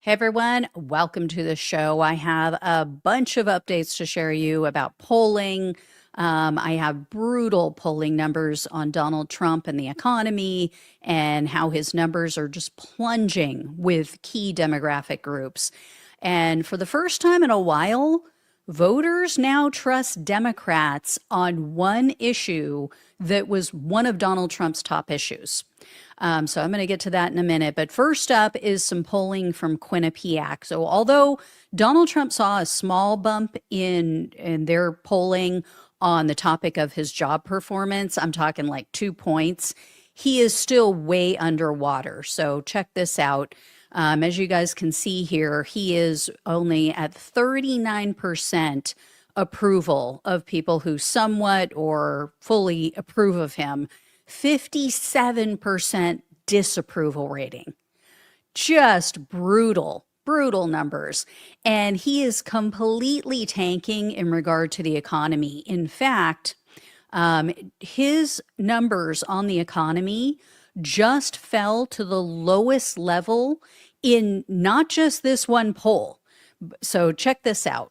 Hey everyone, welcome to the show. I have a bunch of updates to share you about polling. I have brutal polling numbers on Donald Trump and the economy and how his numbers are just plunging with key demographic groups. And for the first time in a while, voters now trust Democrats on one issue that was one of Donald Trump's top issues. So I'm going to get to that in a minute. But first up is some polling from Quinnipiac. So although Donald Trump saw a small bump in their polling on the topic of his job performance, I'm talking like 2 points, he is still way underwater. So check this out. As you guys can see here, he is only at 39% approval of people who somewhat or fully approve of him. 57% disapproval rating. Just brutal numbers. And he is completely tanking in regard to the economy. In fact, his numbers on the economy just fell to the lowest level in not just this one poll. So check this out.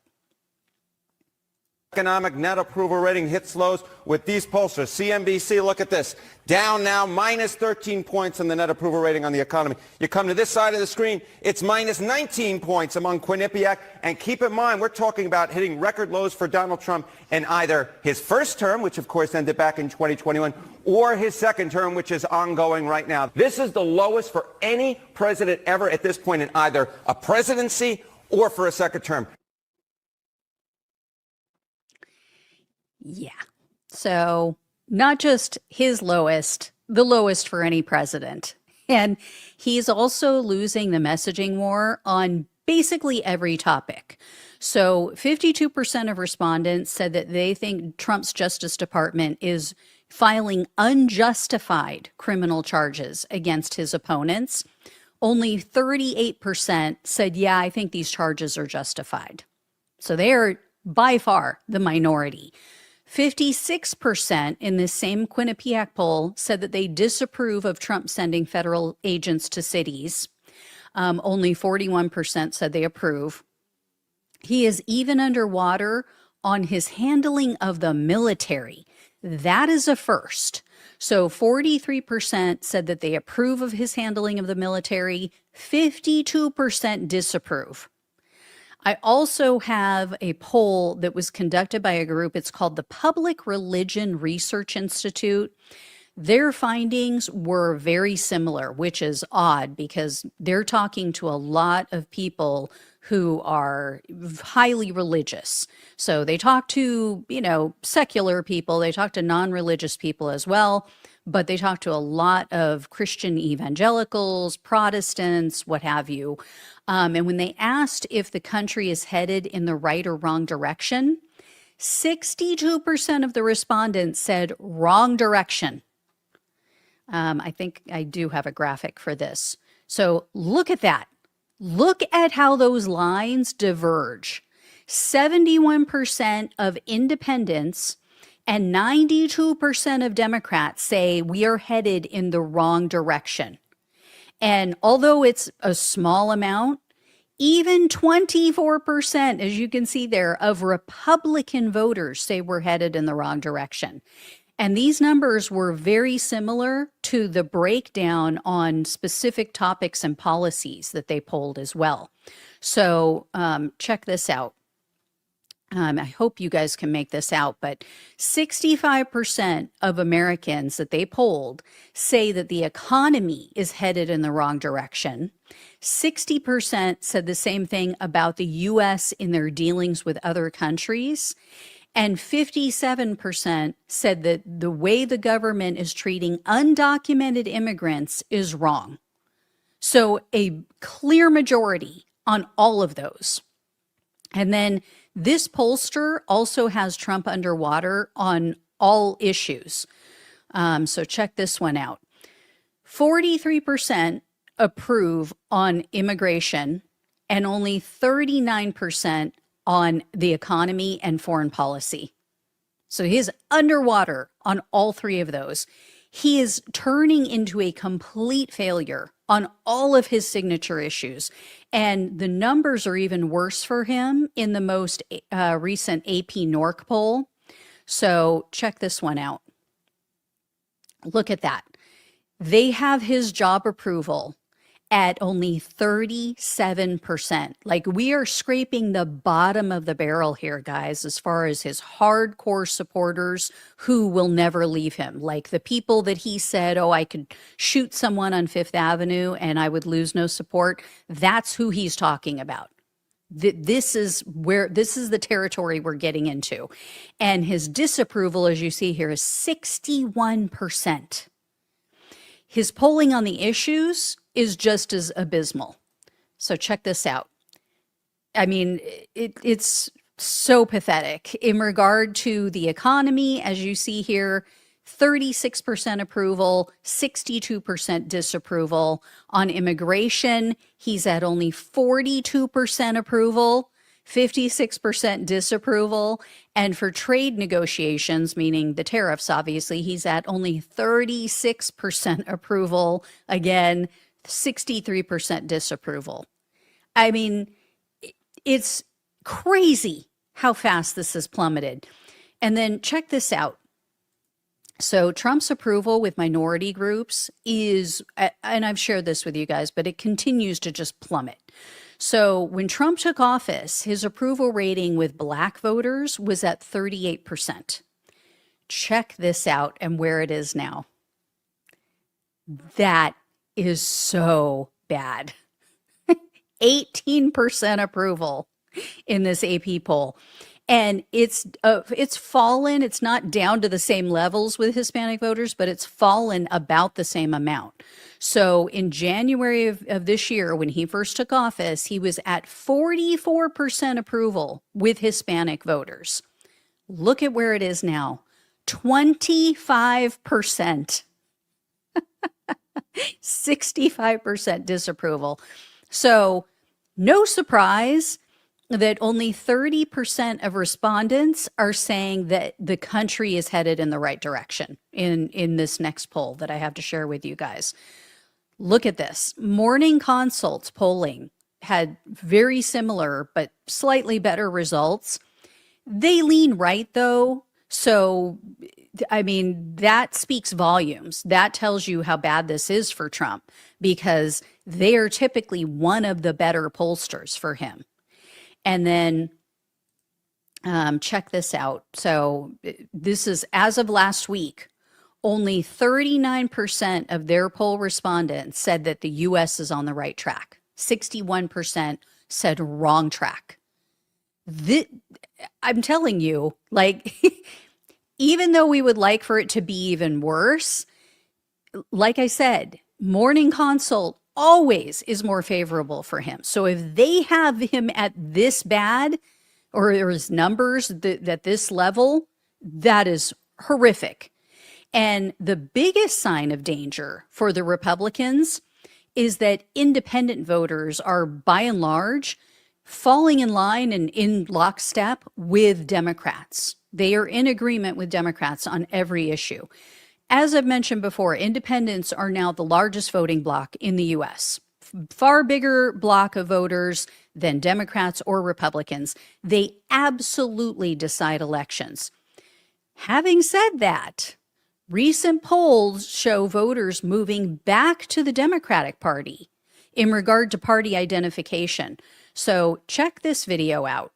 Economic net approval rating hits lows with these pollsters. CNBC, look at this. Down now, minus 13 points in the net approval rating on the economy. You come to this side of the screen, it's minus 19 points among Quinnipiac. And keep in mind, we're talking about hitting record lows for Donald Trump in either his first term, which of course ended back in 2021, or his second term, which is ongoing right now. This is the lowest for any president ever at this point in either a presidency or for a second term. Yeah. So not just his lowest, the lowest for any president. And he's also losing the messaging war on basically every topic. So 52% of respondents said that they think Trump's Justice Department is filing unjustified criminal charges against his opponents. Only 38% said, yeah, I think these charges are justified. So they are by far the minority. 56% in this same Quinnipiac poll said that they disapprove of Trump sending federal agents to cities. Only 41% said they approve. He is even underwater on his handling of the military. That is a first. So 43% said that they approve of his handling of the military. 52% disapprove. I also have a poll that was conducted by a group. It's called the Public Religion Research Institute. Their findings were very similar, which is odd because they're talking to a lot of people who are highly religious. So they talk to, secular people, they talk to non-religious people as well, but they talk to a lot of Christian evangelicals, Protestants, what have you. And when they asked if the country is headed in the right or wrong direction, 62% of the respondents said wrong direction. I think I do have a graphic for this. So look at that. Look at how those lines diverge. 71% of independents and 92% of Democrats say we are headed in the wrong direction. And although it's a small amount, even 24%, as you can see there, of Republican voters say we're headed in the wrong direction. And these numbers were very similar to the breakdown on specific topics and policies that they polled as well. So check this out. I hope you guys can make this out, but 65% of Americans that they polled say that the economy is headed in the wrong direction. 60% said the same thing about the U.S. in their dealings with other countries. And 57% said that the way the government is treating undocumented immigrants is wrong. So a clear majority on all of those. And then this pollster also has Trump underwater on all issues. So check this one out. 43% approve on immigration and only 39% on the economy and foreign policy. So he is underwater on all three of those. He is turning into a complete failure on all of his signature issues. And the numbers are even worse for him in the most recent AP NORC poll. So check this one out. Look at that. They have his job approval at only 37%. Like, we are scraping the bottom of the barrel here, guys, as far as his hardcore supporters who will never leave him. Like the people that he said, oh, I could shoot someone on Fifth Avenue and I would lose no support. That's who he's talking about. This is the territory we're getting into. And his disapproval, as you see here, is 61%. His polling on the issues is just as abysmal. So check this out. I mean, it's so pathetic. In regard to the economy, as you see here, 36% approval, 62% disapproval. On immigration, he's at only 42% approval, 56% disapproval. And for trade negotiations, meaning the tariffs, obviously, he's at only 36% approval. Again, 63% disapproval. I mean, it's crazy how fast this has plummeted. And then check this out. So Trump's approval with minority groups is, and I've shared this with you guys, but it continues to just plummet. So when Trump took office, his approval rating with Black voters was at 38%. Check this out and where it is now. That is so bad. 18% approval in this AP poll. And it's fallen. It's not down to the same levels with Hispanic voters, but it's fallen about the same amount. So in January of this year, when he first took office, he was at 44% approval with Hispanic voters. Look at where it is now, 25%. 65% disapproval. So no surprise that only 30% of respondents are saying that the country is headed in the right direction in this next poll that I have to share with you guys. Look at this. Morning Consult's polling had very similar but slightly better results. They lean right, though. So, I mean, that speaks volumes. That tells you how bad this is for Trump, because they are typically one of the better pollsters for him. And then check this out. So this is as of last week, only 39% of their poll respondents said that the U.S. is on the right track. 61% said wrong track. I'm telling you, like, even though we would like for it to be even worse, like I said, Morning Consult always is more favorable for him. So if they have him at this bad, or his numbers at this level, that is horrific. And the biggest sign of danger for the Republicans is that independent voters are, by and large, falling in line and in lockstep with Democrats. They are in agreement with Democrats on every issue. As I've mentioned before, independents are now the largest voting bloc in the U.S. Far bigger bloc of voters than Democrats or Republicans. They absolutely decide elections. Having said that, recent polls show voters moving back to the Democratic Party in regard to party identification. So check this video out.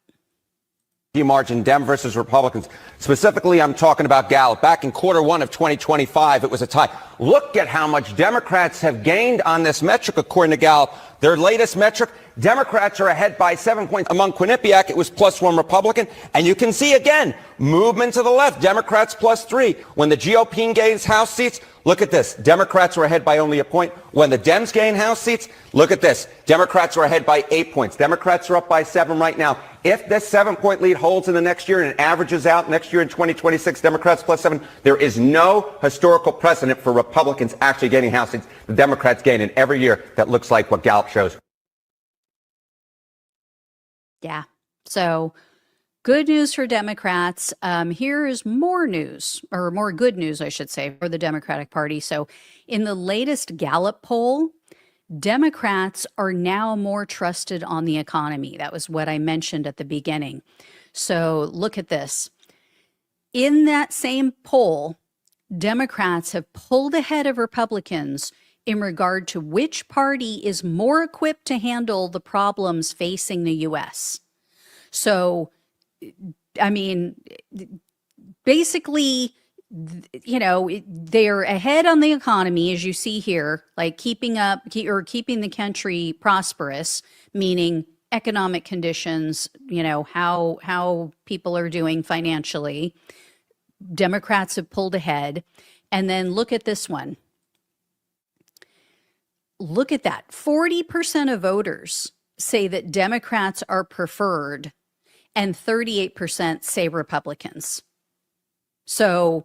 Margin, Dem versus Republicans. Specifically, I'm talking about Gallup. Back in Q1 of 2025, it was a tie. Look at how much Democrats have gained on this metric, according to Gallup. Their latest metric, Democrats are ahead by 7 points. Among Quinnipiac, it was +1 Republican. And you can see again, movement to the left, Democrats +3. When the GOP gains House seats, look at this. Democrats were ahead by only a point. When the Dems gain House seats, look at this. Democrats are ahead by 8 points. Democrats are up by 7 right now. If this 7-point lead holds in the next year and it averages out next year in 2026, Democrats +7, there is no historical precedent for Republicans actually gaining House seats. The Democrats gain in every year that looks like what Gallup shows. Yeah. So good news for Democrats. Here is more news, or more good news, I should say, for the Democratic Party. So in the latest Gallup poll, Democrats are now more trusted on the economy. That was what I mentioned at the beginning. So look at this. In that same poll, Democrats have pulled ahead of Republicans in regard to which party is more equipped to handle the problems facing the U.S. So, I mean, basically, they're ahead on the economy, as you see here, like keeping the country prosperous, meaning economic conditions, how people are doing financially. Democrats have pulled ahead. And then look at this one. Look at that. 40% of voters say that Democrats are preferred, and 38% say Republicans. So,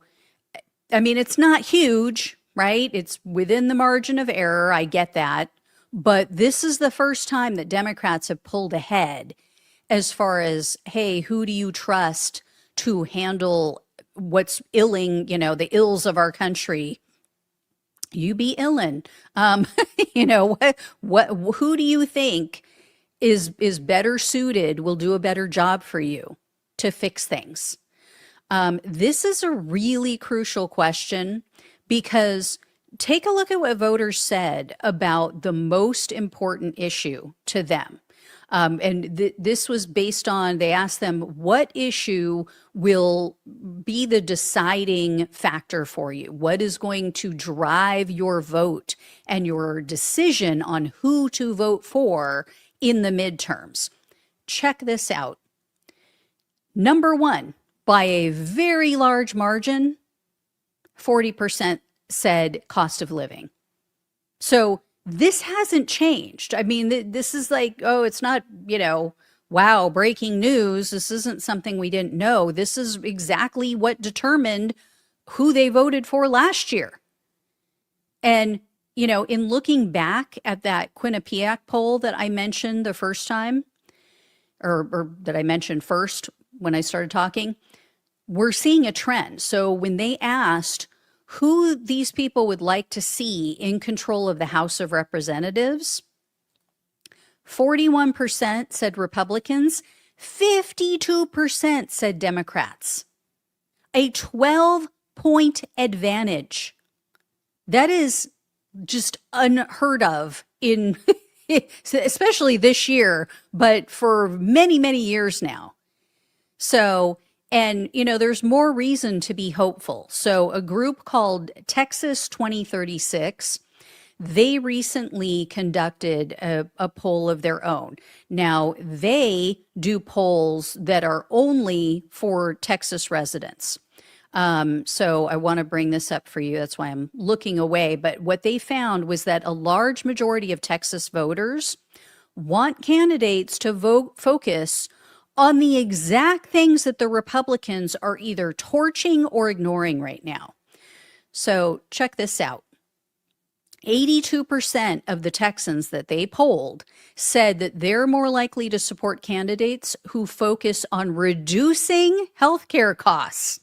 I mean, it's not huge, right? It's within the margin of error. I get that. But this is the first time that Democrats have pulled ahead as far as, hey, who do you trust to handle what's illing, the ills of our country? You be illin. Who do you think is better suited, will do a better job for you to fix things? This is a really crucial question, because take a look at what voters said about the most important issue to them. This was based on, they asked them, what issue will be the deciding factor for you? What is going to drive your vote and your decision on who to vote for in the midterms? Check this out. Number one, by a very large margin, 40% said cost of living. So this hasn't changed. I mean, this is like, oh, it's not, wow, breaking news. This isn't something we didn't know. This is exactly what determined who they voted for last year. And, in looking back at that Quinnipiac poll that I mentioned the first time, or that I mentioned first when I started talking, we're seeing a trend. So when they asked who these people would like to see in control of the House of Representatives, 41% said Republicans, 52% said Democrats. A 12-point advantage. That is just unheard of in, especially this year, but for many, many years now. So, and, there's more reason to be hopeful. So a group called Texas 2036, they recently conducted a poll of their own. Now, they do polls that are only for Texas residents. So I want to bring this up for you. That's why I'm looking away. But what they found was that a large majority of Texas voters want candidates to focus on the exact things that the Republicans are either torching or ignoring right now. So check this out. 82% of the Texans that they polled said that they're more likely to support candidates who focus on reducing healthcare costs.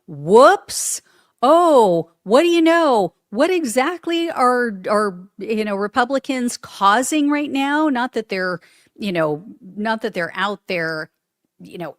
Whoops. Oh, what do you know? What exactly are Republicans causing right now? Not that they're out there,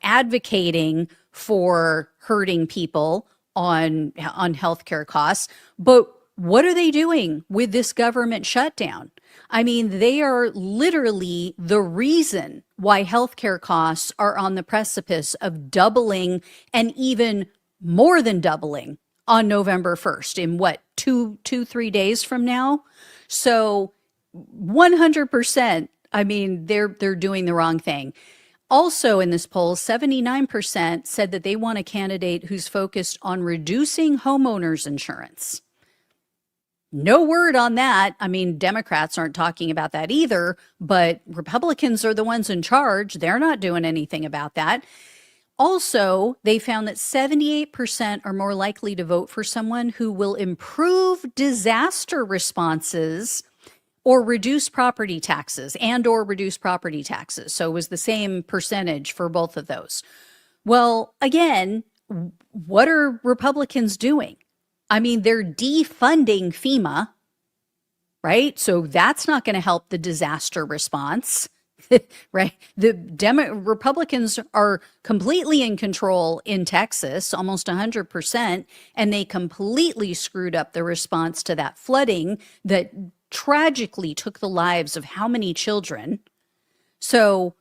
advocating for hurting people on healthcare costs, but what are they doing with this government shutdown? I mean, they are literally the reason why healthcare costs are on the precipice of doubling, and even more than doubling on November 1st in what, 3 days from now? So 100%, I mean, they're doing the wrong thing. Also in this poll, 79% said that they want a candidate who's focused on reducing homeowners insurance. No word on that. I mean, Democrats aren't talking about that either, but Republicans are the ones in charge. They're not doing anything about that. Also, they found that 78% are more likely to vote for someone who will improve disaster responses or reduce property taxes or reduce property taxes. So it was the same percentage for both of those. Well, again, what are Republicans doing? I mean, they're defunding FEMA. right? So that's not going to help the disaster response, right? The Republicans are completely in control in Texas, almost 100%, and they completely screwed up the response to that flooding that tragically took the lives of how many children. So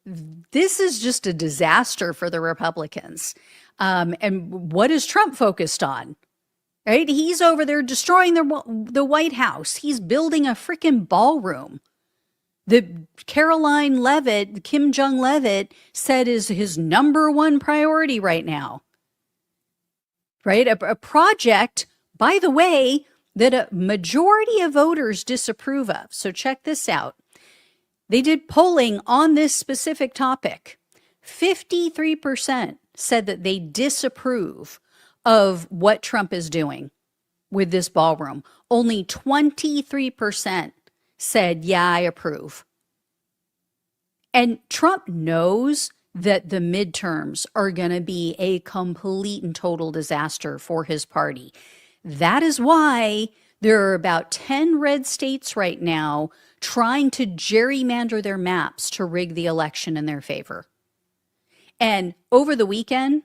this is just a disaster for the Republicans. And what is Trump focused on? Right? He's over there destroying the White House. He's building a freaking ballroom. The Caroline Levitt, Kim Jong Levitt, said is his #1 priority right now. Right? A project, by the way, that a majority of voters disapprove of. So check this out. They did polling on this specific topic. 53% said that they disapprove of what Trump is doing with this ballroom. Only 23% said, yeah, I approve. And Trump knows that the midterms are going to be a complete and total disaster for his party. That is why there are about 10 red states right now trying to gerrymander their maps to rig the election in their favor. And over the weekend,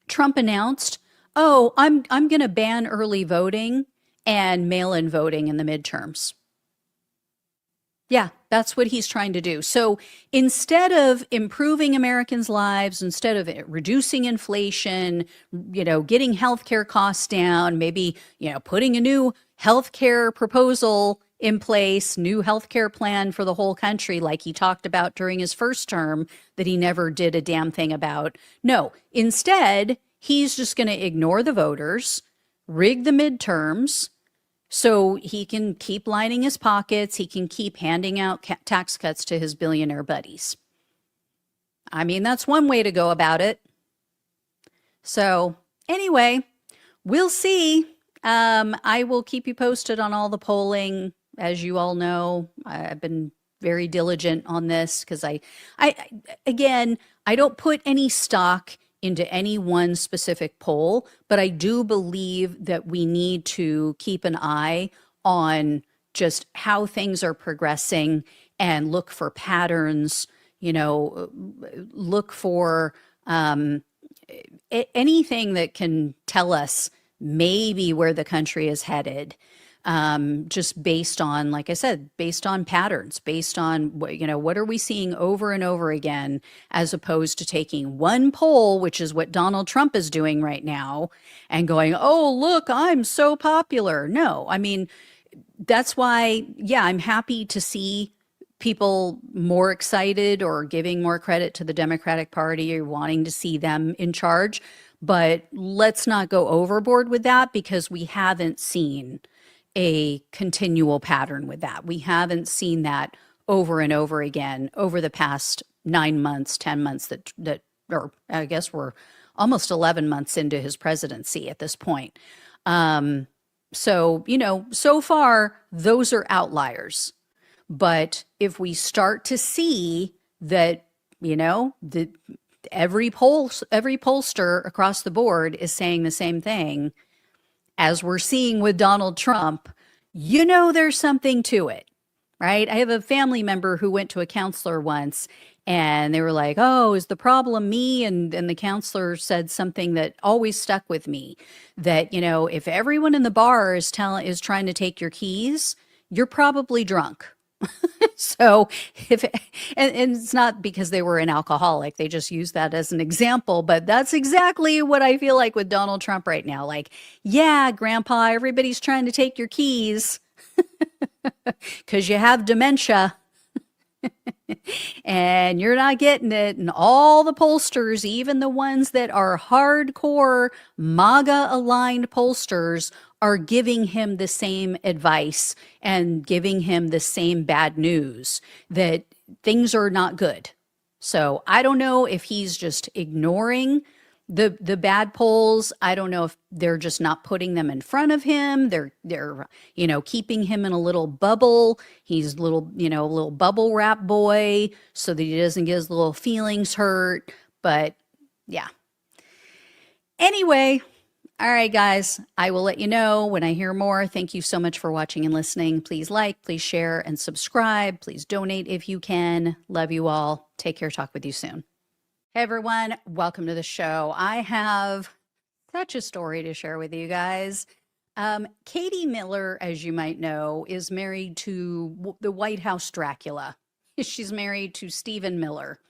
Trump announced, oh, I'm going to ban early voting and mail-in voting in the midterms. Yeah, that's what he's trying to do. So instead of improving Americans' lives, instead of reducing inflation, getting healthcare costs down, maybe, putting a new healthcare proposal in place, new healthcare plan for the whole country, like he talked about during his first term that he never did a damn thing about. No, instead, he's just going to ignore the voters, rig the midterms, so he can keep lining his pockets. He can keep handing out tax cuts to his billionaire buddies. I mean, that's one way to go about it. So anyway, we'll see. I will keep you posted on all the polling. As you all know, I've been very diligent on this because I don't put any stock into any one specific poll, but I do believe that we need to keep an eye on just how things are progressing and look for patterns, look for anything that can tell us maybe where the country is headed. Just based on, like I said, based on patterns, based on what are we seeing over and over again, as opposed to taking one poll, which is what Donald Trump is doing right now, and going, oh, look, I'm so popular. No, I mean, that's why, yeah, I'm happy to see people more excited or giving more credit to the Democratic Party or wanting to see them in charge. But let's not go overboard with that, because we haven't seen a continual pattern with that. We haven't seen that over and over again over the past 9 months, 10 months or I guess we're almost 11 months into his presidency at this point. So far those are outliers. But if we start to see that, every pollster across the board is saying the same thing, as we're seeing with Donald Trump, there's something to it, right? I have a family member who went to a counselor once, and they were like, oh, is the problem me? And the counselor said something that always stuck with me, that, if everyone in the bar is trying to take your keys, you're probably drunk. So and it's not because they were an alcoholic, they just use that as an example, but that's exactly what I feel like with Donald Trump right now. Like, yeah, grandpa, everybody's trying to take your keys because you have dementia and you're not getting it. And all the pollsters, even the ones that are hardcore MAGA aligned pollsters, are giving him the same advice and giving him the same bad news, that things are not good. So I don't know if he's just ignoring the bad polls. I don't know if they're just not putting them in front of him. They're keeping him in a little bubble. He's a little bubble wrap boy so that he doesn't get his little feelings hurt. But yeah. Anyway, All right, guys, I will let you know when I hear more. Thank you so much for watching and listening. Please like, please share, and subscribe. Please donate if you can. Love you all. Take care. Talk with you soon. Hey, everyone. Welcome to the show. I have such a story to share with you guys. Katie Miller, as you might know, is married to the White House Dracula. She's married to Stephen Miller,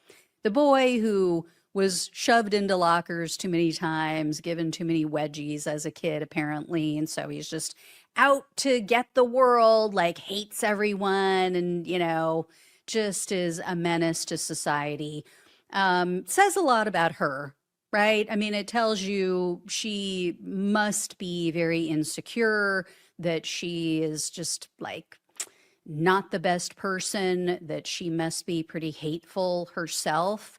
the boy who was shoved into lockers too many times, given too many wedgies as a kid, apparently. And so he's just out to get the world, like hates everyone and, just is a menace to society. Says a lot about her, right? I mean, it tells you she must be very insecure, that she is just like not the best person, that she must be pretty hateful herself.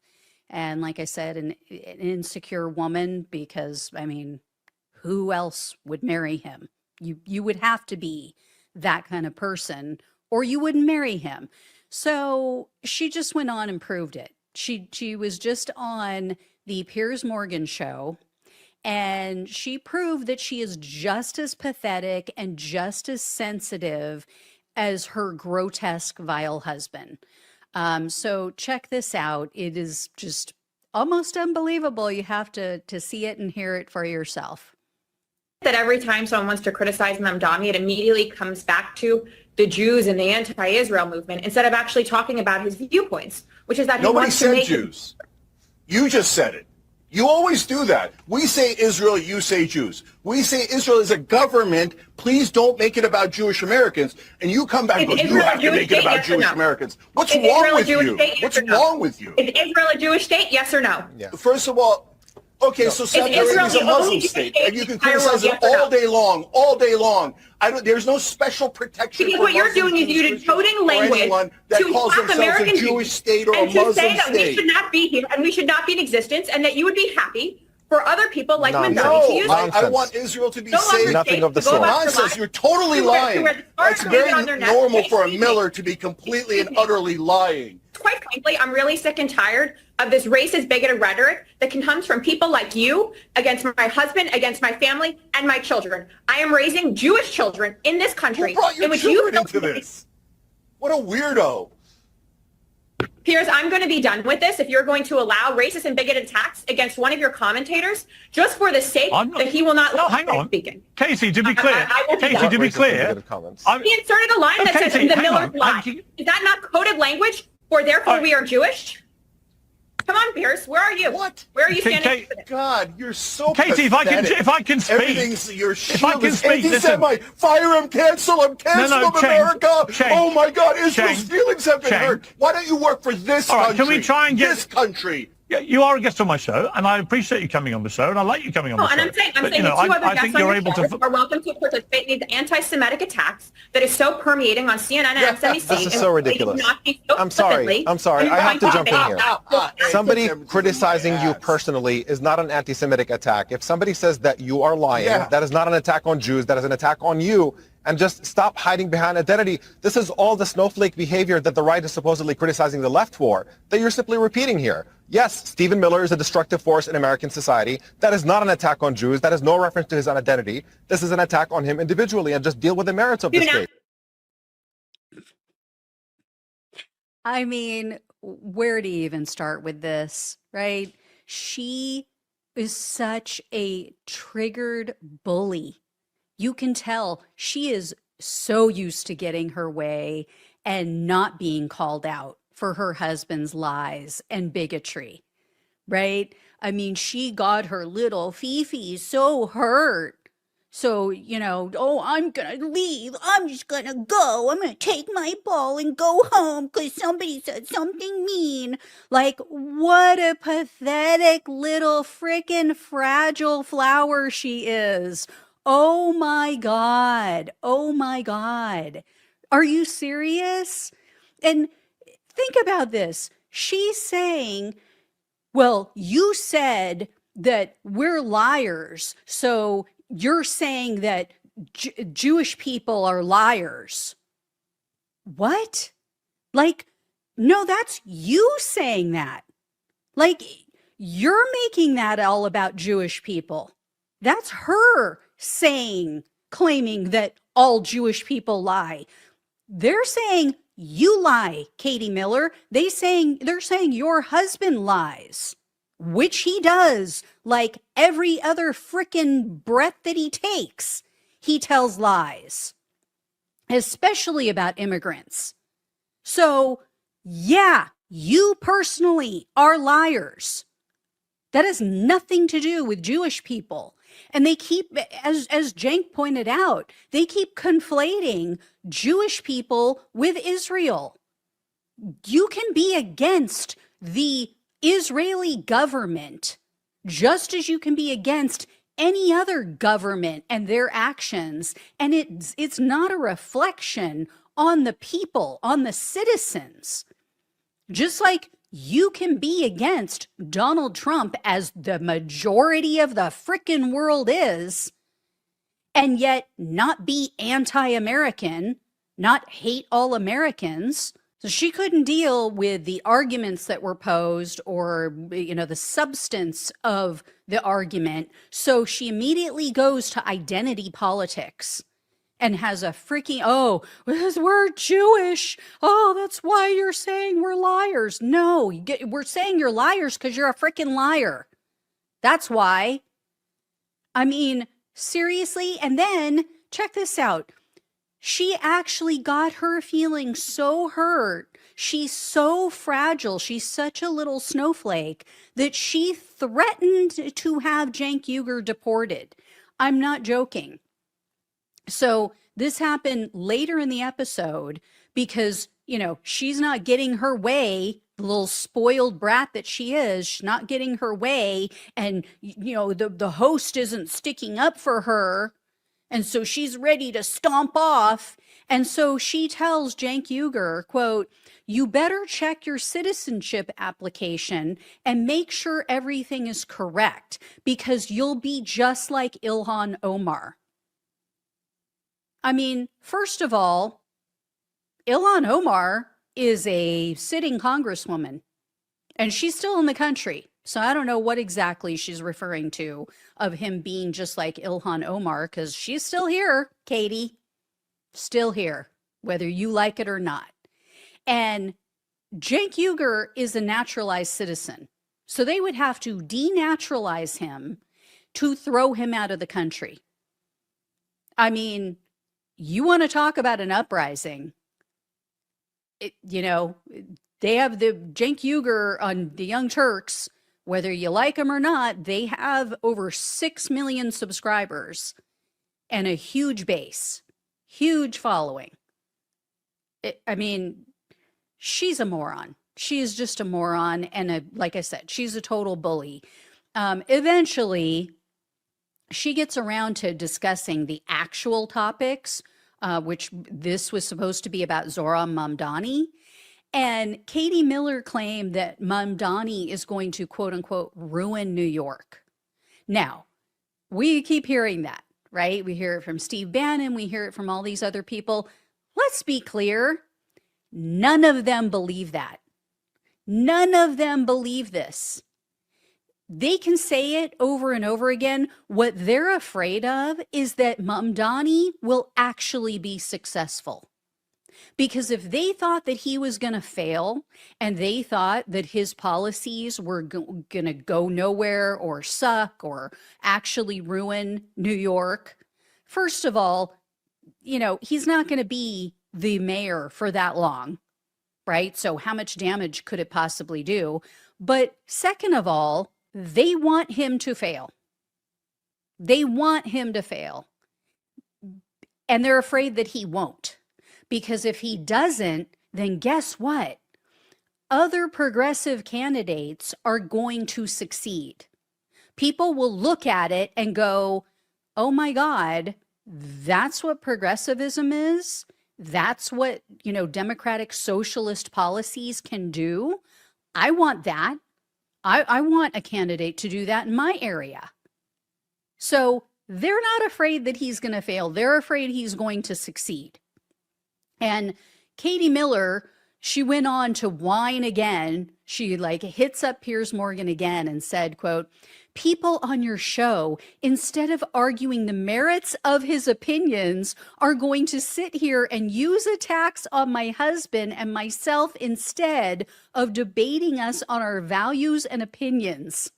And like I said, an insecure woman, because, I mean, who else would marry him? You would have to be that kind of person or you wouldn't marry him. So she just went on and proved it. She was just on the Piers Morgan show, and she proved that she is just as pathetic and just as sensitive as her grotesque, vile husband. So check this out. It is just almost unbelievable. You have to see it and hear it for yourself. That every time someone wants to criticize Mamdani, it immediately comes back to the Jews and the anti-Israel movement instead of actually talking about his viewpoints, which is that he Nobody wants to said make Jews. You just said it. You always do that. We say Israel, you say Jews. We say Israel is a government. Please don't make it about Jewish Americans. And you come back and go, you have to make it about Jewish Americans. What's wrong with you? What's wrong with you? Is Israel a Jewish state? Yes or no? Yeah. First of all, okay, so Saudi Arabia is a Muslim state, and you can criticize it all day long, all day long. There's no special protection. Because what you're doing is you're decoding language to mock American Jewish state or a and to Muslim say that we state. should not be here and we should not be in existence, and that you would be happy for other people like Mamdani to No, use I want Israel to be safe. Nothing of the sort. Nonsense. You're totally lying. It's very normal for a Miller to be completely and utterly lying. Quite frankly, I'm really sick and tired of this racist, bigoted rhetoric that comes from people like you against my husband, against my family, and my children. I am raising Jewish children in this country. Who brought your in which children into this? What a weirdo. Piers, I'm going to be done with this if you're going to allow racist and bigoted attacks against one of your commentators just for the sake that he will not hang on. speaking. Casey, to be clear, He inserted a line that says the Miller's lie. Is that not coded language for therefore we are Jewish? Come on, Piers, where are you? What? Where are you standing? God, you're so Casey, pathetic. if I can speak. Everything's your shield. If I can speak, anti-Semite. Fire him, cancel him, America. Oh my God, Israel's feelings have been hurt. Why don't you work for this country? All right, can we try and get this country? Yeah, you are a guest on my show, and I appreciate you coming on the show, and I like you coming on the show. And I'm saying the two other guests on your show are welcome to participate in these anti-Semitic attacks that is so permeating on CNN and MSNBC. This is so ridiculous. I'm sorry. I have to jump in here. Somebody criticizing you personally is not an anti-Semitic attack. If somebody says that you are lying, that is not an attack on Jews. That is an attack on you. And just stop hiding behind identity. This is all the snowflake behavior that the right is supposedly criticizing the left for, that you're simply repeating here. Yes, Stephen Miller is a destructive force in American society. That is not an attack on Jews. That is no reference to his identity. This is an attack on him individually, and just deal with the merits of this case. I mean, where to even start with this, right? She is such a triggered bully. You can tell she is so used to getting her way and not being called out for her husband's lies and bigotry, right? I mean, she got her little Fifi so hurt. So, oh, I'm going to leave. I'm just going to go. I'm going to take my ball and go home because somebody said something mean. Like, what a pathetic little freaking fragile flower she is. Oh my God. Oh my God. Are you serious? And think about this. She's saying, well, you said that we're liars. So you're saying that Jewish people are liars. What? Like, no, that's you saying that. Like, you're making that all about Jewish people. That's her claiming that all Jewish people lie. They're saying you lie, Katie Miller. They're saying your husband lies, which he does. Like every other frickin' breath that he takes, he tells lies, especially about immigrants. So, yeah, you personally are liars. That has nothing to do with Jewish people. And they keep, as Cenk pointed out, they keep conflating Jewish people with Israel. You can be against the Israeli government just as you can be against any other government and their actions. And it's not a reflection on the people, on the citizens. Just like you can be against Donald Trump, as the majority of the frickin' world is, and yet not be anti-American, not hate all Americans. So she couldn't deal with the arguments that were posed or, the substance of the argument. So she immediately goes to identity politics and has a freaking, oh, we're Jewish. Oh, that's why you're saying we're liars. No, we're saying you're liars because you're a freaking liar. That's why. I mean, seriously? And then check this out. She actually got her feeling so hurt. She's so fragile. She's such a little snowflake that she threatened to have Cenk Uygur deported. I'm not joking. So this happened later in the episode because, she's not getting her way, the little spoiled brat that she is, she's not getting her way. And, the host isn't sticking up for her. And so she's ready to stomp off. And so she tells Cenk Uygur, quote, "You better check your citizenship application and make sure everything is correct because you'll be just like Ilhan Omar." I mean, first of all, Ilhan Omar is a sitting congresswoman and she's still in the country. So I don't know what exactly she's referring to of him being just like Ilhan Omar, because she's still here, Katie. Still here, whether you like it or not. And Cenk Uygur is a naturalized citizen. So they would have to denaturalize him to throw him out of the country. I mean, you want to talk about an uprising. They have the Cenk Uygur on the Young Turks, whether you like them or not, they have over 6 million subscribers and a huge base, huge following. She's a moron. She is just a moron. And like I said, she's a total bully. Eventually, she gets around to discussing the actual topics, which this was supposed to be about Zohran Mamdani. And Katie Miller claimed that Mamdani is going to, quote unquote, ruin New York. Now, we keep hearing that, right? We hear it from Steve Bannon. We hear it from all these other people. Let's be clear. None of them believe that. None of them believe this. They can say it over and over again. What they're afraid of is that Mamdani will actually be successful. Because if they thought that he was going to fail and they thought that his policies were going to go nowhere or suck or actually ruin New York, first of all, he's not going to be the mayor for that long, right? So how much damage could it possibly do? But second of all, they want him to fail. They want him to fail. And they're afraid that he won't. Because if he doesn't, then guess what? Other progressive candidates are going to succeed. People will look at it and go, oh my God, that's what progressivism is. That's what, democratic socialist policies can do. I want that. I want a candidate to do that in my area. So they're not afraid that he's going to fail. They're afraid he's going to succeed. And Katie Miller, she went on to whine again. She like hits up Piers Morgan again and said, quote, people on your show, instead of arguing the merits of his opinions, are going to sit here and use attacks on my husband and myself instead of debating us on our values and opinions.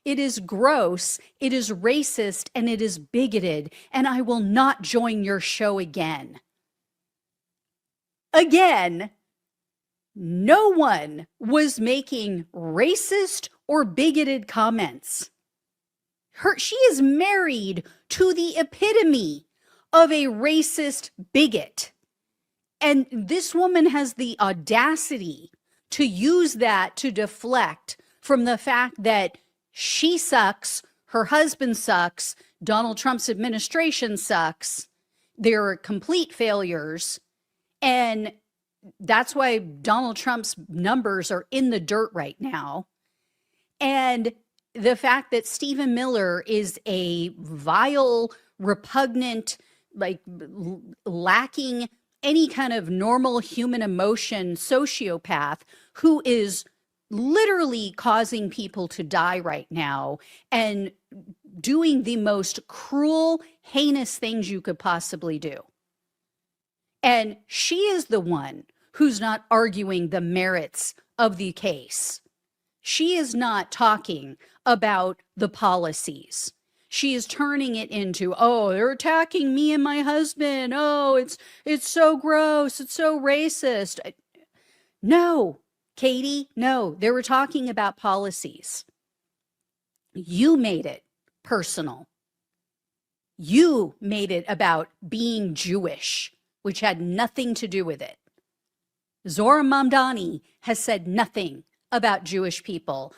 It is gross, it is racist, and it is bigoted, and I will not join your show again. Again, no one was making racist or bigoted comments. She is married to the epitome of a racist bigot. And this woman has the audacity to use that to deflect from the fact that she sucks, her husband sucks, Donald Trump's administration sucks, they're complete failures, and that's why Donald Trump's numbers are in the dirt right now. And the fact that Stephen Miller is a vile, repugnant, like lacking any kind of normal human emotion sociopath who is literally causing people to die right now and doing the most cruel, heinous things you could possibly do. And she is the one who's not arguing the merits of the case. She is not talking about the policies. She is turning it into, oh, they're attacking me and my husband. Oh, it's so gross. It's so racist. No, Katie, no, they were talking about policies. You made it personal. You made it about being Jewish, which had nothing to do with it. Zohran Mamdani has said nothing about Jewish people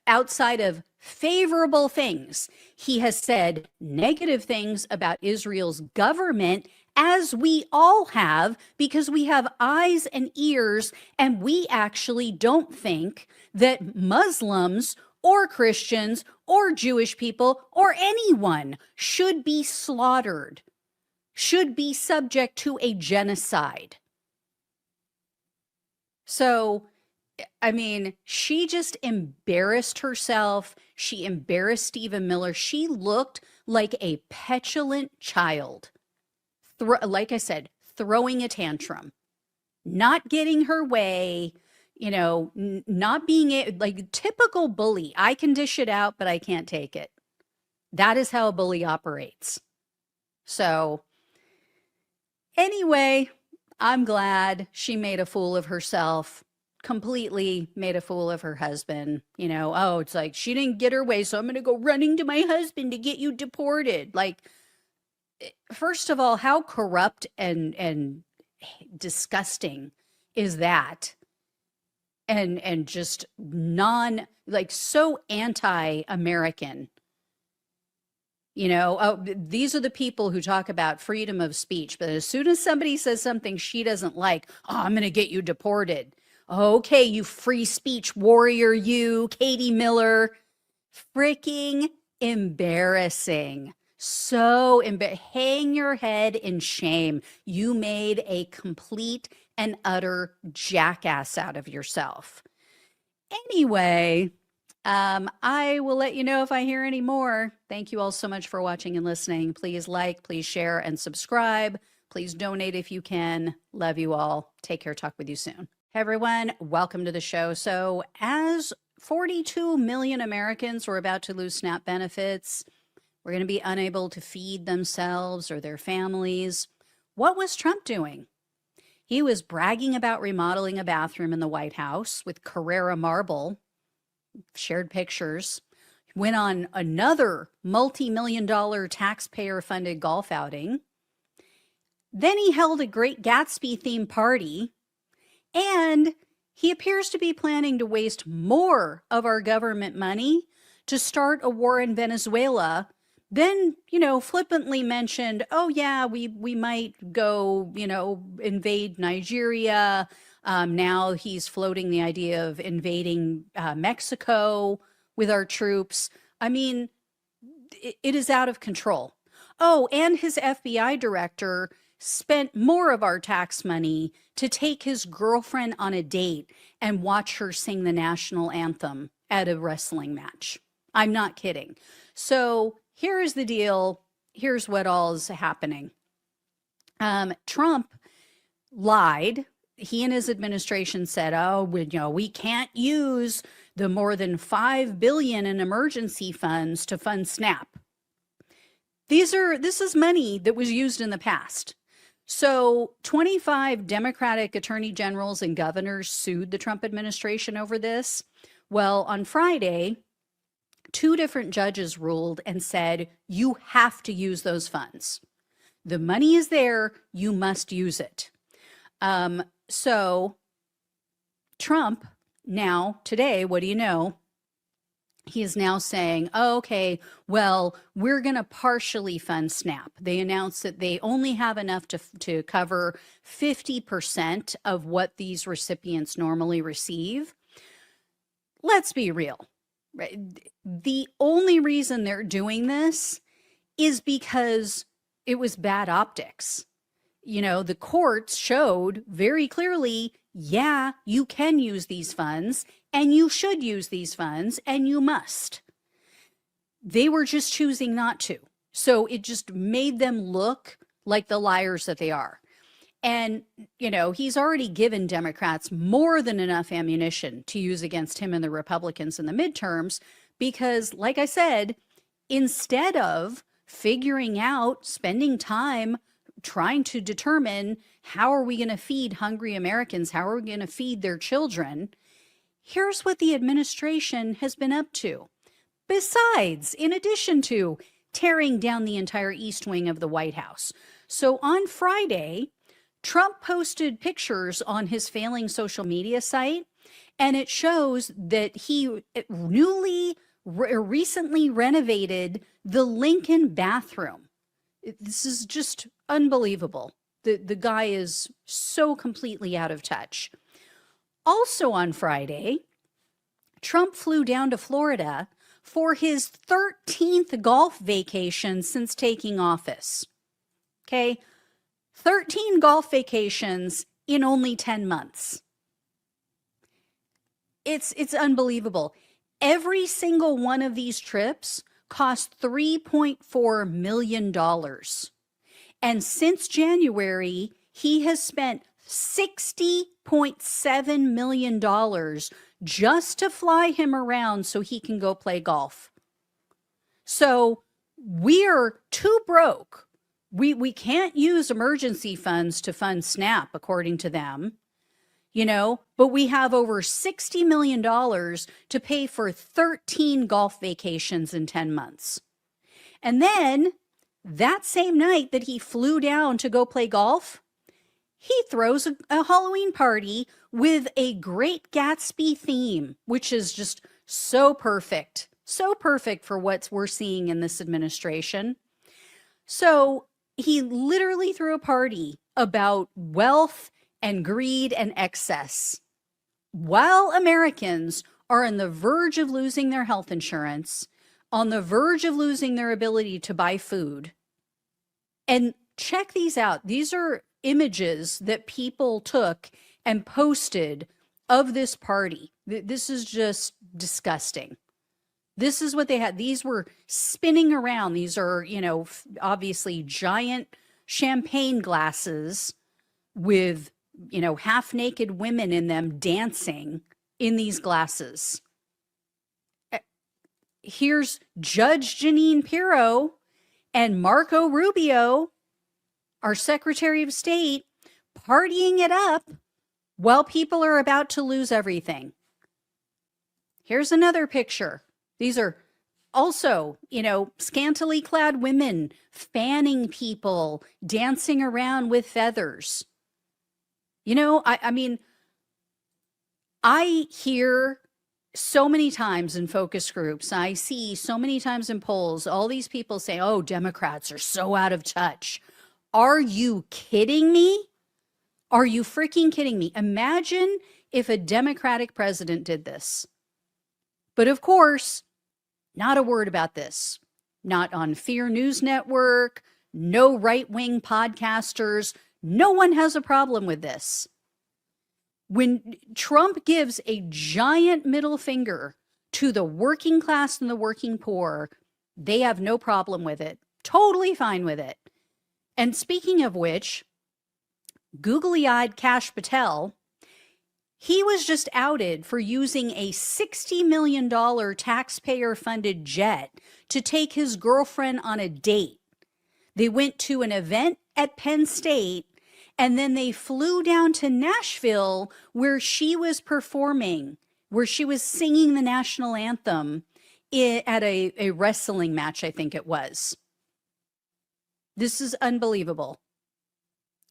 outside of favorable things. He has said negative things about Israel's government, as we all have, because we have eyes and ears, and we actually don't think that Muslims or Christians or Jewish people or anyone should be slaughtered, should be subject to a genocide. So, I mean, she just embarrassed herself. She embarrassed Stephen Miller. She looked like a petulant child. Like I said, throwing a tantrum, not getting her way, you know, not being like typical bully. I can dish it out, but I can't take it. That is how a bully operates. So anyway, I'm glad she made a fool of herself, completely made a fool of her husband. You know, oh, it's like she didn't get her way, so I'm going to go running to my husband to get you deported. Like, first of all, how corrupt and disgusting is that? And just so anti-American. You know, oh, these are the people who talk about freedom of speech, but as soon as somebody says something she doesn't like, oh, I'm going to get you deported. Okay, you free speech warrior, you, Katie Miller. Freaking embarrassing. So hang your head in shame. You made a complete and utter jackass out of yourself. Anyway, I will let you know if I hear any more. Thank you all so much for watching and listening. Please like, please share, and subscribe. Please donate if you can. Love you all. Take care. Talk with you soon. Hey, everyone. Welcome to the show. So as 42 million Americans were about to lose SNAP benefits, we're going to be unable to feed themselves or their families. What was Trump doing? He was bragging about remodeling a bathroom in the White House with Carrara marble, shared pictures, went on another multi-million-dollar taxpayer-funded golf outing. Then he held a Great Gatsby-themed party, and he appears to be planning to waste more of our government money to start a war in Venezuela. Then, you know, flippantly mentioned, oh, yeah, we might go, you know, invade Nigeria. Now he's floating the idea of invading Mexico with our troops. I mean, it is out of control. Oh, and his FBI director spent more of our tax money to take his girlfriend on a date and watch her sing the national anthem at a wrestling match. I'm not kidding. So here is the deal. Here's what all is happening. Trump lied. He and his administration said, "Oh, we can't use the more than $5 billion in emergency funds to fund SNAP." This is money that was used in the past. So 25 Democratic attorney generals and governors sued the Trump administration over this. Well, on Friday, 2 different judges ruled and said, you have to use those funds. The money is there, you must use it. So Trump now, today, what do you know? He is now saying, oh, okay, well, we're going to partially fund SNAP. They announced that they only have enough to cover 50% of what these recipients normally receive. Let's be real. Right? The only reason they're doing this is because it was bad optics. The courts showed very clearly, yeah, you can use these funds and you should use these funds and you must. They were just choosing not to. So it just made them look like the liars that they are. And, he's already given Democrats more than enough ammunition to use against him and the Republicans in the midterms because, like I said, instead of figuring out, spending time trying to determine how are we going to feed hungry Americans, how are we going to feed their children, here's what the administration has been up to. Besides, in addition to tearing down the entire East Wing of the White House. So on Friday, Trump posted pictures on his failing social media site, and it shows that he recently renovated the Lincoln bathroom. This is just unbelievable. The guy is so completely out of touch. Also on Friday, Trump flew down to Florida for his 13th golf vacation since taking office. Okay, 13 golf vacations in only 10 months. It's unbelievable. Every single one of these trips cost $3.4 million. And since January, he has spent $60.7 million just to fly him around so he can go play golf. So we're too broke. We can't use emergency funds to fund SNAP, according to them, but we have over $60 million to pay for 13 golf vacations in 10 months. And then that same night that he flew down to go play golf, he throws a Halloween party with a Great Gatsby theme, which is just so perfect for what we're seeing in this administration. So he literally threw a party about wealth and greed and excess while Americans are on the verge of losing their health insurance, on the verge of losing their ability to buy food. And check these out. These are images that people took and posted of this party. This is just disgusting. This is what they had. These were spinning around. These are, obviously giant champagne glasses with, half-naked women in them dancing in these glasses. Here's Judge Jeanine Pirro and Marco Rubio, our Secretary of State, partying it up while people are about to lose everything. Here's another picture. These are also, scantily clad women fanning people, dancing around with feathers. I hear so many times in focus groups, I see so many times in polls, all these people say, oh, Democrats are so out of touch. Are you kidding me? Are you freaking kidding me? Imagine if a Democratic president did this. But of course, not a word about this. Not on Fear News Network, no right-wing podcasters. No one has a problem with this. When Trump gives a giant middle finger to the working class and the working poor, they have no problem with it. Totally fine with it. And speaking of which, googly-eyed Kash Patel, he was just outed for using a $60 million taxpayer-funded jet to take his girlfriend on a date. They went to an event at Penn State, and then they flew down to Nashville where she was performing, where she was singing the national anthem at a wrestling match, I think it was. This is unbelievable.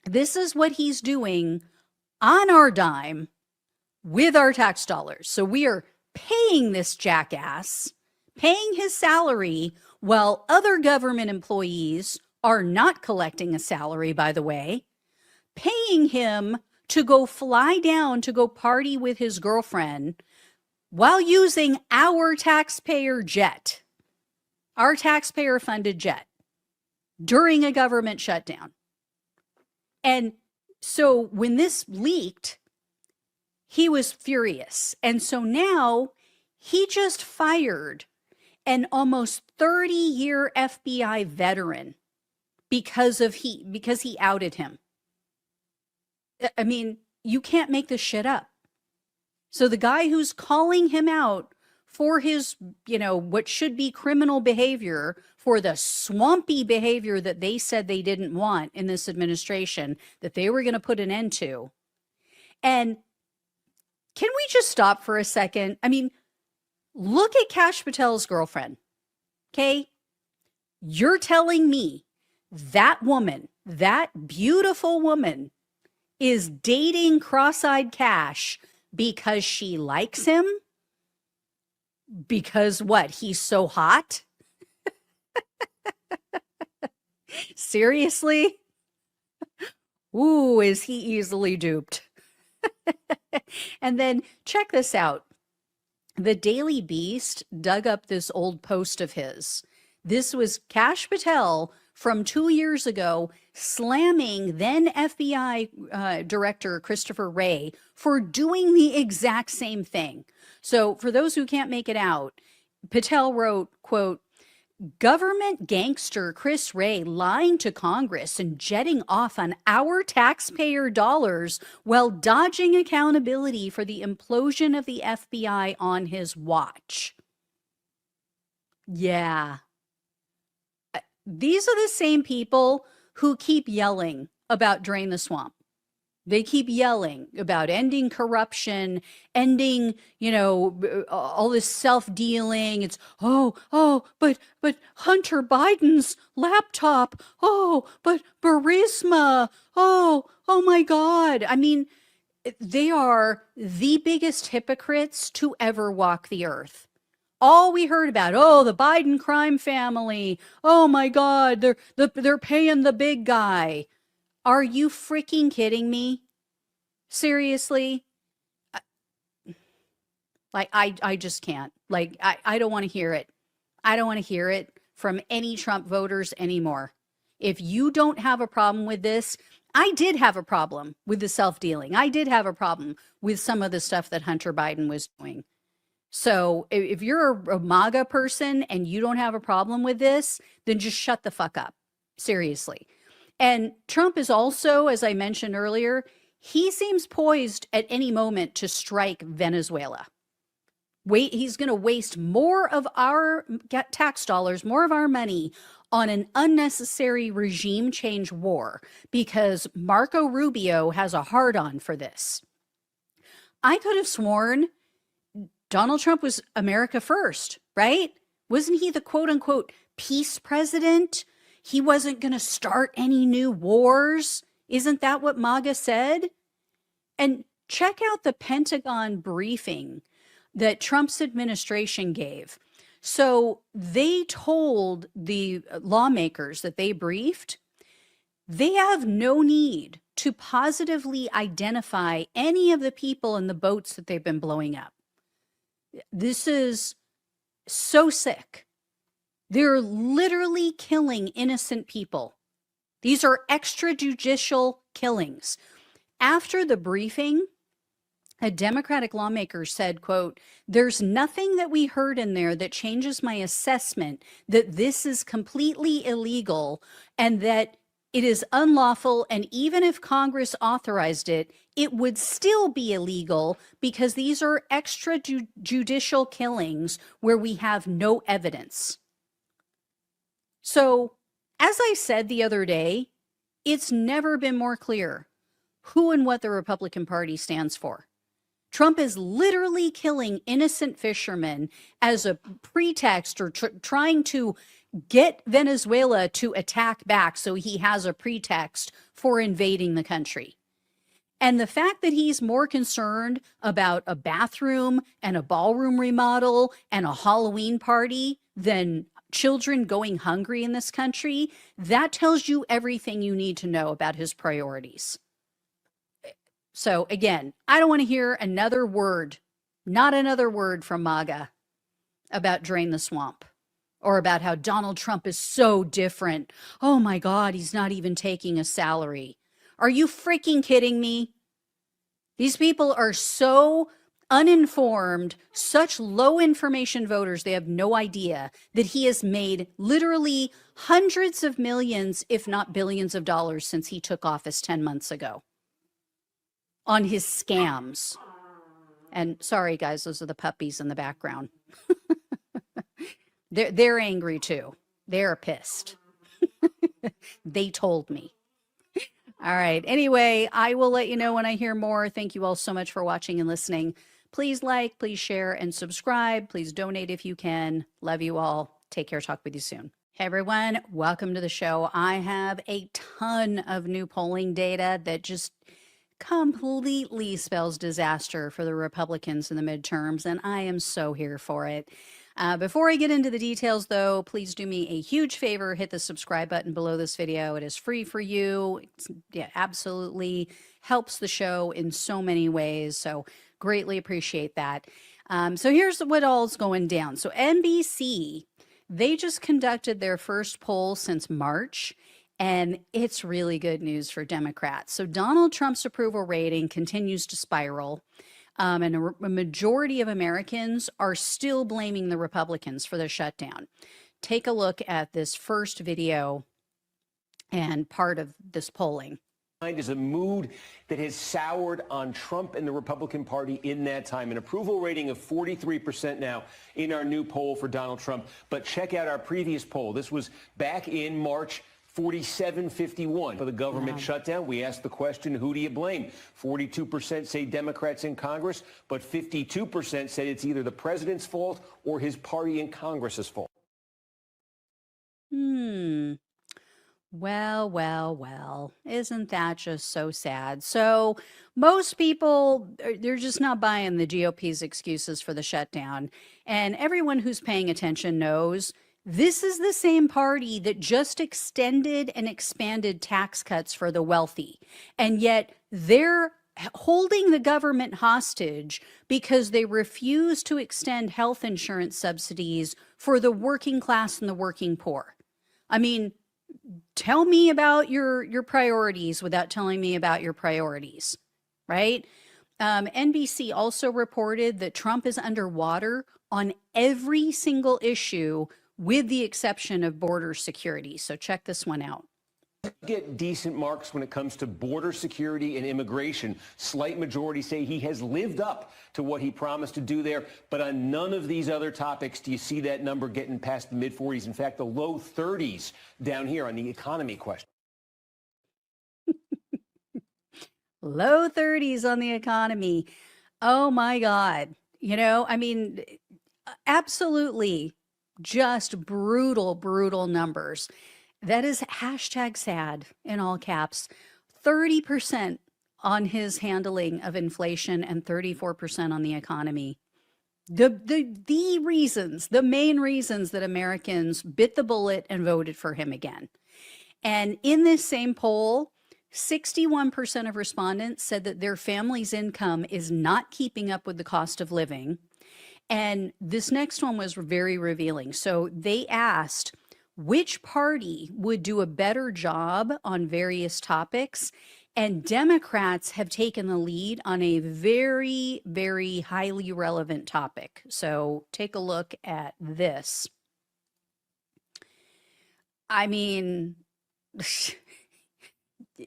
This is what he's doing on our dime with our tax dollars. So we are paying this jackass, paying his salary, while other government employees are not collecting a salary, by the way, paying him to go fly down to go party with his girlfriend while using our taxpayer jet, our taxpayer funded jet during a government shutdown. And so when this leaked, he was furious. And so now he just fired an almost 30-year FBI veteran because he outed him. I mean, you can't make this shit up. So the guy who's calling him out for his, what should be criminal behavior, for the swampy behavior that they said they didn't want in this administration, that they were going to put an end to. And can we just stop for a second? I mean, look at Kash Patel's girlfriend, okay? You're telling me that woman, that beautiful woman, is dating cross-eyed Kash because she likes him? Because what? He's so hot? Seriously? Ooh, is he easily duped? And then check this out. The Daily Beast dug up this old post of his. This was Kash Patel from 2 years ago slamming then FBI Director Christopher Wray for doing the exact same thing. So for those who can't make it out, Patel wrote, quote, "Government gangster Chris Wray lying to Congress and jetting off on our taxpayer dollars while dodging accountability for the implosion of the FBI on his watch." Yeah. These are the same people who keep yelling about Drain the Swamp. They keep yelling about ending corruption, ending, all this self-dealing. It's, but Hunter Biden's laptop. But Burisma. Oh my God. I mean, they are the biggest hypocrites to ever walk the earth. All we heard about, the Biden crime family. Oh my God, they're paying the big guy. Are you freaking kidding me? Seriously? I just can't. I don't want to hear it. I don't want to hear it from any Trump voters anymore. If you don't have a problem with this, I did have a problem with the self-dealing. I did have a problem with some of the stuff that Hunter Biden was doing. So if you're a MAGA person and you don't have a problem with this, then just shut the fuck up. Seriously. And Trump is also, as I mentioned earlier, he seems poised at any moment to strike Venezuela. He's going to waste more of our tax dollars, more of our money on an unnecessary regime change war because Marco Rubio has a hard-on for this. I could have sworn Donald Trump was America first, right? Wasn't he the quote-unquote peace president? He wasn't going to start any new wars. Isn't that what MAGA said? And check out the Pentagon briefing that Trump's administration gave. So they told the lawmakers that they briefed, they have no need to positively identify any of the people in the boats that they've been blowing up. This is so sick. They're literally killing innocent people These are extrajudicial killings. After the briefing, a Democratic lawmaker said, quote, "There's nothing that we heard in there that changes my assessment that this is completely illegal and that it is unlawful. And even if Congress authorized it, it would still be illegal because these are extrajudicial killings where we have no evidence." So, as I said the other day, it's never been more clear who and what the Republican Party stands for. Trump is literally killing innocent fishermen as a pretext or trying to get Venezuela to attack back so he has a pretext for invading the country. And the fact that he's more concerned about a bathroom and a ballroom remodel and a Halloween party than children going hungry in this country, that tells you everything you need to know about his priorities. So again, I don't want to hear another word, not another word from MAGA about drain the swamp or about how Donald Trump is so different. Oh my God, he's not even taking a salary. Are you freaking kidding me? These people are so uninformed, such low information voters, they have no idea that he has made literally hundreds of millions, if not billions of dollars since he took office 10 months ago on his scams. And sorry, guys, those are the puppies in the background. They're angry too. They're pissed. They told me. All right. Anyway, I will let you know when I hear more. Thank you all so much for watching and listening. Please like, please share, and subscribe. Please donate if you can. Love you all. Take care. Talk with you soon. Hey, everyone. Welcome to the show. I have a ton of new polling data that just completely spells disaster for the Republicans in the midterms, and I am so here for it. Before I get into the details, though, please do me a huge favor. Hit the subscribe button below this video. It is free for you. It absolutely helps the show in so many ways, so greatly appreciate that. So here's what all's going down. So NBC, they just conducted their first poll since March, and it's really good news for Democrats. So Donald Trump's approval rating continues to spiral. And a majority of Americans are still blaming the Republicans for the shutdown. Take a look at this first video and part of this polling. Is a mood that has soured on Trump and the Republican Party in that time. An approval rating of 43% now in our new poll for Donald Trump. But check out our previous poll. This was back in March. 47-51 for the government shutdown. We asked the question, who do you blame? 42% say Democrats in Congress, but 52% said it's either the president's fault or his party in Congress's fault. Well, isn't that just so sad? So most people, they're just not buying the GOP's excuses for the shutdown. And everyone who's paying attention knows this is the same party that just extended and expanded tax cuts for the wealthy. And yet they're holding the government hostage because they refuse to extend health insurance subsidies for the working class and the working poor. I mean, tell me about your priorities without telling me about your priorities, right? NBC also reported that Trump is underwater on every single issue with the exception of border security. So check this one out. Get decent marks when it comes to border security and immigration. Slight majority say he has lived up to what he promised to do there. But on none of these other topics do you see that number getting past the mid-40s. In fact, the low 30s down here on the economy question. Low 30s on the economy. Oh, my God. You know, I mean, absolutely. Just brutal numbers. That is hashtag sad in all caps. 30% on his handling of inflation and 34% on the economy. The main reasons that Americans bit the bullet and voted for him again. And in this same poll, 61% of respondents said that their family's income is not keeping up with the cost of living. And this next one was very revealing. So they asked, which party would do a better job on various topics. And Democrats have taken the lead on a very, very highly relevant topic. So take a look at this. I mean,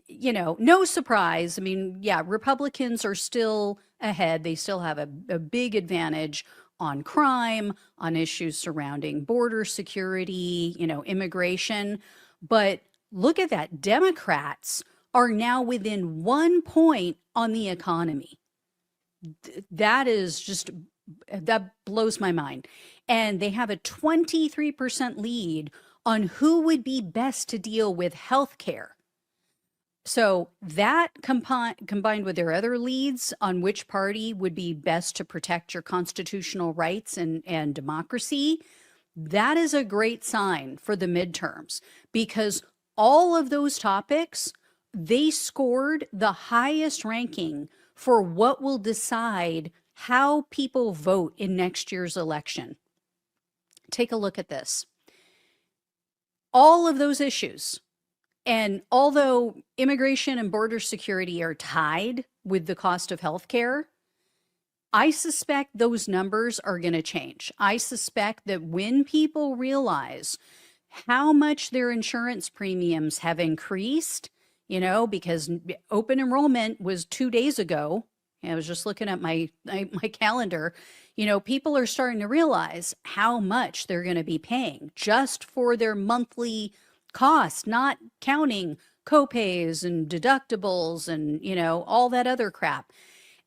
you know, no surprise. I mean, yeah, Republicans are still ahead. They still have a big advantage on crime, on issues surrounding border security, you know, immigration. But look at that. Democrats are now within 1 point on the economy. That is just, that blows my mind. And they have a 23% lead on who would be best to deal with health care. So that combined with their other leads on which party would be best to protect your constitutional rights and democracy, that is a great sign for the midterms, because all of those topics, they scored the highest ranking for what will decide how people vote in next year's election. Take a look at this. All of those issues. And although immigration and border security are tied with the cost of healthcare, I suspect those numbers are going to change. I suspect that when people realize how much their insurance premiums have increased, you know, because open enrollment was 2 days ago. I was just looking at my calendar. You know, people are starting to realize how much they're going to be paying just for their monthly cost, not counting copays and deductibles and, you know, all that other crap.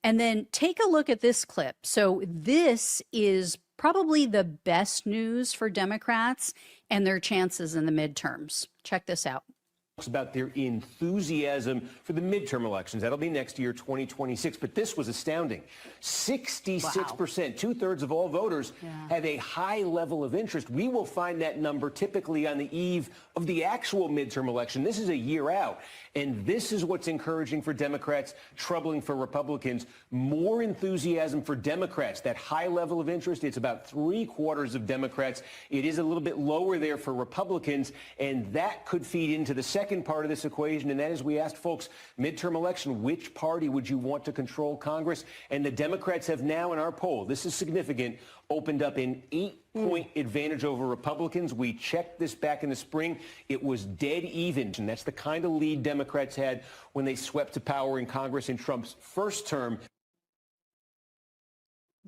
And then take a look at this clip. So this is probably the best news for Democrats and their chances in the midterms. Check this out. About their enthusiasm for the midterm elections. That'll be next year, 2026. But this was astounding. 66%, two-thirds of all voters have a high level of interest. We will find that number typically on the eve of the actual midterm election. This is a year out. And this is what's encouraging for Democrats, troubling for Republicans. More enthusiasm for Democrats. That high level of interest, it's about 3/4 of Democrats. It is a little bit lower there for Republicans, and that could feed into the second part of this equation, and that is we asked folks, midterm election, which party would you want to control Congress? And the Democrats have now, in our poll, this is significant, opened up an 8-point advantage over Republicans. We checked this back in the spring. It was dead even, and that's the kind of lead Democrats had when they swept to power in Congress in Trump's first term.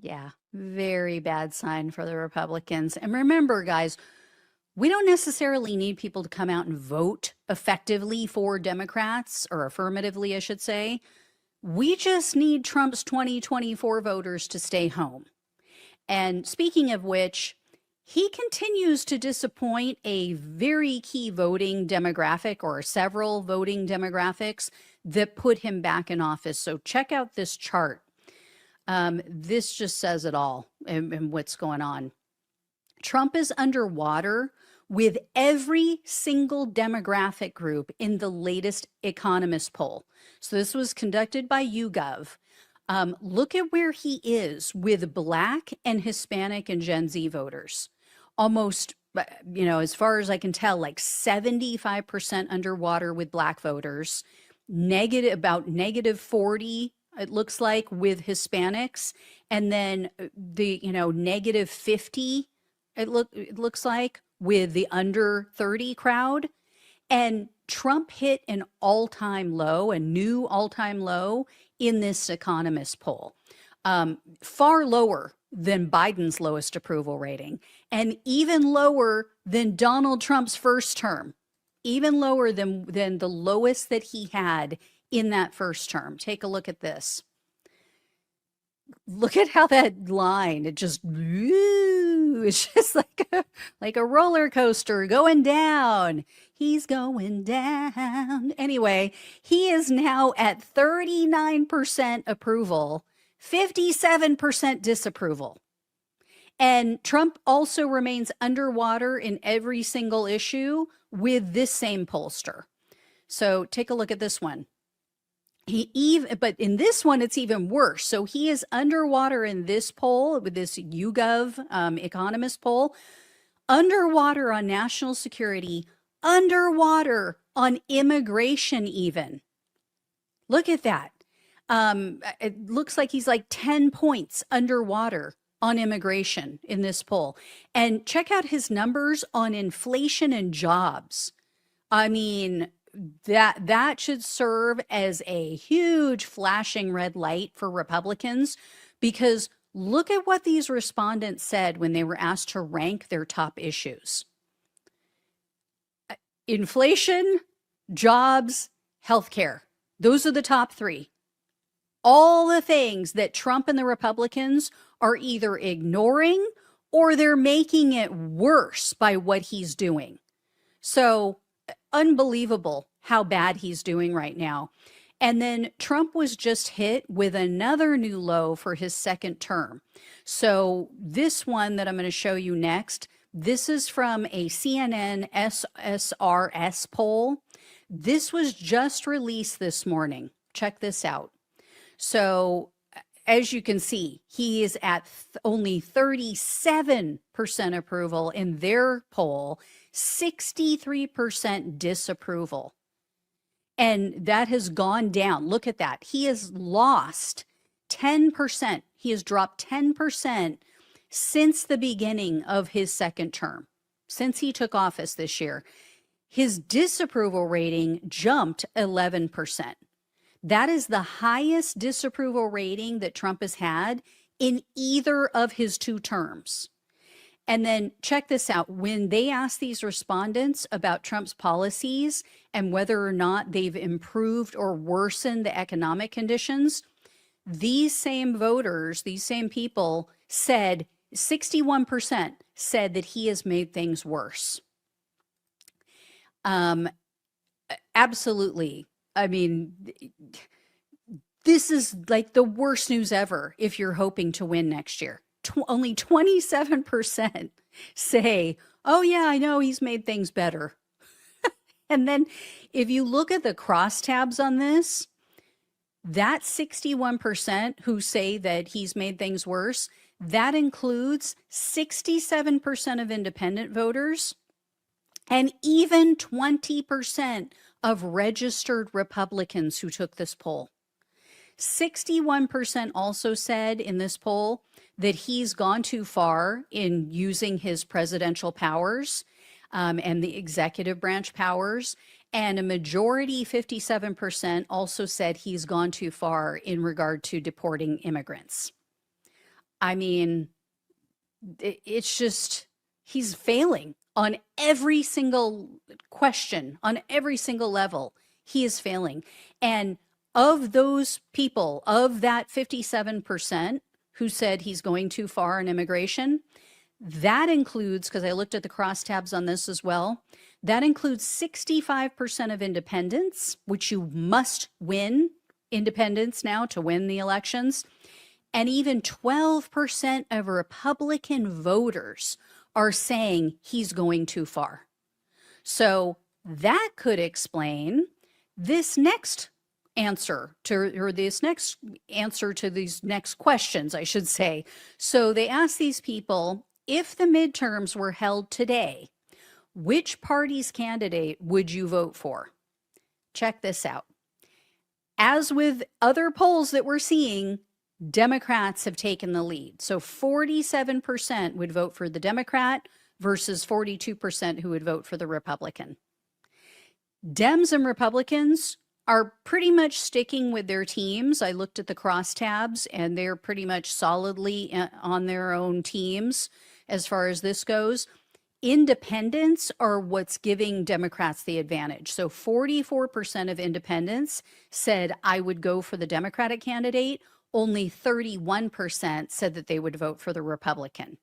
Yeah, very bad sign for the Republicans. And remember, guys, we don't necessarily need people to come out and vote effectively for Democrats, or affirmatively, I should say. We just need Trump's 2024 voters to stay home. And speaking of which, he continues to disappoint a very key voting demographic, or several voting demographics that put him back in office. So check out this chart. This just says it all and what's going on. Trump is underwater with every single demographic group in the latest Economist poll. So this was conducted by YouGov. Look at where he is with Black and Hispanic and Gen Z voters. Almost, you know, as far as I can tell, like 75% underwater with Black voters, about -40, it looks like, with Hispanics, and then the, you know, -50, it looks like, with the under 30 crowd. And Trump hit an all-time low, a new all-time low in this Economist poll, far lower than Biden's lowest approval rating, and even lower than Donald Trump's first term, even lower than the lowest that he had in that first term. Take a look at this. Look at how that line, it's just like a roller coaster going down. He's going down. Anyway, he is now at 39% approval, 57% disapproval. And Trump also remains underwater in every single issue with this same pollster. So take a look at this one. But in this one, it's even worse. So he is underwater in this poll with this YouGov Economist poll underwater on national security, underwater on immigration even. Look at that. It looks like he's like 10 points underwater on immigration in this poll. And check out his numbers on inflation and jobs. I mean, that should serve as a huge flashing red light for Republicans, because look at what these respondents said when they were asked to rank their top issues. Inflation, jobs, healthcare. Those are the top three. All the things that Trump and the Republicans are either ignoring or they're making it worse by what he's doing. So unbelievable how bad he's doing right now. And then Trump was just hit with another new low for his second term. So this one that I'm going to show you next, this is from a CNN SSRS poll. This was just released this morning. Check this out. So as you can see, he is at only 37% approval in their poll, 63% disapproval. And that has gone down. Look at that. He has lost 10%. He has dropped 10% since the beginning of his second term, since he took office this year. His disapproval rating jumped 11%. That is the highest disapproval rating that Trump has had in either of his two terms. And then check this out. When they asked these respondents about Trump's policies and whether or not they've improved or worsened the economic conditions, these same voters, these same people said, 61% said that he has made things worse. Absolutely. I mean, this is like the worst news ever if you're hoping to win next year. Only 27% say, oh yeah, I know he's made things better. And then if you look at the crosstabs on this, that 61% who say that he's made things worse, that includes 67% of independent voters and even 20% of registered Republicans who took this poll. 61% also said in this poll that he's gone too far in using his presidential powers and the executive branch powers. And a majority, 57%, also said he's gone too far in regard to deporting immigrants. I mean, it's just, he's failing on every single question, on every single level. He is failing. And of those people, of that 57% who said he's going too far in immigration, that includes, because I looked at the crosstabs on this as well, that includes 65% of independents, which you must win independents now to win the elections. And even 12% of Republican voters are saying he's going too far. So that could explain this next answer to, or this next answer to these next questions, I should say. So they asked these people, if the midterms were held today, which party's candidate would you vote for? Check this out. As with other polls that we're seeing, Democrats have taken the lead. So 47% would vote for the Democrat versus 42% who would vote for the Republican. Dems and Republicans are pretty much sticking with their teams. I looked at the crosstabs and they're pretty much solidly on their own teams as far as this goes. Independents are what's giving Democrats the advantage. So 44% of independents said, I would go for the Democratic candidate. Only 31% said that they would vote for the Republican.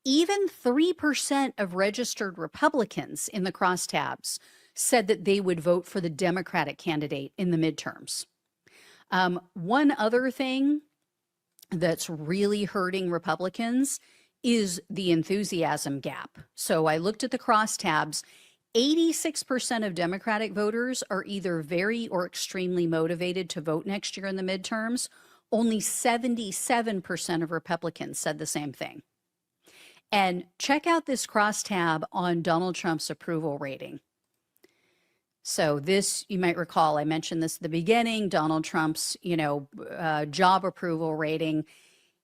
Even 3% of registered Republicans in the crosstabs said that they would vote for the Democratic candidate in the midterms. One other thing that's really hurting Republicans is the enthusiasm gap. So I looked at the crosstabs. 86% of Democratic voters are either very or extremely motivated to vote next year in the midterms. Only 77% of Republicans said the same thing. And check out this crosstab on Donald Trump's approval rating. So this, you might recall, I mentioned this at the beginning, Donald Trump's, job approval rating.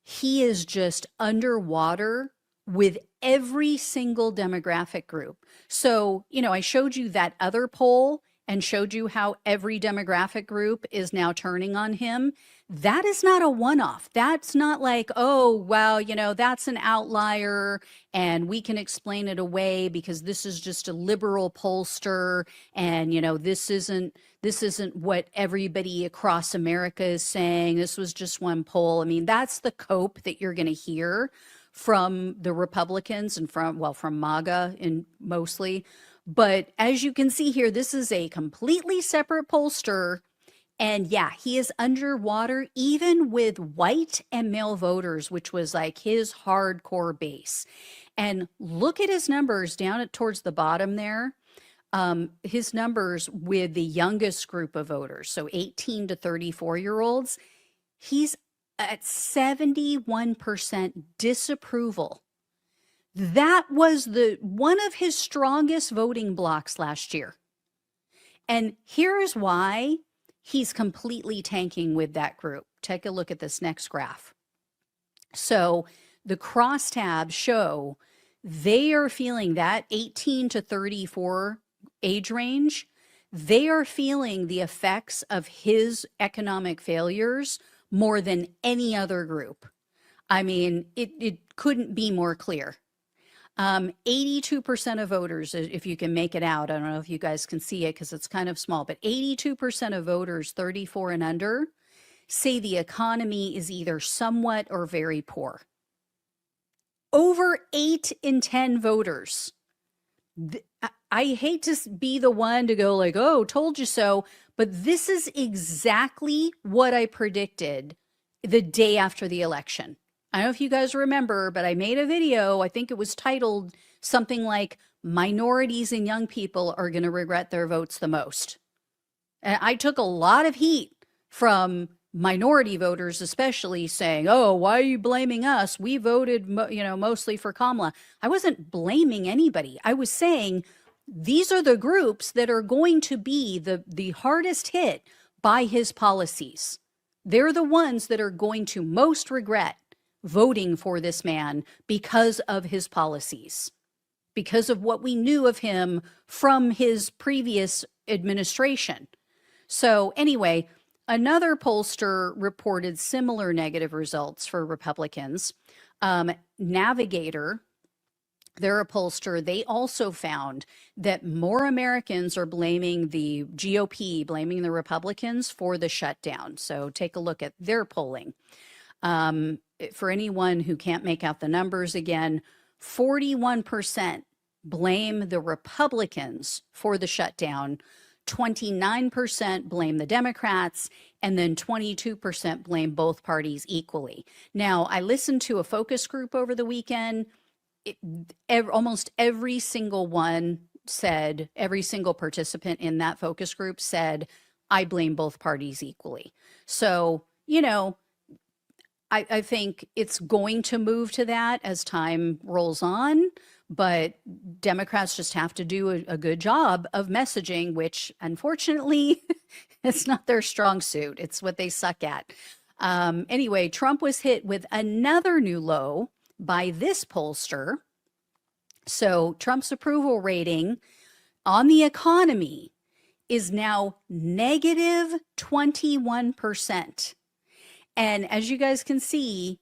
He is just underwater with every single demographic group. So, I showed you that other poll and showed you how every demographic group is now turning on him. That is not a one-off. That's not like, oh, wow, that's an outlier and we can explain it away because this is just a liberal pollster and, this isn't what everybody across America is saying. This was just one poll. I mean, that's the cope that you're going to hear from the Republicans and from MAGA in mostly. But as you can see here, this is a completely separate pollster. And yeah, he is underwater even with white and male voters, which was like his hardcore base. And look at his numbers down towards the bottom there. His numbers with the youngest group of voters, so 18 to 34-year-olds, he's at 71% disapproval. That was one of his strongest voting blocks last year. And here's why he's completely tanking with that group. Take a look at this next graph. So the crosstabs show they are feeling that 18 to 34 age range, they are feeling the effects of his economic failures more than any other group. I mean, it couldn't be more clear. 82% of voters, if you can make it out, I don't know if you guys can see it because it's kind of small, but 82% of voters 34 and under say the economy is either somewhat or very poor. Over 8 in 10 voters. I hate to be the one to go like, oh, told you so, but this is exactly what I predicted the day after the election. I don't know if you guys remember, but I made a video, I think it was titled something like, minorities and young people are going to regret their votes the most. And I took a lot of heat from minority voters, especially saying, oh, why are you blaming us? We voted, mostly for Kamala. I wasn't blaming anybody. I was saying these are the groups that are going to be the hardest hit by his policies. They're the ones that are going to most regret voting for this man because of his policies, because of what we knew of him from his previous administration. So anyway, another pollster reported similar negative results for Republicans. Navigator, they're a pollster, they also found that more Americans are blaming the GOP, blaming the Republicans for the shutdown. So take a look at their polling. For anyone who can't make out the numbers again, 41% blame the Republicans for the shutdown, 29% blame the Democrats, and then 22% blame both parties equally. Now, I listened to a focus group over the weekend. Almost every single one said, every single participant in that focus group said, I blame both parties equally. So, I think it's going to move to that as time rolls on, but Democrats just have to do a good job of messaging, which unfortunately, it's not their strong suit. It's what they suck at. Anyway, Trump was hit with another new low by this pollster. So Trump's approval rating on the economy is now negative 21%. And as you guys can see,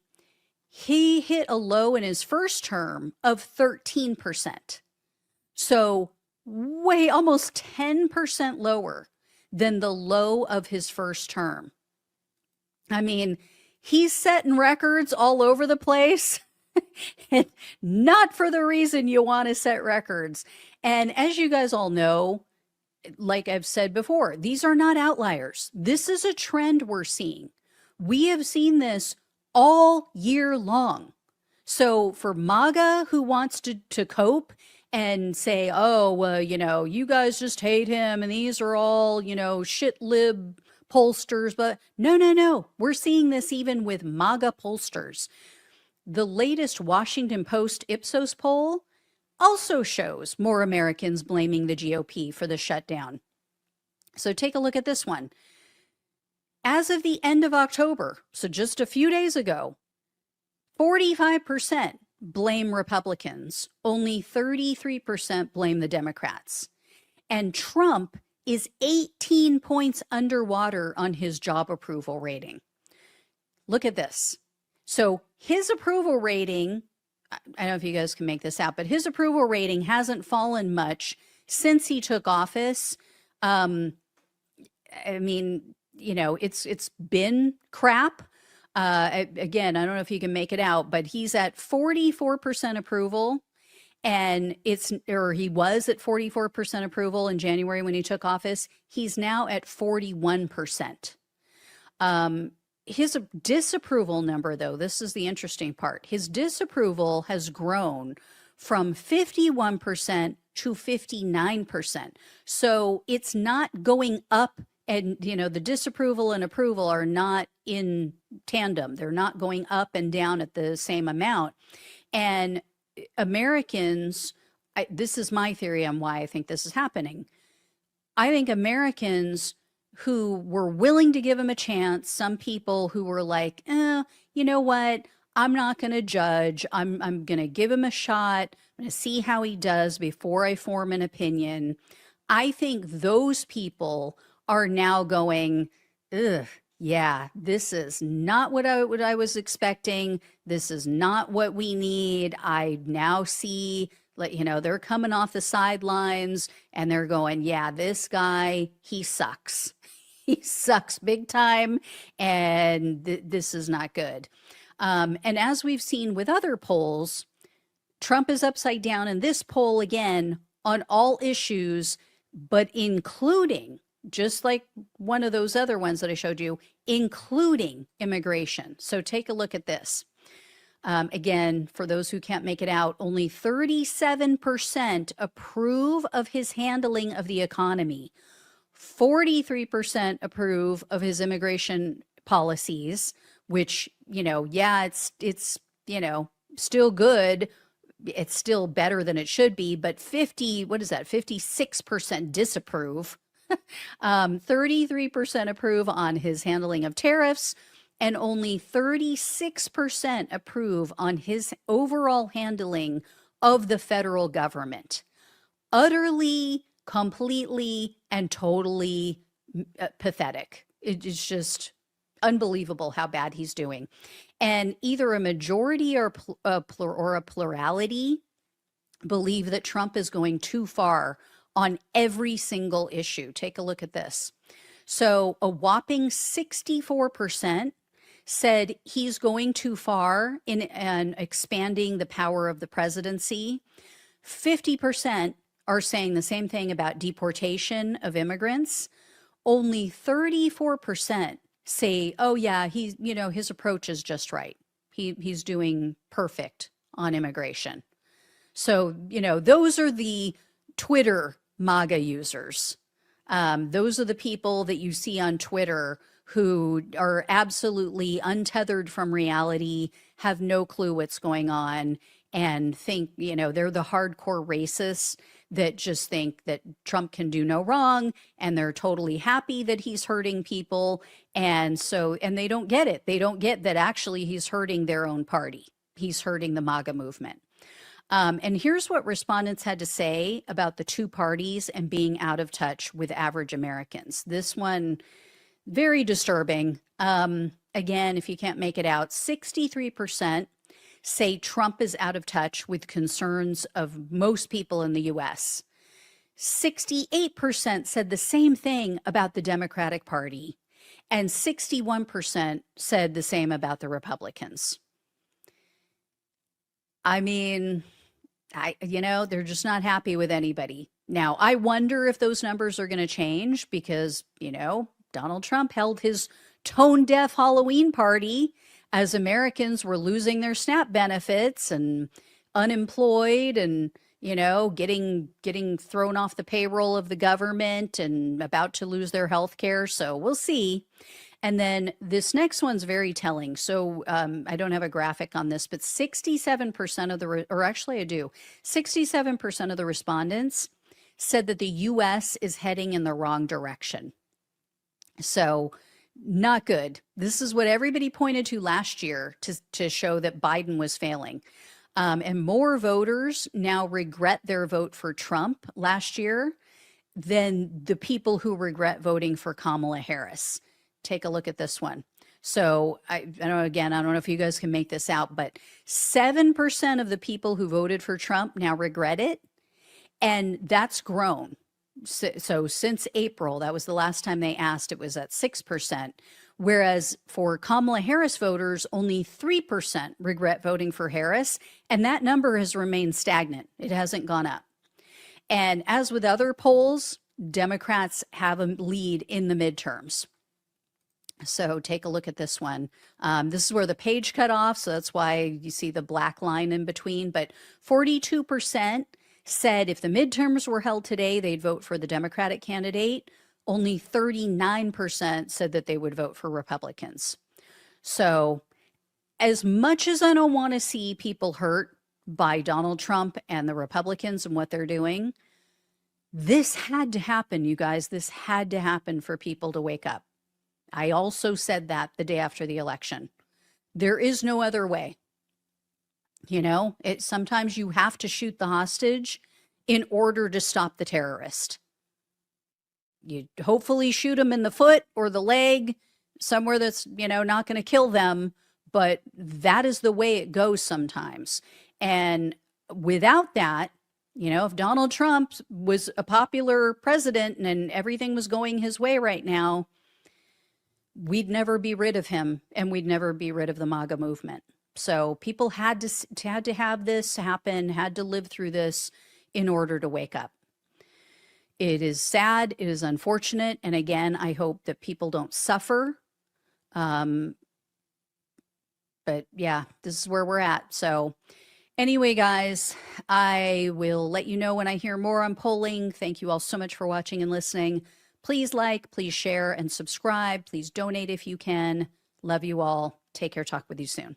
he hit a low in his first term of 13%. So almost 10% lower than the low of his first term. I mean, he's setting records all over the place. And not for the reason you want to set records. And as you guys all know, like I've said before, these are not outliers. This is a trend we're seeing. We have seen this all year long. So for MAGA, who wants to cope and say, oh, well, you guys just hate him and these are all, shit lib pollsters. But no. We're seeing this even with MAGA pollsters. the latest Washington Post Ipsos poll also shows more Americans blaming the GOP for the shutdown. So take a look at this one. As of the end of October, so just a few days ago, 45% blame Republicans. Only 33% blame the Democrats. And Trump is 18 points underwater on his job approval rating. Look at this. So his approval rating, I don't know if you guys can make this out, but his approval rating hasn't fallen much since he took office. I mean, you know, it's been crap. Again, I don't know if you can make it out, but he's at 44% approval, and he was at 44% approval in January when he took office. He's now at 41%. His disapproval number, though, this is the interesting part. His disapproval has grown from 51% to 59%. So it's not going up, and, you know, the disapproval and approval are not in tandem. They're not going up and down at the same amount. And Americans, this is my theory on why I think this is happening. I think Americans who were willing to give him a chance, some people who were like, you know what, I'm not going to judge. I'm going to give him a shot. I'm going to see how he does before I form an opinion. I think those people are now going, ugh, yeah, this is not what I was expecting. This is not what we need. I now see, you know, they're coming off the sidelines and they're going, yeah, this guy, he sucks. He sucks big time, and this is not good. And as we've seen with other polls, Trump is upside down in this poll again on all issues, but including, just like one of those other ones that I showed you, including immigration. So take a look at this. Again, for those who can't make it out, only 37% approve of his handling of the economy. 43% approve of his immigration policies, which, you know, yeah, it's, you know, still good. It's still better than it should be, but 56% disapprove. 33% approve on his handling of tariffs, and only 36% approve on his overall handling of the federal government. Utterly, completely, and totally pathetic. It's just unbelievable how bad he's doing. And either a majority or a plurality believe that Trump is going too far on every single issue. Take a look at this. So a whopping 64% said he's going too far in expanding the power of the presidency. 50% are saying the same thing about deportation of immigrants. Only 34% say, oh yeah, he's, you know, his approach is just right. He's doing perfect on immigration. So, you know, those are the Twitter MAGA users. Those are the people that you see on Twitter who are absolutely untethered from reality, have no clue what's going on, and think, you know, they're the hardcore racists that just think that Trump can do no wrong, and they're totally happy that he's hurting people. And so, and they don't get it. They don't get that actually he's hurting their own party. He's hurting the MAGA movement. And here's what respondents had to say about the two parties and being out of touch with average Americans. This one, very disturbing. Again, if you can't make it out, 63% say Trump is out of touch with concerns of most people in the US. 68% said the same thing about the Democratic Party, and 61% said the same about the Republicans. I mean, you know, they're just not happy with anybody. Now, I wonder if those numbers are going to change because, you know, Donald Trump held his tone-deaf Halloween party as Americans were losing their SNAP benefits and unemployed and, you know, getting thrown off the payroll of the government and about to lose their health care. So we'll see. And then this next one's very telling. So I don't have a graphic on this, but 67% of the, or actually I do, 67% of the respondents said that the U.S. is heading in the wrong direction. So not good. This is what everybody pointed to last year to show that Biden was failing. And more voters now regret their vote for Trump last year than the people who regret voting for Kamala Harris. Take a look at this one. So I don't know, again, I don't know if you guys can make this out, but 7% of the people who voted for Trump now regret it. And that's grown. So since April, that was the last time they asked, it was at 6%. Whereas for Kamala Harris voters, only 3% regret voting for Harris. And that number has remained stagnant. It hasn't gone up. And as with other polls, Democrats have a lead in the midterms. So take a look at this one. This is where the page cut off, so that's why you see the black line in between. But 42% said if the midterms were held today, they'd vote for the Democratic candidate. Only 39% said that they would vote for Republicans. So as much as I don't want to see people hurt by Donald Trump and the Republicans and what they're doing, this had to happen, you guys. This had to happen for people to wake up. I also said that the day after the election. There is no other way. You know, sometimes you have to shoot the hostage in order to stop the terrorist. You hopefully shoot them in the foot or the leg, somewhere that's, you know, not going to kill them, but that is the way it goes sometimes. And without that, you know, if Donald Trump was a popular president and everything was going his way right now, we'd never be rid of him, and we'd never be rid of the MAGA movement. So people had to have this happen, had to live through this in order to wake up. It is sad, it is unfortunate, and again, I hope that people don't suffer. But yeah, this is where we're at. So anyway, guys, I will let you know when I hear more on polling. Thank you all so much for watching and listening. Please like, please share, and subscribe. Please donate if you can. Love you all. Take care. Talk with you soon.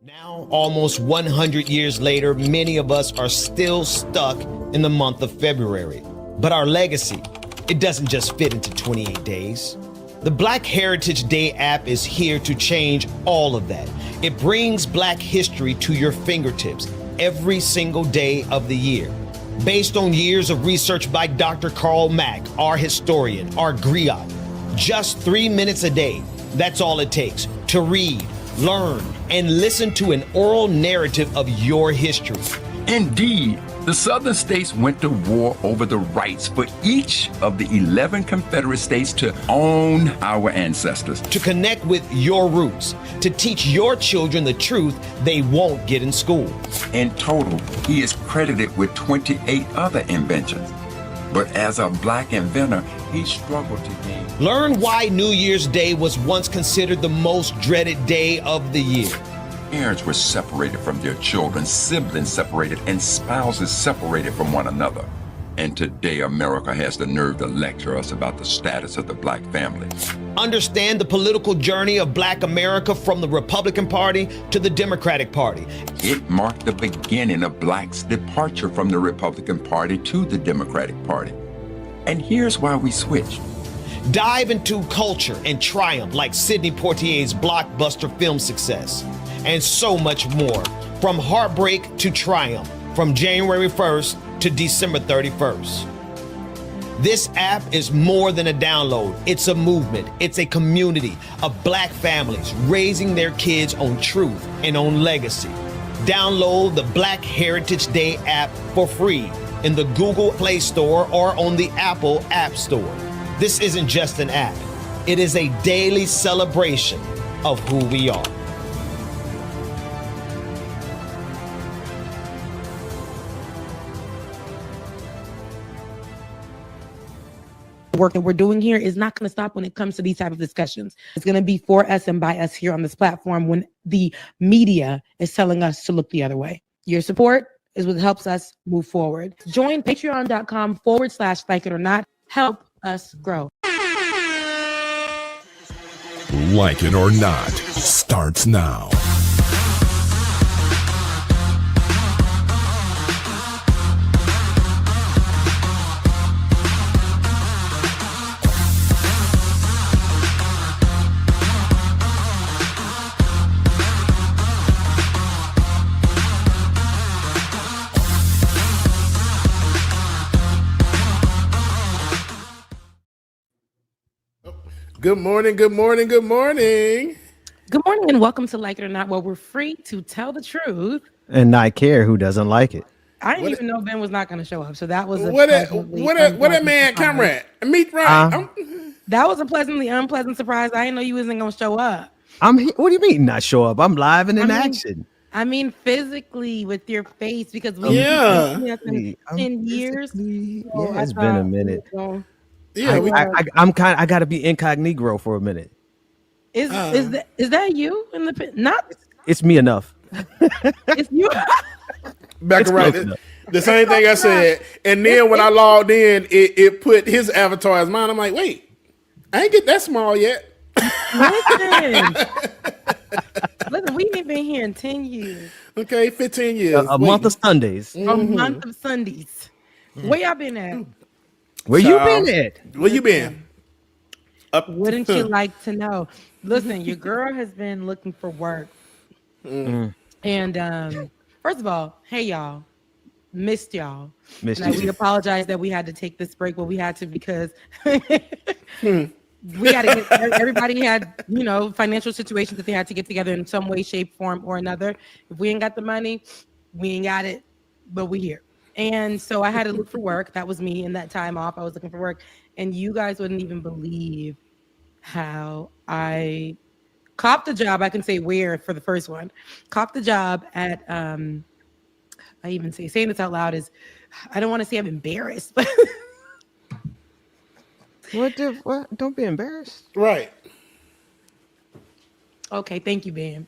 Now, almost 100 years later, many of us are still stuck in the month of February. But our legacy, it doesn't just fit into 28 days. The Black Heritage Day app is here to change all of that. It brings Black history to your fingertips every single day of the year. Based on years of research by Dr. Carl Mack, our historian, our griot, just 3 minutes a day, that's all it takes to read, learn, and listen to an oral narrative of your history. Indeed, the Southern states went to war over the rights for each of the 11 Confederate states to own our ancestors. To connect with your roots, to teach your children the truth they won't get in school. In total, he is credited with 28 other inventions. But as a Black inventor, he struggled to gain. Learn why New Year's Day was once considered the most dreaded day of the year. Parents were separated from their children, siblings separated, and spouses separated from one another. And today, America has the nerve to lecture us about the status of the Black family. Understand the political journey of Black America from the Republican Party to the Democratic Party. It marked the beginning of Blacks' departure from the Republican Party to the Democratic Party. And here's why we switched. Dive into culture and triumph like Sidney Poitier's blockbuster film success. and so much more. From heartbreak to triumph, from January 1st to December 31st. This app is more than a download. It's a movement. It's a community of Black families raising their kids on truth and on legacy. Download the Black Heritage Day app for free in the Google Play Store or on the Apple App Store. This isn't just an app. It is a daily celebration of who we are. Work that we're doing here is not going to stop when it comes to these type of discussions. It's going to be for us and by us here on this platform when the media is telling us to look the other way. Your support is what helps us move forward. Join patreon.com/like it or not. Help us grow. Like it or not starts now. Good morning, good morning, good morning. Good morning and welcome to Like It or Not, where we're free to tell the truth and not care who doesn't like it. I didn't even know Ben was not going to show up, so that was what a man, comrade. Meet right. That was a pleasantly unpleasant surprise. I didn't know you wasn't going to show up. What do you mean not show up? I'm live and in action. I mean physically with your face because we 10 years. It's been a minute. Yeah, I gotta be incognito for a minute. Is that you in the not? It's me enough. It's you. Back around the same thing I said, and then when I logged in, it put his avatar as mine. I'm like, wait, I ain't get that small yet. Listen, we ain't been here in 10 years. Okay, 15 years. A month of Sundays. A month of Sundays. Where y'all been at? Where you been at? Where you been? Wouldn't you like to know? Listen, your girl has been looking for work. And first of all, hey y'all. Missed y'all. We apologize that we had to take this break, but we had to because we had to get everybody had, financial situations that they had to get together in some way, shape, form, or another. If we ain't got the money, we ain't got it, but we here. And so I had to look for work. That was me in that time off. I was looking for work. And you guys wouldn't even believe how I copped a job. I can say where for the first one. Copped the job at, I even saying this out loud is, I don't want to say I'm embarrassed. But What? Don't be embarrassed. Right. Okay, thank you, Ben.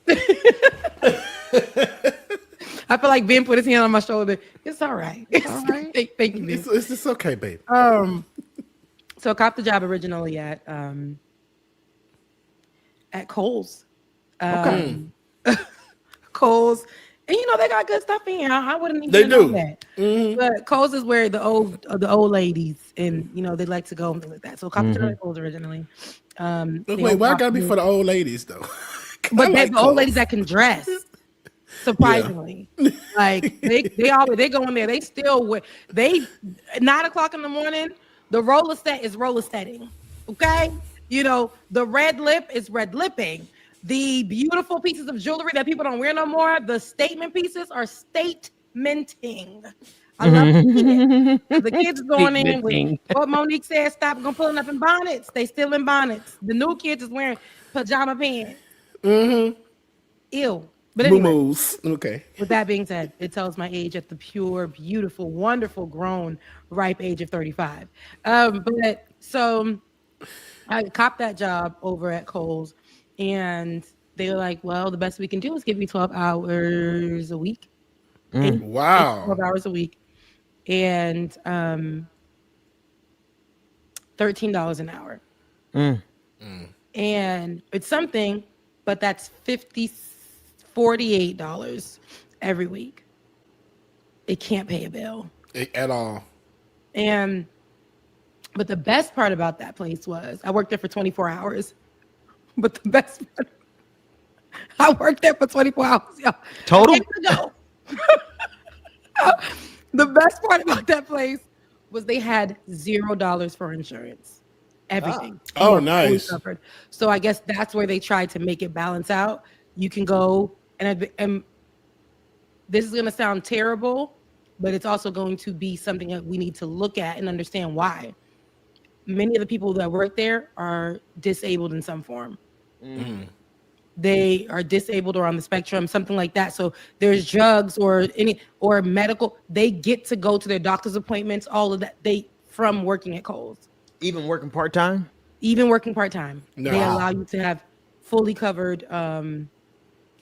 I feel like Ben put his hand on my shoulder. It's all right. It's all right. Thank you, Ben. It's okay, babe. So I copped the job originally at Kohl's. Kohl's. And they got good stuff in here. I wouldn't even know that. Mm-hmm. But Kohl's is where the old ladies and they like to go and things like that. So copped at Kohl's originally. Wait, why gotta be for the old ladides though? But like the old ladies that can dress. Surprisingly, like they go in there. They still 9:00 in the morning. The roller set is roller setting. Okay, the red lip is red lipping. The beautiful pieces of jewelry that people don't wear no more. The statement pieces are statementing. I love it. The kids going in with what Monique said. Stop pulling up in bonnets. They still in bonnets. The new kids is wearing pajama pants. Ew. But anyway, okay. With that being said, it tells my age at the pure, beautiful, wonderful, grown, ripe age of 35. But so I copped that job over at Kohl's, and they were like, "Well, the best we can do is give you 12 hours a week." Wow, 12 hours a week, and $13 an hour. And it's something, but that's $48 every week. It can't pay a bill at all. But the best part about that place was I worked there for 24 hours. But the best part, I worked there for 24 hours. Yo. Total? The best part about that place was they had $0 for insurance. Everything. Oh, And we're fully nice. covered. So I guess that's where they tried to make it balance out. You can go and this is going to sound terrible, but it's also going to be something that we need to look at and understand why. Many of the people that work there are disabled in some form. They are disabled or on the spectrum, something like that. So there's drugs or medical. They get to go to their doctor's appointments, all of that. From working at Kohl's. Even working part-time? Even working part-time. No. They allow you to have fully covered,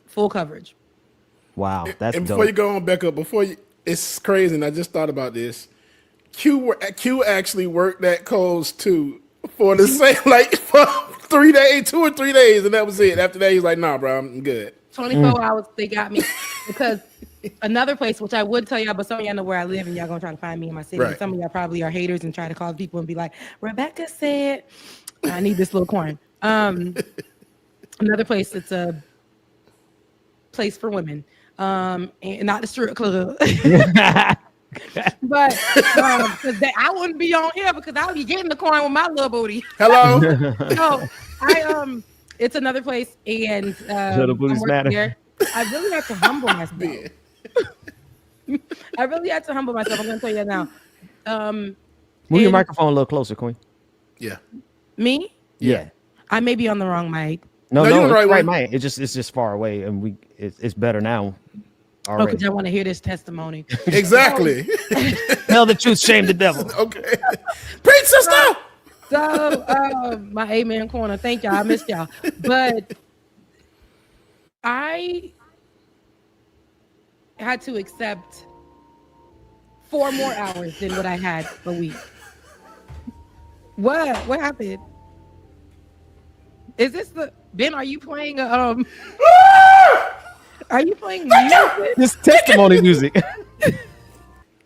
full coverage. Wow, that's And dope. before you go on, Becca, it's crazy, and I just thought about this. Q actually worked at Kohl's too for the same, for 3 days, 2 or 3 days, and that was it. After that, he's like, nah, bro, I'm good. 24 hours, they got me. Because another place, which I would tell y'all, but some of y'all know where I live, and y'all gonna try to find me in my city. Right. Some of y'all probably are haters and try to call people and be like, Rebecca said, I need this little coin. Another place, it's a place for women. And not the strip club. But I wouldn't be on here because I would be getting the coin with my little booty. Hello. So it's another place, and So the booties matter. there. I really have to humble myself. I really have to humble myself. I'm gonna tell you that now. Move your microphone a little closer, Queen. Yeah. Me? Yeah. I may be on the wrong mic. No, you're it's the right right, one. man. It's just far away, and it's better now. Oh, Already. because I want to hear this testimony. Exactly. Tell the truth, shame the devil. Okay. Preach, sister. So, my amen corner. Thank y'all. I missed y'all. But I had to accept 4 more hours than what I had a week. What? What happened? Is this Ben? Are you playing? Are you playing music? This testimony music.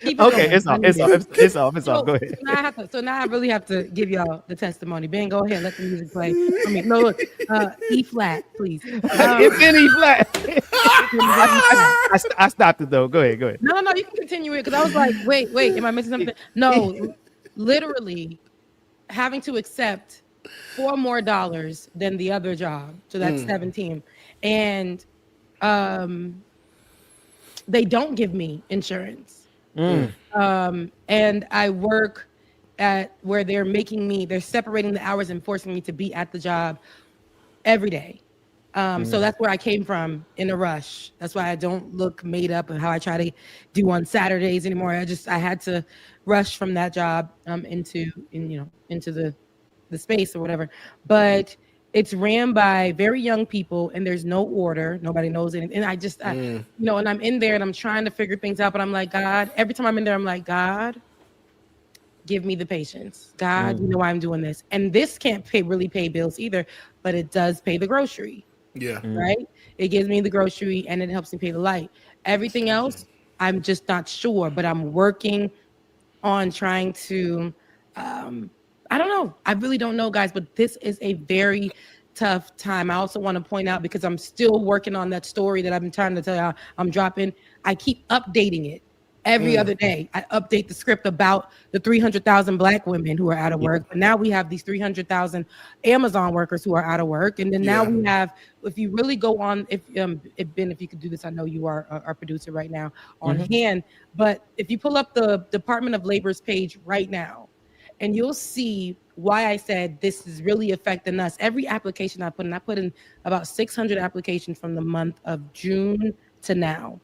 Keep it Okay, going. it's off. It's off. Go ahead. So now I really have to give y'all the testimony. Ben, go ahead. Let the music play. I mean, no, look. E flat, please. It's in E flat. I stopped it though. Go ahead. No, you can continue it because I was like, wait, am I missing something? No, literally having to accept $4 more than the other job. So that's 17. And they don't give me insurance. And I work at where they're separating the hours and forcing me to be at the job every day. So that's where I came from in a rush. That's why I don't look made up and how I try to do on Saturdays anymore. I had to rush from that job into the space or whatever. But it's ran by very young people and there's no order. Nobody knows anything. And and I'm in there and I'm trying to figure things out, but I'm like, God, every time I'm in there, I'm like, God, give me the patience. God, you know why I'm doing this. And this can't really pay bills either, but it does pay the grocery. Yeah. Right? It gives me the grocery and it helps me pay the light. Everything else, I'm just not sure, but I'm working on trying to, I don't know. I really don't know, guys, but this is a very tough time. I also want to point out, because I'm still working on that story that I've been trying to tell y'all I'm dropping. I keep updating it every other day. I update the script about the 300,000 Black women who are out of work. But now we have these 300,000 Amazon workers who are out of work. And then now we have, if you really go on, if Ben, if you could do this, I know you are our producer right now on hand. But if you pull up the Department of Labor's page right now, and you'll see why I said this is really affecting us. Every application I put in about 600 applications from the month of June to now.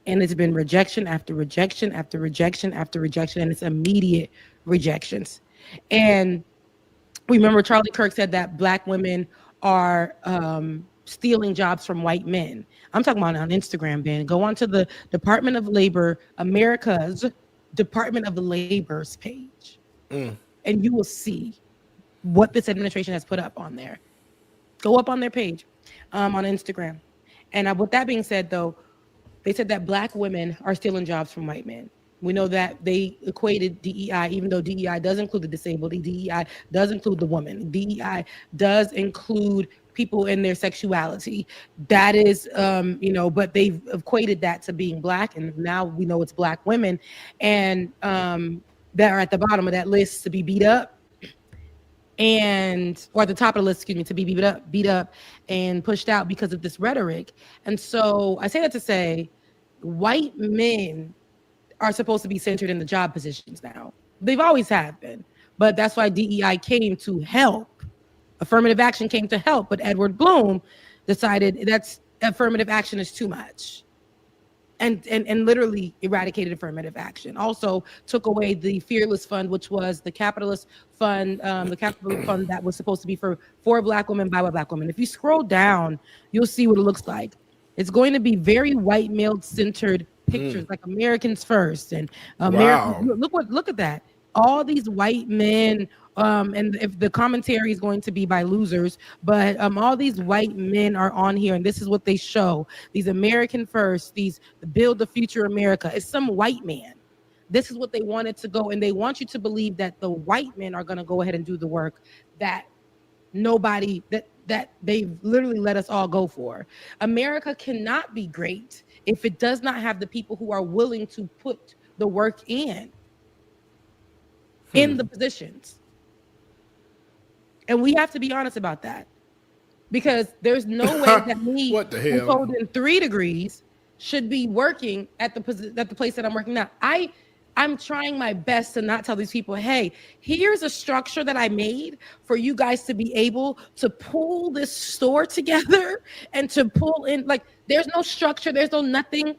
And it's been rejection after rejection after rejection after rejection. And it's immediate rejections. And remember Charlie Kirk said that Black women are stealing jobs from white men. I'm talking about on Instagram, Ben. Go onto the Department of Labor, America's Department of Labor's page. And you will see what this administration has put up on there. Go up on their page on Instagram. And with that being said, though, they said that Black women are stealing jobs from white men. We know that they equated DEI, even though DEI does include the disabled, DEI does include the woman. DEI does include people in their sexuality. That is, but they've equated that to being black, and now we know it's black women, and that are at the bottom of that list to be beat up, or at the top of the list, excuse me, to be beat up and pushed out because of this rhetoric. And so I say that to say, white men are supposed to be centered in the job positions now. They've always have been, but that's why DEI came to help. Affirmative action came to help, but Edward Bloom decided that's affirmative action is too much, and literally eradicated affirmative action. Also took away the Fearless Fund, which was the capitalist fund, that was supposed to be for black women by black women. If you scroll down, you'll see what it looks like. It's going to be very white male centered pictures, like Americans First and America. Wow. Look at that. All these white men, and if the commentary is going to be by losers, but all these white men are on here, and this is what they show. These American First, these build the future America. It's some white man. This is what they wanted to go, and they want you to believe that the white men are going to go ahead and do the work that nobody, that they've literally let us all go for. America cannot be great if it does not have the people who are willing to put the work in the positions. And we have to be honest about that, because there's no way that me, who's holding 3 degrees, should be working at the place that I'm working now. I'm trying my best to not tell these people, hey, here's a structure that I made for you guys to be able to pull this store together and to pull in. Like, there's no structure, there's no nothing.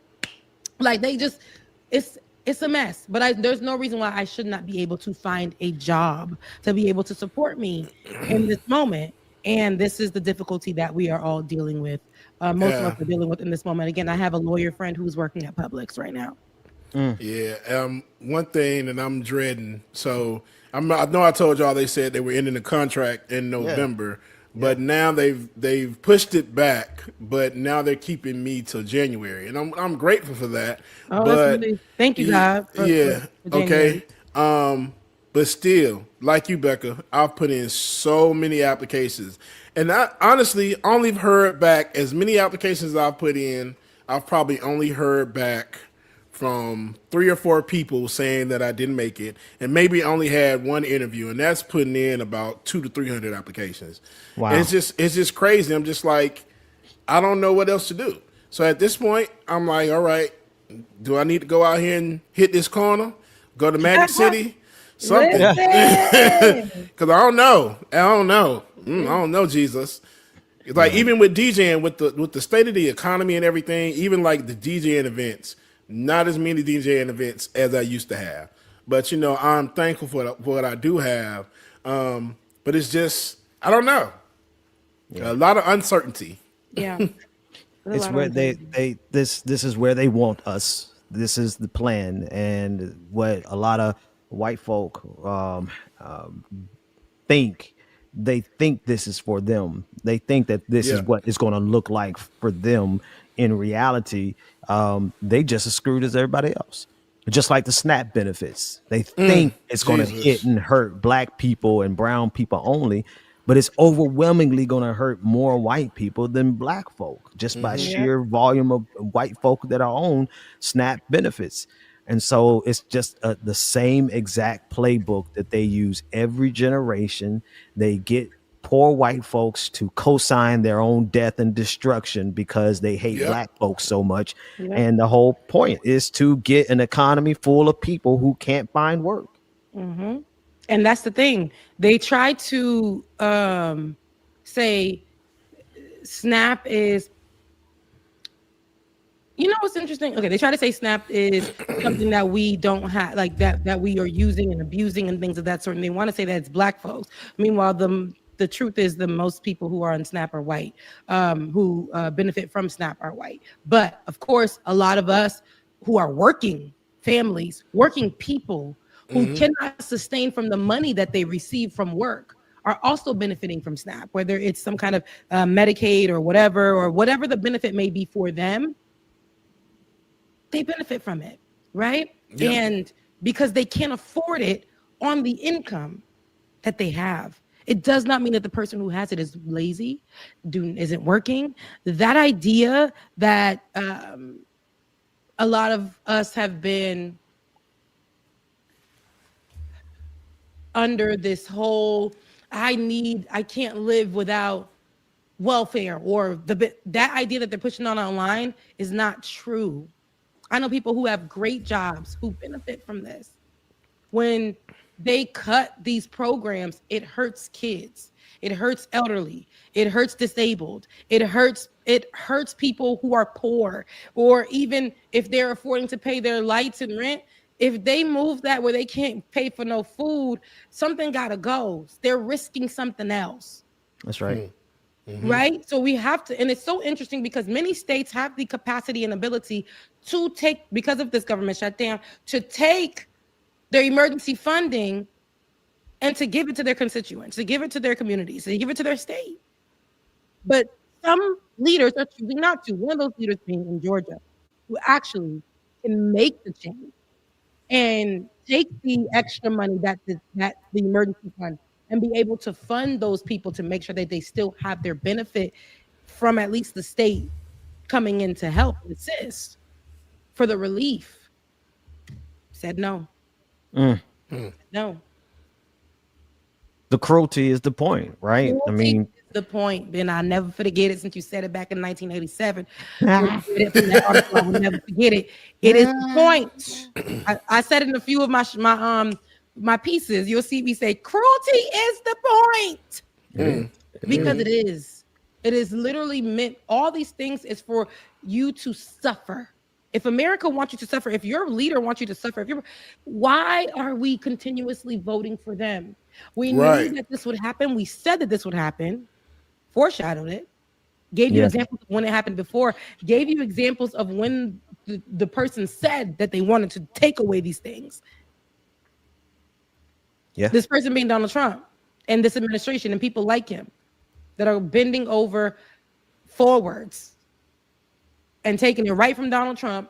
Like, they just, it's a mess. But there's no reason why I should not be able to find a job to be able to support me in this moment. And this is the difficulty that we are all dealing with. Most of us are dealing with in this moment. Again, I have a lawyer friend who's working at Publix right now. Yeah. One thing that I'm dreading. So I know I told y'all they said they were ending the contract in November, but now they've pushed it back. But now they're keeping me till January, and I'm grateful for that. Oh, but really, thank you, God. For okay. But still, like you, Becca, I've put in so many applications, and I honestly only heard back as many applications as I've put in. I've probably only heard back from 3 or 4 people saying that I didn't make it, and maybe only had 1 interview, and that's putting in about 200 to 300 applications. Wow. And it's just crazy. I'm just like, I don't know what else to do. So at this point, I'm like, all right, do I need to go out here and hit this corner, go to Magic City, something? Because I don't know. I don't know, Jesus. It's like, even with DJing, with the state of the economy and everything, even like the DJing events, not as many DJing events as I used to have. But, I'm thankful for what I do have. But it's just, I don't know. A lot of uncertainty. Yeah. It's where this is where they want us. This is the plan. And what a lot of white folk think this is for them. They think that this is what it's going to look like for them. In reality, they just as screwed as everybody else. Just like the SNAP benefits. They think it's going to hit and hurt black people and brown people only, but it's overwhelmingly going to hurt more white people than black folk, just by sheer volume of white folk that are on SNAP benefits. And so it's just the same exact playbook that they use every generation. They get poor white folks to co-sign their own death and destruction because they hate black folks so much. And the whole point is to get an economy full of people who can't find work. And that's the thing. They try to say SNAP is, what's interesting? Okay, they try to say SNAP is something that we don't have, like that we are using and abusing and things of that sort. And they want to say that it's black folks. Meanwhile, the truth is the most people who are on SNAP are white, who benefit from SNAP are white. But of course, a lot of us who are working families, working people who cannot sustain from the money that they receive from work are also benefiting from SNAP, whether it's some kind of Medicaid or whatever the benefit may be for them, they benefit from it, right? And because they can't afford it on the income that they have. It does not mean that the person who has it is lazy, isn't working. That idea that a lot of us have been under this whole, I can't live without welfare, or that idea that they're pushing on online is not true. I know people who have great jobs who benefit from this. When they cut these programs, it hurts kids, it hurts elderly, it hurts disabled, it hurts people who are poor, or even if they're affording to pay their lights and rent. If they move that where they can't pay for no food, something gotta go. They're risking something else. That's right. Mm-hmm. Right? So we have to, and it's so interesting because many states have the capacity and ability to take, because of this government shutdown, to take their emergency funding and to give it to their constituents, to give it to their communities, to give it to their state. But some leaders are choosing not to. One of those leaders being in Georgia, who actually can make the change and take the extra money that the emergency fund and be able to fund those people to make sure that they still have their benefit from at least the state coming in to help and assist for the relief. Said no. No. The cruelty is the point, right? Cruelty I mean, is the point, Ben. I'll never forget it since you said it back in 1987. I will never forget it. It is the point. I said it in a few of my pieces. You'll see me say, cruelty is the point. Because it is. It is literally meant, all these things is for you to suffer. If America wants you to suffer, if your leader wants you to suffer, why are we continuously voting for them? We knew that this would happen. We said that this would happen, foreshadowed it, gave you examples of when it happened before, gave you examples of when the person said that they wanted to take away these things. Yeah. This person being Donald Trump and this administration and people like him that are bending over forwards and taking it right from Donald Trump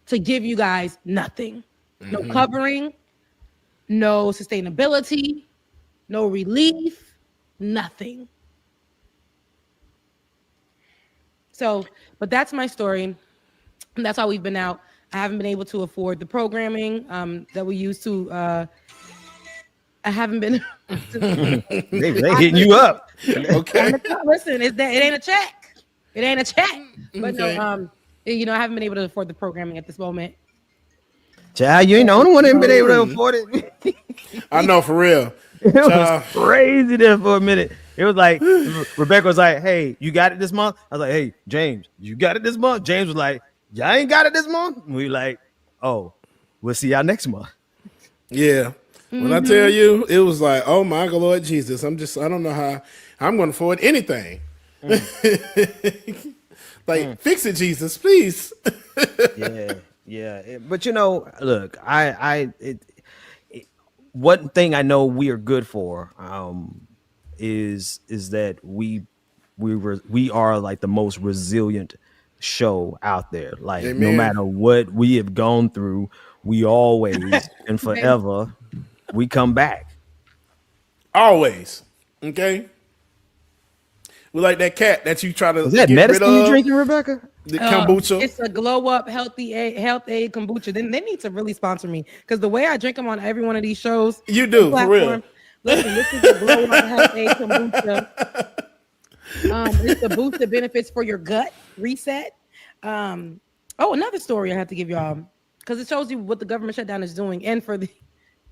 to give you guys nothing. No covering, no sustainability, no relief, nothing. So, but that's my story. And that's how we've been out. I haven't been able to afford the programming that we used to. I haven't been. they hitting you up. Okay. Listen, it ain't a check. It ain't a check. But no, I haven't been able to afford the programming at this moment. Child, you ain't the only one that ain't been able to afford it. I know, for real. It was crazy there for a minute. It was like, Rebecca was like, hey, you got it this month? I was like, hey, James, you got it this month? James was like, y'all ain't got it this month? We like, oh, we'll see y'all next month. Yeah. When I tell you, it was like, oh my God, Lord Jesus. I don't know how I'm going to afford anything. Fix it, Jesus, please. Yeah. But look, one thing I know we are good for is that we are like the most resilient show out there. Like, Amen. No matter what we have gone through, we always and forever we come back. Always. Okay. We like that cat that you try to. Is that medicine you drinking, Rebecca? The kombucha. It's a glow up health aid kombucha. Then they need to really sponsor me, because the way I drink them on every one of these shows, you do for real. Listen, this is a glow up health aid kombucha. It's the boost the benefits for your gut reset. Another story I have to give y'all, because it shows you what the government shutdown is doing. And for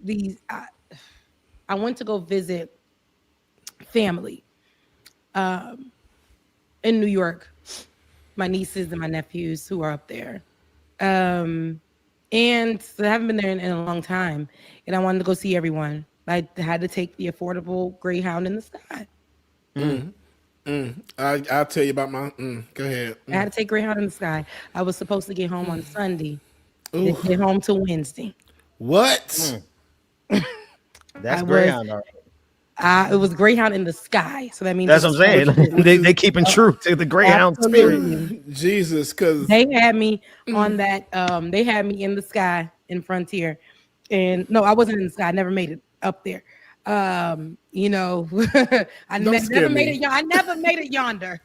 these, I went to go visit family in New York, my nieces and my nephews who are up there. And so I haven't been there in a long time, and I wanted to go see everyone. I had to take the affordable Greyhound in the sky. I'll tell you about my. Go ahead. I had to take Greyhound in the sky. I was supposed to get home on Sunday. Didn't get home till Wednesday. What? That's Greyhound. It was Greyhound in the sky, so that means that's what I'm saying. they keeping true to the Greyhound spirit. Jesus, because they had me on that. They had me in the sky in Frontier, and no, I wasn't in the sky. I never made it up there. You know, I never made it yonder.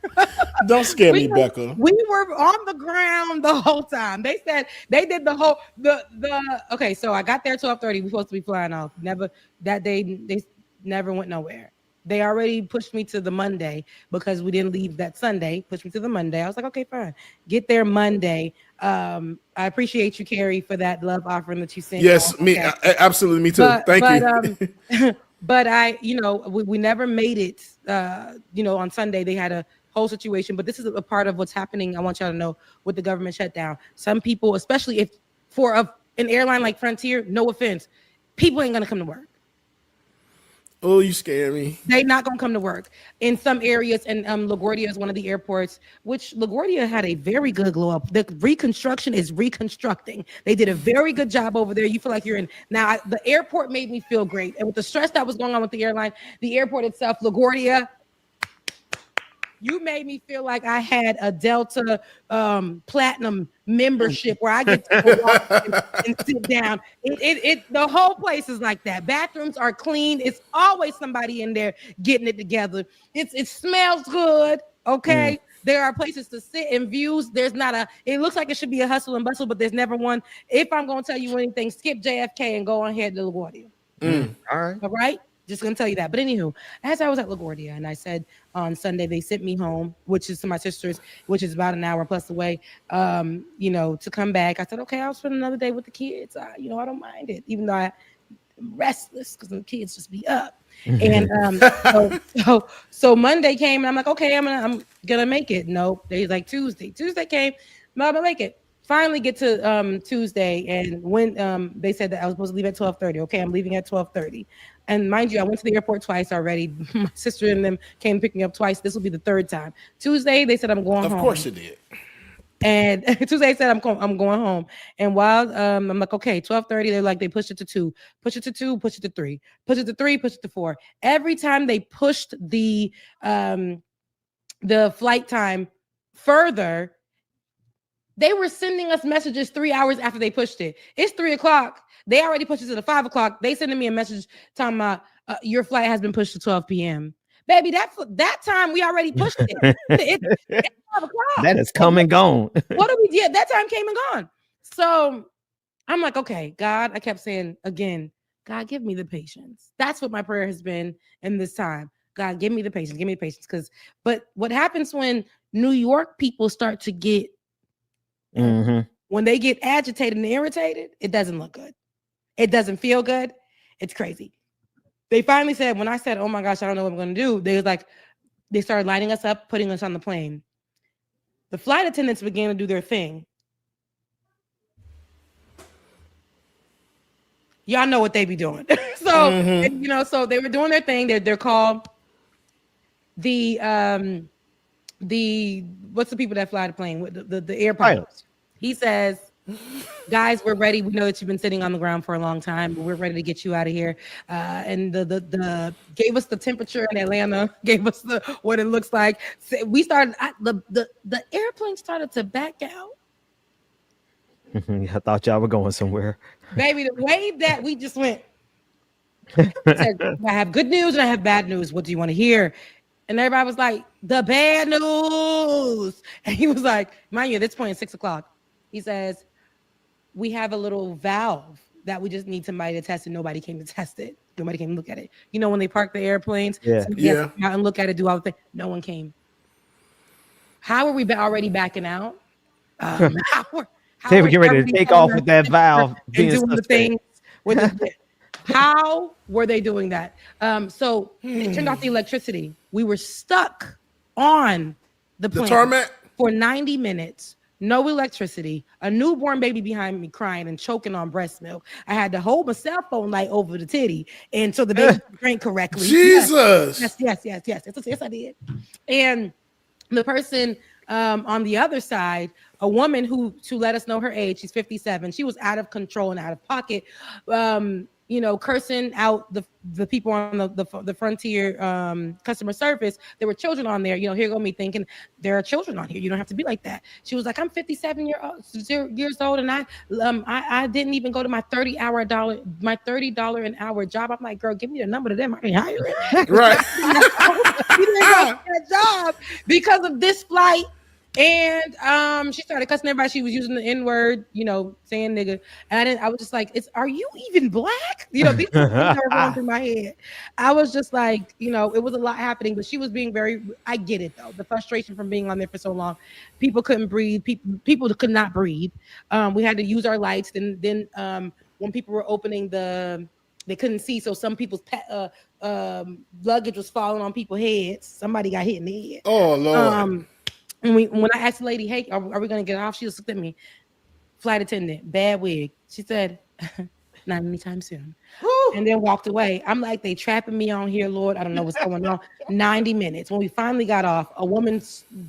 Don't scare me, Becca. We were on the ground the whole time. They said they did the whole okay. So I got there 12:30. We're supposed to be flying off. Never that day. They never went nowhere. They already pushed me to the Monday because we didn't leave that Sunday. Pushed me to the Monday. I was like, okay, fine. Get there Monday. I appreciate you, Carrie, for that love offering that you sent. Yes, me, absolutely, me too. Thank you. But I, you know, we never made it. You know, on Sunday they had a whole situation. But this is a part of what's happening. I want y'all to know with the government shutdown. Some people, especially if for an airline like Frontier, no offense, people ain't gonna come to work. Oh, you scare me. They not gonna come to work in some areas, and LaGuardia is one of the airports, which LaGuardia had a very good glow up. The reconstruction is reconstructing. They did a very good job over there. You feel like you're in now. The airport made me feel great, and with the stress that was going on with the airline, the airport itself, LaGuardia, you made me feel like I had a Delta Platinum membership where I get to go walk and sit down. The whole place is like that. Bathrooms are clean. It's always somebody in there getting it together. It smells good. Okay. There are places to sit and views. There's not it looks like it should be a hustle and bustle, but there's never one. If I'm going to tell you anything, skip JFK and go on ahead to LaGuardia. All right. Just gonna tell you that. But anywho, as I was at LaGuardia and I said on Sunday they sent me home, which is to my sister's, which is about an hour plus away, you know, to come back. I said, okay, I'll spend another day with the kids. You know, I don't mind it, even though I'm restless because the kids just be up. And so Monday came and I'm like, okay, I'm gonna make it. Nope. They like Tuesday. Tuesday came, I'm gonna make it. Finally get to Tuesday, and when they said that I was supposed to leave at 12:30. Okay, I'm leaving at 12:30. And mind you, I went to the airport twice already. My sister and them came picking up twice. This will be the third time. Tuesday, they said I'm going home. Of course you did. And Tuesday they said I'm going home. And while I'm like, okay, 12:30, they're like, they pushed it to 2, push it to 2, push it to 3, push it to 3, push it to 4. Every time they pushed the flight time further, they were sending us messages 3 hours after they pushed it. It's 3 o'clock. They already pushed it to the 5 o'clock. They sending me a message talking about your flight has been pushed to 12 p.m. Baby, that time we already pushed it. It's 5 o'clock. That is come and gone. What do we do? Yeah, that time came and gone. So I'm like, okay, God, I kept saying again, God, give me the patience. That's what my prayer has been in this time. God, give me the patience. Give me the patience. But what happens when New York people start to get when they get agitated and irritated, it doesn't look good. It doesn't feel good. It's crazy. They finally said, when I said, oh my gosh, I don't know what I'm going to do, they started lining us up, putting us on the plane. The flight attendants began to do their thing. Y'all know what they be doing. So, and, you know, so they were doing their thing. They're called the what's the people that fly the plane with the air pilots. He says, guys, we're ready. We know that you've been sitting on the ground for a long time, but we're ready to get you out of here. And the gave us the temperature in Atlanta, gave us what it looks like. So we started the airplane started to back out. I thought y'all were going somewhere. Baby, the way that we just went. Said, I have good news and I have bad news. What do you want to hear? And everybody was like, the bad news. And he was like, mind you, at this point, it's 6 o'clock. He says, we have a little valve that we just need somebody to test, and nobody came to test it. Nobody came to look at it. You know, when they park the airplanes, somebody has to come out and look at it, do all the things. No one came. How are we already backing out? How they were getting ready to take off with that valve. And doing the things with the how were they doing that? So it turned off the electricity. We were stuck on the plane tarmac for 90 minutes. No electricity, a newborn baby behind me crying and choking on breast milk. I had to hold my cell phone light over the titty, and so the baby could drink correctly. Jesus. Yes, I did. And the person on the other side, a woman who, to let us know her age, she's 57. She was out of control and out of pocket. cursing out the people on the Frontier customer service. There were children on there. Here go me thinking there are children on here. You don't have to be like that. She was like, I'm 57 years old, and I didn't even go to my $30 an hour job. I'm like, girl, give me the number to them. I ain't hiring. Right. You didn't go get a job because of this flight. And she started cussing everybody. She was using the N-word, saying nigga. And I was just like, are you even black? These things are going through my head. I was just like, it was a lot happening, but she was being I get it though. The frustration from being on there for so long. People couldn't breathe. People could not breathe. We had to use our lights. Then when people were opening they couldn't see. So some people's luggage was falling on people's heads. Somebody got hit in the head. Oh, Lord. When I asked the lady, hey, are we going to get off? She just looked at me. Flight attendant, bad wig. She said, not anytime soon. And then walked away. I'm like, they trapping me on here, Lord. I don't know what's going on. 90 minutes. When we finally got off, a woman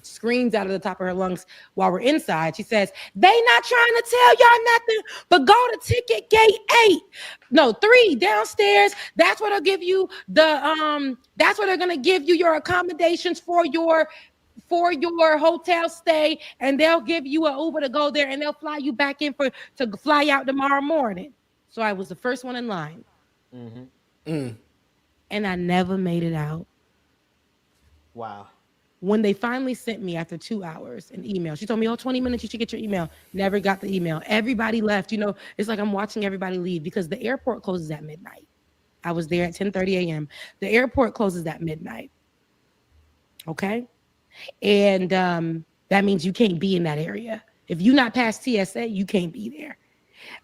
screams out of the top of her lungs while we're inside. She says, they not trying to tell y'all nothing, but go to ticket gate 3 downstairs. That's what they'll give you that's what they're going to give you your accommodations for your hotel stay, and they'll give you an Uber to go there, and they'll fly you back in to fly out tomorrow morning. So I was the first one in line. And I never made it out. Wow. When they finally sent me after 2 hours an email, she told me, 20 minutes, you should get your email. Never got the email. Everybody left. It's like I'm watching everybody leave because the airport closes at midnight. I was there at 10:30 a.m. The airport closes at midnight. Okay? And that means you can't be in that area. If you're not past TSA, you can't be there.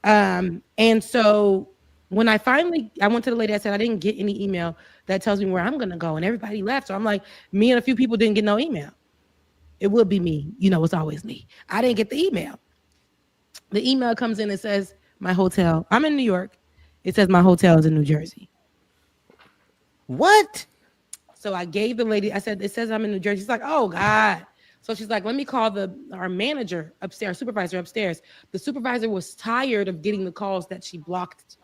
And so when I went to the lady, I said, I didn't get any email that tells me where I'm going to go. And everybody left. So I'm like, me and a few people didn't get no email. It would be me. It's always me. I didn't get the email. The email comes in and says, my hotel. I'm in New York. It says my hotel is in New Jersey. What? So I gave the lady, I said, it says I'm in New Jersey. She's like, oh, God. So she's like, let me call our manager upstairs, supervisor upstairs. The supervisor was tired of getting the calls that she blocked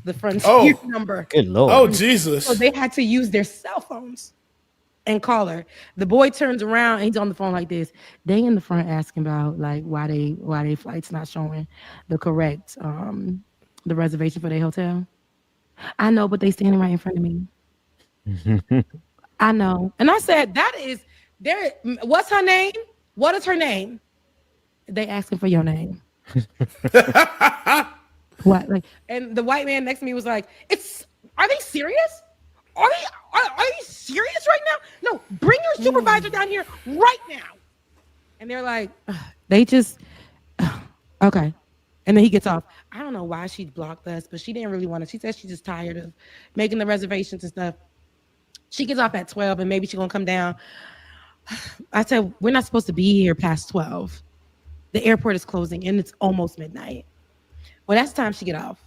the Frontier number. Good Lord. Oh, Jesus. So they had to use their cell phones and call her. The boy turns around and he's on the phone like this. They in the front asking about like why they flights not showing the correct the reservation for their hotel. I know, but they standing right in front of me. I know. And I said, what's her name? What is her name? They asking for your name. What? And the white man next to me was like, are they serious? Are you serious right now? No, bring your supervisor down here right now. And they're like, okay. And then he gets off. I don't know why she blocked us, but she didn't really want to. She said she's just tired of making the reservations and stuff. She gets off at 12 and maybe she's going to come down. I said, we're not supposed to be here past 12. The airport is closing and it's almost midnight. Well, that's the time she get off.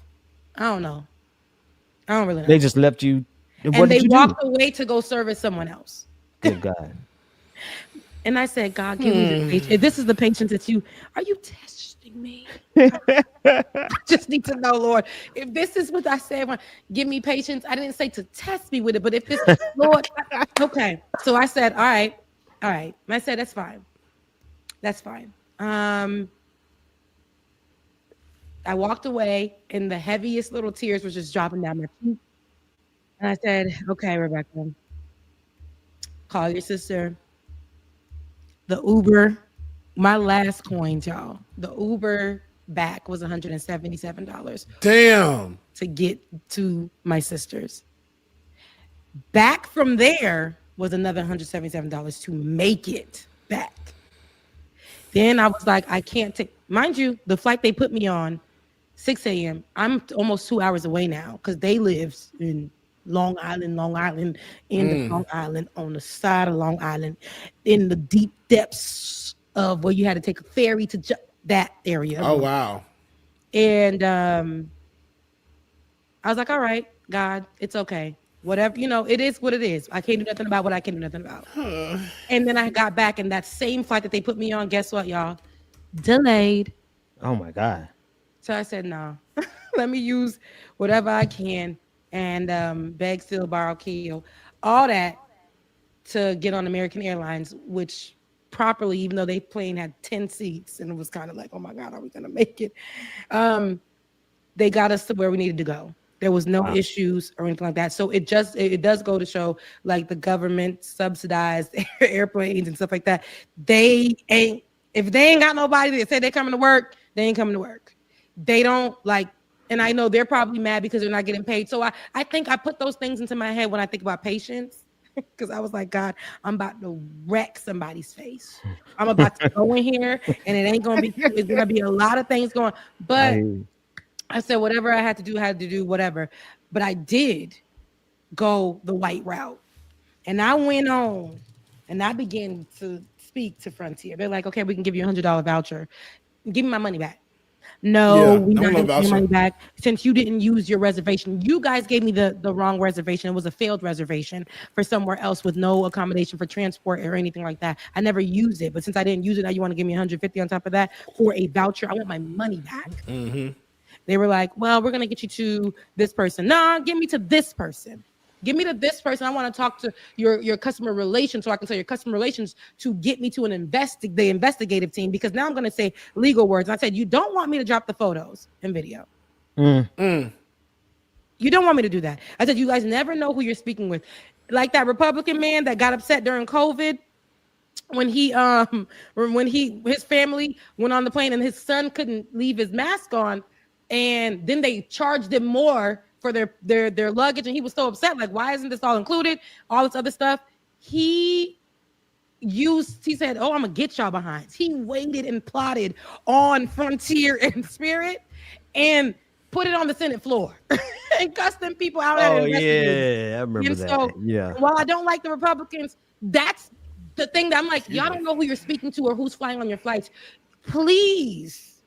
I don't know. I don't really know. They just left you. And they walked away to go service someone else. Good God. And I said, God, give me the patience. If this is the patience that are you testing me? I just need to know, Lord, if this is what I said, give me patience. I didn't say to test me with it, but if this, Lord, okay. So I said, all right. And I said, that's fine. I walked away and the heaviest little tears was just dropping down my cheek. And I said, okay, Rebecca, call your sister. The Uber, my last coins, y'all. The Uber back was $177. Damn. To get to my sister's. Back from there was another $177 to make it back. Then I was like, I can't take, mind you, the flight they put me on, 6 a.m. I'm almost 2 hours away now because they live in Long Island, in the Long Island, on the side of Long Island, in the deep depths of where you had to take a ferry to that area. Oh, wow. And I was like, all right, God, it's okay. Whatever, it is what it is. I can't do nothing about what I can do nothing about. And then I got back, and that same flight that they put me on, guess what, y'all? Delayed. Oh, my God. So I said, no. Let me use whatever I can and beg, steal, borrow, kill, all that to get on American Airlines, which properly, even though they plane had 10 seats, and it was kind of like, oh my God, are we gonna make it? They got us to where we needed to go. There was no issues or anything like that. So it does go to show, like, the government subsidized airplanes and stuff like that. If they ain't got nobody that said they're coming to work, they ain't coming to work. They don't like, and I know they're probably mad because they're not getting paid. So I think I put those things into my head when I think about patience. Because I was like, God, I'm about to wreck somebody's face. I'm about to go in here, and it ain't gonna be. It's gonna be a lot of things going. But I said, whatever I had to do, whatever. But I did go the white route, and I went on, and I began to speak to Frontier. They're like, okay, we can give you $100 voucher. Give me my money back. No, we're not going to give your money back since you didn't use your reservation. You guys gave me the wrong reservation. It was a failed reservation for somewhere else with no accommodation for transport or anything like that. I never used it, but since I didn't use it, now you want to give me $150 on top of that for a voucher. I want my money back. They were like, well, we're going to get you to this person. Nah, give me to this person. Give me to this person. I want to talk to your customer relations so I can tell your customer relations to get me to the investigative team, because now I'm going to say legal words. And I said, you don't want me to drop the photos and video. You don't want me to do that. I said, you guys never know who you're speaking with. Like that Republican man that got upset during COVID when his family went on the plane and his son couldn't leave his mask on, and then they charged him more for their luggage, and he was so upset, like, why isn't this all included? All this other stuff. He said, oh, I'm gonna get y'all behinds. He waited and plotted on Frontier and Spirit and put it on the Senate floor and cussed them people out. Oh yeah, I remember that. So, while I don't like the Republicans, that's the thing that I'm like, y'all don't know who you're speaking to or who's flying on your flights. Please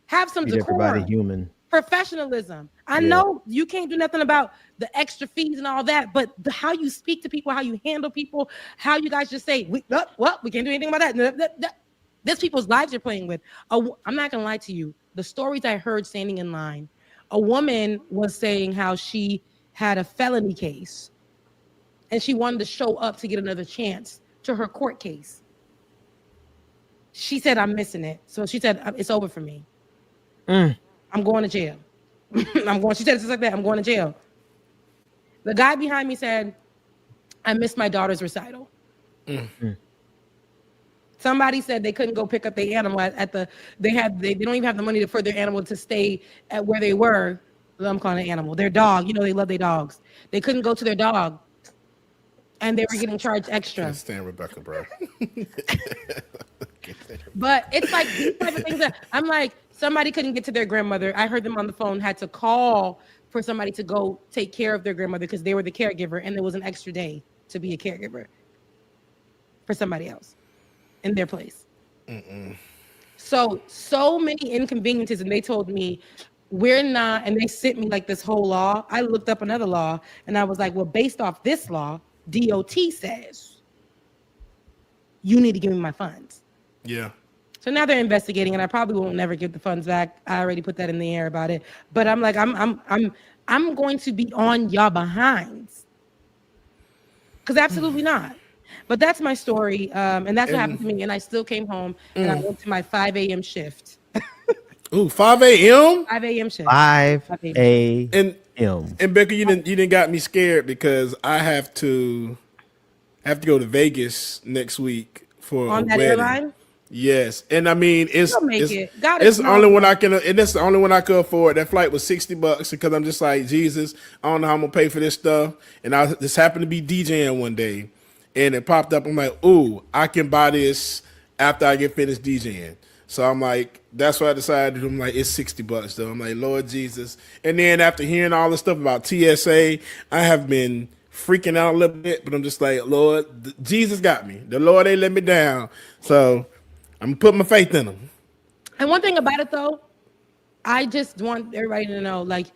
have some decorum. Everybody human. Professionalism. I know you can't do nothing about the extra fees and all that, but how you speak to people, how you handle people, how you guys just say, we can't do anything about that. This people's lives you're playing with. I'm not gonna lie to you. The stories I heard standing in line, a woman was saying how she had a felony case and she wanted to show up to get another chance to her court case. She said, I'm missing it. So she said, it's over for me. I'm going to jail. She said it's like that. I'm going to jail. The guy behind me said, I missed my daughter's recital. Somebody said they couldn't go pick up their animal at the, they don't even have the money for their animal to stay at where they were. I'm calling it animal. Their dog, they love their dogs. They couldn't go to their dog. And they were getting charged extra. Can't stand Rebecca, bro. But it's like these type of things that I'm like, somebody couldn't get to their grandmother. I heard them on the phone, had to call for somebody to go take care of their grandmother because they were the caregiver, and there was an extra day to be a caregiver for somebody else in their place. So many inconveniences, and they told me we're not, and they sent me like this whole law. I looked up another law, and I was like, well, based off this law, DOT says you need to give me my funds. Yeah. So now they're investigating, and I probably won't never give the funds back. I already put that in the air about it. But I'm like, I'm going to be on y'all behinds. Because absolutely not. But that's my story, and that's what happened to me. And I still came home, and I went to my 5 a.m. shift. Ooh, 5 a.m.? 5 a.m. shift. 5 a.m. And Becca, you didn't got me scared because I have to go to Vegas next week for on a that wedding. Airline? Yes, and I mean it's the only one I can, and that's the only one I could afford. That flight was $60 because I'm just like, Jesus, I don't know how I'm gonna pay for this stuff. And I just happened to be DJing one day, and it popped up. I'm like, ooh, I can buy this after I get finished DJing. So I'm like, that's what I decided. I'm like, it's $60 though. I'm like, Lord Jesus. And then after hearing all the stuff about TSA, I have been freaking out a little bit, but I'm just like, Lord, Jesus got me. The Lord ain't let me down. So I'm putting my faith in him. And one thing about it though, I just want everybody to know, like,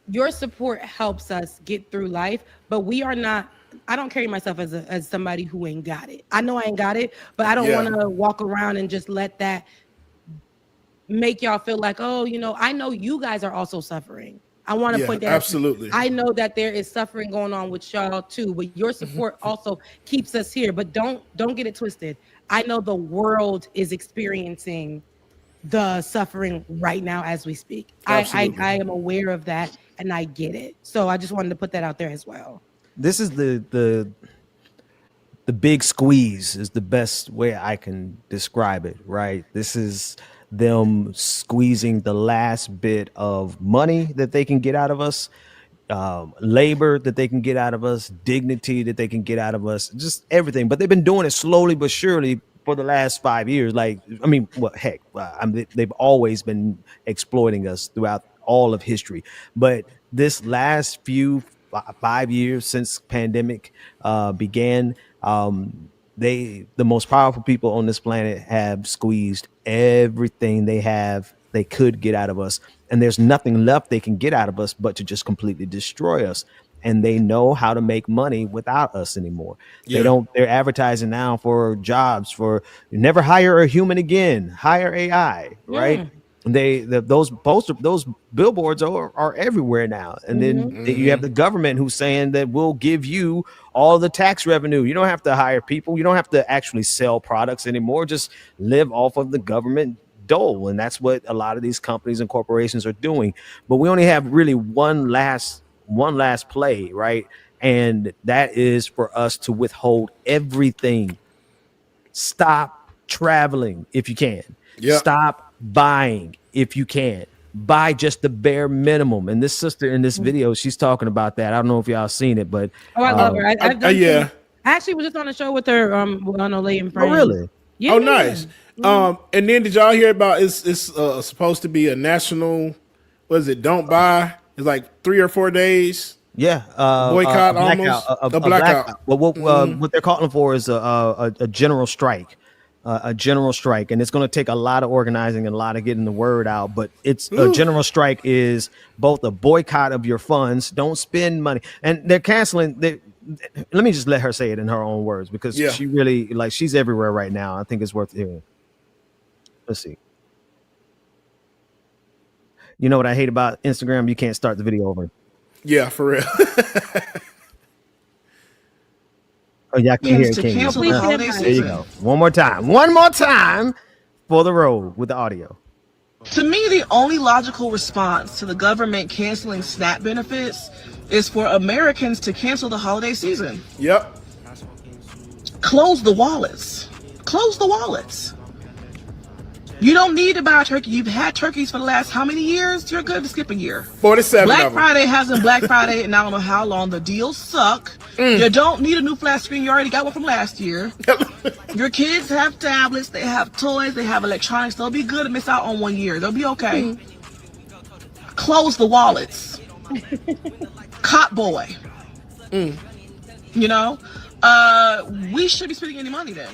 your support helps us get through life, but we are not, I don't carry myself as somebody who ain't got it. I know I ain't got it, but I don't want to walk around and just let that make y'all feel like, oh, I know you guys are also suffering. I want to point that absolutely. I know that there is suffering going on with y'all too, but your support also keeps us here. But don't get it twisted. I know the world is experiencing the suffering right now as we speak. I am aware of that and I get it. So I just wanted to put that out there as well. This is the big squeeze is the best way I can describe it, right? This is them squeezing the last bit of money that they can get out of us, labor that they can get out of us, dignity that they can get out of us, just everything. But they've been doing it slowly but surely for the last 5 years. They've always been exploiting us throughout all of history. But this last 5 years since pandemic began, the most powerful people on this planet have squeezed everything they could get out of us, and there's nothing left they can get out of us but to just completely destroy us. And they know how to make money without us anymore. They're advertising now for jobs for never hire a human again, hire AI, right? Those billboards are everywhere now. And then you have the government who's saying that we'll give you all the tax revenue. You don't have to hire people. You don't have to actually sell products anymore. Just live off of the government dole. And that's what a lot of these companies and corporations are doing. But we only have really one last play, right? And that is for us to withhold everything. Stop traveling if you can. Stop buying if you can. Buy just the bare minimum. And this sister in this video, she's talking about that. I don't know if y'all seen it, but I love her. I actually was just on a show with her on a lady in France. Oh, really? Yeah. Oh, nice. And then did y'all hear about it's supposed to be a national, what is it, don't buy? It's like 3 or 4 days. Yeah, boycott, almost a blackout. Well, what they're calling for is a general strike. A general strike, and it's going to take a lot of organizing and a lot of getting the word out, but it's a general strike is both a boycott of your funds, don't spend money, and they're canceling. Let me just let her say it in her own words, because she really, she's everywhere right now. I think it's worth hearing. Let's see. You know what I hate about Instagram? You can't start the video over. Yeah, for real. Oh, y'all can hear it. There you go. One more time for the road with the audio. To me, the only logical response to the government canceling SNAP benefits is for Americans to cancel the holiday season. Yep. Close the wallets. Close the wallets. You don't need to buy a turkey. You've had turkeys for the last how many years? You're good to skip a year. 47 Black Friday hasn't Black Friday, and I don't know how long. The deals suck. You don't need a new flat screen. You already got one from last year. Your kids have tablets. They have toys. They have electronics. They'll be good to miss out on 1 year. They'll be okay. Close the wallets. Cop boy. You know? We should be spending any money then.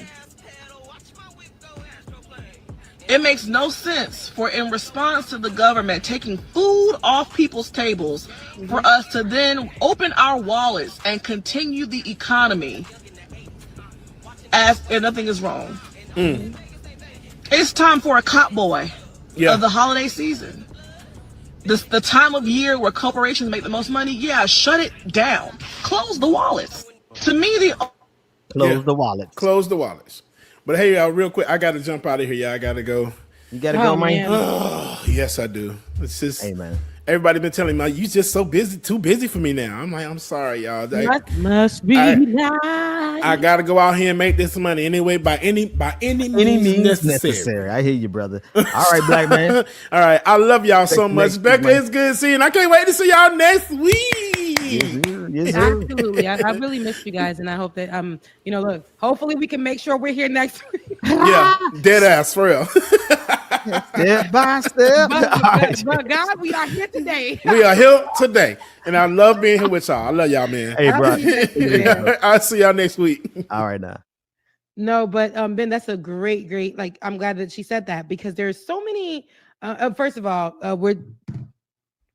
It makes no sense for, in response to the government taking food off people's tables, for us to then open our wallets and continue the economy as if nothing is wrong. It's time for a cop boy of the holiday season. The time of year where corporations make the most money, shut it down. Close the wallets. To me, Close the wallets. Close the wallets. But hey, y'all, real quick, I got to jump out of here. Y'all, I got to go. You got to go, man. Oh, yes, I do. It's just, hey, man. Everybody been telling me, you just so busy, too busy for me now. I'm like, I'm sorry, y'all. Must be nice. I got to go out here and make this money anyway, by any means necessary. I hear you, brother. All right, black man. All right, I love y'all so much. Becca, it's good seeing. I can't wait to see y'all next week. Yes, absolutely. I really missed you guys, and I hope that look, hopefully we can make sure we're here next week. Yeah, dead ass for real. Step by step. But God, we are here today. We are here today, and I love being here with y'all. I love y'all, man. Hey, bro. I'll see y'all next week. All right, now. No, but Ben, that's a great. I'm glad that she said that, because there's so many. First of all,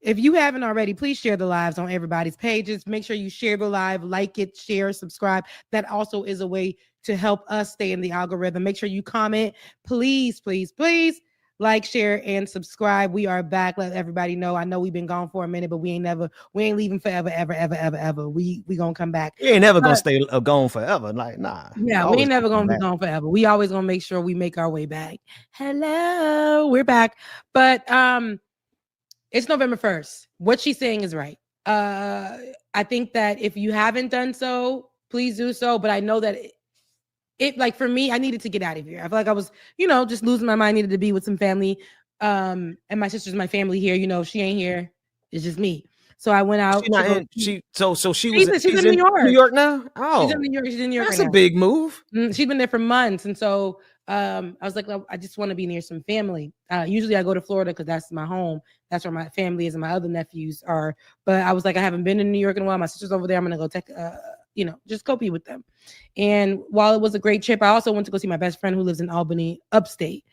if you haven't already, please share the lives on everybody's pages. Make sure you share the live, like it, share, subscribe. That also is a way to help us stay in the algorithm. Make sure you comment. Please, please, please Like, share, and subscribe. We are back. Let everybody know. I know we've been gone for a minute, but we ain't leaving forever, ever. We gonna come back. You ain't never gonna stay gone forever. Like, nah. Yeah, we ain't never gonna be gone forever. We always gonna make sure we make our way back. Hello, we're back. But it's November 1st. What she's saying is right. I think that if you haven't done so, please do so. But I know that it like for me, I needed to get out of here. I feel like I was, just losing my mind. Needed to be with some family. And my sister's my family here. She ain't here. It's just me. So I went out. She's in New York. New York now. Oh, she's in New York. She's in New York. That's a big move. She's been there for months, and so I was like, I just want to be near some family. Usually I go to Florida because that's my home. That's where my family is and my other nephews are. But I was like, I haven't been in New York in a while. My sister's over there. I'm gonna go take just go be with them. And while it was a great trip, I also went to go see my best friend who lives in Albany, upstate.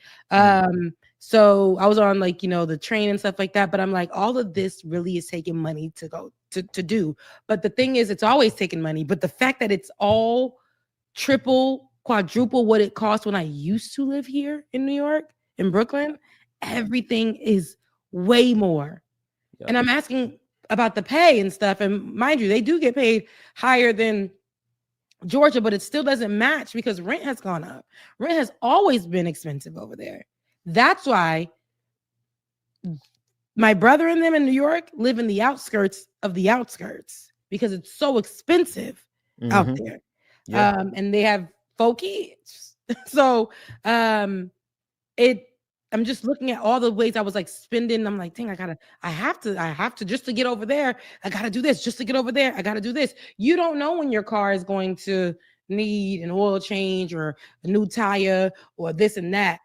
So I was on the train and stuff like that. But I'm like, all of this really is taking money to go to do. But the thing is, it's always taking money. But the fact that it's all triple, quadruple what it cost when I used to live here in New York, in Brooklyn, everything is way more. Yep. And I'm asking about the pay and stuff. And mind you, they do get paid higher than Georgia, but it still doesn't match because rent has gone up. Rent has always been expensive over there. That's why my brother and them in New York live in the outskirts of the outskirts because it's so expensive out there. Yeah. And they have 4 kids. So I'm just looking at all the ways I was like spending. I'm like, dang, I have to just to get over there. I got to do this just to get over there. I got to do this. You don't know when your car is going to need an oil change or a new tire or this and that.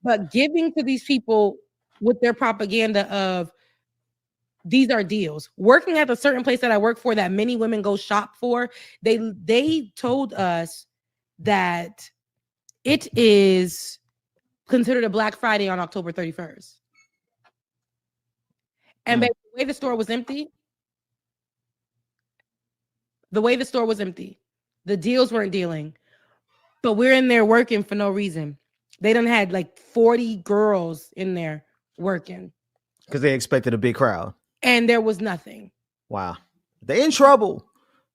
But giving to these people with their propaganda of these are deals. Working at a certain place that I work for that many women go shop for, they told us that it is considered a Black Friday on October 31st. And baby, the way the store was empty, the deals weren't dealing, but we're in there working for no reason. They done had like 40 girls in there working. Because they expected a big crowd. And there was nothing. Wow. They in trouble.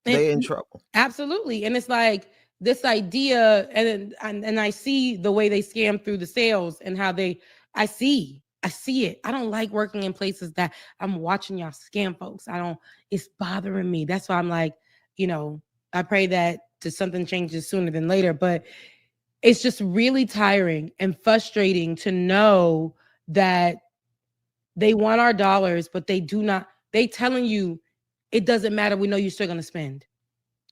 They in trouble. Absolutely. And it's like, this idea, and I see the way they scam through the sales and how I see it. I don't like working in places that I'm watching y'all scam folks. It's bothering me. That's why I'm like, I pray that something changes sooner than later, but it's just really tiring and frustrating to know that they want our dollars, but they telling you it doesn't matter. We know you're still going to spend.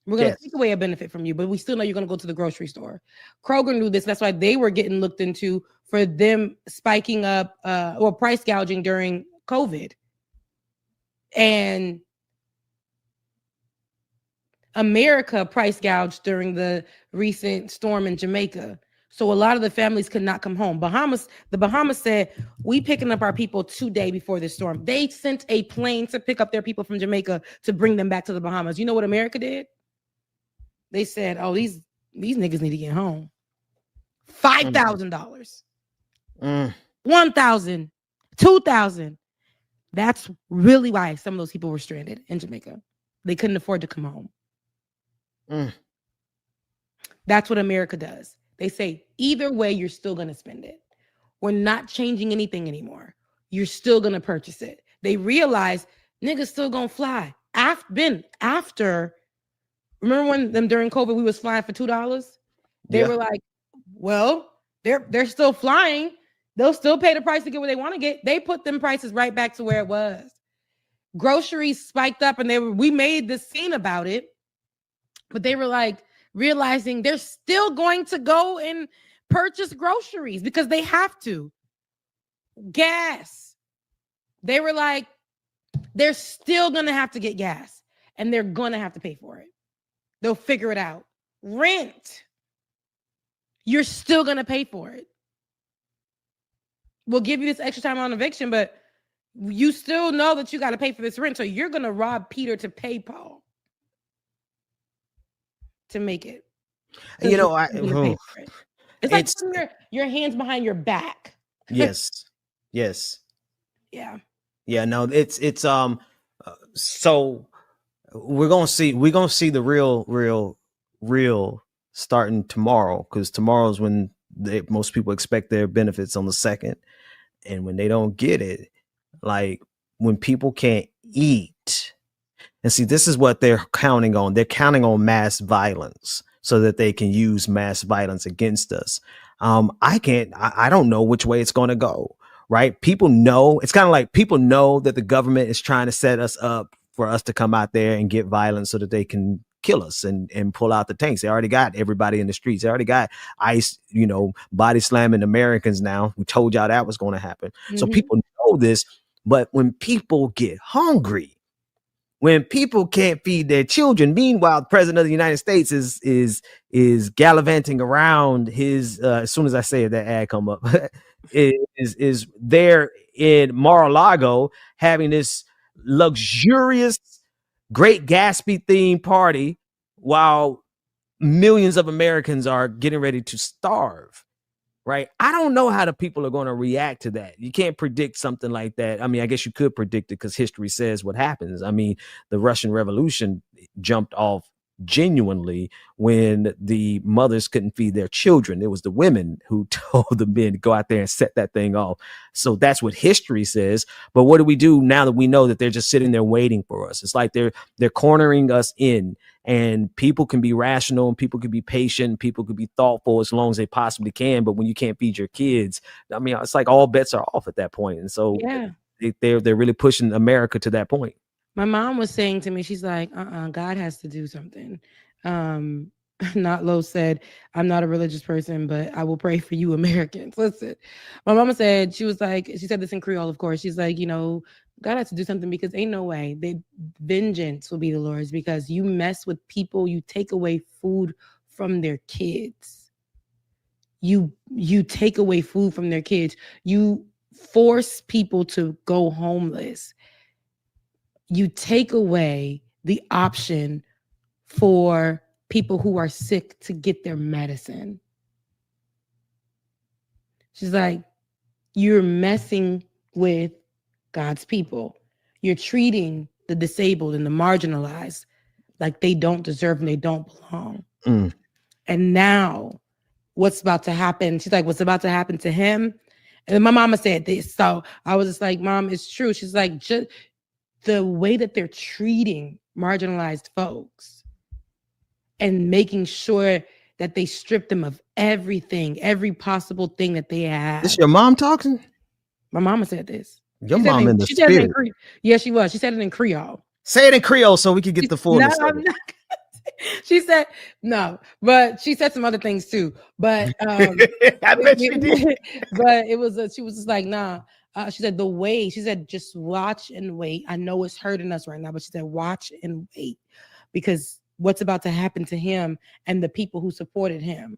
We're going to take away a benefit from you, but we still know you're going to go to the grocery store. Kroger knew this. That's why they were getting looked into for them spiking up or price gouging during COVID. And America price gouged during the recent storm in Jamaica. So a lot of the families could not come home. The Bahamas said, we picking up our people 2 days before this storm. They sent a plane to pick up their people from Jamaica to bring them back to the Bahamas. You know what America did? They said, oh, these niggas need to get home. $5,000. $1,000. $2,000. That's really why some of those people were stranded in Jamaica. They couldn't afford to come home. That's what America does. They say, either way, you're still going to spend it. We're not changing anything anymore. You're still going to purchase it. They realize niggas still going to fly. After, remember when them during COVID, we was flying for $2? They were like, well, they're still flying. They'll still pay the price to get what they want to get. They put them prices right back to where it was. Groceries spiked up and we made this scene about it, but they were like, realizing they're still going to go and purchase groceries because they have to. Gas. They were like, they're still going to have to get gas and they're going to have to pay for it. They'll figure it out. Rent. You're still going to pay for it. We'll give you this extra time on eviction, but you still know that you got to pay for this rent. So you're going to rob Peter to pay Paul. To make it. It's like putting your hands behind your back. Yes. Yes. Yeah. Yeah. No, it's so we're gonna see the real starting tomorrow, because tomorrow is when most people expect their benefits on the 2nd, and when they don't get it, like when people can't eat, and see, this is what they're counting on. They're counting on mass violence so that they can use mass violence against us. I don't know which way it's going to go, right? People know, it's kind of like people know that the government is trying to set us up for us to come out there and get violence so that they can kill us and pull out the tanks. They already got everybody in the streets. They already got ICE, body slamming Americans now. We told y'all that was going to happen. So people know this, but when people get hungry, when people can't feed their children, meanwhile, the president of the United States is gallivanting around his, as soon as I say it, that ad come up, is there in Mar-a-Lago having this luxurious Great Gatsby themed party while millions of Americans are getting ready to starve. Right. I don't know how the people are going to react to that. You can't predict something like that. I mean, I guess you could predict it because history says what happens. I mean, the Russian Revolution jumped off genuinely when the mothers couldn't feed their children. It was the women who told the men to go out there and set that thing off. So that's what history says. But what do we do now that we know that they're just sitting there waiting for us? It's like they're cornering us in, and people can be rational and people can be patient. People can be thoughtful as long as they possibly can. But when you can't feed your kids, I mean, it's like all bets are off at that point. And so they're really pushing America to that point. My mom was saying to me, she's like, God has to do something. Not Low said, I'm not a religious person, but I will pray for you Americans. Listen, my mama said, she said this in Creole, of course. She's like, God has to do something because ain't no way. Vengeance will be the Lord's, because you mess with people, you take away food from their kids. You take away food from their kids. You force people to go homeless. You take away the option for people who are sick to get their medicine. She's like, you're messing with God's people. You're treating the disabled and the marginalized like they don't deserve and they don't belong. And now what's about to happen? She's like, what's about to happen to him? And my mama said this. So I was just like, Mom, it's true. She's like, just the way that they're treating marginalized folks and making sure that they strip them of everything, every possible thing that they have. This your mom talking? My mama said this. Your mom in the spirit. Yeah, she was. She said it in Creole. Say it in Creole so we can get the fullness of it. She said no, but she said some other things too. But I bet she did. But it was she was just like, nah. She said she said, just watch and wait. I know it's hurting us right now, but she said, watch and wait, because what's about to happen to him and the people who supported him.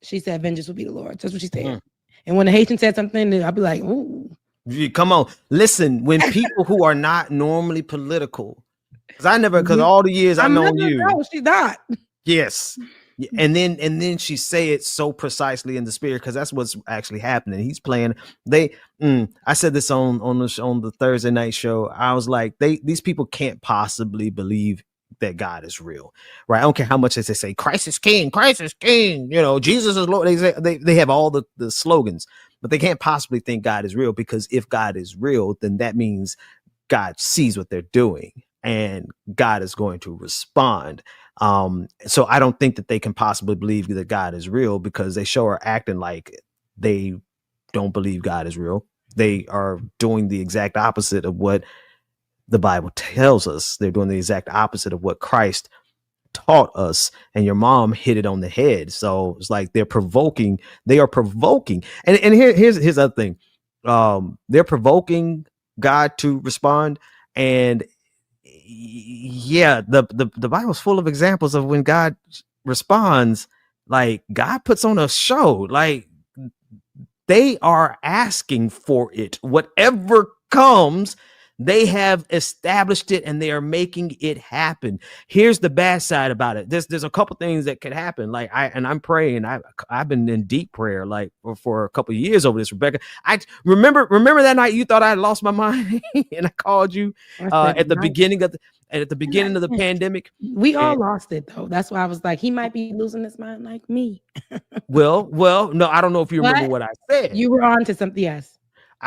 She said, vengeance will be the Lord. That's what she said. And when the Haitian said something, I'll be like, ooh. Come on. Listen, when people who are not normally political, because all the years I've known you. No, she's not. Yes. And then she say it so precisely in the spirit, because that's what's actually happening. He's playing. I said this on the Thursday night show. I was like, these people can't possibly believe that God is real, right? I don't care how much they say Christ is King, Jesus is Lord. They have all the slogans, but they can't possibly think God is real, because if God is real, then that means God sees what they're doing and God is going to respond. So I don't think that they can possibly believe that God is real, because they sure are acting like they don't believe God is real. They are doing the exact opposite of what the Bible tells us. They're doing the exact opposite of what Christ taught us. And your mom hit it on the head. So it's like they are provoking. And here's the other thing. They're provoking God to respond. And yeah, the Bible's full of examples of when God responds. Like, God puts on a show. Like, they are asking for it. Whatever comes, They have established it and they are making it happen. Here's the bad side about it. There's a couple things that could happen. Like I'm praying. I've been in deep prayer like for a couple of years over this, Rebecca. I remember that night you thought I had lost my mind and I called you at the beginning of the pandemic. We all lost it though. That's why I was like, he might be losing his mind like me. well, no, I don't know if you remember what I said. You were on to something, yes.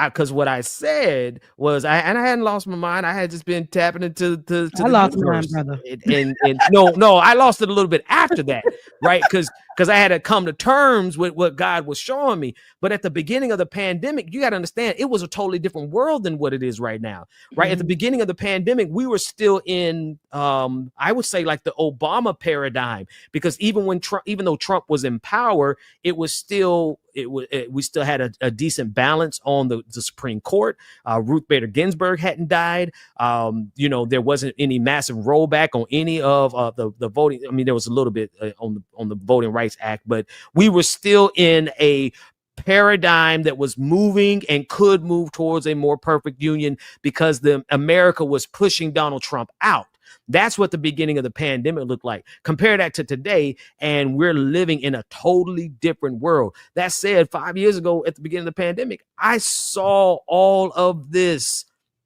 Because what I said was I hadn't lost my mind. I had just been tapping into I lost my mind, brother. And no, I lost it a little bit after that, right? Because I had to come to terms with what God was showing me. But at the beginning of the pandemic, you got to understand it was a totally different world than what it is right now, right? At the beginning of the pandemic, we were still in I would say like the Obama paradigm, because even though Trump was in power, it was still we still had a decent balance on the Supreme Court. Ruth Bader Ginsburg hadn't died. There wasn't any massive rollback on any of the voting. I mean, there was a little bit on the Voting Rights Act, but we were still in a paradigm that was moving and could move towards a more perfect union because America was pushing Donald Trump out. That's what the beginning of the pandemic looked like. Compare that to today, and we're living in a totally different world. That said, 5 years ago at the beginning of the pandemic, I saw all of this.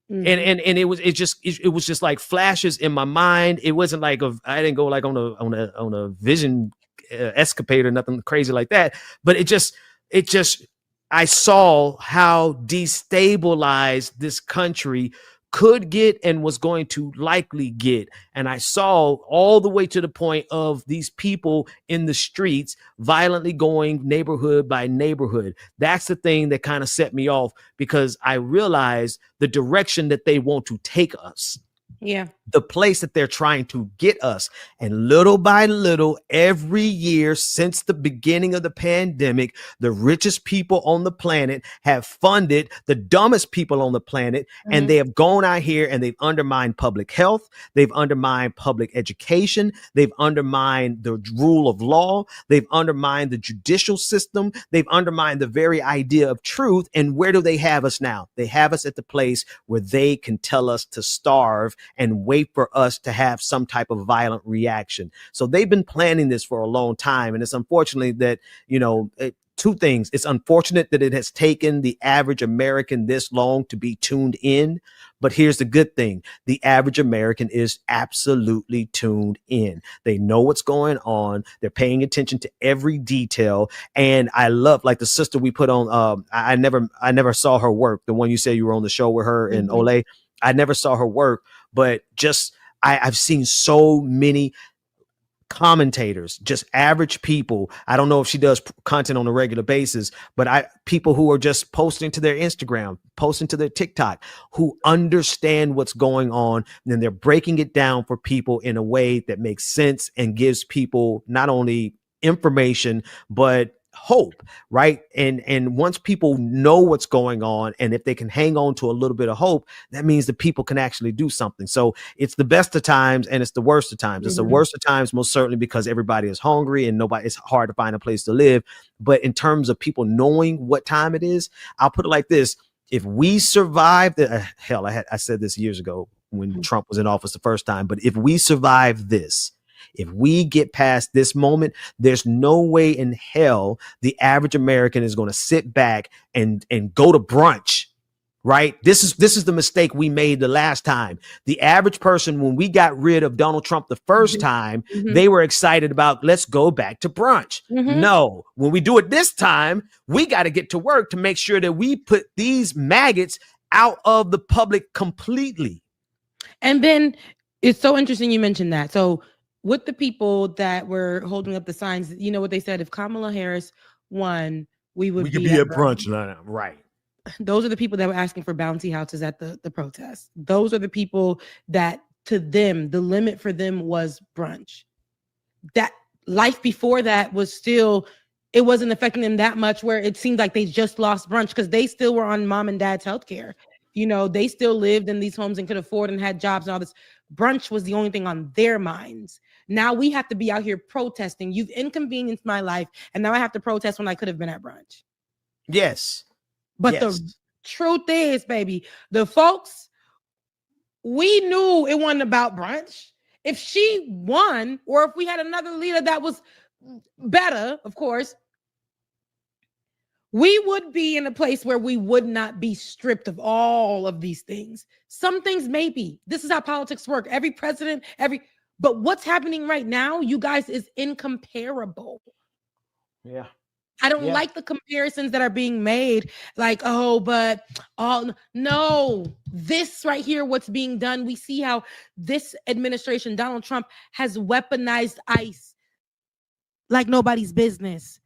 And it was just like flashes in my mind. It wasn't like I didn't go like on a vision escapade or nothing crazy like that. But I saw how destabilized this country could get and was going to likely get. And I saw all the way to the point of these people in the streets violently going neighborhood by neighborhood. That's the thing that kind of set me off, because I realized the direction that they want to take us. Yeah. The place that they're trying to get us. And little by little, every year since the beginning of the pandemic, the richest people on the planet have funded the dumbest people on the planet. And they have gone out here and they've undermined public health. They've undermined public education. They've undermined the rule of law. They've undermined the judicial system. They've undermined the very idea of truth. And where do they have us now? They have us at the place where they can tell us to starve and wait for us to have some type of violent reaction. So they've been planning this for a long time. And it's unfortunately that, two things. It's unfortunate that it has taken the average American this long to be tuned in. But here's the good thing. The average American is absolutely tuned in. They know what's going on. They're paying attention to every detail. And I love, like the sister we put on, I never saw her work. The one you said you were on the show with her and Ole. I never saw her work, but just I've seen so many commentators, just average people. I don't know if she does content on a regular basis, but people who are just posting to their Instagram, posting to their TikTok, who understand what's going on, and they're breaking it down for people in a way that makes sense and gives people not only information, but hope, right? And once people know what's going on, and if they can hang on to a little bit of hope, that means that people can actually do something. So it's the best of times and it's the worst of times. It's the worst of times, most certainly, because everybody is hungry and it's hard to find a place to live. But in terms of people knowing what time it is, I'll put it like this. If we survive I said this years ago when Trump was in office the first time, but if we survive this, if we get past this moment, there's no way in hell the average American is going to sit back and go to brunch, right? This is the mistake we made the last time. The average person, when we got rid of Donald Trump the first time, they were excited about, let's go back to brunch. No, when we do it this time, we got to get to work to make sure that we put these maggots out of the public completely. And then it's so interesting you mentioned that. So with the people that were holding up the signs, you know what they said? If Kamala Harris won, we could be at brunch. Right. Those are the people that were asking for bounty houses at the protest. Those are the people that, to them, the limit for them was brunch. That life before that was still, it wasn't affecting them that much, where it seemed like they just lost brunch because they still were on mom and dad's healthcare. They still lived in these homes and could afford and had jobs and all this. Brunch was the only thing on their minds. Now we have to be out here protesting. You've inconvenienced my life, and now I have to protest when I could have been at brunch. Yes. But the truth is, baby, the folks we knew it wasn't about brunch. If she won, or if we had another leader that was better, of course, we would be in a place where we would not be stripped of all of these things. Some things maybe. This is how politics work. Every president, but what's happening right now, you guys, is incomparable. Yeah. I don't like the comparisons that are being made. Like, oh, but no, this right here, what's being done. We see how this administration, Donald Trump, has weaponized ICE like nobody's business.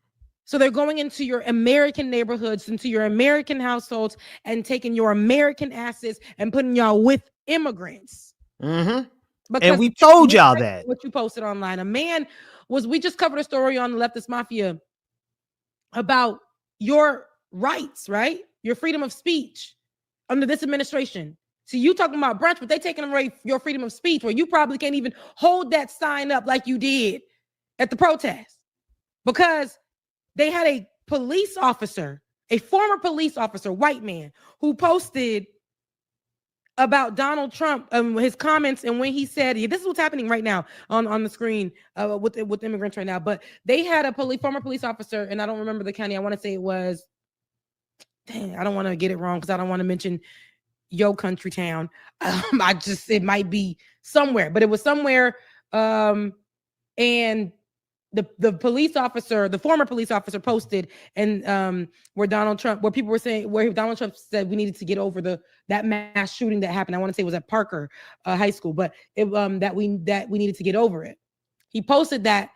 So they're going into your American neighborhoods, into your American households, and taking your American assets and putting y'all with immigrants. Mm-hmm. And we told y'all that. What you posted online. We just covered a story on the Leftist Mafia about your rights, right? Your freedom of speech under this administration. So you talking about brunch, but they taking away your freedom of speech, where you probably can't even hold that sign up like you did at the protest, because they had a police officer, a former police officer, white man, who posted about Donald Trump, his comments, and when he said, this is what's happening right now on the screen with immigrants right now. But they had a former police officer, and I don't remember the county. I want to say it was, I don't want to get it wrong because I don't want to mention Yo Country Town. It might be somewhere, but it was somewhere. And the police officer, the former police officer, posted, and where people were saying, where Donald Trump said we needed to get over that mass shooting that happened. I want to say it was at Parker High School, but that we needed to get over it. He posted that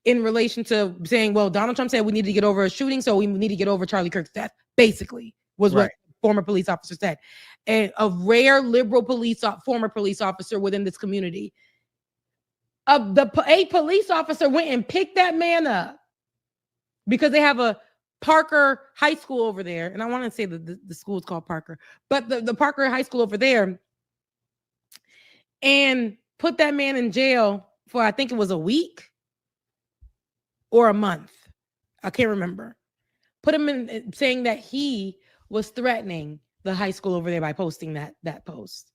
in relation to saying, well, Donald Trump said we need to get over a shooting, so we need to get over Charlie Kirk's death. Basically, was what former police officer said, and a rare liberal former police officer within this community. A police officer went and picked that man up because they have a Parker High School over there. And I want to say that the school is called Parker, but the Parker High School over there, and put that man in jail for, I think it was a week or a month. I can't remember. Put him in, saying that he was threatening the high school over there by posting that post.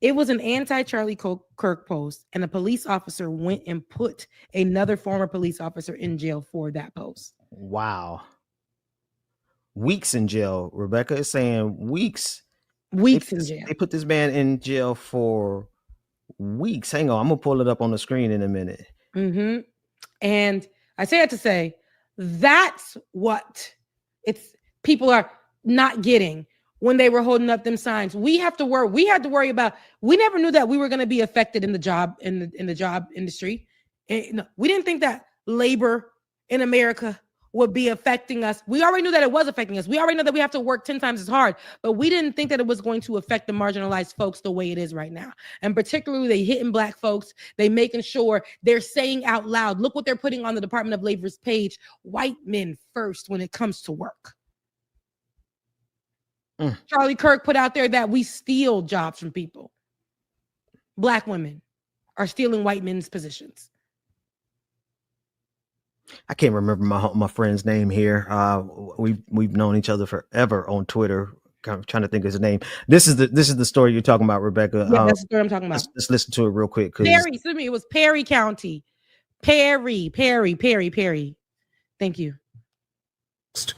It was an anti-Charlie Kirk post, and a police officer went and put another former police officer in jail for that post. Wow. Weeks in jail. Rebecca is saying weeks. Weeks in jail. They put this man in jail for weeks. Hang on, I'm going to pull it up on the screen in a minute. Mm-hmm. And I say that to say, that's what people are not getting. When they were holding up them signs, we had to worry about. We never knew that we were going to be affected in the job industry. We didn't think that labor in America would be affecting us. We already knew that it was affecting us. We already know that we have to work 10 times as hard, but we didn't think that it was going to affect the marginalized folks the way it is right now. And particularly, they hitting Black folks. They making sure they're saying out loud, look what they're putting on the Department of Labor's page: white men first when it comes to work. Charlie Kirk put out there that we steal jobs from people. Black women are stealing white men's positions. I can't remember my friend's name here. We've known each other forever on Twitter. I'm trying to think of his name. This is the story you're talking about, Rebecca. Yeah, that's the story I'm talking about. Let's listen to it real quick. It was Perry County. Perry. Thank you.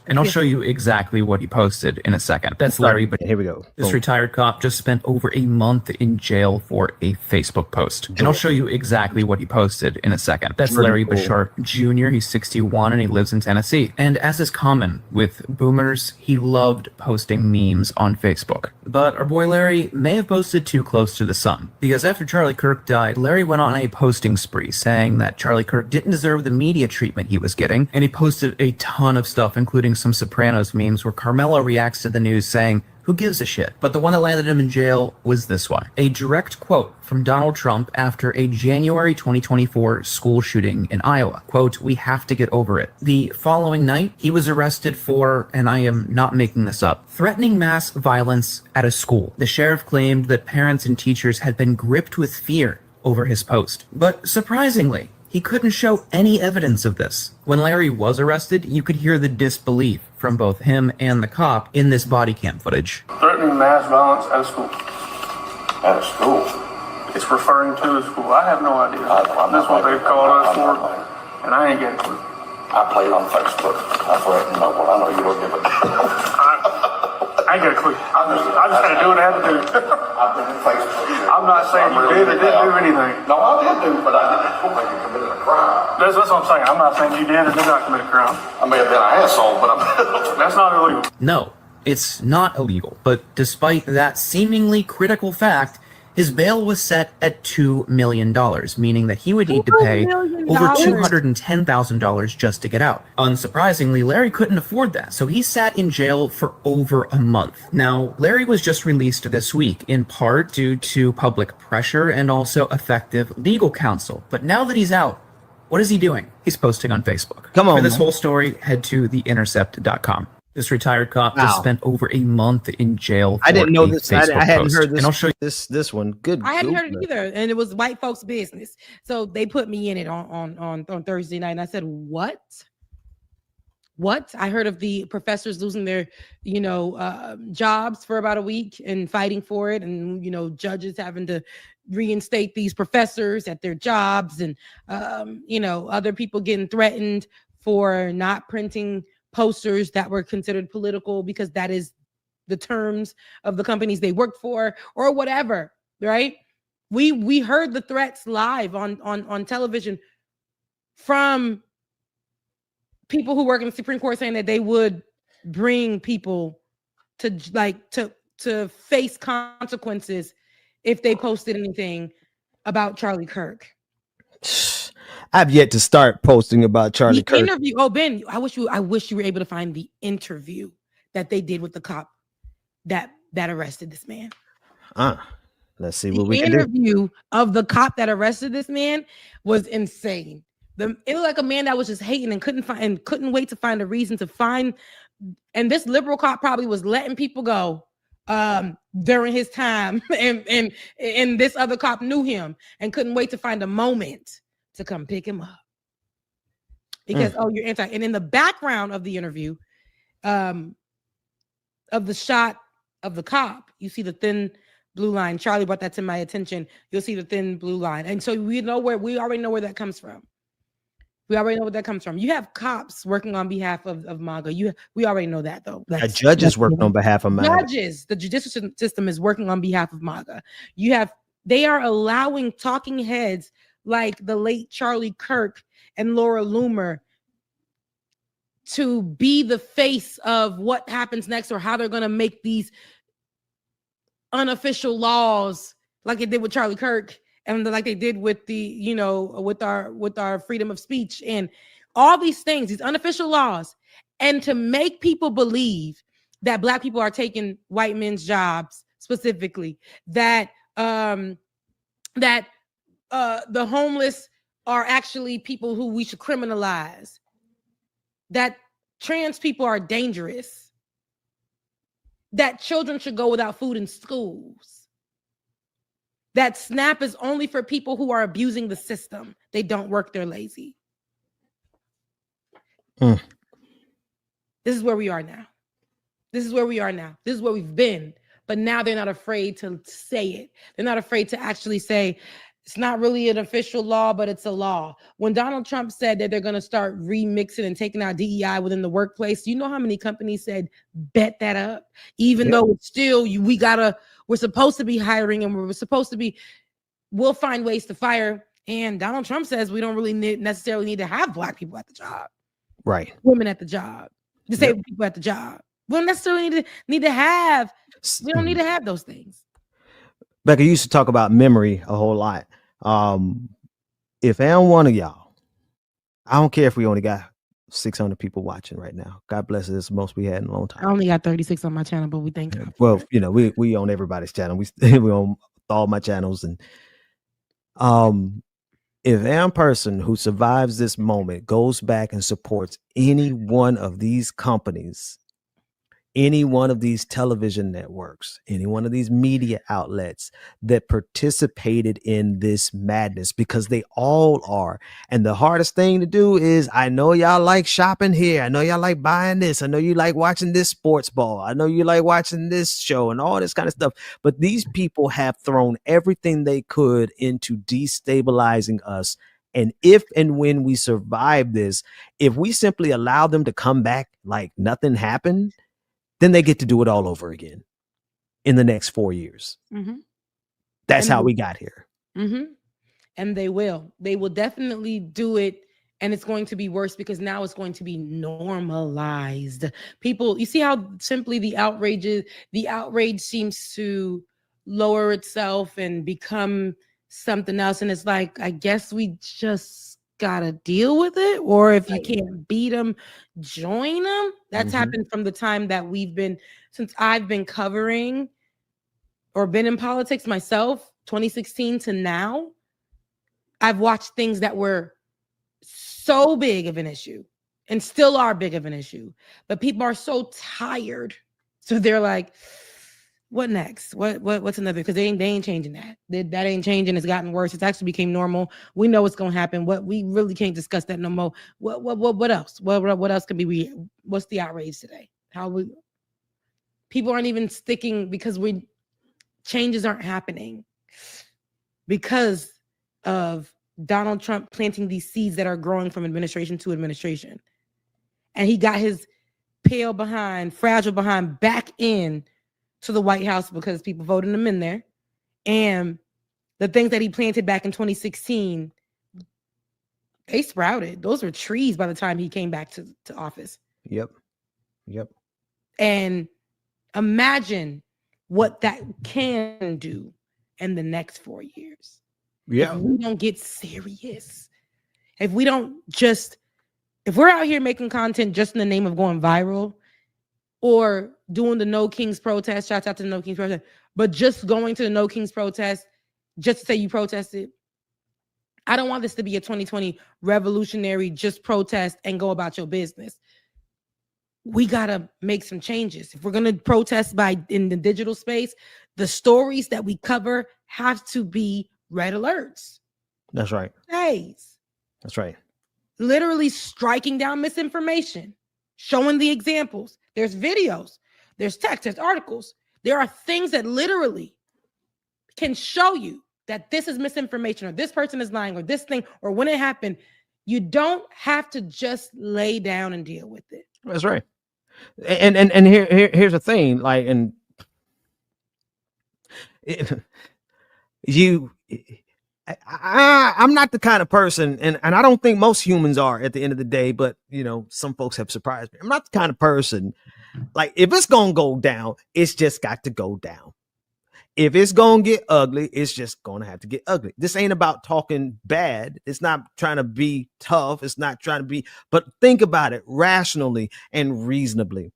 And I'll show you exactly what he posted in a second. That's Larry, but here we go. This retired cop just spent over a month in jail for a Facebook post. And I'll show you exactly what he posted in a second. That's Larry Bashar Jr. He's 61 and he lives in Tennessee. And as is common with boomers, he loved posting memes on Facebook. But our boy Larry may have posted too close to the sun, because after Charlie Kirk died, Larry went on a posting spree saying that Charlie Kirk didn't deserve the media treatment he was getting, and he posted a ton of stuff, including some Sopranos memes where Carmela reacts to the news saying, "Who gives a shit?" But the one that landed him in jail was this one. A direct quote from Donald Trump after a January 2024 school shooting in Iowa. Quote, "We have to get over it." The following night, he was arrested for, and I am not making this up, threatening mass violence at a school. The sheriff claimed that parents and teachers had been gripped with fear over his post. But surprisingly, he couldn't show any evidence of this. When Larry was arrested, you could hear the disbelief from both him and the cop in this body cam footage. Threatening mass violence at a school. At a school? It's referring to a school. I have no idea. That's what they've called us for, and I ain't got a clue. I played on Facebook. That's what I know. Well, I know you don't give a I ain't got a clue. I just had to do what I had to do. I've been in Facebook. I'm not saying you did or didn't do anything. No, I did do, but I didn't think you committed a crime. That's what I'm saying. I'm not saying you did or did not commit a crime. I may have been an asshole, but that's not illegal. No, it's not illegal. But despite that seemingly critical fact, his bail was set at $2 million, meaning that he would need to pay over $210,000 just to get out. Unsurprisingly, Larry couldn't afford that, so he sat in jail for over a month. Now, Larry was just released this week, in part due to public pressure and also effective legal counsel. But now that he's out, what is he doing? He's posting on Facebook. Come on, For this man. whole story, head to theintercept.com. This retired cop just spent over a month in jail. I didn't know this. I hadn't post. heard this. And I'll show you this one. Good. I hadn't heard it goodness. either, and it was white folks' business. So they put me in it on Thursday night, and I said, "What? What?" I heard of the professors losing their, jobs for about a week and fighting for it, and judges having to reinstate these professors at their jobs, and other people getting threatened for not printing posters that were considered political because that is the terms of the companies they worked for or whatever, right? We heard the threats live on television from people who work in the Supreme Court saying that they would bring people to face consequences if they posted anything about Charlie Kirk. I've yet to start posting about Charlie Kirk. Interview. Oh, Ben, I wish you were able to find the interview that they did with the cop that arrested this man. Let's see what we can do. The interview of the cop that arrested this man was insane. It was like a man that was just hating and couldn't wait to find a reason to find. And this liberal cop probably was letting people go during his time, and this other cop knew him and couldn't wait to find a moment to come pick him up because you're anti. And in the background of the interview, of the shot of the cop, you see the thin blue line. Charlie brought that to my attention. You'll see the thin blue line, and so we already know where that comes from. We already know where that comes from. You have cops working on behalf of MAGA. We already know that, though. Judges working on behalf of MAGA. Judges, the judicial system is working on behalf of MAGA. They are allowing talking heads like the late Charlie Kirk and Laura Loomer to be the face of what happens next or how they're going to make these unofficial laws like it did with Charlie Kirk and like they did with with our freedom of speech and all these things, these unofficial laws, and to make people believe that Black people are taking white men's jobs, specifically that the homeless are actually people who we should criminalize, that trans people are dangerous, that children should go without food in schools, that SNAP is only for people who are abusing the system. They don't work, they're lazy. This is where we are now. This is where we are now. This is where we've been. But now they're not afraid to say it. They're not afraid to actually say, it's not really an official law, but it's a law. When Donald Trump said that they're going to start remixing and taking out DEI within the workplace, you know how many companies said, bet that up? Even though it's still, we're supposed to be hiring and we'll find ways to fire. And Donald Trump says we don't really necessarily need to have Black people at the job. Right. Women at the job. Disabled people at the job. We don't necessarily need to have those things. Becca used to talk about memory a whole lot. If I'm one of y'all, I don't care if we only got 600 people watching right now. God bless it. It's the most we had in a long time. I only got 36 on my channel, but we thank God. Well, we own everybody's channel. We own all my channels. And if a person who survives this moment goes back and supports any one of these companies, any one of these television networks, any one of these media outlets that participated in this madness, because they all are. And the hardest thing to do is, I know y'all like shopping here. I know y'all like buying this. I know you like watching this sports ball. I know you like watching this show and all this kind of stuff. But these people have thrown everything they could into destabilizing us. And if and when we survive this, if we simply allow them to come back like nothing happened, then they get to do it all over again in the next 4 years. Mm-hmm. That's how we got here. Mm-hmm. And they will definitely do it. And it's going to be worse because now it's going to be normalized. People, you see how simply the outrage seems to lower itself and become something else. And it's like, I guess we just gotta deal with it. Or if you can't beat them, join them. That's happened from the time that since I've been covering or been in politics myself, 2016 to now. I've watched things that were so big of an issue and still are big of an issue, but people are so tired. So they're like, what next? What's another? Because they ain't changing that. That ain't changing. It's gotten worse. It's actually became normal. We know what's gonna happen. What we really can't discuss that no more. What else? What else can be? What's the outrage today? People aren't even sticking because changes aren't happening because of Donald Trump planting these seeds that are growing from administration to administration, and he got his fragile behind back in to the White House because people voted him in there. And the things that he planted back in 2016, they sprouted. Those were trees by the time he came back to office. Yep. And imagine what that can do in the next 4 years. Yeah. If we don't get serious, if we're out here making content just in the name of going viral, or doing the No Kings protest, shouts out to the No Kings protest, but just going to the No Kings protest just to say you protested. I don't want this to be a 2020 revolutionary, just protest and go about your business. We got to make some changes. If we're going to protest in the digital space, the stories that we cover have to be red alerts. That's right. That's right. Literally striking down misinformation, showing the examples. There's videos, there's text, there's articles. There are things that literally can show you that this is misinformation, or this person is lying, or this thing, or when it happened. You don't have to just lay down and deal with it. That's right. And here's the thing, like, and I'm not the kind of person, and I don't think most humans are at the end of the day, but some folks have surprised me. I'm not the kind of person, like, if it's gonna go down, it's just got to go down. If it's gonna get ugly, it's just gonna have to get ugly. This ain't about talking bad. It's not trying to be tough. It's not trying to be, but think about it rationally and reasonably.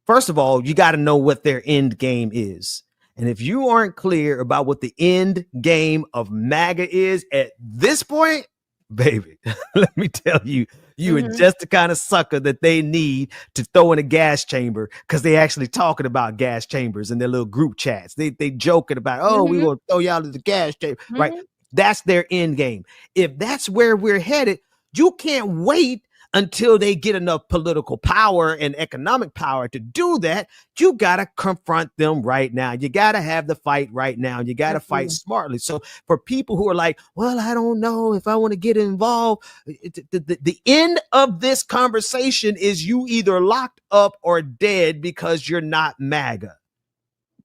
First of all, you got to know what their end game is. And if you aren't clear about what the end game of MAGA is at this point, baby, let me tell you, you are just the kind of sucker that they need to throw in a gas chamber, because they actually talking about gas chambers in their little group chats. They joking about, we want to throw y'all to the gas chamber, right? That's their end game. If that's where we're headed, you can't wait until they get enough political power and economic power to do that. You got to confront them right now. You got to have the fight right now. You got to fight smartly. So for people who are like, well, I don't know if I want to get involved, the end of this conversation is you either locked up or dead because you're not MAGA.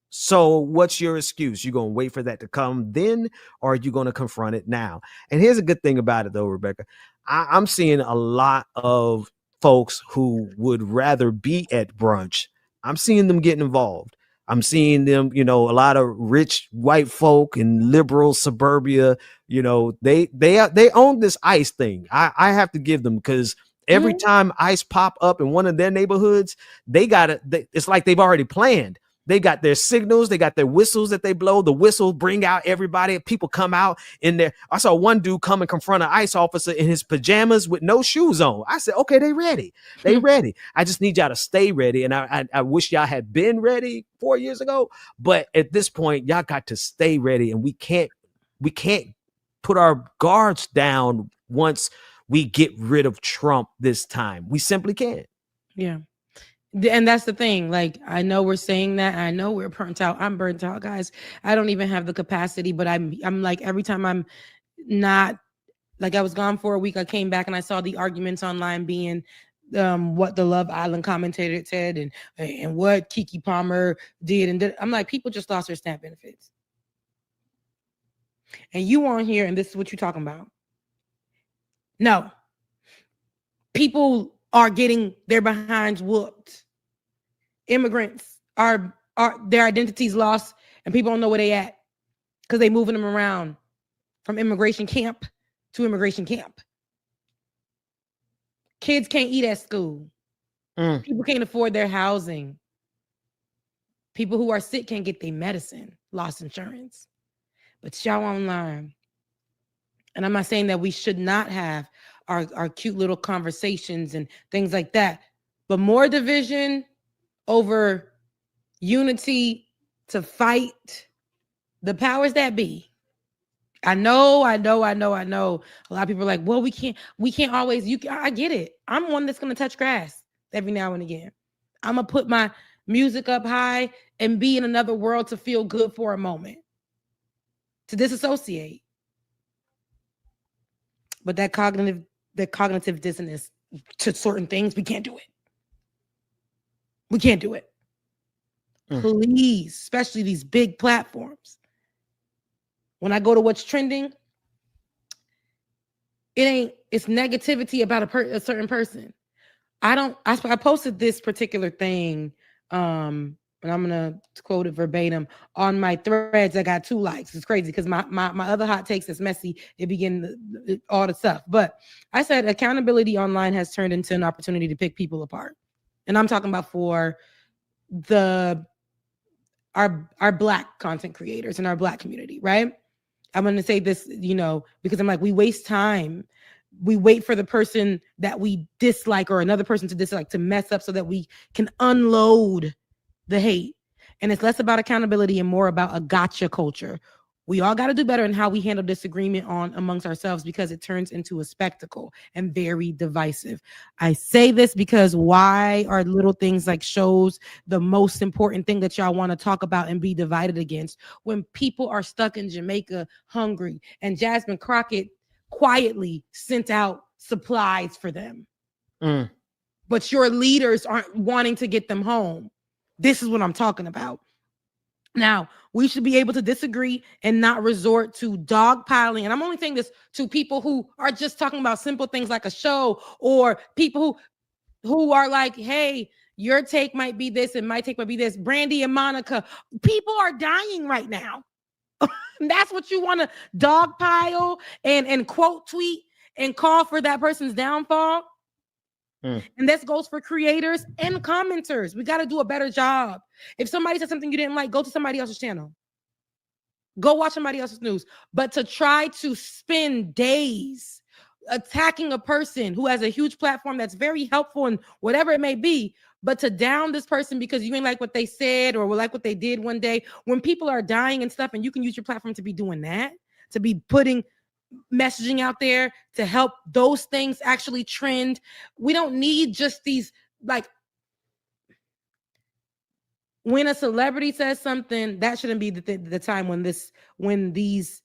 So what's your excuse? You going to wait for that to come then, or are you going to confront it now? And here's a good thing about it, though, Rebecca. I'm seeing a lot of folks who would rather be at brunch. I'm seeing them getting involved. I'm seeing them, a lot of rich white folk in liberal suburbia, they own this ICE thing. I have to give them, because every time ICE pop up in one of their neighborhoods, it's like they've already planned. They got their signals, they got their whistles that they blow. The whistle bring out everybody. People come out in there. I saw one dude come and confront an ICE officer in his pajamas with no shoes on. I said, okay, they ready. They ready. I just need y'all to stay ready. And I wish y'all had been ready 4 years ago. But at this point, y'all got to stay ready. And we can't put our guards down once we get rid of Trump this time. We simply can't. Yeah. And that's the thing. Like, I know we're saying that. I know we're burnt out. I'm burnt out, guys. I don't even have the capacity, but I'm like, every time I'm not, like, I was gone for a week, I came back and I saw the arguments online being what the Love Island commentator said and what Kiki Palmer did. And I'm like, people just lost their SNAP benefits. And you on here, and this is what you're talking about. No. People are getting their behinds whooped. Immigrants are their identities lost, and people don't know where they at because they moving them around from immigration camp to immigration camp. Kids can't eat at school. People can't afford their housing. People who are sick can't get their medicine, lost insurance. But y'all online. And I'm not saying that we should not have our cute little conversations and things like that, but more division over unity to fight the powers that be. I know. A lot of people are like, well, we can't always, I get it. I'm one that's going to touch grass every now and again. I'm going to put my music up high and be in another world to feel good for a moment, to disassociate. But that cognitive dissonance to certain things, we can't do it. We can't do it. Please, especially these big platforms. When I go to what's trending, it's negativity about a certain person. I posted this particular thing, and I'm gonna quote it verbatim on my threads. I got 2 likes. It's crazy because my other hot takes is messy. It begin all the stuff. But I said accountability online has turned into an opportunity to pick people apart, and I'm talking about for our Black content creators in our Black community, right? I'm gonna say this, because I'm like, we waste time. We wait for the person that we dislike or another person to dislike to mess up so that we can unload the hate. And it's less about accountability and more about a gotcha culture. We all got to do better in how we handle disagreement amongst ourselves, because it turns into a spectacle and very divisive. I say this because why are little things like shows the most important thing that y'all want to talk about and be divided against when people are stuck in Jamaica hungry and Jasmine Crockett quietly sent out supplies for them? But your leaders aren't wanting to get them home. This is what I'm talking about. Now, we should be able to disagree and not resort to dogpiling. And I'm only saying this to people who are just talking about simple things like a show, or people who are like, hey, your take might be this and my take might be this. Brandy and Monica, people are dying right now. That's what you want to dogpile and quote tweet and call for that person's downfall. And this goes for creators and commenters. We got to do a better job. If somebody said something you didn't like, go to somebody else's channel. Go watch somebody else's news. But to try to spend days attacking a person who has a huge platform that's very helpful and whatever it may be, but to down this person because you ain't like what they said or like what they did one day, when people are dying and stuff, and you can use your platform to be doing that, to be putting messaging out there to help those things actually trend. We don't need just these, like, when a celebrity says something, that shouldn't be the time when these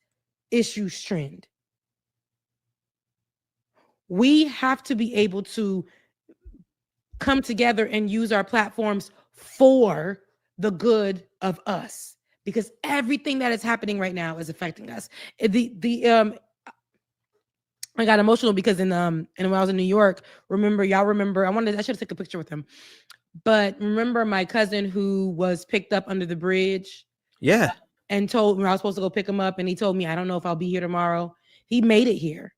issues trend. We have to be able to come together and use our platforms for the good of us, because everything that is happening right now is affecting us. I got emotional because and when I was in New York, I should have taken a picture with him. But remember my cousin who was picked up under the bridge? Yeah. And told me I was supposed to go pick him up, and he told me, I don't know if I'll be here tomorrow. He made it here.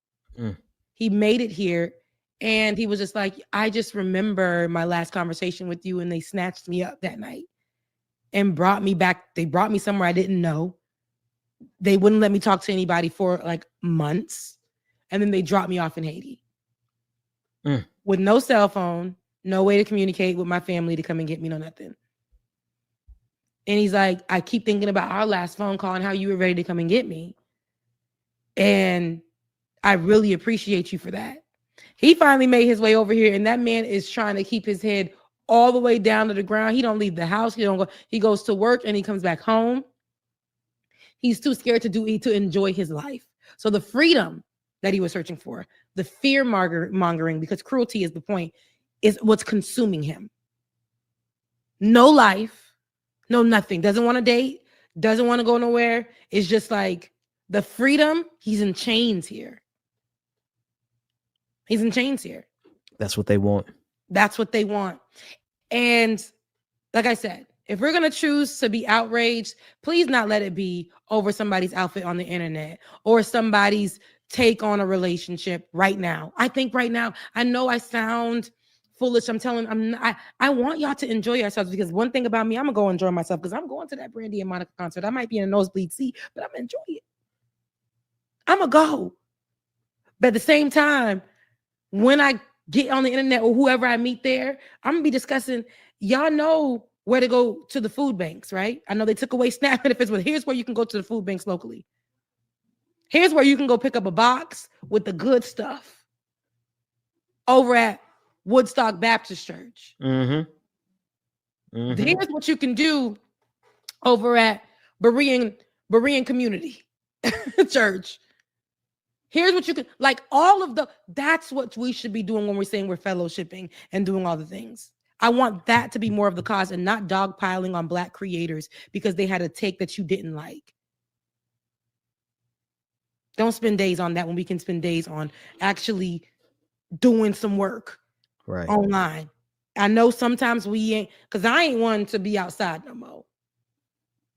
He made it here. And he was just like, I just remember my last conversation with you, and they snatched me up that night. and brought me back. They brought me somewhere I didn't know. They wouldn't let me talk to anybody for like months. And then they dropped me off in Haiti with no cell phone, no way to communicate with my family to come and get me, no nothing. And he's like, I keep thinking about our last phone call and how you were ready to come and get me. And I really appreciate you for that. He finally made his way over here, and that man is trying to keep his head all the way down to the ground. He don't leave the house. He goes to work and he comes back home. He's too scared to enjoy his life. So the freedom that he was searching for, the fear mongering, because cruelty is the point, is what's consuming him. No life, no nothing. Doesn't want to date, doesn't want to go nowhere. It's just like the freedom. He's in chains here. He's in chains here. That's what they want. That's what they want. And like I said, if we're going to choose to be outraged, please not let it be over somebody's outfit on the internet or somebody's take on a relationship right now. I think right now, I know I sound foolish. I want y'all to enjoy yourselves, because one thing about me, I'm going to go enjoy myself because I'm going to that Brandy and Monica concert. I might be in a nosebleed seat, but I'm going to enjoy it. I'm going to go. But at the same time, when I get on the internet or whoever I meet there, I'm going to be discussing, y'all know where to go to the food banks, right? I know they took away SNAP benefits, but here's where you can go to the food banks locally. Here's where you can go pick up a box with the good stuff over at Woodstock Baptist Church. Here's what you can do over at Berean Community Church. Here's what you can, like, all of that's what we should be doing when we're saying we're fellowshipping and doing all the things. I want that to be more of the cause and not dogpiling on Black creators because they had a take that you didn't like. Don't spend days on that when we can spend days on actually doing some work online. I know sometimes we ain't, because I ain't one to be outside no more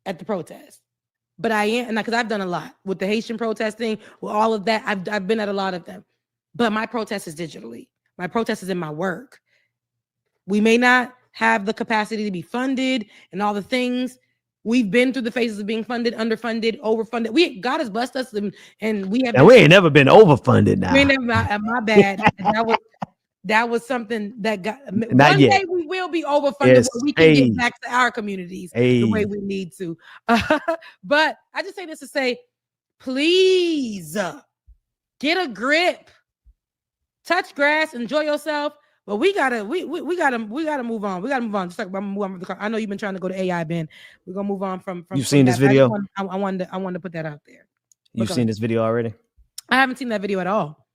at the protest. But I am, because I've done a lot with the Haitian protesting, with all of that. I've been at a lot of them. But my protest is digitally. My protest is in my work. We may not have the capacity to be funded and all the things. We've been through the phases of being funded, underfunded, overfunded. God has blessed us, and we have. And we ain't never been overfunded now. We ain't never, my bad. That was something that got. Not one yet. day we will be overfunded. Yes. Where we can get back to our communities the way we need to. But I just say this to say, please get a grip, touch grass, enjoy yourself. But we gotta move on. We gotta move on. Just like I'm move on. I know you've been trying to go to AI, Ben. We're gonna move on from. You've seen this video? I wanted to put that out there. You've seen this video already? I haven't seen that video at all.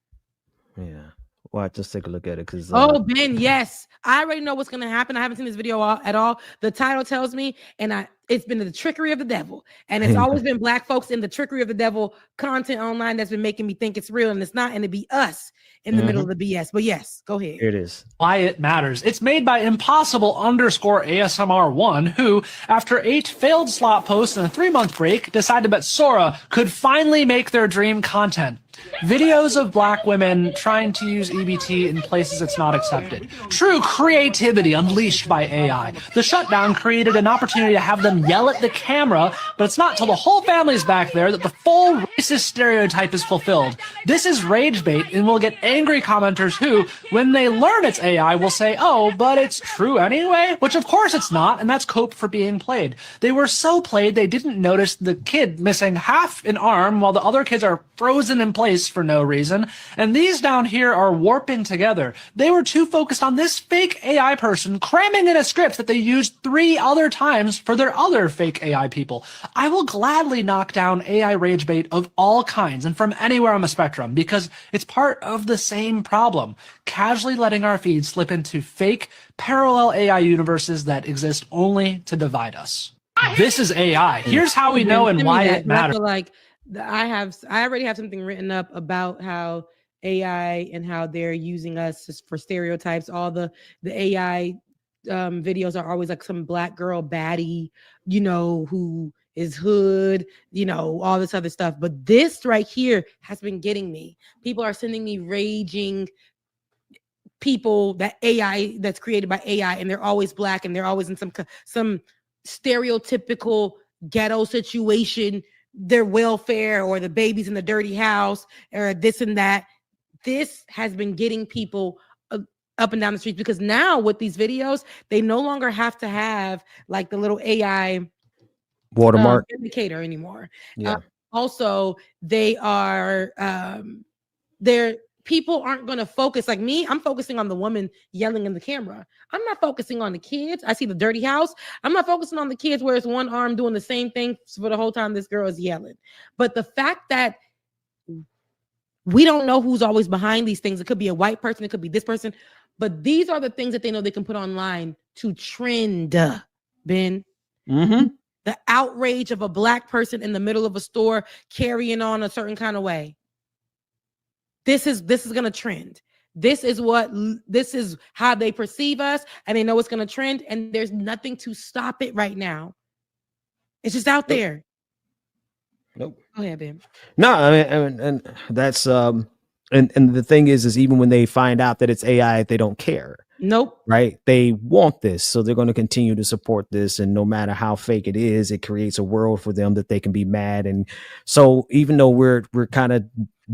Yeah. Well, just take a look at it, because Ben, yes, I already know what's gonna happen. I haven't seen this video at all. The title tells me, and it's been the trickery of the devil, and it's always been Black folks in the trickery of the devil content online that's been making me think it's real, and it's not, and it be us in the middle of the BS. But yes, go ahead. Here it is. Why it matters. It's made by Impossible_ASMR1, who, after 8 failed slot posts and a 3-month break, decided that Sora could finally make their dream content. Videos of Black women trying to use EBT in places it's not accepted. True creativity unleashed by AI. The shutdown created an opportunity to have them yell at the camera, but it's not till the whole family's back there that the full racist stereotype is fulfilled. This is rage bait, and we'll get angry commenters who, when they learn it's AI, will say, oh, but it's true anyway, which of course it's not, and that's cope for being played. They were so played they didn't notice the kid missing half an arm while the other kids are frozen in place for no reason, and these down here are warping together. They were too focused on this fake AI person cramming in a script that they used 3 other times for their other fake AI people. I will gladly knock down AI rage bait of all kinds and from anywhere on the spectrum, because it's part of the same problem, casually letting our feed slip into fake parallel AI universes that exist only to divide us. This is AI. Here's how we know and why it matters. I already have something written up about how AI and how they're using us just for stereotypes. All the AI videos are always like some Black girl baddie, who is hood, all this other stuff. But this right here has been getting me. People are sending me raging people that's created by AI, and they're always Black, and they're always in some stereotypical ghetto situation, their welfare or the babies in the dirty house or this and that. This has been getting people up and down the streets, because now with these videos, they no longer have to have like the little AI watermark indicator anymore. Yeah. Also, they are they're people aren't going to focus like me. I'm focusing on the woman yelling in the camera. I'm not focusing on the kids. I see the dirty house. I'm not focusing on the kids where it's one arm doing the same thing for the whole time this girl is yelling. But the fact that we don't know who's always behind these things. It could be a white person. It could be this person. But these are the things that they know they can put online to trend, Ben. Mm-hmm. The outrage of a black person in the middle of a store carrying on a certain kind of way. This is going to trend. This is how they perceive us, and they know it's going to trend, and there's nothing to stop it right now. It's just out there. Nope. Go ahead, Ben. No, I mean, and that's and the thing is even when they find out that it's AI, they don't care. Nope. Right? They want this, so they're going to continue to support this, and no matter how fake it is, it creates a world for them that they can be mad. And so even though we're kind of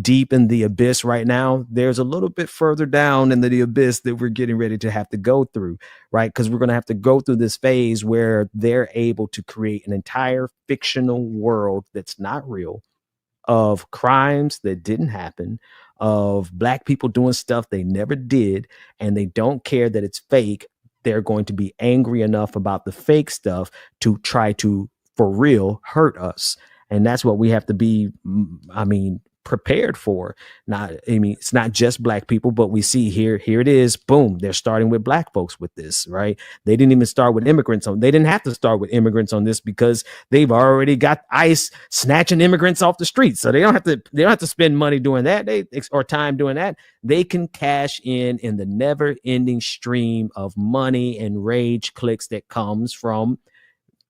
deep in the abyss right now, there's a little bit further down in the abyss that we're getting ready to have to go through, right? Because we're going to have to go through this phase where they're able to create an entire fictional world that's not real, of crimes that didn't happen, of black people doing stuff they never did, and they don't care that it's fake. They're going to be angry enough about the fake stuff to try to, for real, hurt us. And that's what we have to be, prepared for. It's not just black people, but we see here it is. Boom. They're starting with black folks with this, right? They didn't even start with immigrants they didn't have to start with immigrants on this, because they've already got ICE snatching immigrants off the streets. So they don't have to spend money doing that or time doing that. They can cash in the never ending stream of money and rage clicks that comes from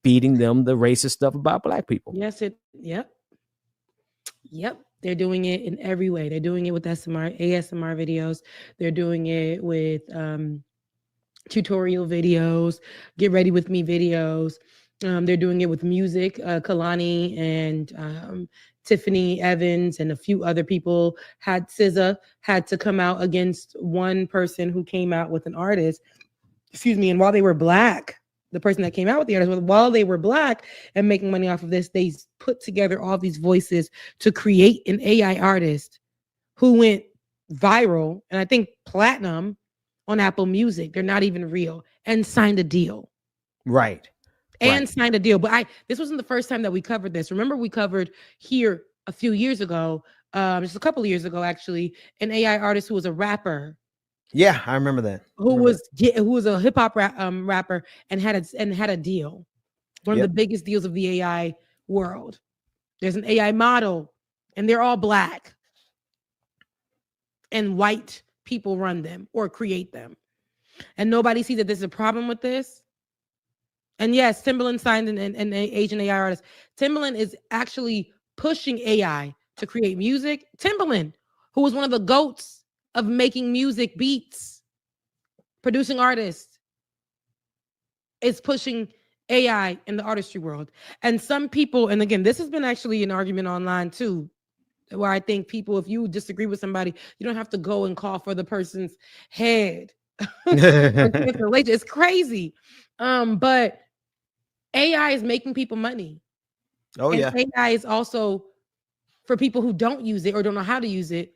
feeding them the racist stuff about black people. Yes, Yep. They're doing it in every way. They're doing it with ASMR videos. They're doing it with tutorial videos, get ready with me videos. They're doing it with music. Kalani and Tiffany Evans and a few other people SZA had to come out against one person who came out with an artist. And while they were black, the person that came out with the artist, while they were black and making money off of this, they put together all these voices to create an AI artist who went viral, and I think platinum on Apple Music. They're not even real, and signed a deal. Right. Signed a deal. But this wasn't the first time that we covered this. Remember, we covered here a few years ago, just a couple of years ago, actually, an AI artist who was a rapper. Yeah, I remember that. Who was a hip hop rapper and had a deal, one of the biggest deals of the AI world. There's an AI model, and they're all black, and white people run them or create them, and nobody sees that there's a problem with this. And yes, Timbaland signed an Asian AI artist. Timbaland is actually pushing AI to create music. Timbaland, who was one of the GOATs of making music, beats, producing artists, is pushing AI in the artistry world. And some people, and again, this has been actually an argument online too, where I think people, if you disagree with somebody, you don't have to go and call for the person's head. It's crazy. But AI is making people money. Oh, yeah. AI is also, for people who don't use it or don't know how to use it,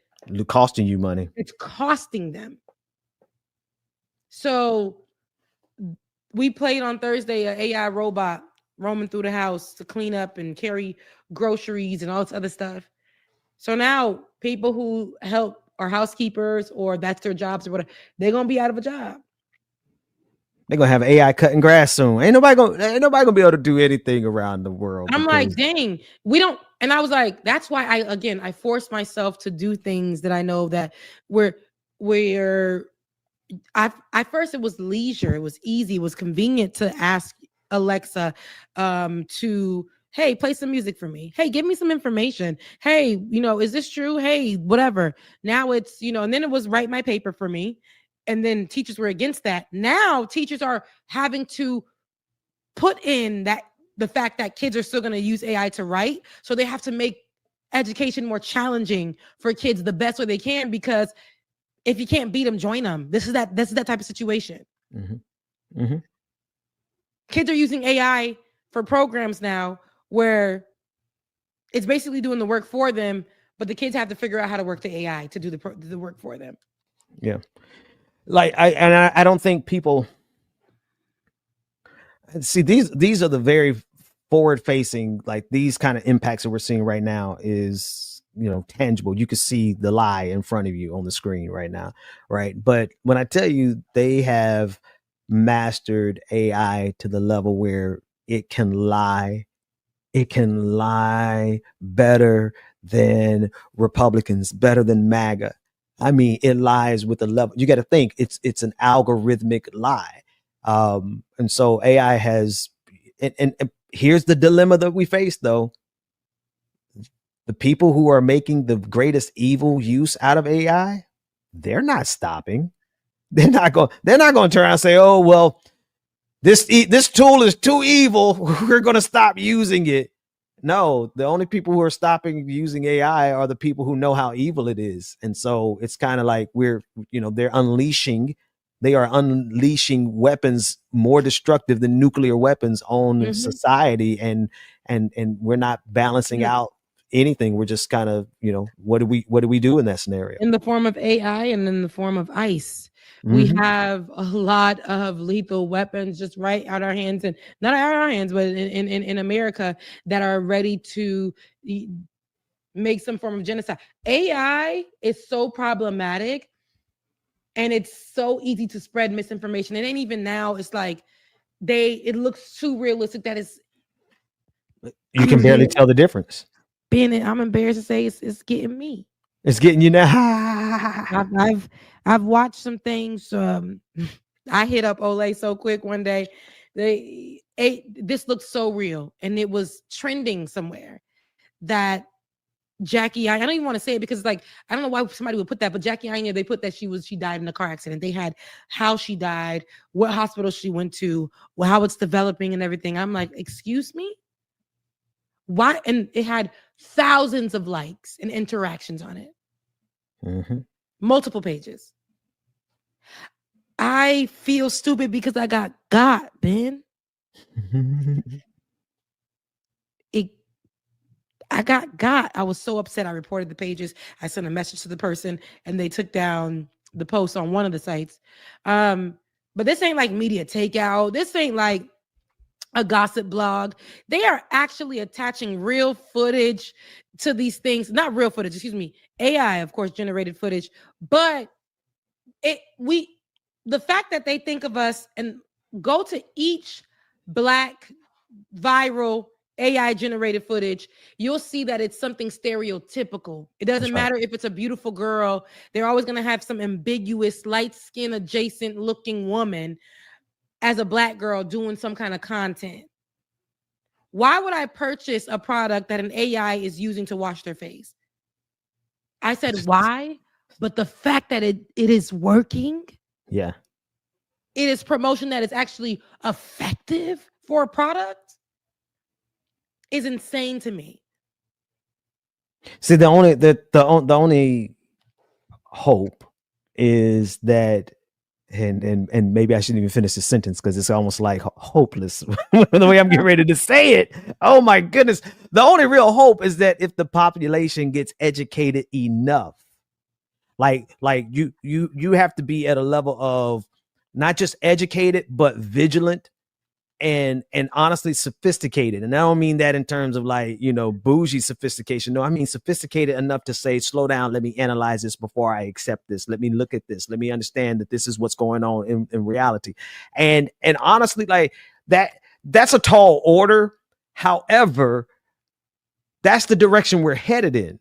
costing you money. It's costing them. So we played on Thursday an AI robot roaming through the house to clean up and carry groceries and all this other stuff. So now people who help are housekeepers or that's their jobs or whatever, they're gonna be out of a job. They're gonna have AI cutting grass soon. Ain't nobody gonna be able to do anything around the world. I'm like, dang, we don't. And I was like, that's why I forced myself to do things that I know that at first it was leisure, it was easy, it was convenient to ask Alexa to, hey, play some music for me. Hey, give me some information. Hey, is this true? Hey, whatever. Now it's, and then it was write my paper for me. And then teachers were against that. Now teachers are having to put in that the fact that kids are still going to use AI to write, so they have to make education more challenging for kids the best way they can, because if you can't beat them, join them. This is that type of situation. Mm-hmm. Mm-hmm. Kids are using AI for programs now where it's basically doing the work for them, but the kids have to figure out how to work the AI to do the work for them. Yeah. Like I don't think people see these are the very forward facing, like these kind of impacts that we're seeing right now is, you know, tangible. You can see the lie in front of you on the screen right now. Right. But when I tell you they have mastered AI to the level where it can lie better than Republicans, better than MAGA. I mean, it lies with the level. You got to think it's an algorithmic lie. And so AI has, and here's the dilemma that we face though. The people who are making the greatest evil use out of AI, they're not stopping. They're not going to turn around and say, oh, well, this tool is too evil. We're going to stop using it. No, the only people who are stopping using AI are the people who know how evil it is. And so it's kind of like they are unleashing weapons more destructive than nuclear weapons on society. And we're not balancing out anything. We're just kind of, what do we do in that scenario? In the form of AI and in the form of ICE. We have a lot of lethal weapons just right out our hands, and not out our hands, but in America, that are ready to make some form of genocide. AI is so problematic, and it's so easy to spread misinformation. It ain't even now. It's like it looks too realistic that you can barely tell the difference. I'm embarrassed to say it's getting me. It's getting you now. I've watched some things. I hit up Olay so quick one day. This looks so real, and it was trending somewhere that Jackie, I don't even want to say it because I don't know why somebody would put that, but Jackie Aina, they put that she died in a car accident. They had how she died, what hospital she went to, how it's developing and everything. I'm like, excuse me? Why? And it had thousands of likes and interactions on it. Multiple pages. I feel stupid because I got Ben. I got. I was so upset. I reported the pages. I sent a message to the person, and they took down the post on one of the sites. But this ain't like media takeout. This ain't like a gossip blog. They are actually attaching real footage to these things. Not real footage, excuse me. AI, of course, generated footage. But the fact that they think of us and go to each Black viral AI generated footage, you'll see that it's something stereotypical. It doesn't matter if it's a beautiful girl. They're always going to have some ambiguous, light skin adjacent looking woman as a Black girl doing some kind of content. Why would I purchase a product that an AI is using to wash their face? I said, why? But the fact that it is working. Yeah. It is promotion that is actually effective for a product is insane to me. See, the only hope is that, and maybe I shouldn't even finish the sentence because it's almost like hopeless the way I'm getting ready to say it. Oh my goodness. The only real hope is that if the population gets educated enough, like you have to be at a level of not just educated, but vigilant and honestly sophisticated. And I don't mean that in terms of bougie sophistication. No, I mean sophisticated enough to say, slow down, let me analyze this before I accept this. Let me look at this. Let me understand that this is what's going on in reality. And honestly, that's a tall order. However, that's the direction we're headed in.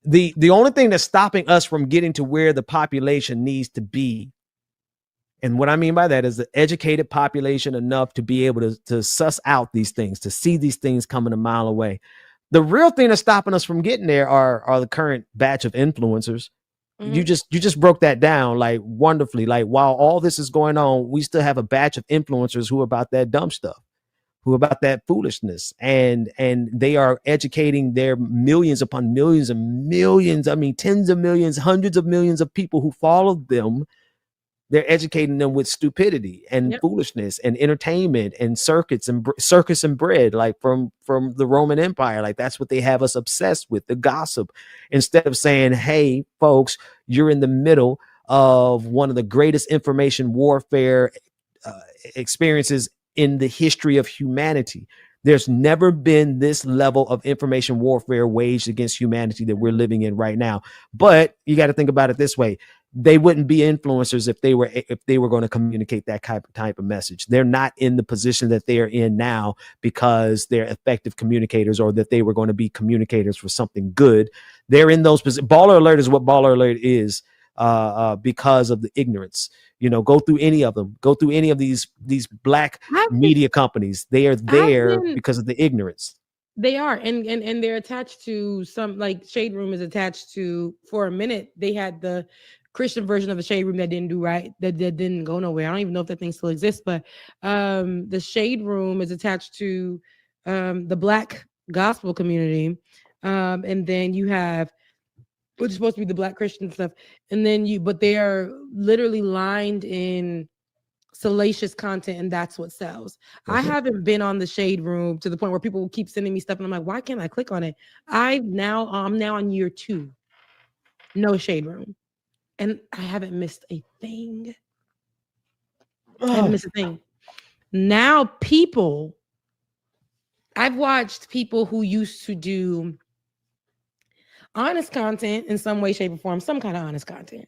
The only thing that's stopping us from getting to where the population needs to be, and what I mean by that is the educated population enough to be able to suss out these things, to see these things coming a mile away. The real thing that's stopping us from getting there are the current batch of influencers. You just broke that down wonderfully. While all this is going on, we still have a batch of influencers who are about that dumb stuff. who about that foolishness, and they are educating their millions upon millions and millions, I mean tens of millions, hundreds of millions of people who follow them. They're educating them with stupidity and foolishness and entertainment and circus and bread, like from the Roman Empire. Like that's what they have us obsessed with, the gossip, instead of saying, hey folks, you're in the middle of one of the greatest information warfare experiences in the history of humanity. There's never been this level of information warfare waged against humanity that we're living in right now. But you got to think about it this way. They wouldn't be influencers if they were going to communicate that type of message. They're not in the position that they're in now because they're effective communicators, or that they were going to be communicators for something good. They're in those positions. Baller Alert is what Baller Alert is because of the ignorance. You know, go through any of them. Go through any of these black media companies. They are there because of the ignorance. They are, and they're attached to some, like Shade Room is attached to. For a minute, they had the Christian version of the Shade Room that didn't do right, that didn't go nowhere. I don't even know if that thing still exists, but the Shade Room is attached to the Black gospel community, and then you have, which is supposed to be the Black Christian stuff, and then but they are literally lined in salacious content, and that's what sells. I haven't been on the Shade Room to the point where people will keep sending me stuff, and I'm like, why can't I click on it? I'm now on year 2, no Shade Room, and I haven't missed a thing. I haven't missed a thing. Now I've watched people who used to do honest content in some way, shape, or form, some kind of honest content,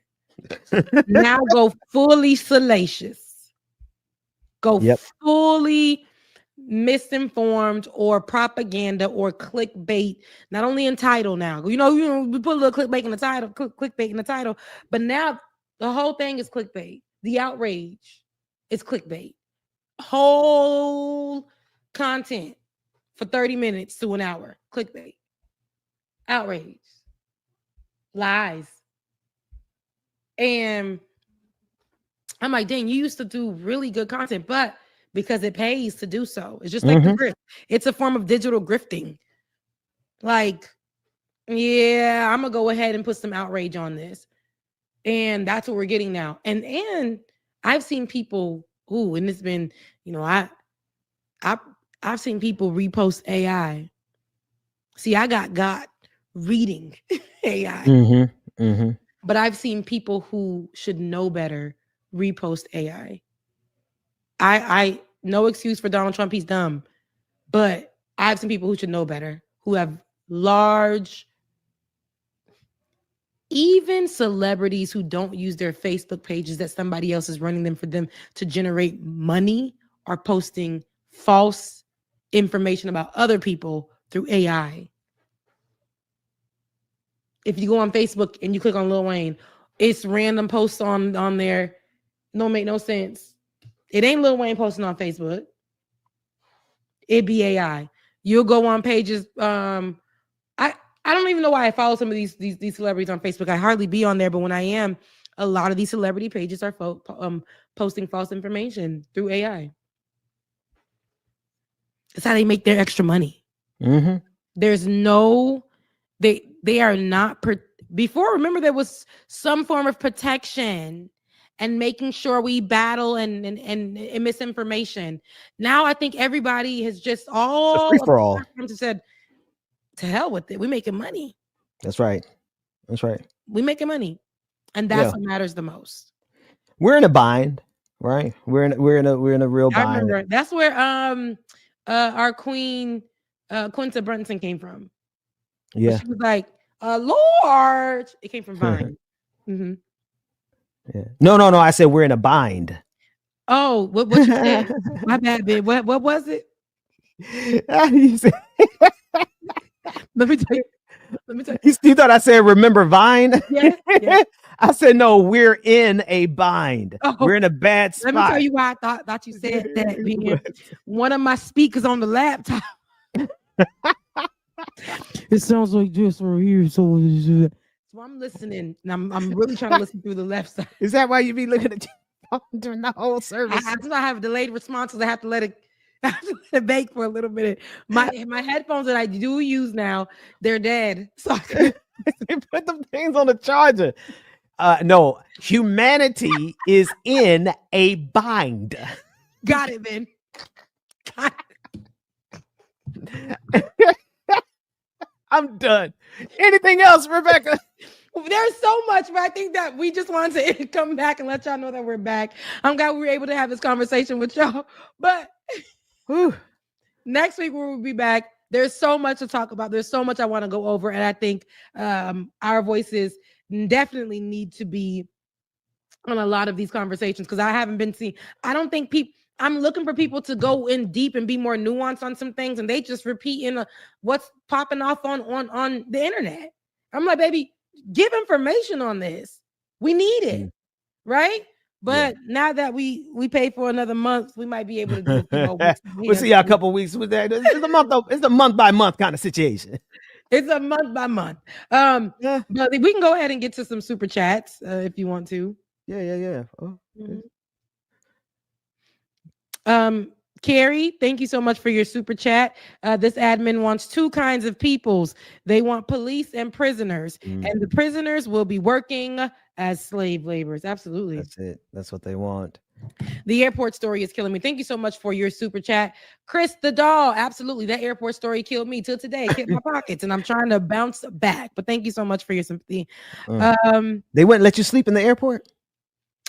now go fully salacious. Go fully misinformed or propaganda or clickbait. Not only in title now, you know, we put a little clickbait in the title, but now the whole thing is clickbait. The outrage is clickbait. Whole content for 30 minutes to an hour, clickbait, outrage, lies, and I'm like, dang, you used to do really good content, but because it pays to do so. It's just like the grift. It's a form of digital grifting. Like, yeah, I'm gonna go ahead and put some outrage on this. And that's what we're getting now. And I've seen people, and it's been, you know, I've seen people repost AI. See, I got reading AI. But I've seen people who should know better repost AI. I no excuse for Donald Trump, he's dumb, but I've seen people who should know better, who have large, even celebrities who don't use their Facebook pages that somebody else is running them for them to generate money, are posting false information about other people through AI. If you go on Facebook and you click on Lil Wayne, it's random posts on there. Don't make no sense. It ain't Lil Wayne posting on Facebook. It be AI. You'll go on pages. I don't even know why I follow some of these celebrities on Facebook. I hardly be on there, but when I am, a lot of these celebrity pages are posting false information through AI. That's how they make their extra money. There's no, they are not. Before, remember, there was some form of protection and making sure we battle and misinformation. Now I think everybody has just all said, to hell with it. We're making money. That's right. That's right. We're making money, and that's what matters the most. We're in a bind, right? We're in a real bind. I remember that's where our queen Quinta Brunson came from. Yeah, she was like, Lord, it came from Vine. Yeah. No. I said we're in a bind. Oh, what you said? My bad, babe. What was it? Let me tell you. You thought I said remember Vine? Yeah. I said no. We're in a bind. Oh, we're in a bad spot. Let me tell you why I thought you said that. Being one of my speakers on the laptop. It sounds like this right here. So I'm listening, and I'm really trying to listen through the left side. Is that why you be looking at your phone during the whole service? I have delayed responses. I have to let it I have to let it bake for a little minute. My headphones that I do use now, they're dead. So I can put them things on the charger. No, humanity is in a bind. Got it, man. Got it. I'm done. Anything else, Rebecca? There's so much, but I think that we just wanted to come back and let y'all know that we're back. I'm glad we were able to have this conversation with y'all. But next week we will be back. There's so much to talk about. There's so much I want to go over. And I think our voices definitely need to be on a lot of these conversations because I haven't been seeing. I don't think people. I'm looking for people to go in deep and be more nuanced on some things, and they just repeat in what's popping off on the internet. I'm like, baby, give information on this. We need it, right? But now that we pay for another month, we might be able to do it. We'll see y'all a couple weeks with that. It's a month. It's a month by month kind of situation. It's a month by month. But we can go ahead and get to some super chats if you want to. Yeah. Oh, Carrie, thank you so much for your super chat. This admin wants two kinds of peoples. They want police and prisoners, and the prisoners will be working as slave laborers. Absolutely. That's it. That's what they want. The airport story is killing me. Thank you so much for your super chat. Chris the doll. Absolutely. That airport story killed me till today. Hit my pockets, and I'm trying to bounce back. But thank you so much for your sympathy. They wouldn't let you sleep in the airport?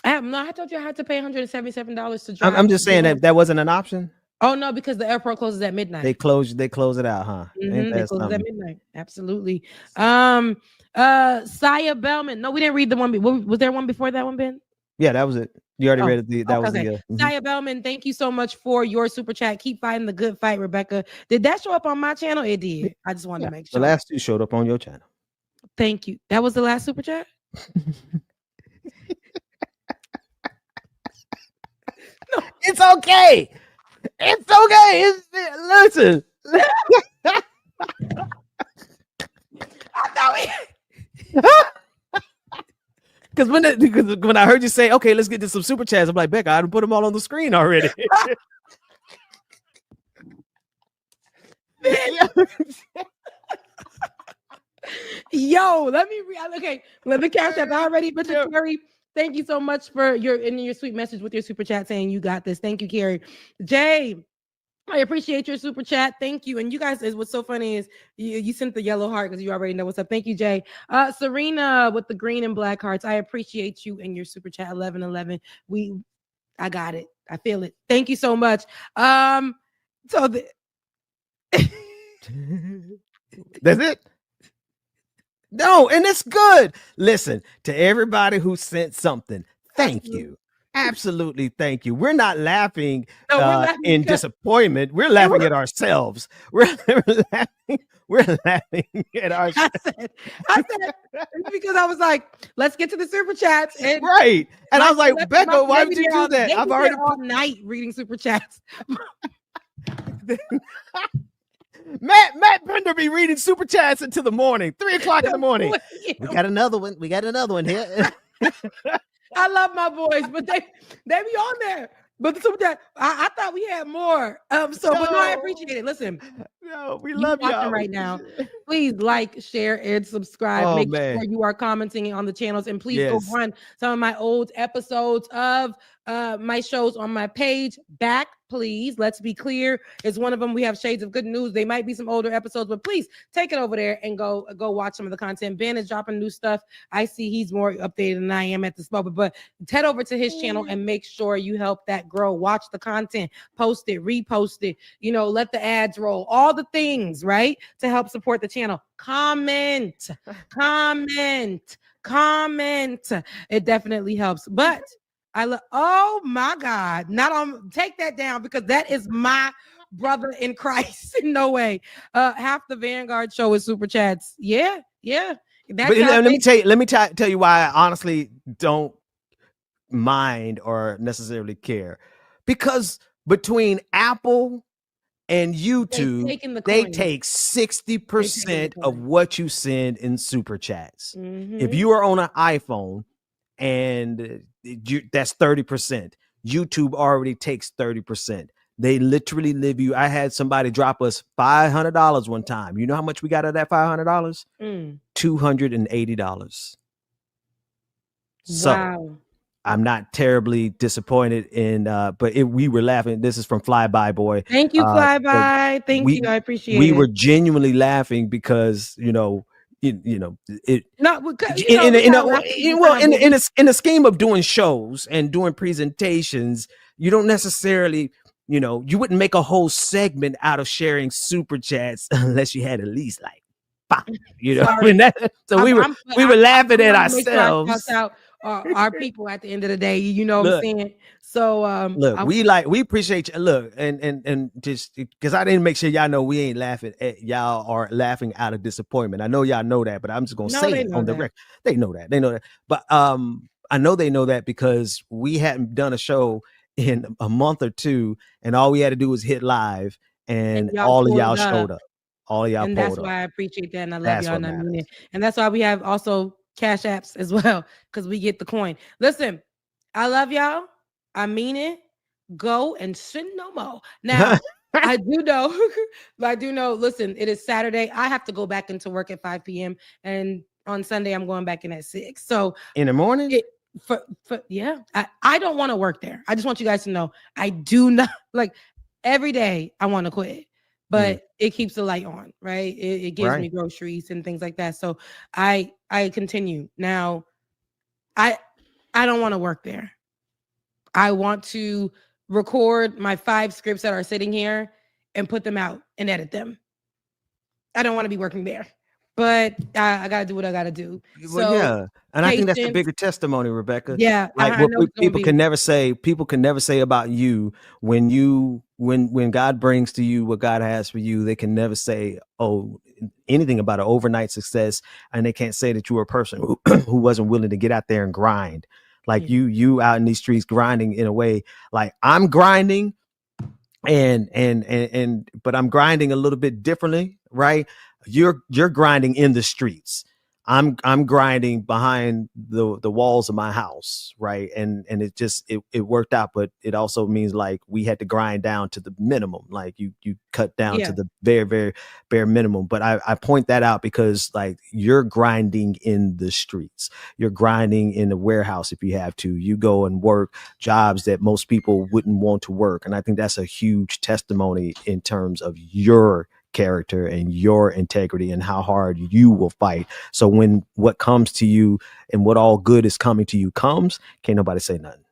I told you I had to pay $177 to drive. I'm just saying that wasn't an option. Oh no, because the airport closes at midnight. They close it out, huh? They close at midnight. Absolutely. Saya Bellman. No, we didn't read the one. Was there one before that one, Ben? Yeah, that was it. You already read it. That was the. Saya Bellman, thank you so much for your super chat. Keep fighting the good fight, Rebecca. Did that show up on my channel? It did. I just wanted to make sure. The last two showed up on your channel. Thank you. That was the last super chat. No, it's okay. It's okay. Listen. Because when I heard you say, okay, let's get to some super chats, I'm like, Becca, I put them all on the screen already. Yo, let me cash up already, but Carrie, thank you so much for your sweet message with your super chat saying you got this. Thank you, Carrie. Jay, I appreciate your super chat. Thank you. And you guys, what's so funny is you sent the yellow heart because you already know what's up. Thank you, Jay. Serena with the green and black hearts. I appreciate you and your super chat 1111. I got it. I feel it. Thank you so much. That's it. No, and it's good. Listen, to everybody who sent something, thank you. Absolutely, thank you. We're not laughing in disappointment. We're laughing at ourselves. We're laughing at ourselves. I said because I was like, let's get to the super chats. And right. And I was like, Becca, why would you do that? I've already all night reading super chats. Matt Bender be reading super chats until the morning, 3:00 in the morning. We got another one here. I love my boys, but they be on there. But the super chat, I thought we had more. But I appreciate it. Listen, we love y'all right now. Please like, share, and subscribe. Make sure you are commenting on the channels, and please go run some of my old episodes of my shows on my page back. Please, let's be clear. It's one of them. We have Shades of Good News. They might be some older episodes, but please take it over there and go watch some of the content. Ben is dropping new stuff. I see he's more updated than I am at this moment, but head over to his channel and make sure you help that grow. Watch the content, post it, repost it, let the ads roll, all the things, right? To help support the channel. Comment. It definitely helps. But oh my God, take that down because that is my brother in Christ. No way. Half the Vanguard show is super chats. Yeah. But let me tell you why I honestly don't mind or necessarily care. Because between Apple and YouTube, they take 60% of what you send in super chats. Mm-hmm. If you are on an iPhone and that's 30%, YouTube already takes 30%. They literally live you. I had somebody drop us $500 one time. You know how much we got out of that $500? $280. So Wow. I'm not terribly disappointed in, but we were laughing. This is from Flyby Boy. Thank you, Flyby. Thank you. I appreciate we it. were genuinely laughing because, you know, it. No, because, In the scheme of doing shows and doing presentations, you don't necessarily, you know, you wouldn't make a whole segment out of sharing super chats unless you had at least like 5, you know. I mean, so we were laughing at ourselves. Our people at the end of the day, you know what I'm saying? So look, we appreciate you. Look, and just because I didn't make sure y'all know we ain't laughing at y'all are laughing out of disappointment. I know y'all know that, but I'm just gonna say it on the record. They know that. But I know they know that because we hadn't done a show in a month or two, and all we had to do was hit live, and all of y'all showed up. All of y'all and pulled that's up. why I appreciate that, and I love y'all, and I mean it. And that's why we have also cash apps as well, because we get the coin. Listen, I love y'all. I mean it. Go and sin no more. Now, I do know. Listen, it is Saturday. I have to go back into work at 5 p.m. and on Sunday I'm going back in at 6. So in the morning, I don't want to work there. I just want you guys to know I do not like every day. I want to quit, but it keeps the light on, right? It gives me groceries and things like that. So I continue. Now, I don't want to work there. I want to record my 5 scripts that are sitting here and put them out and edit them. I don't want to be working there, but I got to do what I got to do. Well, yeah. And I think that's the bigger testimony, Rebecca. Yeah. Like what people can never say about you when God brings to you what God has for you, they can never say, anything about an overnight success. And they can't say that you were a person who wasn't willing to get out there and grind. Like you out in these streets grinding in a way like I'm grinding but I'm grinding a little bit differently, right? You're grinding in the streets. I'm grinding behind the walls of my house, right? And it worked out, but it also means like we had to grind down to the minimum. Like you cut down to the very, very bare minimum. But I point that out because like you're grinding in the streets. You're grinding in the warehouse if you have to. You go and work jobs that most people wouldn't want to work. And I think that's a huge testimony in terms of your character and your integrity and how hard you will fight. So when what comes to you and what all good is coming to you comes, can't nobody say nothing.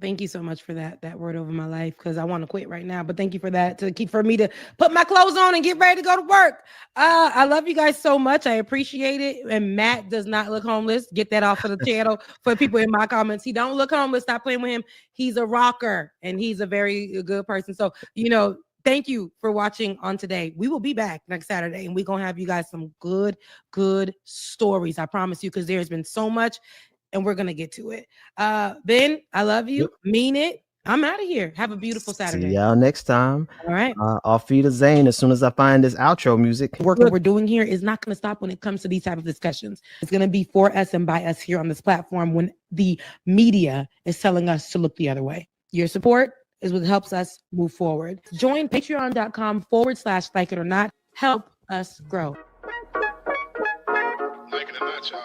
Thank you so much for that word over my life, because I want to quit right now. But thank you for that, for me to put my clothes on and get ready to go to work. I love you guys so much. I appreciate it. And Matt does not look homeless. Get that off of the channel for people in my comments. He don't look homeless. Stop playing with him. He's a rocker and he's a very good person. So, thank you for watching on today. We will be back next Saturday and we're going to have you guys some good stories. I promise you, because there's been so much and we're going to get to it. Ben, I love you. Mean it. I'm out of here. Have a beautiful Saturday. See y'all next time. All right. I'll feed a Zane as soon as I find this outro music. Work that we're doing here is not going to stop when it comes to these type of discussions. It's going to be for us and by us here on this platform when the media is telling us to look the other way. Your support is what helps us move forward. Join patreon.com/like it or not. Help us grow. Like it or not, y'all.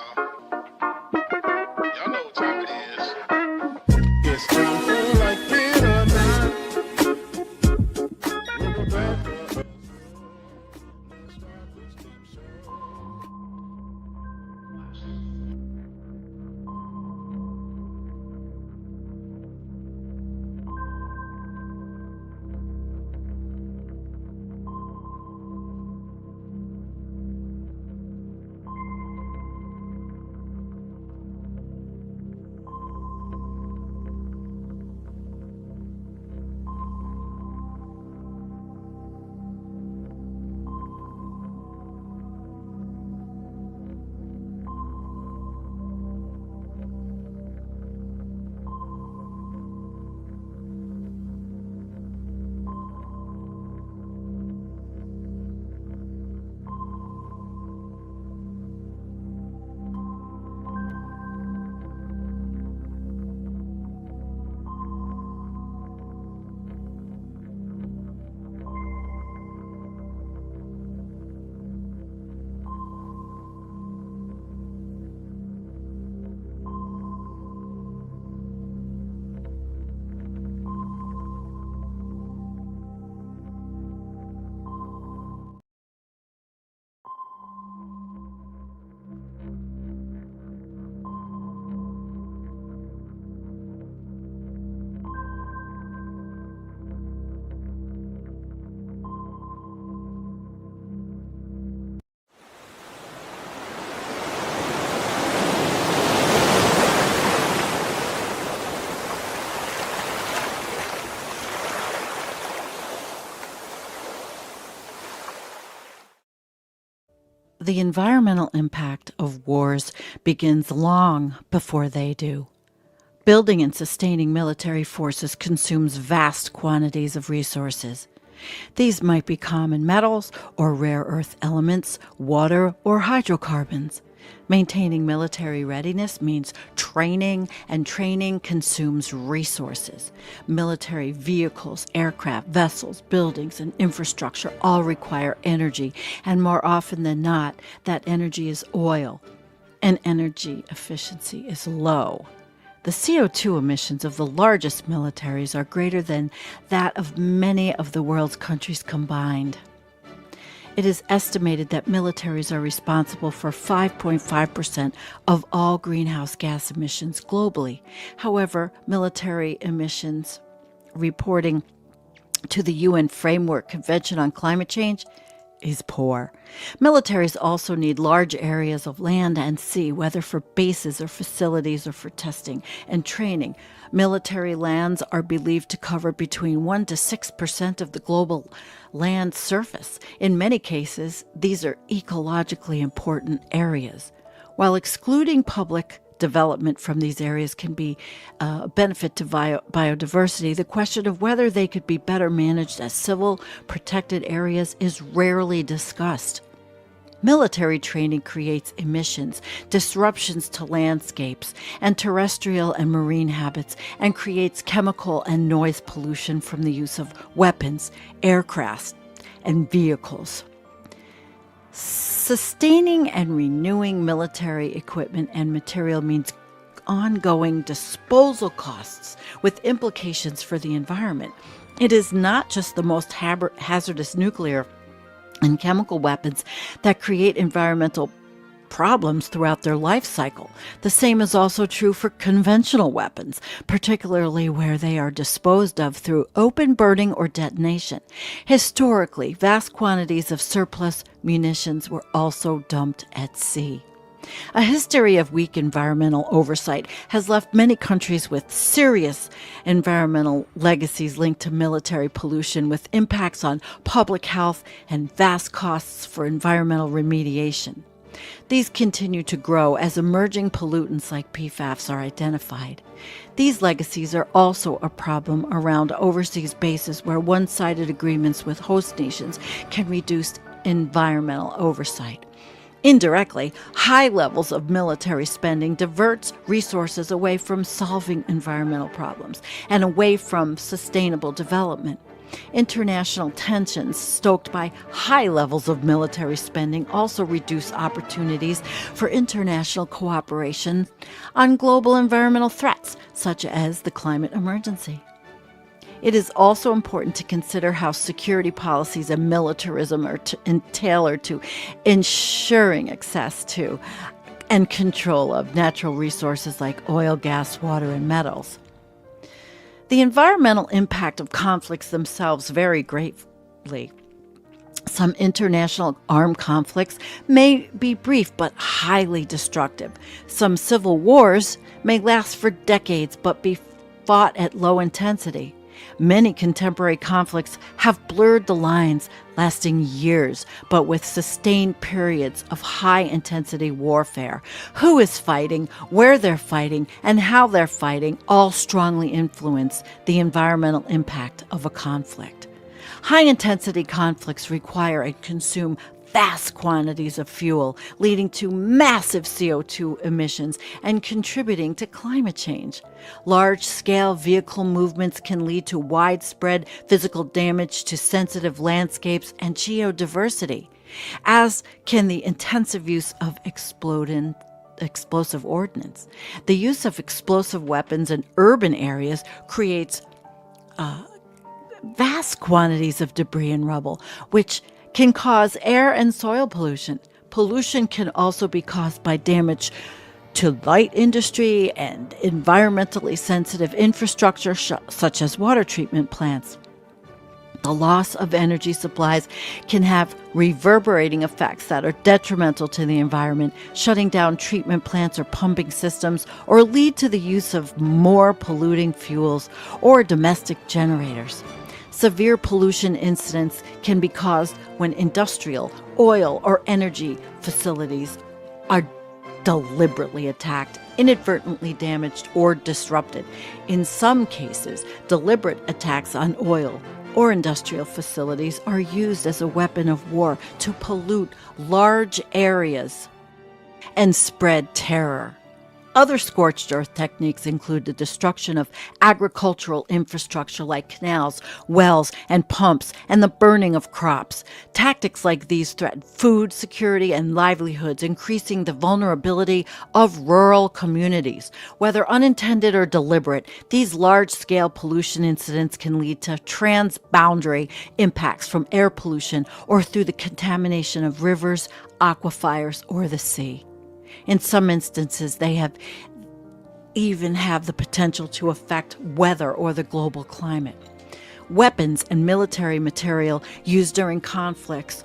Y'all know what time it is. It's time for like it or not. The environmental impact of wars begins long before they do. Building and sustaining military forces consumes vast quantities of resources. These might be common metals or rare earth elements, water or hydrocarbons. Maintaining military readiness means training, and training consumes resources. Military vehicles, aircraft, vessels, buildings, and infrastructure all require energy, and more often than not, that energy is oil, and energy efficiency is low. The CO2 emissions of the largest militaries are greater than that of many of the world's countries combined. It is estimated that militaries are responsible for 5.5% of all greenhouse gas emissions globally. However, military emissions reporting to the UN Framework Convention on Climate Change is poor. Militaries also need large areas of land and sea, whether for bases or facilities or for testing and training. Military lands are believed to cover between 1 to 6% of the global land surface. In many cases, these are ecologically important areas. While excluding public development from these areas can be a benefit to biodiversity, the question of whether they could be better managed as civil protected areas is rarely discussed. Military training creates emissions, disruptions to landscapes and terrestrial and marine habits, and creates chemical and noise pollution from the use of weapons, aircraft, and vehicles. Sustaining and renewing military equipment and material means ongoing disposal costs with implications for the environment. It is not just the most hazardous nuclear and chemical weapons that create environmental problems throughout their life cycle. The same is also true for conventional weapons, particularly where they are disposed of through open burning or detonation. Historically, vast quantities of surplus munitions were also dumped at sea. A history of weak environmental oversight has left many countries with serious environmental legacies linked to military pollution, with impacts on public health and vast costs for environmental remediation. These continue to grow as emerging pollutants like PFAS are identified. These legacies are also a problem around overseas bases where one-sided agreements with host nations can reduce environmental oversight. Indirectly, high levels of military spending diverts resources away from solving environmental problems and away from sustainable development. International tensions stoked by high levels of military spending also reduce opportunities for international cooperation on global environmental threats, such as the climate emergency. It is also important to consider how security policies and militarism are tailored to ensuring access to and control of natural resources like oil, gas, water, and metals. The environmental impact of conflicts themselves vary greatly. Some international armed conflicts may be brief but highly destructive. Some civil wars may last for decades but be fought at low intensity. Many contemporary conflicts have blurred the lines, lasting years, but with sustained periods of high-intensity warfare. Who is fighting, where they're fighting, and how they're fighting all strongly influence the environmental impact of a conflict. High-intensity conflicts require and consume vast quantities of fuel, leading to massive CO2 emissions and contributing to climate change. Large-scale vehicle movements can lead to widespread physical damage to sensitive landscapes and geodiversity, as can the intensive use of explosive ordnance. The use of explosive weapons in urban areas creates vast quantities of debris and rubble, which can cause air and soil pollution. Pollution can also be caused by damage to light industry and environmentally sensitive infrastructure such as water treatment plants. The loss of energy supplies can have reverberating effects that are detrimental to the environment, shutting down treatment plants or pumping systems, or lead to the use of more polluting fuels or domestic generators. Severe pollution incidents can be caused when industrial, oil, or energy facilities are deliberately attacked, inadvertently damaged, or disrupted. In some cases, deliberate attacks on oil or industrial facilities are used as a weapon of war to pollute large areas and spread terror. Other scorched earth techniques include the destruction of agricultural infrastructure like canals, wells, and pumps, and the burning of crops. Tactics like these threaten food security and livelihoods, increasing the vulnerability of rural communities. Whether unintended or deliberate, these large-scale pollution incidents can lead to transboundary impacts from air pollution or through the contamination of rivers, aquifers, or the sea. In some instances, they even have the potential to affect weather or the global climate. Weapons and military material used during conflicts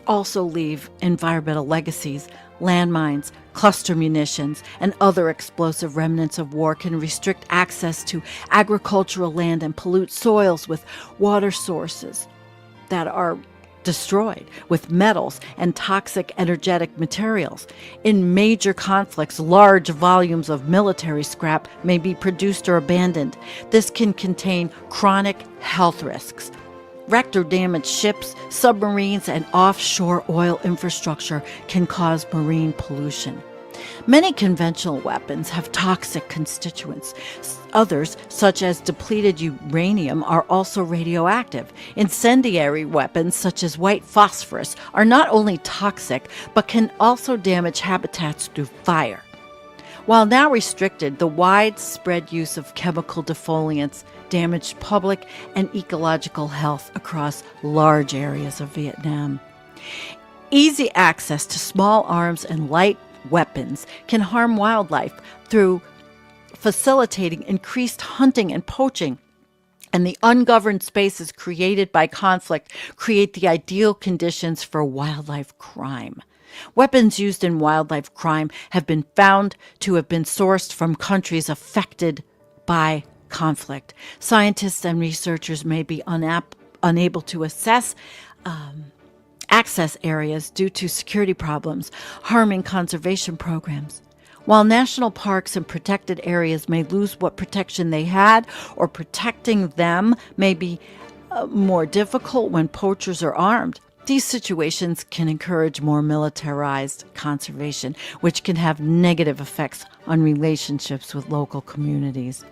also leave environmental legacies. Landmines, cluster munitions, and other explosive remnants of war can restrict access to agricultural land and pollute soils with water sources that are destroyed with metals and toxic energetic materials. In major conflicts, large volumes of military scrap may be produced or abandoned. This can contain chronic health risks. Wrecked or damaged ships, submarines, and offshore oil infrastructure can cause marine pollution. Many conventional weapons have toxic constituents. Others, such as depleted uranium, are also radioactive. Incendiary weapons, such as white phosphorus, are not only toxic, but can also damage habitats through fire. While now restricted, the widespread use of chemical defoliants damaged public and ecological health across large areas of Vietnam. Easy access to small arms and light weapons can harm wildlife through facilitating increased hunting and poaching. And the ungoverned spaces created by conflict create the ideal conditions for wildlife crime. Weapons used in wildlife crime have been found to have been sourced from countries affected by conflict. Scientists and researchers may be unable to access areas due to security problems, harming conservation programs. While national parks and protected areas may lose what protection they had, or protecting them may be more difficult when poachers are armed, these situations can encourage more militarized conservation, which can have negative effects on relationships with local communities.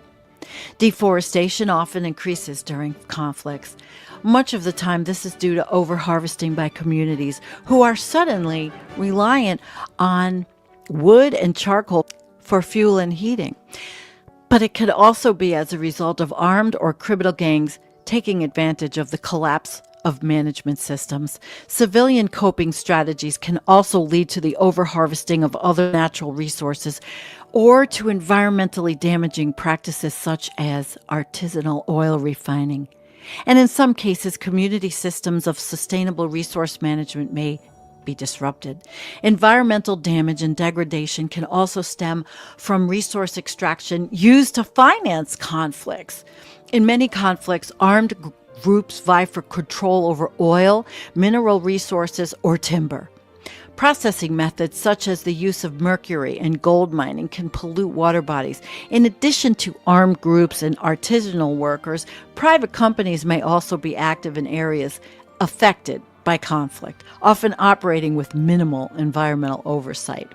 Deforestation often increases during conflicts. Much of the time, this is due to overharvesting by communities who are suddenly reliant on wood and charcoal for fuel and heating. But it could also be as a result of armed or criminal gangs taking advantage of the collapse of management systems. Civilian coping strategies can also lead to the overharvesting of other natural resources or to environmentally damaging practices such as artisanal oil refining. And in some cases, community systems of sustainable resource management may be disrupted. Environmental damage and degradation can also stem from resource extraction used to finance conflicts. In many conflicts, armed groups vie for control over oil, mineral resources, or timber. Processing methods such as the use of mercury and gold mining can pollute water bodies. In addition to armed groups and artisanal workers, private companies may also be active in areas affected by conflict, often operating with minimal environmental oversight.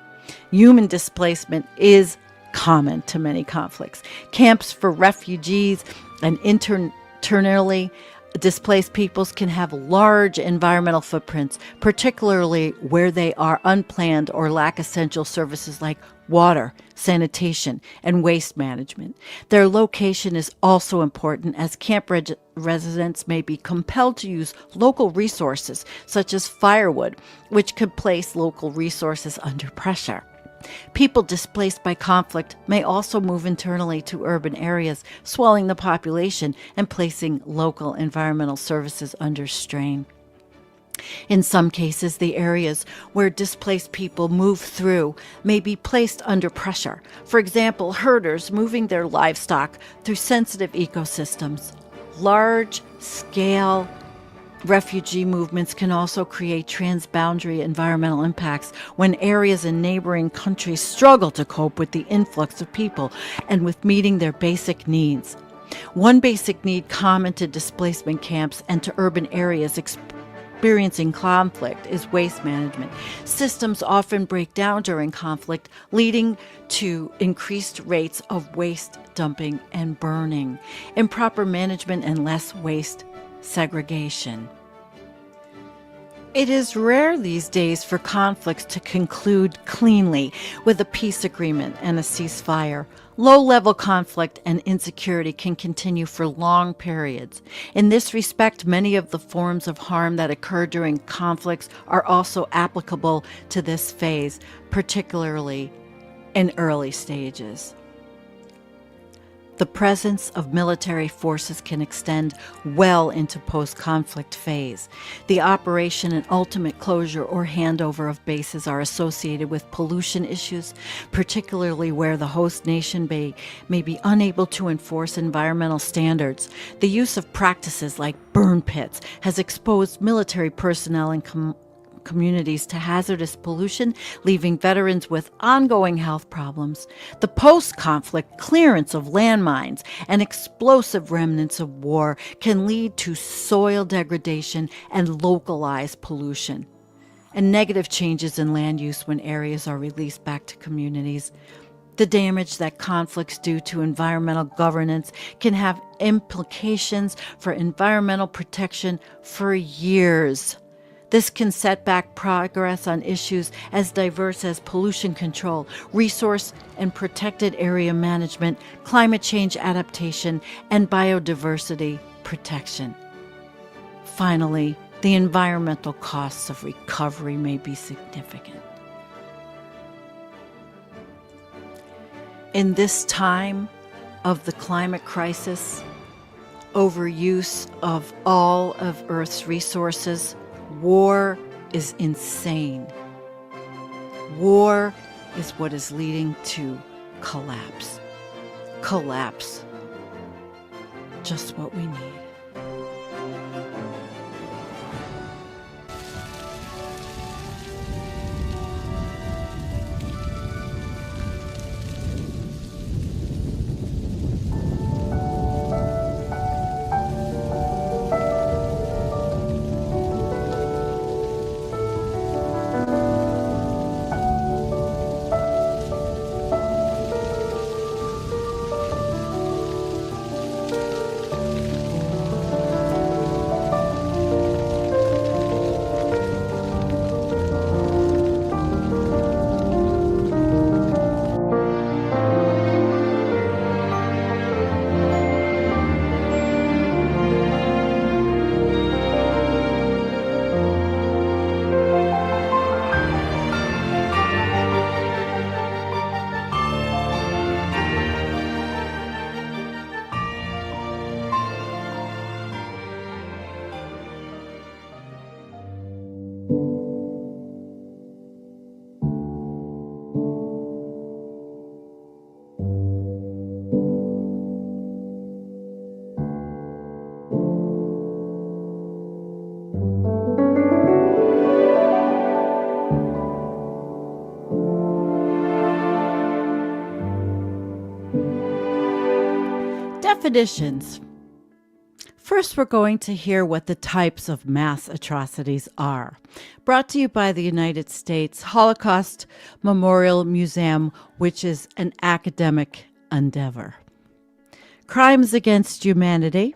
Human displacement is common to many conflicts. Camps for refugees and internally displaced peoples can have large environmental footprints, particularly where they are unplanned or lack essential services like water, sanitation, and waste management. Their location is also important, as camp residents may be compelled to use local resources, such as firewood, which could place local resources under pressure. People displaced by conflict may also move internally to urban areas, swelling the population and placing local environmental services under strain. In some cases, the areas where displaced people move through may be placed under pressure. For example, herders moving their livestock through sensitive ecosystems. Large scale refugee movements can also create transboundary environmental impacts when areas in neighboring countries struggle to cope with the influx of people and with meeting their basic needs. One basic need common to displacement camps and to urban areas experiencing conflict is waste management. Systems often break down during conflict, leading to increased rates of waste dumping and burning, improper management, and less waste segregation. It is rare these days for conflicts to conclude cleanly with a peace agreement and a ceasefire. Low-level conflict and insecurity can continue for long periods. In this respect, many of the forms of harm that occur during conflicts are also applicable to this phase, particularly in early stages. The presence of military forces can extend well into post-conflict phase. The operation and ultimate closure or handover of bases are associated with pollution issues, particularly where the host nation may be unable to enforce environmental standards. The use of practices like burn pits has exposed military personnel and communities to hazardous pollution, leaving veterans with ongoing health problems. The post-conflict clearance of landmines and explosive remnants of war can lead to soil degradation and localized pollution, and negative changes in land use when areas are released back to communities. The damage that conflicts do to environmental governance can have implications for environmental protection for years. This can set back progress on issues as diverse as pollution control, resource and protected area management, climate change adaptation, and biodiversity protection. Finally, the environmental costs of recovery may be significant. In this time of the climate crisis, overuse of all of Earth's resources, war is insane. War is what is leading to collapse. Collapse. Just what we need. Definitions. First, we're going to hear what the types of mass atrocities are. Brought to you by the United States Holocaust Memorial Museum, which is an academic endeavor. Crimes against humanity.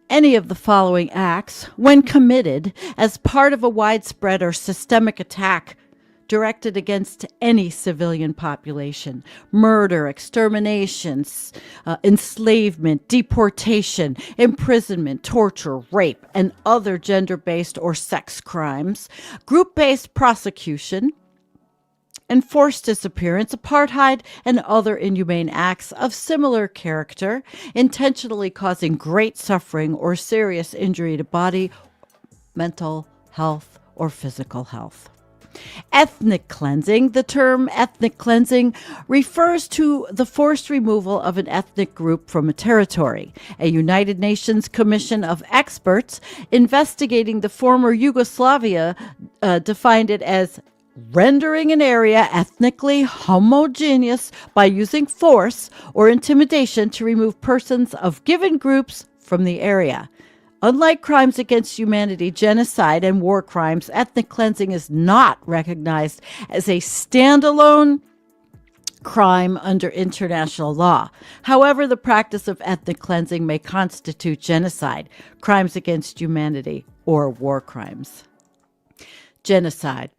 Any of the following acts, when committed as part of a widespread or systemic attack directed against any civilian population: murder, extermination, enslavement, deportation, imprisonment, torture, rape, and other gender-based or sex crimes, group-based prosecution, enforced disappearance, apartheid, and other inhumane acts of similar character, intentionally causing great suffering or serious injury to body, mental health, or physical health. Ethnic cleansing. The term ethnic cleansing refers to the forced removal of an ethnic group from a territory. A United Nations Commission of Experts investigating the former Yugoslavia defined it as rendering an area ethnically homogeneous by using force or intimidation to remove persons of given groups from the area. Unlike crimes against humanity, genocide, and war crimes, ethnic cleansing is not recognized as a standalone crime under international law. However, the practice of ethnic cleansing may constitute genocide, crimes against humanity, or war crimes. Genocide.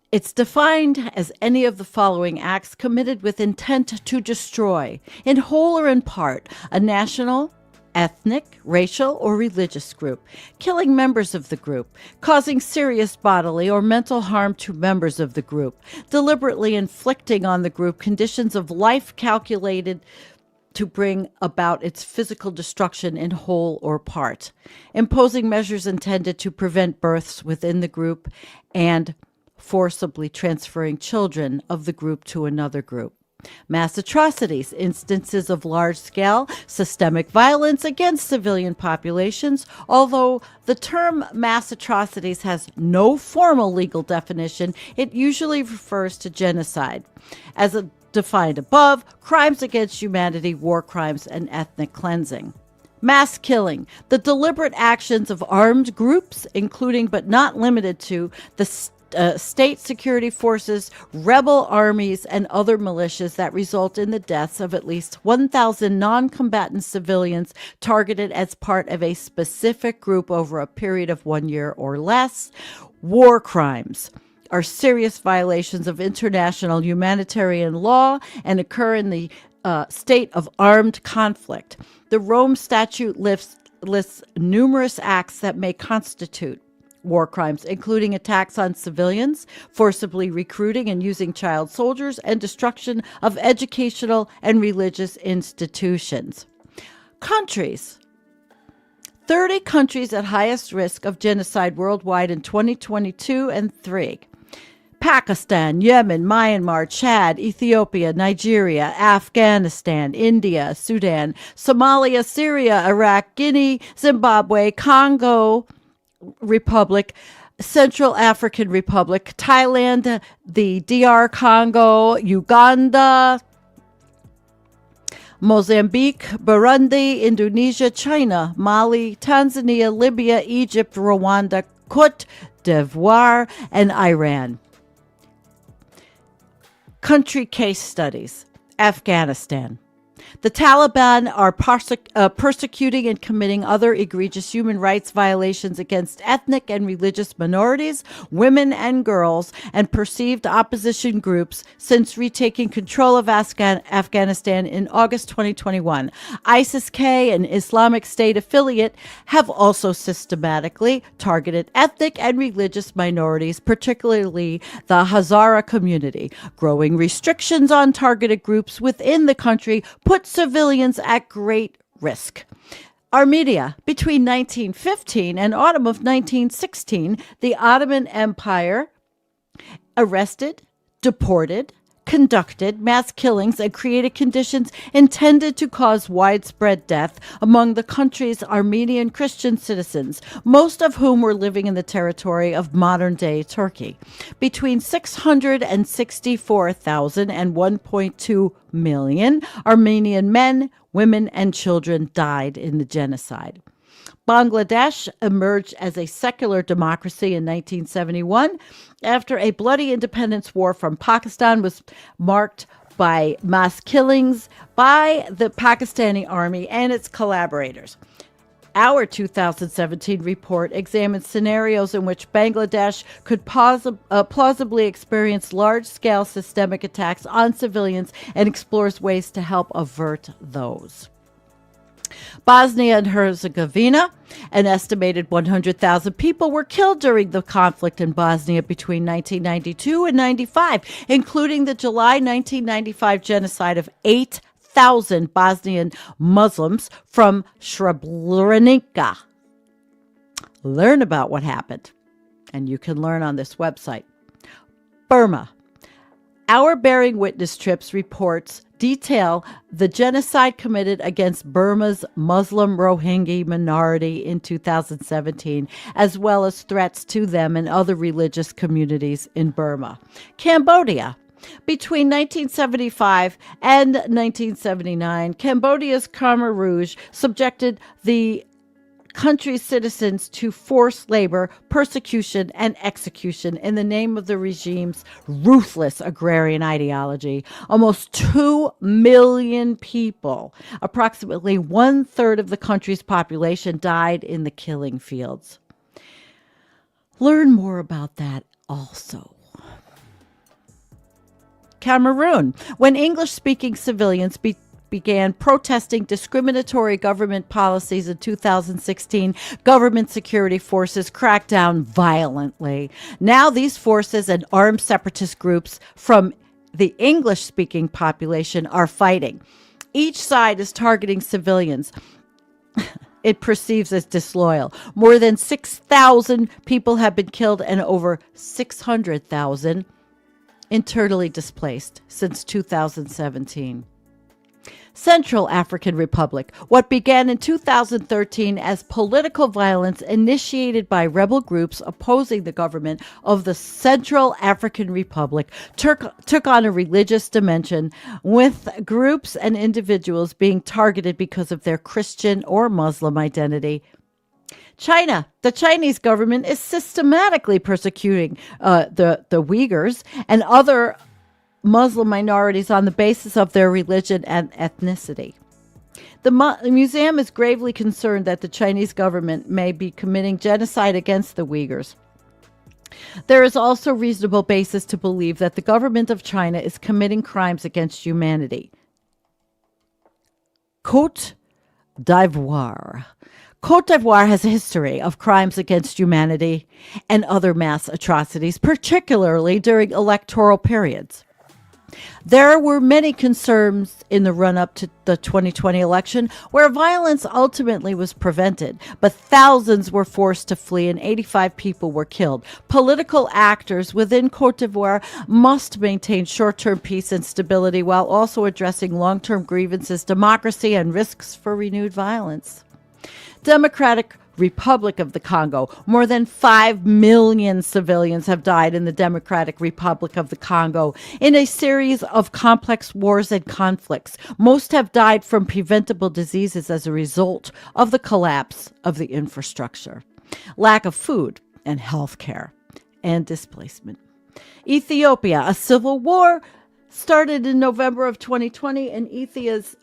It's defined as any of the following acts committed with intent to destroy, in whole or in part, a national, ethnic, racial, or religious group, killing members of the group, causing serious bodily or mental harm to members of the group, deliberately inflicting on the group conditions of life calculated to bring about its physical destruction in whole or part, imposing measures intended to prevent births within the group, and forcibly transferring children of the group to another group. Mass atrocities, instances of large-scale systemic violence against civilian populations, although the term mass atrocities has no formal legal definition, it usually refers to genocide. As defined above, crimes against humanity, war crimes, and ethnic cleansing. Mass killing, the deliberate actions of armed groups, including but not limited to the state security forces, rebel armies, and other militias that result in the deaths of at least 1,000 non-combatant civilians targeted as part of a specific group over a period of 1 year or less. War crimes are serious violations of international humanitarian law and occur in the state of armed conflict. The Rome Statute lists numerous acts that may constitute war crimes, including attacks on civilians, forcibly recruiting and using child soldiers, and destruction of educational and religious institutions. Countries. 30 countries at highest risk of genocide worldwide in 2022 and 3. Pakistan, Yemen, Myanmar, Chad, Ethiopia, Nigeria, Afghanistan, India, Sudan, Somalia, Syria, Iraq, Guinea, Zimbabwe, Congo Republic, Central African Republic, Thailand, the DR Congo, Uganda, Mozambique, Burundi, Indonesia, China, Mali, Tanzania, Libya, Egypt, Rwanda, Cote d'Ivoire, and Iran. Country case studies. Afghanistan. The Taliban are persecuting and committing other egregious human rights violations against ethnic and religious minorities, women and girls, and perceived opposition groups since retaking control of Afghanistan in August 2021. ISIS-K, an Islamic State affiliate, have also systematically targeted ethnic and religious minorities, particularly the Hazara community. Growing restrictions on targeted groups within the country put civilians at great risk. Armenia. Between 1915 and autumn of 1916, the Ottoman Empire arrested, deported, conducted mass killings and created conditions intended to cause widespread death among the country's Armenian Christian citizens, most of whom were living in the territory of modern-day Turkey. Between 664,000 and 1.2 million Armenian men, women, and children died in the genocide. Bangladesh emerged as a secular democracy in 1971 after a bloody independence war from Pakistan was marked by mass killings by the Pakistani army and its collaborators. Our 2017 report examines scenarios in which Bangladesh could plausibly experience large-scale systemic attacks on civilians and explores ways to help avert those. Bosnia and Herzegovina, an estimated 100,000 people were killed during the conflict in Bosnia between 1992 and 95, including the July 1995 genocide of 8,000 Bosnian Muslims from Srebrenica. Learn about what happened, and you can learn on this website. Burma. Our Bearing Witness Trips reports detail the genocide committed against Burma's Muslim Rohingya minority in 2017, as well as threats to them and other religious communities in Burma. Cambodia. Between 1975 and 1979, Cambodia's Khmer Rouge subjected the country's citizens to forced labor, persecution, and execution in the name of the regime's ruthless agrarian ideology. Almost 2 million people, approximately 1/3 of the country's population, died in the killing fields. Learn more about that also. Cameroon. When English-speaking civilians began protesting discriminatory government policies in 2016, government security forces cracked down violently. Now these forces and armed separatist groups from the English-speaking population are fighting. Each side is targeting civilians it perceives as disloyal. More than 6,000 people have been killed and over 600,000 internally displaced since 2017. Central African Republic. What began in 2013 as political violence initiated by rebel groups opposing the government of the Central African Republic took on a religious dimension, with groups and individuals being targeted because of their Christian or Muslim identity. China. The Chinese government is systematically persecuting the Uyghurs and other Muslim minorities on the basis of their religion and ethnicity. The museum is gravely concerned that the Chinese government may be committing genocide against the Uyghurs. There is also reasonable basis to believe that the government of China is committing crimes against humanity. Côte d'Ivoire. Côte d'Ivoire has a history of crimes against humanity and other mass atrocities, particularly during electoral periods. There were many concerns in the run-up to the 2020 election where violence ultimately was prevented, but thousands were forced to flee and 85 people were killed. Political actors within Côte d'Ivoire must maintain short-term peace and stability while also addressing long-term grievances, democracy, and risks for renewed violence. Democratic Republic of the Congo. More than 5 million civilians have died in the Democratic Republic of the Congo in a series of complex wars and conflicts. Most have died from preventable diseases as a result of the collapse of the infrastructure, lack of food and health care, and displacement. Ethiopia. A civil war started in November of 2020, and Ethiopia's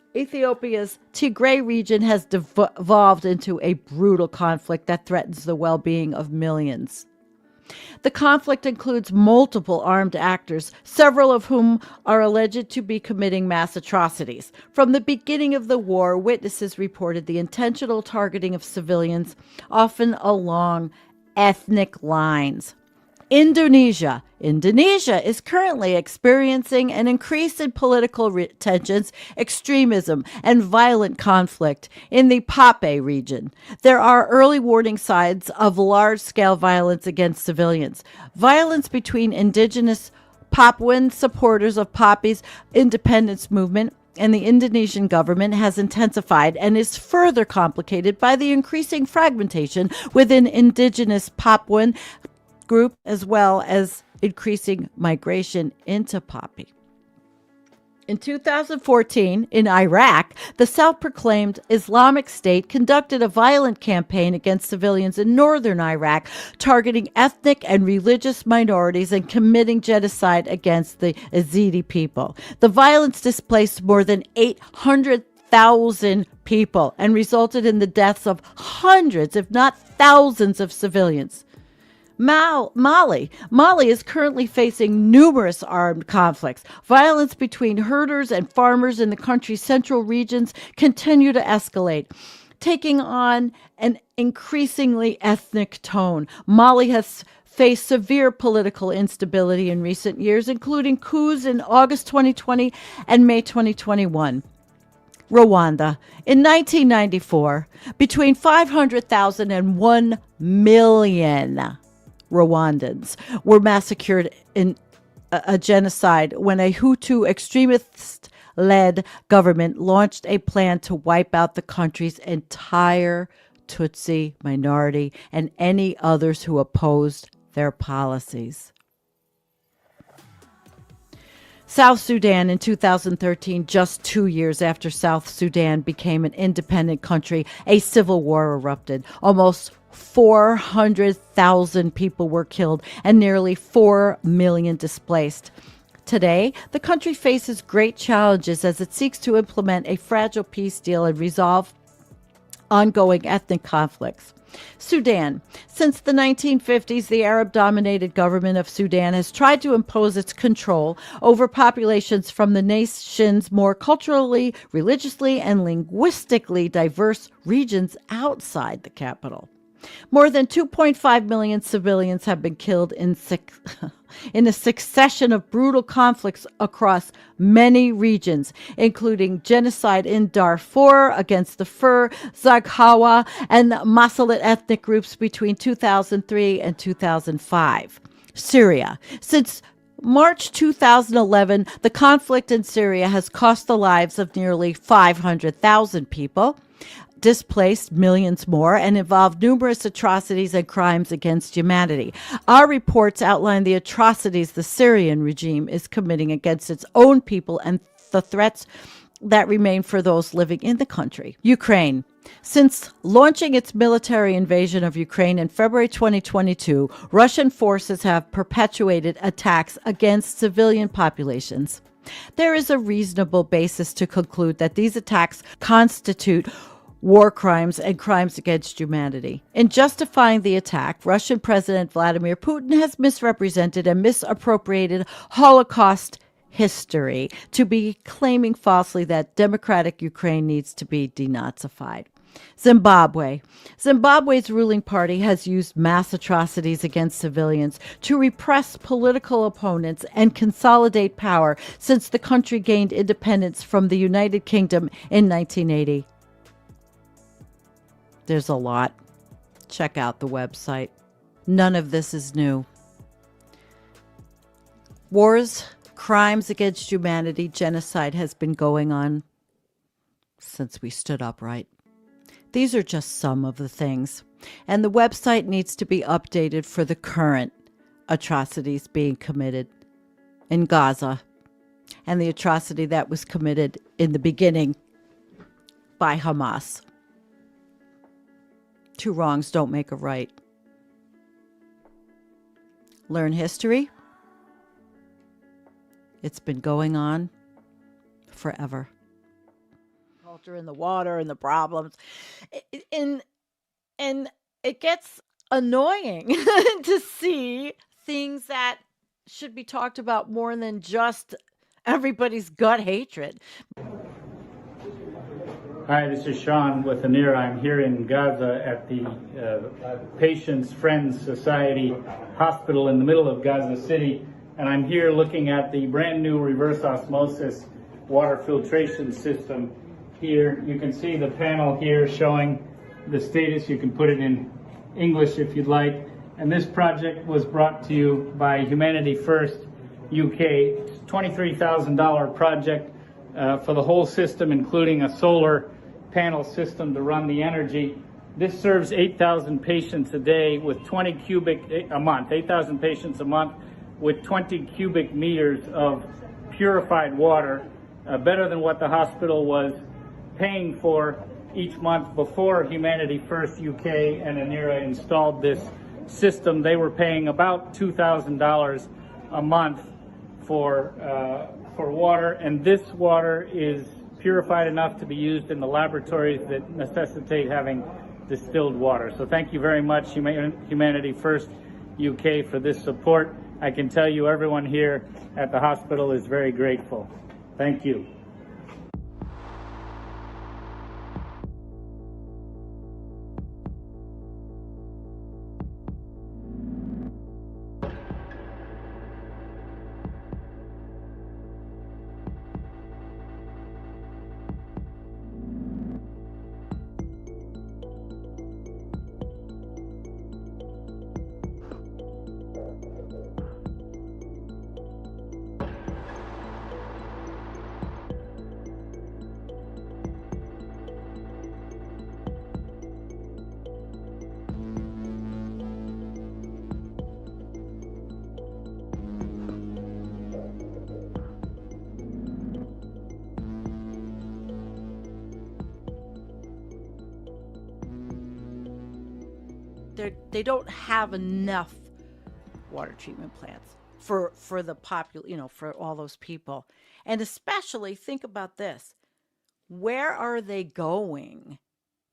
Tigray region has devolved into a brutal conflict that threatens the well-being of millions. The conflict includes multiple armed actors, several of whom are alleged to be committing mass atrocities. From the beginning of the war, witnesses reported the intentional targeting of civilians, often along ethnic lines. Indonesia. Indonesia is currently experiencing an increase in political tensions, extremism, and violent conflict in the Papua region. There are early warning signs of large-scale violence against civilians. Violence between indigenous Papuan supporters of Papua's independence movement and the Indonesian government has intensified and is further complicated by the increasing fragmentation within indigenous Papuan group, as well as increasing migration into Papua. In 2014, in Iraq, the self-proclaimed Islamic State conducted a violent campaign against civilians in northern Iraq, targeting ethnic and religious minorities and committing genocide against the Yazidi people. The violence displaced more than 800,000 people and resulted in the deaths of hundreds, if not thousands, of civilians. Mali is currently facing numerous armed conflicts. Violence between herders and farmers in the country's central regions continue to escalate, taking on an increasingly ethnic tone. Mali has faced severe political instability in recent years, including coups in August 2020 and May 2021. Rwanda. In 1994, between 500,000 and 1 million Rwandans were massacred in a genocide when a Hutu extremist-led government launched a plan to wipe out the country's entire Tutsi minority and any others who opposed their policies. South Sudan in 2013, just 2 years after South Sudan became an independent country, a civil war erupted. Almost 400,000 people were killed and nearly 4 million displaced. Today, the country faces great challenges as it seeks to implement a fragile peace deal and resolve ongoing ethnic conflicts. Sudan. Since the 1950s, the Arab-dominated government of Sudan has tried to impose its control over populations from the nation's more culturally, religiously, and linguistically diverse regions outside the capital. More than 2.5 million civilians have been killed in a succession of brutal conflicts across many regions, including genocide in Darfur against the Fur, Zaghawa, and Masalit ethnic groups between 2003 and 2005. Syria. Since March 2011, the conflict in Syria has cost the lives of nearly 500,000 people, displaced millions more, and involved numerous atrocities and crimes against humanity. Our reports outline the atrocities the Syrian regime is committing against its own people and the threats that remain for those living in the country. Ukraine. Since launching its military invasion of Ukraine in February 2022, Russian forces have perpetuated attacks against civilian populations. There is a reasonable basis to conclude that these attacks constitute war crimes and crimes against humanity. In justifying the attack, Russian President Vladimir Putin has misrepresented and misappropriated Holocaust history to be claiming falsely that democratic Ukraine needs to be denazified. Zimbabwe. Zimbabwe's ruling party has used mass atrocities against civilians to repress political opponents and consolidate power since the country gained independence from the United Kingdom in 1980. There's a lot. Check out the website. None of this is new. Wars, crimes against humanity, genocide has been going on since we stood upright. These are just some of the things. And the website needs to be updated for the current atrocities being committed in Gaza and the atrocity that was committed in the beginning by Hamas. Two wrongs don't make a right. Learn history. It's been going on forever. Culture and the water and the problems. And it gets annoying to see things that should be talked about more than just everybody's gut hatred. Hi, this is Sean with DERY. I'm here in Gaza at the Patients Friends Society Hospital in the middle of Gaza City, and I'm here looking at the brand new reverse osmosis water filtration system. Here you can see the panel here showing the status. You can put it in English if you'd like. And this project was brought to you by Humanity First UK. It's a $23,000 project for the whole system, including a solar panel system to run the energy. This serves 8,000 patients a day with 20 cubic a month, 8,000 patients a month with 20 cubic meters of purified water, better than what the hospital was paying for each month before Humanity First UK and DERY installed this system. They were paying about $2,000 a month for water, and this water is purified enough to be used in the laboratories that necessitate having distilled water. So thank you very much, Humanity First UK, for this support. I can tell you everyone here at the hospital is very grateful. Thank you. they don't have enough water treatment plants for the for all those people. And especially think about this. Where are they going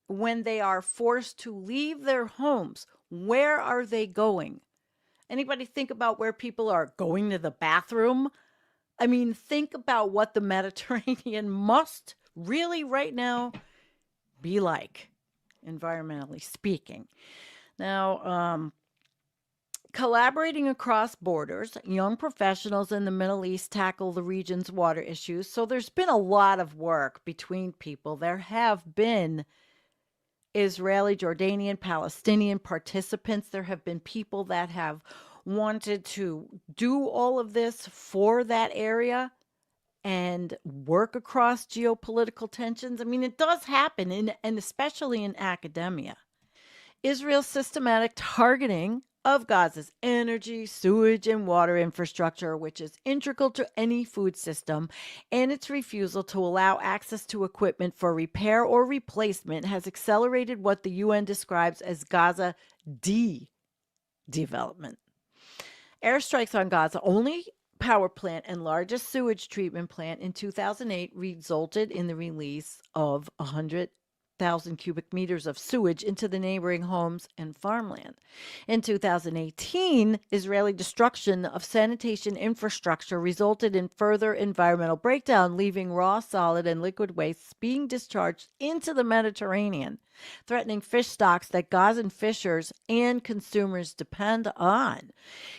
when they are forced to leave their homes? Where are they going? Anybody think about where people are going to the bathroom? I mean, think about what the Mediterranean must really right now be like, environmentally speaking. Now, collaborating across borders, young professionals in the Middle East tackle the region's water issues. So there's been a lot of work between people. There have been Israeli, Jordanian, Palestinian participants. There have been people that have wanted to do all of this for that area and work across geopolitical tensions. I mean, it does happen, and especially in academia. Israel's systematic targeting of Gaza's energy, sewage, and water infrastructure, which is integral to any food system, and its refusal to allow access to equipment for repair or replacement has accelerated what the UN describes as Gaza development. Airstrikes on Gaza only power plant and largest sewage treatment plant in 2008 resulted in the release of 100,000 cubic meters of sewage into the neighboring homes and farmland. In 2018, Israeli destruction of sanitation infrastructure resulted in further environmental breakdown, leaving raw, solid, and liquid wastes being discharged into the Mediterranean, threatening fish stocks that Gazan fishers and consumers depend on.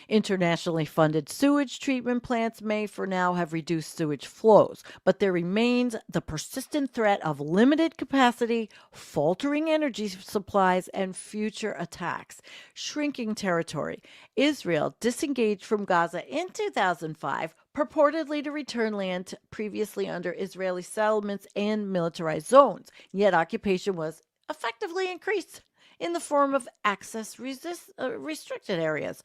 Internationally funded sewage treatment plants may for now have reduced sewage flows, but there remains the persistent threat of limited capacity, faltering energy supplies, and future attacks. Shrinking territory. Israel disengaged from Gaza in 2005, purportedly to return land previously under Israeli settlements and militarized zones, yet occupation was effectively increased in the form of access restricted areas.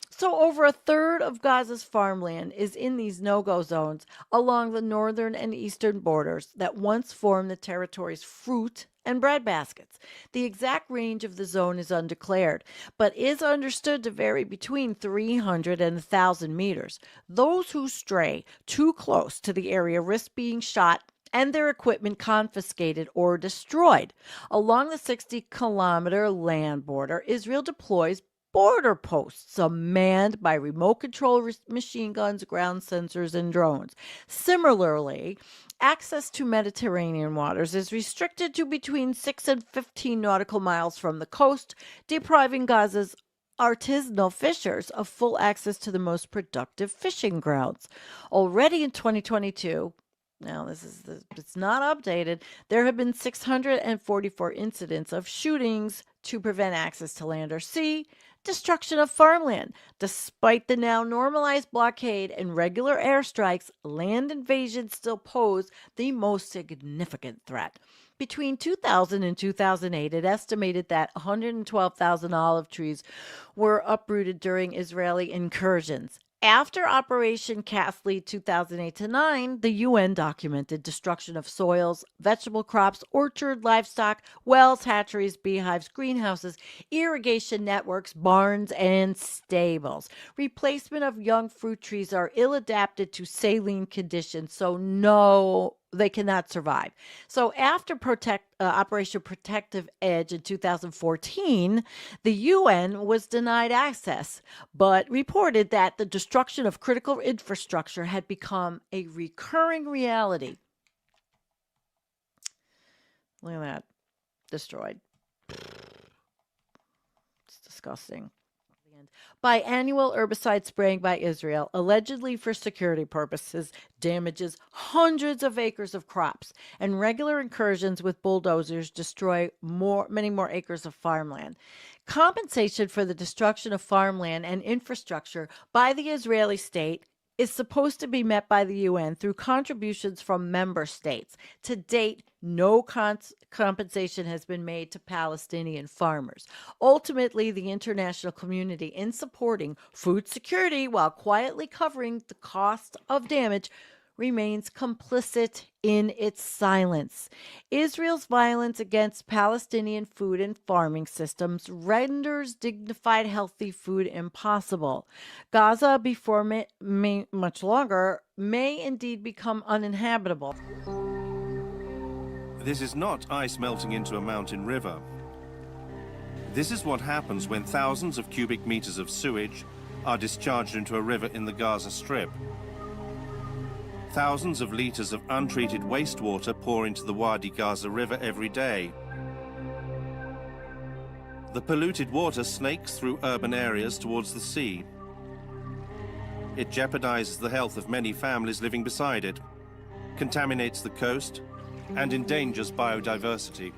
So over a third of Gaza's farmland is in these no-go zones along the northern and eastern borders that once formed the territory's fruit and bread baskets. The exact range of the zone is undeclared, but is understood to vary between 300 and 1,000 meters. Those who stray too close to the area risk being shot and their equipment confiscated or destroyed. Along the 60-kilometer land border, Israel deploys border posts manned by remote control machine guns, ground sensors, and drones. Similarly, access to Mediterranean waters is restricted to between 6 and 15 nautical miles from the coast, depriving Gaza's artisanal fishers of full access to the most productive fishing grounds. Already in 2022, now it's not updated, there have been 644 incidents of shootings to prevent access to land or sea, destruction of farmland. Despite the now normalized blockade and regular airstrikes, land invasions still pose the most significant threat. Between 2000 and 2008, it estimated that 112,000 olive trees were uprooted during Israeli incursions. After Operation Cast Lead 2008-9, the UN documented destruction of soils, vegetable crops, orchard, livestock, wells, hatcheries, beehives, greenhouses, irrigation networks, barns, and stables. Replacement of young fruit trees are ill-adapted to saline conditions, so no, they cannot survive. So after Operation Protective Edge in 2014, the UN was denied access, but reported that the destruction of critical infrastructure had become a recurring reality. Look at that. Destroyed. It's disgusting. Biannual herbicide spraying by Israel, allegedly for security purposes, damages hundreds of acres of crops, and regular incursions with bulldozers destroy many more acres of farmland. Compensation for the destruction of farmland and infrastructure by the Israeli state is supposed to be met by the UN through contributions from member states. To date, no compensation has been made to Palestinian farmers. Ultimately, the international community, in supporting food security while quietly covering the cost of damage, remains complicit in its silence. Israel's violence against Palestinian food and farming systems renders dignified, healthy food impossible. Gaza, before much longer, may indeed become uninhabitable. This is not ice melting into a mountain river. This is what happens when thousands of cubic meters of sewage are discharged into a river in the Gaza Strip. Thousands of liters of untreated wastewater pour into the Wadi Gaza River every day. The polluted water snakes through urban areas towards the sea. It jeopardizes the health of many families living beside it, contaminates the coast, and endangers biodiversity.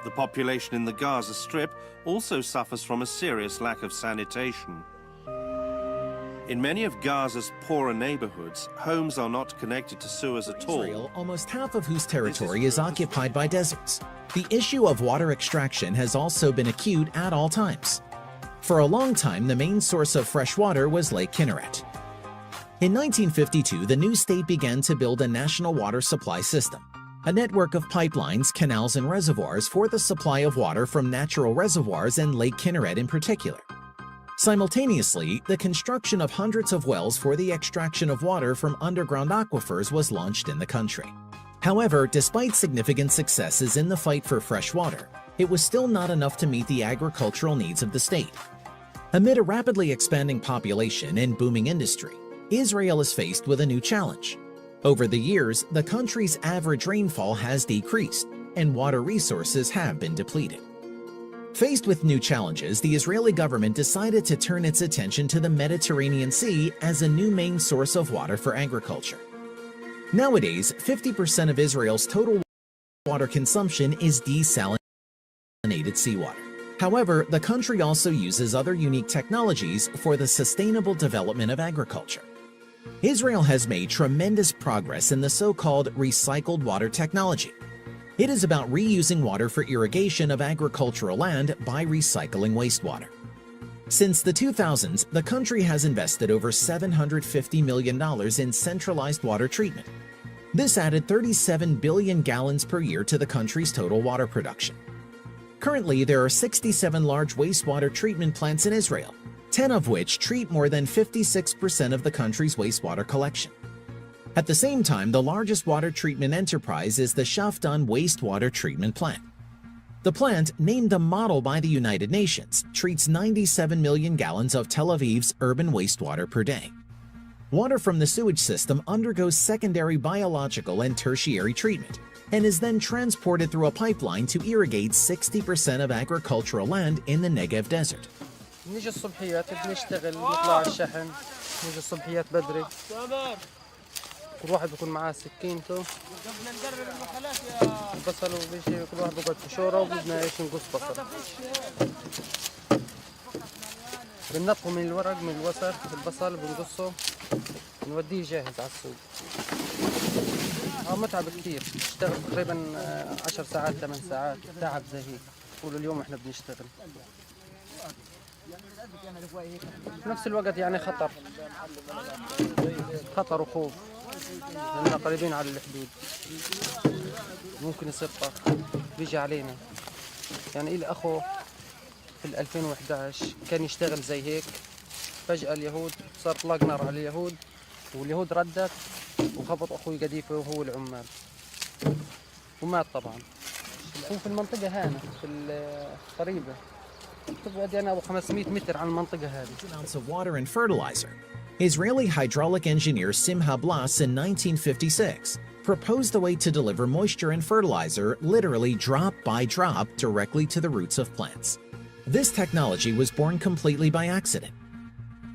The population in the Gaza Strip also suffers from a serious lack of sanitation. In many of Gaza's poorer neighborhoods, homes are not connected to sewers at all. Israel, almost half of whose territory is occupied by deserts. The issue of water extraction has also been acute at all times. For a long time, the main source of fresh water was Lake Kinneret. In 1952, the new state began to build a national water supply system, a network of pipelines, canals, and reservoirs for the supply of water from natural reservoirs and Lake Kinneret in particular. Simultaneously, the construction of hundreds of wells for the extraction of water from underground aquifers was launched in the country. However, despite significant successes in the fight for fresh water, it was still not enough to meet the agricultural needs of the state. Amid a rapidly expanding population and booming industry, Israel is faced with a new challenge. Over the years, the country's average rainfall has decreased, and water resources have been depleted. Faced with new challenges, the Israeli government decided to turn its attention to the Mediterranean Sea as a new main source of water for agriculture. Nowadays, 50% of Israel's total water consumption is desalinated seawater. However, the country also uses other unique technologies for the sustainable development of agriculture. Israel has made tremendous progress in the so-called recycled water technology. It is about reusing water for irrigation of agricultural land by recycling wastewater. Since the 2000s, the country has invested over $750 million in centralized water treatment. This added 37 billion gallons per year to the country's total water production. Currently, there are 67 large wastewater treatment plants in Israel, 10 of which treat more than 56% of the country's wastewater collection. At the same time, the largest water treatment enterprise is the Shafdan Wastewater Treatment Plant. The plant, named a model by the United Nations, treats 97 million gallons of Tel Aviv's urban wastewater per day. Water from the sewage system undergoes secondary biological and tertiary treatment and is then transported through a pipeline to irrigate 60% of agricultural land in the Negev Desert. نيجي الصبحيات بنشتغل نطلع على الشحن نيجي الصبحيات بدري كل واحد بيكون معاه سكينته البصل وبيجي كل واحد بيقعد في شوره وبدنا ايش نقص بصل بننطقه من الورق من الوسخ البصل بنقصه نوديه جاهز على السوق متعب كثير بنشتغل تقريبا 10 ساعات 8 ساعات تعب زي هيك طول اليوم احنا بنشتغل في نفس الوقت يعني خطر وخوف لأننا قريبين على الحدود ممكن يصير طرق بيجي علينا يعني إلي أخو في 2011 كان يشتغل زي هيك فجأة اليهود صار إطلاق نار على اليهود واليهود ردت وخبط أخوي قديفه وهو العمال ومات طبعا هو في المنطقة هنا في القريبة Amounts of water and fertilizer. Israeli hydraulic engineer Simha Blas in 1956 proposed a way to deliver moisture and fertilizer literally drop by drop directly to the roots of plants. This technology was born completely by accident.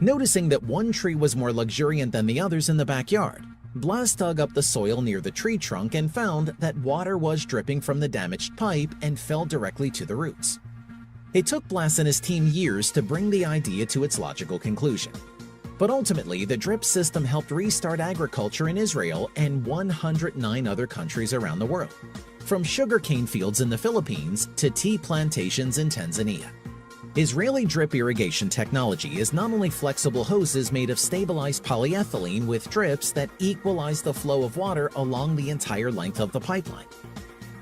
Noticing that one tree was more luxuriant than the others in the backyard, Blas dug up the soil near the tree trunk and found that water was dripping from the damaged pipe and fell directly to the roots. It took Blas and his team years to bring the idea to its logical conclusion. But ultimately, the drip system helped restart agriculture in Israel and 109 other countries around the world, from sugarcane fields in the Philippines to tea plantations in Tanzania. Israeli drip irrigation technology is not only flexible hoses made of stabilized polyethylene with drips that equalize the flow of water along the entire length of the pipeline.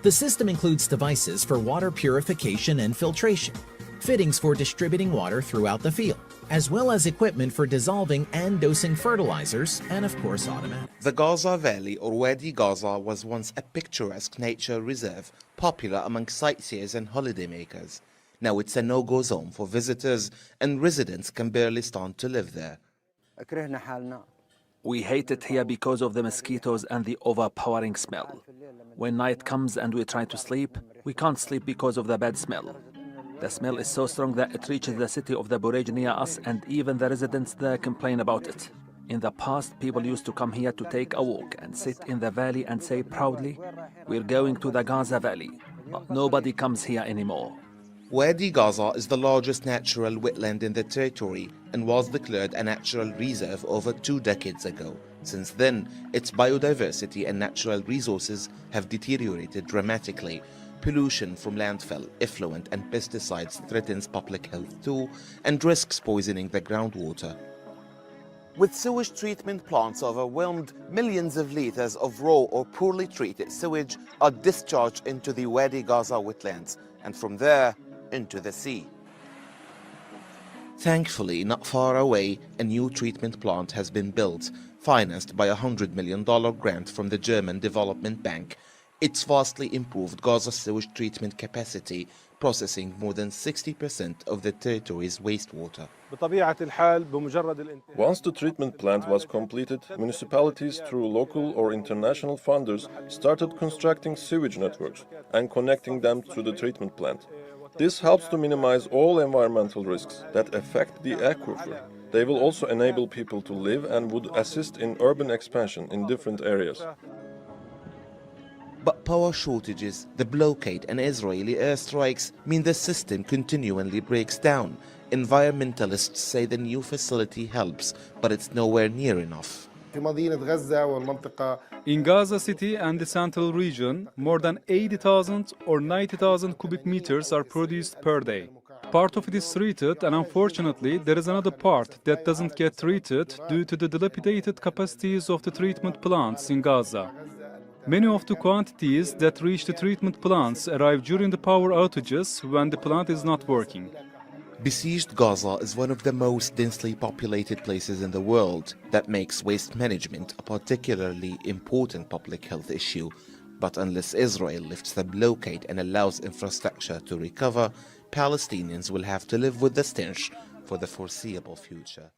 The system includes devices for water purification and filtration, fittings for distributing water throughout the field, as well as equipment for dissolving and dosing fertilizers, and of course automatic. The Gaza Valley, or Wadi Gaza, was once a picturesque nature reserve popular among sightseers and holidaymakers. Now it's a no-go zone for visitors, and residents can barely stand to live there. We hate it here because of the mosquitoes and the overpowering smell. When night comes and we try to sleep, we can't sleep because of the bad smell. The smell is so strong that it reaches the city of the Burej near us, and even the residents there complain about it. In the past, people used to come here to take a walk and sit in the valley and say proudly, "We're going to the Gaza Valley." But nobody comes here anymore. Wadi Gaza is the largest natural wetland in the territory and was declared a natural reserve over 2 decades ago. Since then, its biodiversity and natural resources have deteriorated dramatically. Pollution from landfill, effluent and pesticides threatens public health too and risks poisoning the groundwater. With sewage treatment plants overwhelmed, millions of liters of raw or poorly treated sewage are discharged into the Wadi Gaza wetlands and from there into the sea. Thankfully, not far away, a new treatment plant has been built, financed by a $100 million grant from the German Development Bank. It's vastly improved Gaza's sewage treatment capacity, processing more than 60% of the territory's wastewater. Once the treatment plant was completed, municipalities through local or international funders started constructing sewage networks and connecting them to the treatment plant. This helps to minimize all environmental risks that affect the aquifer. They will also enable people to live and would assist in urban expansion in different areas. But power shortages, the blockade and Israeli airstrikes mean the system continually breaks down. Environmentalists say the new facility helps, but it's nowhere near enough. In Gaza City and the central region, more than 80,000 or 90,000 cubic meters are produced per day. Part of it is treated, and unfortunately, there is another part that doesn't get treated due to the dilapidated capacities of the treatment plants in Gaza. Many of the quantities that reach the treatment plants arrive during the power outages when the plant is not working. Besieged Gaza is one of the most densely populated places in the world. That makes waste management a particularly important public health issue. But unless Israel lifts the blockade and allows infrastructure to recover, Palestinians will have to live with the stench for the foreseeable future.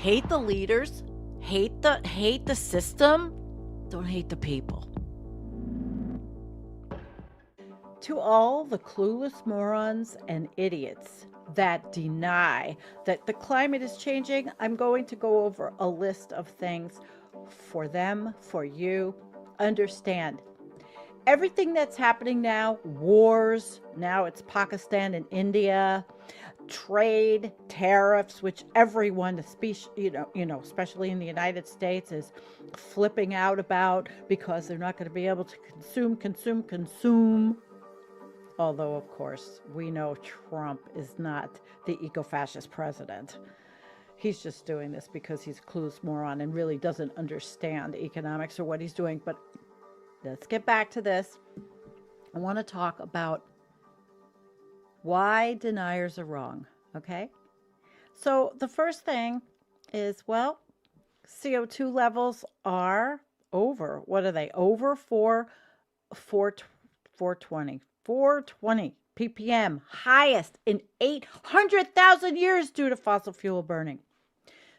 hate the leaders, hate the system, don't hate the people. To all the clueless morons and idiots that deny that the climate is changing, I'm going to go over a list of things for them, for you. Understand, everything that's happening now, wars, now it's Pakistan and India, trade, tariffs, which everyone, especially in the United States, is flipping out about because they're not going to be able to consume. Although, of course, we know Trump is not the eco-fascist president. He's just doing this because he's a clueless moron and really doesn't understand economics or what he's doing. But let's get back to this. I want to talk about why deniers are wrong, okay? So the first thing is, well, CO2 levels are over. What are they? Over 420 ppm, highest in 800,000 years due to fossil fuel burning.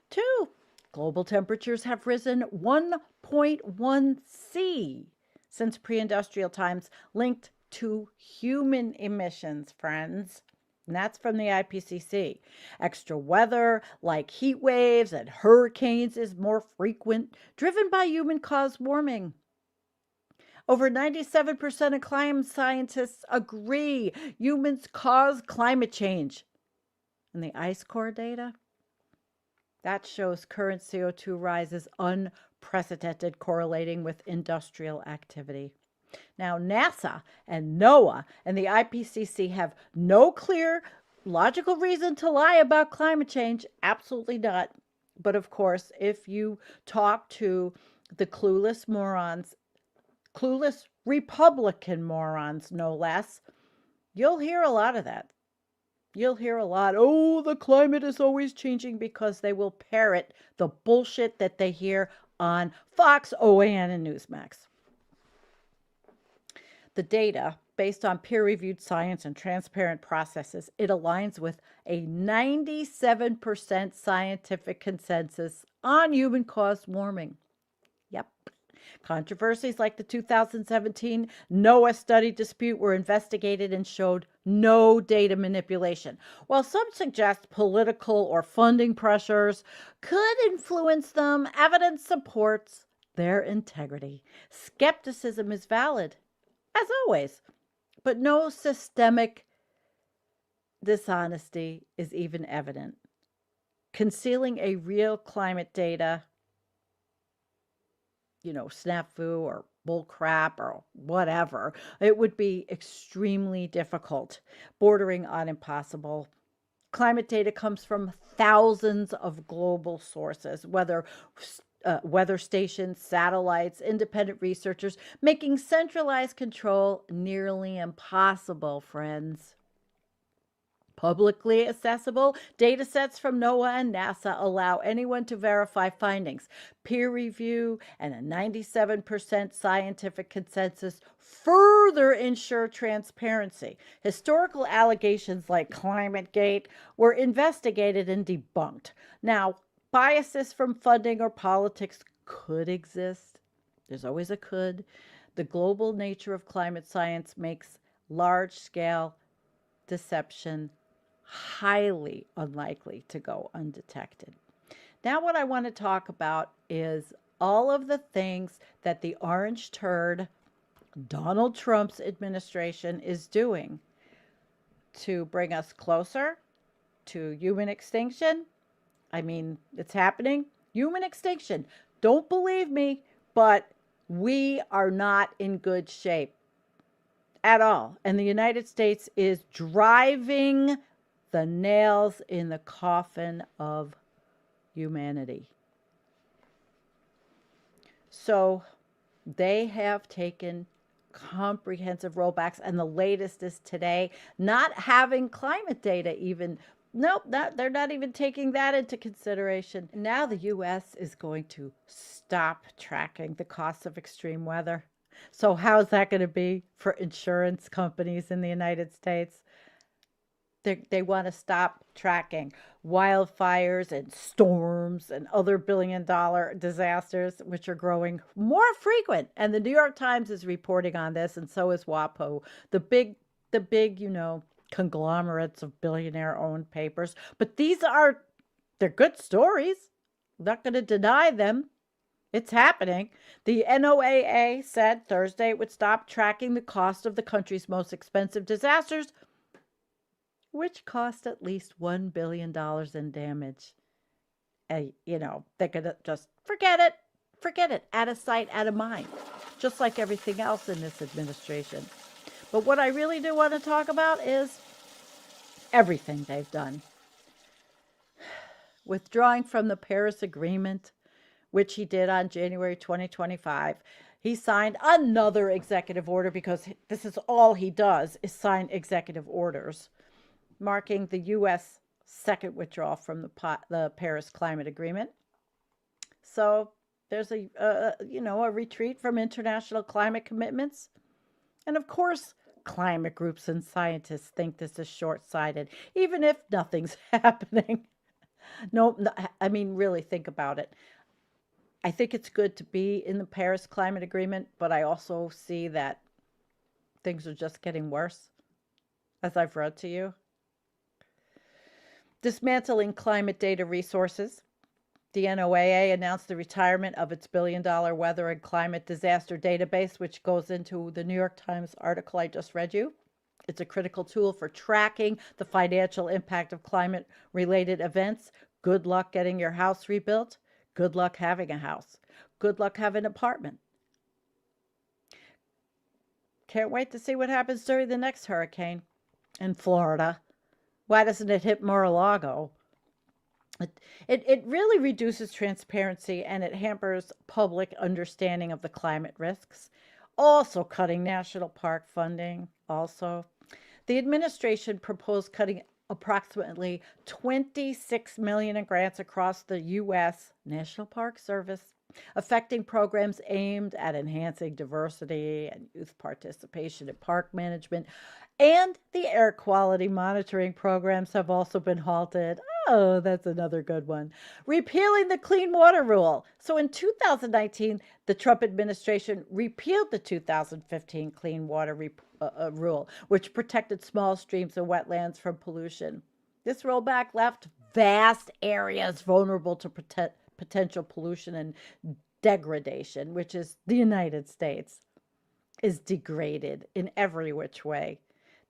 2, global temperatures have risen 1.1 C since pre-industrial times, linked to human emissions, friends. And that's from the IPCC. Extra weather like heat waves and hurricanes is more frequent, driven by human-caused warming. Over 97% of climate scientists agree humans cause climate change. And the ice core data, that shows current CO2 rise is unprecedented, correlating with industrial activity. Now, NASA and NOAA and the IPCC have no clear, logical reason to lie about climate change. Absolutely not. But of course, if you talk to the clueless morons, clueless Republican morons, no less, you'll hear a lot of that. You'll hear a lot, oh, the climate is always changing, because they will parrot the bullshit that they hear on Fox, OAN, and Newsmax. The data, based on peer-reviewed science and transparent processes, it aligns with a 97% scientific consensus on human-caused warming. Yep. Controversies like the 2017 NOAA study dispute were investigated and showed no data manipulation. While some suggest political or funding pressures could influence them, evidence supports their integrity. Skepticism is valid, as always, but no systemic dishonesty is even evident. Concealing a real climate data, snafu or bullcrap or whatever, it would be extremely difficult, bordering on impossible. Climate data comes from thousands of global sources, whether weather stations, satellites, independent researchers, making centralized control nearly impossible, friends. Publicly accessible data sets from NOAA and NASA allow anyone to verify findings. Peer review and a 97% scientific consensus further ensure transparency. Historical allegations like ClimateGate were investigated and debunked. Now, biases from funding or politics could exist. There's always a could. The global nature of climate science makes large-scale deception highly unlikely to go undetected. Now what I want to talk about is all of the things that the orange turd, Donald Trump's administration, is doing to bring us closer to human extinction. I mean, it's happening. Human extinction. Don't believe me, but we are not in good shape at all. And the United States is driving the nails in the coffin of humanity. So they have taken comprehensive rollbacks, and the latest is today, not having climate data even. Nope, they're not even taking that into consideration. Now the U.S. is going to stop tracking the costs of extreme weather. So how's that going to be for insurance companies in the United States? They want to stop tracking wildfires and storms and other billion-dollar disasters, which are growing more frequent. And the New York Times is reporting on this, and so is WAPO, the big, conglomerates of billionaire-owned papers. But they're good stories. I'm not going to deny them. It's happening. The NOAA said Thursday it would stop tracking the cost of the country's most expensive disasters, which cost at least $1 billion in damage. They could just forget it, out of sight, out of mind, just like everything else in this administration. But what I really do want to talk about is everything they've done. Withdrawing from the Paris Agreement, which he did on January 2025. He signed another executive order because this is all he does is sign executive orders, marking the U.S. second withdrawal from the Paris Climate Agreement. So there's a retreat from international climate commitments. And of course, climate groups and scientists think this is short-sighted, even if nothing's happening. No, I mean, really think about it. I think it's good to be in the Paris Climate Agreement, but I also see that things are just getting worse, as I've read to you. Dismantling climate data resources. The NOAA announced the retirement of its billion-dollar weather and climate disaster database, which goes into the New York Times article I just read you. It's a critical tool for tracking the financial impact of climate-related events. Good luck getting your house rebuilt. Good luck having a house. Good luck having an apartment. Can't wait to see what happens during the next hurricane in Florida. Why doesn't it hit Mar-a-Lago? It really reduces transparency and it hampers public understanding of the climate risks. Also cutting national park funding. Also, the administration proposed cutting approximately $26 million in grants across the U.S. National Park Service, affecting programs aimed at enhancing diversity and youth participation in park management. And the air quality monitoring programs have also been halted. Oh, that's another good one. Repealing the Clean Water Rule. So in 2019, the Trump administration repealed the 2015 Clean Water Rule, which protected small streams and wetlands from pollution. This rollback left vast areas vulnerable to potential pollution and degradation, which is the United States, is degraded in every which way.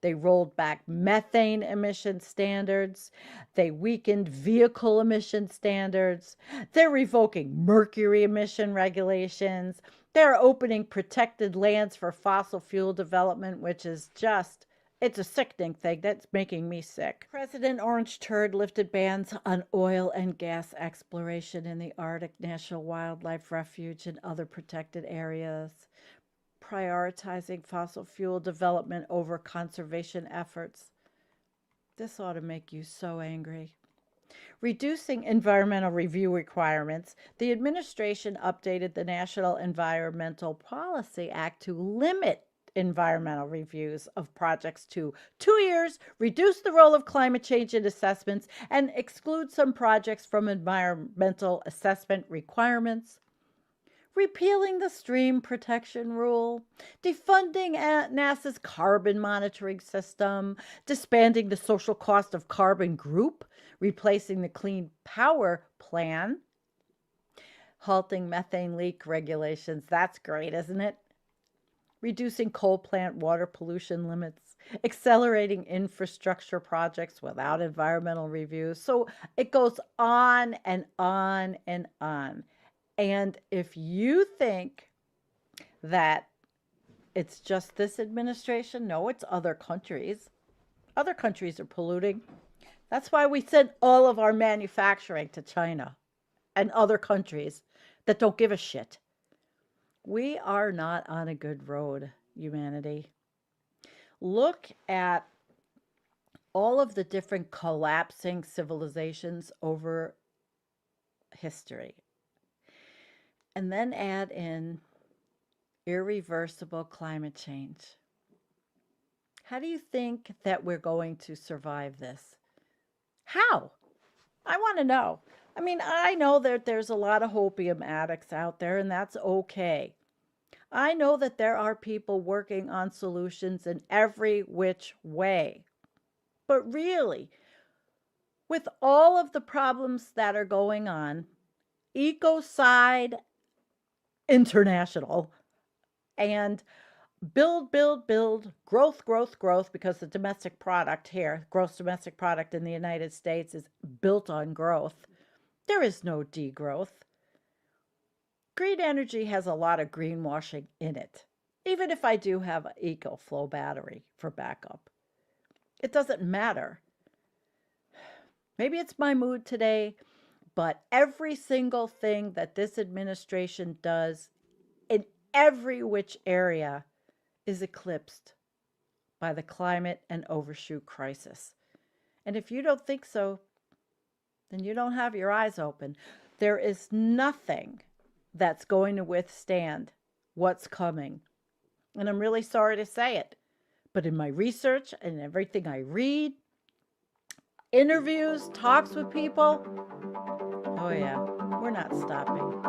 They rolled back methane emission standards. They weakened vehicle emission standards. They're revoking mercury emission regulations. They're opening protected lands for fossil fuel development, which is just, it's a sickening thing. That's making me sick. President Orange Turd lifted bans on oil and gas exploration in the Arctic National Wildlife Refuge and other protected areas, prioritizing fossil fuel development over conservation efforts. This ought to make you so angry. Reducing environmental review requirements, the administration updated the National Environmental Policy Act to limit environmental reviews of projects to 2 years, reduce the role of climate change in assessments, and exclude some projects from environmental assessment requirements. Repealing the Stream Protection Rule, defunding NASA's carbon monitoring system, disbanding the Social Cost of Carbon Group, replacing the Clean Power Plan, halting methane leak regulations. That's great, isn't it? Reducing coal plant water pollution limits, accelerating infrastructure projects without environmental reviews. So it goes on and on and on. And if you think that it's just this administration, no, it's other countries. Other countries are polluting. That's why we send all of our manufacturing to China and other countries that don't give a shit. We are not on a good road, humanity. Look at all of the different collapsing civilizations over history. And then add in irreversible climate change. How do you think that we're going to survive this? How? I want to know. I mean, I know that there's a lot of opium addicts out there, and that's okay. I know that there are people working on solutions in every which way. But really, with all of the problems that are going on, Ecocide International and build, growth, because the domestic product here, gross domestic product in the United States is built on growth. There is no degrowth. Green energy has a lot of greenwashing in it. Even if I do have an EcoFlow battery for backup, it doesn't matter. Maybe it's my mood today, but every single thing that this administration does in every which area is eclipsed by the climate and overshoot crisis. And if you don't think so, then you don't have your eyes open. There is nothing that's going to withstand what's coming. And I'm really sorry to say it, but in my research and everything I read, interviews, talks with people, oh yeah, we're not stopping.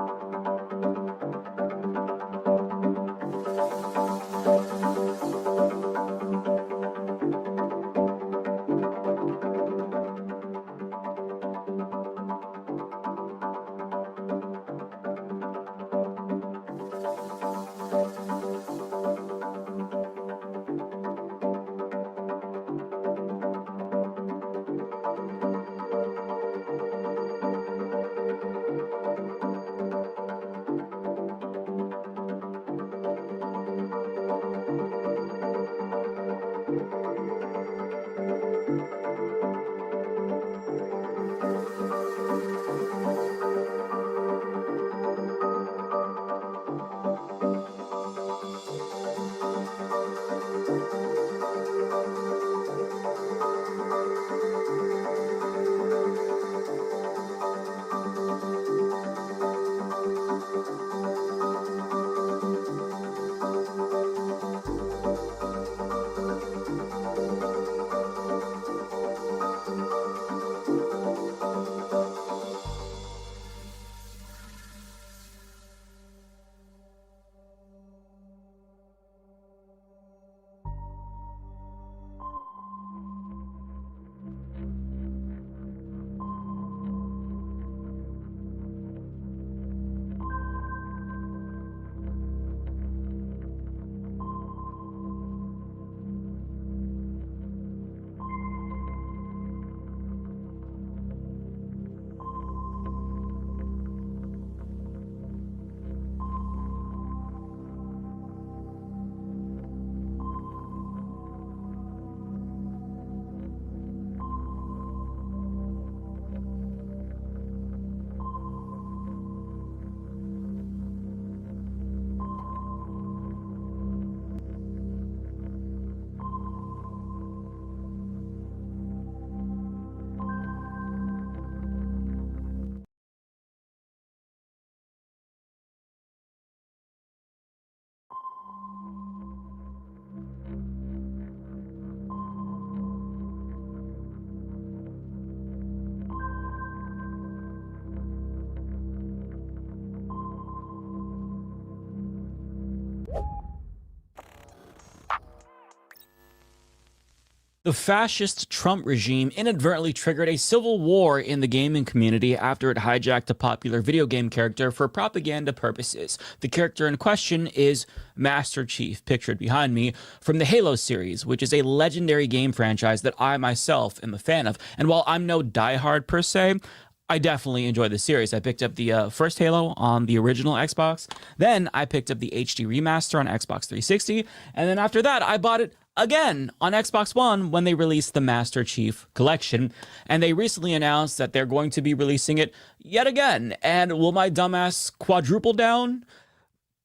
The fascist Trump regime inadvertently triggered a civil war in the gaming community after it hijacked a popular video game character for propaganda purposes. The character in question is Master Chief, pictured behind me, from the Halo series, which is a legendary game franchise that I myself am a fan of. And while I'm no diehard per se, I definitely enjoy the series. I picked up the first Halo on the original Xbox. Then I picked up the HD remaster on Xbox 360. And then after that, I bought it again on Xbox One when they released the Master Chief Collection. And they recently announced that they're going to be releasing it yet again. And will my dumbass quadruple down?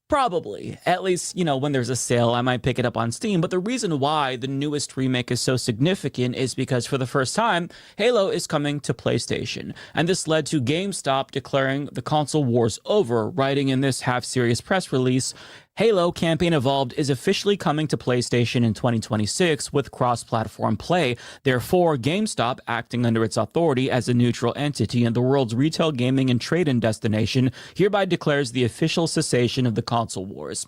Probably. At least, you know, when there's a sale, I might pick it up on Steam. But the reason why the newest remake is so significant is because for the first time, Halo is coming to PlayStation. And this led to GameStop declaring the console wars over, writing in this half-serious press release, Halo Campaign Evolved is officially coming to PlayStation in 2026 with cross-platform play. Therefore, GameStop, acting under its authority as a neutral entity in the world's retail gaming and trade-in destination, hereby declares the official cessation of the console wars.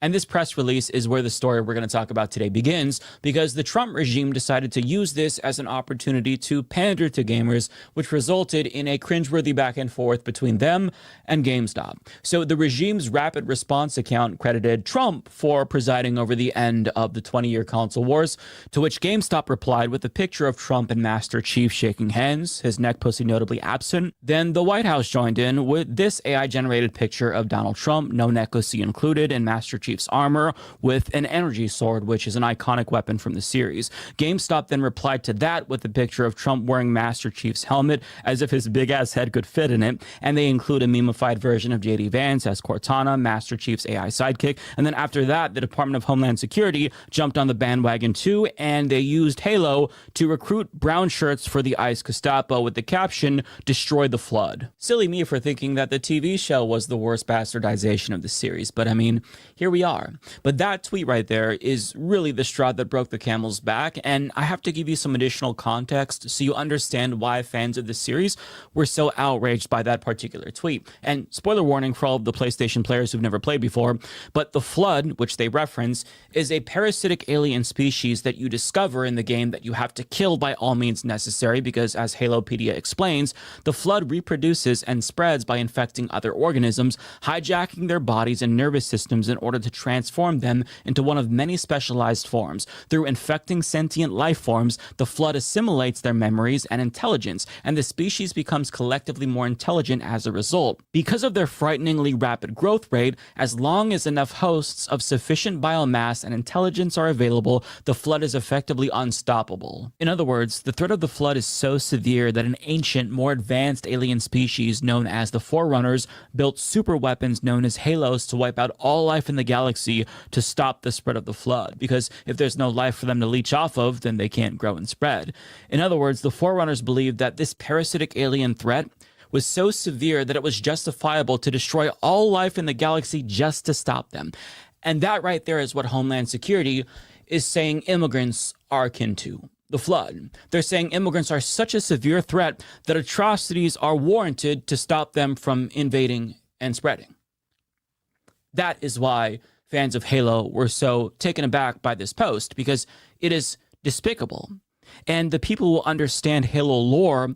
And this press release is where the story we're going to talk about today begins, because the Trump regime decided to use this as an opportunity to pander to gamers, which resulted in a cringeworthy back and forth between them and GameStop. So the regime's rapid response account credited Trump for presiding over the end of the 20-year console wars, to which GameStop replied with a picture of Trump and Master Chief shaking hands, his neck pussy notably absent. Then the White House joined in with this AI-generated picture of Donald Trump, no neck pussy included, and Master Chief's armor with an energy sword, which is an iconic weapon from the series. GameStop then replied to that with a picture of Trump wearing Master Chief's helmet as if his big-ass head could fit in it, and they include a memified version of JD Vance as Cortana, Master Chief's AI sidekick. And then after that, the Department of Homeland Security jumped on the bandwagon too, and they used Halo to recruit brown shirts for the ICE Gestapo with the caption, "Destroy the Flood." Silly me for thinking that the TV show was the worst bastardization of the series, but I mean, here we are. But that tweet right there is really the straw that broke the camel's back, and I have to give you some additional context so you understand why fans of the series were so outraged by that particular tweet. And spoiler warning for all of the PlayStation players who've never played before, but the Flood, which they reference, is a parasitic alien species that you discover in the game that you have to kill by all means necessary, because as Halopedia explains, the Flood reproduces and spreads by infecting other organisms, hijacking their bodies and nervous systems in order to transform them into one of many specialized forms. Through infecting sentient life forms, the Flood assimilates their memories and intelligence, and the species becomes collectively more intelligent as a result. Because of their frighteningly rapid growth rate, as long as enough hosts of sufficient biomass and intelligence are available, the Flood is effectively unstoppable. In other words, the threat of the Flood is so severe that an ancient, more advanced alien species known as the Forerunners built super weapons known as Halos to wipe out all life in the galaxy to stop the spread of the Flood, because if there's no life for them to leech off of, then they can't grow and spread. In other words, the Forerunners believed that this parasitic alien threat was so severe that it was justifiable to destroy all life in the galaxy just to stop them. And that right there is what Homeland Security is saying immigrants are akin to the Flood. They're saying immigrants are such a severe threat that atrocities are warranted to stop them from invading and spreading. That is why fans of Halo were so taken aback by this post, because it is despicable. And the people who understand Halo lore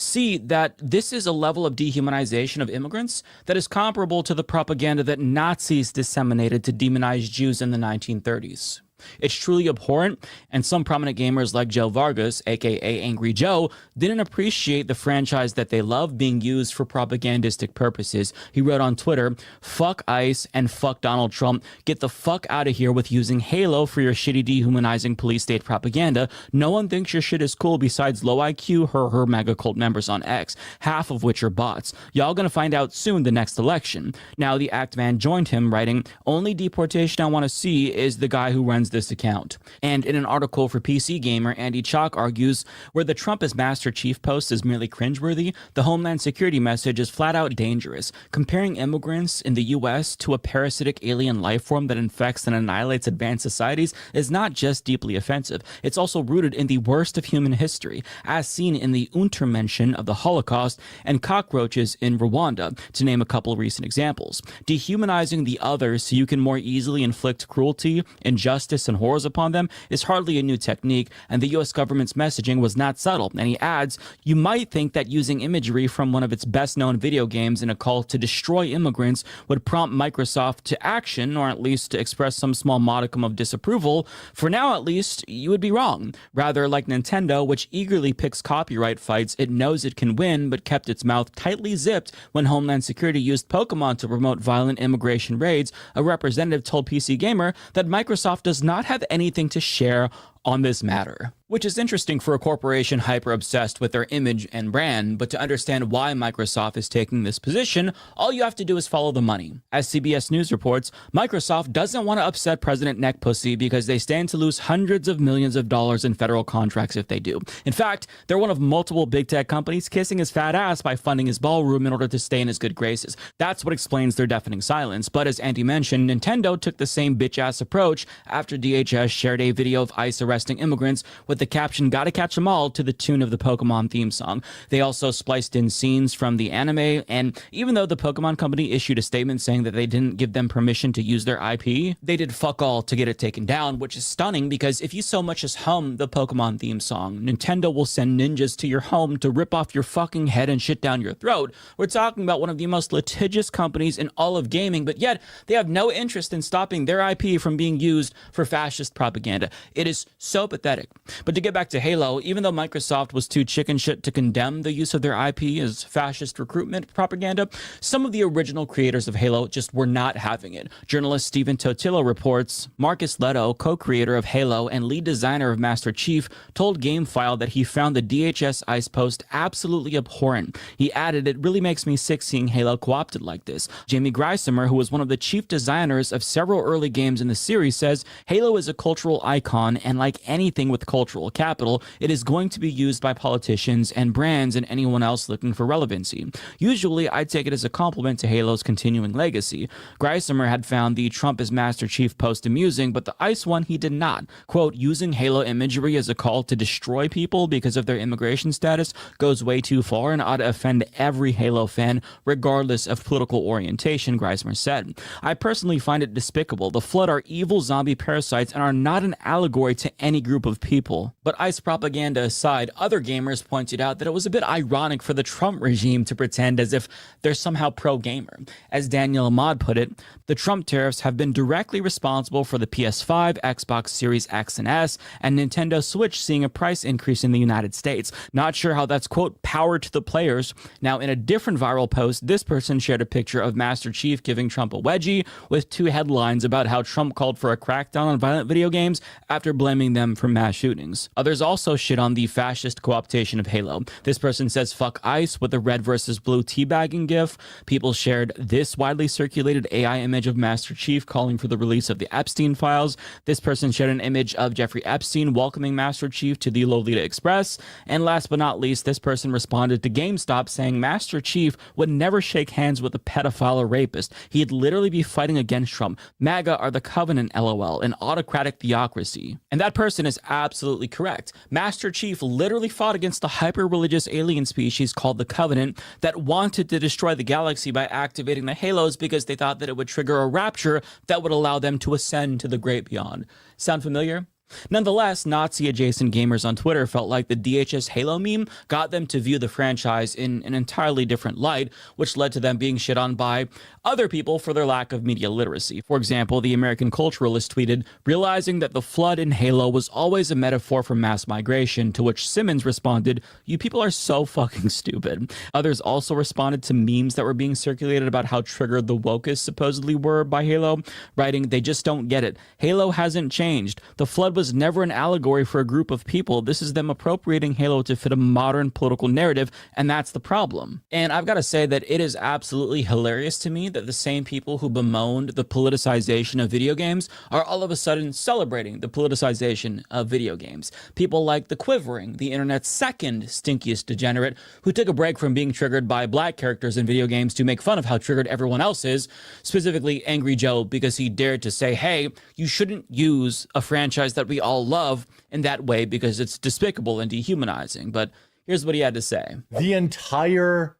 see that this is a level of dehumanization of immigrants that is comparable to the propaganda that Nazis disseminated to demonize Jews in the 1930s. It's truly abhorrent, and some prominent gamers like Joe Vargas, aka Angry Joe, didn't appreciate the franchise that they love being used for propagandistic purposes. He wrote on Twitter, "Fuck ICE and fuck Donald Trump. Get the fuck out of here with using Halo for your shitty dehumanizing police state propaganda. No one thinks your shit is cool besides low IQ her mega cult members on X, half of which are bots. Y'all gonna find out soon the next election." Now the Act Man joined him, writing, "Only deportation I want to see is the guy who runs this account." And in an article for PC Gamer, Andy Chalk argues, where the Trump as Master Chief post is merely cringeworthy, the Homeland Security message is flat out dangerous. Comparing immigrants in the US to a parasitic alien life form that infects and annihilates advanced societies is not just deeply offensive, it's also rooted in the worst of human history, as seen in the Untermenschen of the Holocaust and cockroaches in Rwanda, to name a couple recent examples. Dehumanizing the other so you can more easily inflict cruelty, injustice, and horrors upon them is hardly a new technique, and the US government's messaging was not subtle. And he adds, "You might think that using imagery from one of its best-known video games in a call to destroy immigrants would prompt Microsoft to action, or at least to express some small modicum of disapproval. For now, at least, you would be wrong. Rather, like Nintendo, which eagerly picks copyright fights it knows it can win, but kept its mouth tightly zipped when Homeland Security used Pokemon to promote violent immigration raids, a representative told PC Gamer that Microsoft does not have anything to share on this matter. Which is interesting for a corporation hyper-obsessed with their image and brand, but to understand why Microsoft is taking this position, all you have to do is follow the money. As CBS News reports, Microsoft doesn't want to upset President Neckpussy because they stand to lose hundreds of millions of dollars in federal contracts if they do. In fact, they're one of multiple big tech companies kissing his fat ass by funding his ballroom in order to stay in his good graces. That's what explains their deafening silence. But as Andy mentioned, Nintendo took the same bitch-ass approach after DHS shared a video of ICE arresting immigrants with the caption "Gotta catch 'em all" to the tune of the Pokemon theme song. They also spliced in scenes from the anime, and even though the Pokemon company issued a statement saying that they didn't give them permission to use their IP, they did fuck all to get it taken down, which is stunning because if you so much as hum the Pokemon theme song, Nintendo will send ninjas to your home to rip off your fucking head and shit down your throat. We're talking about one of the most litigious companies in all of gaming, but yet they have no interest in stopping their IP from being used for fascist propaganda. It is so pathetic. But to get back to Halo, even though Microsoft was too chicken shit to condemn the use of their IP as fascist recruitment propaganda, some of the original creators of Halo just were not having it. Journalist Stephen Totillo reports, Marcus Leto, co-creator of Halo and lead designer of Master Chief, told GameFile that he found the DHS ICE post absolutely abhorrent. He added, "It really makes me sick seeing Halo co-opted like this." Jamie Greisemer, who was one of the chief designers of several early games in the series, says, "Halo is a cultural icon, and like anything with cultural capital, it is going to be used by politicians and brands and anyone else looking for relevancy. Usually, I take it as a compliment to Halo's continuing legacy." Greisemer had found the Trump is Master Chief post amusing, but the ICE one he did not. Quote, "Using Halo imagery as a call to destroy people because of their immigration status goes way too far and ought to offend every Halo fan, regardless of political orientation," Greisemer said. "I personally find it despicable. The Flood are evil zombie parasites and are not an allegory to any group of people." But ICE propaganda aside, other gamers pointed out that it was a bit ironic for the Trump regime to pretend as if they're somehow pro-gamer. As Daniel Ahmad put it, "The Trump tariffs have been directly responsible for the PS5, Xbox Series X and S, and Nintendo Switch seeing a price increase in the United States. Not sure how that's, quote, power to the players." Now, in a different viral post, this person shared a picture of Master Chief giving Trump a wedgie with two headlines about how Trump called for a crackdown on violent video games after blaming them for mass shootings. Others also shit on the fascist co-optation of Halo. This person says "fuck ICE" with a red versus blue teabagging gif. People shared this widely circulated AI image of Master Chief calling for the release of the Epstein files. This person shared an image of Jeffrey Epstein welcoming Master Chief to the Lolita Express. And last but not least, this person responded to GameStop saying Master Chief would never shake hands with a pedophile or rapist. He'd literally be fighting against Trump. MAGA are the covenant, LOL, an autocratic theocracy. And that person is absolutely correct. Master Chief literally fought against the hyper-religious alien species called the Covenant that wanted to destroy the galaxy by activating the Halos because they thought that it would trigger a rapture that would allow them to ascend to the great beyond. Sound familiar? Nonetheless, Nazi-adjacent gamers on Twitter felt like the DHS Halo meme got them to view the franchise in an entirely different light, which led to them being shit on by other people for their lack of media literacy. For example, the American Culturalist tweeted, "Realizing that the Flood in Halo was always a metaphor for mass migration," to which Simmons responded, "You people are so fucking stupid." Others also responded to memes that were being circulated about how triggered the wokeists supposedly were by Halo, writing, "They just don't get it. Halo hasn't changed. The Flood was never an allegory for a group of people. This is them appropriating Halo to fit a modern political narrative, and that's the problem." And I've got to say that it is absolutely hilarious to me that the same people who bemoaned the politicization of video games are all of a sudden celebrating the politicization of video games. People like The Quivering, the internet's second stinkiest degenerate, who took a break from being triggered by black characters in video games to make fun of how triggered everyone else is, specifically Angry Joe, because he dared to say, "Hey, you shouldn't use a franchise that we all love in that way because it's despicable and dehumanizing." But here's what he had to say. The entire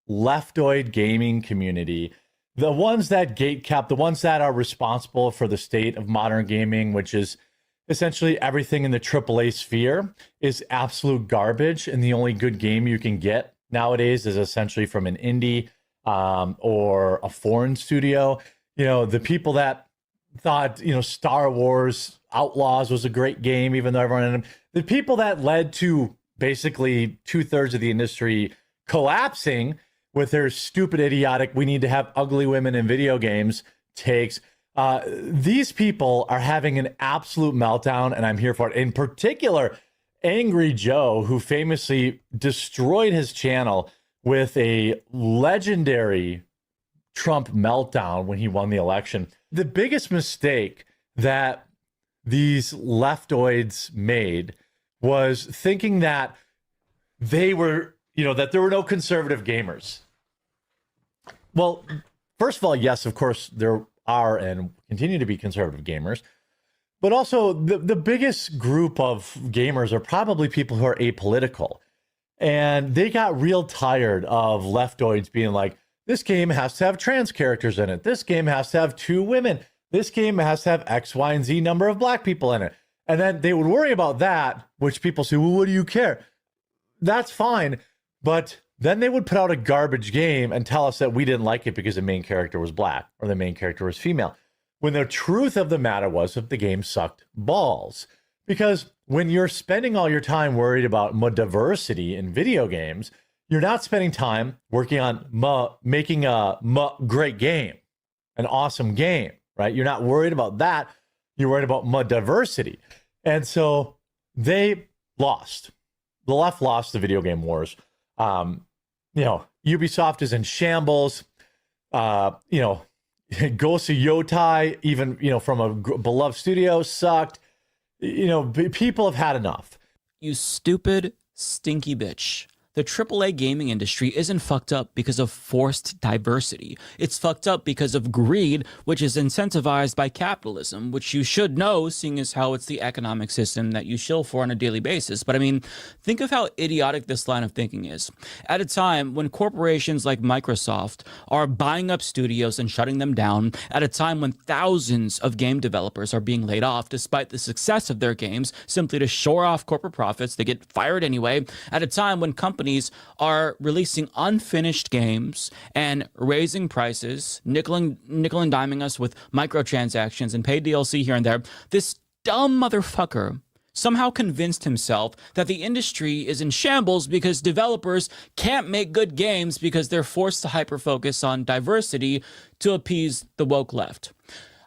leftoid gaming community, the ones that gatecap, the ones that are responsible for the state of modern gaming, which is essentially everything in the AAA sphere, is absolute garbage. And the only good game you can get nowadays is essentially from an indie or a foreign studio. You know, the people that thought, you know, Star Wars Outlaws was a great game, even though everyone, the people that led to basically 2/3 of the industry collapsing with their stupid, idiotic, "we need to have ugly women in video games" takes, These people are having an absolute meltdown, and I'm here for it. In particular, Angry Joe, who famously destroyed his channel with a legendary Trump meltdown when he won the election. The biggest mistake that these leftoids made was thinking that they were, that there were no conservative gamers. Well, first of all, yes, of course, there are and continue to be conservative gamers. But also, the biggest group of gamers are probably people who are apolitical. And they got real tired of leftoids being like, this game has to have trans characters in it. This game has to have 2 women. This game has to have X, Y, and Z number of black people in it. And then they would worry about that, which people say, well, what do you care? That's fine. But then they would put out a garbage game and tell us that we didn't like it because the main character was black or the main character was female. When the truth of the matter was that the game sucked balls. Because when you're spending all your time worried about diversity in video games, you're not spending time working on making a great game, an awesome game, right? You're not worried about that. You're worried about diversity. And so they lost. The left lost the video game wars. Ubisoft is in shambles. Ghost of Yotai, even, from a beloved studio, sucked. People have had enough. You stupid, stinky bitch. The AAA gaming industry isn't fucked up because of forced diversity. It's fucked up because of greed, which is incentivized by capitalism, which you should know, seeing as how it's the economic system that you shill for on a daily basis. But I mean, think of how idiotic this line of thinking is. At a time when corporations like Microsoft are buying up studios and shutting them down, at a time when thousands of game developers are being laid off despite the success of their games, simply to shore off corporate profits, they get fired anyway, at a time when companies are releasing unfinished games and raising prices, nickel and diming us with microtransactions and paid DLC here and there, this dumb motherfucker somehow convinced himself that the industry is in shambles because developers can't make good games because they're forced to hyper-focus on diversity to appease the woke left.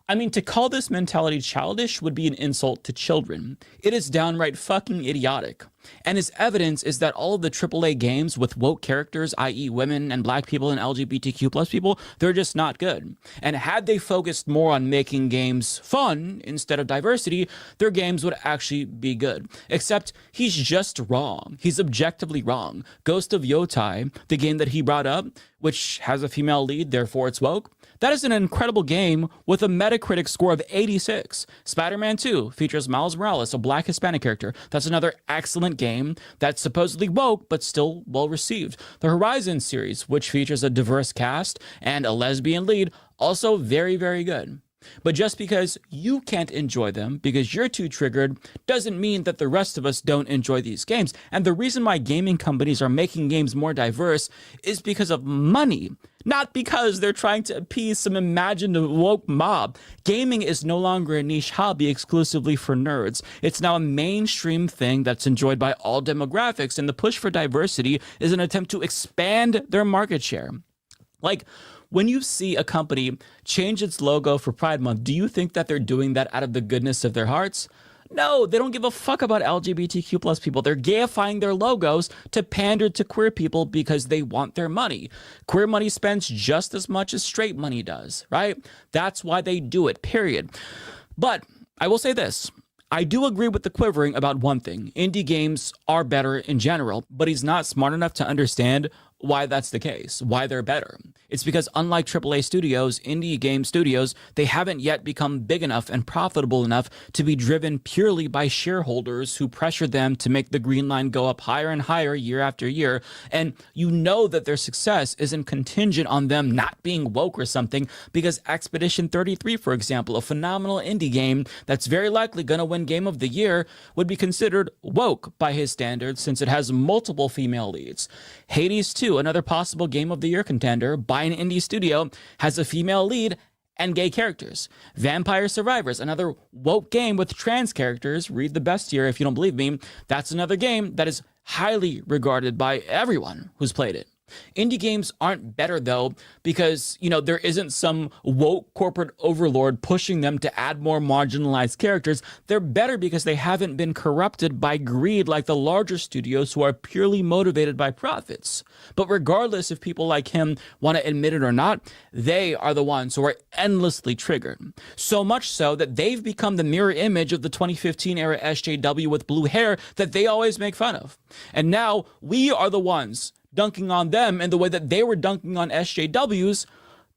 I mean, to call this mentality childish would be an insult to children. It is downright fucking idiotic. And his evidence is that all of the AAA games with woke characters, i.e. women and black people and LGBTQ plus people, they're just not good. And had they focused more on making games fun instead of diversity, their games would actually be good. Except he's just wrong. He's objectively wrong. Ghost of Yotai, the game that he brought up, which has a female lead, therefore it's woke, that is an incredible game with a Metacritic score of 86. Spider-Man 2 features Miles Morales, a black Hispanic character. That's another excellent game that's supposedly woke, but still well received. The Horizon series, which features a diverse cast and a lesbian lead, also very, very good. But just because you can't enjoy them because you're too triggered doesn't mean that the rest of us don't enjoy these games. And the reason why gaming companies are making games more diverse is because of money, not because they're trying to appease some imagined woke mob. Gaming is no longer a niche hobby exclusively for nerds. It's now a mainstream thing that's enjoyed by all demographics, and the push for diversity is an attempt to expand their market share. Like, when you see a company change its logo for Pride Month, do you think that they're doing that out of the goodness of their hearts? No, they don't give a fuck about LGBTQ plus people. They're gayifying their logos to pander to queer people because they want their money. Queer money spends just as much as straight money does, right? That's why they do it, period. But I will say this. I do agree with the quivering about one thing. Indie games are better in general, but he's not smart enough to understand why that's the case, why they're better. It's because unlike AAA studios, indie game studios, they haven't yet become big enough and profitable enough to be driven purely by shareholders who pressure them to make the green line go up higher and higher year after year. And you know that their success isn't contingent on them not being woke or something, because Expedition 33, for example, a phenomenal indie game that's very likely going to win Game of the Year, would be considered woke by his standards since it has multiple female leads. Hades 2, another possible Game of the Year contender by an indie studio, has a female lead and gay characters. Vampire Survivors, another woke game with trans characters, read the best here if you don't believe me, that's another game that is highly regarded by everyone who's played it. Indie games aren't better though because, there isn't some woke corporate overlord pushing them to add more marginalized characters. They're better because they haven't been corrupted by greed like the larger studios who are purely motivated by profits. But regardless if people like him want to admit it or not, they are the ones who are endlessly triggered. So much so that they've become the mirror image of the 2015 era SJW with blue hair that they always make fun of. And now we are the ones dunking on them in the way that they were dunking on SJWs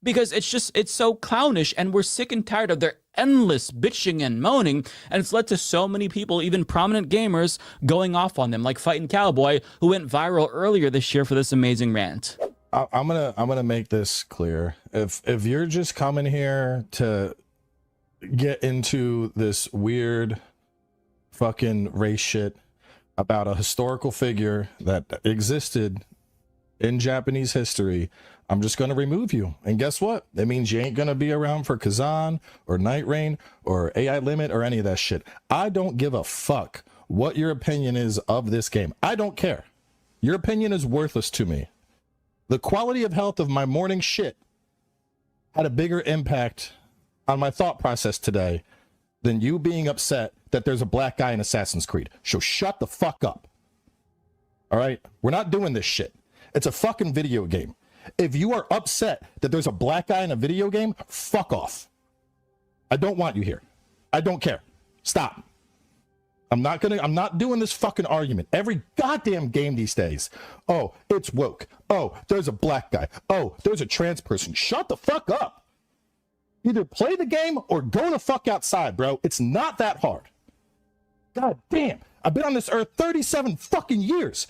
because it's so clownish, and we're sick and tired of their endless bitching and moaning, and it's led to so many people, even prominent gamers, going off on them, like Fightin' Cowboy, who went viral earlier this year for this amazing rant. I'm gonna make this clear. If you're just coming here to get into this weird fucking race shit about a historical figure that existed in Japanese history, I'm just going to remove you. And guess what? It means you ain't going to be around for Kazan or Night Rain or AI Limit or any of that shit. I don't give a fuck what your opinion is of this game. I don't care. Your opinion is worthless to me. The quality of health of my morning shit had a bigger impact on my thought process today than you being upset that there's a black guy in Assassin's Creed. So shut the fuck up. All right? We're not doing this shit. It's a fucking video game. If you are upset that there's a black guy in a video game, fuck off. I don't want you here. I don't care. Stop. I'm not doing this fucking argument. Every goddamn game these days. Oh, it's woke. Oh, there's a black guy. Oh, there's a trans person. Shut the fuck up. Either play the game or go the fuck outside, bro. It's not that hard. God damn. I've been on this earth 37 fucking years.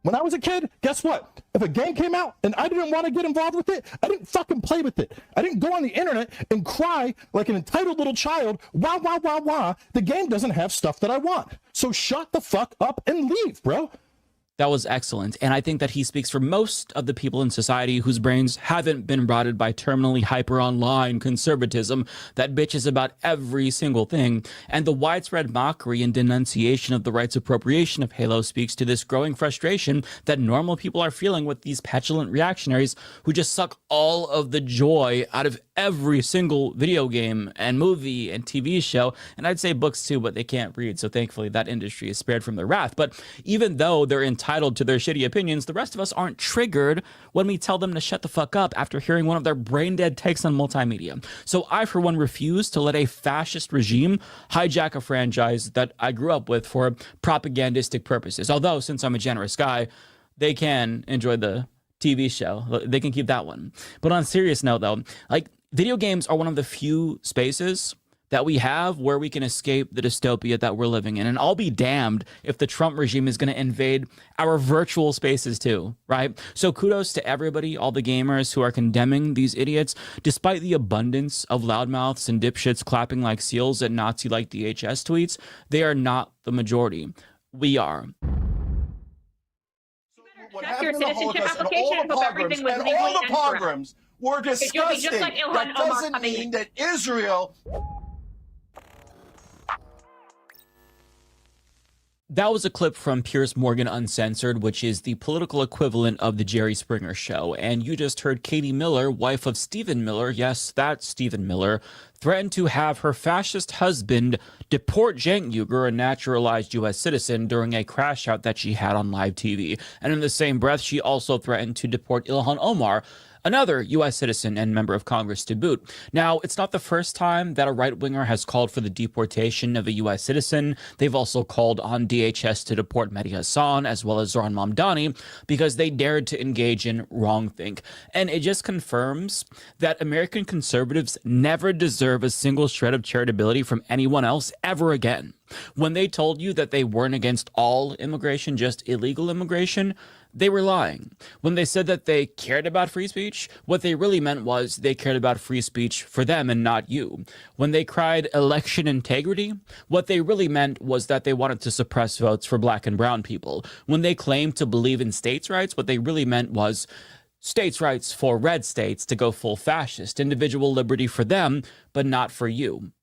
When I was a kid, guess what? If a game came out and I didn't want to get involved with it, I didn't fucking play with it. I didn't go on the internet and cry like an entitled little child. Wah, wah, wah, wah. The game doesn't have stuff that I want. So shut the fuck up and leave, bro. That was excellent, and I think that he speaks for most of the people in society whose brains haven't been rotted by terminally hyper-online conservatism that bitches about every single thing, and the widespread mockery and denunciation of the rights appropriation of Halo speaks to this growing frustration that normal people are feeling with these petulant reactionaries who just suck all of the joy out of every single video game and movie and TV show, and I'd say books too, but they can't read, so thankfully that industry is spared from their wrath. But even though they're entitled to their shitty opinions, the rest of us aren't triggered when we tell them to shut the fuck up after hearing one of their brain-dead takes on multimedia. So I, for one, refuse to let a fascist regime hijack a franchise that I grew up with for propagandistic purposes. Although, since I'm a generous guy, they can enjoy the TV show. They can keep that one. But on a serious note, though, like, video games are one of the few spaces that we have where we can escape the dystopia that we're living in. And I'll be damned if the Trump regime is going to invade our virtual spaces too, right? So kudos to everybody, all the gamers who are condemning these idiots. Despite the abundance of loudmouths and dipshits clapping like seals at Nazi-like DHS tweets, they are not the majority. We are. Check your citizenship application and hope everything was legally and correct. Pogroms were disgusting. Just like that doesn't mean that Israel... That was a clip from Piers Morgan Uncensored, which is the political equivalent of the Jerry Springer Show. And you just heard Katie Miller, wife of Stephen Miller, yes, that's Stephen Miller, threatened to have her fascist husband deport Cenk Uygur, a naturalized U.S. citizen, during a crash out that she had on live TV. And in the same breath, she also threatened to deport Ilhan Omar, another U.S. citizen and member of Congress to boot. Now, it's not the first time that a right-winger has called for the deportation of a U.S. citizen. They've also called on DHS to deport Mehdi Hassan as well as Zoran Mamdani because they dared to engage in wrongthink. And it just confirms that American conservatives never deserve a single shred of charitability from anyone else ever again. When they told you that they weren't against all immigration, just illegal immigration, they were lying. When they said that they cared about free speech, what they really meant was they cared about free speech for them and not you. When they cried election integrity, what they really meant was that they wanted to suppress votes for black and brown people. When they claimed to believe in states' rights, what they really meant was states' rights for red states to go full fascist, individual liberty for them, but not for you.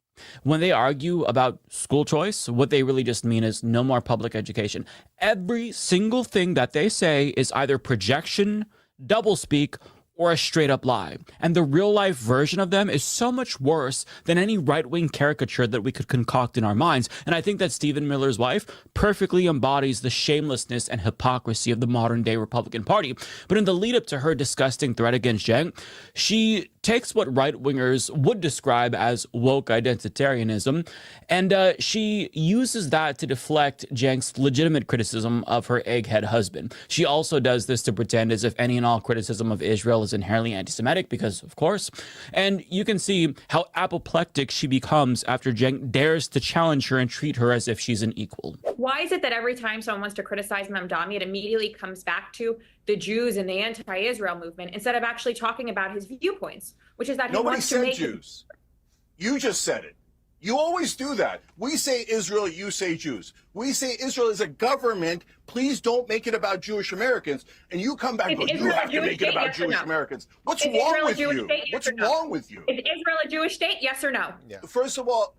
When they argue about school choice, what they really just mean is no more public education. Every single thing that they say is either projection, doublespeak, or a straight up lie. And the real life version of them is so much worse than any right-wing caricature that we could concoct in our minds. And I think that Stephen Miller's wife perfectly embodies the shamelessness and hypocrisy of the modern day Republican Party. But in the lead up to her disgusting threat against Cenk, she takes what right-wingers would describe as woke identitarianism, and she uses that to deflect Cenk's legitimate criticism of her egghead husband. She also does this to pretend as if any and all criticism of Israel is inherently anti-Semitic, because of course. And you can see how apoplectic she becomes after Cenk dares to challenge her and treat her as if she's an equal. Why is it that every time someone wants to criticize Mamdani, it immediately comes back to the Jews and the anti-Israel movement instead of actually talking about his viewpoints, which is that Nobody he wants to said make Jews. You just said it. You always do that. We say Israel, you say Jews. We say Israel is a government. Please don't make it about Jewish Americans. And you come back and go, you have to make it about Jewish Americans. What's wrong with you? What's wrong with you? Is Israel a Jewish state? Yes or no? First of all,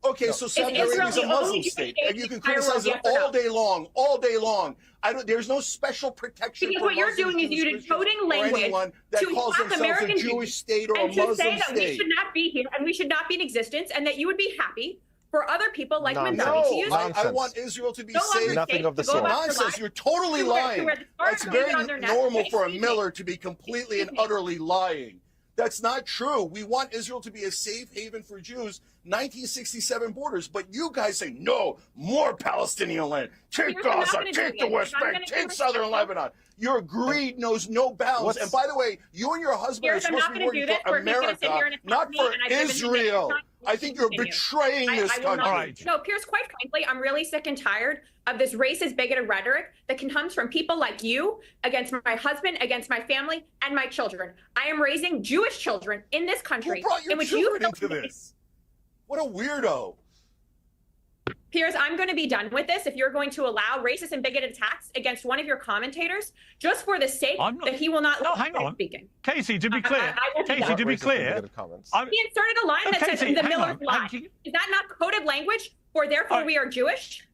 okay, so Saudi Arabia is a Muslim state, and you can criticize it all day long, all day long. There's no special protection because for what you're doing is you're decoding language that to calls mock themselves American a Jewish state or a and to Muslim say that state. we should not be here and we should not be in existence, and that you would be happy for other people like Mamdani No, to use I want Israel to be safe. Nothing of the sort. Nonsense. You're totally lying. It's very normal for a Miller to be completely and utterly lying. That's not true. We want Israel to be a safe haven for Jews, 1967 borders, but you guys say, no, more Palestinian land. Take Gaza, take the West Bank, take southern Lebanon. Your greed knows no bounds. And by the way, you and your husband are supposed to be working for America, not for Israel. I think you're betraying this country. No, Pierce, quite frankly, I'm really sick and tired of this racist, bigoted rhetoric that comes from people like you against my husband, against my family, and my children. I am raising Jewish children in this country. Who brought your in which children into this? What a weirdo. Piers, I'm going to be done with this if you're going to allow racist and bigoted attacks against one of your commentators just for the sake that he will not hang on. speaking. Casey, to be clear, Casey, to be clear, he inserted a line that says the Miller's lie. Is that not coded language for therefore we are Jewish?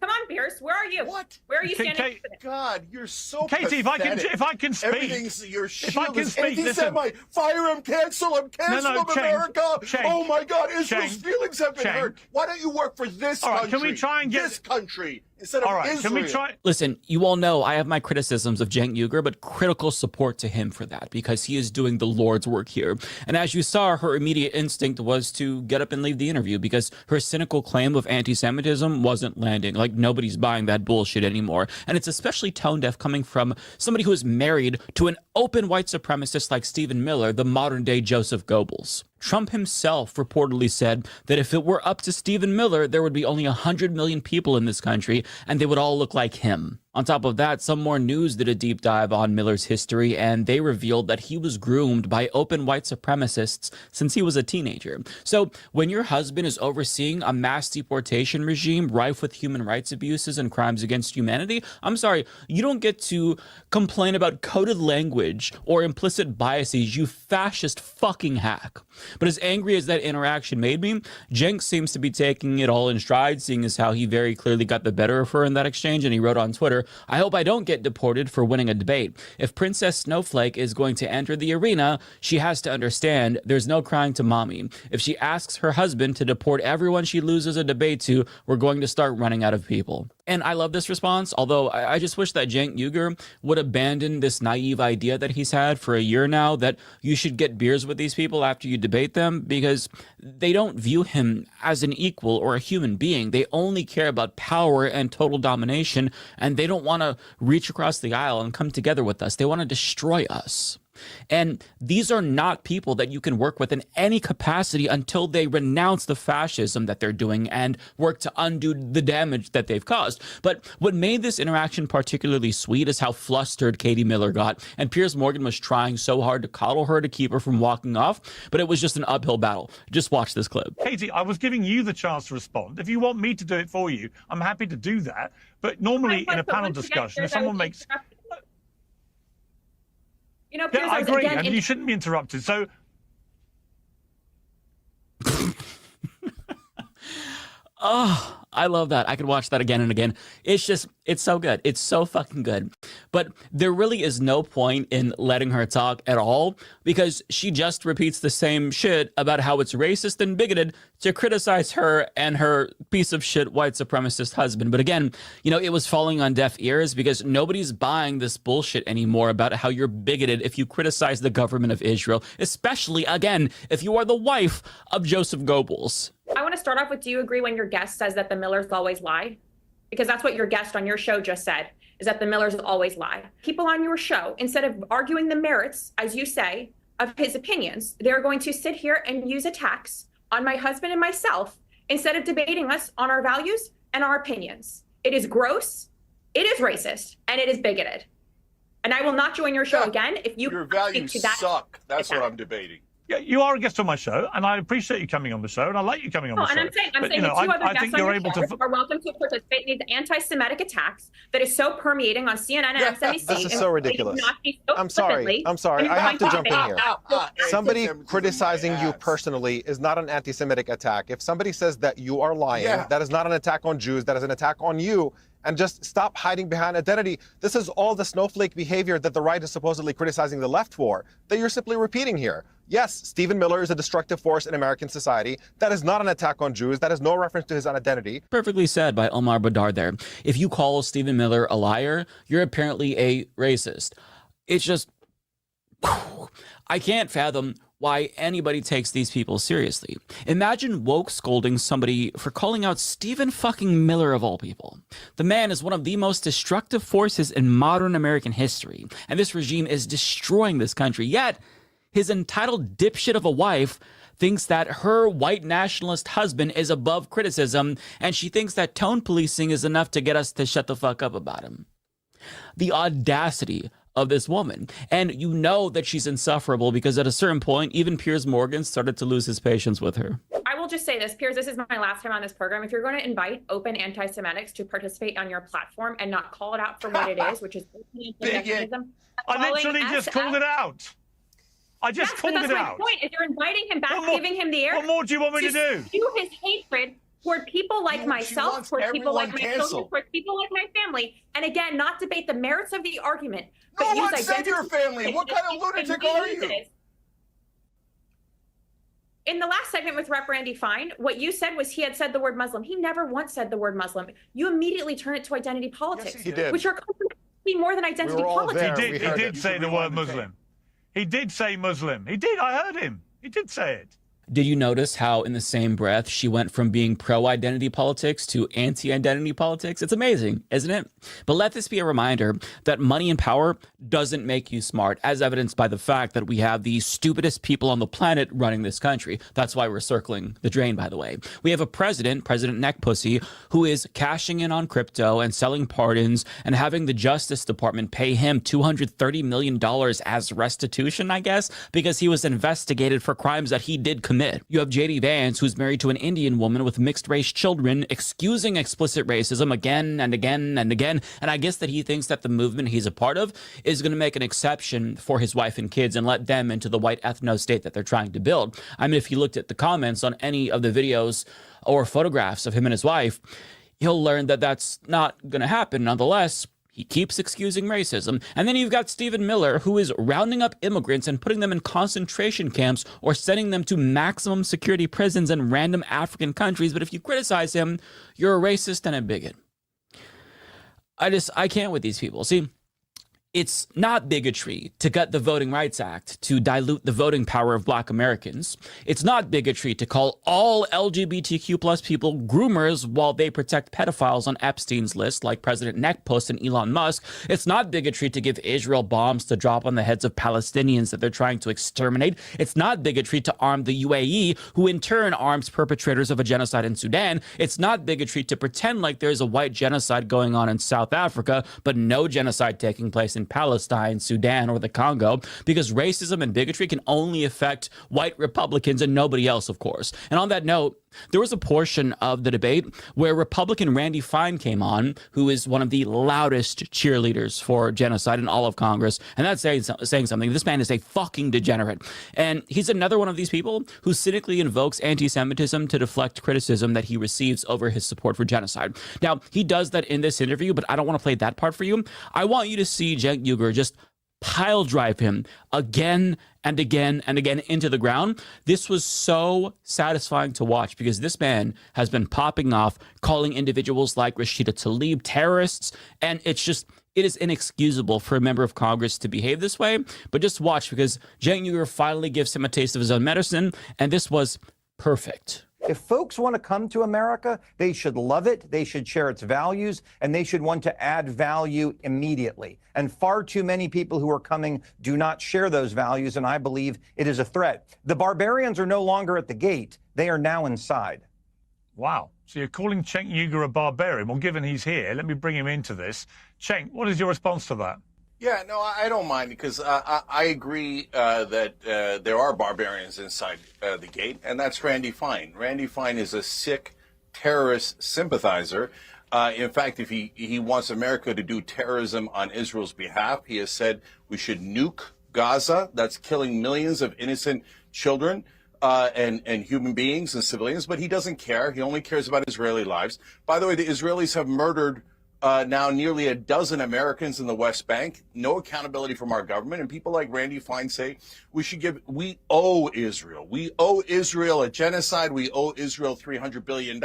Come on, Pierce. Where are you? What? Where are you standing? God, you're so Casey, pathetic. if I can speak, everything's your shield. If I can speak, listen. Fire him, cancel him, cancel him, America. Oh my God, Israel's feelings have been hurt. Why don't you work for this country? Right, can we try and get this country instead of Israel? Can we try? Listen, you all know I have my criticisms of Cenk Uygur, but critical support to him for that because he is doing the Lord's work here. And as you saw, her immediate instinct was to get up and leave the interview because her cynical claim of anti-Semitism wasn't landing. Like, nobody's buying that bullshit anymore. And it's especially tone deaf coming from somebody who is married to an open white supremacist like Stephen Miller, the modern day Joseph Goebbels. Trump himself reportedly said that if it were up to Stephen Miller, there would be only 100 million people in this country, and they would all look like him. On top of that, Some More News did a deep dive on Miller's history, and they revealed that he was groomed by open white supremacists since he was a teenager. So when your husband is overseeing a mass deportation regime rife with human rights abuses and crimes against humanity, I'm sorry, you don't get to complain about coded language or implicit biases, you fascist fucking hack. But as angry as that interaction made me, Cenk seems to be taking it all in stride, seeing as how he very clearly got the better of her in that exchange, and he wrote on Twitter, "I hope I don't get deported for winning a debate. If Princess Snowflake is going to enter the arena, she has to understand there's no crying to mommy. If she asks her husband to deport everyone she loses a debate to, we're going to start running out of people." And I love this response, although I just wish that Cenk Uygur would abandon this naive idea that he's had for a year now that you should get beers with these people after you debate them, because they don't view him as an equal or a human being. They only care about power and total domination, and they don't want to reach across the aisle and come together with us. They want to destroy us. And these are not people that you can work with in any capacity until they renounce the fascism that they're doing and work to undo the damage that they've caused. But what made this interaction particularly sweet is how flustered Katie Miller got. And Piers Morgan was trying so hard to coddle her to keep her from walking off, but it was just an uphill battle. Just watch this clip. Katie, I was giving you the chance to respond. If you want me to do it for you, I'm happy to do that. But normally in a panel discussion, if someone makes... You know, yeah, I agree, and you shouldn't be interrupted. So, Oh, I love that. I could watch that again and again. It's so good. It's so fucking good. But there really is no point in letting her talk at all because she just repeats the same shit about how it's racist and bigoted to criticize her and her piece of shit white supremacist husband. But again, you know, it was falling on deaf ears because nobody's buying this bullshit anymore about how you're bigoted if you criticize the government of Israel, especially, again, if you are the wife of Joseph Goebbels. I want to start off with, do you agree when your guest says that the Millers always lie? Because that's what your guest on your show just said, is that the Millers always lie. People on your show, instead of arguing the merits, as you say, of his opinions, they're going to sit here and use attacks on my husband and myself instead of debating us on our values and our opinions. It is gross, it is racist, and it is bigoted. And I will not join your show again if you your values to that suck. That's what I'm debating. Yeah, you are a guest on my show, and I appreciate you coming on the show, and I like you coming on the show. And I'm saying you know, the two other I guests think on you're your able show to are welcome to participate in these anti-Semitic attacks that is so permeating on CNN and MSNBC. This is so ridiculous. I'm sorry. I have to jump in here. Somebody criticizing you personally is not an anti-Semitic attack. If somebody says that you are lying, that is not an attack on Jews. That is an attack on you. And just stop hiding behind identity. This is all the snowflake behavior that the right is supposedly criticizing the left for, that you're simply repeating here. Yes, Stephen Miller is a destructive force in American society. That is not an attack on Jews. That is no reference to his identity. Perfectly said by Omar Badar there. If you call Stephen Miller a liar, you're apparently a racist. It's just, I can't fathom why anybody takes these people seriously. Imagine woke scolding somebody for calling out Stephen fucking Miller of all people. The man is one of the most destructive forces in modern American history, and this regime is destroying this country. Yet, his entitled dipshit of a wife thinks that her white nationalist husband is above criticism, and she thinks that tone policing is enough to get us to shut the fuck up about him. The audacity of this woman. And you know that she's insufferable because at a certain point, even Piers Morgan started to lose his patience with her. I will just say this, Piers, this is my last time on this program. If you're going to invite open anti-Semitics to participate on your platform and not call it out for what it is, which is anti-Semitism, I literally just called it out. I just called it out. That's my point, is you're inviting him back, giving him the air. What more do you want me to do? Spew his hatred toward people like myself, toward people like my children, toward people like my family, and again, not debate the merits of the argument. No one said your family. What kind of lunatic are you? In the last segment with Rep. Randy Fine, what you said was he had said the word Muslim. He never once said the word Muslim. You immediately turn it to identity politics, yes, he did. which are completely more than identity politics. He did say the word Muslim. He did say Muslim. He did. I heard him. He did say it. Did you notice how in the same breath she went from being pro-identity politics to anti-identity politics? It's amazing, isn't it? But let this be a reminder that money and power doesn't make you smart, as evidenced by the fact that we have the stupidest people on the planet running this country. That's why we're circling the drain, by the way. We have a President Neckpussy, who is cashing in on crypto and selling pardons and having the Justice Department pay him $230 million as restitution, I guess, because he was investigated for crimes that he did commit. You have J.D. Vance, who's married to an Indian woman with mixed-race children, excusing explicit racism again and again and again. And I guess that he thinks that the movement he's a part of is going to make an exception for his wife and kids and let them into the white ethno-state that they're trying to build. I mean, if you looked at the comments on any of the videos or photographs of him and his wife, he'll learn that that's not going to happen. Nonetheless, he keeps excusing racism. And then you've got Stephen Miller, who is rounding up immigrants and putting them in concentration camps or sending them to maximum security prisons in random African countries. But if you criticize him, you're a racist and a bigot. I can't with these people. See, it's not bigotry to gut the Voting Rights Act to dilute the voting power of Black Americans. It's not bigotry to call all LGBTQ plus people groomers while they protect pedophiles on Epstein's list like President Neckpuss and Elon Musk. It's not bigotry to give Israel bombs to drop on the heads of Palestinians that they're trying to exterminate. It's not bigotry to arm the UAE, who in turn arms perpetrators of a genocide in Sudan. It's not bigotry to pretend like there's a white genocide going on in South Africa, but no genocide taking place in Palestine, Sudan, or the Congo, because racism and bigotry can only affect white Republicans and nobody else, of course. And on that note, There was a portion of the debate where Republican Randy Fine came on, who is one of the loudest cheerleaders for genocide in all of Congress. And that's saying something. This man is a fucking degenerate. And he's another one of these people who cynically invokes anti-Semitism to deflect criticism that he receives over his support for genocide. Now, he does that in this interview, but I don't want to play that part for you. I want you to see Cenk Uygur just pile drive him again and again and again into the ground. This was so satisfying to watch because this man has been popping off, calling individuals like Rashida Tlaib terrorists, and it is inexcusable for a member of Congress to behave this way. But just watch, because Cenk Uygur finally gives him a taste of his own medicine, and this was perfect. If folks want to come to America, they should love it, they should share its values, and they should want to add value immediately. And far too many people who are coming do not share those values, and I believe it is a threat. The barbarians are no longer at the gate. They are now inside. Wow. So you're calling Cenk Uygur a barbarian? Well, given he's here, let me bring him into this. Cenk, what is your response to that? Yeah, no, I don't mind, because I agree that there are barbarians inside the gate, and that's Randy Fine. Randy Fine is a sick terrorist sympathizer. In fact, if he wants America to do terrorism on Israel's behalf, he has said we should nuke Gaza. That's killing millions of innocent children and human beings and civilians, but he doesn't care. He only cares about Israeli lives. By the way, the Israelis have murdered now nearly a dozen Americans in the West Bank. No accountability from our government. And people like Randy Fine say we owe Israel. We owe Israel a genocide. We owe Israel $300 billion.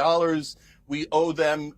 We owe them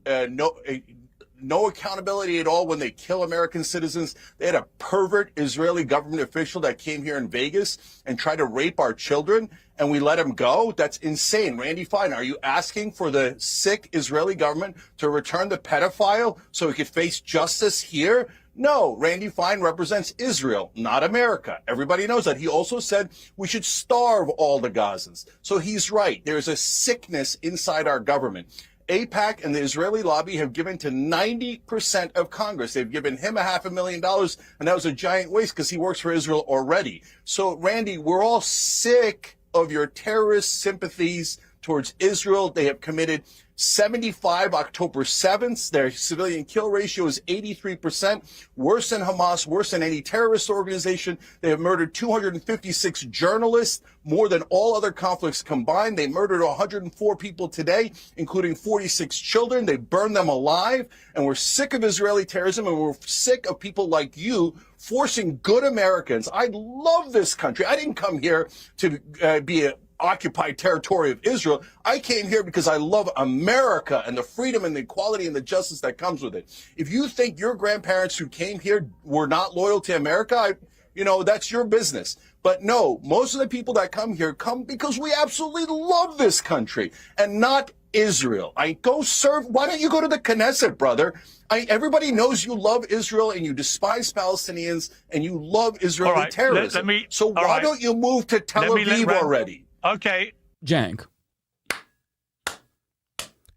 no accountability at all when they kill American citizens. They had a pervert Israeli government official that came here in Vegas and tried to rape our children, and we let him go? That's insane. Randy Fine, are you asking for the sick Israeli government to return the pedophile so he could face justice here? No, Randy Fine represents Israel, not America. Everybody knows that. He also said we should starve all the Gazans. So he's right. There's a sickness inside our government. AIPAC and the Israeli lobby have given to 90% of Congress. They've given him $500,000, and that was a giant waste because he works for Israel already. So, Randy, we're all sick of your terrorist sympathies towards Israel. They have committed 75 October 7th. Their civilian kill ratio is 83%, worse than Hamas, worse than any terrorist organization. They have murdered 256 journalists, more than all other conflicts combined. They murdered 104 people today, including 46 children. They burned them alive. And we're sick of Israeli terrorism, and we're sick of people like you forcing good Americans. I love this country. I didn't come here to be a occupied territory of Israel. I came here because I love America and the freedom and the equality and the justice that comes with it. If you think your grandparents who came here were not loyal to America, that's your business. But no, most of the people that come here come because we absolutely love this country and not Israel. Why don't you go to the Knesset, brother? Everybody knows you love Israel and you despise Palestinians and you love Israeli terrorism. Why don't you move to Tel Aviv already? Okay. Cenk,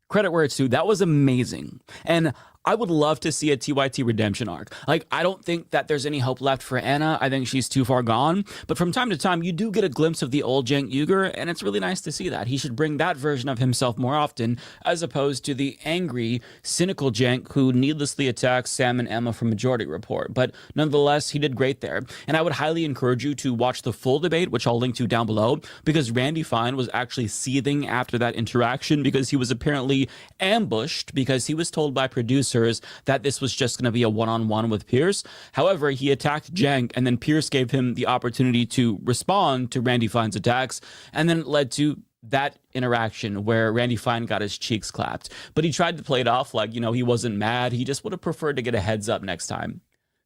credit where it's due. That was amazing. And I would love to see a TYT redemption arc. I don't think that there's any hope left for Anna. I think she's too far gone. But from time to time, you do get a glimpse of the old Cenk Uygur, and it's really nice to see that. He should bring that version of himself more often, as opposed to the angry, cynical Cenk who needlessly attacks Sam and Emma from Majority Report. But nonetheless, he did great there. And I would highly encourage you to watch the full debate, which I'll link to down below, because Randy Fine was actually seething after that interaction because he was apparently ambushed because he was told by producers that this was just going to be a one-on-one with Pierce. However, he attacked Cenk, and then Pierce gave him the opportunity to respond to Randy Fine's attacks, and then it led to that interaction where Randy Fine got his cheeks clapped. But he tried to play it off like, he wasn't mad. He just would have preferred to get a heads up next time.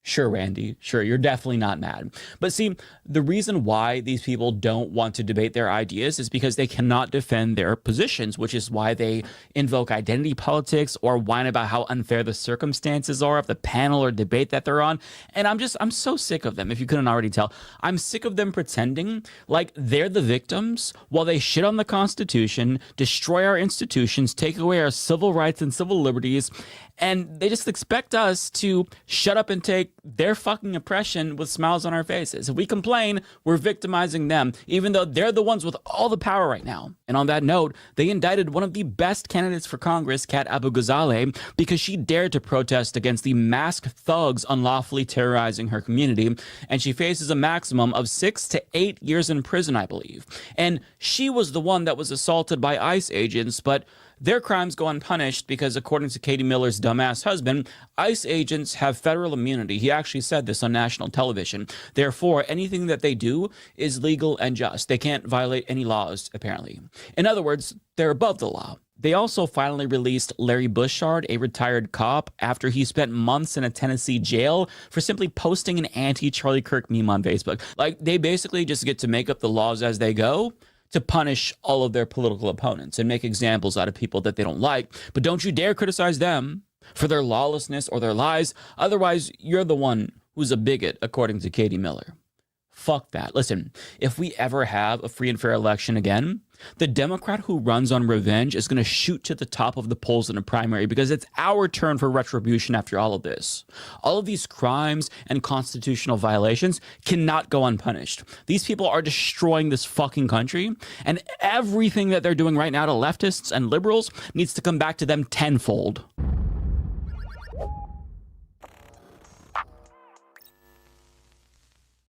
Sure, Randy. Sure, you're definitely not mad. But see, the reason why these people don't want to debate their ideas is because they cannot defend their positions, which is why they invoke identity politics or whine about how unfair the circumstances are of the panel or debate that they're on. And I'm so sick of them, if you couldn't already tell. I'm sick of them pretending like they're the victims while they shit on the Constitution, destroy our institutions, take away our civil rights and civil liberties, And they just expect us to shut up and take their fucking oppression with smiles on our faces. If we complain, we're victimizing them, even though they're the ones with all the power right now. And on that note, they indicted one of the best candidates for Congress, Kat Abu Ghazaleh, because she dared to protest against the masked thugs unlawfully terrorizing her community. And she faces a maximum of 6 to 8 years in prison, I believe. And she was the one that was assaulted by ICE agents, but their crimes go unpunished because, according to Katie Miller's dumbass husband, ICE agents have federal immunity. He actually said this on national television. Therefore, anything that they do is legal and just. They can't violate any laws, apparently. In other words, they're above the law. They also finally released Larry Bushard, a retired cop, after he spent months in a Tennessee jail for simply posting an anti-Charlie Kirk meme on Facebook. Like, they basically just get to make up the laws as they go to punish all of their political opponents and make examples out of people that they don't like. But don't you dare criticize them for their lawlessness or their lies. Otherwise, you're the one who's a bigot, according to Katie Miller. Fuck that. Listen, if we ever have a free and fair election again, the Democrat who runs on revenge is going to shoot to the top of the polls in a primary because it's our turn for retribution after all of this. All of these crimes and constitutional violations cannot go unpunished. These people are destroying this fucking country, and everything that they're doing right now to leftists and liberals needs to come back to them tenfold.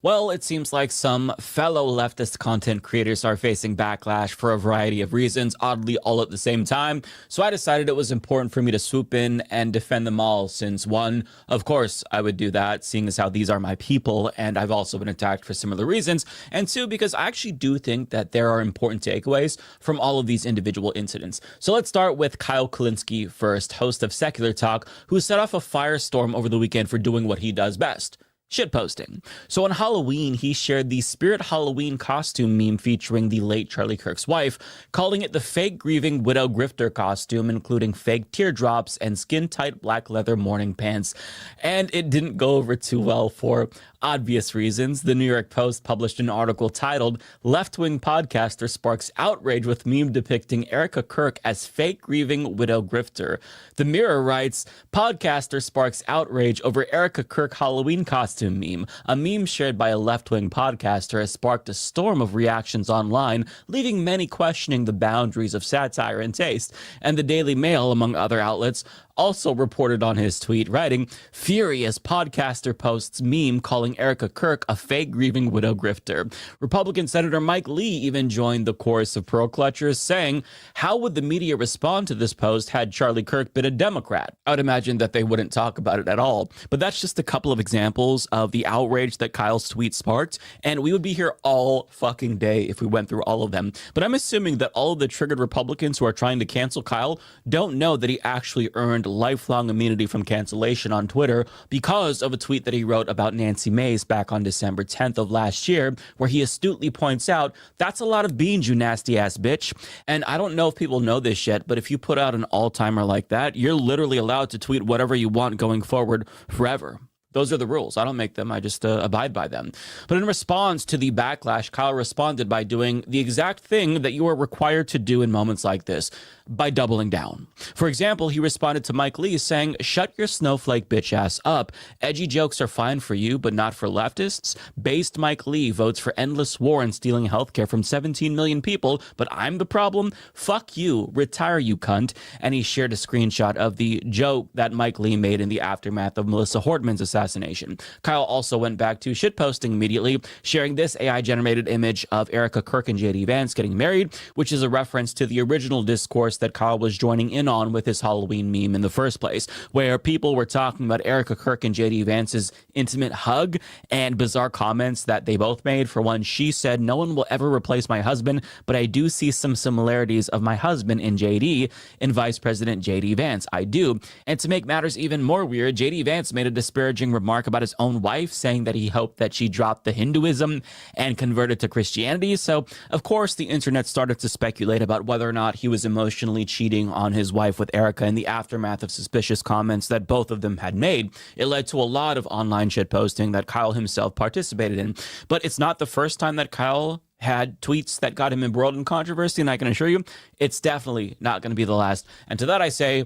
Well, it seems like some fellow leftist content creators are facing backlash for a variety of reasons, oddly all at the same time. So I decided it was important for me to swoop in and defend them all, since one, of course, I would do that, seeing as how these are my people, and I've also been attacked for similar reasons. And two, because I actually do think that there are important takeaways from all of these individual incidents. So let's start with Kyle Kulinski first, host of Secular Talk, who set off a firestorm over the weekend for doing what he does best: shitposting. So on Halloween, he shared the Spirit Halloween costume meme featuring the late Charlie Kirk's wife, calling it the fake grieving widow grifter costume, including fake teardrops and skin-tight black leather morning pants. And it didn't go over too well for obvious reasons. The New York Post published an article titled "Left-Wing Podcaster Sparks Outrage with Meme Depicting Erica Kirk as Fake Grieving Widow Grifter." The Mirror writes, "Podcaster sparks outrage over Erica Kirk Halloween costume meme. A meme shared by a left-wing podcaster has sparked a storm of reactions online, leaving many questioning the boundaries of satire and taste." And the Daily Mail, among other outlets, also reported on his tweet, writing, "Furious podcaster posts meme calling Erica Kirk a fake grieving widow grifter." Republican Senator Mike Lee even joined the chorus of pearl clutchers, saying, "How would the media respond to this post had Charlie Kirk been a Democrat?" I would imagine that they wouldn't talk about it at all. But that's just a couple of examples of the outrage that Kyle's tweet sparked, and we would be here all fucking day if we went through all of them. But I'm assuming that all of the triggered Republicans who are trying to cancel Kyle don't know that he actually earned lifelong immunity from cancellation on Twitter because of a tweet that he wrote about Nancy Mace back on December 10th of last year, where he astutely points out, "That's a lot of beans, you nasty ass bitch." And I don't know if people know this yet, but if you put out an all-timer like that, you're literally allowed to tweet whatever you want going forward forever. Those are the rules. I don't make them. I just abide by them. But in response to the backlash, Kyle responded by doing the exact thing that you are required to do in moments like this, by doubling down. For example, he responded to Mike Lee saying, "Shut your snowflake bitch ass up. Edgy jokes are fine for you, but not for leftists. Based Mike Lee votes for endless war and stealing healthcare from 17 million people, but I'm the problem? Fuck you. Retire, you cunt." And he shared a screenshot of the joke that Mike Lee made in the aftermath of Melissa Hortman's assassination. Kyle also went back to shitposting immediately, sharing this AI-generated image of Erica Kirk and JD Vance getting married, which is a reference to the original discourse that Kyle was joining in on with his Halloween meme in the first place, where people were talking about Erica Kirk and JD Vance's intimate hug and bizarre comments that they both made. For one, she said, "No one will ever replace my husband, but I do see some similarities of my husband in JD, in Vice President JD Vance. I do." And to make matters even more weird, JD Vance made a disparaging remark about his own wife, saying that he hoped that she dropped the Hinduism and converted to Christianity. So, of course, the internet started to speculate about whether or not he was emotionally cheating on his wife with Erica in the aftermath of suspicious comments that both of them had made. It led to a lot of online shitposting that Kyle himself participated in. But it's not the first time that Kyle had tweets that got him embroiled in controversy, and I can assure you, it's definitely not going to be the last. And to that I say,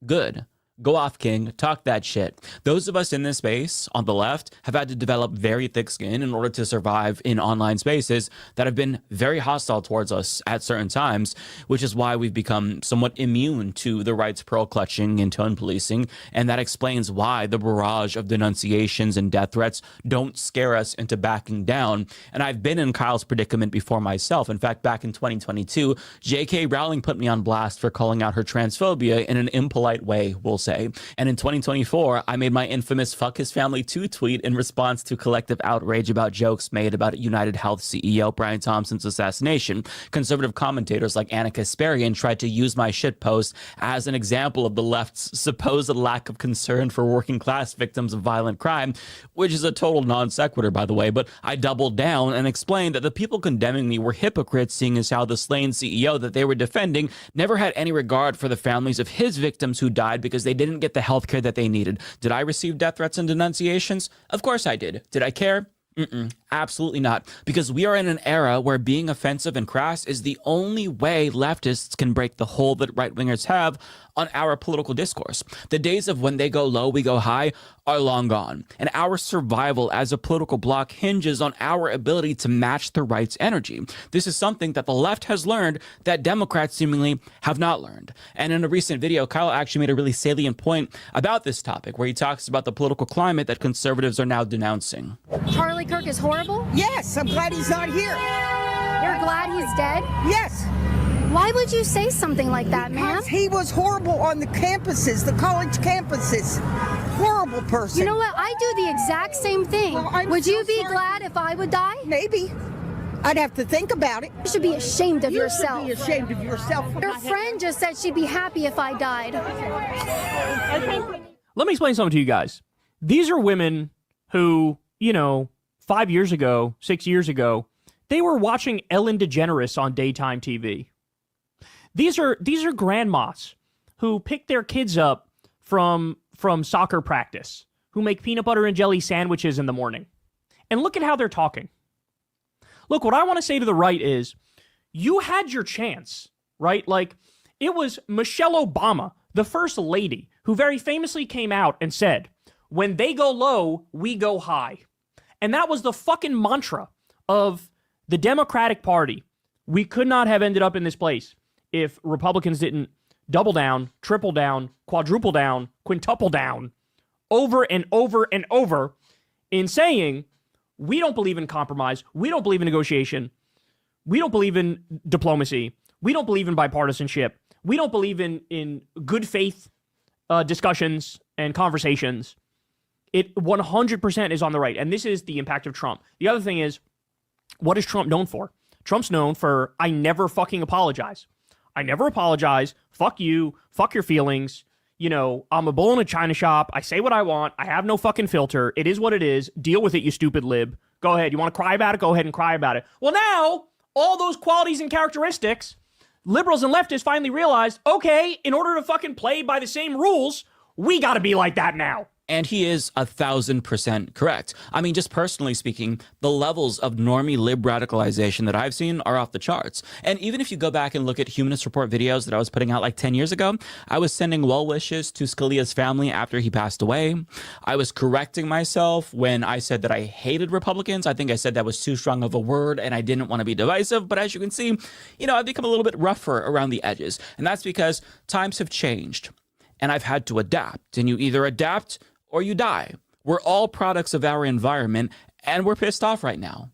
good. Go off, King. Talk that shit. Those of us in this space on the left have had to develop very thick skin in order to survive in online spaces that have been very hostile towards us at certain times, which is why we've become somewhat immune to the right's pearl clutching and tone policing. And that explains why the barrage of denunciations and death threats don't scare us into backing down. And I've been in Kyle's predicament before myself. In fact, back in 2022, J.K. Rowling put me on blast for calling out her transphobia in an impolite way, we'll say. And in 2024, I made my infamous "fuck his family" 2 tweet in response to collective outrage about jokes made about United Health CEO Brian Thompson's assassination. Conservative commentators like Anna Kasparian tried to use my shitpost as an example of the left's supposed lack of concern for working class victims of violent crime, which is a total non sequitur, by the way. But I doubled down and explained that the people condemning me were hypocrites, seeing as how the slain CEO that they were defending never had any regard for the families of his victims who died because they didn't get the health care that they needed. Did I receive death threats and denunciations? Of course I did. Did I care? Absolutely not. Because we are in an era where being offensive and crass is the only way leftists can break the hold that right-wingers have on our political discourse. The days of when they go low, we go high are long gone. And our survival as a political bloc hinges on our ability to match the right's energy. This is something that the left has learned that Democrats seemingly have not learned. And in a recent video, Kyle actually made a really salient point about this topic, where he talks about the political climate that conservatives are now denouncing. Charlie Kirk is horrible? Yes, I'm glad he's not here. You're glad he's dead? Yes. Why would you say something like that, man? Because he was horrible on the campuses, the college campuses. Horrible person. You know what? I do the exact same thing. Well, would you be glad if I would die? Maybe. I'd have to think about it. You should be ashamed of yourself. You should be ashamed of yourself. Your friend just said she'd be happy if I died. Let me explain something to you guys. These are women who, 5 years ago, 6 years ago, they were watching Ellen DeGeneres on daytime TV. These are grandmas who pick their kids up from soccer practice, who make peanut butter and jelly sandwiches in the morning. And look at how they're talking. Look, what I want to say to the right is, you had your chance, right? Like, it was Michelle Obama, the first lady, who very famously came out and said, when they go low, we go high. And that was the fucking mantra of the Democratic Party. We could not have ended up in this place if Republicans didn't double down, triple down, quadruple down, quintuple down, over and over and over in saying, we don't believe in compromise, we don't believe in negotiation, we don't believe in diplomacy, we don't believe in bipartisanship, we don't believe in good faith discussions and conversations. It 100% is on the right, and this is the impact of Trump. The other thing is, what is Trump known for? Trump's known for, I never fucking apologize. I never apologize. Fuck you. Fuck your feelings. I'm a bull in a china shop. I say what I want. I have no fucking filter. It is what it is. Deal with it, you stupid lib. Go ahead. You want to cry about it? Go ahead and cry about it. Well, now, all those qualities and characteristics, liberals and leftists finally realized, okay, in order to fucking play by the same rules, we got to be like that now. And he is 1,000% correct. I mean, just personally speaking, the levels of normie lib radicalization that I've seen are off the charts. And even if you go back and look at Humanist Report videos that I was putting out like 10 years ago, I was sending well wishes to Scalia's family after he passed away. I was correcting myself when I said that I hated Republicans. I think I said that was too strong of a word and I didn't want to be divisive. But as you can see, I've become a little bit rougher around the edges. And that's because times have changed and I've had to adapt. And you either adapt or you die. We're all products of our environment, and we're pissed off right now.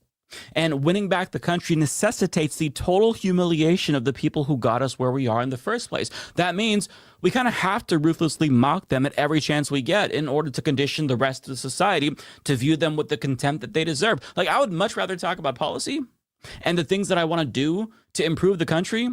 And winning back the country necessitates the total humiliation of the people who got us where we are in the first place. That means we kind of have to ruthlessly mock them at every chance we get in order to condition the rest of the society to view them with the contempt that they deserve. Like, I would much rather talk about policy and the things that I want to do to improve the country.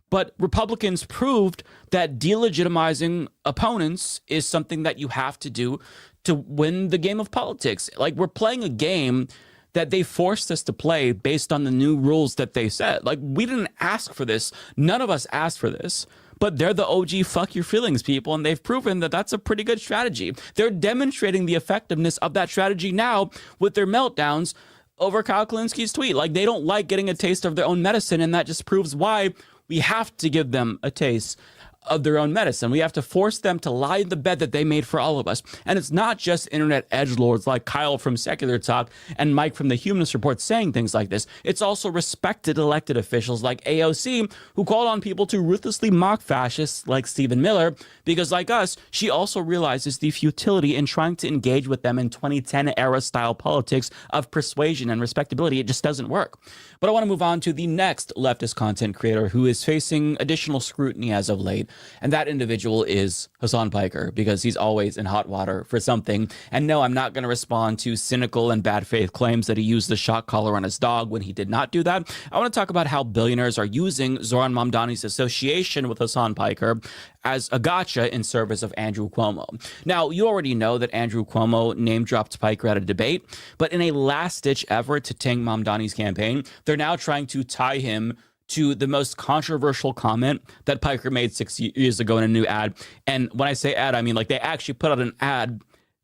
But Republicans proved that delegitimizing opponents is something that you have to do to win the game of politics. Like, we're playing a game that they forced us to play based on the new rules that they set. Like, we didn't ask for this. None of us asked for this. But they're the OG fuck your feelings people, and they've proven that that's a pretty good strategy. They're demonstrating the effectiveness of that strategy now with their meltdowns over Kyle Kalinski's tweet. Like, they don't like getting a taste of their own medicine, and that just proves why we have to give them a taste of their own medicine. We have to force them to lie in the bed that they made for all of us. And it's not just internet edgelords like Kyle from Secular Talk and Mike from the Humanist Report saying things like this. It's also respected elected officials like AOC who called on people to ruthlessly mock fascists like Stephen Miller because, like us, she also realizes the futility in trying to engage with them in 2010 era style politics of persuasion and respectability. It just doesn't work. But I want to move on to the next leftist content creator who is facing additional scrutiny as of late. And that individual is Hasan Piker, because he's always in hot water for something. And no, I'm not going to respond to cynical and bad faith claims that he used the shock collar on his dog when he did not do that. I want to talk about how billionaires are using Zoran Mamdani's association with Hasan Piker as a gotcha in service of Andrew Cuomo. Now, you already know that Andrew Cuomo name-dropped Piker at a debate, but in a last-ditch effort to tank Mamdani's campaign, they're now trying to tie him to the most controversial comment that Piker made 6 years ago in a new ad. And when I say ad, I mean like they actually put out an ad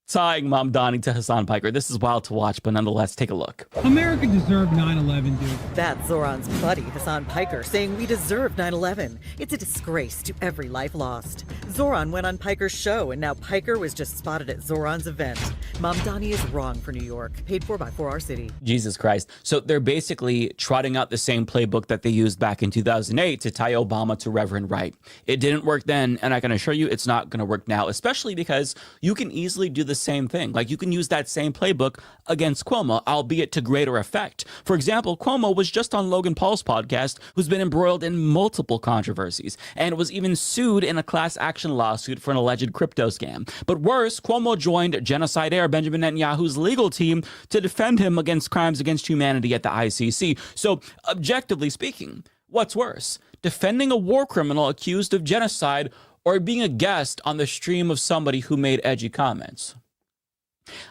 tying Mamdani to Hasan Piker. This is wild to watch, but nonetheless, take a look. America deserved 9/11, dude. That's Zoran's buddy, Hasan Piker, saying we deserve 9/11. It's a disgrace to every life lost. Zoran went on Piker's show, and now Piker was just spotted at Zoran's event. Mamdani is wrong for New York. Paid for by 4R City. Jesus Christ. So they're basically trotting out the same playbook that they used back in 2008 to tie Obama to Reverend Wright. It didn't work then, and I can assure you it's not going to work now, especially because you can easily do the same thing. Like, you can use that same playbook against Cuomo, albeit to greater effect. For example, Cuomo was just on Logan Paul's podcast, who's been embroiled in multiple controversies, and was even sued in a class action lawsuit for an alleged crypto scam. But worse, Cuomo joined genocide heir Benjamin Netanyahu's legal team to defend him against crimes against humanity at the ICC. So, objectively speaking, what's worse? Defending a war criminal accused of genocide or being a guest on the stream of somebody who made edgy comments?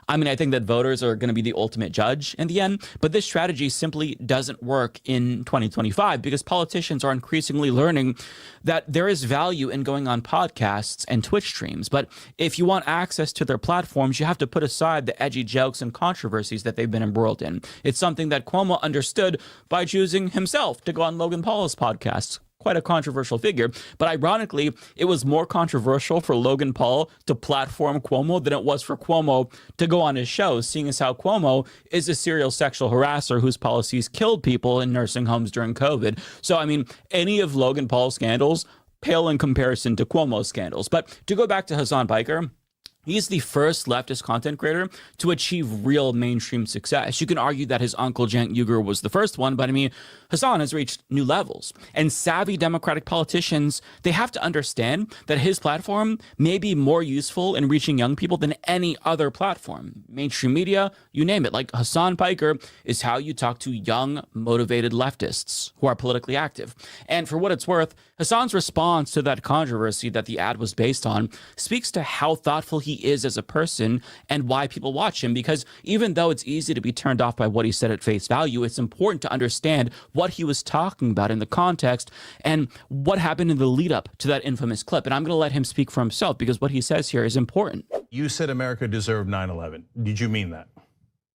I mean, I think that voters are going to be the ultimate judge in the end, but this strategy simply doesn't work in 2025 because politicians are increasingly learning that there is value in going on podcasts and Twitch streams. But if you want access to their platforms, you have to put aside the edgy jokes and controversies that they've been embroiled in. It's something that Cuomo understood by choosing himself to go on Logan Paul's podcast. Quite a controversial figure, but ironically, it was more controversial for Logan Paul to platform Cuomo than it was for Cuomo to go on his show, seeing as how Cuomo is a serial sexual harasser whose policies killed people in nursing homes during COVID. So, I mean, any of Logan Paul's scandals pale in comparison to Cuomo's scandals. But to go back to Hasan Piker, he's the first leftist content creator to achieve real mainstream success. You can argue that his uncle Cenk Uygur was the first one, but I mean, Hasan has reached new levels. And savvy Democratic politicians, they have to understand that his platform may be more useful in reaching young people than any other platform. Mainstream media, you name it. Like, Hasan Piker is how you talk to young, motivated leftists who are politically active. And for what it's worth, Hasan's response to that controversy that the ad was based on speaks to how thoughtful he is as a person and why people watch him, because even though it's easy to be turned off by what he said at face value, it's important to understand what he was talking about in the context and what happened in the lead up to that infamous clip. And I'm going to let him speak for himself because what he says here is important. You said America deserved 9/11. Did you mean that?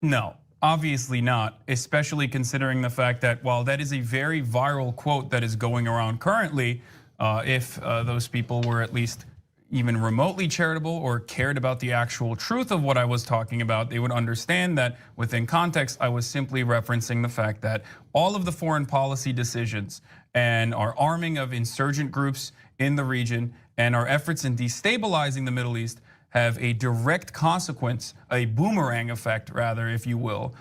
No. Obviously not, especially considering the fact that while that is a very viral quote that is going around currently, if those people were at least even remotely charitable or cared about the actual truth of what I was talking about, they would understand that within context, I was simply referencing the fact that all of the foreign policy decisions and our arming of insurgent groups in the region and our efforts in destabilizing the Middle East have a direct consequence, a boomerang effect rather, if you will,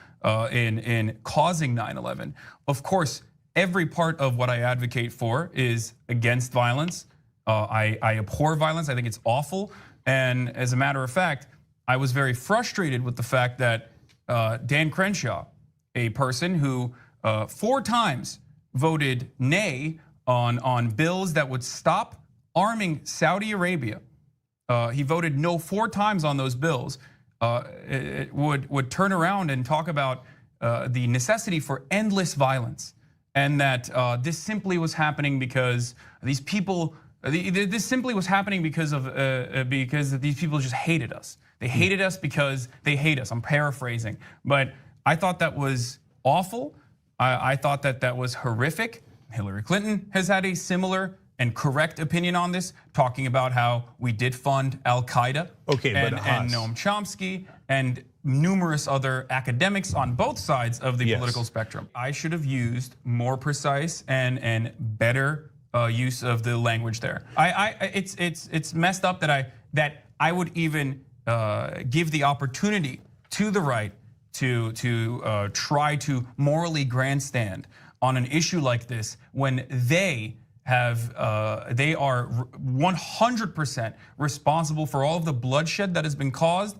in causing 9/11. Of course, every part of what I advocate for is against violence. I abhor violence. I think it's awful. And as a matter of fact, I was very frustrated with the fact that Dan Crenshaw, a person who 4 times voted nay on bills that would stop arming Saudi Arabia. He voted no 4 times on those bills. It would turn around and talk about the necessity for endless violence, and that this simply was happening because these people. This simply was happening because these people just hated us. They hated us because they hate us. I'm paraphrasing, but I thought that was awful. I thought that was horrific. Hillary Clinton has had a similar and correct opinion on this, talking about how we did fund Al-Qaeda and Noam Chomsky and numerous other academics on both sides of the political spectrum. I should have used more precise and better use of the language there. It's messed up that I would even give the opportunity to the right to try to morally grandstand on an issue like this when they are 100% responsible for all of the bloodshed that has been caused.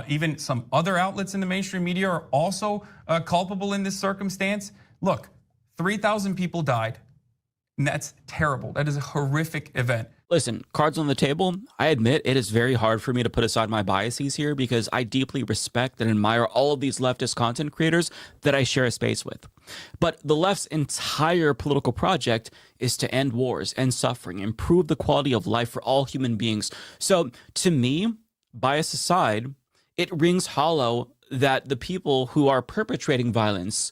Even some other outlets in the mainstream media are also culpable in this circumstance. Look, 3,000 people died, and that's terrible. That is a horrific event. Listen, cards on the table, I admit it is very hard for me to put aside my biases here because I deeply respect and admire all of these leftist content creators that I share a space with. But the left's entire political project is to end wars and suffering, improve the quality of life for all human beings. So to me, bias aside, it rings hollow that the people who are perpetrating violence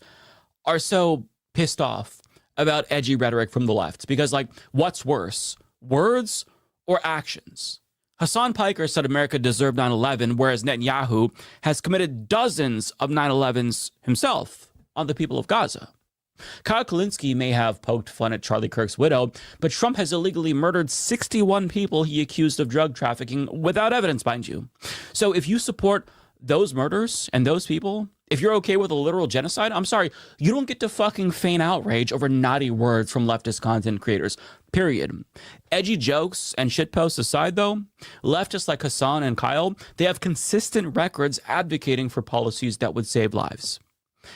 are so pissed off about edgy rhetoric from the left. Because, like, what's worse, words or actions? Hassan Piker said America deserved 9/11, whereas Netanyahu has committed dozens of 9/11s himself on the people of Gaza. Kyle Kulinski may have poked fun at Charlie Kirk's widow, but Trump has illegally murdered 61 people he accused of drug trafficking without evidence, mind you. So if you support those murders and those people, if you're okay with a literal genocide, I'm sorry, you don't get to fucking feign outrage over naughty words from leftist content creators, period. Edgy jokes and shitposts aside, though, leftists like Hassan and Kyle, they have consistent records advocating for policies that would save lives.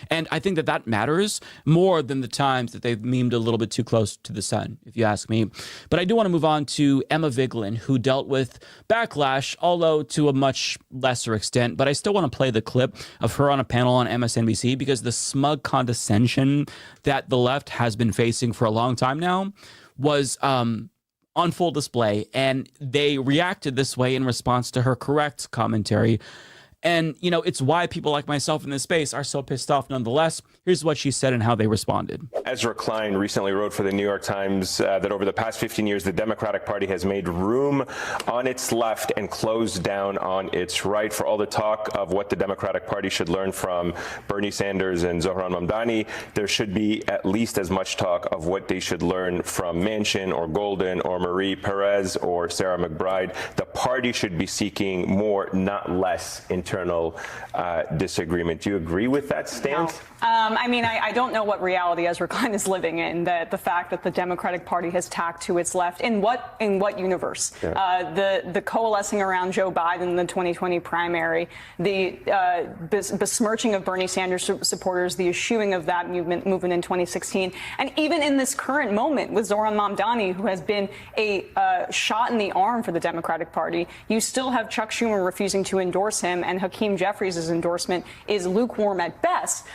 And I think that that matters more than the times that they've memed a little bit too close to the sun, if you ask me. But I do want to move on to Emma Vigeland, who dealt with backlash, although to a much lesser extent. But I still want to play the clip of her on a panel on MSNBC because the smug condescension that the left has been facing for a long time now was on full display. And they reacted this way in response to her correct commentary. And, you know, it's why people like myself in this space are so pissed off nonetheless. Here's what she said and how they responded. Ezra Klein recently wrote for the New York Times that over the past 15 years, the Democratic Party has made room on its left and closed down on its right. For all the talk of what the Democratic Party should learn from Bernie Sanders and Zohran Mamdani, there should be at least as much talk of what they should learn from Manchin or Golden or Marie Perez or Sarah McBride. The party should be seeking more, not less, internal disagreement. Do you agree with that stance? No. I mean, I don't know what reality Ezra Klein is living in. That the fact that the Democratic Party has tacked to its left in what universe? Yeah. The coalescing around Joe Biden in the 2020 primary, the besmirching of Bernie Sanders supporters, the eschewing of that movement in 2016, and even in this current moment with Zohran Mamdani, who has been a shot in the arm for the Democratic Party, you still have Chuck Schumer refusing to endorse him, and Hakeem Jeffries' endorsement is lukewarm at best.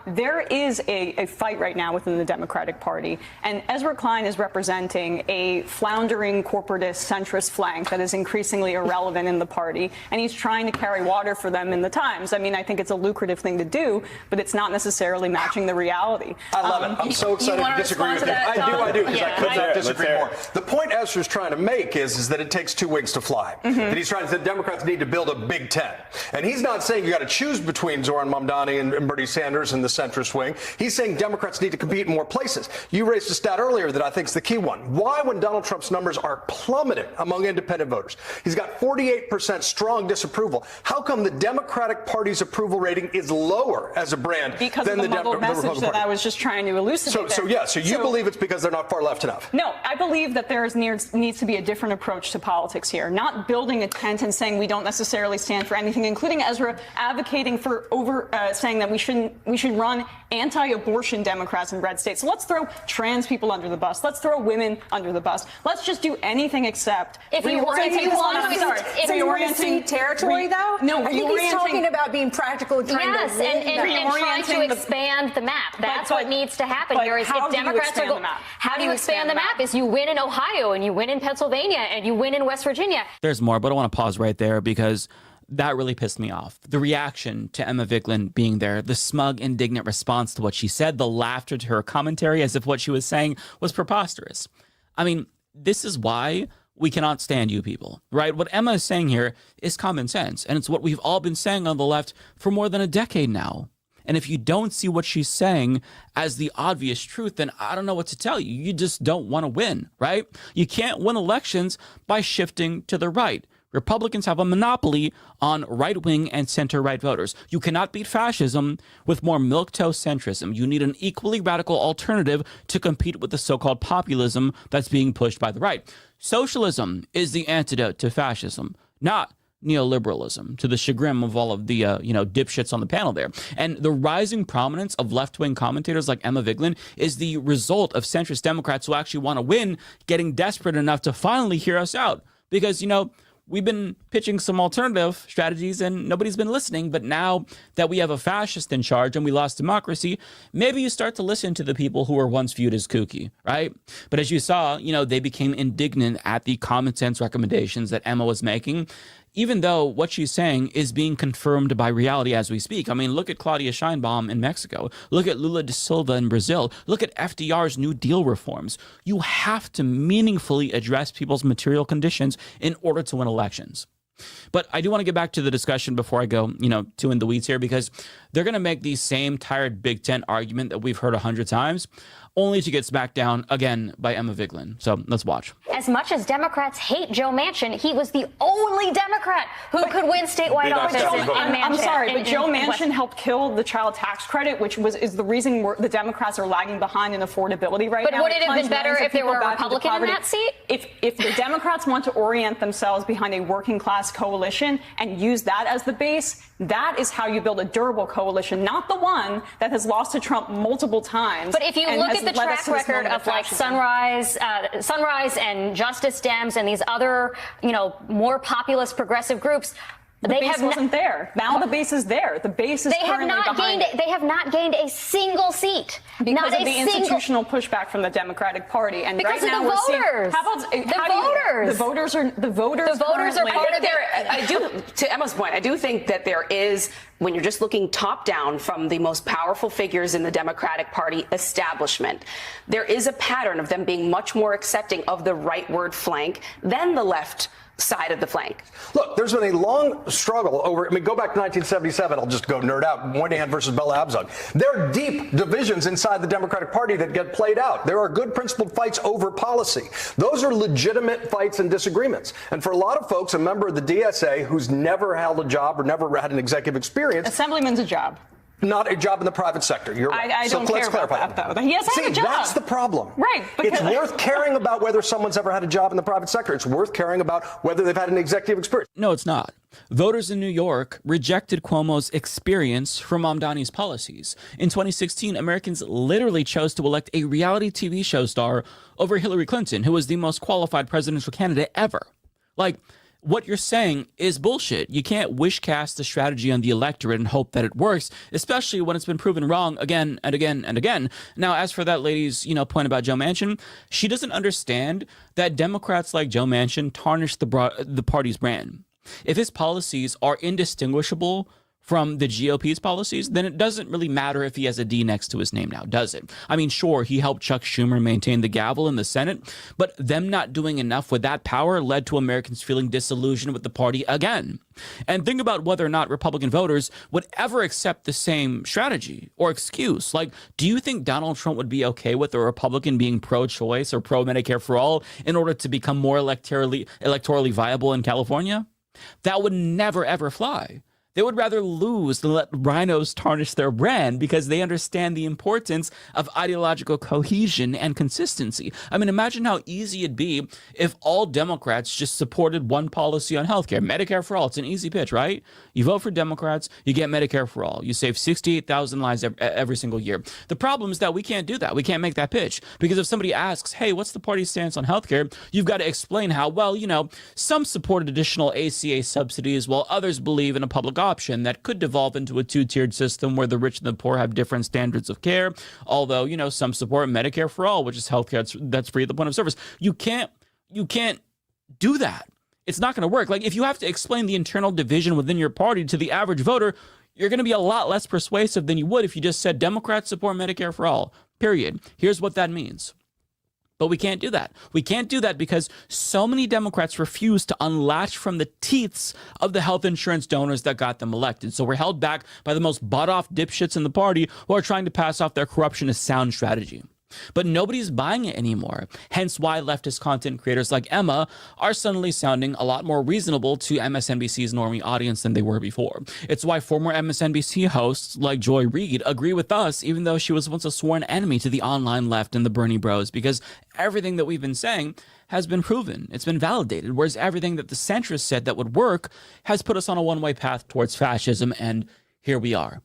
There is a fight right now within the Democratic Party, and Ezra Klein is representing a floundering corporatist centrist flank that is increasingly irrelevant in the party, and he's trying to carry water for them in the Times. I mean, I think it's a lucrative thing to do, but it's not necessarily matching the reality. I love it. I'm so excited to disagree with you. I do, because I could not disagree more. The point Ezra's trying to make is that it takes two wings to fly. That he's trying to say Democrats need to build a Big Ten. And he's not saying you got to choose between Zohran Mamdani and Bernie Sanders and the centrist wing. He's saying Democrats need to compete in more places. You raised a stat earlier that I think is the key one. Why, when Donald Trump's numbers are plummeting among independent voters, he's got 48% strong disapproval. How come the Democratic Party's approval rating is lower as a brand because than of the muddled message that I was just trying to elucidate? So you believe it's because they're not far left enough? No, I believe that there needs to be a different approach to politics here. Not building a tent and saying we don't necessarily stand for anything, including Ezra advocating for saying that we should run anti-abortion Democrats in red states. So let's throw trans people under the bus. Let's throw women under the bus. Let's just do anything except reorienting territory, though. No, I think he's talking about being practical and trying and trying to expand the map. That's what needs to happen here. Is if Democrats are going, how do you expand the map? Is you win in Ohio and you win in Pennsylvania and you win in West Virginia. There's more, but I want to pause right there because that really pissed me off. The reaction to Emma Vigeland being there, the smug, indignant response to what she said, the laughter to her commentary as if what she was saying was preposterous. I mean, this is why we cannot stand you people, right? What Emma is saying here is common sense, and it's what we've all been saying on the left for more than a decade now. And if you don't see what she's saying as the obvious truth, then I don't know what to tell you. You just don't want to win, right? You can't win elections by shifting to the right. Republicans have a monopoly on right-wing and center-right voters. You cannot beat fascism with more milquetoast centrism. You need an equally radical alternative to compete with the so-called populism that's being pushed by the right. Socialism is the antidote to fascism, not neoliberalism, to the chagrin of all of the dipshits on the panel there. And the rising prominence of left-wing commentators like Emma Vigeland is the result of centrist Democrats who actually want to win getting desperate enough to finally hear us out. Because, we've been pitching some alternative strategies and nobody's been listening. But now that we have a fascist in charge and we lost democracy, maybe you start to listen to the people who were once viewed as kooky, right? But as you saw, they became indignant at the common sense recommendations that Emma was making, even though what she's saying is being confirmed by reality as we speak. I mean, look at Claudia Sheinbaum in Mexico. Look at Lula da Silva in Brazil. Look at FDR's New Deal reforms. You have to meaningfully address people's material conditions in order to win elections. But I do want to get back to the discussion before I go, too in the weeds here, because they're going to make the same tired Big Tent argument that we've heard 100 times, only to get smacked down again by Emma Vigeland. So let's watch. As much as Democrats hate Joe Manchin, he was the only Democrat who could win statewide office in Manchin. I'm sorry, but Joe Manchin helped kill the child tax credit, which is the reason the Democrats are lagging behind in affordability right now. But would it have been better if there were a Republican in that seat? If the Democrats want to orient themselves behind a working class coalition and use that as the base, that is how you build a durable coalition, not the one that has lost to Trump multiple times. But if you look at the track record of like Sunrise and Justice Dems and these other, more populist progressive groups, the base wasn't there. Now the base is there. The base is currently behind it. They have not gained a single seat because of the institutional pushback from the Democratic Party. And because right now of the voters. The voters are part of their. I do, to Emma's point, I do think that there is, when you're just looking top down from the most powerful figures in the Democratic Party establishment, there is a pattern of them being much more accepting of the rightward flank than the left side of the flank. Look, there's been a long struggle over, go back to 1977, I'll just go nerd out, Moynihan versus Bella Abzug. There are deep divisions inside the Democratic Party that get played out. There are good principled fights over policy. Those are legitimate fights and disagreements. And for a lot of folks, a member of the DSA who's never held a job or never had an executive experience. Assemblyman's a job. Not a job in the private sector. You're right. I don't care about that, though. He has had a job. That's the problem. Right. It's worth caring about whether someone's ever had a job in the private sector. It's worth caring about whether they've had an executive experience. No, it's not. Voters in New York rejected Cuomo's experience from Mamdani's policies. In 2016, Americans literally chose to elect a reality TV show star over Hillary Clinton, who was the most qualified presidential candidate ever. What you're saying is bullshit. You can't wish cast the strategy on the electorate and hope that it works, especially when it's been proven wrong again and again and again. Now, as for that lady's, point about Joe Manchin, she doesn't understand that Democrats like Joe Manchin tarnish the party's brand. If his policies are indistinguishable from the GOP's policies, then it doesn't really matter if he has a D next to his name now, does it? I mean, sure, he helped Chuck Schumer maintain the gavel in the Senate, but them not doing enough with that power led to Americans feeling disillusioned with the party again. And think about whether or not Republican voters would ever accept the same strategy or excuse. Do you think Donald Trump would be okay with a Republican being pro-choice or pro-Medicare for all in order to become more electorally viable in California? That would never, ever fly. They would rather lose than let rhinos tarnish their brand because they understand the importance of ideological cohesion and consistency. I mean, imagine how easy it'd be if all Democrats just supported one policy on healthcare. Medicare for all. It's an easy pitch, right? You vote for Democrats, you get Medicare for all. You save 68,000 lives every single year. The problem is that we can't do that. We can't make that pitch because if somebody asks, hey, what's the party's stance on healthcare? You've got to explain how, well, some supported additional ACA subsidies while others believe in a public option that could devolve into a two-tiered system where the rich and the poor have different standards of care. Although, some support Medicare for all, which is healthcare that's free at the point of service. You can't do that. It's not going to work. If you have to explain the internal division within your party to the average voter, you're going to be a lot less persuasive than you would if you just said Democrats support Medicare for all, period. Here's what that means. But we can't do that. We can't do that because so many Democrats refuse to unlatch from the teats of the health insurance donors that got them elected. So we're held back by the most bought-off dipshits in the party who are trying to pass off their corruption as sound strategy. But nobody's buying it anymore. Hence why leftist content creators like Emma are suddenly sounding a lot more reasonable to MSNBC's normie audience than they were before. It's why former MSNBC hosts like Joy Reid agree with us, even though she was once a sworn enemy to the online left and the Bernie bros, because everything that we've been saying has been proven. It's been validated, whereas everything that the centrists said that would work has put us on a one-way path towards fascism, and here we are.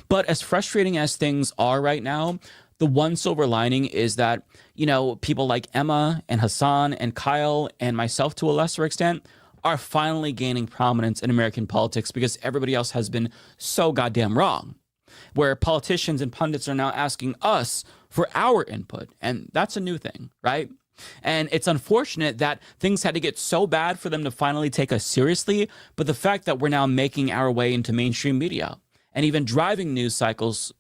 But as frustrating as things are right now, the one silver lining is that, you know, people like Emma and Hassan and Kyle and myself to a lesser extent are finally gaining prominence in American politics because everybody else has been so goddamn wrong. Where politicians and pundits are now asking us for our input. And that's a new thing, right? And it's unfortunate that things had to get so bad for them to finally take us seriously. But the fact that we're now making our way into mainstream media and even driving news cycles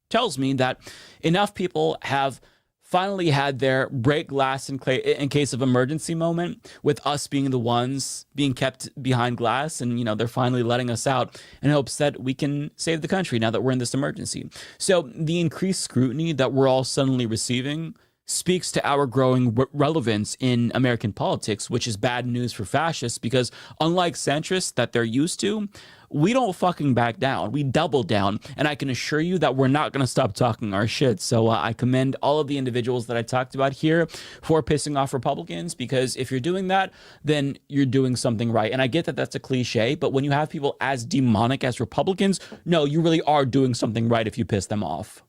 tells me that enough people have finally had their break glass in case of emergency moment, with us being the ones being kept behind glass. And, you know, they're finally letting us out in hopes that we can save the country now that we're in this emergency. So the increased scrutiny that we're all suddenly receiving speaks to our growing relevance in American politics, which is bad news for fascists because unlike centrists that they're used to, we don't fucking back down. We double down. And I can assure you that we're not going to stop talking our shit. So I commend all of the individuals that I talked about here for pissing off Republicans, because if you're doing that, then you're doing something right. And I get that that's a cliche, but when you have people as demonic as Republicans, no, you really are doing something right if you piss them off.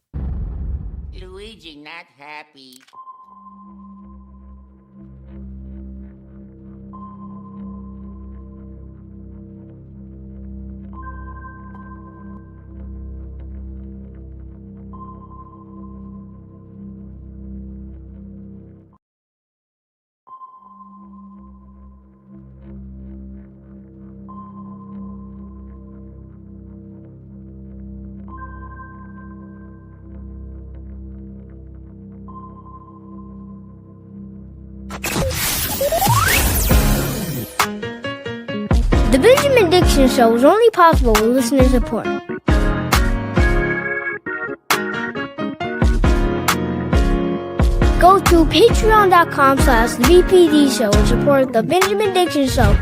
Luigi, not happy. The Benjamin Dixon Show is only possible with listener support. Go to patreon.com/BPD Show and support the Benjamin Dixon Show.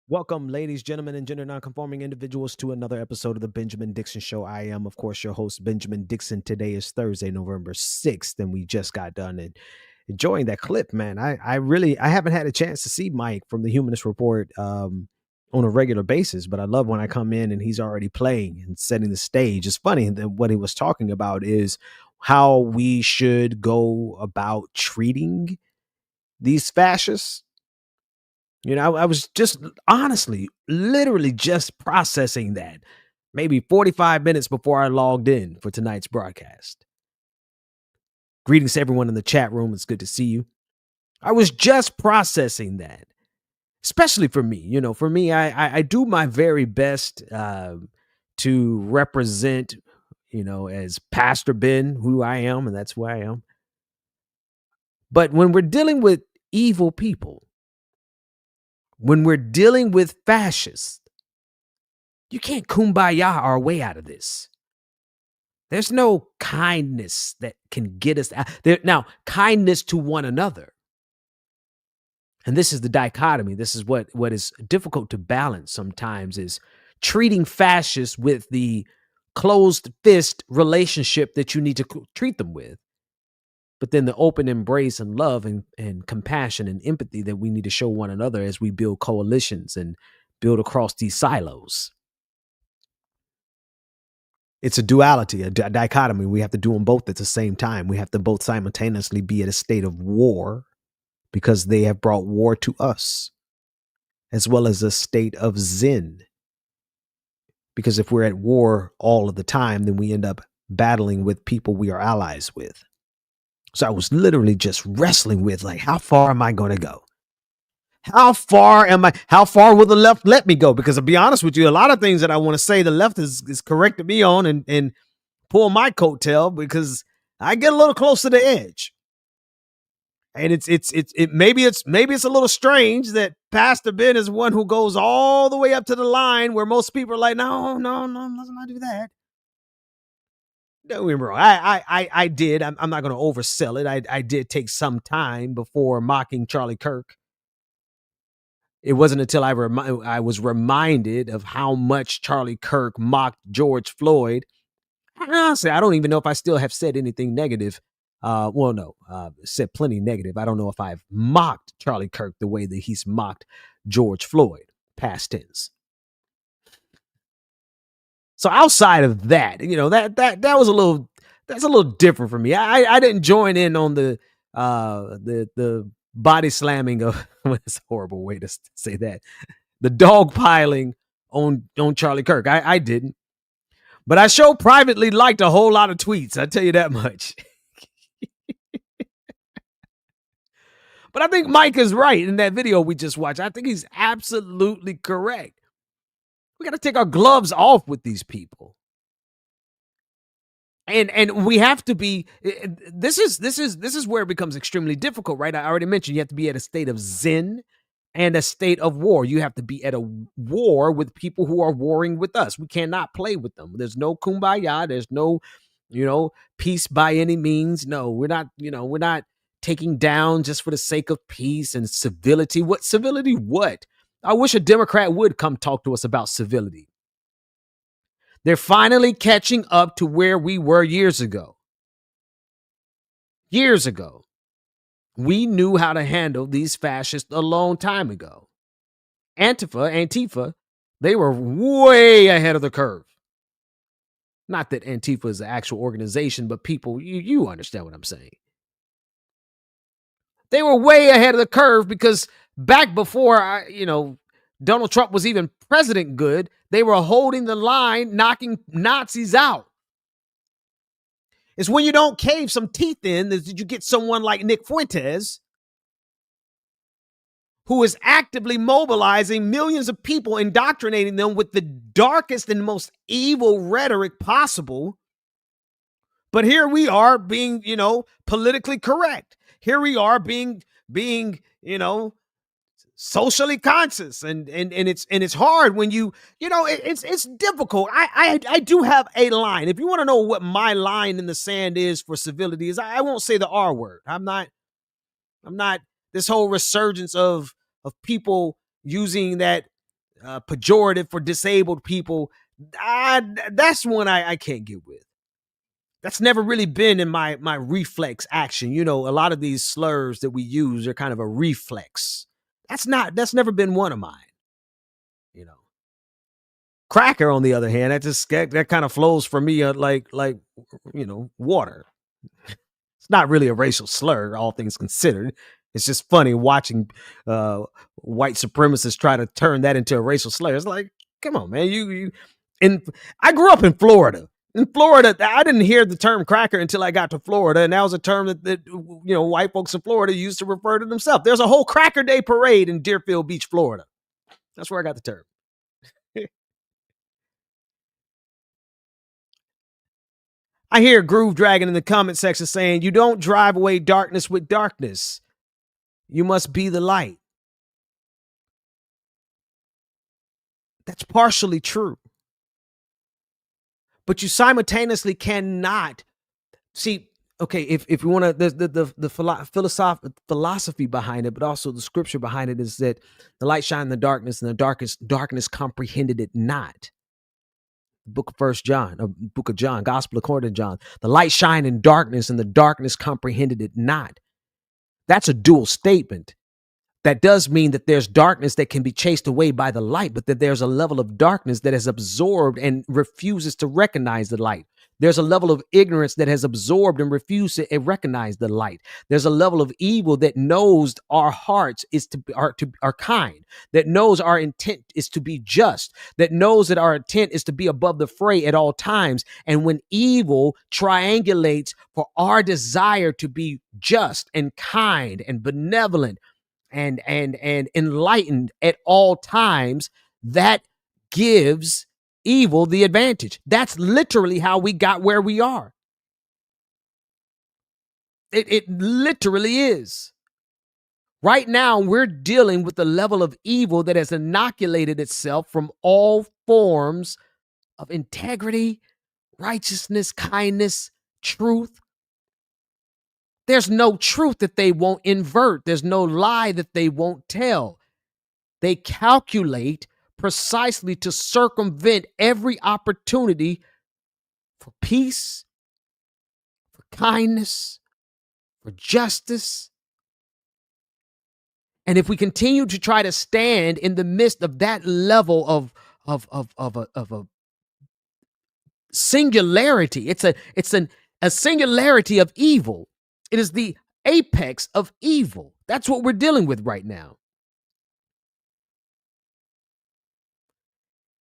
Welcome, ladies, gentlemen, and gender nonconforming individuals to another episode of the Benjamin Dixon Show. I am, of course, your host, Benjamin Dixon. Today is Thursday, November 6th, and we just got done enjoying that clip, man. I haven't had a chance to see Mike from the Humanist Report on a regular basis, but I love when I come in and he's already playing and setting the stage. It's funny that what he was talking about is how we should go about treating these fascists. You know, I was just honestly, literally just processing that maybe 45 minutes before I logged in for tonight's broadcast. Greetings to everyone in the chat room. It's good to see you. I was just processing that, especially for me. You know, for me, I do my very best to represent, you know, as Pastor Ben, who I am, and that's who I am. But when we're dealing with evil people, when we're dealing with fascists, you can't kumbaya our way out of this. There's no kindness that can get us out there. Now, kindness to one another. And this is the dichotomy. This is what is difficult to balance sometimes, is treating fascists with the closed fist relationship that you need to treat them with. But then the open embrace and love and compassion and empathy that we need to show one another as we build coalitions and build across these silos. It's a duality, a dichotomy. We have to do them both at the same time. We have to both simultaneously be at a state of war because they have brought war to us, as well as a state of zen. Because if we're at war all of the time, then we end up battling with people we are allies with. So I was literally just wrestling with, like, how far am I going to go? How far will the left let me go? Because to be honest with you, a lot of things that I want to say, the left is correcting me on and pull my coattail because I get a little close to the edge. And maybe it's a little strange that Pastor Ben is one who goes all the way up to the line where most people are like, no, let's not do that. Don't get me wrong. I did. I'm not going to oversell it. I did take some time before mocking Charlie Kirk. It wasn't until I was reminded of how much Charlie Kirk mocked George Floyd. Honestly, I don't even know if I still have said anything negative. Said plenty negative. I don't know if I've mocked Charlie Kirk the way that he's mocked George Floyd, past tense. So outside of that, that was that's a little different for me. I didn't join in on the body slamming of, it's a horrible way to say that, the dog piling on Charlie Kirk. I didn't. But I sure privately liked a whole lot of tweets. I tell you that much. But I think Mike is right in that video we just watched. I think he's absolutely correct. We got to take our gloves off with these people. And we have to be, this is where it becomes extremely difficult, right? I already mentioned you have to be at a state of zen and a state of war. You have to be at a war with people who are warring with us. We cannot play with them. There's no kumbaya. There's no, peace by any means. No, we're not taking down just for the sake of peace and civility. What civility? What? I wish a Democrat would come talk to us about civility. They're finally catching up to where we were years ago. Years ago. We knew how to handle these fascists a long time ago. Antifa, they were way ahead of the curve. Not that Antifa is an actual organization, but people, you understand what I'm saying. They were way ahead of the curve because back before, Donald Trump was even president good, they were holding the line, knocking Nazis out. It's when you don't cave some teeth in that you get someone like Nick Fuentes, who is actively mobilizing millions of people, indoctrinating them with the darkest and most evil rhetoric possible. But here we are being, politically correct. Here we are being, socially conscious, and it's hard when it's difficult. I do have a line. If you want to know what my line in the sand is for civility, is I won't say the R word. I'm not this whole resurgence of people using that pejorative for disabled people. That's one I can't get with. That's never really been in my reflex action. A lot of these slurs that we use are kind of a reflex. That's never been one of mine. Cracker, on the other hand, that kind of flows for me like water. It's not really a racial slur, all things considered. It's just funny watching white supremacists try to turn that into a racial slur. It's like, come on, man. I grew up in Florida. In Florida, I didn't hear the term cracker until I got to Florida, and that was a term that white folks in Florida used to refer to themselves. There's a whole Cracker Day parade in Deerfield Beach, Florida. That's where I got the term. I hear Groove Dragon in the comment section saying, you don't drive away darkness with darkness. You must be the light. That's partially true. But you simultaneously cannot see. Okay, if you want to, the philosophy behind it, but also the scripture behind it is that the light shined in the darkness, and the darkness comprehended it not. Book of John, Gospel according to John. The light shined in darkness, and the darkness comprehended it not. That's a dual statement. That does mean that there's darkness that can be chased away by the light, but that there's a level of darkness that has absorbed and refuses to recognize the light. There's a level of ignorance that has absorbed and refused to recognize the light. There's a level of evil that knows our hearts are kind, that knows our intent is to be just, that knows that our intent is to be above the fray at all times. And when evil triangulates for our desire to be just and kind and benevolent and enlightened at all times, that gives evil the advantage. That's literally how we got where we are. It literally is. Right now, we're dealing with the level of evil that has inoculated itself from all forms of integrity, righteousness, kindness, truth. There's no truth that they won't invert. There's no lie that they won't tell. They calculate precisely to circumvent every opportunity for peace, for kindness, for justice. And if we continue to try to stand in the midst of that level of a singularity, it's a singularity of evil. It is the apex of evil. That's what we're dealing with right now.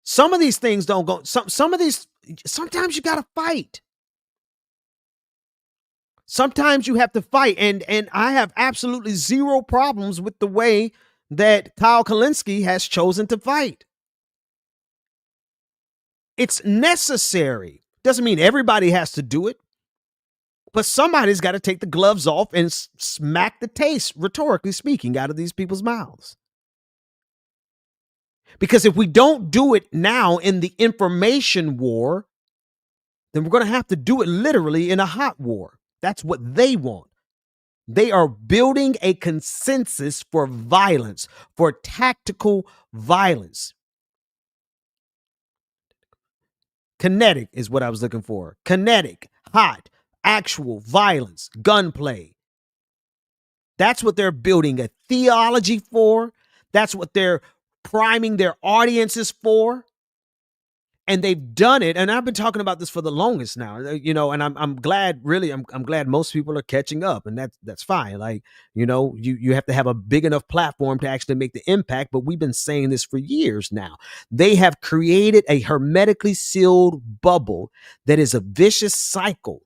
Some of these things don't go. Some of these, sometimes you got to fight. Sometimes you have to fight, and I have absolutely zero problems with the way that Kyle Kalinske has chosen to fight. It's necessary. Doesn't mean everybody has to do it, but somebody's got to take the gloves off and smack the taste, rhetorically speaking, out of these people's mouths. Because if we don't do it now in the information war, then we're going to have to do it literally in a hot war. That's what they want. They are building a consensus for violence, for tactical violence. Kinetic is what I was looking for. Kinetic, hot, actual violence, gunplay. That's what they're building a theology for. That's what they're priming their audiences for. And they've done it. And I've been talking about this for the longest now, and I'm glad, really, I'm glad most people are catching up, and that's fine. Like, you have to have a big enough platform to actually make the impact. But we've been saying this for years now. They have created a hermetically sealed bubble that is a vicious cycle.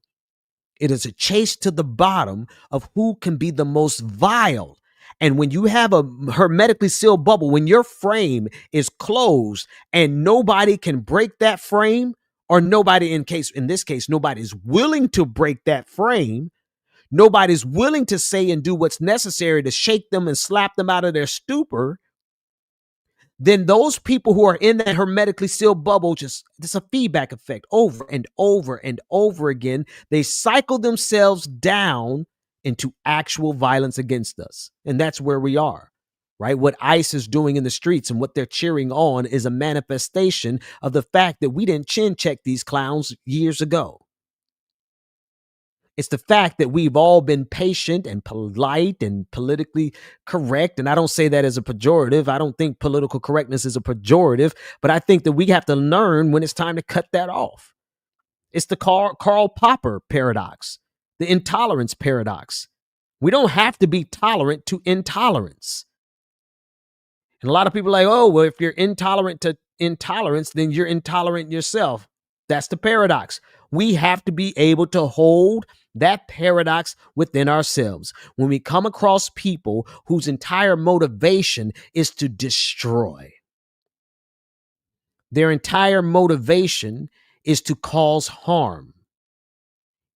It is a chase to the bottom of who can be the most vile. And when you have a hermetically sealed bubble, when your frame is closed and nobody can break that frame, or nobody, in this case, nobody's willing to break that frame, nobody's willing to say and do what's necessary to shake them and slap them out of their stupor, then those people who are in that hermetically sealed bubble, it's a feedback effect over and over and over again. They cycle themselves down into actual violence against us. And that's where we are, right? What ICE is doing in the streets and what they're cheering on is a manifestation of the fact that we didn't chin check these clowns years ago. It's the fact that we've all been patient and polite and politically correct. And I don't say that as a pejorative. I don't think political correctness is a pejorative, but I think that we have to learn when it's time to cut that off. It's the Karl Popper paradox, the intolerance paradox. We don't have to be tolerant to intolerance. And a lot of people are like, oh, well, if you're intolerant to intolerance, then you're intolerant yourself. That's the paradox. We have to be able to hold that paradox within ourselves. When we come across people whose entire motivation is to destroy, their entire motivation is to cause harm.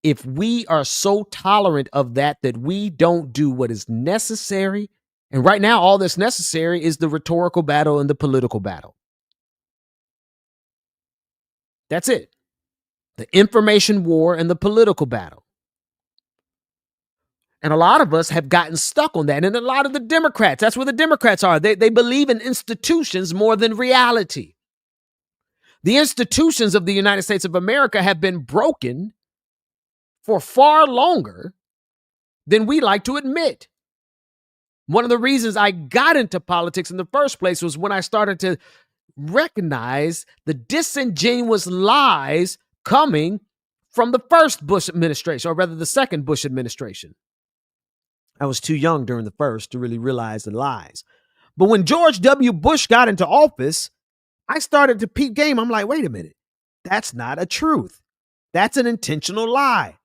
If we are so tolerant of that we don't do what is necessary, and right now all that's necessary is the rhetorical battle and the political battle. That's it. The information war and the political battle. And a lot of us have gotten stuck on that. And a lot of the Democrats, that's where the Democrats are. They believe in institutions more than reality. The institutions of the United States of America have been broken for far longer than we like to admit. One of the reasons I got into politics in the first place was when I started to recognize the disingenuous lies coming from the first Bush administration, or rather the second Bush administration. I was too young during the first to really realize the lies. But when George W. Bush got into office, I started to peep game. I'm like, wait a minute. That's not a truth. That's an intentional lie.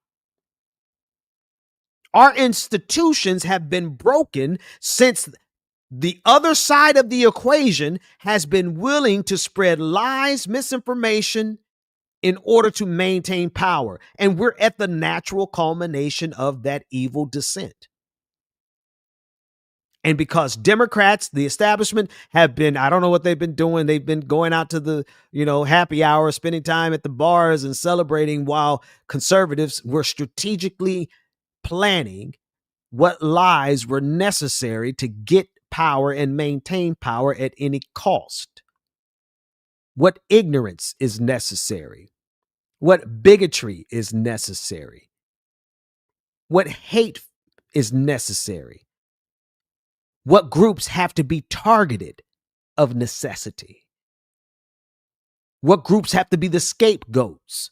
Our institutions have been broken since the other side of the equation has been willing to spread lies, misinformation in order to maintain power. And we're at the natural culmination of that evil descent. And because Democrats, the establishment, have been, I don't know what they've been doing. They've been going out to the, happy hour, spending time at the bars and celebrating, while conservatives were strategically planning what lies were necessary to get power and maintain power at any cost. What ignorance is necessary. What bigotry is necessary. What hate is necessary. What groups have to be targeted of necessity. What groups have to be the scapegoats.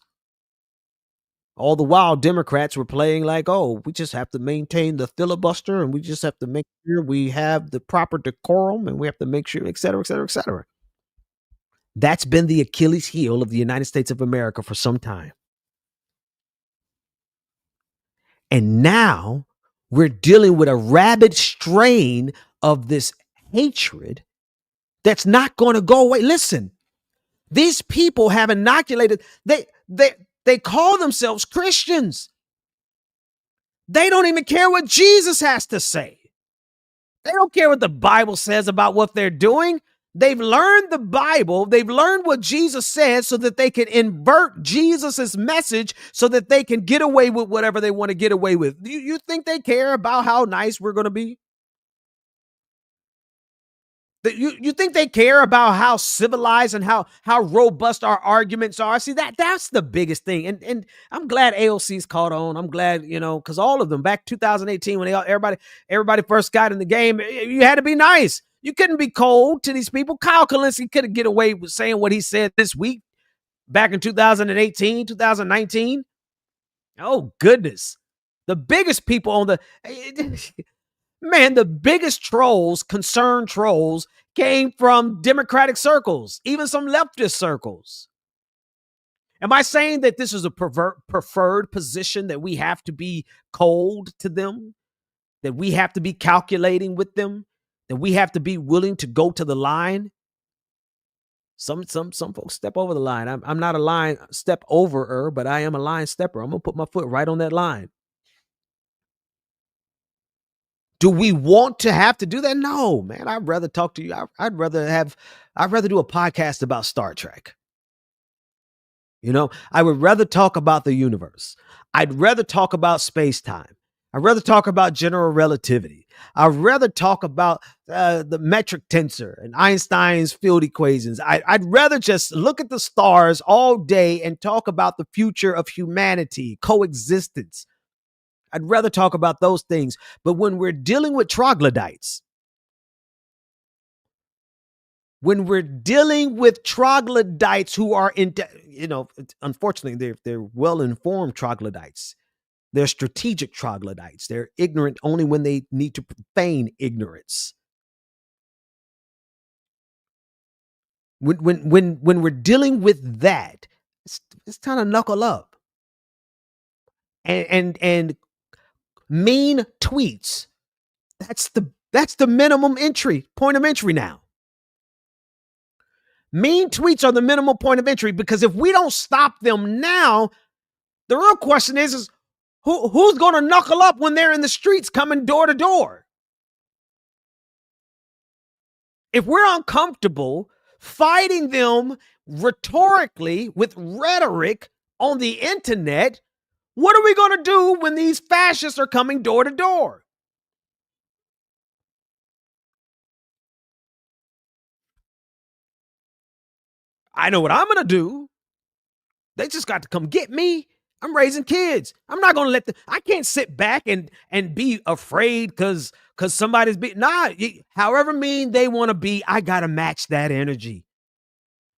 All the while, Democrats were playing like, oh, we just have to maintain the filibuster, and we just have to make sure we have the proper decorum, and we have to make sure, et cetera, et cetera, et cetera. That's been the Achilles heel of the United States of America for some time. And now we're dealing with a rabid strain of this hatred that's not going to go away. Listen, these people have inoculated, they call themselves Christians. They don't even care what Jesus has to say. They don't care what the Bible says about what they're doing. They've learned the Bible. They've learned what Jesus said so that they can invert Jesus's message so that they can get away with whatever they want to get away with. You think they care about how nice we're going to be? You think they care about how civilized and how robust our arguments are? See, that's the biggest thing. And I'm glad AOC's caught on. I'm glad, because all of them back 2018 when everybody first got in the game, you had to be nice. You couldn't be cold to these people. Kyle Kalinske couldn't get away with saying what he said this week back in 2018, 2019. Oh, goodness. The biggest people on the biggest trolls, concerned trolls, came from Democratic circles, even some leftist circles. Am I saying that this is a preferred position, that we have to be cold to them, that we have to be calculating with them, that we have to be willing to go to the line? Some folks step over the line. I'm not a line step overer, but I am a line stepper. I'm going to put my foot right on that line. Do we want to have to do that? No, man. I'd rather talk to you. I'd rather do a podcast about Star Trek. I would rather talk about the universe. I'd rather talk about space-time. I'd rather talk about general relativity. I'd rather talk about the metric tensor and Einstein's field equations. I'd rather just look at the stars all day and talk about the future of humanity, coexistence. I'd rather talk about those things. But when we're dealing with troglodytes, who are unfortunately, they're well-informed troglodytes. They're strategic troglodytes. They're ignorant only when they need to feign ignorance. When we're dealing with that, it's time to knuckle up. And mean tweets, that's the minimum point of entry now. Mean tweets are the minimum point of entry, because if we don't stop them now, the real question is who's going to knuckle up when they're in the streets coming door to door? If we're uncomfortable fighting them rhetorically with rhetoric on the internet, what are we going to do when these fascists are coming door to door? I know what I'm going to do. They just got to come get me. I'm raising kids. I'm not going to let I can't sit back and be afraid because somebody's however mean they want to be, I got to match that energy.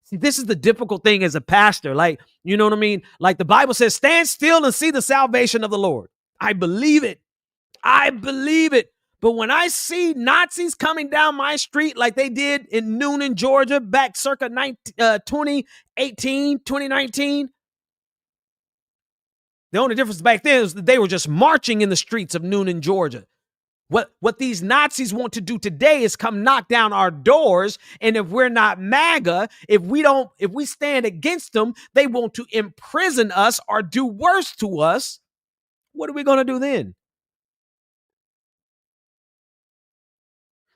See, this is the difficult thing as a pastor. Like, you know what I mean? Like the Bible says, stand still and see the salvation of the Lord. I believe it. But when I see Nazis coming down my street like they did in Noonan, Georgia, back circa 2018, 2019, the only difference back then is that they were just marching in the streets of Noonan, Georgia. What these Nazis want to do today is come knock down our doors. And if we're not MAGA, if we stand against them, they want to imprison us or do worse to us. What are we going to do then?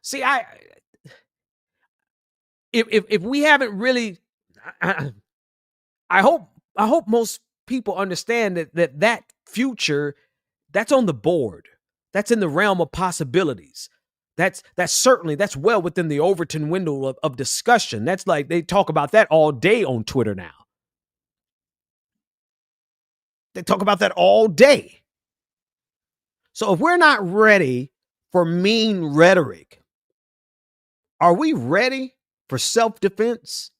See, if we haven't really, I hope most people understand that future, that's on the board. That's in the realm of possibilities. That's well within the Overton window of discussion. That's like they talk about that all day on Twitter now. They talk about that all day. So if we're not ready for mean rhetoric, are we ready for self-defense?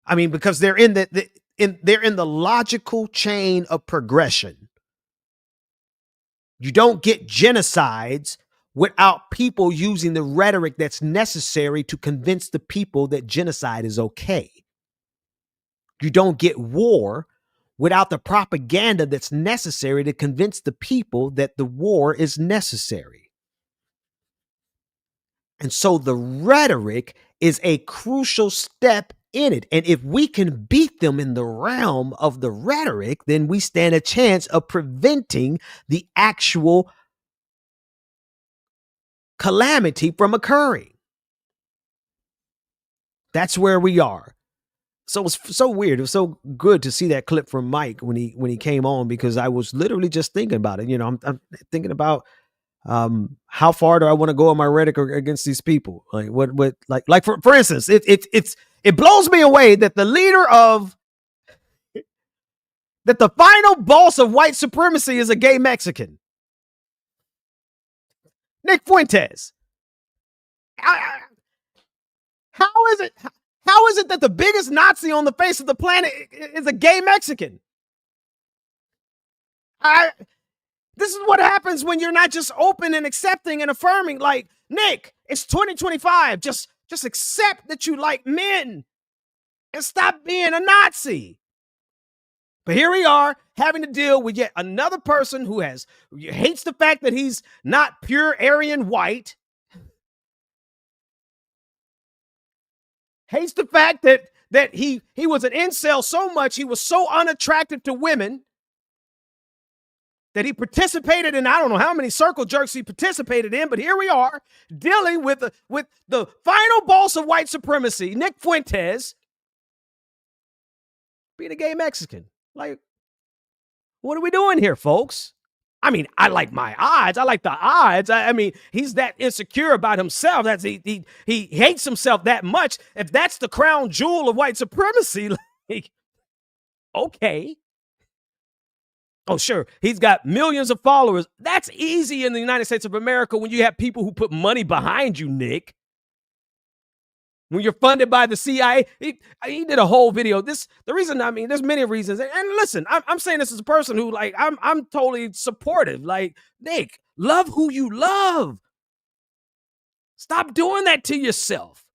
I mean, because they're in the logical chain of progression. You don't get genocides without people using the rhetoric that's necessary to convince the people that genocide is okay. You don't get war without the propaganda that's necessary to convince the people that the war is necessary. And so the rhetoric is a crucial step in it. And if we can beat them in the realm of the rhetoric, then we stand a chance of preventing the actual calamity from occurring. That's where we are. So it's so weird. It was so good to see that clip from Mike when he came on, because I was literally just thinking about it. You know, I'm thinking about how far do I want to go in my rhetoric against these people? Like what like for instance, it blows me away that the leader of that the final boss of white supremacy is a gay Mexican. Nick Fuentes. How is it that the biggest Nazi on the face of the planet is a gay Mexican? This is what happens when you're not just open and accepting and affirming. Like, Nick, it's 2025. Just accept that you like men and stop being a Nazi. But here we are having to deal with yet another person who hates the fact that he's not pure Aryan white. Hates the fact that he was an incel so much, he was so unattractive to women that he participated in, I don't know how many circle jerks he participated in, but here we are dealing with the final boss of white supremacy, Nick Fuentes, being a gay Mexican. Like, what are we doing here, folks? I mean, I like my odds. I like the odds. I mean, he's that insecure about himself. That's he hates himself that much. If that's the crown jewel of white supremacy, like, okay. Oh, sure. He's got millions of followers. That's easy in the United States of America when you have people who put money behind you, Nick. When you're funded by the CIA, he did a whole video. The reason, I mean, there's many reasons. And listen, I'm saying this as a person who, like, I'm totally supportive. Like, Nick, love who you love. Stop doing that to yourself.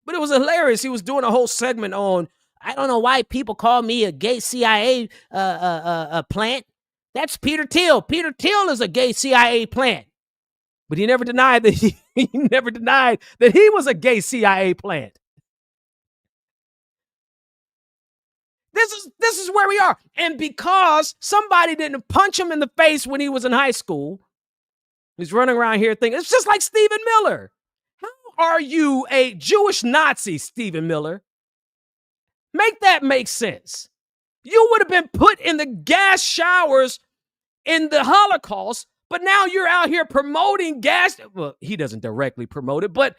But it was hilarious. He was doing a whole segment on, I don't know why people call me a gay CIA plant. That's Peter Thiel. Peter Thiel is a gay CIA plant. But he never denied that he was a gay CIA plant. This is where we are. And because somebody didn't punch him in the face when he was in high school, he's running around here thinking, it's just like Stephen Miller. How are you a Jewish Nazi, Stephen Miller? Make that make sense. You would have been put in the gas showers in the Holocaust, but now you're out here promoting gas. Well, he doesn't directly promote it, but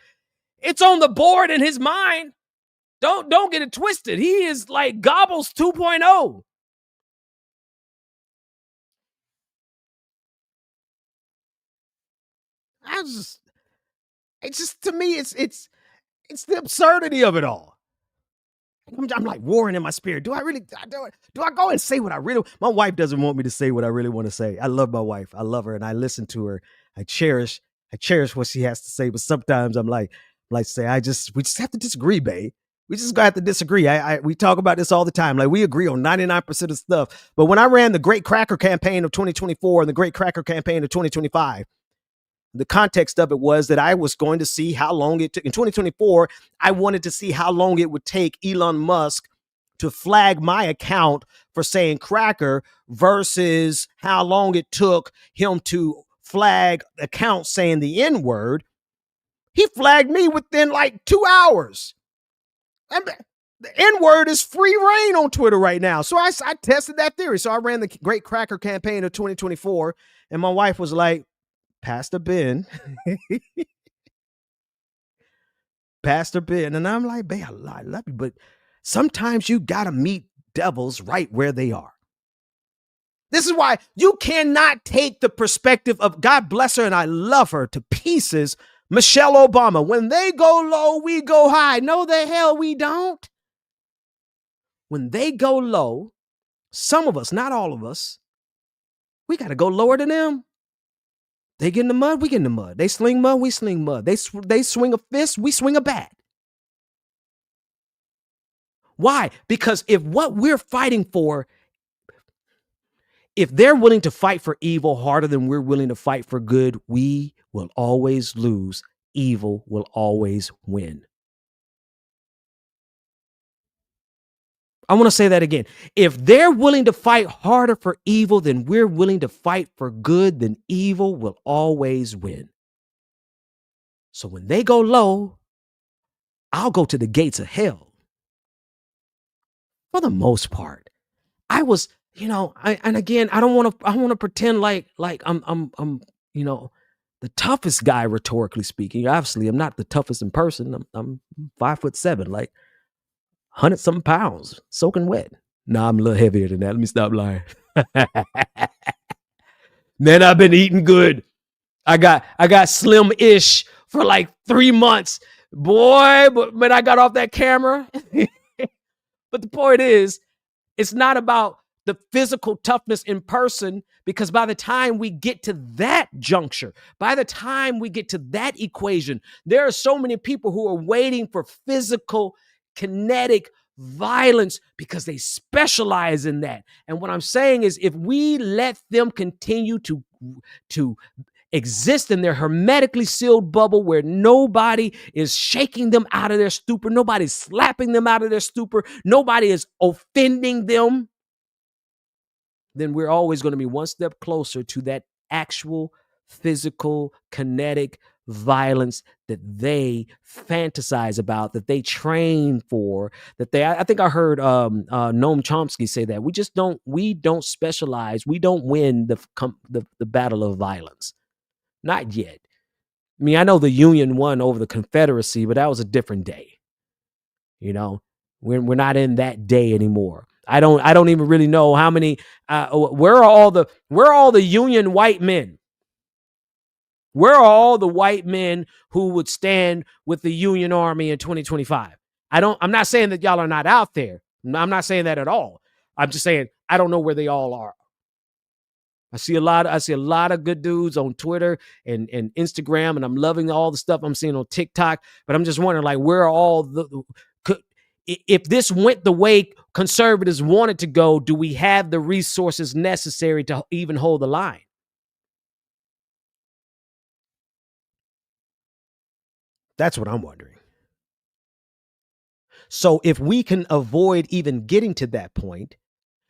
it's on the board in his mind. Don't get it twisted. He is like Goebbels 2.0. It's just to me, it's the absurdity of it all. I'm like warring in my spirit. Do I go and say what I really? My wife doesn't want me to say what I really want to say. I love my wife. I love her, and I listen to her. I cherish what she has to say. But sometimes I'm like, say, we just have to disagree, babe. We just have to disagree. We talk about this all the time. Like, we agree on 99% of stuff. But when I ran the Great Cracker Campaign of 2024 and the Great Cracker Campaign of 2025. The context of it was that I was going to see how long it took. In 2024, I wanted to see how long it would take Elon Musk to flag my account for saying cracker versus how long it took him to flag accounts saying the N-word. He flagged me within like 2 hours. The N-word is free reign on Twitter right now. So I tested that theory. So I ran the Great Cracker campaign of 2024, and my wife was like, Pastor Ben. Pastor Ben. And I'm like, babe, I love you, but sometimes you got to meet devils right where they are. This is why you cannot take the perspective of, God bless her and I love her to pieces, Michelle Obama. When they go low, we go high. No, the hell we don't. When they go low, some of us, not all of us, we got to go lower than them. They get in the mud, we get in the mud. They sling mud, we sling mud. They swing a fist, we swing a bat. Why? Because if what we're fighting for, if they're willing to fight for evil harder than we're willing to fight for good, we will always lose. Evil will always win. I want to say that again. If they're willing to fight harder for evil than we're willing to fight for good, then evil will always win. So when they go low, I'll go to the gates of hell. For the most part, I was, and again, I want to pretend like I'm, the toughest guy, rhetorically speaking. Obviously, I'm not the toughest in person. I'm 5'7", like 100-something pounds, soaking wet. Nah, I'm a little heavier than that. Let me stop lying. Man, I've been eating good. I got slim-ish for like 3 months. Boy, but when I got off that camera. But the point is, it's not about the physical toughness in person, because by the time we get to that juncture, by the time we get to that equation, there are so many people who are waiting for physical, kinetic violence because they specialize in that. And what I'm saying is, if we let them continue to exist in their hermetically sealed bubble where nobody is shaking them out of their stupor, nobody's slapping them out of their stupor, nobody is offending them, then we're always going to be one step closer to that actual physical, kinetic violence that they fantasize about, that they train for, I think I heard Noam Chomsky say that we don't specialize, we don't win the battle of violence. Not yet. I mean, I know the Union won over the Confederacy, but that was a different day. We're not in that day anymore. I don't even really know how many. Where are all the Union white men? Where are all the white men who would stand with the Union Army in 2025? I'm not saying that y'all are not out there. I'm not saying that at all. I'm just saying I don't know where they all are. I see a lot of good dudes on Twitter and Instagram, and I'm loving all the stuff I'm seeing on TikTok. But I'm just wondering, like, where are all if this went the way conservatives wanted to go, do we have the resources necessary to even hold the line? That's what I'm wondering. So if we can avoid even getting to that point,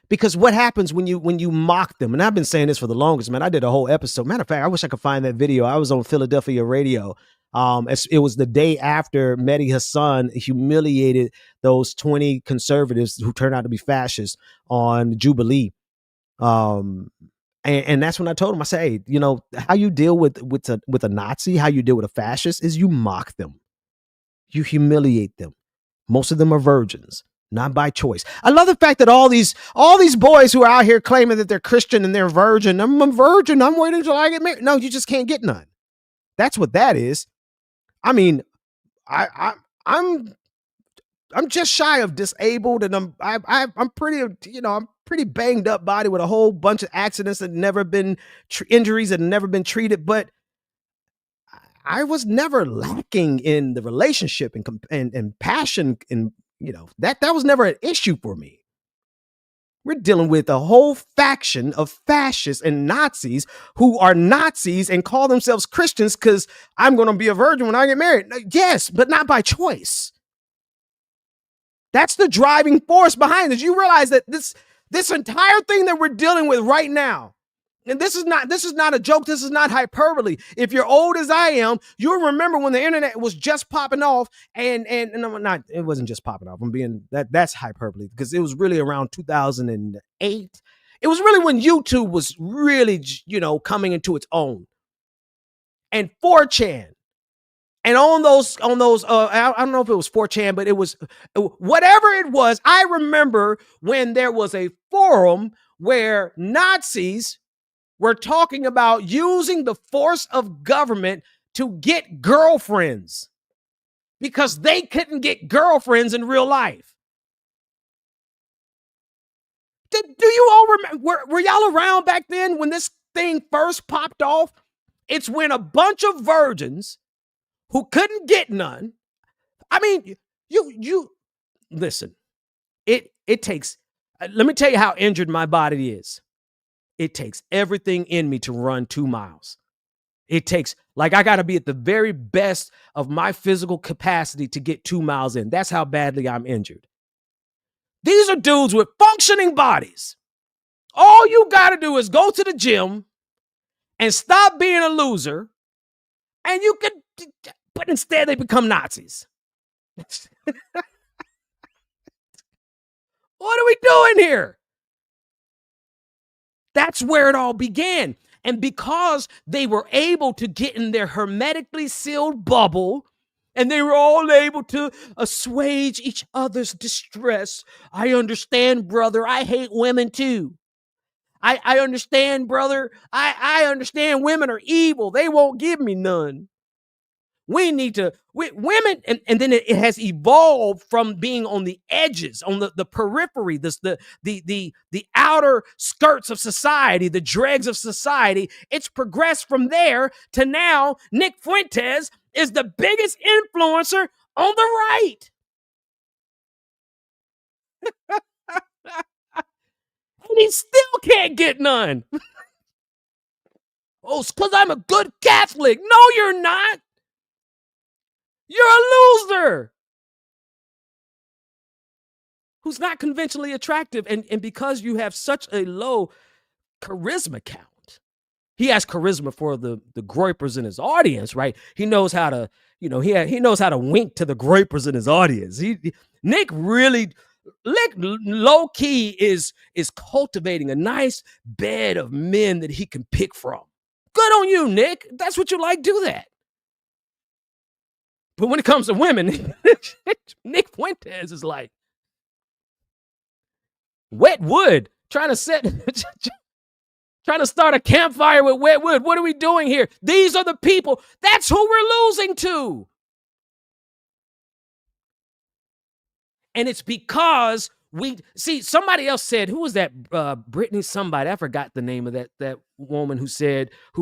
because what happens when you mock them, and I've been saying this for the longest, man. I did a whole episode. Matter of fact, I wish I could find that video. I was on Philadelphia radio. It was the day after Mehdi Hassan humiliated those 20 conservatives who turned out to be fascists on Jubilee. And that's when I told him, I said, hey, how you deal with a Nazi, how you deal with a fascist is you mock them. You humiliate them. Most of them are virgins, not by choice. I love the fact that all these boys who are out here claiming that they're Christian and they're virgin. I'm a virgin. I'm waiting until I get married. No, you just can't get none. That's what that is. I mean, I'm just shy of disabled, and I'm pretty banged up body with a whole bunch of accidents that never been injuries that never been treated, but I was never lacking in the relationship and passion, and that was never an issue for me. We're dealing with a whole faction of fascists and Nazis who are Nazis and call themselves Christians because I'm going to be a virgin when I get married. Yes, but not by choice. That's the driving force behind this. You realize that this entire thing that we're dealing with right now, And this is not a joke. This is not hyperbole. If you're old as I am, you'll remember when the internet was just popping off, and it wasn't just popping off. That's hyperbole, because it was really around 2008. It was really when YouTube was really, coming into its own. And 4chan. And on those, I don't know if it was 4chan, but it was whatever it was. I remember when there was a forum where Nazis were talking about using the force of government to get girlfriends because they couldn't get girlfriends in real life. Do you all remember? Were y'all around back then when this thing first popped off? It's when a bunch of virgins who couldn't get none. I mean, you listen. It takes. Let me tell you how injured my body is. It takes everything in me to run 2 miles. It takes, I got to be at the very best of my physical capacity to get 2 miles in. That's how badly I'm injured. These are dudes with functioning bodies. All you got to do is go to the gym and stop being a loser, and you could, but instead they become Nazis. What are we doing here? That's where it all began. And because they were able to get in their hermetically sealed bubble, and they were all able to assuage each other's distress. I understand, brother. I hate women too. I understand, brother. I understand women are evil. They won't give me none. We need to, women, and then it has evolved from being on the edges, on the periphery, the outer skirts of society, the dregs of society. It's progressed from there to now Nick Fuentes is the biggest influencer on the right. And he still can't get none. Oh, it's because I'm a good Catholic. No, you're not. You're a loser who's not conventionally attractive. And because you have such a low charisma count, he has charisma for the groypers in his audience, right? He knows how to, he knows how to wink to the groypers in his audience. Nick low key is cultivating a nice bed of men that he can pick from. Good on you, Nick. That's what you like. Do that. But when it comes to women, Nick Fuentes is like wet wood, trying to start a campfire with wet wood. What are we doing here? These are the people. That's who we're losing to. And it's because somebody else said, who was that? Brittany somebody. I forgot the name of that woman who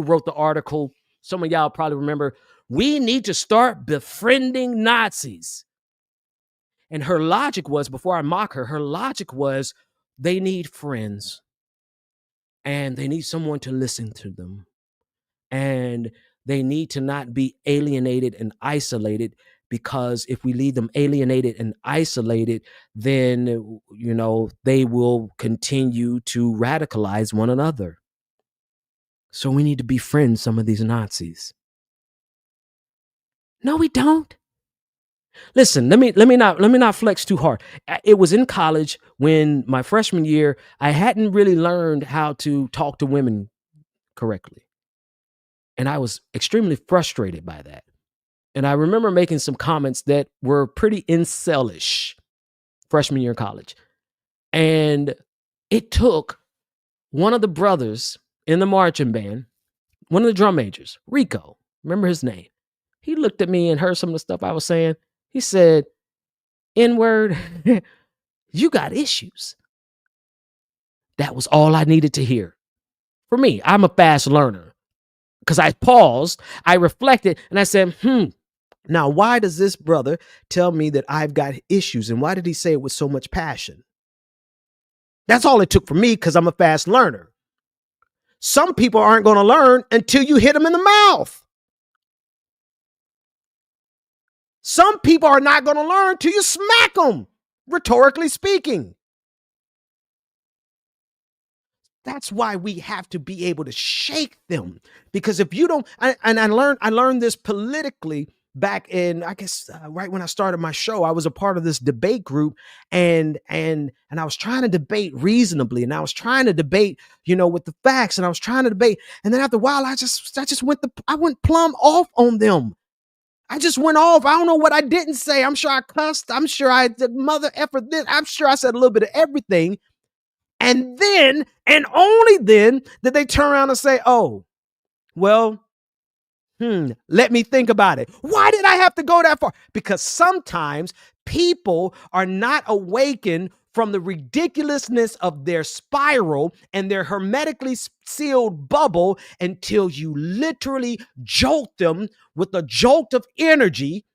wrote the article. Some of y'all probably remember. We need to start befriending Nazis. And her logic was, before I mock her logic was they need friends. And they need someone to listen to them. And they need to not be alienated and isolated, because if we leave them alienated and isolated, then, they will continue to radicalize one another. So we need to befriend some of these Nazis. No, we don't. Listen, let me not flex too hard. It was in college when my freshman year, I hadn't really learned how to talk to women correctly. And I was extremely frustrated by that. And I remember making some comments that were pretty incelish freshman year in college. And it took one of the brothers in the marching band, one of the drum majors, Rico, remember his name. He looked at me and heard some of the stuff I was saying. He said, N-word, you got issues. That was all I needed to hear. For me, I'm a fast learner. Because I paused, I reflected, and I said, now why does this brother tell me that I've got issues? And why did he say it with so much passion? That's all it took for me, because I'm a fast learner. Some people aren't going to learn until you hit them in the mouth. Some people are not going to learn till you smack them, rhetorically speaking. That's why we have to be able to shake them. Because if you don't, I learned this politically back in, I guess, right when I started my show. I was a part of this debate group, and I was trying to debate reasonably, and I was trying to debate, with the facts, and I was trying to debate, and then after a while, I went plumb off on them. I just went off. I don't know what I didn't say. I'm sure I cussed. I'm sure I did mother effer this. I'm sure I said a little bit of everything. And then, and only then, did they turn around and say, oh, well, let me think about it. Why did I have to go that far? Because sometimes people are not awakened from the ridiculousness of their spiral and their hermetically sealed bubble until you literally jolt them with a jolt of energy.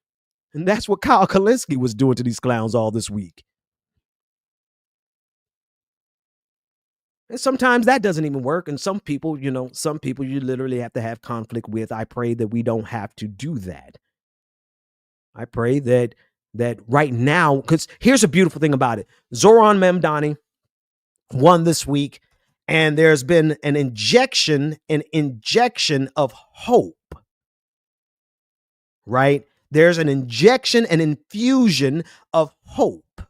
And that's what Kyle Kalinske was doing to these clowns all this week. And sometimes that doesn't even work. And some people you literally have to have conflict with. I pray that we don't have to do that. I pray that right now, because here's a beautiful thing about it. Zoran Mamdani won this week, and there's been an injection of hope, right? There's an infusion of hope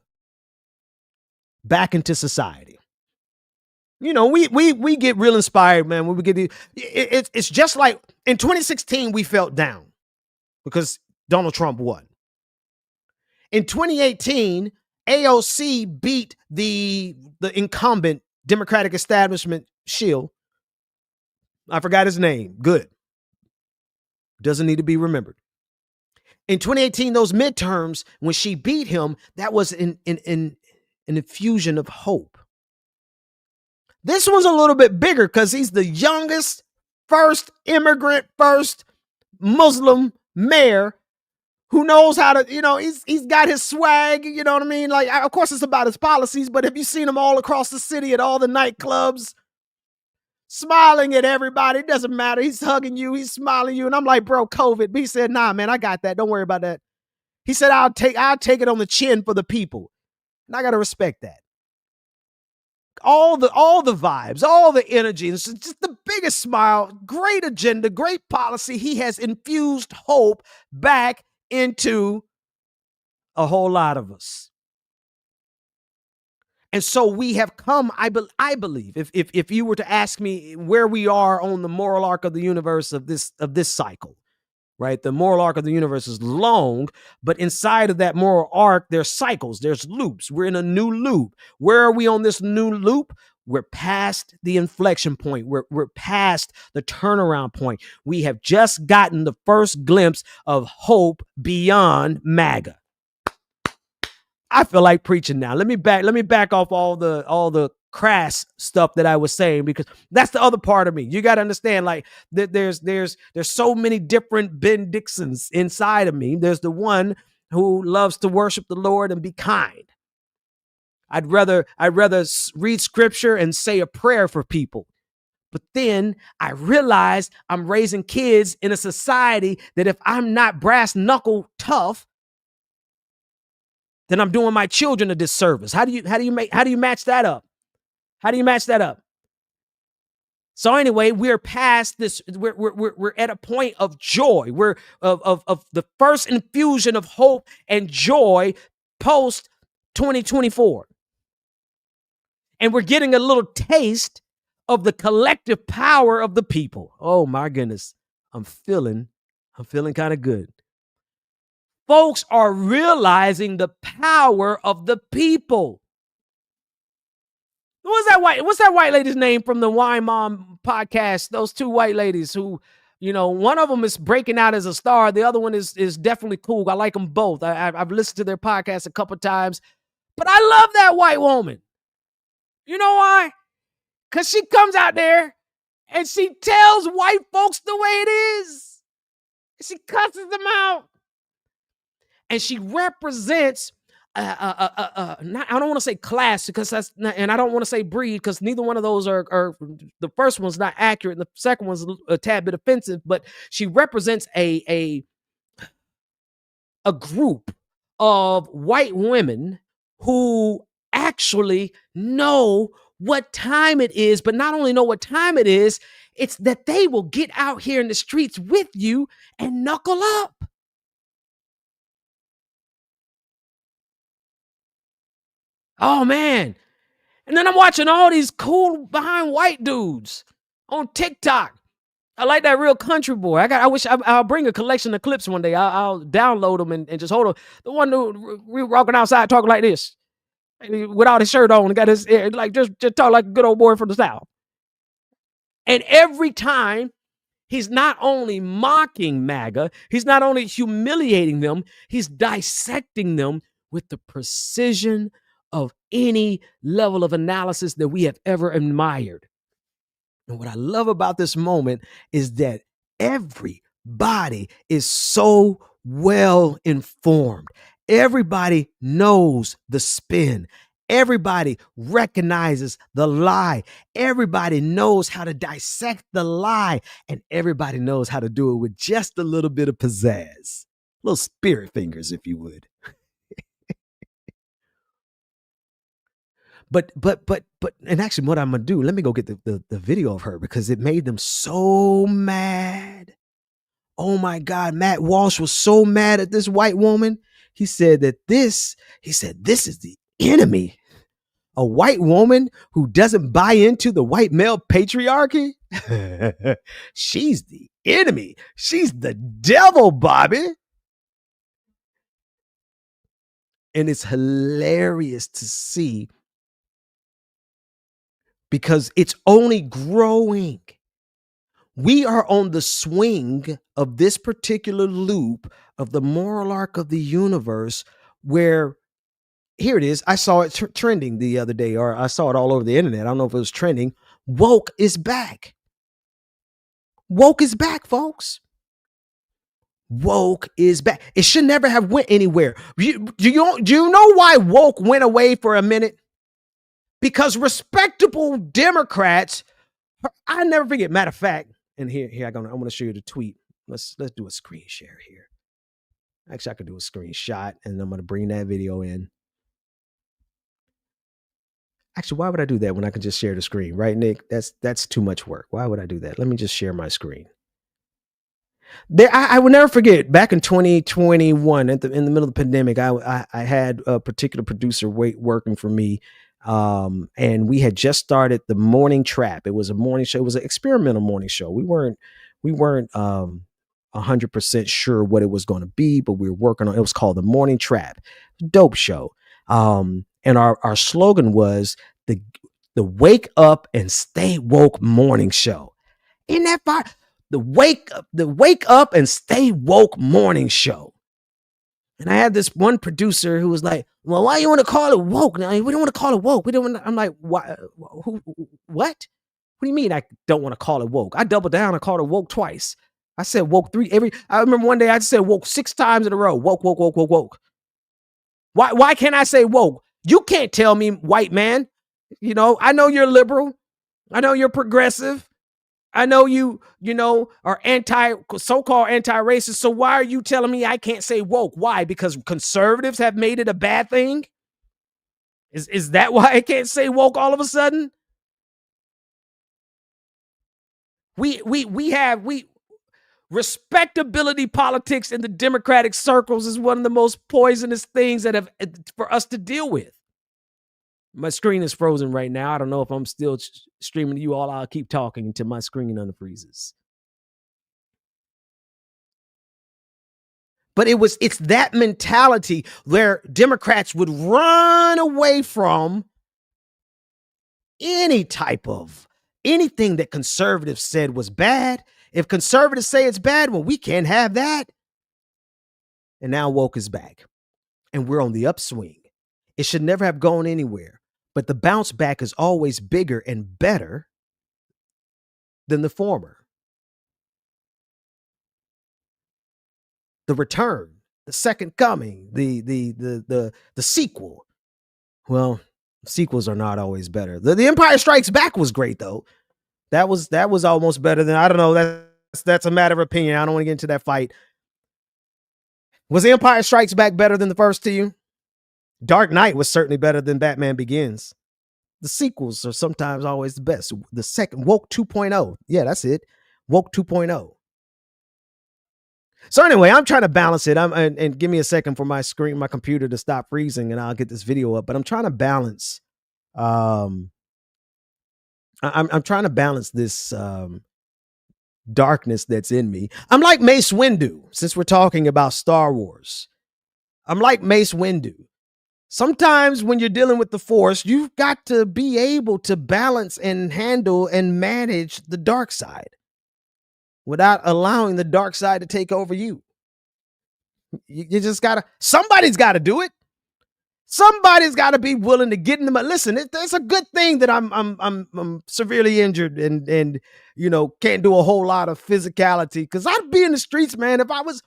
back into society. We get real inspired, man. When we get it's just like in 2016 we felt down because Donald Trump won. In 2018, AOC beat the incumbent Democratic establishment shill. I forgot his name. Good. Doesn't need to be remembered. In 2018, those midterms, when she beat him, that was an infusion of hope. This one's a little bit bigger because he's the youngest, first immigrant, first Muslim mayor who knows how to, he's got his swag, you know what I mean? Like, of course, it's about his policies, but have you seen him all across the city at all the nightclubs, smiling at everybody? It doesn't matter. He's hugging you. He's smiling at you. And I'm like, bro, COVID. But he said, nah, man, I got that. Don't worry about that. He said, I'll take it on the chin for the people. And I got to respect that. All the vibes, all the energy, it's just the biggest smile, great agenda, great policy. He has infused hope back into a whole lot of us. And so we have come, I believe, if you were to ask me where we are on the moral arc of the universe of this cycle, right? The moral arc of the universe is long, but inside of that moral arc, there's cycles, there's loops. We're in a new loop. Where are we on this new loop? We're past the inflection point. We're past the turnaround point. We have just gotten the first glimpse of hope beyond MAGA. I feel like preaching now. Let me back off all the crass stuff that I was saying, because that's the other part of me. You got to understand, like, there's so many different Ben Dixons inside of me. There's the one who loves to worship the Lord and be kind. I'd rather read scripture and say a prayer for people. But then I realize I'm raising kids in a society that if I'm not brass knuckle tough, then I'm doing my children a disservice. How do you match that up? How do you match that up? So anyway, we're past this. We're at a point of joy. We're of the first infusion of hope and joy post 2024. And we're getting a little taste of the collective power of the people. Oh my goodness. I'm feeling kind of good. Folks are realizing the power of the people. What's that white lady's name from the Wine Mom podcast? Those two white ladies who, one of them is breaking out as a star. The other one is definitely cool. I like them both. I've listened to their podcast a couple times, but I love that white woman. You know why? Because she comes out there and she tells white folks the way it is. She cusses them out. And she represents, I don't want to say class, because that's not, and I don't want to say breed, because neither one of those are the first one's not accurate and the second one's a tad bit offensive, but she represents a group of white women who actually know what time it is, but not only know what time it is, it's that they will get out here in the streets with you and knuckle up. Oh, man. And then I'm watching all these cool behind white dudes on TikTok. I like that Real Country Boy. I wish I'll bring a collection of clips one day. I'll download them and just hold them. The one who we walking outside talking like this, without his shirt on, and got his like just talk like a good old boy from the South. And every time, he's not only mocking MAGA, he's not only humiliating them, he's dissecting them with the precision of any level of analysis that we have ever admired. And what I love about this moment is that everybody is so well informed. Everybody knows the spin. Everybody recognizes the lie. Everybody knows how to dissect the lie. And everybody knows how to do it with just a little bit of pizzazz. Little spirit fingers, if you would. But, and actually what I'm going to do, let me go get the video of her because it made them so mad. Oh my God, Matt Walsh was so mad at this white woman. He said this is the enemy. A white woman who doesn't buy into the white male patriarchy. She's the enemy. She's the devil, Bobby. And it's hilarious to see because it's only growing. We are on the swing of this particular loop of the moral arc of the universe where, here it is. I saw it trending the other day, or I saw it all over the internet. I don't know if it was trending. Woke is back. Woke is back, folks. Woke is back. It should never have went anywhere. Do you know why woke went away for a minute? Because respectable Democrats, I never forget. Matter of fact, and here I go. I want to show you the tweet. Let's do a screen share here. Actually, I could do a screenshot, and I'm going to bring that video in. Actually, why would I do that when I can just share the screen, right, Nick? That's too much work. Why would I do that? Let me just share my screen. I will never forget back in 2021, in the middle of the pandemic, I had a particular producer working for me. And we had just started the Morning Trap. It was a morning show. It was an experimental morning show. We weren't 100% sure what it was going to be, but we were working on it. It was called the Morning Trap. Dope show. And our slogan was the Wake Up and Stay Woke Morning Show. Isn't that fire? The Wake Up and Stay Woke Morning Show. And I had this one producer who was like, well, why you want to call it woke? Now, we don't want to call it woke. We don't want to. I'm like, why? What? What do you mean I don't want to call it woke? I doubled down and called it woke twice. I said woke I remember one day I said woke 6 times in a row. Woke, woke, woke, woke, woke. Why can't I say woke? You can't tell me, white man. You know, I know you're liberal. I know you're progressive. I know you are so-called anti-racist. So why are you telling me I can't say woke? Why? Because conservatives have made it a bad thing? Is that why I can't say woke all of a sudden? We respectability politics in the Democratic circles is one of the most poisonous things that have for us to deal with. My screen is frozen right now. I don't know if I'm still streaming to you all. I'll keep talking until my screen unfreezes. But it's that mentality where Democrats would run away from anything that conservatives said was bad. If conservatives say it's bad, well, we can't have that. And now woke is back. And we're on the upswing. It should never have gone anywhere. But the bounce back is always bigger and better than the former. The return, the second coming, the sequel. Well, sequels are not always better. The Empire Strikes Back was great though. That was almost better than, I don't know, that's a matter of opinion. I don't want to get into that fight. Was The Empire Strikes Back better than the first to you? Dark Knight was certainly better than Batman Begins. The sequels are sometimes always the best. The second, Woke 2.0. Yeah, that's it. Woke 2.0. So anyway, I'm trying to balance it. And give me a second for my computer to stop freezing, and I'll get this video up. But I'm trying to balance. I'm trying to balance this darkness that's in me. I'm like Mace Windu, since we're talking about Star Wars. I'm like Mace Windu. Sometimes when you're dealing with the Force, you've got to be able to balance and handle and manage the dark side without allowing the dark side to take over you. You just gotta, somebody's got to do it. Somebody's got to be willing to get in the. Listen, it's a good thing that I'm severely injured and can't do a whole lot of physicality, because I'd be in the streets, man. If I was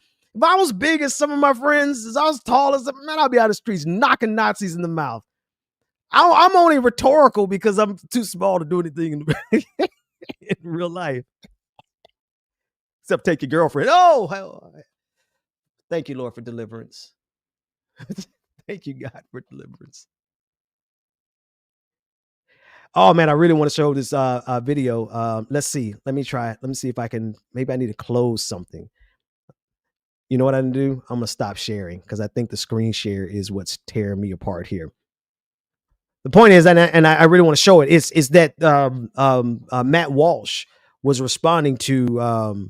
big as some of my friends, as I was tall as them, man, I'd be out of the streets knocking Nazis in the mouth. I'm only rhetorical because I'm too small to do anything in real life. Except take your girlfriend. Oh, thank you, Lord, for deliverance. Thank you, God, for deliverance. Oh, man, I really want to show this video. Let's see. Let me try it. Let me see if I can. Maybe I need to close something. You know what I'm going to do? I'm going to stop sharing because I think the screen share is what's tearing me apart here. The point is, and I really want to show it, is that Matt Walsh was responding to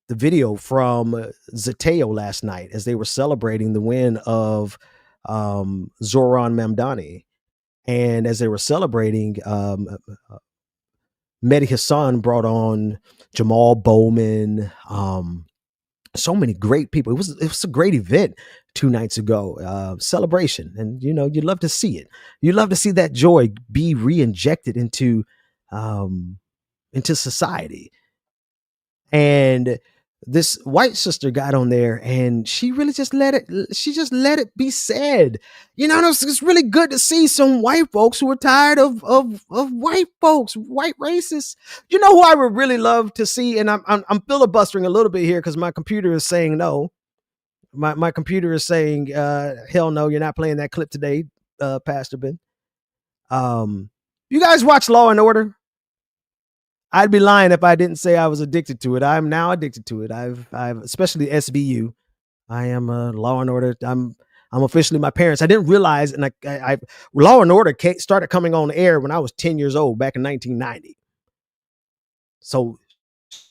the video from Zateo last night as they were celebrating the win of Zoran Mamdani. And as they were celebrating, Mehdi Hassan brought on Jamal Bowman, so many great people. It was a great event 2 nights ago, celebration. And, you'd love to see it. You'd love to see that joy be re-injected into society. And this white sister got on there and she really just let it be said. It's really good to see some white folks who are tired of white folks, white racists. You know who I would really love to see, and I'm filibustering a little bit here because my computer is saying no. My computer is saying hell no, you're not playing that clip today, Pastor Ben. You guys watch Law and Order? I'd be lying if I didn't say I was addicted to it. I'm now addicted to it. I've especially SVU. I am a Law and Order. I'm officially my parents. I didn't realize, and I Law and Order started coming on air when I was 10 years old back in 1990. So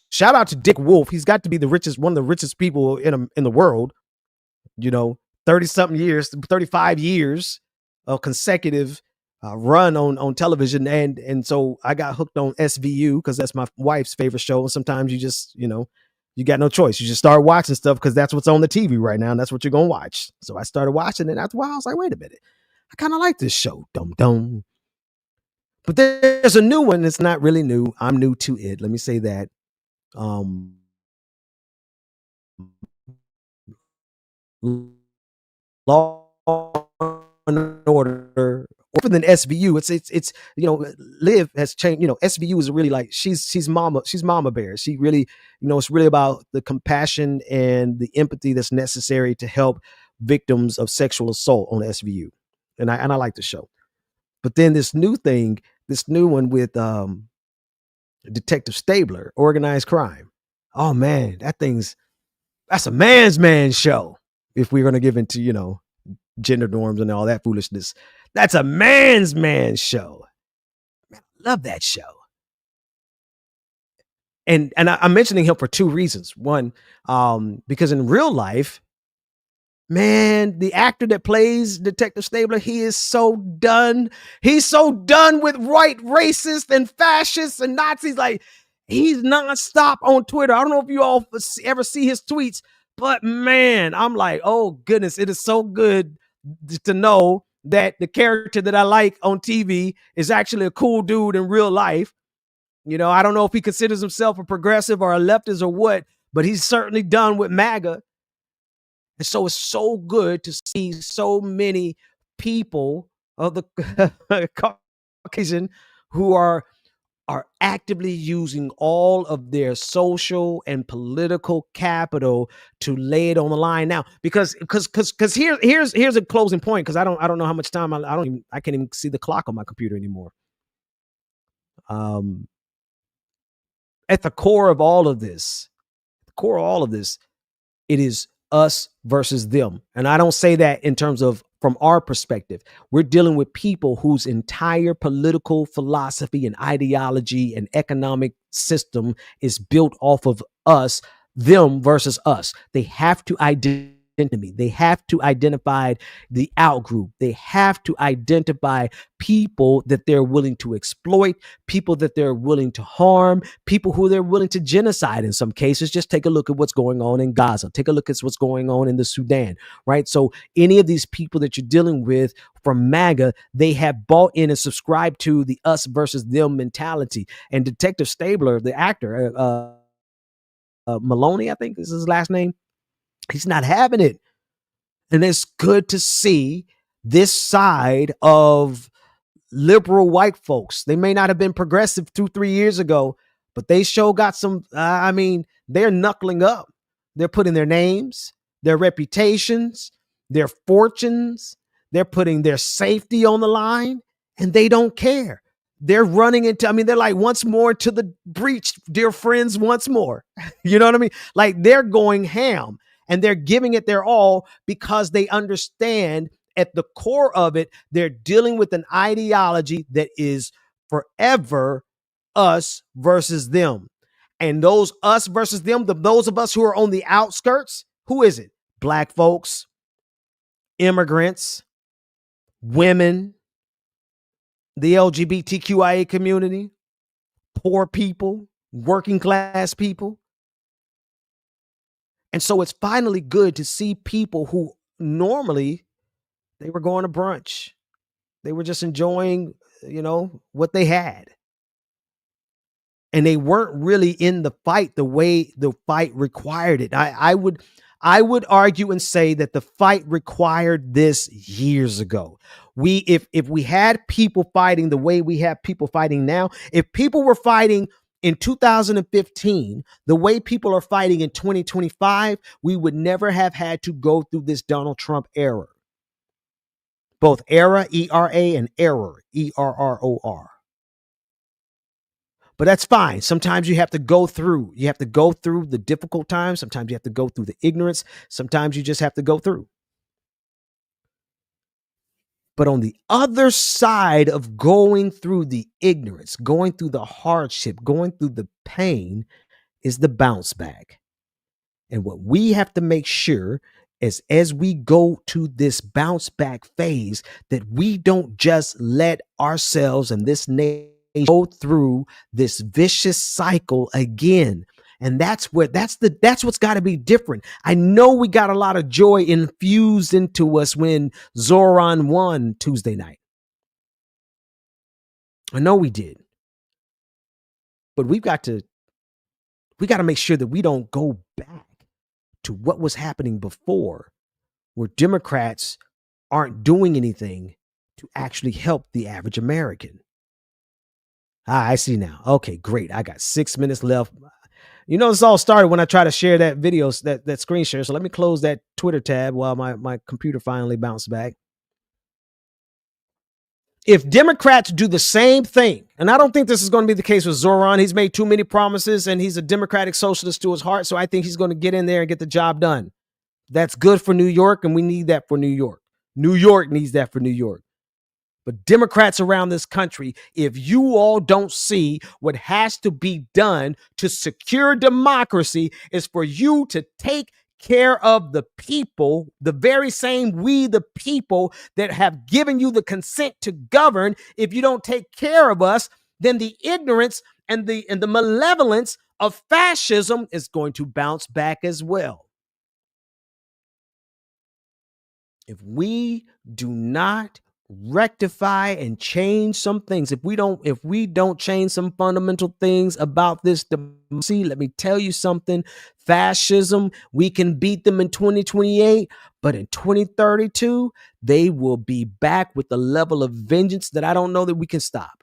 shout out to Dick Wolf. He's got to be one of the richest people in the world. 30-something years, 35 years of consecutive run on television, and so I got hooked on SVU because that's my wife's favorite show. And sometimes you just you got no choice. You just start watching stuff because that's what's on the TV right now, and that's what you're gonna watch. So I started watching, and after a while I was like, wait a minute, I kind of like this show. Dum. But there's a new one that's not really new. I'm new to it. Let me say that. Law and Order. More than SVU, it's Liv has changed. SVU is really like she's mama bear. She really, it's really about the compassion and the empathy that's necessary to help victims of sexual assault on SVU, and I like the show. But then this new one with Detective Stabler, Organized Crime. Oh man, that's a man's man show. If we're gonna give into gender norms and all that foolishness. That's a man's man show. Man, I love that show. And I'm mentioning him for 2 reasons. One, because in real life, man, the actor that plays Detective Stabler, he is so done. He's so done with white racists and fascists and Nazis. Like, he's nonstop on Twitter. I don't know if you all ever see his tweets, but man, I'm like, oh goodness, it is so good to know that the character that I like on TV is actually a cool dude in real life. I don't know if he considers himself a progressive or a leftist or what, but he's certainly done with MAGA. And so it's so good to see so many people of the Caucasian who are are actively using all of their social and political capital to lay it on the line now. Because here's a closing point, because I don't know how much time I can't even see the clock on my computer anymore. At the core of all of this, it is us versus them. And I don't say that in terms of from our perspective. We're dealing with people whose entire political philosophy and ideology and economic system is built off of us, them versus us. They have to identify me. They have to identify the outgroup. They have to identify people that they're willing to exploit, people that they're willing to harm, people who they're willing to genocide in some cases. Just take a look at what's going on in Gaza. Take a look at what's going on in the Sudan, right? So any of these people that you're dealing with from MAGA, they have bought in and subscribed to the us versus them mentality. And Detective Stabler, the actor, Maloney, I think is his last name, he's not having it. And it's good to see this side of liberal white folks. They may not have been progressive 2-3 years ago, but they sure got some, they're knuckling up. They're putting their names, their reputations, their fortunes, they're putting their safety on the line, and they don't care. They're running into, they're like, once more to the breach, dear friends, once more. You know what I mean? Like, they're going ham. And they're giving it their all because they understand at the core of it, they're dealing with an ideology that is forever us versus them. And those us versus them, those of us who are on the outskirts, who is it? Black folks, immigrants, women, the LGBTQIA community, poor people, working class people. And so it's finally good to see people who normally they were going to brunch. They were just enjoying, what they had. And they weren't really in the fight the way the fight required it. I would argue and say that the fight required this years ago. If we had people fighting the way we have people fighting now, if people were fighting in 2015, the way people are fighting in 2025, we would never have had to go through this Donald Trump era. Both era, E-R-A, and error, E-R-R-O-R. But that's fine. Sometimes you have to go through. You have to go through the difficult times. Sometimes you have to go through the ignorance. Sometimes you just have to go through. But on the other side of going through the ignorance, going through the hardship, going through the pain is the bounce back. And what we have to make sure is as we go to this bounce back phase, that we don't just let ourselves and this nation go through this vicious cycle again. And that's what's got to be different. I know we got a lot of joy infused into us when Zoran won Tuesday night. I know we did. But we got to make sure that we don't go back to what was happening before, where Democrats aren't doing anything to actually help the average American. I see now. Okay, great. I got 6 minutes left. This all started when I tried to share that video, that screen share. So let me close that Twitter tab while my computer finally bounced back. If Democrats do the same thing, and I don't think this is going to be the case with Zoran. He's made too many promises and he's a democratic socialist to his heart. So I think he's going to get in there and get the job done. That's good for New York, and we need that for New York. New York needs that for New York. But Democrats around this country, if you all don't see what has to be done to secure democracy is for you to take care of the people, the very same we, the people that have given you the consent to govern. If you don't take care of us, then the ignorance and the malevolence of fascism is going to bounce back as well. If we do not rectify and change some things, if we don't change some fundamental things about this democracy, let me tell you something. Fascism, we can beat them in 2028, but in 2032, they will be back with a level of vengeance that I don't know that we can stop.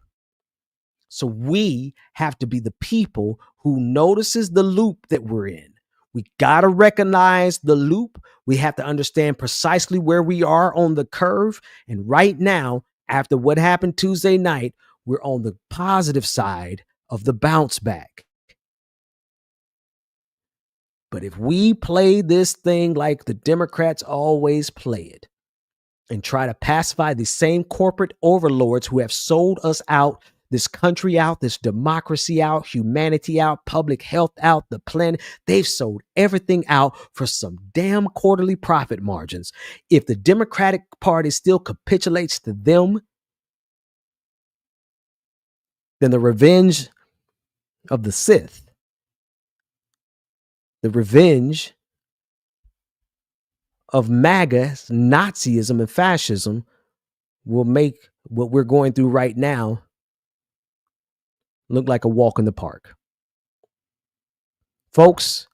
So we have to be the people who notices the loop that we're in. We got to recognize the loop. We have to understand precisely where we are on the curve. And right now, after what happened Tuesday night, we're on the positive side of the bounce back. But if we play this thing like the Democrats always play it and try to pacify the same corporate overlords who have sold us out, this country out, this democracy out, humanity out, public health out, the planet, they've sold everything out for some damn quarterly profit margins. If the Democratic Party still capitulates to them, then the revenge of the Sith, the revenge of MAGA, Nazism, and fascism will make what we're going through right now look like a walk in the park. Folks,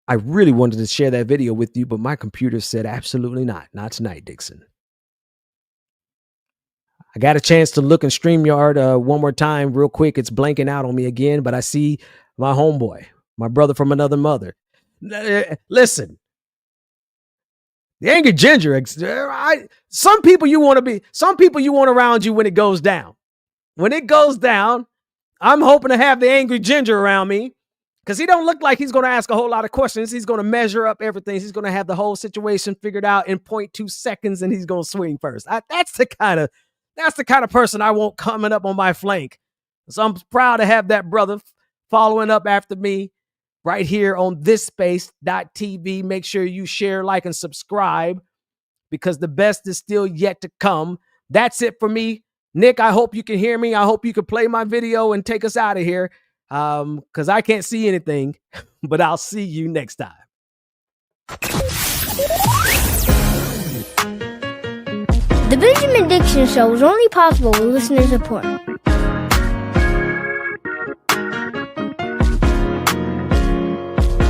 I really wanted to share that video with you, but my computer said absolutely not. Not tonight, Dixon. I got a chance to look in StreamYard one more time real quick. It's blanking out on me again, but I see my homeboy, my brother from another mother. Listen, the angry ginger, some people you want around you when it goes down. When it goes down, I'm hoping to have the angry ginger around me because he don't look like he's going to ask a whole lot of questions. He's going to measure up everything. He's going to have the whole situation figured out in 0.2 seconds, and he's going to swing first. That's the kind of person I want coming up on my flank. So I'm proud to have that brother following up after me right here on thisspace.tv. Make sure you share, like, and subscribe because the best is still yet to come. That's it for me. Nick, I hope you can hear me. I hope you can play my video and take us out of here because I can't see anything, but I'll see you next time. The Benjamin Dixon Show is only possible with listener support.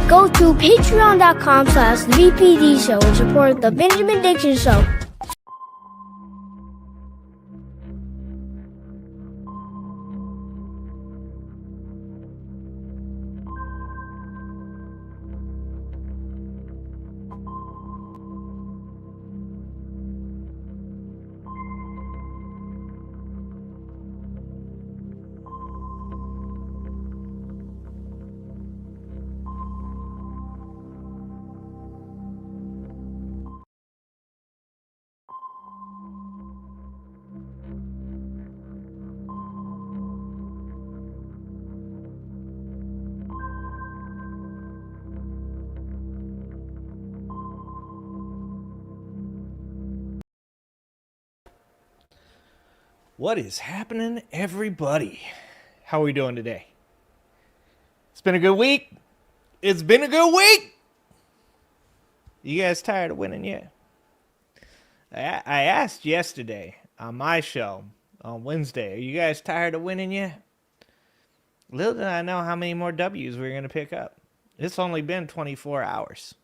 Go to patreon.com/VPD show and support the Benjamin Dixon Show. What is happening, everybody? How are we doing today? It's been a good week. It's been a good week. You guys tired of winning yet? I asked yesterday on my show on Wednesday, are you guys tired of winning yet? Little did I know how many more W's we were going to pick up. It's only been 24 hours.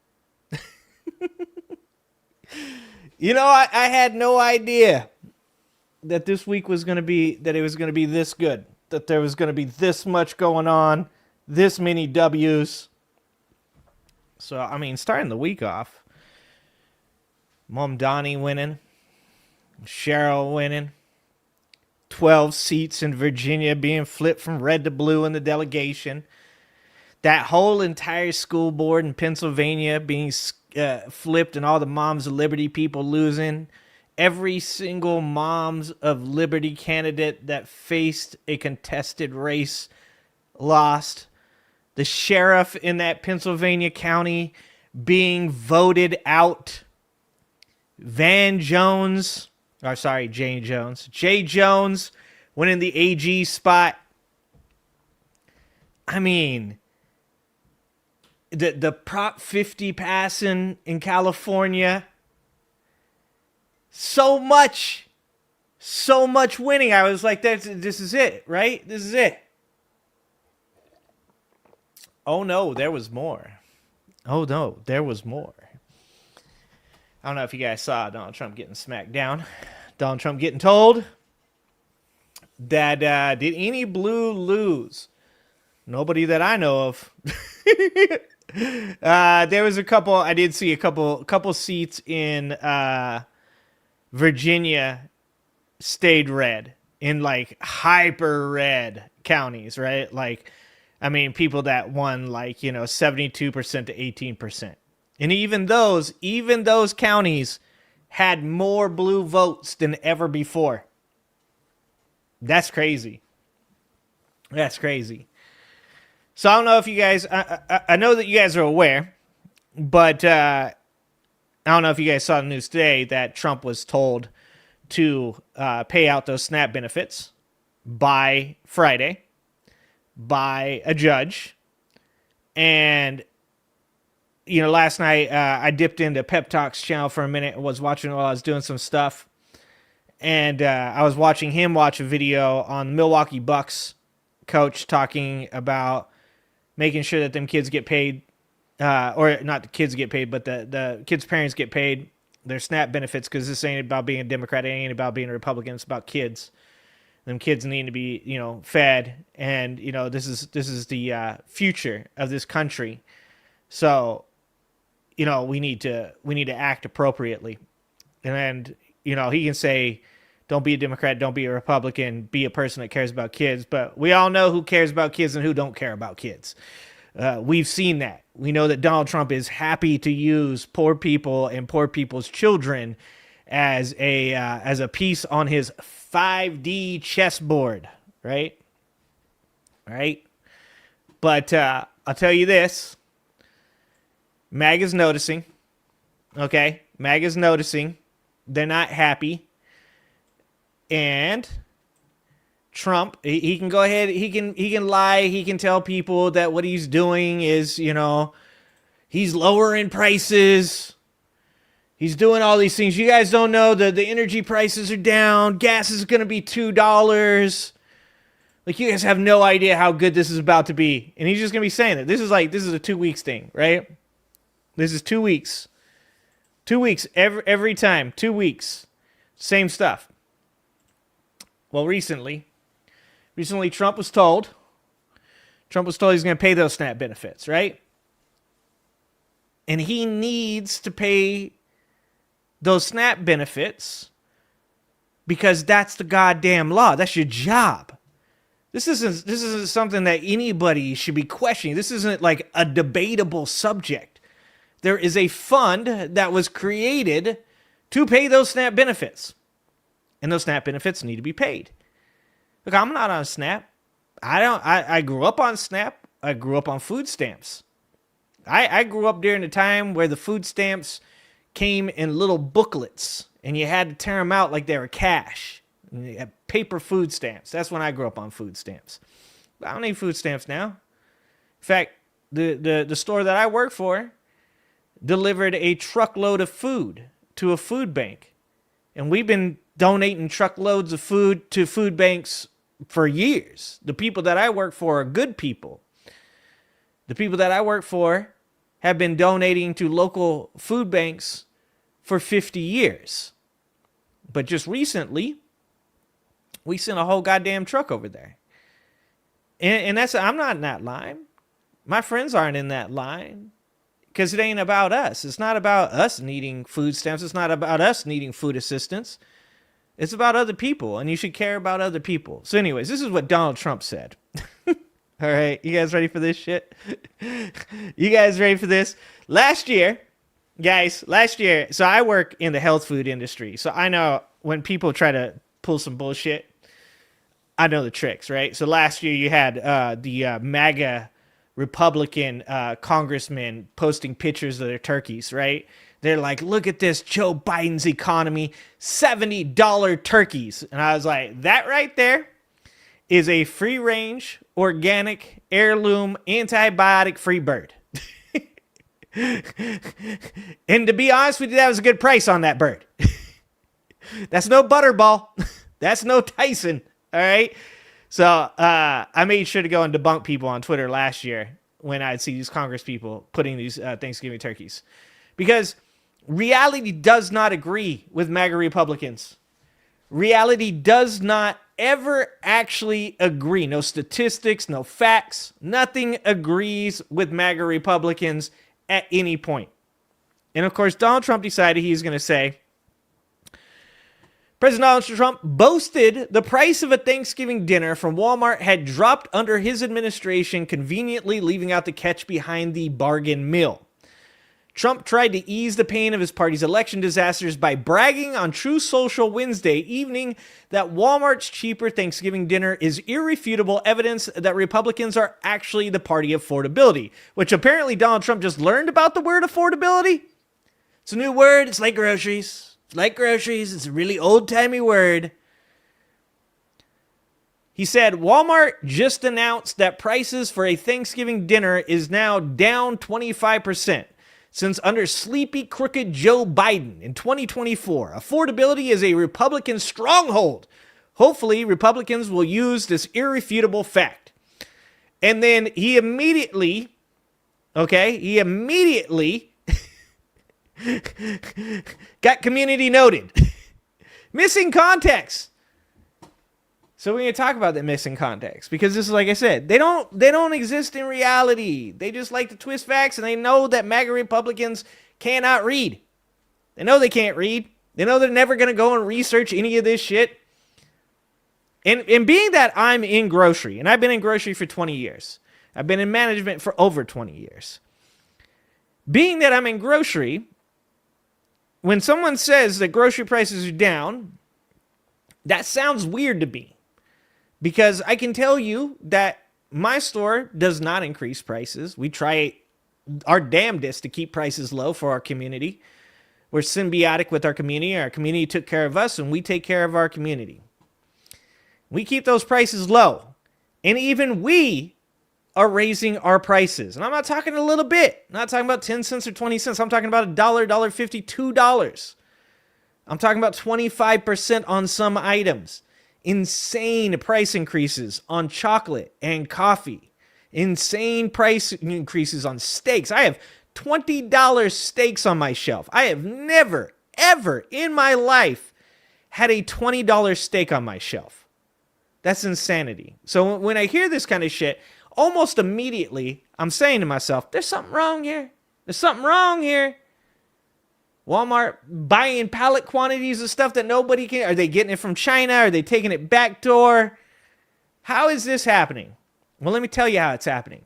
You know, I had no idea that this week was going to be, that it was going to be this good, that there was going to be this much going on, this many W's. So, I mean, starting the week off, Mom Donnie winning, Cheryl winning, 12 seats in Virginia being flipped from red to blue in the delegation, that whole entire school board in Pennsylvania being flipped and all the Moms of Liberty people losing, every single Moms of Liberty candidate that faced a contested race lost. The sheriff in that Pennsylvania county being voted out. Jay Jones winning the AG spot. I mean, the Prop 50 passing in California. So much winning. I was like, this is it, right? This is it. Oh no, there was more. I don't know if you guys saw Donald Trump getting smacked down. Donald Trump getting told, that did any blue lose? Nobody that I know of. There was a couple. I did see a couple seats in Virginia stayed red, in like hyper red counties, right? Like, I mean, people that won like 72% to 18%, and even those counties had more blue votes than ever before. That's crazy. That's crazy. So I don't know if you guys, I know that you guys are aware, but I don't know if you guys saw the news today that Trump was told to pay out those SNAP benefits by Friday by a judge. And, last night I dipped into Pep Talk's channel for a minute and was watching while I was doing some stuff. And I was watching him watch a video on the Milwaukee Bucks coach talking about making sure that them kids get paid, or not the kids get paid, but the kids' parents get paid their SNAP benefits, because this ain't about being a Democrat, it ain't about being a Republican, it's about kids. Them kids need to be, fed, and this is the future of this country. So, we need to act appropriately, and he can say, don't be a Democrat, don't be a Republican, be a person that cares about kids. But we all know who cares about kids and who don't care about kids. We've seen that. We know that Donald Trump is happy to use poor people and poor people's children as a piece on his 5D chessboard, right? Right? But I'll tell you this. MAGA's noticing. Okay? MAGA's noticing. They're not happy. And Trump, he can go ahead, he can lie, he can tell people that what he's doing is, he's lowering prices. He's doing all these things. You guys don't know the energy prices are down. Gas is going to be $2. Like, you guys have no idea how good this is about to be. And he's just going to be saying that. This is a 2 weeks thing, right? This is 2 weeks. 2 weeks every time. 2 weeks. Same stuff. Well, recently Trump was told he's going to pay those SNAP benefits, right? And he needs to pay those SNAP benefits because that's the goddamn law. That's your job. This isn't something that anybody should be questioning. This isn't like a debatable subject. There is a fund that was created to pay those SNAP benefits. And those SNAP benefits need to be paid. Look, I'm not on SNAP. I grew up on SNAP. I grew up on food stamps. I grew up during the time where the food stamps came in little booklets and you had to tear them out like they were cash. And you had paper food stamps. That's when I grew up on food stamps. But I don't need food stamps now. In fact, the store that I work for delivered a truckload of food to a food bank. And we've been donating truckloads of food to food banks for years. The people that I work for are good people. The people that I work for have been donating to local food banks for 50 years. But just recently, we sent a whole goddamn truck over there. And I'm not in that line. My friends aren't in that line. Because it ain't about us. It's not about us needing food stamps. It's not about us needing food assistance. It's about other people, and you should care about other people. So anyways, this is what Donald Trump said. All right, you guys ready for this shit? You guys ready for this? Last year, so I work in the health food industry. So I know when people try to pull some bullshit, I know the tricks, right? So last year you had the MAGA Republican congressmen posting pictures of their turkeys, right? They're like, look at this Joe Biden's economy, $70 turkeys. And I was like, that right there is a free-range, organic, heirloom, antibiotic-free bird. And to be honest with you, that was a good price on that bird. That's no Butterball. That's no Tyson, all right? So I made sure to go and debunk people on Twitter last year when I'd see these Congress people putting these Thanksgiving turkeys. Because reality does not agree with MAGA Republicans. reality does not ever actually agree. No statistics, no facts, nothing agrees with MAGA Republicans at any point. And of course, Donald Trump decided he's going to say, President Donald Trump boasted the price of a Thanksgiving dinner from Walmart had dropped under his administration, conveniently leaving out the catch behind the bargain meal. Trump tried to ease the pain of his party's election disasters by bragging on True Social Wednesday evening that Walmart's cheaper Thanksgiving dinner is irrefutable evidence that Republicans are actually the party of affordability, which apparently Donald Trump just learned about the word affordability. It's a new word. It's like groceries. It's like groceries. It's a really old-timey word. He said, Walmart just announced that prices for a Thanksgiving dinner is now down 25%. Since under sleepy, crooked Joe Biden in 2024, affordability is a Republican stronghold. Hopefully, Republicans will use this irrefutable fact. And then he immediately got community noted. Missing context. So we're going to talk about that missing context, because this is, like I said, they don't exist in reality. They just like to twist facts, and they know that MAGA Republicans cannot read. They know they can't read. They know they're never going to go and research any of this shit. And being that I'm in grocery, and I've been in grocery for 20 years. I've been in management for over 20 years. Being that I'm in grocery, when someone says that grocery prices are down, that sounds weird to me. Because I can tell you that my store does not increase prices. We try our damnedest to keep prices low for our community. We're symbiotic with our community. Our community took care of us, and we take care of our community. We keep those prices low. And even we are raising our prices. And I'm not talking a little bit. I'm not talking about 10 cents or 20 cents. I'm talking about $1, $1.50, $2. I'm talking about 25% on some items. Insane price increases on chocolate and coffee. Insane price increases on steaks. I have $20 steaks on my shelf. I have never, ever in my life had a $20 steak on my shelf. That's insanity. So when I hear this kind of shit, almost immediately I'm saying to myself, there's something wrong here. There's something wrong here. Walmart buying pallet quantities of stuff that nobody can. Are they getting it from China? Are they taking it backdoor? How is this happening? Well, let me tell you how it's happening.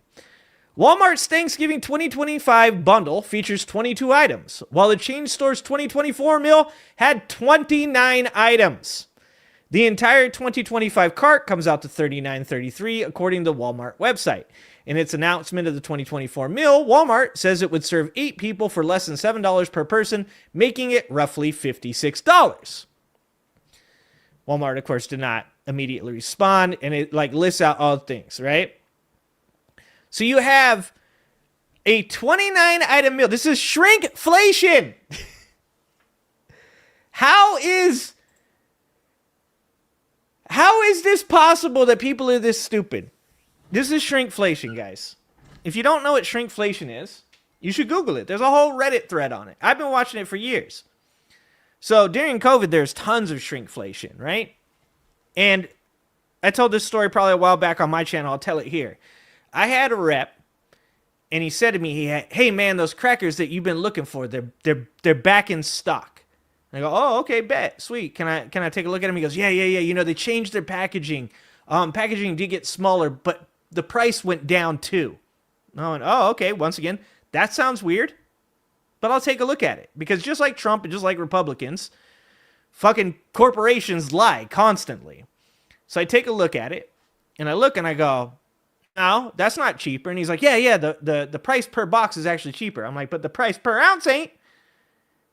Walmart's Thanksgiving 2025 bundle features 22 items, while the chain store's 2024 meal had 29 items. The entire 2025 cart comes out to $39.33 according to the Walmart website. In its announcement of the 2024 meal, Walmart says it would serve 8 people for less than $7 per person, making it roughly $56. Walmart, of course, did not immediately respond, and it lists out all things, right? So you have a 29-item meal. This is shrinkflation. How is this possible that people are this stupid? This is shrinkflation, guys. If you don't know what shrinkflation is, you should Google it. There's a whole Reddit thread on it. I've been watching it for years. So during COVID, there's tons of shrinkflation, right? And I told this story probably a while back on my channel. I'll tell it here. I had a rep, and he said to me, "Hey man, those crackers that you've been looking for, they're back in stock." And I go, "Oh, okay, bet, sweet. Can I take a look at them?" He goes, "Yeah. You know, they changed their packaging. Packaging did get smaller, but the price went down too." And I went, "Oh, okay. Once again, that sounds weird, but I'll take a look at it, because just like Trump and just like Republicans, fucking corporations lie constantly." So I take a look at it, and I look and I go, "No, that's not cheaper." And he's like, "Yeah, the price per box is actually cheaper." I'm like, "But the price per ounce ain't."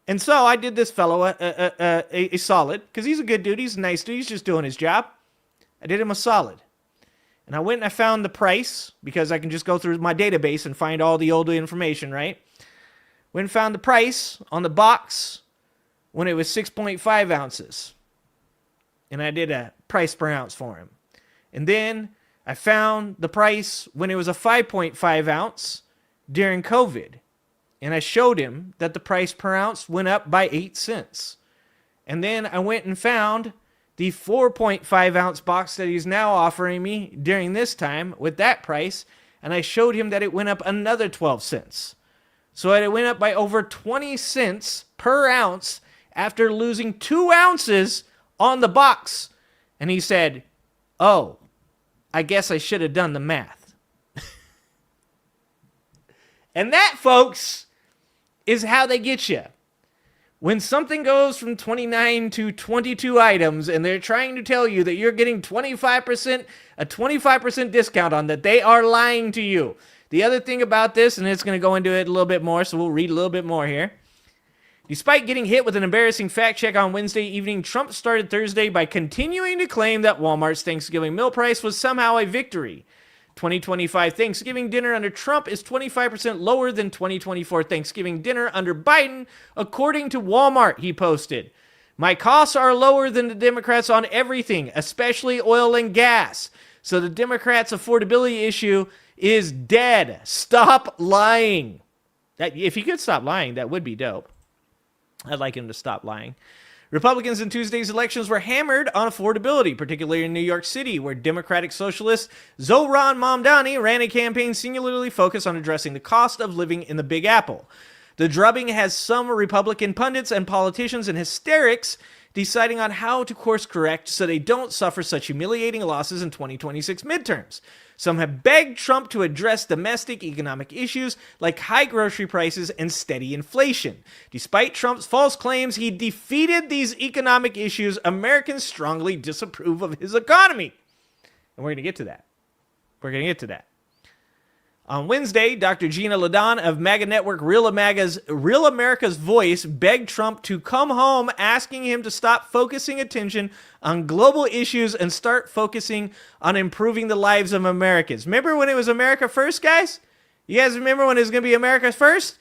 And so I did this fellow a solid, because he's a good dude. He's a nice dude. He's just doing his job. I did him a solid. And I went and I found the price, because I can just go through my database and find all the old information, right? Went and found the price on the box when it was 6.5 ounces. And I did a price per ounce for him. And then I found the price when it was a 5.5 ounce during COVID. And I showed him that the price per ounce went up by 8 cents. And then I went and found the 4.5 ounce box that he's now offering me during this time with that price, and I showed him that it went up another 12 cents. So it went up by over 20 cents per ounce after losing 2 ounces on the box. And he said, "Oh, I guess I should have done the math." And that, folks, is how they get you. When something goes from 29 to 22 items and they're trying to tell you that you're getting a 25% discount on that, they are lying to you. The other thing about this, and it's going to go into it a little bit more, so we'll read a little bit more here. Despite getting hit with an embarrassing fact check on Wednesday evening, Trump started Thursday by continuing to claim that Walmart's Thanksgiving meal price was somehow a victory. 2025 Thanksgiving dinner under Trump is 25% lower than 2024 Thanksgiving dinner under Biden, according to Walmart, he posted. "My costs are lower than the Democrats on everything, especially oil and gas. So the Democrats' affordability issue is dead. Stop lying." That, if he could stop lying, that would be dope. I'd like him to stop lying. Republicans in Tuesday's elections were hammered on affordability, particularly in New York City, where Democratic Socialist Zohran Mamdani ran a campaign singularly focused on addressing the cost of living in the Big Apple. The drubbing has some Republican pundits and politicians in hysterics, deciding on how to course correct so they don't suffer such humiliating losses in 2026 midterms. Some have begged Trump to address domestic economic issues like high grocery prices and steady inflation. Despite Trump's false claims he defeated these economic issues, Americans strongly disapprove of his economy. And we're going to get to that. On Wednesday, Dr. Gina of MAGA Network Real America's Voice begged Trump to come home, asking him to stop focusing attention on global issues and start focusing on improving the lives of Americans. Remember when it was America First, guys? You guys remember when it was going to be America First?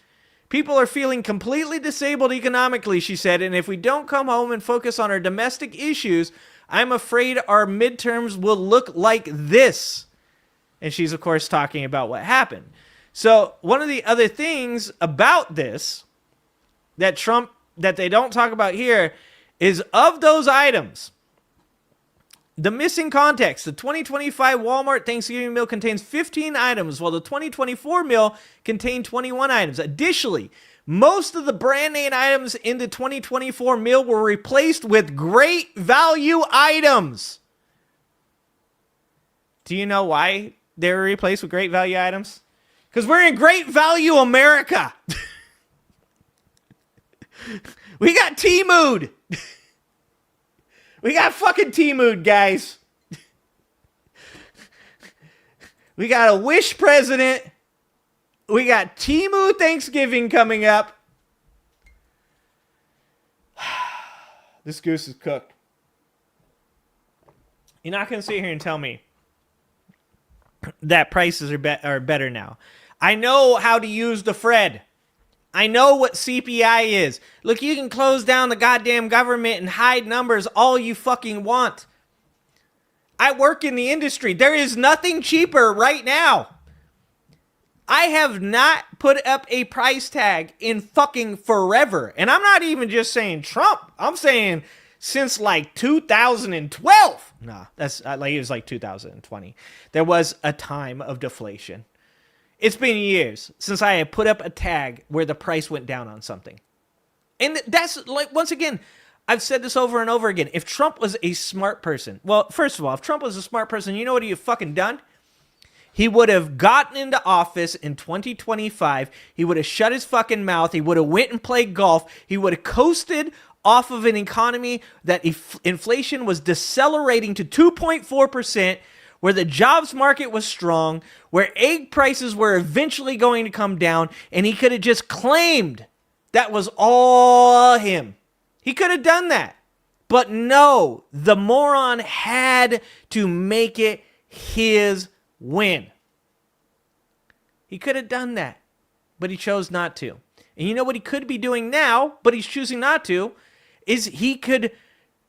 People are feeling completely disabled economically, she said, and if we don't come home and focus on our domestic issues, I'm afraid our midterms will look like this. And she's, of course, talking about what happened. So one of the other things about this that they don't talk about here is of those items, the missing context. The 2025 Walmart Thanksgiving meal contains 15 items, while the 2024 meal contained 21 items. Additionally, most of the brand name items in the 2024 meal were replaced with great value items. Do you know why they were replaced with great value items? Because we're in great value America. We got T-Mood. We got fucking T-Mood, guys. We got a Wish president. We got T-Mood Thanksgiving coming up. This goose is cooked. You're not going to sit here and tell me that prices are better now. I know how to use the Fred. I know what CPI is. Look, you can close down the goddamn government and hide numbers all you fucking want. I work in the industry. There is nothing cheaper right now. I have not put up a price tag in fucking forever. And I'm not even just saying Trump. I'm saying since like 2012. Nah, that's like it was like 2020. There was a time of deflation. It's been years since I have put up a tag where the price went down on something. And that's like, once again, I've said this over and over again. If Trump was a smart person, well, first of all, if Trump was a smart person, you know what he would have fucking done? He would have gotten into office in 2025. He would have shut his fucking mouth. He would have went and played golf. He would have coasted off of an economy that inflation was decelerating to 2.4%, where the jobs market was strong, where egg prices were eventually going to come down, and he could have just claimed that was all him. He could have done that. But no, the moron had to make it his win. He could have done that, but he chose not to. And you know what he could be doing now, but he's choosing not to, is he could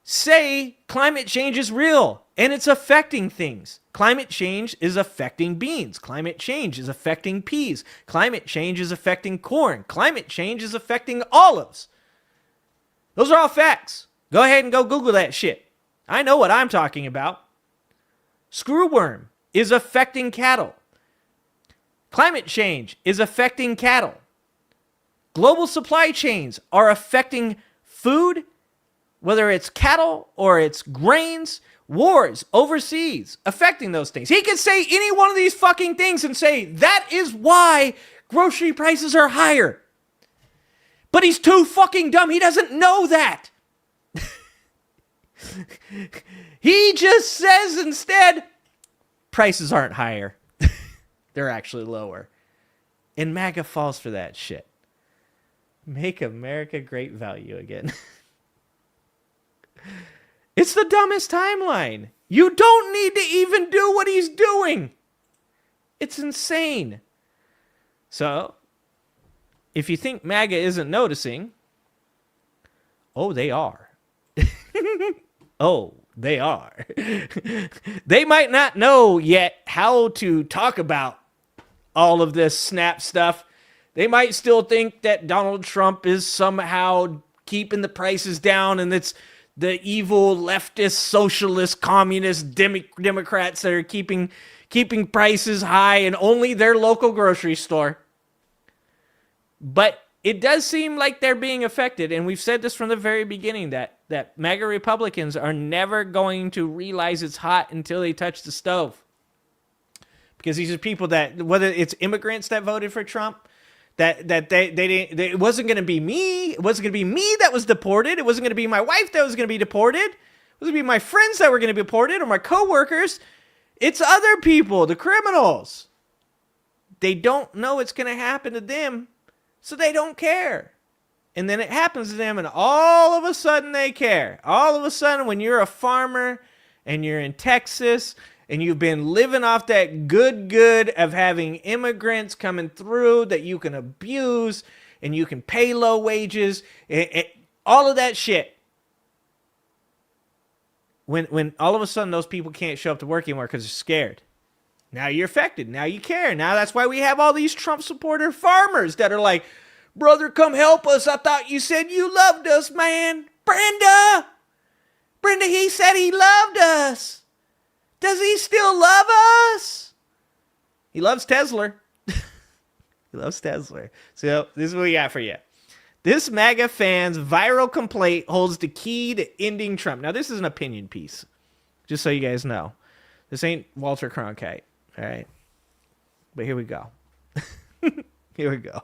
say climate change is real and it's affecting things. Climate change is affecting beans. Climate change is affecting peas. Climate change is affecting corn. Climate change is affecting olives. Those are all facts. Go ahead and go Google that shit. I know what I'm talking about. Screwworm is affecting cattle. Climate change is affecting cattle. Global supply chains are affecting food, whether it's cattle or it's grains, wars overseas, affecting those things. He could say any one of these fucking things and say, that is why grocery prices are higher. But he's too fucking dumb. He doesn't know that. He just says instead, prices aren't higher. They're actually lower. And MAGA falls for that shit. Make America great value again. It's the dumbest timeline. You don't need to even do what he's doing. It's insane. So, if you think MAGA isn't noticing, oh, they are. Oh, they are. They might not know yet how to talk about all of this snap stuff. They might still think that Donald Trump is somehow keeping the prices down and it's the evil leftist, socialist, communist Democrats that are keeping prices high in only their local grocery store. But it does seem like they're being affected, and we've said this from the very beginning, that MAGA Republicans are never going to realize it's hot until they touch the stove. Because these are people that, whether it's immigrants that voted for Trump, that they didn't, it wasn't going to be me. It wasn't going to be me that was deported. It wasn't going to be my wife that was going to be deported. It wasn't going to be my friends that were going to be deported or my coworkers. It's other people, the criminals. They don't know it's going to happen to them, so they don't care. And then it happens to them, and all of a sudden they care. All of a sudden, when you're a farmer and you're in Texas and you've been living off that good of having immigrants coming through that you can abuse and you can pay low wages, all of that shit. When all of a sudden those people can't show up to work anymore because they're scared. Now you're affected. Now you care. Now that's why we have all these Trump supporter farmers that are like, brother, come help us. I thought you said you loved us, man. Brenda, he said he loved us. Does he still love us? He loves Tesla. He loves Tesla. So this is what we got for you. This MAGA fan's viral complaint holds the key to ending Trump. Now, this is an opinion piece, just so you guys know. This ain't Walter Cronkite, all right? But here we go. Here we go.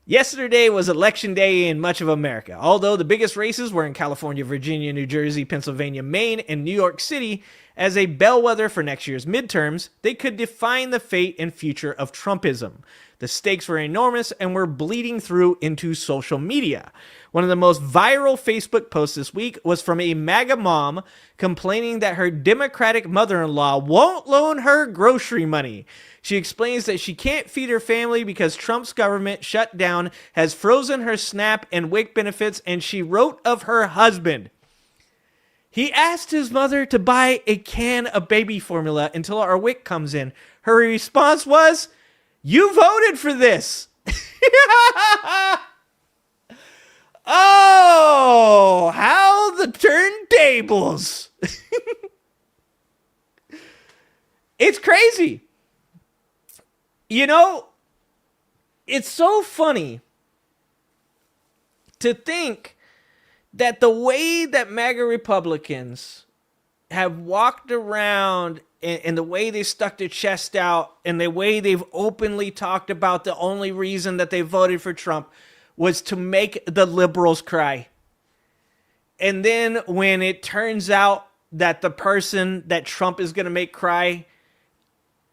Yesterday was election day in much of America. Although the biggest races were in California, Virginia, New Jersey, Pennsylvania, Maine, and New York City, as a bellwether for next year's midterms, they could define the fate and future of Trumpism. The stakes were enormous and were bleeding through into social media. One of the most viral Facebook posts this week was from a MAGA mom complaining that her Democratic mother-in-law won't loan her grocery money. She explains that she can't feed her family because Trump's government shutdown has frozen her SNAP and WIC benefits, and she wrote of her husband. He asked his mother to buy a can of baby formula until our WIC comes in. Her response was, "You voted for this." Oh, how the turntables. It's crazy. You know, it's so funny to think that the way that MAGA Republicans have walked around and the way they stuck their chest out and the way they've openly talked about the only reason that they voted for Trump was to make the liberals cry. And then when it turns out that the person that Trump is going to make cry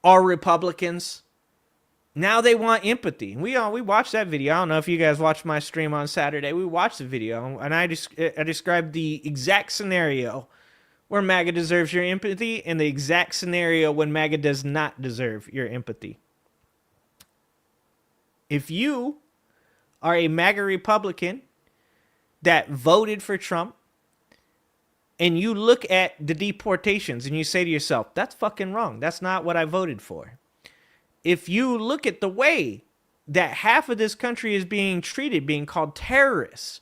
are Republicans, now they want empathy. We watched that video. I don't know if you guys watched my stream on Saturday. We watched the video, and I described the exact scenario where MAGA deserves your empathy and the exact scenario when MAGA does not deserve your empathy. If you are a MAGA Republican that voted for Trump and you look at the deportations and you say to yourself, that's fucking wrong. That's not what I voted for. If you look at the way that half of this country is being treated, being called terrorists,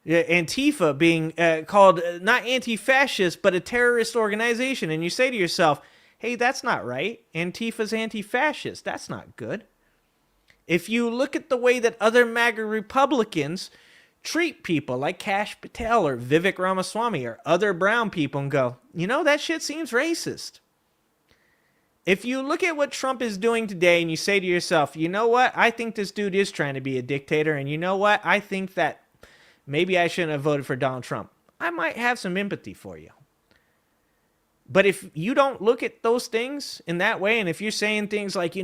Antifa being called not anti-fascist, but a terrorist organization. And you say to yourself, hey, that's not right. Antifa's anti-fascist. That's not good. If you look at the way that other MAGA Republicans treat people like Kash Patel or Vivek Ramaswamy or other brown people and go, you know, that shit seems racist. If you look at what Trump is doing today and you say to yourself, you know what? I think this dude is trying to be a dictator. And you know what? I think that maybe I shouldn't have voted for Donald Trump. I might have some empathy for you. But if you don't look at those things in that way, and if you're saying things like,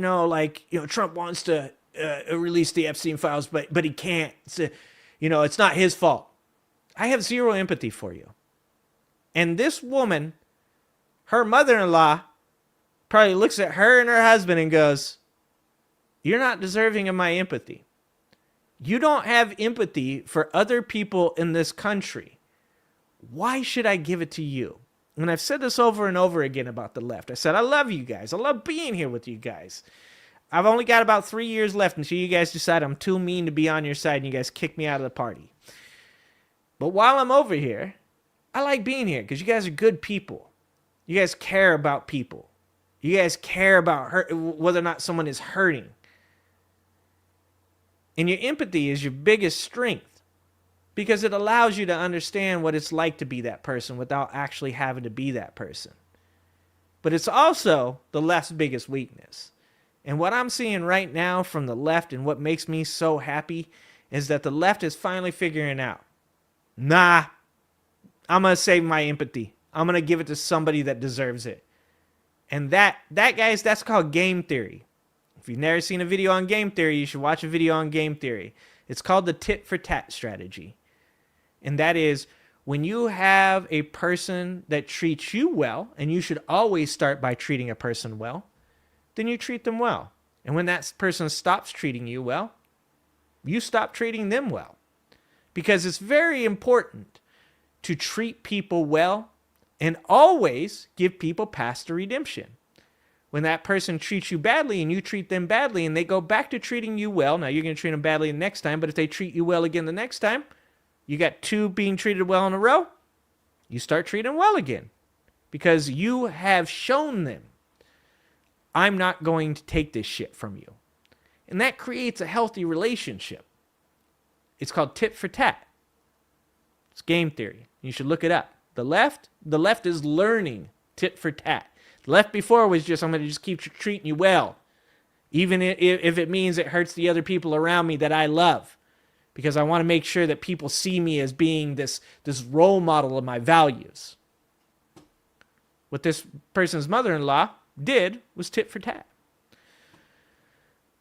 Trump wants to release the Epstein files, but he can't, it's not his fault. I have zero empathy for you. And this woman, her mother-in-law, probably looks at her and her husband and goes, you're not deserving of my empathy. You don't have empathy for other people in this country. Why should I give it to you? And I've said this over and over again about the left. I said, I love you guys. I love being here with you guys. I've only got about 3 years left until you guys decide I'm too mean to be on your side and you guys kick me out of the party. But while I'm over here, I like being here because you guys are good people. You guys care about people. You guys care about whether or not someone is hurting. And your empathy is your biggest strength because it allows you to understand what it's like to be that person without actually having to be that person. But it's also the left's biggest weakness. And what I'm seeing right now from the left and what makes me so happy is that the left is finally figuring out, nah, I'm going to save my empathy. I'm going to give it to somebody that deserves it. And that, guys, that's called game theory. If you've never seen a video on game theory, you should watch a video on game theory. It's called the tit for tat strategy. And that is when you have a person that treats you well, and you should always start by treating a person well, then you treat them well. And when that person stops treating you well, you stop treating them well. Because it's very important to treat people well and always give people paths to redemption. When that person treats you badly and you treat them badly and they go back to treating you well, now you're going to treat them badly the next time, but if they treat you well again the next time, you got 2 being treated well in a row, you start treating them well again. Because you have shown them, I'm not going to take this shit from you. And that creates a healthy relationship. It's called tit for tat. It's game theory. You should look it up. The left is learning tit for tat. The left before was just, I'm going to just keep treating you well. Even if it means it hurts the other people around me that I love. Because I want to make sure that people see me as being this role model of my values. What this person's mother-in-law did was tit for tat.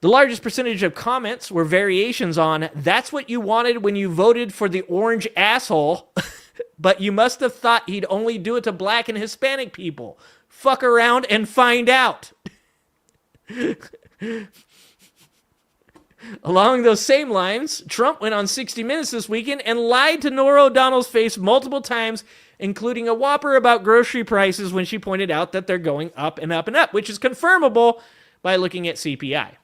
The largest percentage of comments were variations on, that's what you wanted when you voted for the orange asshole, but you must have thought he'd only do it to black and Hispanic people. Fuck around and find out. Along those same lines, Trump went on 60 Minutes this weekend and lied to Norah O'Donnell's face multiple times, including a whopper about grocery prices when she pointed out that they're going up and up and up, which is confirmable by looking at CPI.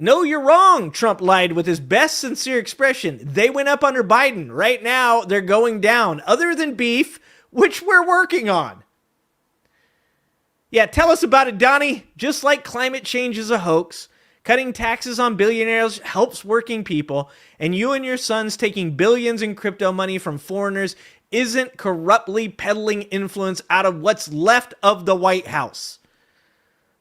No, you're wrong, Trump lied with his best sincere expression. They went up under Biden. Right now, they're going down, other than beef, which we're working on. Yeah, tell us about it, Donnie. Just like climate change is a hoax, cutting taxes on billionaires helps working people, and you and your sons taking billions in crypto money from foreigners isn't corruptly peddling influence out of what's left of the White House.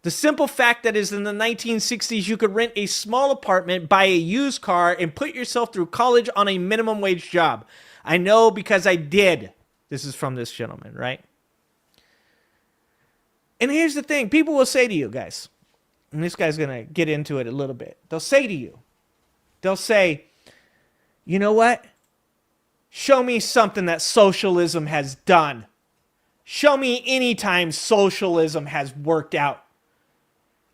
The simple fact that is in the 1960s, you could rent a small apartment, buy a used car, and put yourself through college on a minimum wage job. I know because I did. This is from this gentleman, right? And here's the thing. People will say to you guys, and this guy's going to get into it a little bit. They'll say to you, they'll say, you know what? Show me something that socialism has done. Show me any time socialism has worked out.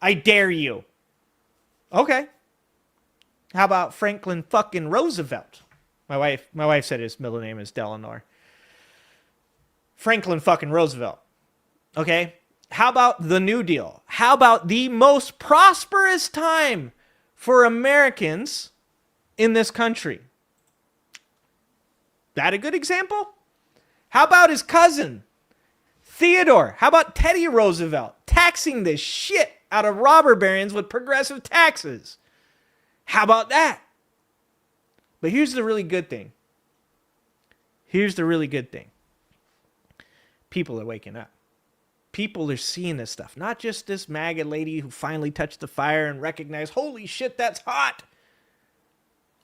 I dare you. Okay. How about Franklin fucking Roosevelt? My wife said his middle name is Delano. Franklin fucking Roosevelt. Okay. How about the New Deal? How about the most prosperous time for Americans in this country? That a good example? How about his cousin, Theodore? How about Teddy Roosevelt taxing the shit out of robber barons with progressive taxes? How about that? But here's the really good thing. Here's the really good thing. People are waking up. People are seeing this stuff. Not just this MAGA lady who finally touched the fire and recognized, holy shit, that's hot.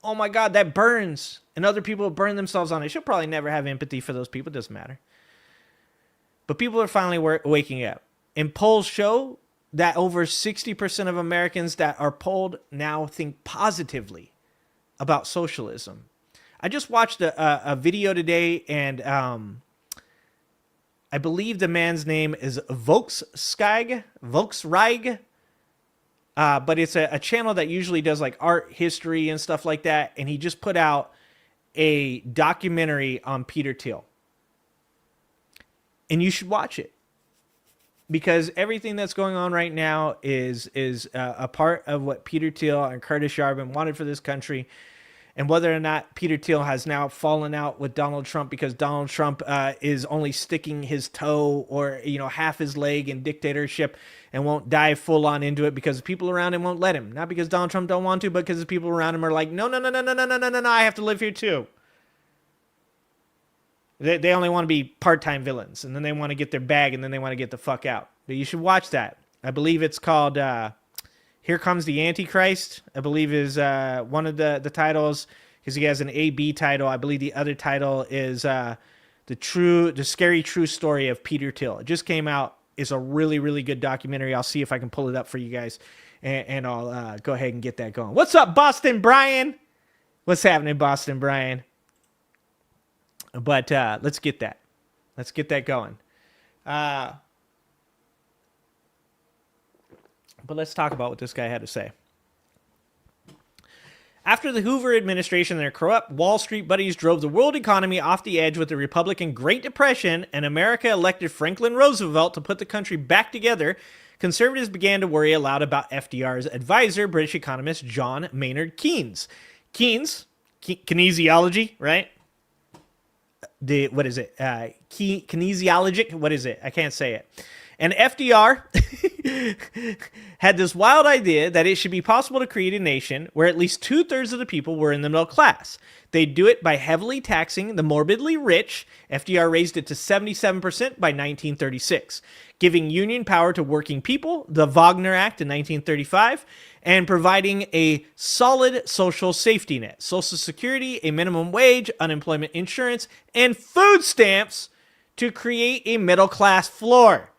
Oh my God, that burns. And other people burn themselves on it. She'll probably never have empathy for those people. It doesn't matter. But people are finally waking up. And polls show that over 60% of Americans that are polled now think positively about socialism. I just watched a video today, and I believe the man's name is Volksreich. But it's a channel that usually does like art history and stuff like that. And he just put out a documentary on Peter Thiel. And you should watch it. Because everything that's going on right now is a part of what Peter Thiel and Curtis Yarvin wanted for this country. And whether or not Peter Thiel has now fallen out with Donald Trump because Donald Trump is only sticking his toe or, half his leg in dictatorship and won't dive full on into it because the people around him won't let him. Not because Donald Trump don't want to, but because the people around him are like, no, I have to live here too. They only want to be part-time villains, and then they want to get their bag, and then they want to get the fuck out. But you should watch that. I believe it's called Here Comes the Antichrist, I believe is one of the titles, because he has an A-B title. I believe the other title is The Scary True Story of Peter Thiel. It just came out. It's a really, really good documentary. I'll see if I can pull it up for you guys, and I'll go ahead and get that going. What's up, Boston Brian? What's happening, Boston Brian? But let's get that. Let's get that going. But let's talk about what this guy had to say. After the Hoover administration and their corrupt Wall Street buddies drove the world economy off the edge with the Republican Great Depression and America elected Franklin Roosevelt to put the country back together, conservatives began to worry aloud about FDR's advisor, British economist John Maynard Keynes. Kinesiology, right? What is it? Kinesiologic? What is it? I can't say it. And FDR had this wild idea that it should be possible to create a nation where at least 2/3 of the people were in the middle class. They'd do it by heavily taxing the morbidly rich. FDR raised it to 77% by 1936, giving union power to working people, the Wagner Act in 1935, and providing a solid social safety net, Social Security, a minimum wage, unemployment insurance, and food stamps to create a middle class floor.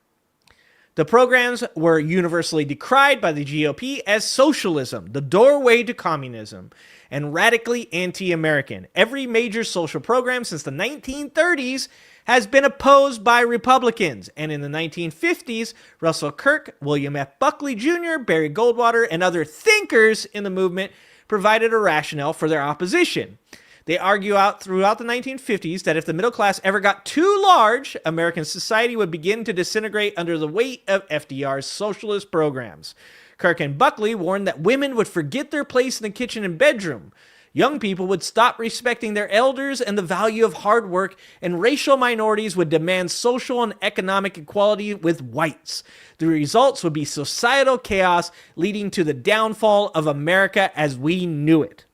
The programs were universally decried by the GOP as socialism, the doorway to communism, and radically anti-American. Every major social program since the 1930s has been opposed by Republicans. And in the 1950s, Russell Kirk, William F. Buckley Jr., Barry Goldwater, and other thinkers in the movement provided a rationale for their opposition. They argue out throughout the 1950s that if the middle class ever got too large, American society would begin to disintegrate under the weight of FDR's socialist programs. Kirk and Buckley warned that women would forget their place in the kitchen and bedroom. Young people would stop respecting their elders and the value of hard work, and racial minorities would demand social and economic equality with whites. The results would be societal chaos, leading to the downfall of America as we knew it.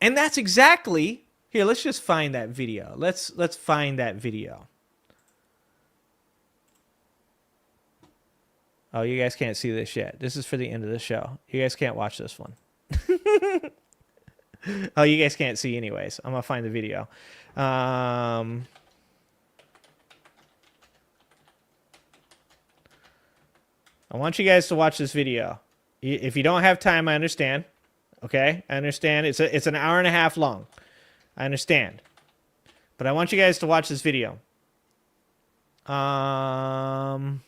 And that's exactly, here, let's just find that video. Let's find that video. Oh, you guys can't see this yet. This is for the end of the show. You guys can't watch this one. Oh, you guys can't see anyways. I'm going to find the video. I want you guys to watch this video. If you don't have time, I understand. Okay, I understand. It's an hour and a half long. I understand. But I want you guys to watch this video. God,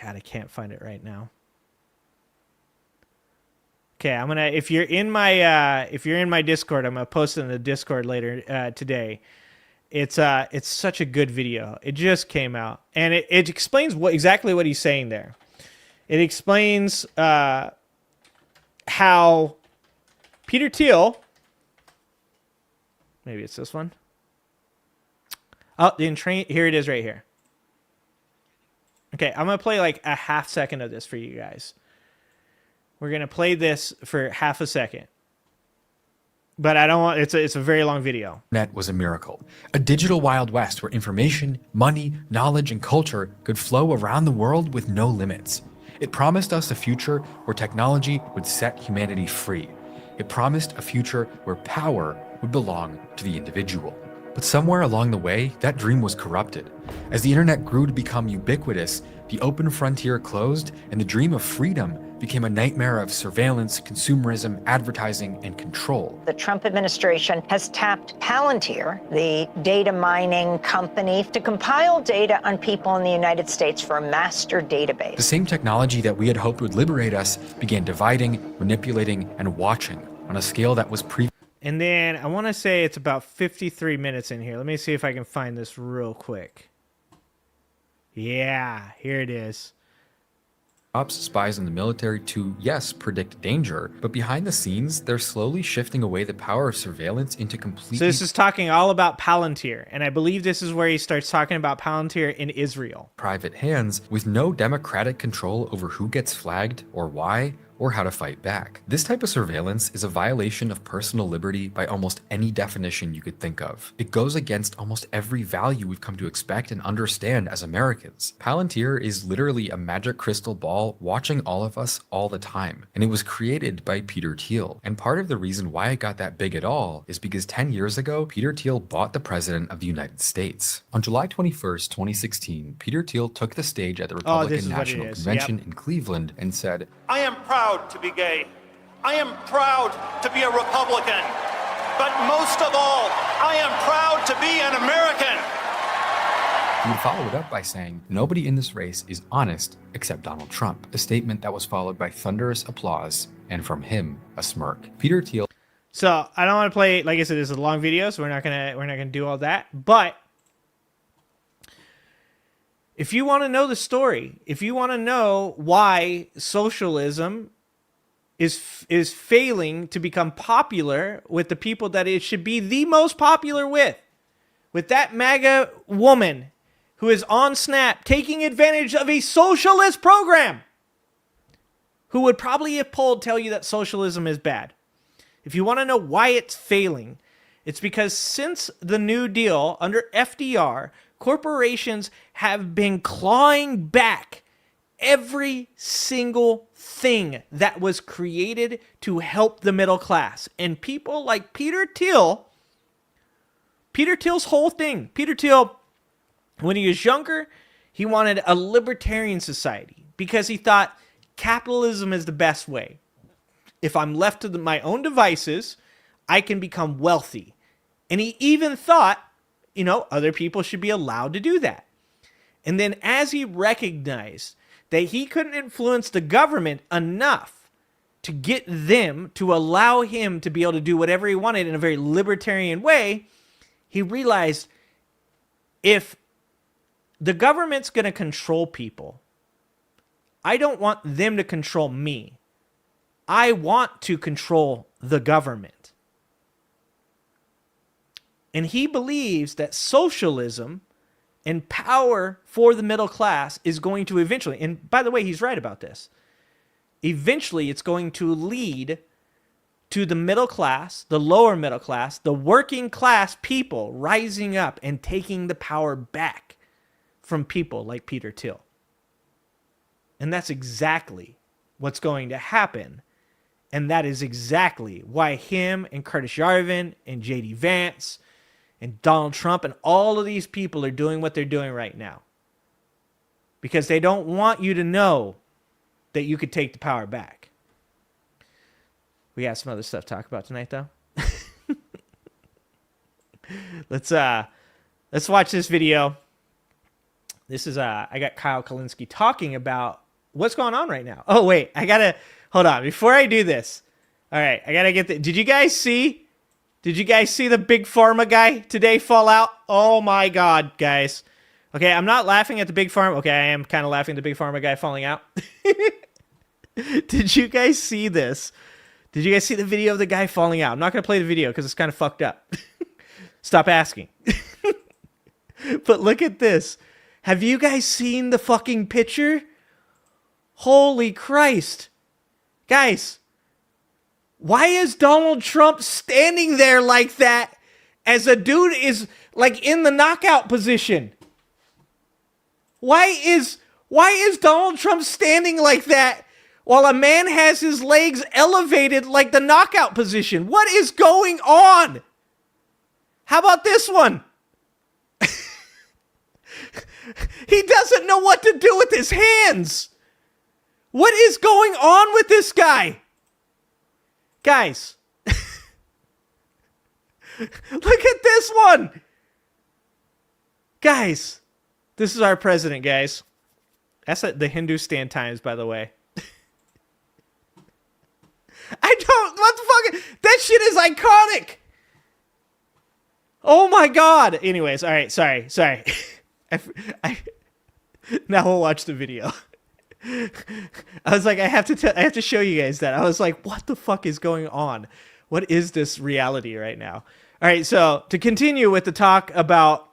I can't find it right now. Okay, I'm gonna. If you're in my Discord, I'm gonna post it in the Discord later today. It's such a good video. It just came out, and it explains exactly what he's saying there. It explains how Peter Thiel. Maybe it's this one. Oh, here it is right here. Okay, I'm going to play like a half second of this for you guys. We're going to play this for half a second. But I don't want, it's a very long video. Net was a miracle. A digital Wild West where information, money, knowledge, and culture could flow around the world with no limits. It promised us a future where technology would set humanity free. It promised a future where power would belong to the individual. But somewhere along the way, that dream was corrupted. As the internet grew to become ubiquitous, the open frontier closed, and the dream of freedom became a nightmare of surveillance, consumerism, advertising, and control. The Trump administration has tapped Palantir, the data mining company, to compile data on people in the United States for a master database. The same technology that we had hoped would liberate us began dividing, manipulating, and watching on a scale that was And then I want to say it's about 53 minutes in here. Let me see if I can find this real quick. Yeah, here it is. Ops spies in the military to, yes, predict danger, but behind the scenes, they're slowly shifting away the power of surveillance into completely... So this is talking all about Palantir, and I believe this is where he starts talking about Palantir in Israel. ...private hands with no democratic control over who gets flagged or why, or how to fight back. This type of surveillance is a violation of personal liberty by almost any definition you could think of. It goes against almost every value we've come to expect and understand as Americans. Palantir is literally a magic crystal ball watching all of us all the time, and it was created by Peter Thiel. And part of the reason why it got that big at all is because 10 years ago, Peter Thiel bought the President of the United States. On July 21st, 2016, Peter Thiel took the stage at the Republican National Convention in Cleveland and said, "I am proud to be gay. I am proud to be a Republican. But most of all, I am proud to be an American." He would follow it up by saying, "Nobody in this race is honest except Donald Trump," a statement that was followed by thunderous applause, and from him, a smirk. Peter Thiel... So I don't want to play, like I said, this is a long video, so we're not gonna do all that. But if you want to know the story, if you want to know why socialism is failing to become popular with the people that it should be the most popular with that MAGA woman who is on Snap taking advantage of a socialist program, who would probably, if polled, tell you that socialism is bad. If you want to know why it's failing, it's because since the New Deal under FDR, corporations have been clawing back every single thing that was created to help the middle class. And people like Peter Thiel's whole thing, Peter Thiel, when he was younger, he wanted a libertarian society because he thought capitalism is the best way. If I'm left to my own devices, I can become wealthy. And he even thought, other people should be allowed to do that. And then as he recognized that he couldn't influence the government enough to get them to allow him to be able to do whatever he wanted in a very libertarian way, he realized if the government's going to control people, I don't want them to control me. I want to control the government. And he believes that socialism and power for the middle class is going to eventually, and by the way, he's right about this, eventually it's going to lead to the middle class, the lower middle class, the working class people rising up and taking the power back from people like Peter Thiel. And that's exactly what's going to happen. And that is exactly why him and Curtis Yarvin and J.D. Vance and Donald Trump and all of these people are doing what they're doing right now. Because they don't want you to know that you could take the power back. We got some other stuff to talk about tonight, though. Let's watch this video. This is I got Kyle Kalinske talking about what's going on right now. Oh wait, hold on before I do this. All right, I gotta get the. Did you guys see the big pharma guy today fall out? Oh my God, guys. Okay, I'm not laughing at the big pharma. Okay, I am kind of laughing at the big pharma guy falling out. Did you guys see this? Did you guys see the video of the guy falling out? I'm not going to play the video because it's kind of fucked up. Stop asking. But look at this. Have you guys seen the fucking picture? Holy Christ. Guys, why is Donald Trump standing there like that as a dude is like in the knockout position? Why is Donald Trump standing like that while a man has his legs elevated like the knockout position? What is going on? How about this one? He doesn't know what to do with his hands. What is going on with this guy? Guys, look at this one. Guys, this is our president, guys. That's the Hindustan Times, by the way. What the fuck? That shit is iconic. Oh my God. Anyways, all right, sorry. Now we'll watch the video. I was like, I have to show you guys that. I was like, what the fuck is going on? What is this reality right now? All right, so to continue with the talk about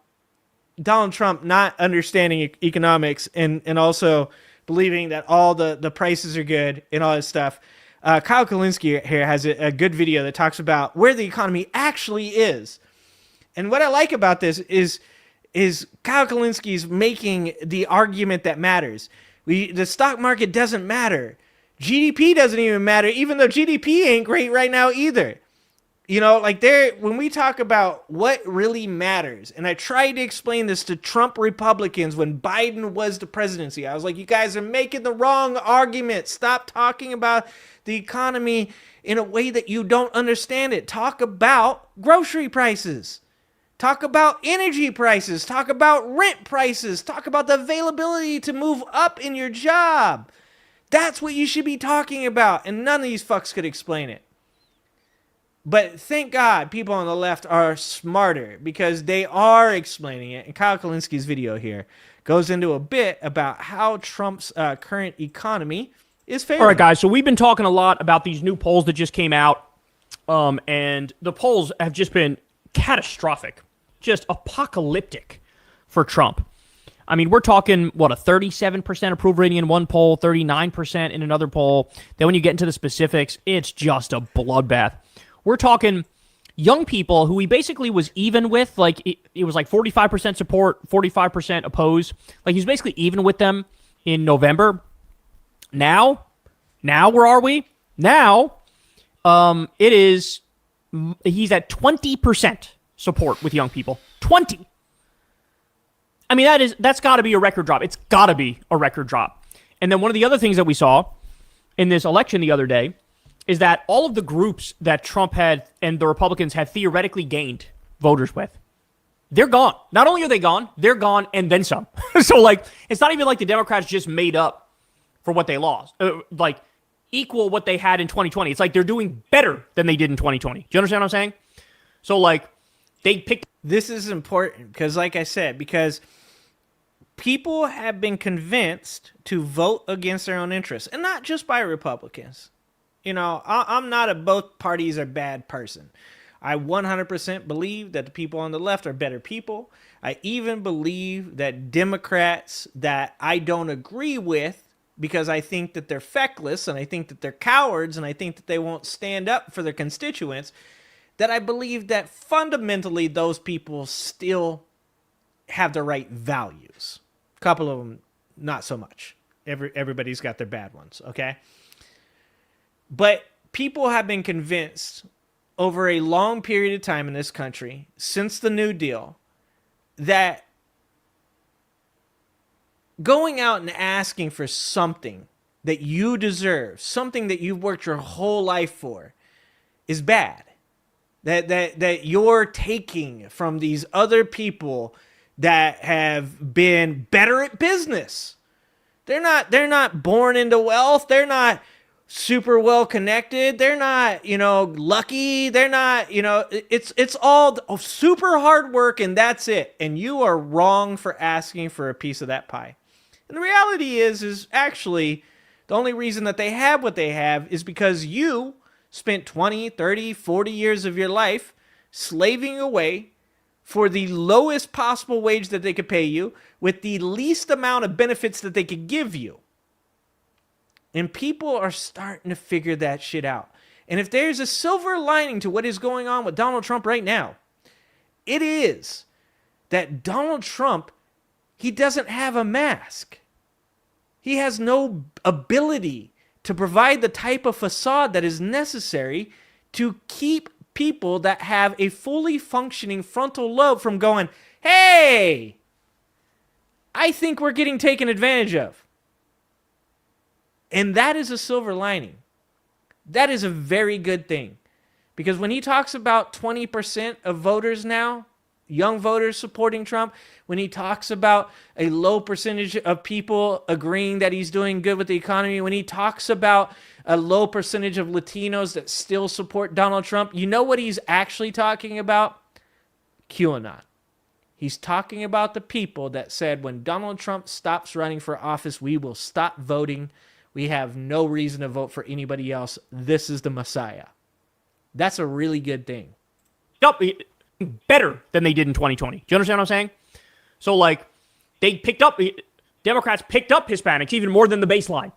Donald Trump not understanding economics and also believing that all the prices are good and all this stuff, Kyle Kalinske here has a good video that talks about where the economy actually is. And what I like about this is Kyle Kalinsky's making the argument that matters. The stock market doesn't matter. GDP doesn't even matter, even though GDP ain't great right now either. You know, like when we talk about what really matters, and I tried to explain this to Trump Republicans when Biden was the presidency. I was like, you guys are making the wrong argument. Stop talking about the economy in a way that you don't understand it. Talk about grocery prices. Talk about energy prices. Talk about rent prices. Talk about the availability to move up in your job. That's what you should be talking about, and none of these fucks could explain it. But thank God people on the left are smarter because they are explaining it. And Kyle Kalinski's video here goes into a bit about how Trump's current economy is failing. All right, guys, so we've been talking a lot about these new polls that just came out, and the polls have just been catastrophic, just apocalyptic for Trump. I mean, we're talking, what, a 37% approval rating in one poll, 39% in another poll. Then when you get into the specifics, it's just a bloodbath. We're talking young people who he basically was even with, like it was like 45% support, 45% oppose. Like he was basically even with them in November. Now where are we? Now, he's at 20% support with young people. 20. I mean, that's got to be a record drop. It's got to be a record drop. And then one of the other things that we saw in this election the other day is that all of the groups that Trump had and the Republicans had theoretically gained voters with, they're gone. Not only are they gone, they're gone and then some. So, like, it's not even like the Democrats just made up for what they lost. Like, equal what they had in 2020. It's like they're doing better than they did in 2020. Do you understand what I'm saying? So, like, they picked... This is important because, like I said, because people have been convinced to vote against their own interests, and not just by Republicans. You know, I'm not a both parties are bad person. I 100% believe that the people on the left are better people. I even believe that Democrats that I don't agree with, because I think that they're feckless and I think that they're cowards and I think that they won't stand up for their constituents, that I believe that fundamentally those people still have the right values. A couple of them, not so much. Everybody's got their bad ones, okay? But people have been convinced over a long period of time in this country, since the New Deal, that going out and asking for something that you deserve, something that you've worked your whole life for, is bad. That you're taking from these other people that have been better at business. They're not born into wealth. They're not super well connected. They're not, lucky. They're not, it's all super hard work and that's it. And you are wrong for asking for a piece of that pie. And the reality is actually the only reason that they have what they have is because you spent 20, 30, 40 years of your life slaving away for the lowest possible wage that they could pay you with the least amount of benefits that they could give you. And people are starting to figure that shit out. And if there's a silver lining to what is going on with Donald Trump right now, it is that Donald Trump, he doesn't have a mask. He has no ability to provide the type of facade that is necessary to keep people that have a fully functioning frontal lobe from going, hey, I think we're getting taken advantage of. And that is a silver lining. That is a very good thing. Because when he talks about 20% of voters now, young voters supporting Trump, when he talks about a low percentage of people agreeing that he's doing good with the economy, when he talks about a low percentage of Latinos that still support Donald Trump, you know what he's actually talking about? QAnon. He's talking about the people that said when Donald Trump stops running for office, we will stop voting. We have no reason to vote for anybody else. This is the Messiah. That's a really good thing. Better than they did in 2020. Do you understand what I'm saying? So, like, Democrats picked up Hispanics even more than the baseline.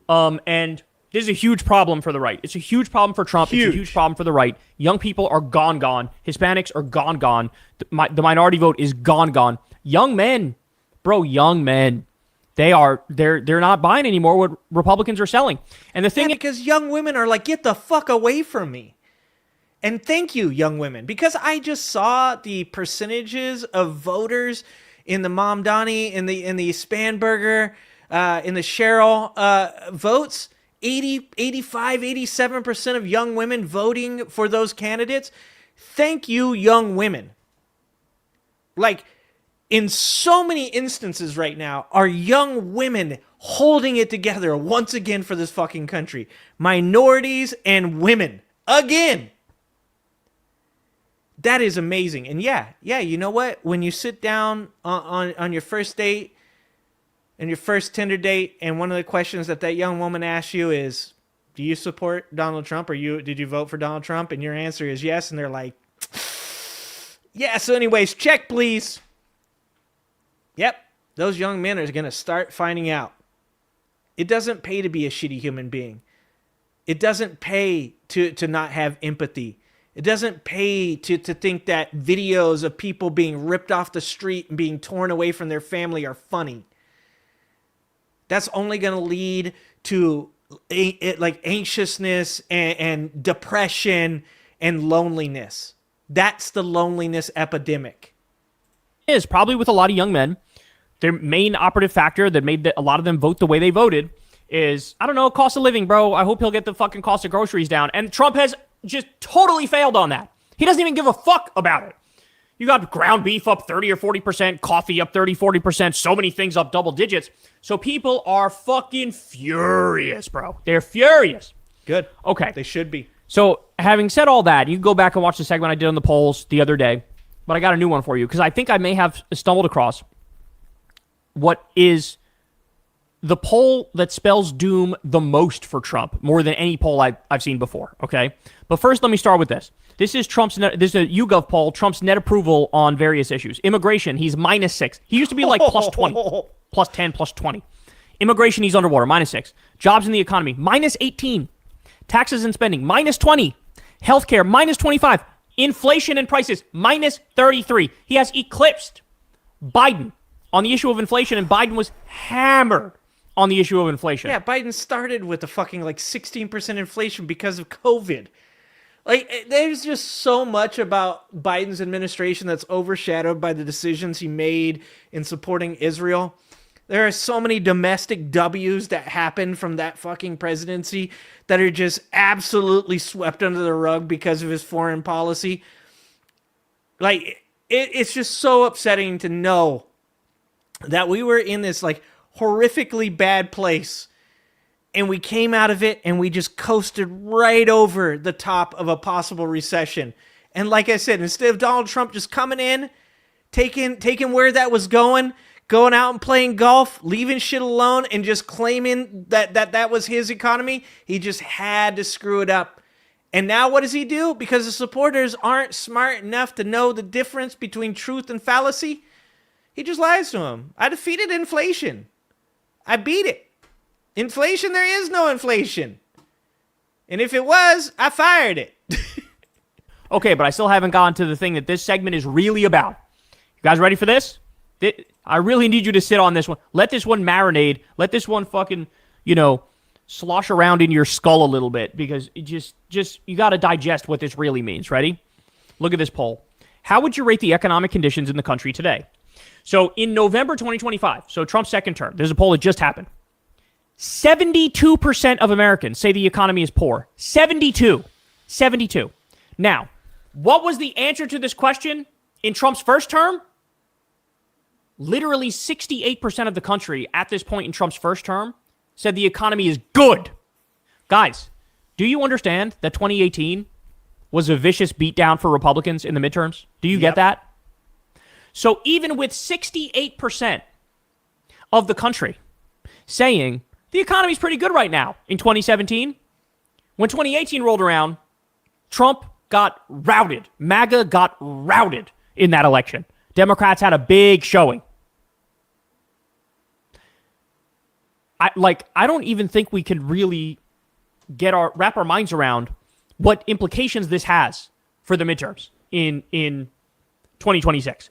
And this is a huge problem for the right. It's a huge problem for Trump. It's a huge problem for the right. Young people are gone. Hispanics are gone. The minority vote is gone. Young men, bro, they're not buying anymore what Republicans are selling. And the thing is, because young women are like, get the fuck away from me. And thank you, young women, because I just saw the percentages of voters in the Mom Donnie, in the Spanberger, in the Cheryl votes. 80, 85, 87% of young women voting for those candidates. Thank you, young women. Like, in so many instances right now, are young women holding it together once again for this fucking country. Minorities and women. Again. That is amazing. And yeah, you know what? When you sit down on your first date and your first Tinder date, and one of the questions that young woman asks you is, do you support Donald Trump, or did you vote for Donald Trump? And your answer is yes. And they're like, yeah, so anyways, check please. Yep, those young men are going to start finding out. It doesn't pay to be a shitty human being. It doesn't pay to not have empathy. It doesn't pay to think that videos of people being ripped off the street and being torn away from their family are funny. That's only going to lead to like anxiousness and depression and loneliness. That's the loneliness epidemic. Is probably with a lot of young men, their main operative factor that made a lot of them vote the way they voted is, I don't know, cost of living, bro. I hope he'll get the fucking cost of groceries down. And Trump has just totally failed on that. He doesn't even give a fuck about it. You got ground beef up 30 or 40%, coffee up 30, 40%, so many things up double digits. So people are fucking furious, bro. They're furious. Good. Okay. They should be. So having said all that, you can go back and watch the segment I did on the polls the other day, but I got a new one for you because I think I may have stumbled across what is the poll that spells doom the most for Trump, more than any poll I've seen before, okay? But first, let me start with this. This is this is a YouGov poll, Trump's net approval on various issues. Immigration, he's -6. He used to be like plus 20, plus 10, plus 20. Immigration, he's underwater, -6. Jobs in the economy, -18. Taxes and spending, -20. Healthcare, -25. Inflation and prices, -33. He has eclipsed Biden on the issue of inflation, and Biden was hammered on the issue of inflation. Yeah, Biden started with a fucking 16% inflation because of COVID. Like, there's just so much about Biden's administration that's overshadowed by the decisions he made in supporting Israel. There are so many domestic W's that happen from that fucking presidency that are just absolutely swept under the rug because of his foreign policy. Like, it's just so upsetting to know that we were in this horrifically bad place, and we came out of it and we just coasted right over the top of a possible recession. And like I said, instead of Donald Trump just coming in, taking where that was going out and playing golf, leaving shit alone, and just claiming that was his economy, he just had to screw it up. And now what does he do? Because the supporters aren't smart enough to know the difference between truth and fallacy, he just lies to them. I defeated inflation. I beat it. Inflation, there is no inflation. And if it was, I fired it. Okay, but I still haven't gotten to the thing that this segment is really about. You guys ready for this? I really need you to sit on this one. Let this one marinate. Let this one fucking, slosh around in your skull a little bit, because it just you got to digest what this really means. Ready? Look at this poll. How would you rate the economic conditions in the country today? So in November 2025, so Trump's second term, there's a poll that just happened. 72% of Americans say the economy is poor. 72. Now, what was the answer to this question in Trump's first term? Literally 68% of the country at this point in Trump's first term said the economy is good. Guys, do you understand that 2018 was a vicious beatdown for Republicans in the midterms? Do you get that? So even with 68% of the country saying the economy's pretty good right now in 2017, when 2018 rolled around, Trump got routed. MAGA got routed in that election. Democrats had a big showing. I don't even think we can really wrap our minds around what implications this has for the midterms in 2026.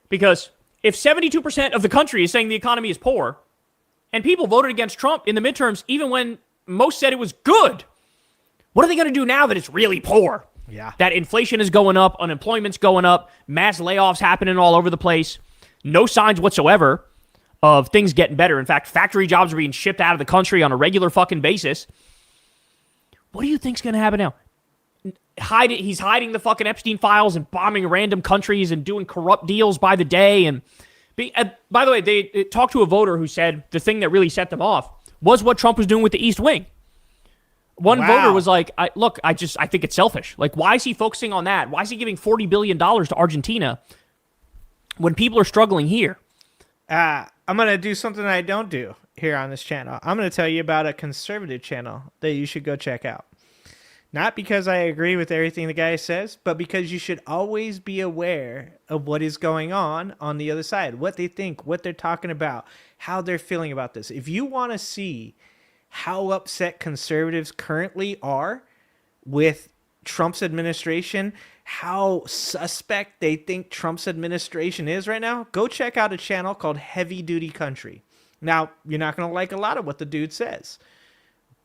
Because if 72% of the country is saying the economy is poor, and people voted against Trump in the midterms even when most said it was good, what are they going to do now that it's really poor? Yeah. That inflation is going up, unemployment's going up, mass layoffs happening all over the place, no signs whatsoever of things getting better. In fact, factory jobs are being shipped out of the country on a regular fucking basis. What do you think's going to happen now? He's hiding the fucking Epstein files and bombing random countries and doing corrupt deals by the day. And by the way, they talked to a voter who said the thing that really set them off was what Trump was doing with the East Wing. One voter was like, I think it's selfish. Like, why is he focusing on that? Why is he giving $40 billion to Argentina when people are struggling here? I'm going to do something I don't do here on this channel. I'm going to tell you about a conservative channel that you should go check out. Not because I agree with everything the guy says, but because you should always be aware of what is going on the other side, what they think, what they're talking about, how they're feeling about this. If you want to see how upset conservatives currently are with Trump's administration, how suspect they think Trump's administration is right now, go check out a channel called Heavy Duty Country. Now, you're not going to like a lot of what the dude says,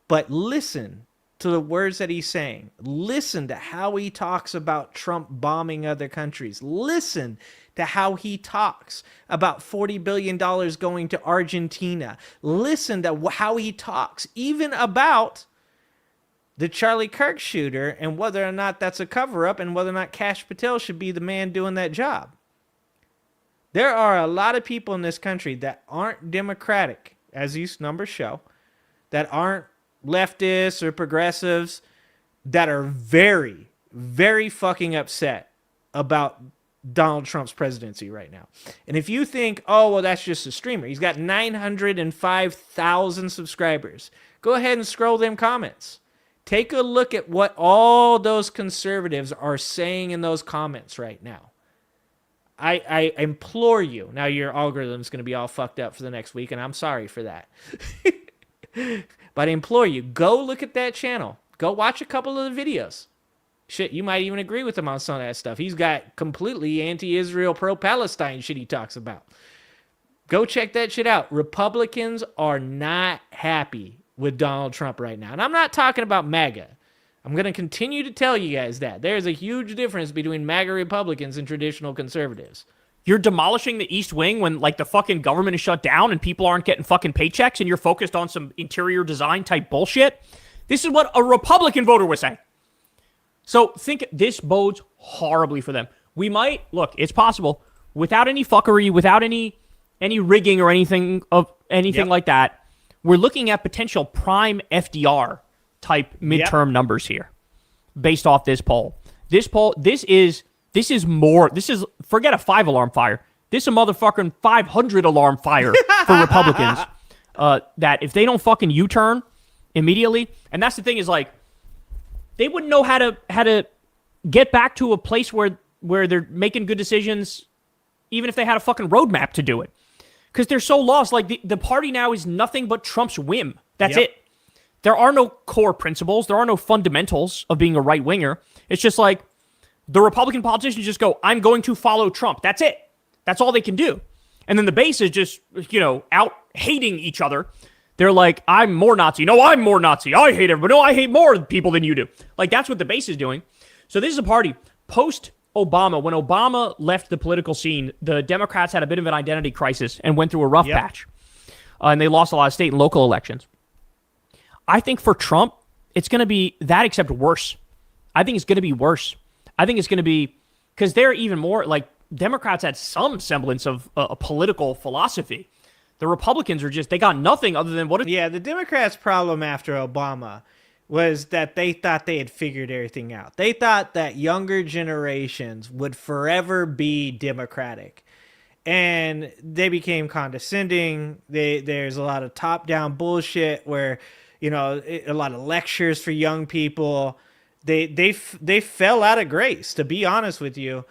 but listen to the words that he's saying. Listen to how he talks about Trump bombing other countries. Listen to how he talks about $40 billion going to Argentina. Listen to how he talks even about the Charlie Kirk shooter and whether or not that's a cover-up and whether or not Kash Patel should be the man doing that job. There are a lot of people in this country that aren't democratic, as these numbers show, that aren't leftists or progressives, that are very, very fucking upset about Donald Trump's presidency right now. And if you think, oh, well, that's just a streamer. He's got 905,000 subscribers. Go ahead and scroll them comments. Take a look at what all those conservatives are saying in those comments right now. I implore you. Now your algorithm's going to be all fucked up for the next week, and I'm sorry for that. But I implore you, go look at that channel. Go watch a couple of the videos. Shit, you might even agree with him on some of that stuff. He's got completely anti-Israel, pro-Palestine shit he talks about. Go check that shit out. Republicans are not happy with Donald Trump right now. And I'm not talking about MAGA. I'm going to continue to tell you guys that. There's a huge difference between MAGA Republicans and traditional conservatives. You're demolishing the East Wing when, like, the fucking government is shut down and people aren't getting fucking paychecks and you're focused on some interior design type bullshit. This is what a Republican voter was saying. So think this bodes horribly for them. We might, look, it's possible, without any fuckery, without any rigging or anything like that, we're looking at potential prime FDR type midterm numbers here based off this poll. This is forget a 5-alarm fire. This is a motherfucking 500-alarm fire for Republicans. That if they don't fucking U-turn immediately, and that's the thing is, like, they wouldn't know how to get back to a place where they're making good decisions, even if they had a fucking roadmap to do it. Because they're so lost. Like, the party now is nothing but Trump's whim. That's it. There are no core principles. There are no fundamentals of being a right-winger. It's just like the Republican politicians just go, I'm going to follow Trump. That's it. That's all they can do. And then the base is just, out hating each other. They're like, I'm more Nazi. No, I'm more Nazi. I hate everybody. No, I hate more people than you do. Like, that's what the base is doing. So this is a party post-Obama. When Obama left the political scene, the Democrats had a bit of an identity crisis and went through a rough patch. And they lost a lot of state and local elections. I think for Trump, it's going to be that except worse. I think it's going to be worse. I think it's going to be, because they're even more, like, Democrats had some semblance of a political philosophy. The Republicans are just, they got nothing other than what... Yeah, the Democrats' problem after Obama was that they thought they had figured everything out. They thought that younger generations would forever be Democratic. And they became condescending. There's a lot of top-down bullshit where... a lot of lectures for young people. They fell out of grace, to be honest with you,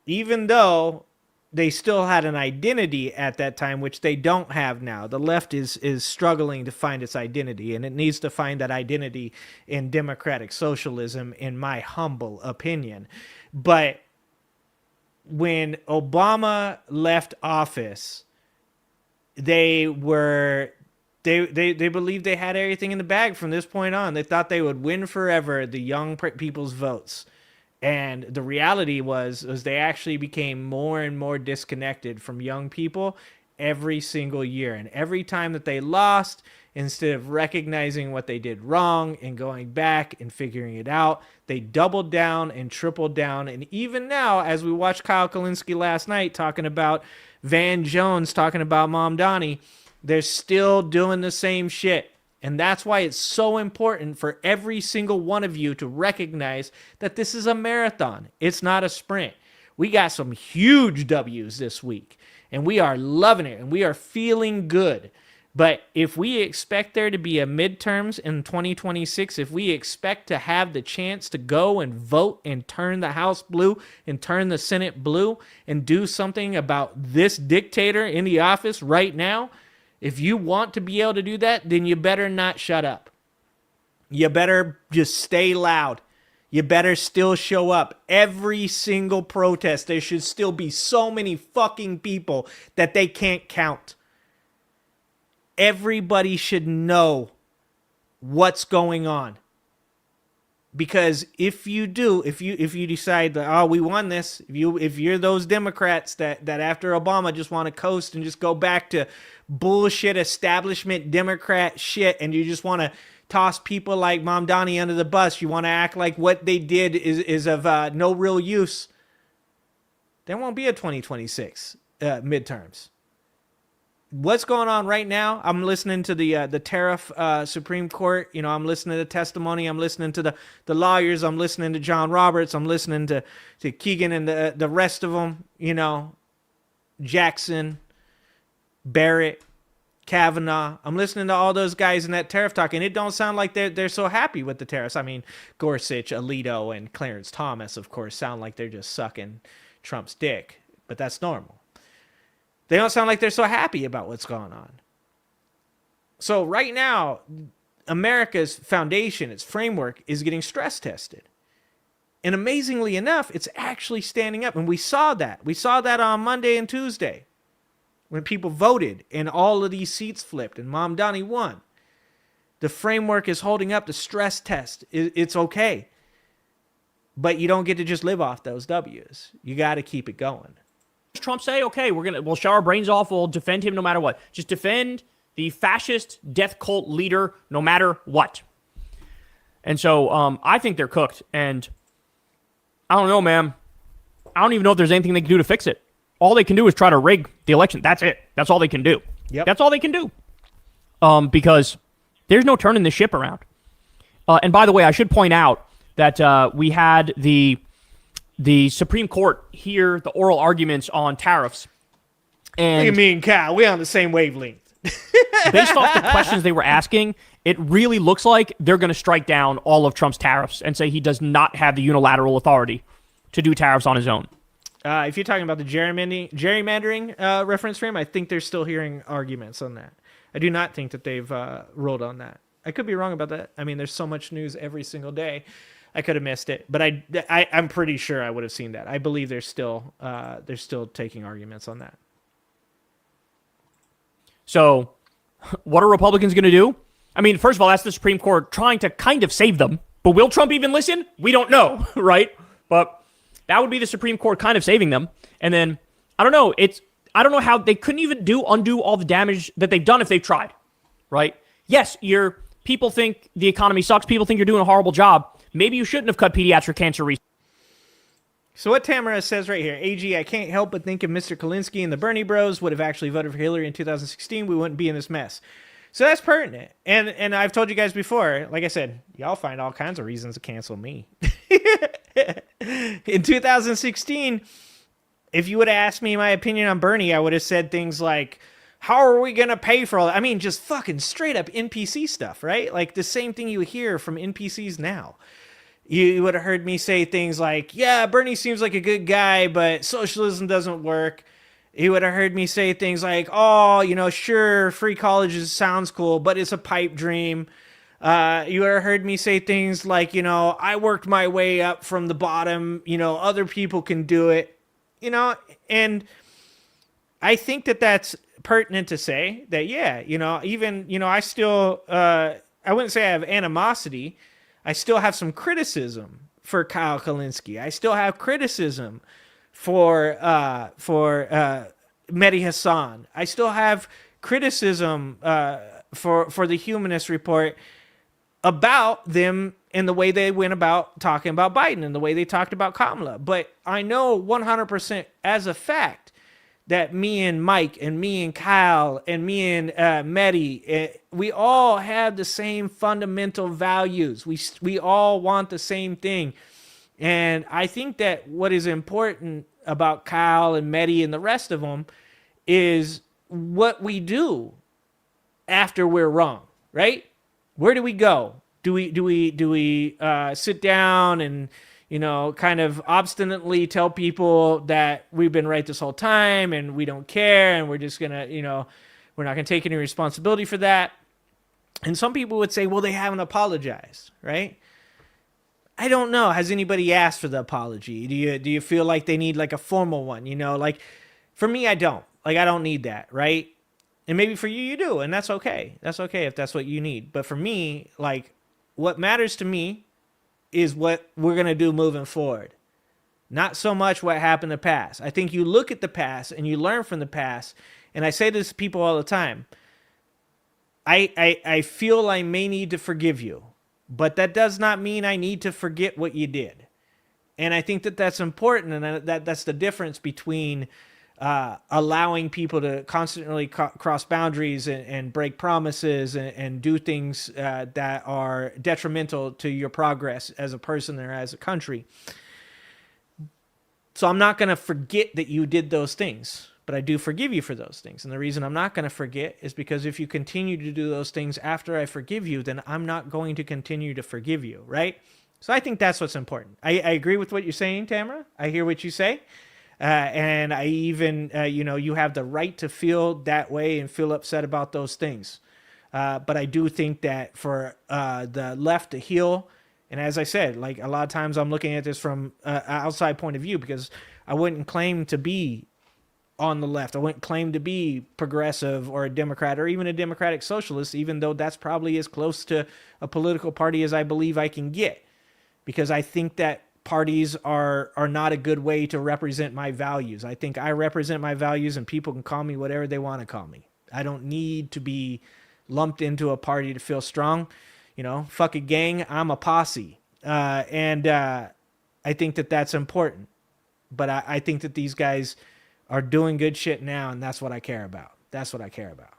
even though they still had an identity at that time, which they don't have now. The left is struggling to find its identity, and it needs to find that identity in democratic socialism, in my humble opinion. But when Obama left office, they believed they had everything in the bag from this point on. They thought they would win forever the young people's votes. And the reality was they actually became more and more disconnected from young people every single year. And every time that they lost, instead of recognizing what they did wrong and going back and figuring it out, they doubled down and tripled down. And even now, as we watched Kyle Kalinske last night talking about Van Jones, talking about Mamdani, they're still doing the same shit. And that's why it's so important for every single one of you to recognize that this is a marathon. It's not a sprint. We got some huge W's this week, and we are loving it, and we are feeling good. But if we expect there to be a midterms in 2026, if we expect to have the chance to go and vote and turn the House blue and turn the Senate blue and do something about this dictator in the office right now, if you want to be able to do that, then you better not shut up. You better just stay loud. You better still show up. Every single protest, there should still be so many fucking people that they can't count. Everybody should know what's going on. Because if you do, if you decide that, oh, we won this, if you're those Democrats that after Obama just want to coast and just go back to bullshit establishment Democrat shit, and you just want to toss people like Mamdani under the bus, you want to act like what they did is of no real use, there won't be a 2026 midterms. What's going on right now? I'm listening to the tariff Supreme Court. I'm listening to testimony. I'm listening to the lawyers. I'm listening to John Roberts. I'm listening to Keegan and the rest of them. Jackson, Barrett, Kavanaugh. I'm listening to all those guys in that tariff talk, and it don't sound like they're so happy with the tariffs. I mean, Gorsuch, Alito, and Clarence Thomas, of course, sound like they're just sucking Trump's dick, but that's normal. They don't sound like they're so happy about what's going on. So right now, America's foundation, its framework, is getting stress tested. And amazingly enough, it's actually standing up. And we saw that. We saw that on Monday and Tuesday when people voted and all of these seats flipped and Mamdani won. The framework is holding up the stress test. It's okay. But you don't get to just live off those W's. You got to keep it going. Trump say, okay, we'll shut our brains off, we'll defend him no matter what. Just defend the fascist death cult leader no matter what. And so I think they're cooked, and I don't know, man. I don't even know if there's anything they can do to fix it. All they can do is try to rig the election. That's it. That's all they can do. Yep. That's all they can do. Because there's no turning this ship around. And by the way, I should point out that we had the Supreme Court hear the oral arguments on tariffs. And what do you mean, Kyle? We're on the same wavelength. based off the questions they were asking, it really looks like they're going to strike down all of Trump's tariffs and say he does not have the unilateral authority to do tariffs on his own. If you're talking about the gerrymandering reference frame, I think they're still hearing arguments on that. I do not think that they've ruled on that. I could be wrong about that. I mean, there's so much news every single day. I could have missed it, but I'm pretty sure I would have seen that. I believe they're still taking arguments on that. So, what are Republicans going to do? I mean, first of all, that's the Supreme Court trying to kind of save them. But will Trump even listen? We don't know, right? But that would be the Supreme Court kind of saving them. And then, I don't know. I don't know how they couldn't even undo all the damage that they've done if they've tried, right? Yes, people think the economy sucks. People think you're doing a horrible job. Maybe you shouldn't have cut pediatric cancer research. So what Tamara says right here, AG, I can't help but think if Mr. Kulinski and the Bernie bros would have actually voted for Hillary in 2016, we wouldn't be in this mess. So that's pertinent. And I've told you guys before, like I said, y'all find all kinds of reasons to cancel me. In 2016, if you would have asked me my opinion on Bernie, I would have said things like, how are we going to pay for all that? I mean, just fucking straight up NPC stuff, right? Like the same thing you hear from NPCs now. You would have heard me say things like, yeah, Bernie seems like a good guy, but socialism doesn't work. You would have heard me say things like, oh, sure, free colleges sounds cool, but it's a pipe dream. You would have heard me say things like, I worked my way up from the bottom, other people can do it, and I think that that's pertinent to say that, yeah, even, I still, I wouldn't say I have animosity. I still have some criticism for Kyle Kulinski. I still have criticism for Mehdi Hassan. I still have criticism for the Humanist Report about them and the way they went about talking about Biden and the way they talked about Kamala. But I know 100% as a fact that me and Mike and me and Kyle and me and Mehdi, we all have the same fundamental values. We all want the same thing. And I think that what is important about Kyle and Mehdi and the rest of them is what we do after we're wrong, right? Where do we go? Do we sit down and kind of obstinately tell people that we've been right this whole time and we don't care and we're just gonna, we're not gonna take any responsibility for that? And some people would say, well, they haven't apologized, right? I don't know. Has anybody asked for the apology? Do you feel like they need like a formal one? Like for me, I don't. Like I don't need that, right? And maybe for you, you do, and that's okay. That's okay if that's what you need. But for me, like what matters to me is what we're going to do moving forward. Not so much what happened in the past. I think you look at the past and you learn from the past. And I say this to people all the time. I feel I may need to forgive you, but that does not mean I need to forget what you did. And I think that that's important. And that's the difference between allowing people to constantly cross boundaries and break promises and do things that are detrimental to your progress as a person or as a country. So I'm not going to forget that you did those things, but I do forgive you for those things. And the reason I'm not going to forget is because if you continue to do those things after I forgive you, then I'm not going to continue to forgive you, right? So I think that's what's important. I agree with what you're saying, Tamara. I hear what you say. And I even, you have the right to feel that way and feel upset about those things. But I do think that for the left to heal, and as I said, like a lot of times I'm looking at this from an outside point of view because I wouldn't claim to be on the left. I wouldn't claim to be progressive or a Democrat or even a Democratic Socialist, even though that's probably as close to a political party as I believe I can get. Because I think that parties are not a good way to represent my values. I think I represent my values and people can call me whatever they want to call me. I don't need to be lumped into a party to feel strong. Fuck a gang, I'm a posse. And I think that that's important. But I think that these guys are doing good shit now, and that's what I care about. That's what I care about.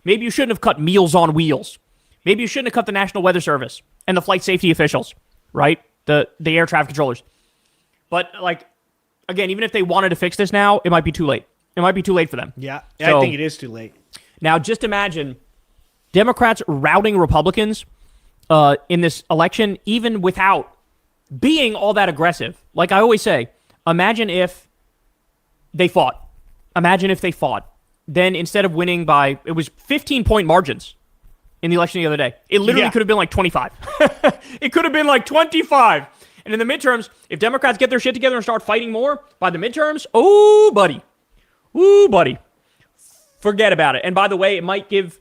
Maybe you shouldn't have cut Meals on Wheels. Maybe you shouldn't have cut the National Weather Service and the flight safety officials, right? The air traffic controllers. But, again, even if they wanted to fix this now, it might be too late. It might be too late for them. Yeah, So, I think it is too late. Now, just imagine Democrats routing Republicans in this election, even without being all that aggressive. Like I always say, imagine if they fought. Imagine if they fought. Then instead of winning by, it was 15-point margins in the election the other day. It literally could have been like 25. It could have been like 25. And in the midterms, if Democrats get their shit together and start fighting more by the midterms, oh, buddy. Ooh, buddy. Forget about it. And by the way, it might give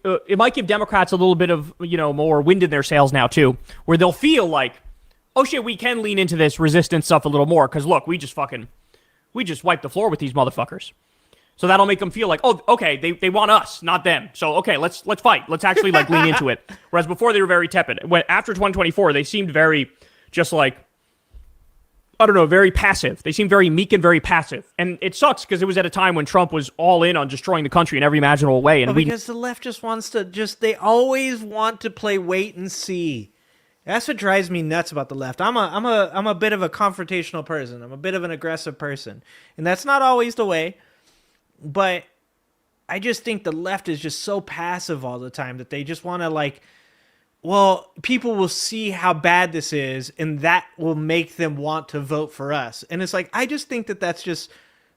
Democrats a little bit of, more wind in their sails now too, where they'll feel like, oh shit, we can lean into this resistance stuff a little more because look, we just wiped the floor with these motherfuckers. So that'll make them feel like, oh, okay, they want us, not them. So okay, let's fight. Let's actually like lean into it. Whereas before they were very tepid. After 2024, they seemed very just like, I don't know, very passive. They seemed very meek and very passive. And it sucks because it was at a time when Trump was all in on destroying the country in every imaginable way. And because the left just wants to they always want to play wait and see. That's what drives me nuts about the left. I'm a bit of a confrontational person. I'm a bit of an aggressive person. And that's not always the way. But I just think the left is just so passive all the time that they just want to like, well, people will see how bad this is and that will make them want to vote for us. And it's like, I just think that that's just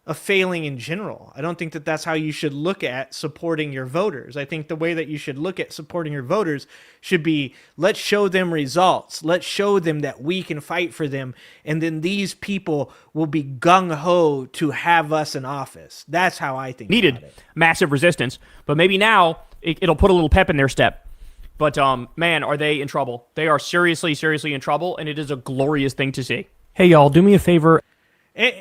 a failing in general. I don't think that that's how you should look at supporting your voters. I think the way that you should look at supporting your voters should be, let's show them results. Let's show them that we can fight for them. And then these people will be gung-ho to have us in office. That's how I think needed about it. Massive resistance. But maybe now it'll put a little pep in their step. But man, are they in trouble. They are seriously, seriously in trouble. And it is a glorious thing to see. Hey, y'all, do me a favor.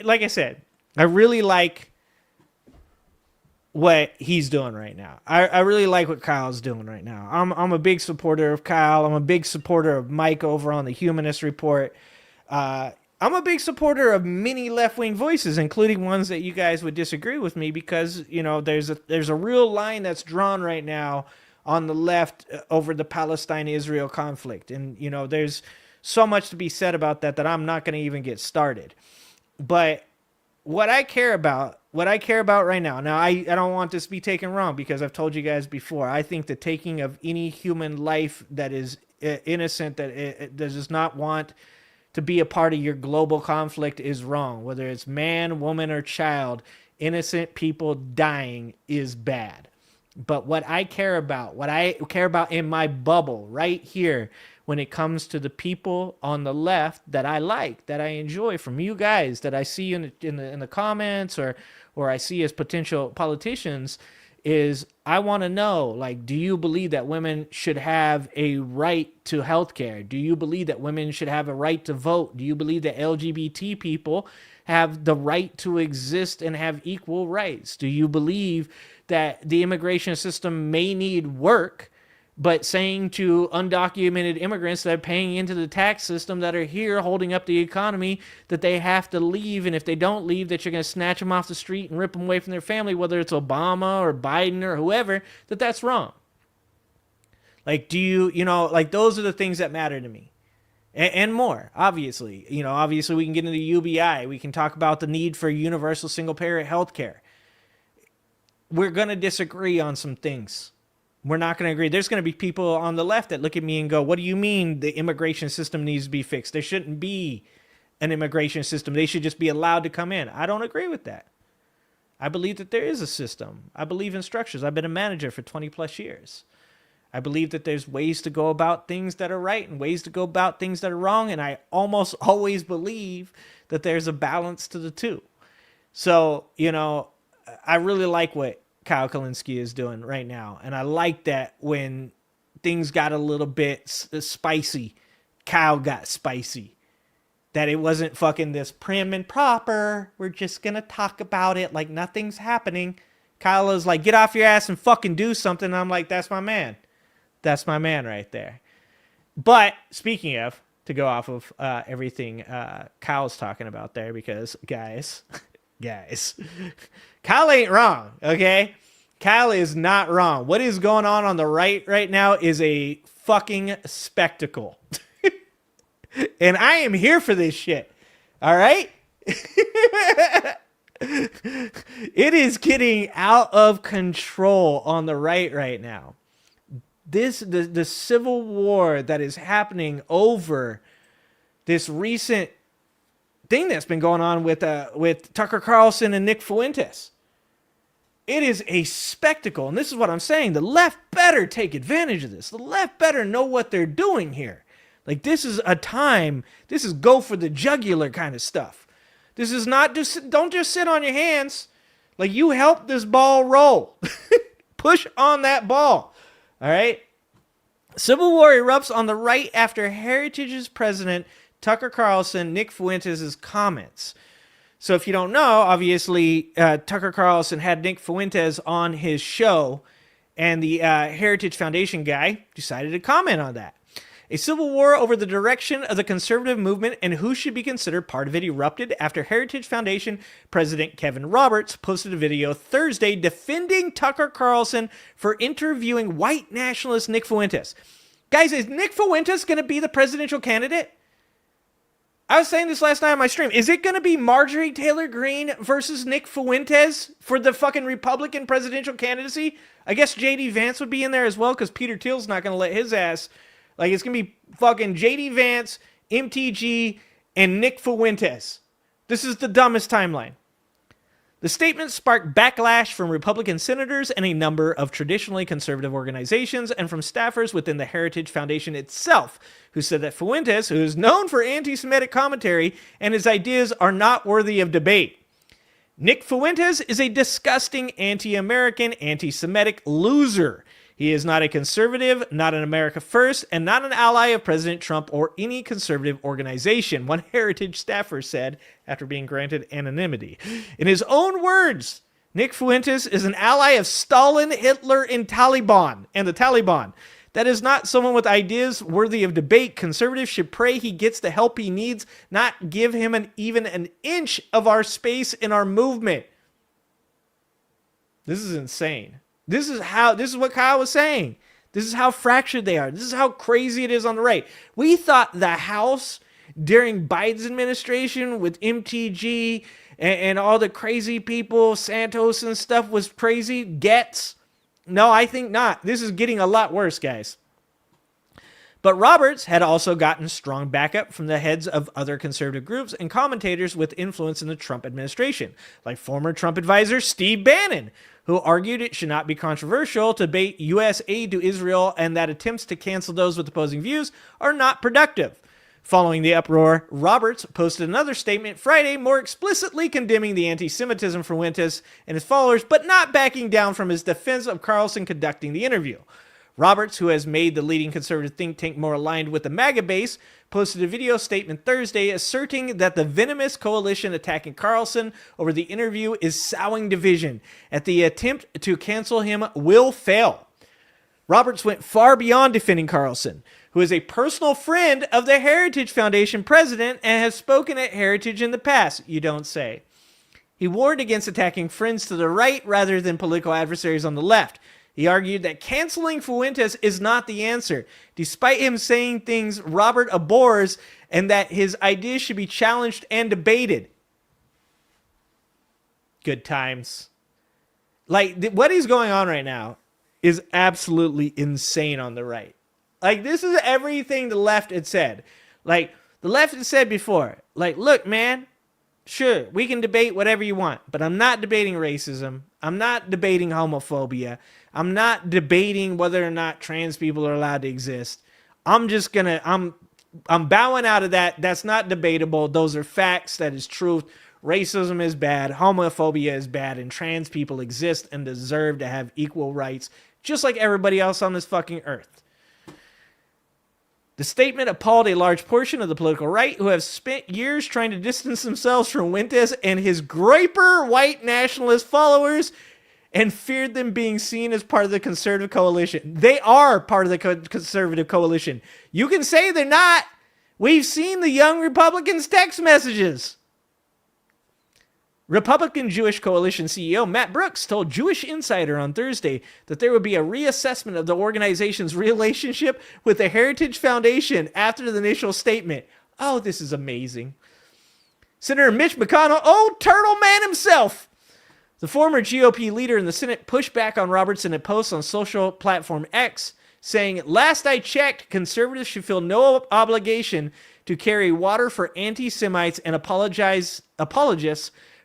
Like I said, I really like what he's doing right now. I really like what Kyle's doing right now. I'm a big supporter of Kyle. I'm a big supporter of Mike over on the Humanist Report. I'm a big supporter of many left-wing voices, including ones that you guys would disagree with me because, there's a real line that's drawn right now on the left over the Palestine-Israel conflict. And, there's so much to be said about that I'm not going to even get started. But what I care about right now, I don't want this to be taken wrong because I've told you guys before, I think the taking of any human life that is innocent, that it does not want to be a part of your global conflict is wrong. Whether it's man, woman, or child, innocent people dying is bad. But what I care about in my bubble right here, when it comes to the people on the left that I like, that I enjoy from you guys, that I see in the comments or I see as potential politicians, is I want to know, like, do you believe that women should have a right to health care? Do you believe that women should have a right to vote? Do you believe that LGBT people have the right to exist and have equal rights? Do you believe that the immigration system may need work, but saying to undocumented immigrants that are paying into the tax system that are here holding up the economy that they have to leave, and if they don't leave that you're going to snatch them off the street and rip them away from their family, whether it's Obama or Biden or whoever, that's wrong? Like, do you like, those are the things that matter to me. And more, obviously. Obviously we can get into UBI. We can talk about the need for universal single-payer health care. We're going to disagree on some things. We're not going to agree. There's going to be people on the left that look at me and go, what do you mean the immigration system needs to be fixed? There shouldn't be an immigration system. They should just be allowed to come in. I don't agree with that. I believe that there is a system. I believe in structures. I've been a manager for 20 plus years. I believe that there's ways to go about things that are right and ways to go about things that are wrong. And I almost always believe that there's a balance to the two. So, I really like what Kyle Kalinske is doing right now. And I like that when things got a little bit spicy, Kyle got spicy. That it wasn't fucking this prim and proper, we're just going to talk about it like nothing's happening. Kyle is like, get off your ass and fucking do something. And I'm like, that's my man. That's my man right there. But speaking of, to go off of everything Kyle's talking about there, because guys, Kyle ain't wrong, okay? Kyle is not wrong. What is going on the right now is a fucking spectacle. And I am here for this shit. All right? It is getting out of control on the right now. The civil war that is happening over this recent thing that's been going on with Tucker Carlson and Nick Fuentes. It is a spectacle, and this is what I'm saying. The left better take advantage of this. The left better know what they're doing here. Like, this is a time, this is go for the jugular kind of stuff. This is not just, don't just sit on your hands. Like, you help this ball roll. Push on that ball. All right? Civil war erupts on the right after Heritage's president, Tucker Carlson, Nick Fuentes' comments. So if you don't know, obviously, Tucker Carlson had Nick Fuentes on his show, and the Heritage Foundation guy decided to comment on that. A civil war over the direction of the conservative movement and who should be considered part of it erupted after Heritage Foundation President Kevin Roberts posted a video Thursday defending Tucker Carlson for interviewing white nationalist Nick Fuentes. Guys, is Nick Fuentes going to be the presidential candidate? I was saying this last night on my stream. Is it going to be Marjorie Taylor Greene versus Nick Fuentes for the fucking Republican presidential candidacy? I guess J.D. Vance would be in there as well because Peter Thiel's not going to let his ass... Like, it's going to be fucking J.D. Vance, MTG, and Nick Fuentes. This is the dumbest timeline. The statement sparked backlash from Republican senators and a number of traditionally conservative organizations and from staffers within the Heritage Foundation itself, who said that Fuentes, who is known for anti-Semitic commentary, and his ideas are not worthy of debate. Nick Fuentes is a disgusting anti-American, anti-Semitic loser. He is not a conservative, not an America First, and not an ally of President Trump or any conservative organization, one Heritage staffer said after being granted anonymity. In his own words, Nick Fuentes is an ally of Stalin, Hitler, and the Taliban. That is not someone with ideas worthy of debate. Conservatives should pray he gets the help he needs, not give him even an inch of our space in our movement. This is insane. This is what Kyle was saying. This is how fractured they are. This is how crazy it is on the right. We thought the House during Biden's administration with MTG and all the crazy people, Santos and stuff was crazy. No, I think not. This is getting a lot worse, guys. But Roberts had also gotten strong backup from the heads of other conservative groups and commentators with influence in the Trump administration, like former Trump advisor Steve Bannon, who argued it should not be controversial to debate U.S. aid to Israel and that attempts to cancel those with opposing views are not productive. Following the uproar, Roberts posted another statement Friday more explicitly condemning the anti-Semitism from Fuentes and his followers, but not backing down from his defense of Carlson conducting the interview. Roberts, who has made the leading conservative think tank more aligned with the MAGA base, posted a video statement Thursday asserting that the venomous coalition attacking Carlson over the interview is sowing division, and the attempt to cancel him will fail. Roberts went far beyond defending Carlson, who is a personal friend of the Heritage Foundation president and has spoken at Heritage in the past, you don't say. He warned against attacking friends to the right rather than political adversaries on the left. He argued that canceling Fuentes is not the answer, despite him saying things Robert abhors and that his ideas should be challenged and debated. Good times. Like, what is going on right now is absolutely insane on the right. Like, this is everything the left had said. Like, the left had said before, like, look, man, sure, we can debate whatever you want, but I'm not debating racism. I'm not debating homophobia. I'm not debating whether or not trans people are allowed to exist. I'm bowing out of that. That's not debatable. Those are facts. That is truth. Racism is bad. Homophobia is bad. And trans people exist and deserve to have equal rights, just like everybody else on this fucking earth. The statement appalled a large portion of the political right who have spent years trying to distance themselves from Fuentes and his groyper white nationalist followers and feared them being seen as part of the conservative coalition. They are part of the conservative coalition. You can say they're not. We've seen the Young Republicans' text messages. Republican Jewish Coalition CEO Matt Brooks told Jewish Insider on Thursday that there would be a reassessment of the organization's relationship with the Heritage Foundation after the initial statement. Oh, this is amazing. Senator Mitch McConnell, Turtle Man himself, the former GOP leader in the Senate, pushed back on Roberts in a post on social platform X, saying, "Last I checked, conservatives should feel no obligation to carry water for anti-Semites and apologists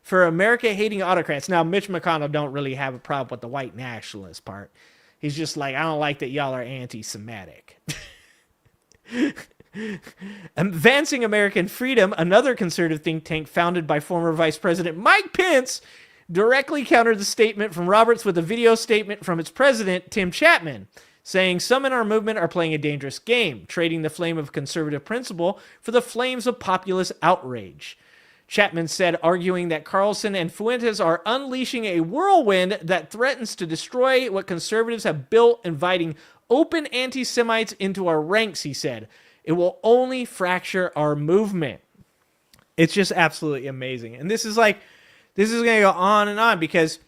for America-hating autocrats." Now, Mitch McConnell don't really have a problem with the white nationalist part. He's just like, I don't like that y'all are anti-Semitic. Advancing American Freedom, another conservative think tank founded by former Vice President Mike Pence, directly countered the statement from Roberts with a video statement from its president, Tim Chapman, saying some in our movement are playing a dangerous game, trading the flame of conservative principle for the flames of populist outrage. Chapman said, arguing that Carlson and Fuentes are unleashing a whirlwind that threatens to destroy what conservatives have built, inviting open anti-Semites into our ranks, he said. It will only fracture our movement. It's just absolutely amazing. And this is going to go on and on, because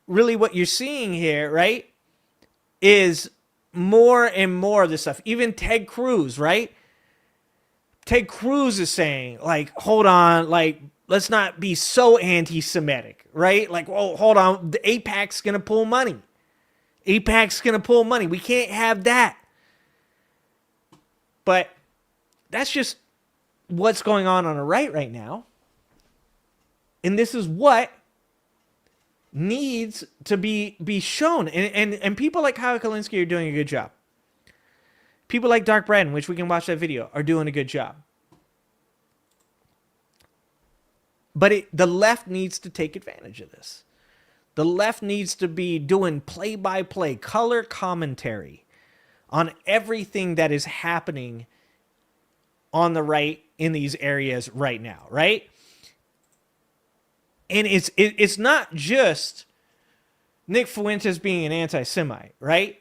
really what you're seeing here, right, is more and more of this stuff. Even Ted Cruz, right? Ted Cruz is saying, like, hold on, like, let's not be so anti-Semitic, right? Like, well, hold on, the AIPAC's going to pull money. AIPAC's going to pull money. We can't have that. But that's just what's going on the right now. And this is what needs to be shown. And people like Kyle Kalinske are doing a good job. People like Dark Braden, which we can watch that video, are doing a good job. But the left needs to take advantage of this. The left needs to be doing play-by-play, color commentary on everything that is happening on the right in these areas right now, right? And it's not just Nick Fuentes being an anti-Semite, right?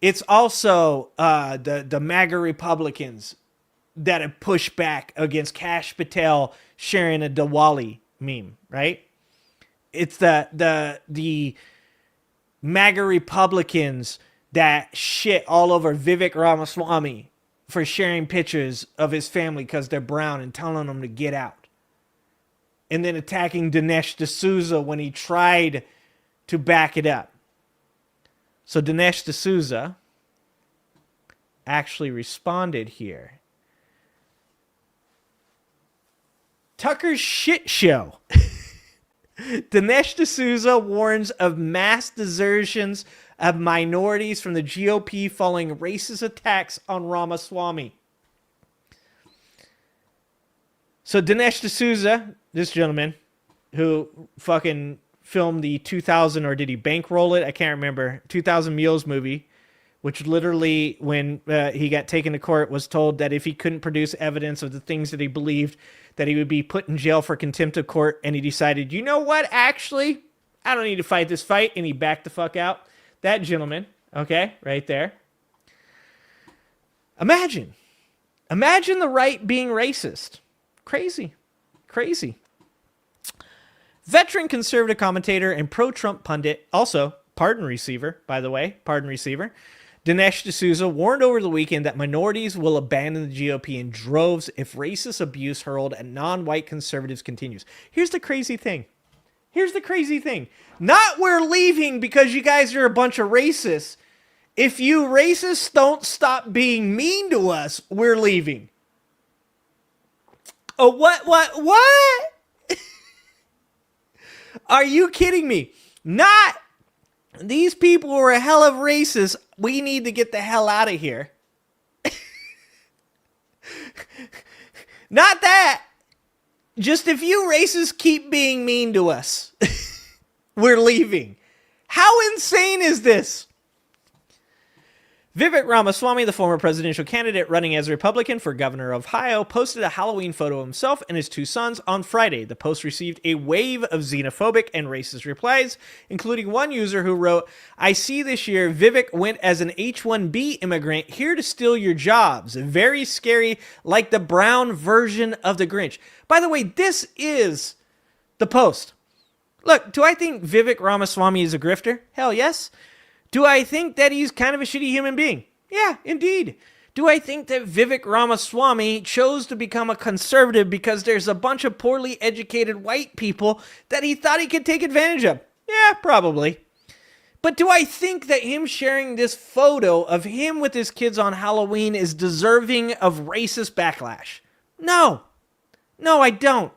It's also the MAGA Republicans that have pushed back against Kash Patel sharing a Diwali meme, right? It's the MAGA Republicans that shit all over Vivek Ramaswamy for sharing pictures of his family because they're brown and telling them to get out. And then attacking Dinesh D'Souza when he tried to back it up. So Dinesh D'Souza actually responded here. Tucker's shit show. Dinesh D'Souza warns of mass desertions of minorities from the GOP following racist attacks on Ramaswamy. So Dinesh D'Souza, this gentleman who fucking filmed the 2000, or did he bankroll it? I can't remember. 2000 Mules movie, which literally, when he got taken to court, was told that if he couldn't produce evidence of the things that he believed, that he would be put in jail for contempt of court. And he decided, you know what? Actually, I don't need to fight this fight. And he backed the fuck out. That gentleman, okay, right there. Imagine the right being racist. Crazy. Veteran conservative commentator and pro-Trump pundit, also pardon receiver, by the way, Dinesh D'Souza warned over the weekend that minorities will abandon the GOP in droves if racist abuse hurled at non-white conservatives continues. Here's the crazy thing. Not we're leaving because you guys are a bunch of racists. If you racists don't stop being mean to us, we're leaving. Oh, what? Are you kidding me? Not these people are a hell of racist. We need to get the hell out of here. Not that. Just if you racists keep being mean to us, we're leaving. How insane is this? Vivek Ramaswamy, the former presidential candidate running as a Republican for governor of Ohio, posted a Halloween photo of himself and his two sons on Friday. The post received a wave of xenophobic and racist replies, including one user who wrote, "I see this year Vivek went as an H-1B immigrant here to steal your jobs. Very scary, like the brown version of the Grinch." By the way, this is the post. Look, do I think Vivek Ramaswamy is a grifter? Hell yes. Do I think that he's kind of a shitty human being? Yeah, indeed. Do I think that Vivek Ramaswamy chose to become a conservative because there's a bunch of poorly educated white people that he thought he could take advantage of? Yeah, probably. But do I think that him sharing this photo of him with his kids on Halloween is deserving of racist backlash? No. No, I don't.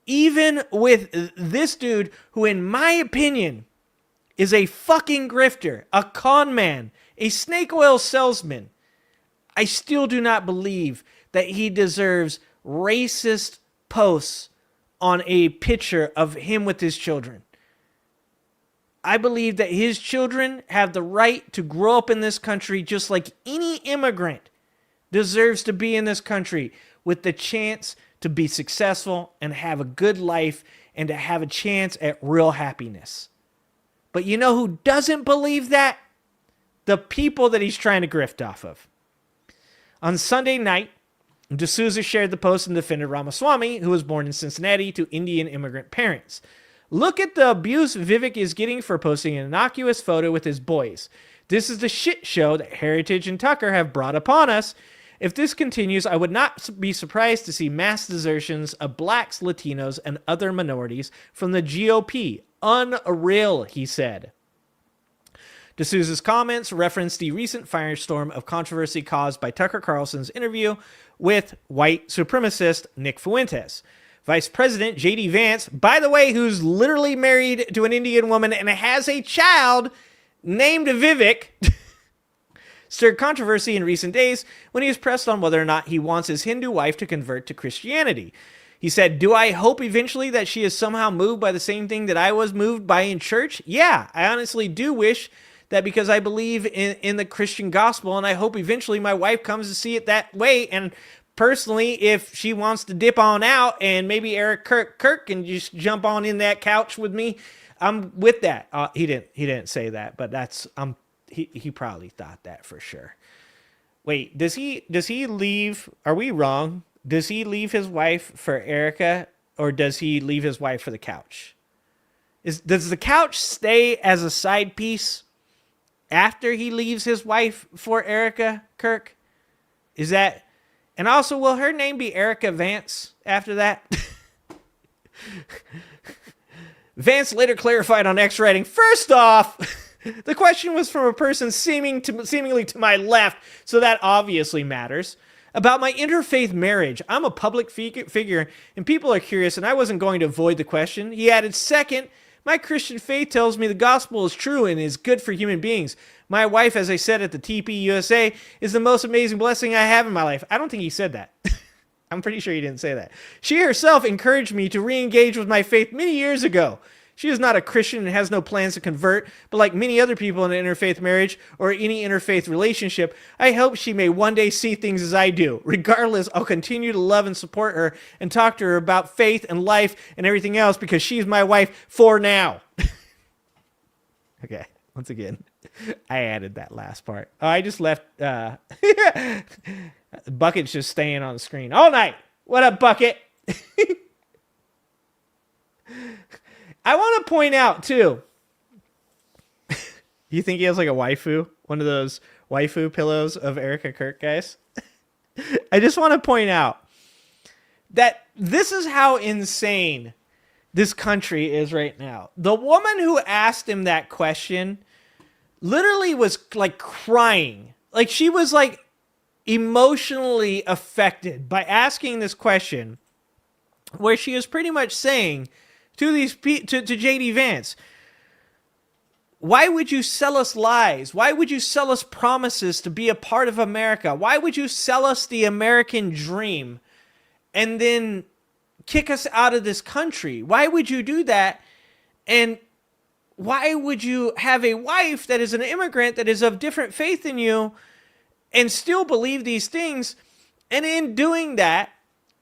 Even with this dude, who in my opinion is a fucking grifter, a con man, a snake oil salesman, I still do not believe that he deserves racist posts on a picture of him with his children. I believe that his children have the right to grow up in this country just like any immigrant deserves to be in this country with the chance to be successful and have a good life and to have a chance at real happiness. But you know who doesn't believe that? The people that he's trying to grift off of. On Sunday night, D'Souza shared the post and defended Ramaswamy, who was born in Cincinnati to Indian immigrant parents. Look at the abuse Vivek is getting for posting an innocuous photo with his boys. This is the shit show that Heritage and Tucker have brought upon us. If this continues, I would not be surprised to see mass desertions of blacks, Latinos, and other minorities from the GOP. Unreal, he said. D'Souza's comments referenced the recent firestorm of controversy caused by Tucker Carlson's interview with white supremacist Nick Fuentes. Vice President J.D. Vance, by the way, who's literally married to an Indian woman and has a child named Vivek, stirred controversy in recent days when he was pressed on whether or not he wants his Hindu wife to convert to Christianity. He said, "Do I hope eventually that she is somehow moved by the same thing that I was moved by in church? Yeah, I honestly do wish that, because I believe in the Christian gospel, and I hope eventually my wife comes to see it that way. And personally, if she wants to dip on out and maybe Eric Kirk can just jump on in that couch with me, I'm with that." He didn't say that, but that's he probably thought that for sure. Wait, does he leave? Are we wrong? Does he leave his wife for Erica, or does he leave his wife for the couch? Does the couch stay as a side piece after he leaves his wife for Erica Kirk? Is that... And also, will her name be Erica Vance after that? Vance later clarified on X, writing, "First off, the question was from a person seemingly to my left, so that obviously matters. About my interfaith marriage, I'm a public figure, and people are curious, and I wasn't going to avoid the question." He added, "Second, my Christian faith tells me the gospel is true and is good for human beings. My wife, as I said at the TP USA, is the most amazing blessing I have in my life." I don't think he said that. I'm pretty sure he didn't say that. "She herself encouraged me to re-engage with my faith many years ago. She is not a Christian and has no plans to convert, but like many other people in an interfaith marriage or any interfaith relationship, I hope she may one day see things as I do. Regardless, I'll continue to love and support her and talk to her about faith and life and everything else because she's my wife for now." Okay, once again, I added that last part. Oh, I just left... Bucket's just staying on the screen all night. What up, Bucket? I want to point out, too. You think he has like a waifu? One of those waifu pillows of Erica Kirk, guys? I just want to point out that this is how insane this country is right now. The woman who asked him that question literally was like crying. Like she was like emotionally affected by asking this question, where she was pretty much saying to JD Vance, why would you sell us lies? Why would you sell us promises to be a part of America? Why would you sell us the American dream and then kick us out of this country? Why would you do that? And why would you have a wife that is an immigrant that is of different faith than you and still believe these things? And in doing that,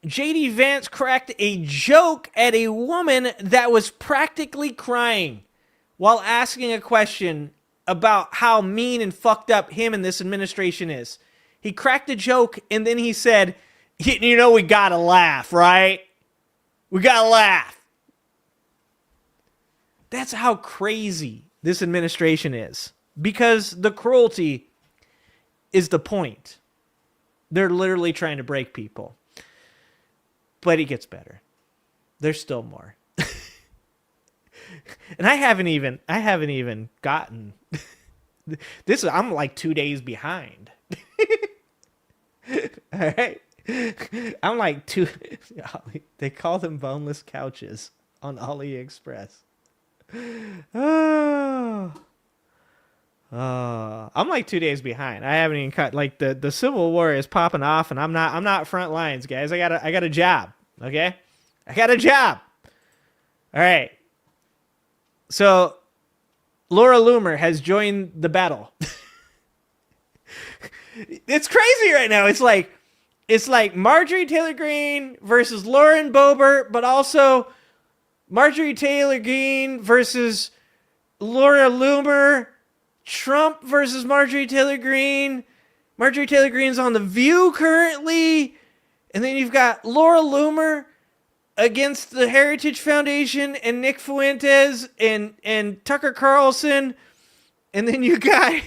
JD Vance cracked a joke at a woman that was practically crying while asking a question about how mean and fucked up him and this administration is. He cracked a joke and then he said, "You know, we gotta laugh, right? We gotta laugh." That's how crazy this administration is, because the cruelty is the point. They're literally trying to break people. But it gets better. There's still more. And I haven't even gotten this. I'm like 2 days behind. All right. I'm like they call them boneless couches on AliExpress. Oh. I'm like 2 days behind. I haven't even cut, like, the Civil War is popping off, and I'm not front lines, guys. I got a job. Okay? I got a job. All right. So Laura Loomer has joined the battle. It's crazy right now. It's like Marjorie Taylor Greene versus Lauren Boebert, but also Marjorie Taylor Greene versus Laura Loomer, Trump versus Marjorie Taylor Greene. Marjorie Taylor Greene's on The View currently. And then you've got Laura Loomer against the Heritage Foundation and Nick Fuentes and Tucker Carlson. And then you got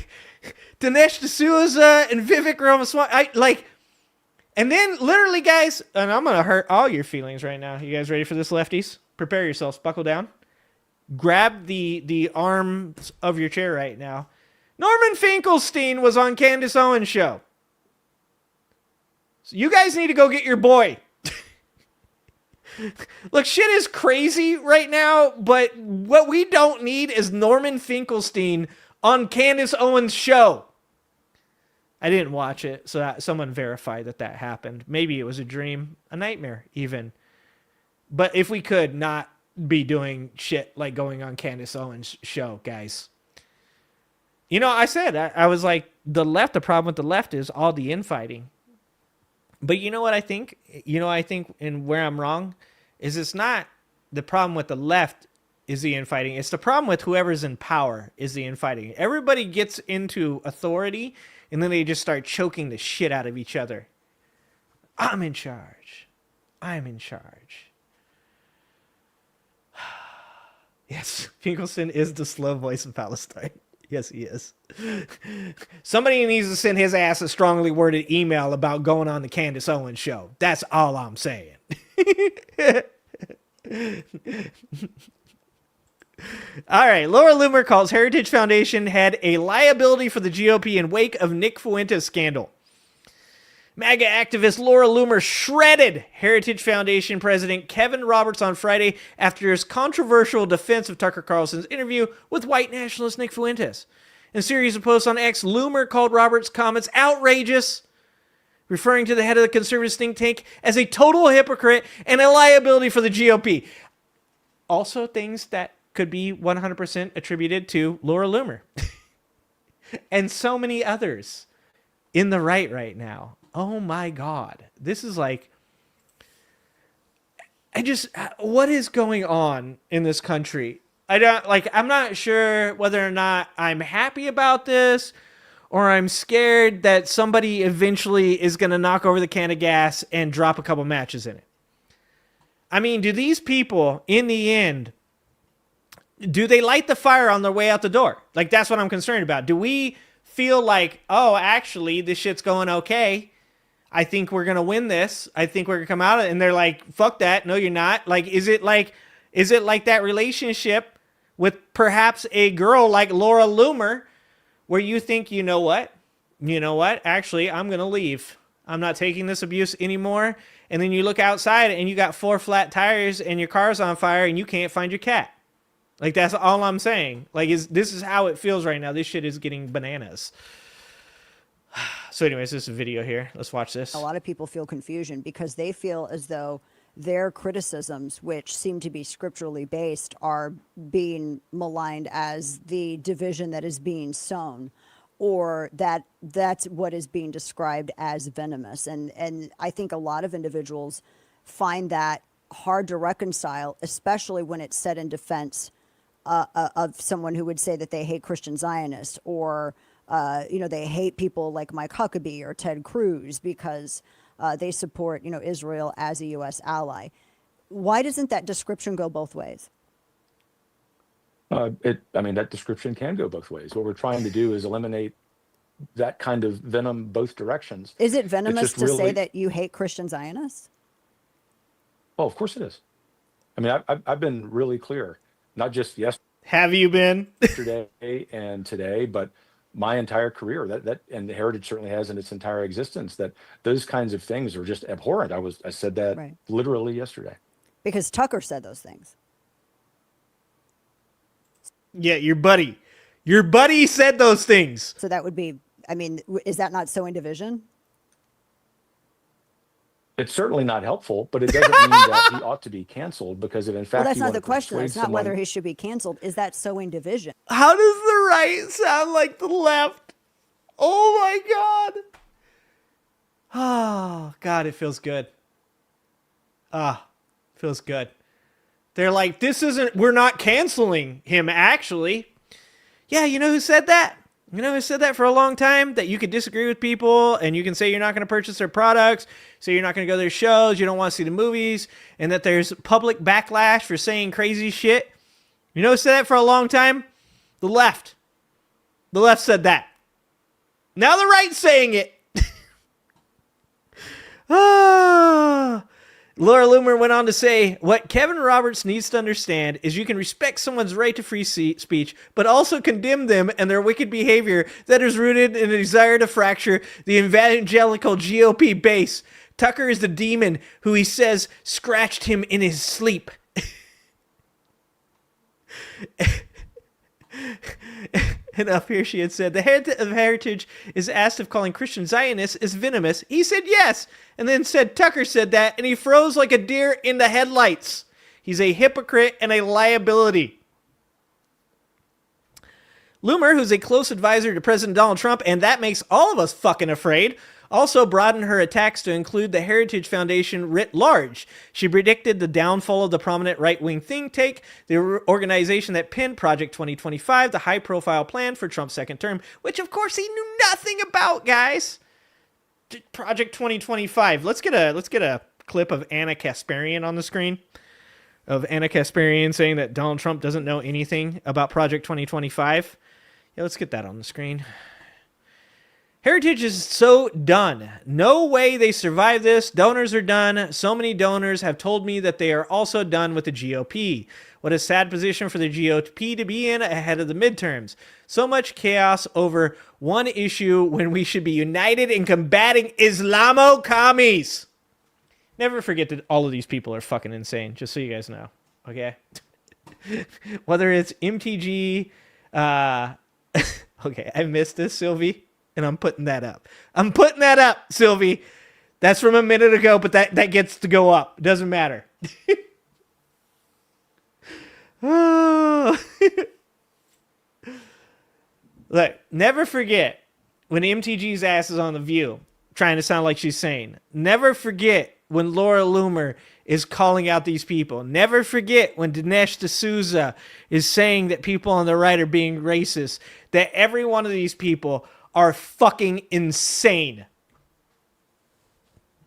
Dinesh D'Souza and Vivek Ramaswamy. And then literally, guys, and I'm going to hurt all your feelings right now. You guys ready for this, lefties? Prepare yourselves. Buckle down. Grab the arms of your chair right now. Norman Finkelstein was on Candace Owens' show. So you guys need to go get your boy. Look, shit is crazy right now, but what we don't need is Norman Finkelstein on Candace Owens' show. I didn't watch it, so that someone verified that happened. Maybe it was a dream, a nightmare even. But if we could not be doing shit like going on Candace Owens' show, guys. You know, I said, I was like, the problem with the left is all the infighting. But you know what I think? And where I'm wrong is it's not the problem with the left is the infighting. It's the problem with whoever's in power is the infighting. Everybody gets into authority and then they just start choking the shit out of each other. I'm in charge. I'm in charge. Yes, Finkelstein is the slow voice of Palestine. Yes, he is. Somebody needs to send his ass a strongly worded email about going on the Candace Owens show. That's all I'm saying. All right. Laura Loomer calls Heritage Foundation head a liability for the GOP in wake of Nick Fuentes scandal. MAGA activist Laura Loomer shredded Heritage Foundation President Kevin Roberts on Friday after his controversial defense of Tucker Carlson's interview with white nationalist Nick Fuentes. In a series of posts on X, Loomer called Roberts' comments outrageous, referring to the head of the conservative think tank as a total hypocrite and a liability for the GOP. Also things that could be 100% attributed to Laura Loomer. And so many others in the right now. Oh my God. This is like, what is going on in this country? I'm not sure whether or not I'm happy about this or I'm scared that somebody eventually is going to knock over the can of gas and drop a couple matches in it. I mean, do these people in the end, do they light the fire on their way out the door? Like, that's what I'm concerned about. Do we feel like, oh, actually, this shit's going okay. I think we're going to win this. I think we're going to come out of it. And they're like, fuck that. No, you're not. Like, is it like that relationship with perhaps a girl like Laura Loomer where you think, you know what? Actually, I'm going to leave. I'm not taking this abuse anymore. And then you look outside and you got 4 flat tires and your car's on fire and you can't find your cat. Like, that's all I'm saying. Like, this is how it feels right now. This shit is getting bananas. So anyways, this is a video here. Let's watch this. A lot of people feel confusion because they feel as though their criticisms, which seem to be scripturally based, are being maligned as the division that is being sown, or that's what is being described as venomous. And I think a lot of individuals find that hard to reconcile, especially when it's said in defense of someone who would say that they hate Christian Zionists, or they hate people like Mike Huckabee or Ted Cruz because they support, Israel as a U.S. ally. Why doesn't that description go both ways? That description can go both ways. What we're trying to do is eliminate that kind of venom both directions. Is it venomous to say really, that you hate Christian Zionists? Oh, of course it is. I mean, I've been really clear, not just Have you been? yesterday and today, but my entire career, that and Heritage certainly has in its entire existence, that those kinds of things are just abhorrent. I said that Right. literally yesterday. Because Tucker said those things. Yeah, your buddy said those things. So that would be, I mean, is that not sowing division? It's certainly not helpful, but it doesn't mean that he ought to be canceled, because if in fact Well, that's you not want the to question. persuade It's not someone, whether he should be canceled. Is that sowing division? How does the right sound like the left? Oh my God. Oh God, it feels good. Feels good. They're like, we're not canceling him, actually. Yeah, you know who said that? You know who said that for a long time? That you could disagree with people and you can say you're not going to purchase their products, say you're not going to go to their shows, you don't want to see the movies, and that there's public backlash for saying crazy shit. You know who said that for a long time? The left. The left said that. Now the right's saying it. Laura Loomer went on to say, what Kevin Roberts needs to understand is you can respect someone's right to free speech, but also condemn them and their wicked behavior that is rooted in a desire to fracture the evangelical GOP base. Tucker is the demon who he says scratched him in his sleep. And up here she had said, the head of Heritage is asked if calling Christian Zionists is venomous. He said yes, and then said Tucker said that, and he froze like a deer in the headlights. He's a hypocrite and a liability. Loomer, who's a close advisor to President Donald Trump, and that makes all of us fucking afraid, also broadened her attacks to include the Heritage Foundation writ large. She predicted the downfall of the prominent right-wing think tank, the organization that pinned Project 2025, the high-profile plan for Trump's second term, which of course he knew nothing about, guys. Project 2025. Let's get a clip of Anna Kasparian on the screen. Of Anna Kasparian saying that Donald Trump doesn't know anything about Project 2025. Yeah, let's get that on the screen. Heritage is so done. No way they survive this. Donors are done. So many donors have told me that they are also done with the GOP. What a sad position for the GOP to be in ahead of the midterms. So much chaos over one issue when we should be united in combating Islamo-commies. Never forget that all of these people are fucking insane, just so you guys know. Okay? Whether it's MTG, okay, I missed this, Sylvie. And I'm putting that up. I'm putting that up, Sylvie. That's from a minute ago, but that gets to go up. Doesn't matter. Oh. Look, never forget when MTG's ass is on The View, trying to sound like she's sane. Never forget when Laura Loomer is calling out these people. Never forget when Dinesh D'Souza is saying that people on the right are being racist. That every one of these people are fucking insane.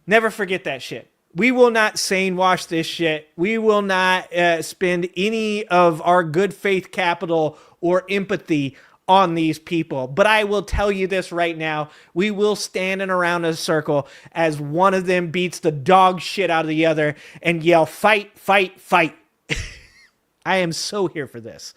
Never forget that shit. We will not sane wash this shit. We will not spend any of our good faith capital or empathy on these people. But I will tell you this right now. We will stand in around a circle as one of them beats the dog shit out of the other and yell, fight, fight, fight. I am so here for this.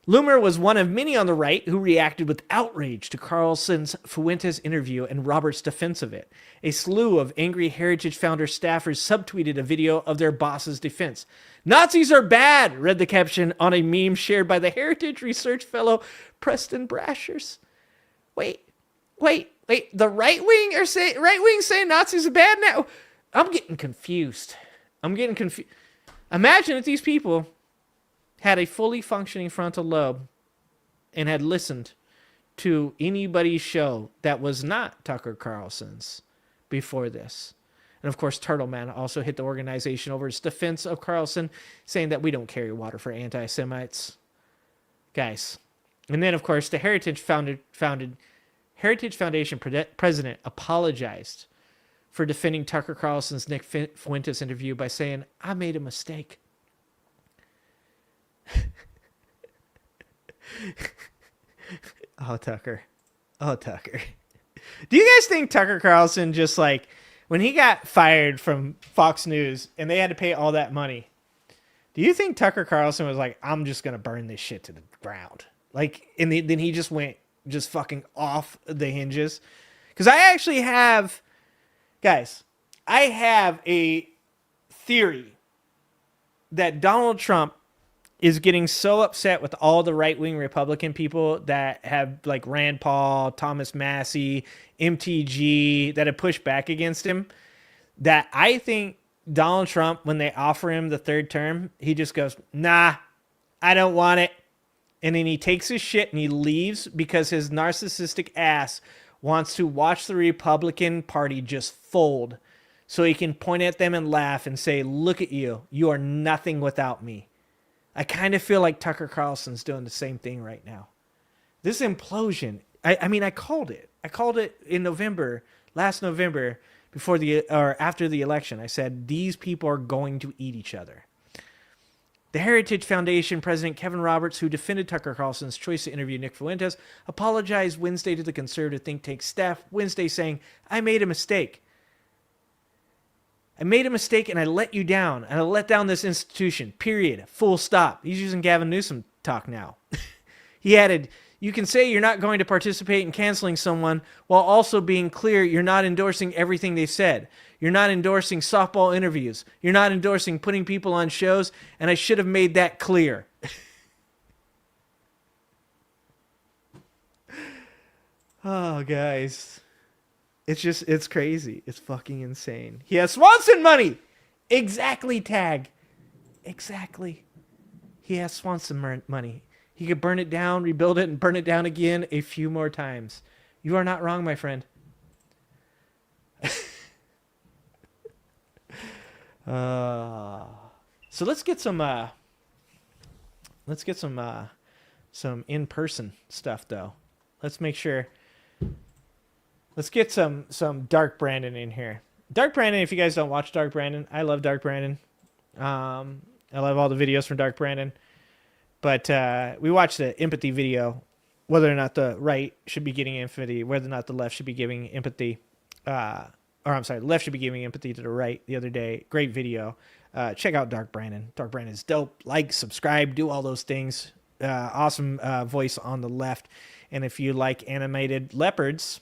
Loomer was one of many on the right who reacted with outrage to Carlson's Fuentes interview and Roberts' defense of it. A slew of angry Heritage Founder staffers subtweeted a video of their boss's defense. Nazis are bad, read the caption on a meme shared by the Heritage Research fellow Preston Brashers. Wait. The right wing saying Nazis are bad now? I'm getting confused. Imagine if these people had a fully functioning frontal lobe and had listened to anybody's show that was not Tucker Carlson's before this. And of course, Turtleman also hit the organization over its defense of Carlson, saying that we don't carry water for anti-Semites. Guys. And then, of course, the Heritage Foundation president apologized for defending Tucker Carlson's Nick Fuentes interview by saying, I made a mistake. Oh, Tucker. Oh, Tucker. Do you guys think Tucker Carlson just like, when he got fired from Fox News and they had to pay all that money, do you think Tucker Carlson was like, I'm just going to burn this shit to the ground? Like, and then he just went just fucking off the hinges? Because I actually have, guys, I have a theory that Donald Trump is getting so upset with all the right-wing Republican people that have like Rand Paul, Thomas Massey, MTG that have pushed back against him, that I think Donald Trump, when they offer him the third term, he just goes, nah, I don't want it. And then he takes his shit and he leaves because his narcissistic ass wants to watch the Republican Party just fold so he can point at them and laugh and say, look at you. You are nothing without me. I kind of feel like Tucker Carlson's doing the same thing right now. This implosion, I mean, I called it. I called it in November, last November, after the election. I said, these people are going to eat each other. The Heritage Foundation president Kevin Roberts, who defended Tucker Carlson's choice to interview Nick Fuentes, apologized Wednesday to the conservative think tank staff, Wednesday saying, I made a mistake. I made a mistake and I let you down. And I let down this institution. Period. Full stop. He's using Gavin Newsom talk now. He added, you can say you're not going to participate in canceling someone while also being clear you're not endorsing everything they said. You're not endorsing softball interviews. You're not endorsing putting people on shows. And I should have made that clear. Oh, guys. It's crazy. It's fucking insane. He has Swanson money. Exactly, Tag. Exactly. He has Swanson money. He could burn it down, rebuild it, and burn it down again a few more times. You are not wrong, my friend. So let's get some in-person stuff though. Let's make sure. Let's get some Dark Brandon in here. Dark Brandon, if you guys don't watch Dark Brandon, I love Dark Brandon. I love all the videos from Dark Brandon. But we watched the empathy video, whether or not the right should be getting empathy, whether or not the left should be giving empathy. The left should be giving empathy to the right the other day. Great video. Check out Dark Brandon. Dark Brandon is dope. Like, subscribe, do all those things. Awesome voice on the left. And if you like animated leopards,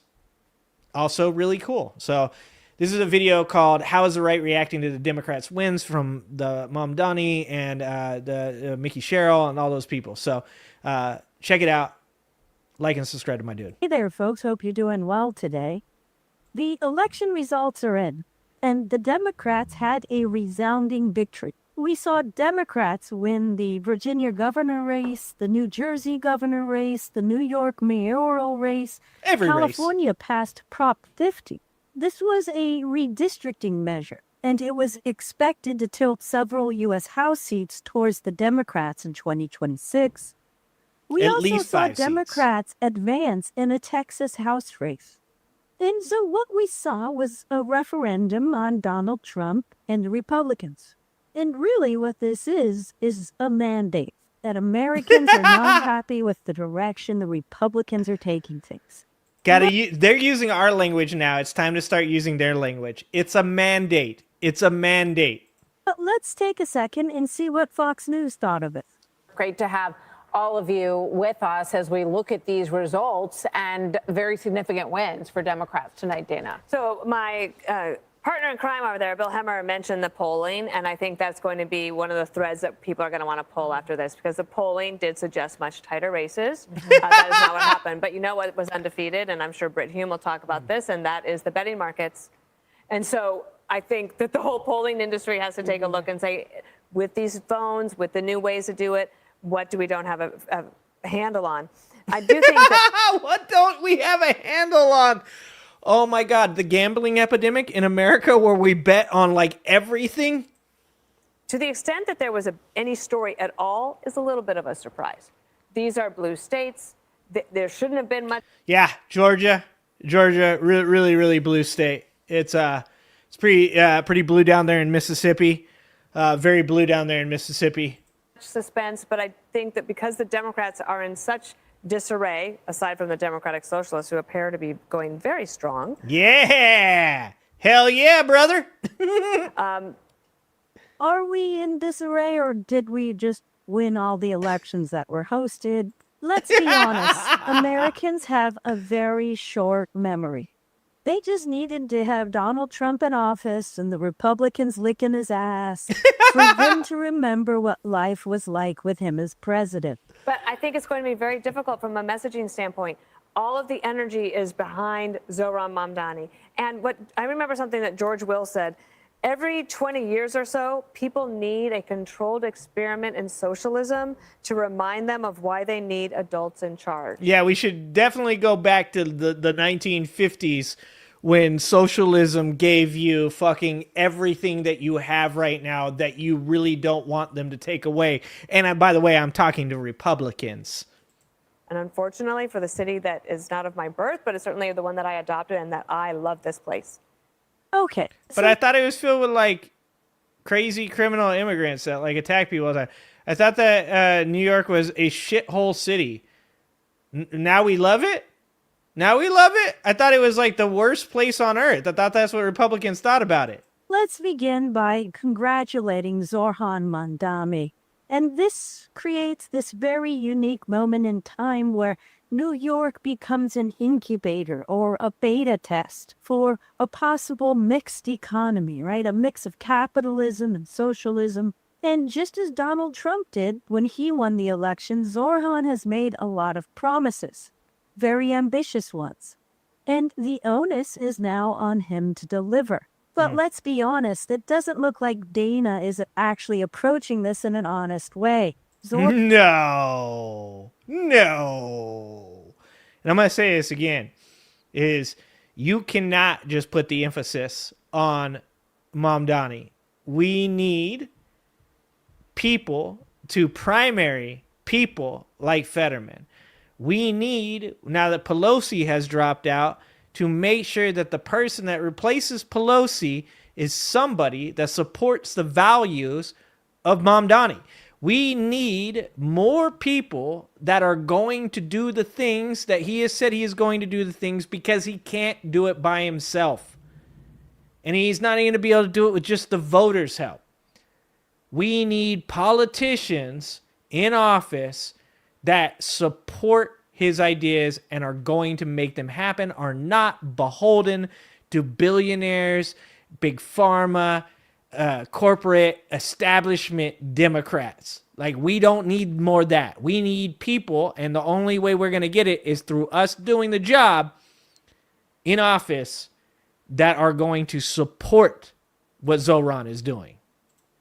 also really cool. So this is a video called How is the Right Reacting to the Democrats' Wins from the Mom Donnie and the Mickey Sherrill and all those people. So check it out. Like and subscribe to my dude. Hey there, folks. Hope you're doing well today. The election results are in, and the Democrats had a resounding victory. We saw Democrats win the Virginia governor race, the New Jersey governor race, the New York mayoral race. California passed Prop 50. This was a redistricting measure, and it was expected to tilt several U.S. House seats towards the Democrats in 2026. We also saw Democrats advance in a Texas House race. And so what we saw was a referendum on Donald Trump and the Republicans. And really what this is a mandate that Americans are not happy with the direction the Republicans are taking things. They're using our language now. It's time to start using their language. It's a mandate. It's a mandate. But let's take a second and see what Fox News thought of it. Great to have all of you with us as we look at these results and very significant wins for Democrats tonight, Dana. So my partner in crime over there, Bill Hemmer, mentioned the polling, and I think that's going to be one of the threads that people are going to want to pull after this, because the polling did suggest much tighter races. That is not what happened. But you know what was undefeated, and I'm sure Britt Hume will talk about this, and that is the betting markets. And so I think that the whole polling industry has to take a look and say, with these phones, with the new ways to do it, what do we don't have a handle on? I do think that... What don't we have a handle on? Oh my God, the gambling epidemic in America where we bet on like everything? To the extent that there was any story at all is a little bit of a surprise. These are blue states. There shouldn't have been much. Yeah, Georgia, really blue state. It's pretty blue down there in Mississippi. Very blue down there in Mississippi. Suspense, but I think that because the Democrats are in such disarray, aside from the Democratic Socialists, who appear to be going very strong. Yeah! Hell yeah, brother! Are we in disarray, or did we just win all the elections that were hosted? Let's be honest, Americans have a very short memory. They just needed to have Donald Trump in office and the Republicans licking his ass for them to remember what life was like with him as president. But I think it's going to be very difficult from a messaging standpoint. All of the energy is behind Zohran Mamdani. And what I remember something that George Will said, every 20 years or so, people need a controlled experiment in socialism to remind them of why they need adults in charge. Yeah, we should definitely go back to the 1950s when socialism gave you fucking everything that you have right now that you really don't want them to take away. And by the way, I'm talking to Republicans. And unfortunately, for the city that is not of my birth, but it's certainly the one that I adopted and that I love this place. Okay. But I thought it was filled with like crazy criminal immigrants that like attack people all the time. I thought that New York was a shithole city. Now we love it? Now we love it? I thought it was like the worst place on earth. I thought that's what Republicans thought about it. Let's begin by congratulating Zohran Mamdani. And this creates this very unique moment in time where New York becomes an incubator or a beta test for a possible mixed economy, right? A mix of capitalism and socialism. And just as Donald Trump did when he won the election, Zohran has made a lot of promises, very ambitious ones. And the onus is now on him to deliver. But let's be honest, it doesn't look like Dana is actually approaching this in an honest way. No. And I'm going to say this again, is you cannot just put the emphasis on Mamdani. We need people to primary people like Fetterman. We need, now that Pelosi has dropped out, to make sure that the person that replaces Pelosi is somebody that supports the values of Mamdani. We need more people that are going to do the things that he has said he is going to do the things because he can't do it by himself. And he's not going to be able to do it with just the voters' help. We need politicians in office that support his ideas and are going to make them happen, are not beholden to billionaires, big pharma, corporate establishment Democrats. Like, we don't need more of that. We need people, and the only way we're going to get it is through us doing the job in office that are going to support what Zohran is doing.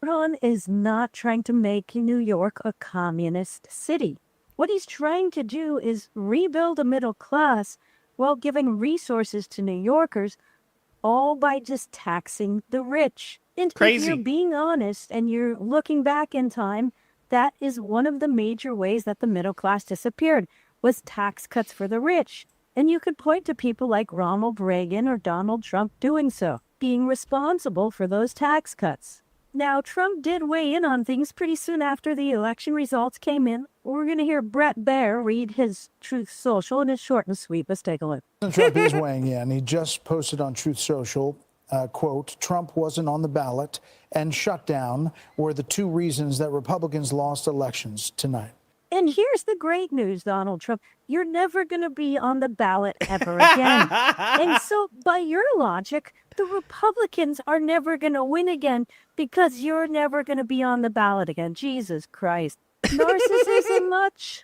Zohran is not trying to make New York a communist city. What he's trying to do is rebuild a middle class while giving resources to New Yorkers, all by just taxing the rich. And if you're being honest and you're looking back in time, that is one of the major ways that the middle class disappeared, was tax cuts for the rich. And you could point to people like Ronald Reagan or Donald Trump doing so, being responsible for those tax cuts. Now, Trump did weigh in on things pretty soon after the election results came in. We're going to hear Brett Baer read his Truth Social, and it's short and sweet. Let's take a look. Trump is weighing in. He just posted on Truth Social, quote, Trump wasn't on the ballot and shutdown were the two reasons that Republicans lost elections tonight. And here's the great news, Donald Trump. You're never going to be on the ballot ever again. And so, by your logic, the Republicans are never going to win again because you're never going to be on the ballot again. Jesus Christ. Narcissism much?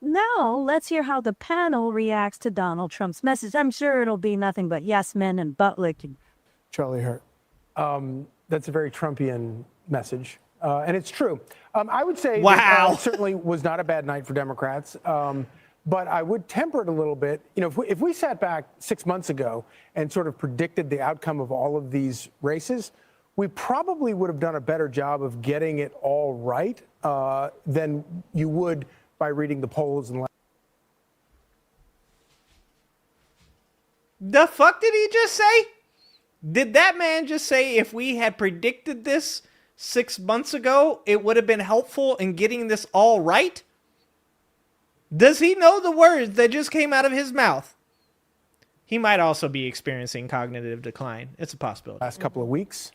Now, let's hear how the panel reacts to Donald Trump's message. I'm sure it'll be nothing but yes men and butt licking. Charlie Hurt. That's a very Trumpian message. And it's true. I would say wow. It certainly was not a bad night for Democrats. But I would temper it a little bit. You know, if we sat back 6 months ago and sort of predicted the outcome of all of these races, we probably would have done a better job of getting it all right than you would by reading the polls. And the fuck did he just say? Did that man just say if we had predicted this 6 months ago, it would have been helpful in getting this all right? Does he know the words that just came out of his mouth? He might also be experiencing cognitive decline. It's a possibility. Last couple of weeks.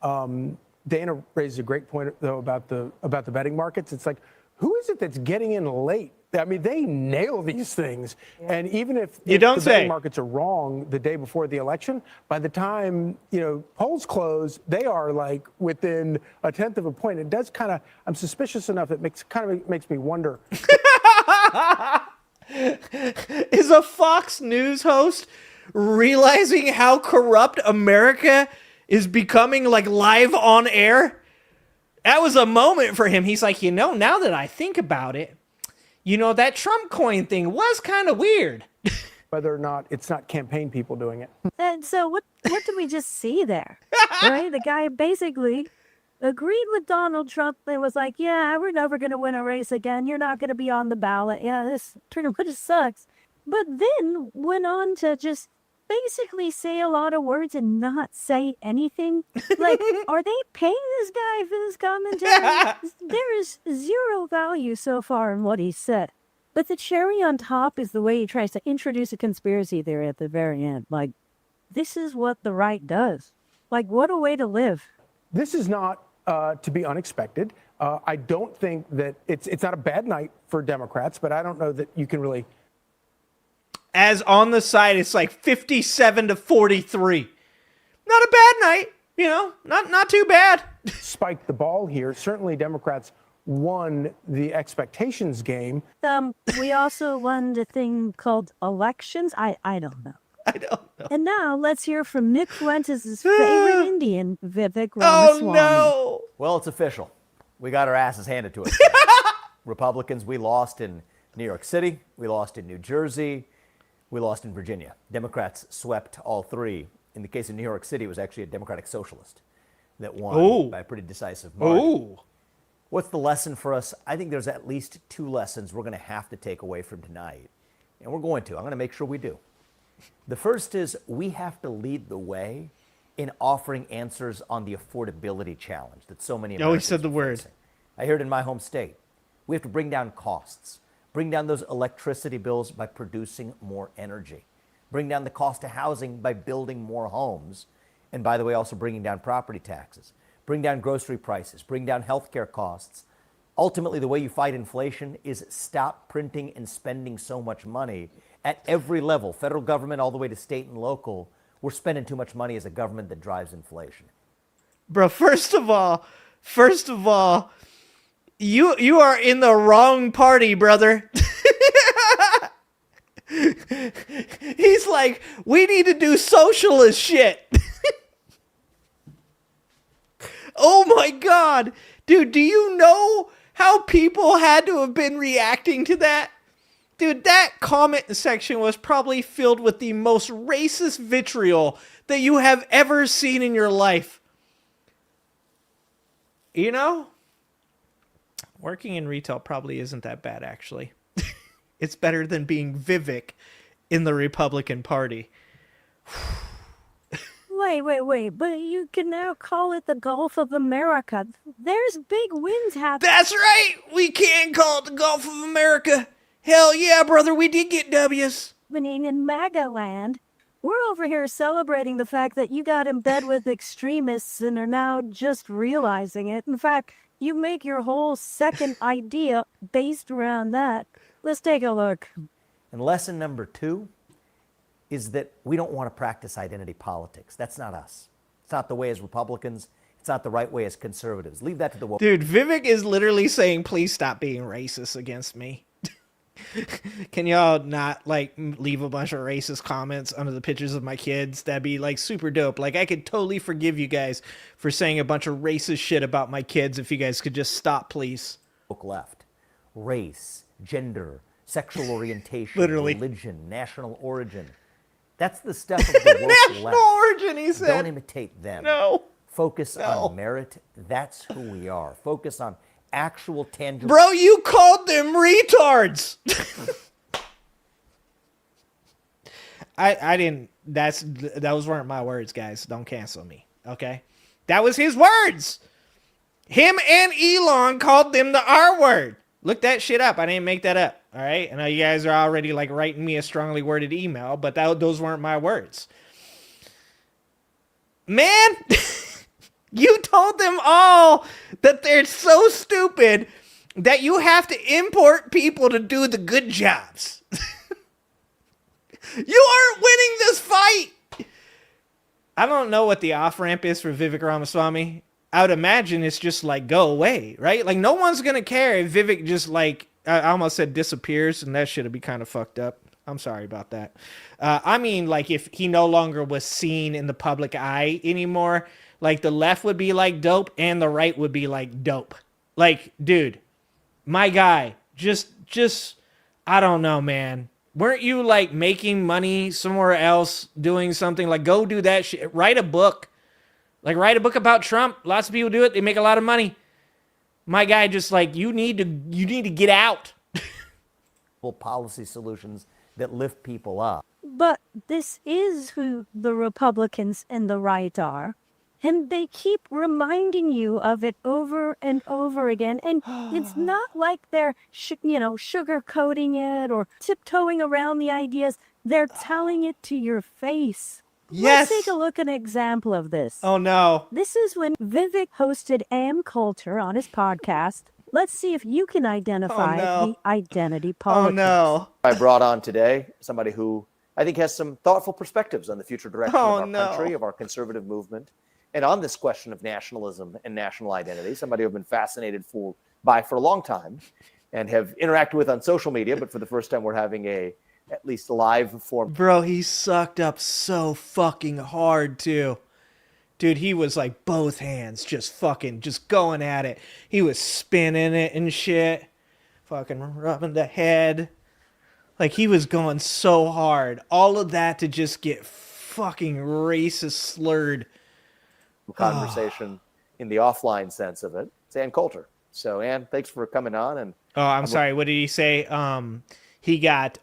Dana raised a great point, though, about the betting markets. It's like, who is it that's getting in late? I mean, they nail these things. Yeah. And even if the betting markets are wrong the day before the election, by the time, polls close, they are like within a tenth of a point. It does kind of, I'm suspicious enough, it makes me wonder. Is a Fox News host realizing how corrupt America is becoming, like, live on air? That was a moment for him. He's like, now that I think about it, that Trump coin thing was kind of weird. Whether or not it's not campaign people doing it. And so what did we just see there? Right? The guy basically agreed with Donald Trump and was like, yeah, we're never going to win a race again. You're not going to be on the ballot. Yeah, this pretty much sucks. But then went on to just basically say a lot of words and not say anything. Like, are they paying this guy for this commentary? There is zero value so far in what he said. But the cherry on top is the way he tries to introduce a conspiracy theory at the very end. Like, this is what the right does. Like, what a way to live. This is not to be unexpected. I don't think that it's not a bad night for Democrats, but I don't know that you can really. As on the side, it's like 57-43. Not a bad night, not too bad. Spiked the ball here. Certainly Democrats won the expectations game. We also won the thing called elections. I don't know. I don't know. And now let's hear from Nick Fuentes' favorite Indian, Vivek Ramaswamy. Oh, no. Well, it's official. We got our asses handed to us. Republicans, we lost in New York City. We lost in New Jersey. We lost in Virginia. Democrats swept all three. In the case of New York City, it was actually a Democratic socialist that won by a pretty decisive margin. What's the lesson for us? I think there's at least two lessons we're going to have to take away from tonight. And we're going to. I'm going to make sure we do. The first is we have to lead the way in offering answers on the affordability challenge that so many Americans he said the word. I heard in my home state. We have to bring down costs. Bring down those electricity bills by producing more energy. Bring down the cost of housing by building more homes. And by the way, also bringing down property taxes. Bring down grocery prices. Bring down healthcare costs. Ultimately, the way you fight inflation is stop printing and spending so much money at every level, federal government all the way to state and local. We're spending too much money as a government that drives inflation. Bro, first of all, you are in the wrong party, brother. He's like, we need to do socialist shit. Oh my God. Dude, do you know how people had to have been reacting to that? Dude, that comment section was probably filled with the most racist vitriol that you have ever seen in your life. Working in retail probably isn't that bad, actually. It's better than being Vivek in the Republican Party. Wait. But you can now call it the Gulf of America. There's big wins happening. That's right. We can call it the Gulf of America. Hell yeah, brother. We did get W's. In MAGA land, we're over here celebrating the fact that you got in bed with extremists and are now just realizing it. In fact, you make your whole second idea based around that. Let's take a look. And lesson number 2 is that we don't want to practice identity politics. That's not us. It's not the way as Republicans. It's not the right way as conservatives. Leave that to the woke. Dude, Vivek is literally saying, please stop being racist against me. Can y'all not leave a bunch of racist comments under the pictures of my kids? That'd be super dope. I could totally forgive you guys for saying a bunch of racist shit about my kids if you guys could just stop, please. Left. Race, gender, sexual orientation, literally. Religion, national origin. That's the stuff of the woke national left. origin, he said. Don't imitate them. No. Focus on merit. That's who we are. Focus on actual tangible. Bro, you called them retards. I didn't. Those weren't my words, guys. Don't cancel me. Okay, that was his words. Him and Elon called them the R word. Look that shit up. I didn't make that up. All right. I know you guys are already like writing me a strongly worded email, but those weren't my words. Man, you told them all that they're so stupid that you have to import people to do the good jobs. You aren't winning this fight. I don't know what the off-ramp is for Vivek Ramaswamy. I would imagine it's just like, go away, right? Like, no one's going to care if Vivek just like, I almost said disappears, and that should be kind of fucked up. I'm sorry about that. I mean, like, if he no longer was seen in the public eye anymore, like, the left would be like dope, and the right would be like dope. Like, dude, my guy, just, I don't know, man. Weren't you like making money somewhere else doing something? Like, go do that shit. Write a book. Like, write a book about Trump. Lots of people do it. They make a lot of money. My guy, just like, you need to get out. Policy solutions that lift people up. But this is who the Republicans and the right are. And they keep reminding you of it over and over again. And it's not like they're, sugarcoating it or tiptoeing around the ideas. They're telling it to your face. Yes. Let's take a look at an example of this. Oh, no. This is when Vivek hosted Am Coulter on his podcast. Let's see if you can identify the identity politics. Oh, no. I brought on today somebody who I think has some thoughtful perspectives on the future direction of our country, of our conservative movement. And on this question of nationalism and national identity, somebody I've been fascinated by for a long time and have interacted with on social media, but for the first time we're having at least live form. Bro, he sucked up so fucking hard too. Dude, he was like both hands just going at it. He was spinning it and shit. Fucking rubbing the head. Like, he was going so hard. All of that to just get fucking racist slurred. Conversation in the offline sense of it. It's Ann Coulter. So, Ann, thanks for coming on. And I'm sorry. What did he say? He got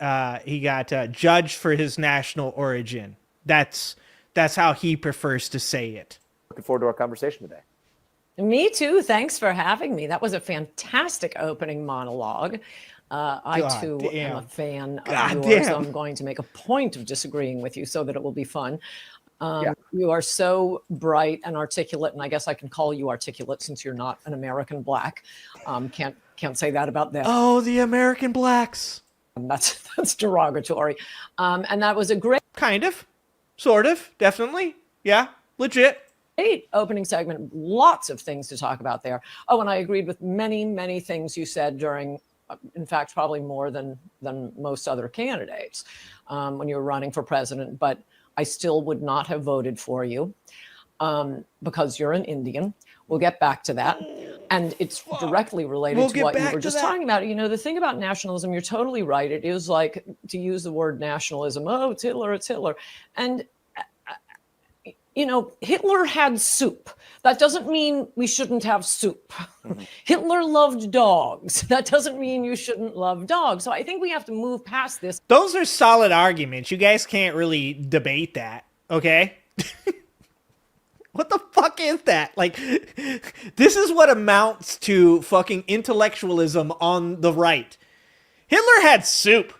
judged for his national origin. That's how he prefers to say it. Looking forward to our conversation today. Me too. Thanks for having me. That was a fantastic opening monologue. I too am a fan of yours. So I'm going to make a point of disagreeing with you so that it will be fun. You are so bright and articulate, and I guess I can call you articulate since you're not an American black. Can't say that about them. Oh, the American blacks. That's derogatory. And that was a great, kind of, sort of, definitely, yeah, legit. Great opening segment. Lots of things to talk about there. Oh, and I agreed with many things you said during, in fact, probably more than most other candidates when you were running for president. But I still would not have voted for you because you're an Indian. We'll get back to that. And it's directly related to what you were just talking about. The thing about nationalism, you're totally right. It is like, to use the word nationalism, oh, it's Hitler. And, Hitler had soup. That doesn't mean we shouldn't have soup. Mm-hmm. Hitler loved dogs. That doesn't mean you shouldn't love dogs. So I think we have to move past this. Those are solid arguments. You guys can't really debate that, okay? What the fuck is that? Like, this is what amounts to fucking intellectualism on the right. Hitler had soup.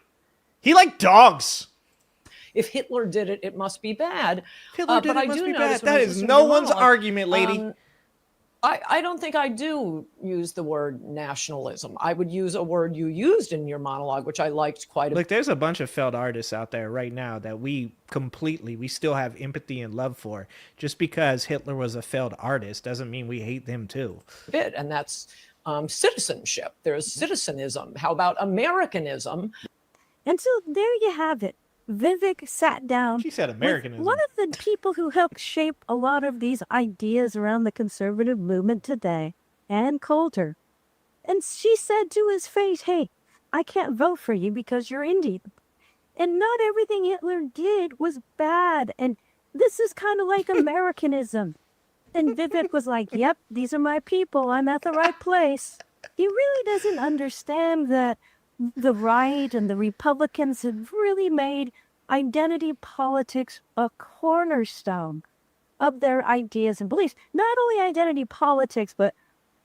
He liked dogs. If Hitler did it, it must be bad. Hitler did it, must be bad. That is no one's argument, lady. I don't think I do use the word nationalism. I would use a word you used in your monologue, which I liked quite a bit. Look, there's a bunch of failed artists out there right now that we still have empathy and love for. Just because Hitler was a failed artist doesn't mean we hate them too. And that's citizenship. There's citizenism. How about Americanism? And so there you have it. Vivek sat down. She said Americanism. With one of the people who helped shape a lot of these ideas around the conservative movement today, Ann Coulter. And she said to his face, hey, I can't vote for you because you're Indian. And not everything Hitler did was bad. And this is kind of like Americanism. And Vivek was like, yep, these are my people. I'm at the right place. He really doesn't understand that the right and the Republicans have really made identity politics a cornerstone of their ideas and beliefs. Not only identity politics, but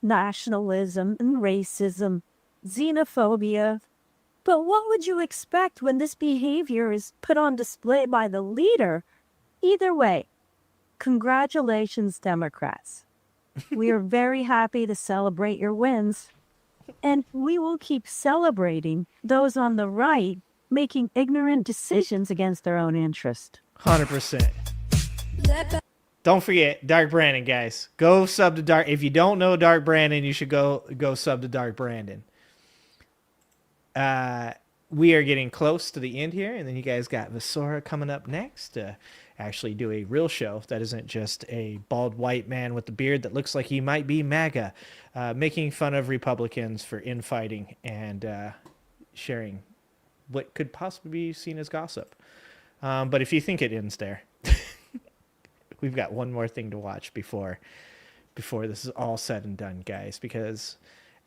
nationalism and racism, xenophobia, But what would you expect when this behavior is put on display by the leader? Either way, congratulations, Democrats. We are very happy to celebrate your wins, and we will keep celebrating those on the right making ignorant decisions against their own interest. 100%. Don't forget Dark Brandon, guys. Go sub to Dark. If you don't know Dark Brandon, you should go sub to Dark Brandon. We are getting close to the end here, and then you guys got Visora coming up next to actually do a real show that isn't just a bald white man with a beard that looks like he might be MAGA, making fun of Republicans for infighting and sharing what could possibly be seen as gossip. But if you think it ends there, we've got one more thing to watch before this is all said and done, guys, because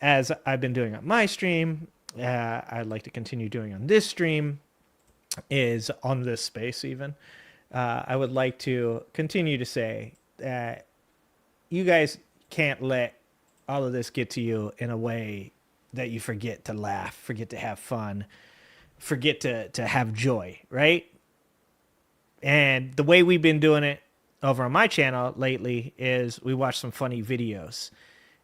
as I've been doing on my stream, I'd like to continue doing on this stream, is on this space even. I would like to continue to say that you guys can't let all of this get to you in a way that you forget to laugh, forget to have fun, forget to have joy, right? And the way we've been doing it over on my channel lately is we watch some funny videos.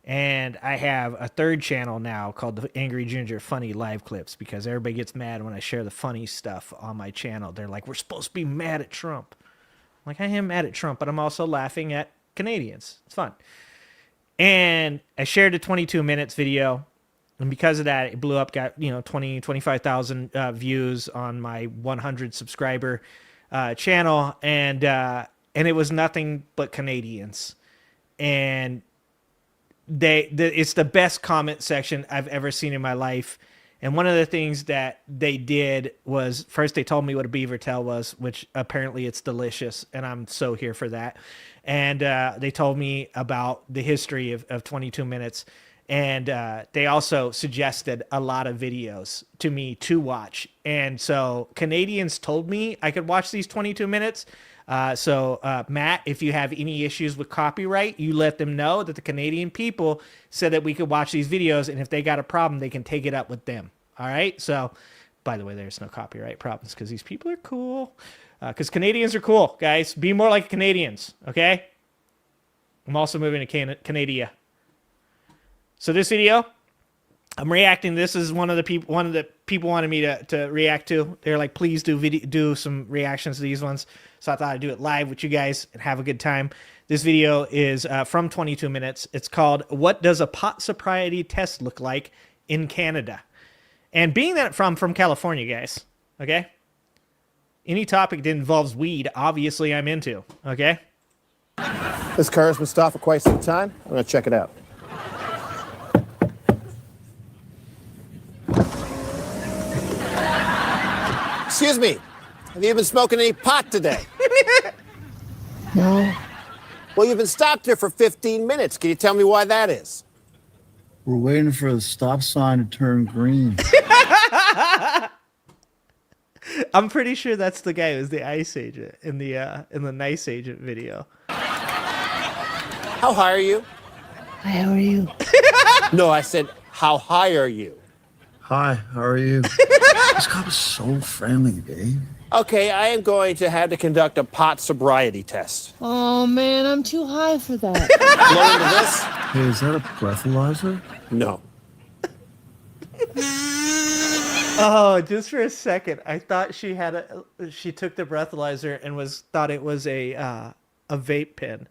And I have a third channel now called the Angry Ginger Funny Live Clips, because everybody gets mad when I share the funny stuff on my channel. They're like, we're supposed to be mad at Trump. I'm like, I am mad at Trump, but I'm also laughing at Canadians. It's fun. And I shared a 22 minutes video. And because of that, it blew up, got 25,000 views on my 100 subscriber channel. And it was nothing but Canadians. And it's the best comment section I've ever seen in my life. And one of the things that they did was, first they told me what a beaver tail was, which apparently it's delicious, and I'm so here for that. And they told me about the history of 22 minutes. And they also suggested a lot of videos to me to watch. And so Canadians told me I could watch these 22 minutes. So Matt, if you have any issues with copyright, you let them know that the Canadian people said that we could watch these videos, and if they got a problem, they can take it up with them. All right. So, by the way, there's no copyright problems because these people are cool. Because Canadians are cool, guys. Be more like Canadians. Okay. I'm also moving to Canada. So this video, I'm reacting. This is one of the people wanted me to react to. They're like, please do some reactions to these ones. So I thought I'd do it live with you guys and have a good time. This video is from 22 minutes. It's called "What Does a Pot Sobriety Test Look Like in Canada?" And being that I'm from California, guys, okay? Any topic that involves weed, obviously I'm into, okay? This car has been stopped for quite some time. I'm going to check it out. Excuse me, have you been smoking any pot today? No. Well, you've been stopped here for 15 minutes. Can you tell me why that is? We're waiting for the stop sign to turn green. I'm pretty sure that's the guy who's the ICE agent in the Nice Agent video. How high are you? How are you? No, I said, how high are you? Hi, how are you? This cop is so friendly, babe. Okay, I am going to have to conduct a pot sobriety test. Oh, man, I'm too high for that. Blow into this? Hey, is that a breathalyzer? No. Oh, just for a second, I thought she took the breathalyzer and thought it was a vape pen.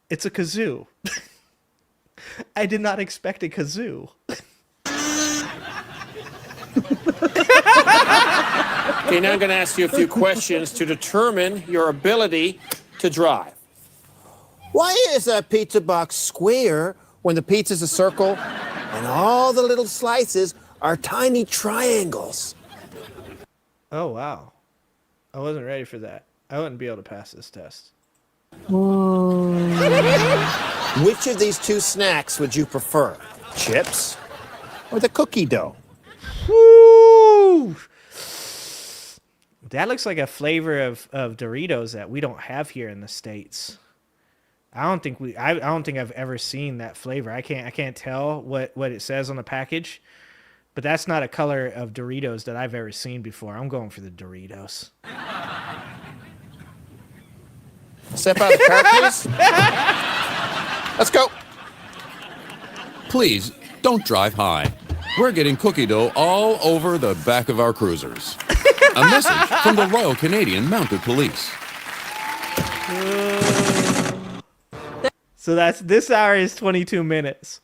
It's a kazoo. I did not expect a kazoo. Okay, now I'm going to ask you a few questions to determine your ability to drive. Why is a pizza box square when the pizza's a circle and all the little slices are tiny triangles? Oh, wow. I wasn't ready for that. I wouldn't be able to pass this test. Which of these two snacks would you prefer? Chips or the cookie dough? Woo! That looks like a flavor of Doritos that we don't have here in the States. I don't think I've ever seen that flavor. I can't tell what it says on the package, But that's not a color of Doritos that I've ever seen before. I'm going for the Doritos. Step out of the car, please. Let's go. Please, don't drive high. We're getting cookie dough all over the back of our cruisers. A message from the Royal Canadian Mounted Police. So this hour is 22 minutes.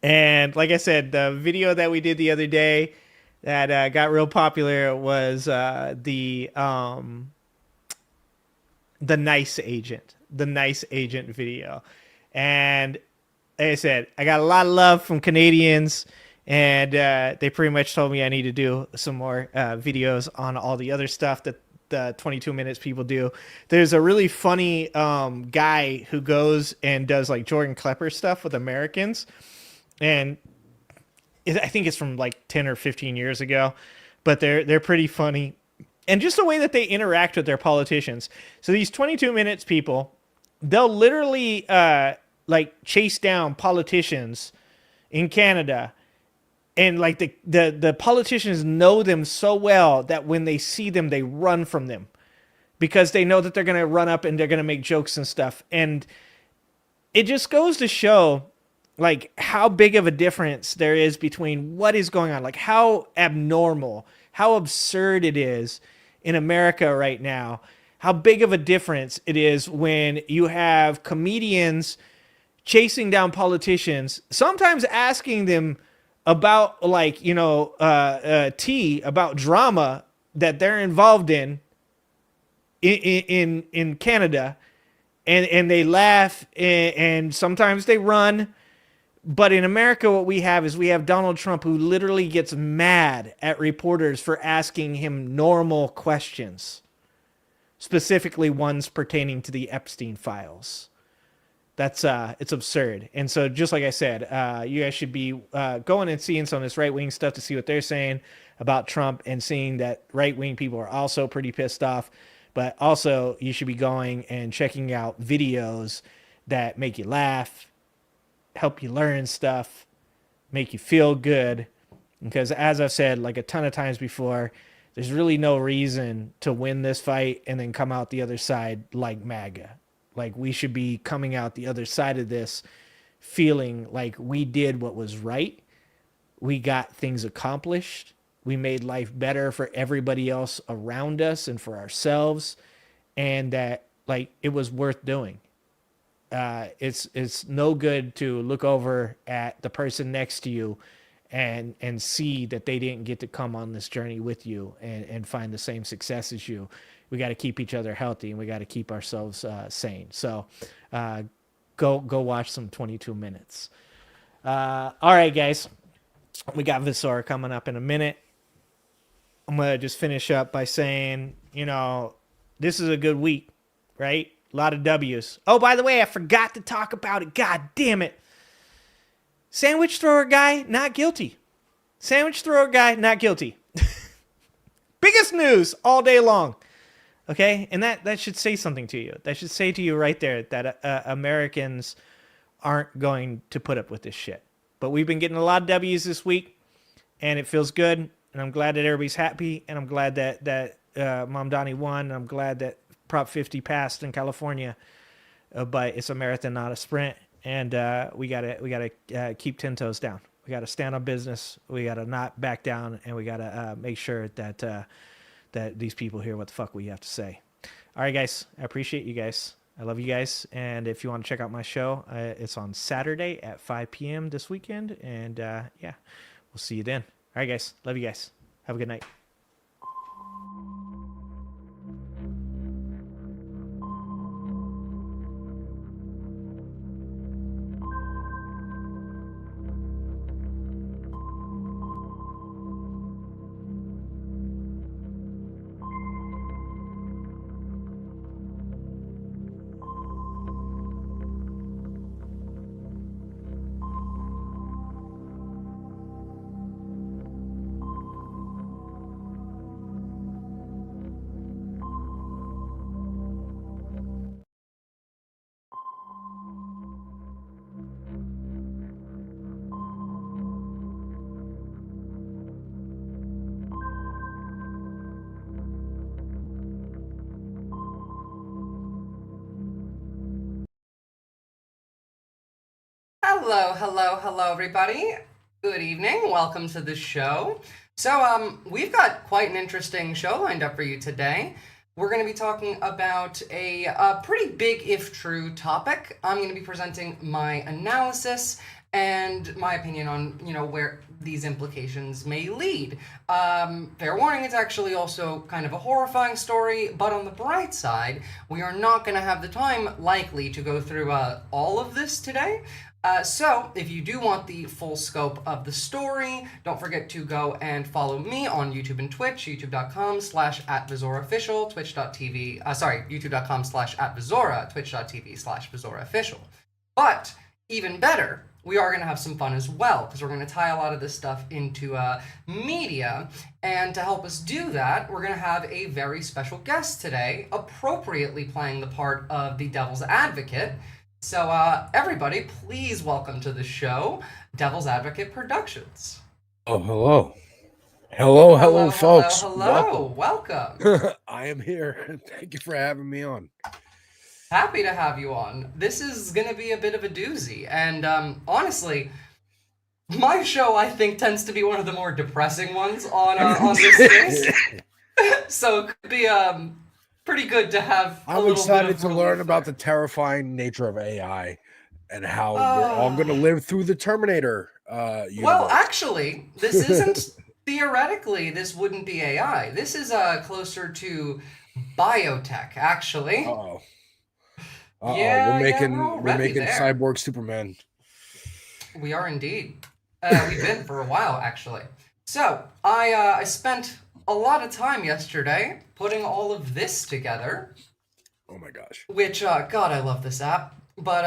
And like I said, the video that we did the other day that got real popular was the nice agent video. And like I said, I got a lot of love from Canadians, and they pretty much told me I need to do some more videos on all the other stuff that the 22 minutes people do. There's a really funny guy who goes and does like Jordan Klepper stuff with Americans, and I think it's from like 10 or 15 years ago, but they're pretty funny. And just the way that they interact with their politicians. So these 22 minutes people, they'll literally like chase down politicians in Canada, and like the politicians know them so well that when they see them, they run from them because they know that they're going to run up and they're going to make jokes and stuff. And it just goes to show like how big of a difference there is between what is going on, like how abnormal, how absurd it is in America right now, how big of a difference it is when you have comedians chasing down politicians, sometimes asking them about like, you know, about drama that they're involved in Canada, and they laugh and sometimes they run. But in America, what we have is we have Donald Trump, who literally gets mad at reporters for asking him normal questions, specifically ones pertaining to the Epstein files. That's it's absurd. And so just like I said, you guys should be going and seeing some of this right-wing stuff to see what they're saying about Trump, and seeing that right-wing people are also pretty pissed off. But also you should be going and checking out videos that make you laugh, help you learn stuff, make you feel good. Because as I've said like a ton of times before, there's really no reason to win this fight and then come out the other side like MAGA. Like, we should be coming out the other side of this feeling like we did what was right. We got things accomplished. We made life better for everybody else around us and for ourselves. And that, like, it was worth doing. It's no good to look over at the person next to you and see that they didn't get to come on this journey with you and find the same success as you. We got to keep each other healthy, and we got to keep ourselves sane. So go watch some 22 minutes. All right, guys. We got Visora coming up in a minute. I'm going to just finish up by saying, you know, this is a good week, right? A lot of W's. Oh, by the way, I forgot to talk about it. God damn it. Sandwich thrower guy, not guilty. Sandwich thrower guy, not guilty. Biggest news all day long. Okay? And that should say something to you. That should say to you right there that Americans aren't going to put up with this shit. But we've been getting a lot of W's this week, and it feels good. And I'm glad that everybody's happy. And I'm glad that Mom Donnie won. And I'm glad that Prop 50 passed in California. But it's a marathon, not a sprint. And we gotta keep 10 toes down. We gotta stand on business. We gotta not back down, and we gotta make sure that that these people hear what the fuck we have to say. All right, guys. I appreciate you guys. I love you guys. And if you want to check out my show, it's on Saturday at 5 p.m. this weekend. And yeah, we'll see you then. All right, guys. Love you guys. Have a good night. Hello, everybody. Good evening. Welcome to the show. So, we've got quite an interesting show lined up for you today. We're going to be talking about a pretty big, if true, topic. I'm going to be presenting my analysis and my opinion on, where these implications may lead. Fair warning, it's actually also kind of a horrifying story, but on the bright side, we are not going to have the time, likely, to go through all of this today. So, if you do want the full scope of the story, don't forget to go and follow me on YouTube and Twitch, youtube.com/@VisoraOfficial, twitch.tv, youtube.com/@Visora, twitch.tv/VisoraOfficial. But, even better, we are going to have some fun as well, because we're going to tie a lot of this stuff into media, and to help us do that, we're going to have a very special guest today, appropriately playing the part of the Devil's Advocate. So, everybody, please welcome to the show, Devil's Advocate Productions. Oh, hello. Hello, folks. Welcome. I am here. Thank you for having me on. Happy to have you on. This is going to be a bit of a doozy, and honestly, my show, I think, tends to be one of the more depressing ones on this space. So it could be pretty good to have I'm excited to learn about the terrifying nature of AI and how we're all going to live through the Terminator universe. Well, actually, this isn't theoretically, this wouldn't be AI. This is closer to biotech, actually. We're making cyborg Superman. We are indeed. We've been for a while, actually. So, I spent a lot of time yesterday putting all of this together. Oh my gosh. Which, God, I love this app. But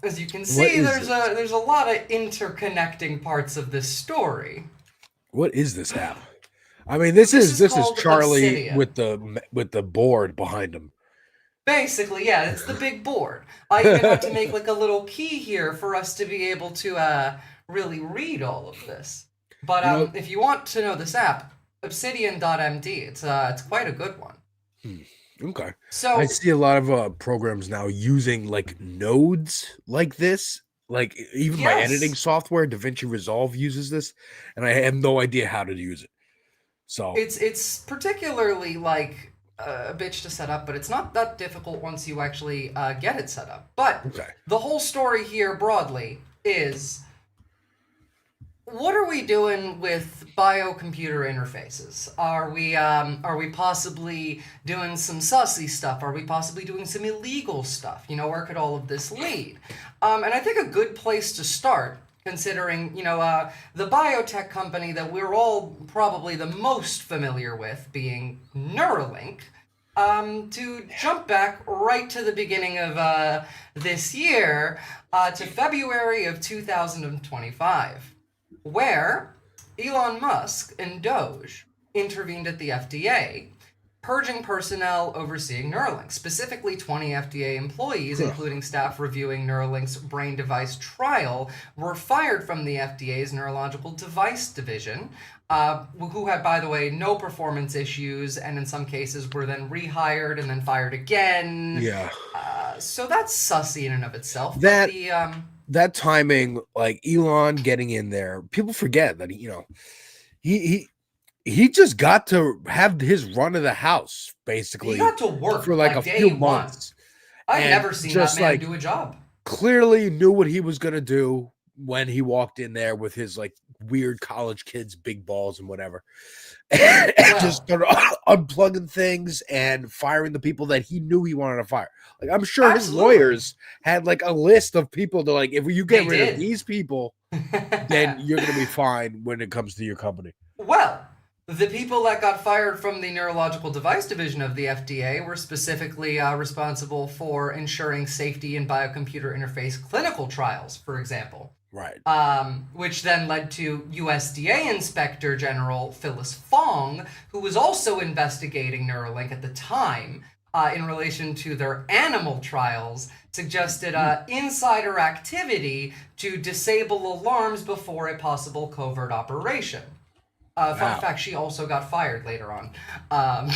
as you can see, there's a lot of interconnecting parts of this story. What is this app? I mean, this is Charlie Obsidian. with the board behind him. Basically, yeah, it's the big board. I even had to make like a little key here for us to be able to really read all of this. But if you want to know this app, Obsidian.md, it's quite a good one. Okay. So I see a lot of programs now using like nodes like this. Like even my editing software, DaVinci Resolve, uses this, and I have no idea how to use it. So it's particularly like a bitch to set up, but it's not that difficult once you actually get it set up. But the whole story here broadly is, what are we doing with biocomputer interfaces? Are we possibly doing some sussy stuff? Are we possibly doing some illegal stuff? Where could all of this lead? And I think a good place to start, considering, the biotech company that we're all probably the most familiar with being Neuralink, to jump back right to the beginning of this year, to February of 2025, where Elon Musk and Doge intervened at the FDA, purging personnel overseeing Neuralink. Specifically, 20 FDA employees, including staff reviewing Neuralink's brain device trial, were fired from the FDA's neurological device division, who had, by the way, no performance issues, and in some cases were then rehired and then fired again. Yeah. So that's sussy in and of itself. That timing, like Elon getting in there, people forget that he just got to have his run of the house, basically. He got to work for like a few months. I've never seen that man do a job. Clearly knew what he was gonna do when he walked in there with his like weird college kids, big balls and whatever, and just started unplugging things and firing the people that he knew he wanted to fire. Like I'm sure his lawyers had like a list of people to like, if you get rid of these people, then you're gonna be fine when it comes to your company. Well, the people that got fired from the neurological device division of the FDA were specifically responsible for ensuring safety in biocomputer interface clinical trials, for example. Right. Which then led to USDA Inspector General Phyllis Fong, who was also investigating Neuralink at the time in relation to their animal trials, suggested insider activity to disable alarms before a possible covert operation. Fun fact, she also got fired later on. I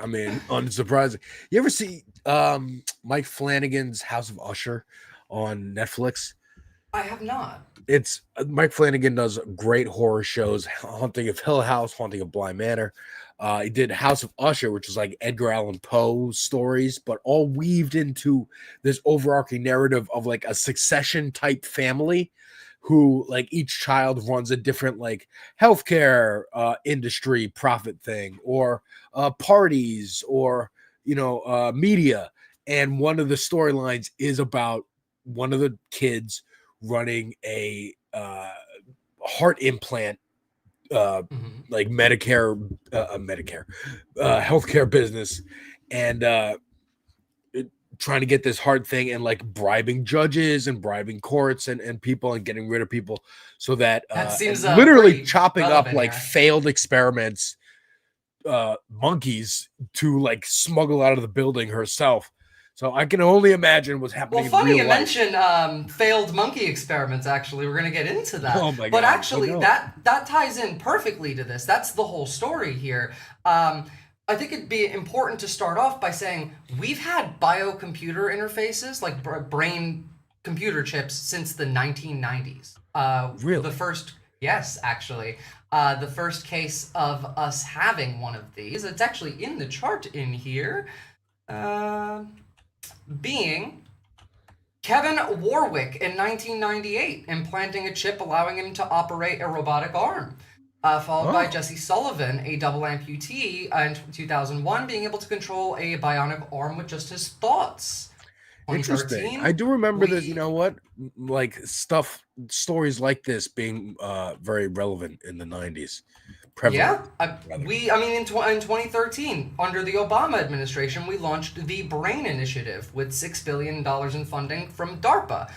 mean, unsurprising. You ever see Mike Flanagan's House of Usher on Netflix? I have not. It's Mike Flanagan does great horror shows, Haunting of Hill House, Haunting of Bly Manor. He did House of Usher, which was like Edgar Allan Poe stories, but all weaved into this overarching narrative of like a succession type family who like each child runs a different like healthcare industry profit thing or parties or media. And one of the storylines is about one of the kids running a heart implant like Medicare healthcare business and trying to get this hard thing and like bribing judges and bribing courts and people and getting rid of people so that seems literally chopping up relevant like here. failed experiments monkeys to like smuggle out of the building herself. So I can only imagine what's happening. Well, funny in you real life. mention failed monkey experiments. Actually, we're going to get into that. Oh my but God, actually, I know. that ties in perfectly to this. That's the whole story here. I think it'd be important to start off by saying we've had biocomputer interfaces, like brain computer chips, since the 1990s. Really? The first, yes, actually. The first case of us having one of these, it's actually in the chart in here. Being Kevin Warwick in 1998, implanting a chip allowing him to operate a robotic arm. Followed by Jesse Sullivan, a double amputee, in 2001, being able to control a bionic arm with just his thoughts. Interesting. I do remember this, you know what? Like stories like this being very relevant in the 90s. Yeah, in 2013, under the Obama administration, we launched the BRAIN Initiative with $6 billion in funding from DARPA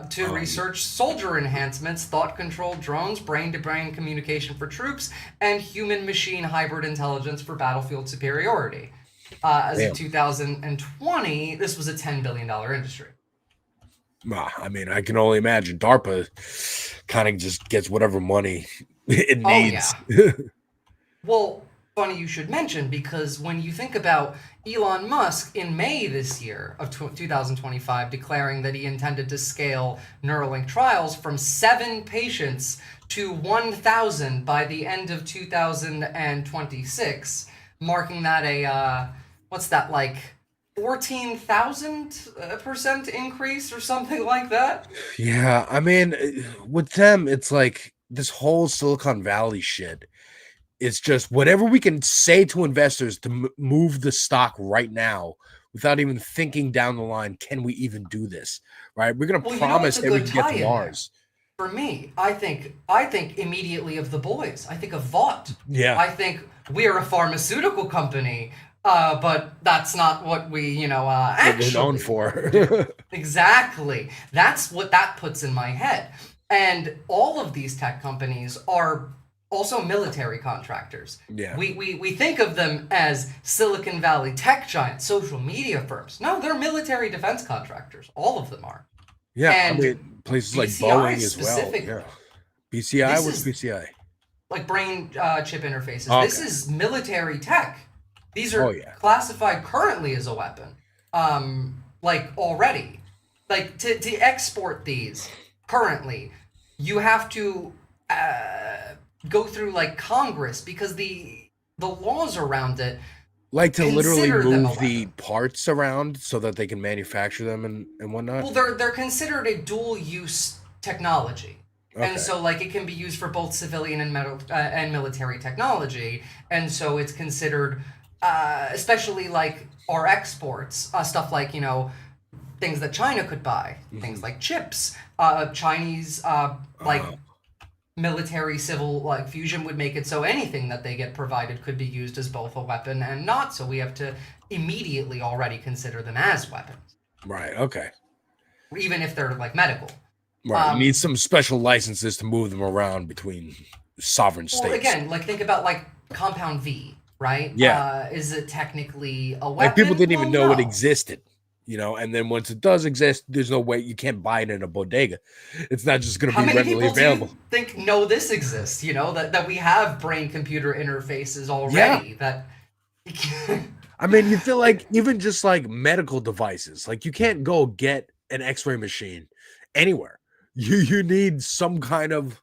to research soldier enhancements, thought-controlled drones, brain-to-brain communication for troops, and human-machine hybrid intelligence for battlefield superiority. As of 2020, this was a $10 billion industry. I mean, I can only imagine DARPA kind of just gets whatever money it needs. Yeah. Well, funny you should mention, because when you think about Elon Musk in May this year of 2025 declaring that he intended to scale Neuralink trials from 7 patients to 1,000 by the end of 2026, marking that a, 14,000% increase or something like that? Yeah, I mean, with them, it's like this whole Silicon Valley shit. It's just whatever we can say to investors to move the stock right now without even thinking down the line, can we even do this? Right? We're going to promise that we can get to Mars. For me, I think immediately of The Boys. I think of Vought. Yeah. I think we are a pharmaceutical company, but that's not what we, actually we're known for. Exactly. That's what that puts in my head. And all of these tech companies are also military contractors. Yeah. We think of them as Silicon Valley tech giants, social media firms. No, they're military defense contractors. All of them are. Yeah, And I mean, places like BCI Boeing as well. specifically. Yeah. BCI? This What's is- BCI? Like brain chip interfaces. Okay. This is military tech. These are Oh, yeah. classified currently as a weapon. Already. Like to export these currently, you have to go through like Congress because the laws around it Like to literally consider them a move the parts around so that they can manufacture them and whatnot? Well, they're considered a dual use technology. Okay. And so, like, it can be used for both civilian and military technology. And so it's considered, especially, like, our exports, stuff like, things that China could buy, things like chips. Chinese, military civil, like, fusion would make it so anything that they get provided could be used as both a weapon and not. So we have to immediately already consider them as weapons, Right, okay. even if they're, like, medical. Right. You need some special licenses to move them around between sovereign states. Well, again, like think about like Compound V, right? Yeah. Is it technically a weapon? Like people didn't even Well, know it no. existed, and then once it does exist, there's no way you can't buy it in a bodega. It's not just going to How be many readily people available. do you think know this exists? That we have brain-computer interfaces already. That I mean, you feel like even just like medical devices, like you can't go get an X-ray machine anywhere, you need some kind of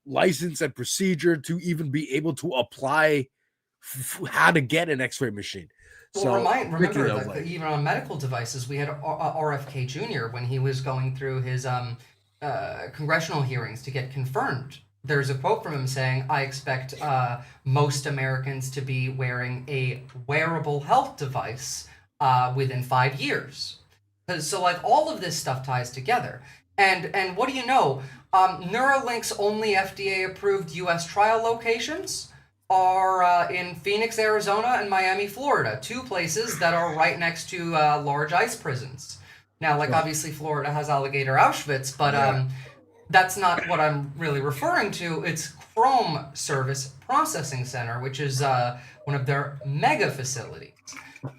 license and procedure to even be able to apply how to get an X-ray machine. Well, So remember that even on medical devices, we had RFK Jr. when he was going through his congressional hearings to get confirmed. There's a quote from him saying, "I expect most Americans to be wearing a wearable health device within 5 years." So like all of this stuff ties together. And what do you know? Neuralink's only FDA-approved U.S. trial locations are in Phoenix, Arizona, and Miami, Florida, 2 places that are right next to large ICE prisons. Now, like obviously Florida has Alligator Auschwitz, but that's not what I'm really referring to. It's Chrome Service Processing Center, which is one of their mega facilities.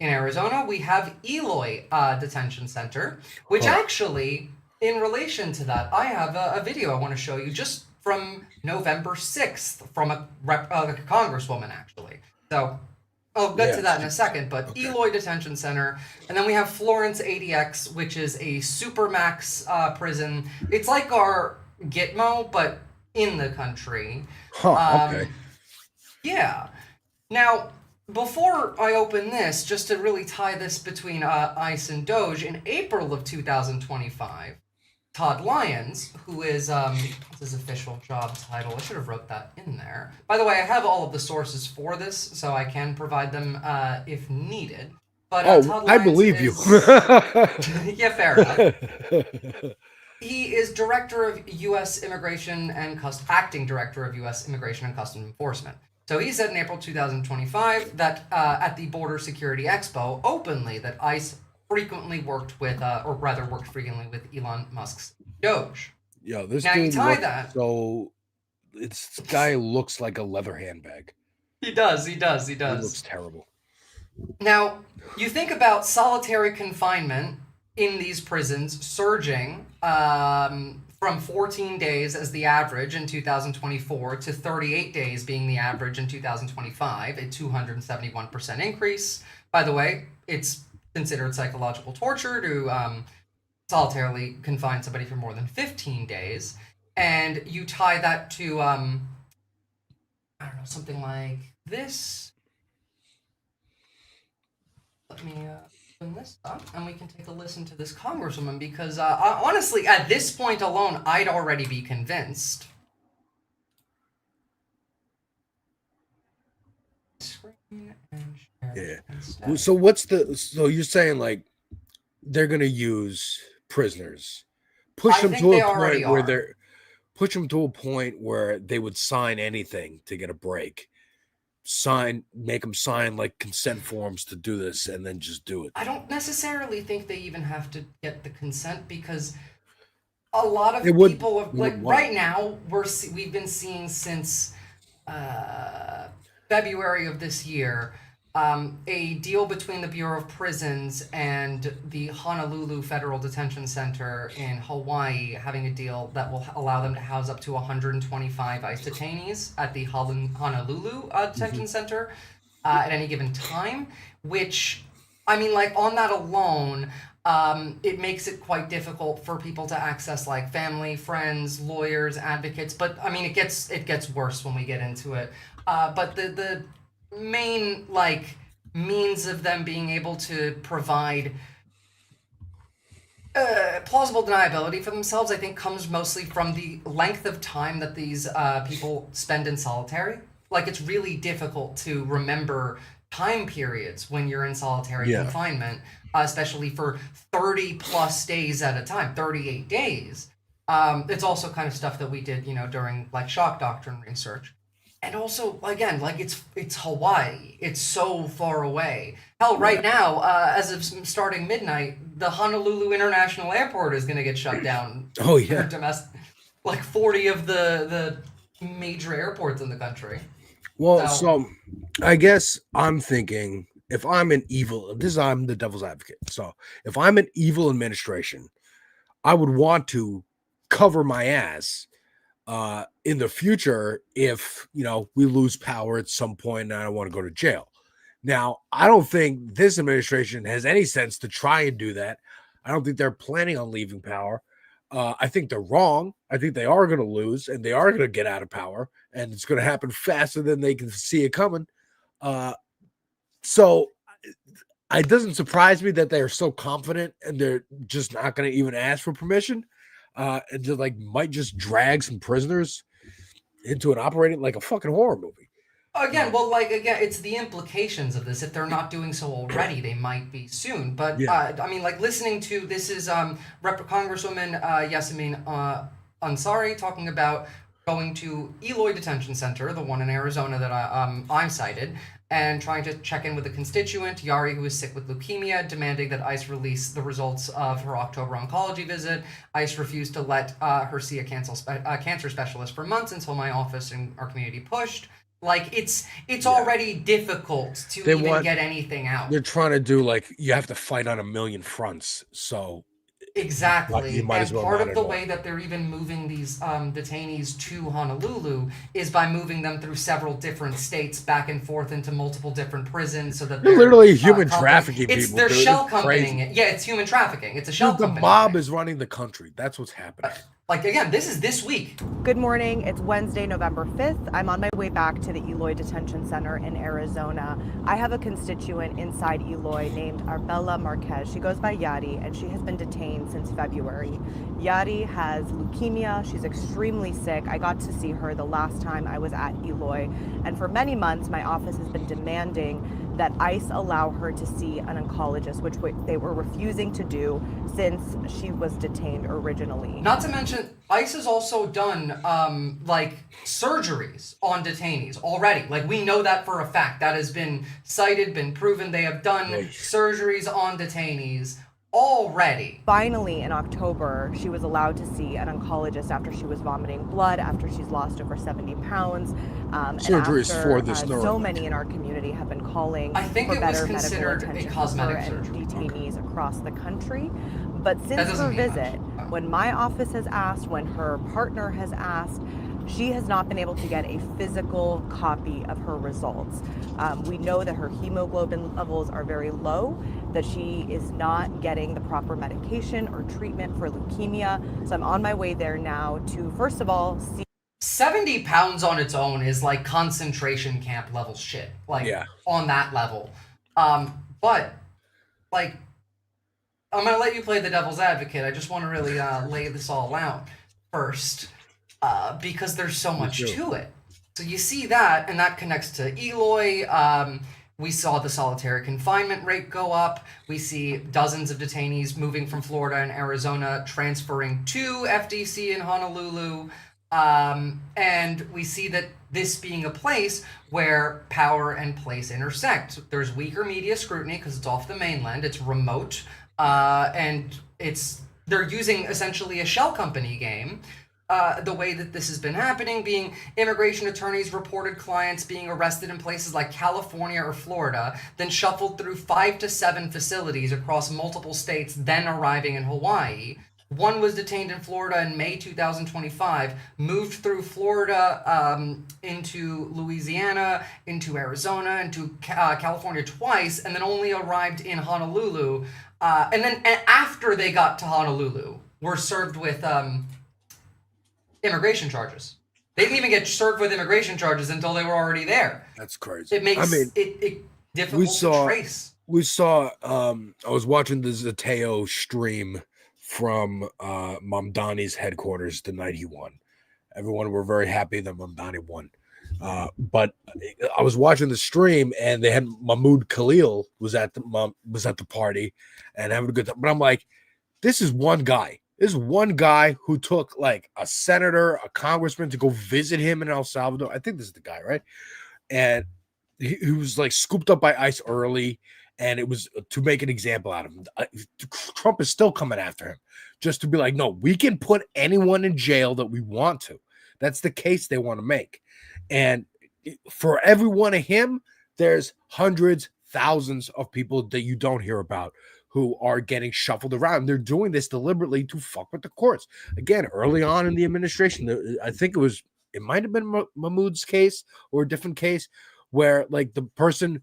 In Arizona, we have Eloy Detention Center, which actually, in relation to that, I have a video I want to show you just from November 6th from a congresswoman, actually. So I'll get to that in a second, but Eloy Detention Center. And then we have Florence ADX, which is a supermax prison. It's like our Gitmo, but in the country. Okay. Yeah. Now, before I open this, just to really tie this between ICE and Doge, in April of 2025, Todd Lyons, who is, what's his official job title? I should have wrote that in there. By the way, I have all of the sources for this, so I can provide them if needed. But Todd Lyons I believe you. Yeah, fair enough. He is Director of U.S. Immigration and Acting Director of U.S. Immigration and Customs Enforcement. So he said in April 2025 that at the Border Security Expo openly that ICE frequently worked with, or rather worked frequently with Elon Musk's Doge. Yo, this now dude you tie looks that. So this guy looks like a leather handbag. He does. He He looks terrible. Now, you think about solitary confinement in these prisons surging from 14 days as the average in 2024 to 38 days being the average in 2025, a 271% increase. By the way, it's considered psychological torture to solitarily confine somebody for more than 15 days. And you tie that to, I don't know, something like this. Let me open this up and we can take a listen to this congresswoman because honestly, at this point alone, I'd already be convinced. Screen and share. Yeah. So you're saying like they're gonna use prisoners, push them to a point where they would sign anything to get a break. Make them sign like consent forms to do this and then just do it. I don't necessarily think they even have to get the consent because a lot of people right now we've been seeing since February of this year a deal between the Bureau of Prisons and the Honolulu Federal Detention Center in Hawaii having a deal that will allow them to house up to 125 ICE detainees at the Honolulu Detention Center at any given time, which, I mean, like, on that alone, it makes it quite difficult for people to access, like, family, friends, lawyers, advocates, but, I mean, it gets worse when we get into it. But the main like means of them being able to provide plausible deniability for themselves, I think, comes mostly from the length of time that these people spend in solitary. Like, it's really difficult to remember time periods when you're in solitary confinement, especially for 30 plus days at a time, 38 days. It's also kind of stuff that we did, during like shock doctrine research. And also, again, like it's Hawaii. It's so far away. Hell, right now, as of starting midnight, the Honolulu International Airport is going to get shut down. Oh, yeah. For like 40 of the major airports in the country. Well, so I guess I'm thinking if I'm the devil's advocate. So if I'm an evil administration, I would want to cover my ass in the future if we lose power at some point and I want to go to jail. Now, I don't think this administration has any sense to try and do that. I don't think they're planning on leaving power. I think they're wrong. I think they are going to lose, and they are going to get out of power, and it's going to happen faster than they can see it coming. So it doesn't surprise me that they're so confident, and they're just not going to even ask for permission, and just might just drag some prisoners into an operating like a fucking horror movie. Again, it's the implications of this. If they're not doing so already, they might be soon. But listening to this is Congresswoman Yasemin Ansari talking about going to Eloy Detention Center, the one in Arizona that I cited, and trying to check in with a constituent, Yari, who is sick with leukemia, demanding that ICE release the results of her October oncology visit. ICE refused to let her see a cancer specialist for months until my office and our community pushed. It's already difficult to get anything out. They're trying to do you have to fight on a million fronts. So exactly, you might as well part of the way that they're even moving these detainees to Honolulu is by moving them through several different states back and forth into multiple different prisons, so that they're literally human trafficking it's people. They're dude. shell It's companying crazy. it. Yeah, it's human trafficking. It's a shell Dude, the company. mob is running the country. That's what's happening. Again, this is this week. Good morning. It's Wednesday, November 5th. I'm on my way back to the Eloy Detention Center in Arizona. I have a constituent inside Eloy named Arbella Marquez. She goes by Yari, and she has been detained since February. Yari has leukemia. She's extremely sick. I got to see her the last time I was at Eloy. And for many months, my office has been demanding that ICE allow her to see an oncologist, which they were refusing to do since she was detained originally. Not to mention, ICE has also done surgeries on detainees already. We know that for a fact. That has been cited, been proven. They have done surgeries on detainees already. Finally, in October, she was allowed to see an oncologist after she was vomiting blood, after she's lost over 70 pounds. Surgeries for this so many in our community have been calling for better medical attention for her and detainees across the country. But since her visit, when my office has asked, when her partner has asked, she has not been able to get a physical copy of her results. We know that her hemoglobin levels are very low, that she is not getting the proper medication or treatment for leukemia. So I'm on my way there now to, first of all, see. 70 pounds on its own is concentration camp level shit. On that level. But I'm going to let you play the devil's advocate. I just want to really lay this all out first. Because there's so much to it. So you see that, and that connects to Eloy. We saw the solitary confinement rate go up. We see dozens of detainees moving from Florida and Arizona, transferring to FDC in Honolulu. And we see that this being a place where power and place intersect. There's weaker media scrutiny because it's off the mainland. It's remote. And they're using essentially a shell company game. The way that this has been happening, being immigration attorneys reported clients being arrested in places like California or Florida, then shuffled through 5 to 7 facilities across multiple states, then arriving in Hawaii. One was detained in Florida in May 2025, moved through Florida into Louisiana, into Arizona, into California twice, and then only arrived in Honolulu. And then after they got to Honolulu, were served with immigration charges. They didn't even get served with immigration charges until they were already there. That's crazy. It makes it difficult to trace. We saw, I was watching the Zateo stream from Mamdani's headquarters the night he won. Everyone were very happy that Mamdani won. But I was watching the stream and they had Mahmoud Khalil was at the party and having a good time. But I'm like, this is one guy. This is one guy who took a senator, a congressman to go visit him in El Salvador. I think this is the guy, right? And he was scooped up by ICE early, and it was to make an example out of him. Trump is still coming after him just to be like, no, we can put anyone in jail that we want to. That's the case they want to make. And for every one of him, there's hundreds, thousands of people that you don't hear about who are getting shuffled around. They're doing this deliberately to fuck with the courts. Again, early on in the administration, I think it might have been Mahmoud's case or a different case where the person,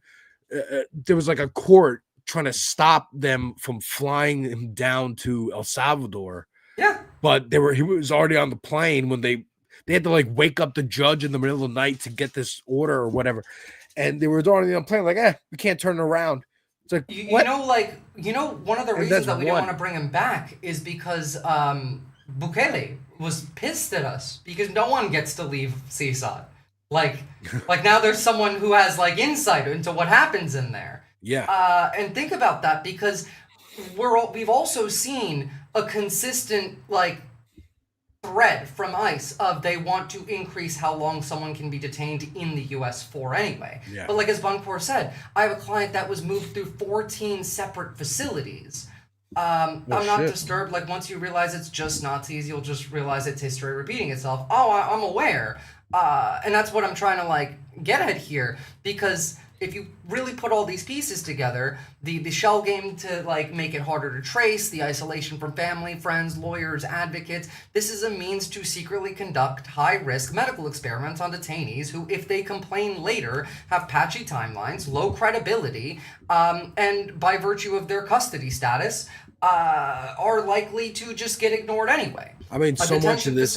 there was a court trying to stop them from flying him down to El Salvador. Yeah. but he was already on the plane when they had to like wake up the judge in the middle of the night to get this order or whatever, and they were already on the plane like, we can't turn it around. It's like, one of the And reasons that's that we didn't one. want to bring him back is because Bukele was pissed at us because no one gets to leave CSOT. Like now there's someone who has like insight into what happens in there. Yeah. And think about that because we've also seen a consistent like thread from ICE of they want to increase how long someone can be detained in the U.S. for anyway. Yeah. But like as Bunkor said, I have a client that was moved through 14 separate facilities. I'm not shit. disturbed. Like once you realize it's just Nazis, you'll just realize it's history repeating itself. Oh, I'm aware. And that's what I'm trying to like get at here, because if you really put all these pieces together, the shell game to like make it harder to trace, the isolation from family, friends, lawyers, advocates, this is a means to secretly conduct high-risk medical experiments on detainees who, if they complain later, have patchy timelines, low credibility, and by virtue of their custody status, are likely to just get ignored anyway. I mean, so much of this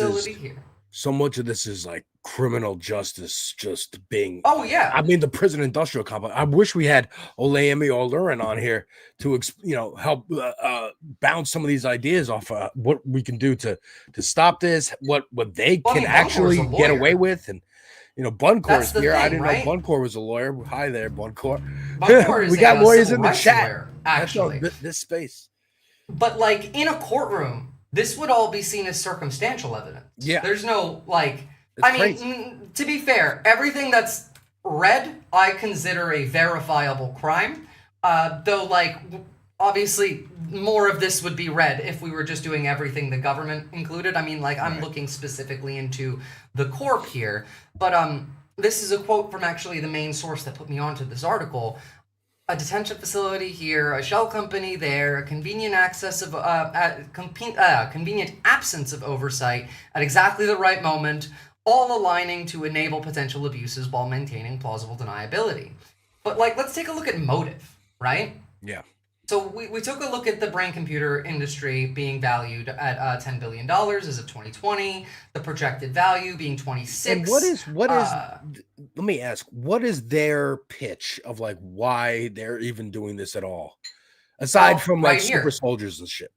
is like criminal justice just being. Oh yeah. I mean, the prison industrial complex. I wish we had Olayemi Olurin on here to help bounce some of these ideas off what we can do to stop this, what they can actually get away with, and Bunkor's here. I didn't know Bunkor was a lawyer. Hi there, Bunkor. Bunkor we is got a lawyers civil in the rights chat. lawyer, actually. This space. But like in a courtroom, this would all be seen as circumstantial evidence. Yeah. There's no like. It's I mean, crazy. To be fair, everything that's red, I consider a verifiable crime. Though, like, obviously, more of this would be red if we were just doing everything the government included. I mean, like, I'm looking specifically into the corp here. But this is a quote from actually the main source that put me onto this article. A detention facility here, a shell company there, a convenient convenient absence of oversight at exactly the right moment, all aligning to enable potential abuses while maintaining plausible deniability. But like, let's take a look at motive, right? Yeah. So we took a look at the brain computer industry being valued at $10 billion as of 2020, the projected value being 26. And what is let me ask, what is their pitch of like why they're even doing this at all? Aside from like super soldiers and shit.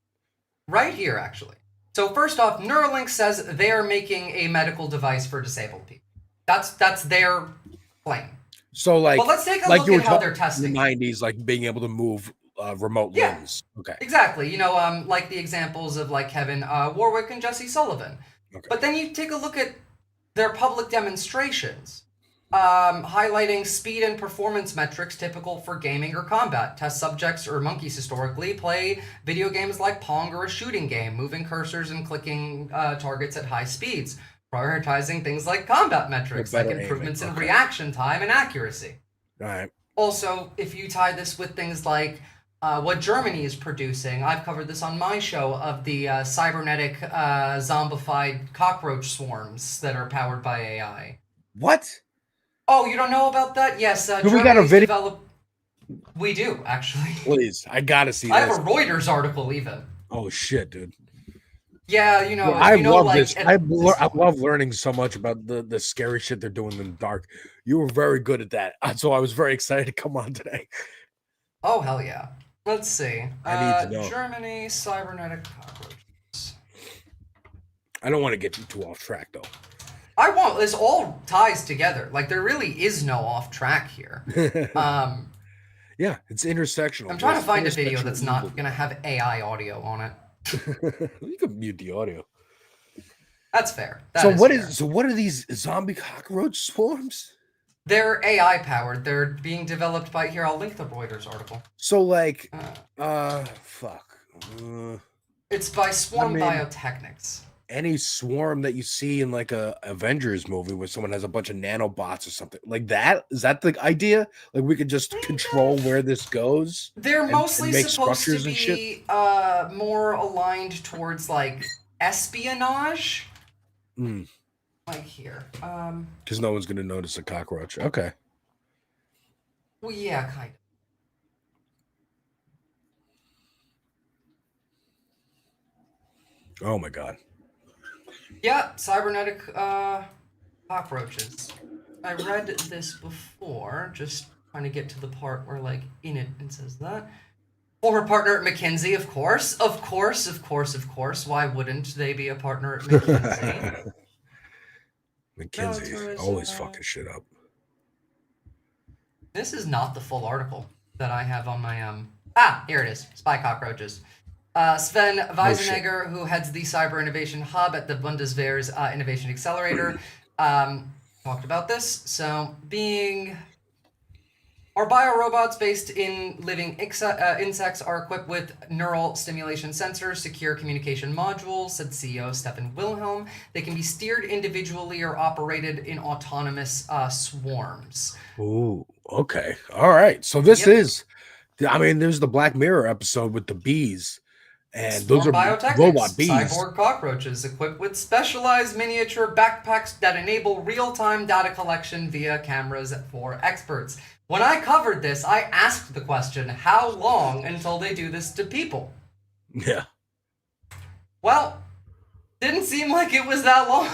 Right here, actually. So first off, Neuralink says they are making a medical device for disabled people. That's their claim. So like, but let's take a like look at how they're testing. In the 90s, like being able to move remote limbs. Okay. Exactly. Like the examples of like Kevin Warwick and Jesse Sullivan. Okay. But then you take a look at their public demonstrations, highlighting speed and performance metrics typical for gaming or combat. Test subjects or monkeys historically play video games like Pong or a shooting game, moving cursors and clicking targets at high speeds, prioritizing things like combat metrics, like improvements in reaction time and accuracy. All right. Also, if you tie this with things like what Germany is producing, I've covered this on my show, of the cybernetic zombified cockroach swarms that are powered by AI. What? Oh, you don't know about that? Yes. We got a video. We do, actually. Please, I gotta see I this. have a Reuters article even. Oh shit, dude. Yeah, I love this. I love learning so much about the scary shit they're doing in the dark. You were very good at that, so I was very excited to come on today. Oh hell yeah! Let's see. I need to know. Germany cybernetic cockroaches. I don't want to get you too off track though. I won't. This all ties together. Like there really is no off track here. Yeah, it's intersectional. I'm trying to find a video that's not gonna have AI audio on it. You can mute the audio. That's fair. So what are these zombie cockroach swarms? They're AI powered. They're being developed by here. I'll link the Reuters article. So like, fuck. It's by Swarm Biotechnics. Any swarm that you see in like a Avengers movie where someone has a bunch of nanobots or something like that, is that the idea? Like we could just control where this goes? They're mostly supposed to and shit? be more aligned towards like espionage. Like here. Because no one's gonna notice a cockroach. Okay. Well, yeah, kind of. Oh my God. Yeah, cybernetic cockroaches. I read this before, just trying to get to the part where, like, in it says that. Former partner at McKinsey, of course. Why wouldn't they be a partner at McKinsey? McKinsey always fucking shit up. This is not the full article that I have on my here it is. Spy cockroaches. Sven Weisenegger, who heads the Cyber Innovation Hub at the Bundeswehr's Innovation Accelerator, talked about this. So, our biorobots based in living insects are equipped with neural stimulation sensors, secure communication modules, said CEO Stefan Wilhelm. They can be steered individually or operated in autonomous swarms. Ooh, okay. All right. So this is, I mean, there's the Black Mirror episode with the bees. And those are robot bees. Cyborg cockroaches equipped with specialized miniature backpacks that enable real-time data collection via cameras for experts. When I covered this, I asked the question, how long until they do this to people? Yeah. Well, didn't seem like it was that long.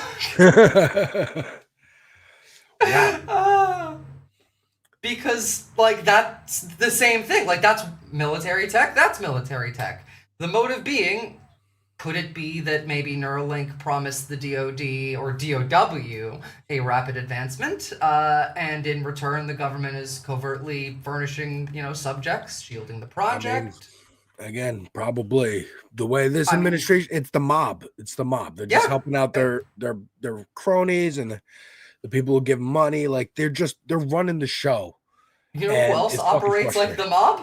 Because, like, that's the same thing. Like, that's military tech, that's military tech. The motive being, could it be that maybe Neuralink promised the DoD or DOW a rapid advancement, and in return the government is covertly furnishing, subjects, shielding the project? I mean, again, probably the way this administration, it's the mob. It's the mob. They're just helping out their cronies and the people who give money. Like they're running the show. You know who else operates like the mob?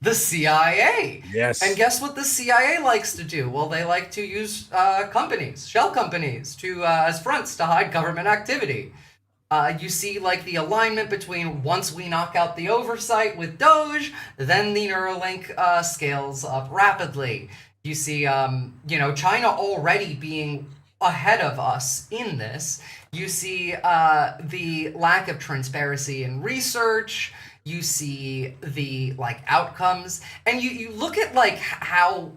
The CIA. Yes. And guess what the CIA likes to do? Well, they like to use shell companies, as fronts to hide government activity. You see, like, the alignment between once we knock out the oversight with Doge, then the Neuralink scales up rapidly. You see, China already being ahead of us in this. You see the lack of transparency in research. You see the outcomes, and you look at how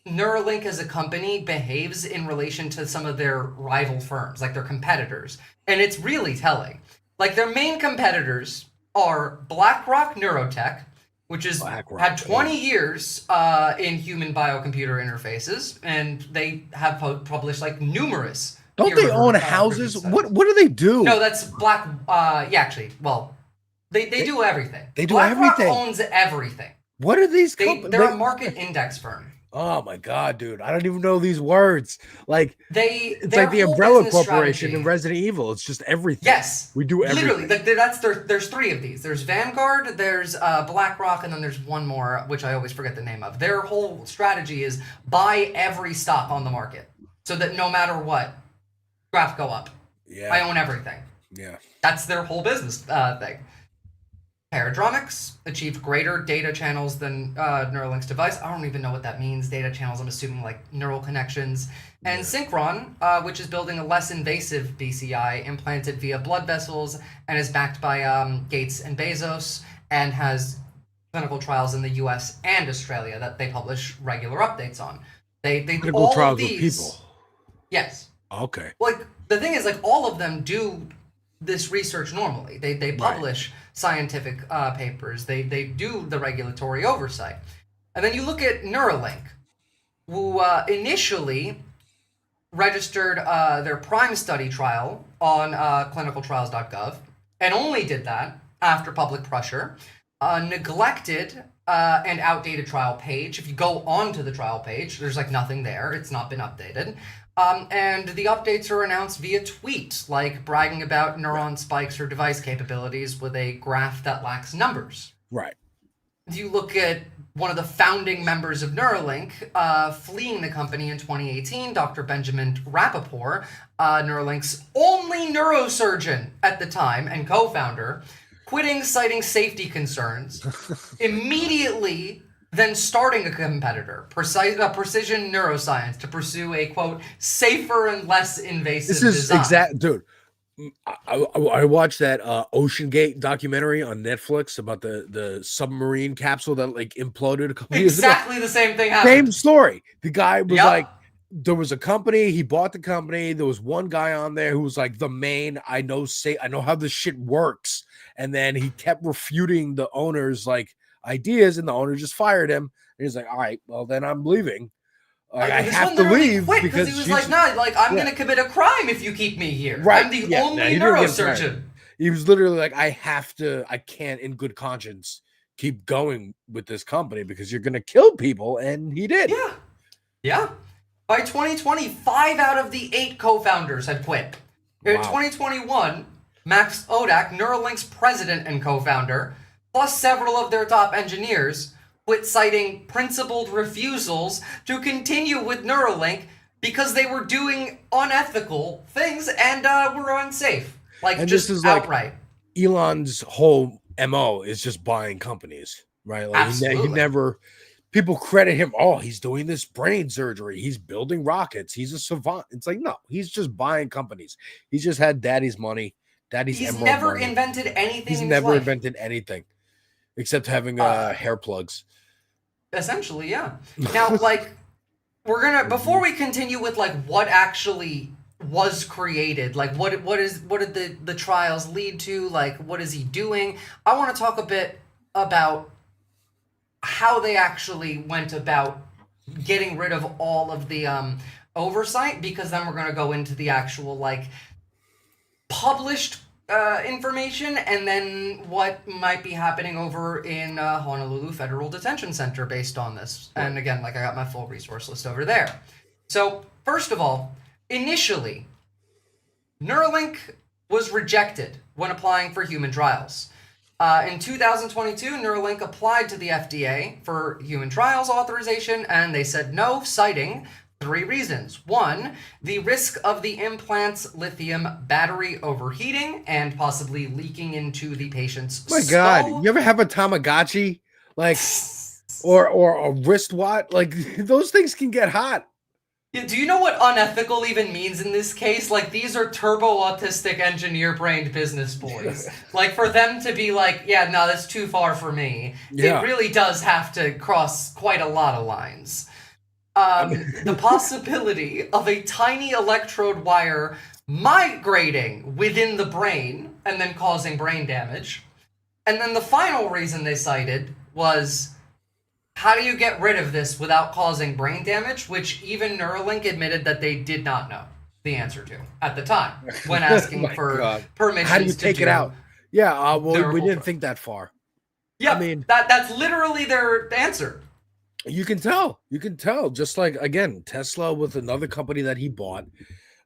Neuralink as a company behaves in relation to some of their rival firms, like their competitors, and it's really telling. Like their main competitors are BlackRock Neurotech, which has had 20 years in human biocomputer interfaces, and they have published numerous. Don't they own houses? What do they do? No, that's Black. They do everything. They do BlackRock everything. owns everything. What are these companies? They're a market index firm. Oh my God, dude! I don't even know these words. Like it's their like the whole Umbrella business Corporation strategy- in Resident Evil. It's just everything. Yes, we do everything. Literally, there's three of these. There's Vanguard, there's BlackRock, and then there's one more, which I always forget the name of. Their whole strategy is buy every stock on the market, so that no matter what, graph go up. Yeah, I own everything. Yeah, that's their whole business thing. Paradromics achieved greater data channels than Neuralink's device. I don't even know what that means. Data channels, I'm assuming like neural connections. And Synchron, which is building a less invasive BCI implanted via blood vessels and is backed by Gates and Bezos and has clinical trials in the US and Australia that they publish regular updates on. They clinical all trials of with these, people. Yes. Okay. Like the thing is, like all of them do this research normally. They publish scientific papers. They do the regulatory oversight. And then you look at Neuralink, who initially registered their PRIME study trial on clinicaltrials.gov, and only did that after public pressure, neglected an outdated trial page. If you go onto the trial page, there's like nothing there. It's not been updated. And the updates are announced via tweet, like bragging about neuron spikes or device capabilities with a graph that lacks numbers. Right. You look at one of the founding members of Neuralink fleeing the company in 2018, Dr. Benjamin Rappaport, Neuralink's only neurosurgeon at the time and co-founder, quitting citing safety concerns, immediately then starting a competitor, Precision Neuroscience, to pursue a, quote, safer and less invasive This is design. exact, dude. I watched that Ocean Gate documentary on Netflix about the submarine capsule that like imploded a couple years ago. Exactly the same thing happened. Same story. The guy was like, there was a company, he bought the company. There was one guy on there who was like the main, I know how this shit works. And then he kept refuting the owner's like ideas, and the owner just fired him. And he's like, all right, well then I'm leaving. I have to leave because he was like, no, like I'm gonna commit a crime if you keep me here. Right. I'm the only neurosurgeon. He was literally like, I can't in good conscience keep going with this company because you're gonna kill people, and he did. Yeah. By 2020, 5 out of the 8 co-founders had quit. In 2021, Max Odak, Neuralink's president and co-founder, plus several of their top engineers, quit, citing principled refusals to continue with Neuralink because they were doing unethical things and were unsafe. Like, And just this is outright. like Elon's whole MO is just buying companies, right? Like he never. People credit him. Oh, he's doing this brain surgery. He's building rockets. He's a savant. It's like, no, he's just buying companies. He's just had daddy's money. He's He's never invented anything. He's in his never life. invented anything except having hair plugs. Essentially, yeah. Now, like, we're gonna, before we continue with like what actually was created, like what did the trials lead to, like what is he doing? I want to talk a bit about how they actually went about getting rid of all of the oversight, because then we're going to go into the actual like published information, and then what might be happening over in Honolulu Federal Detention Center based on this. And again, like I got my full resource list over there. So first of all, initially, Neuralink was rejected when applying for human trials. In 2022, Neuralink applied to the FDA for human trials authorization, and they said no, citing 3 reasons. 1, the risk of the implant's lithium battery overheating and possibly leaking into the patient's My skull. God, you ever have a Tamagotchi, like, or a wristwatch? Like, those things can get hot. Yeah, do you know what unethical even means in this case? Like, these are turbo-autistic, engineer-brained business boys. Like, for them to be like, yeah, no, that's too far for me, Yeah. it really does have to cross quite a lot of lines. The possibility of a tiny electrode wire migrating within the brain and then causing brain damage. And then the final reason they cited was, how do you get rid of this without causing brain damage? Which even Neuralink admitted that they did not know the answer to at the time when asking for permissions. How do you to take do it out? Yeah, well, their we whole didn't think that far. Yeah, I mean, that's literally their answer. You can tell. You can tell. Just like, again, Tesla with another company that he bought.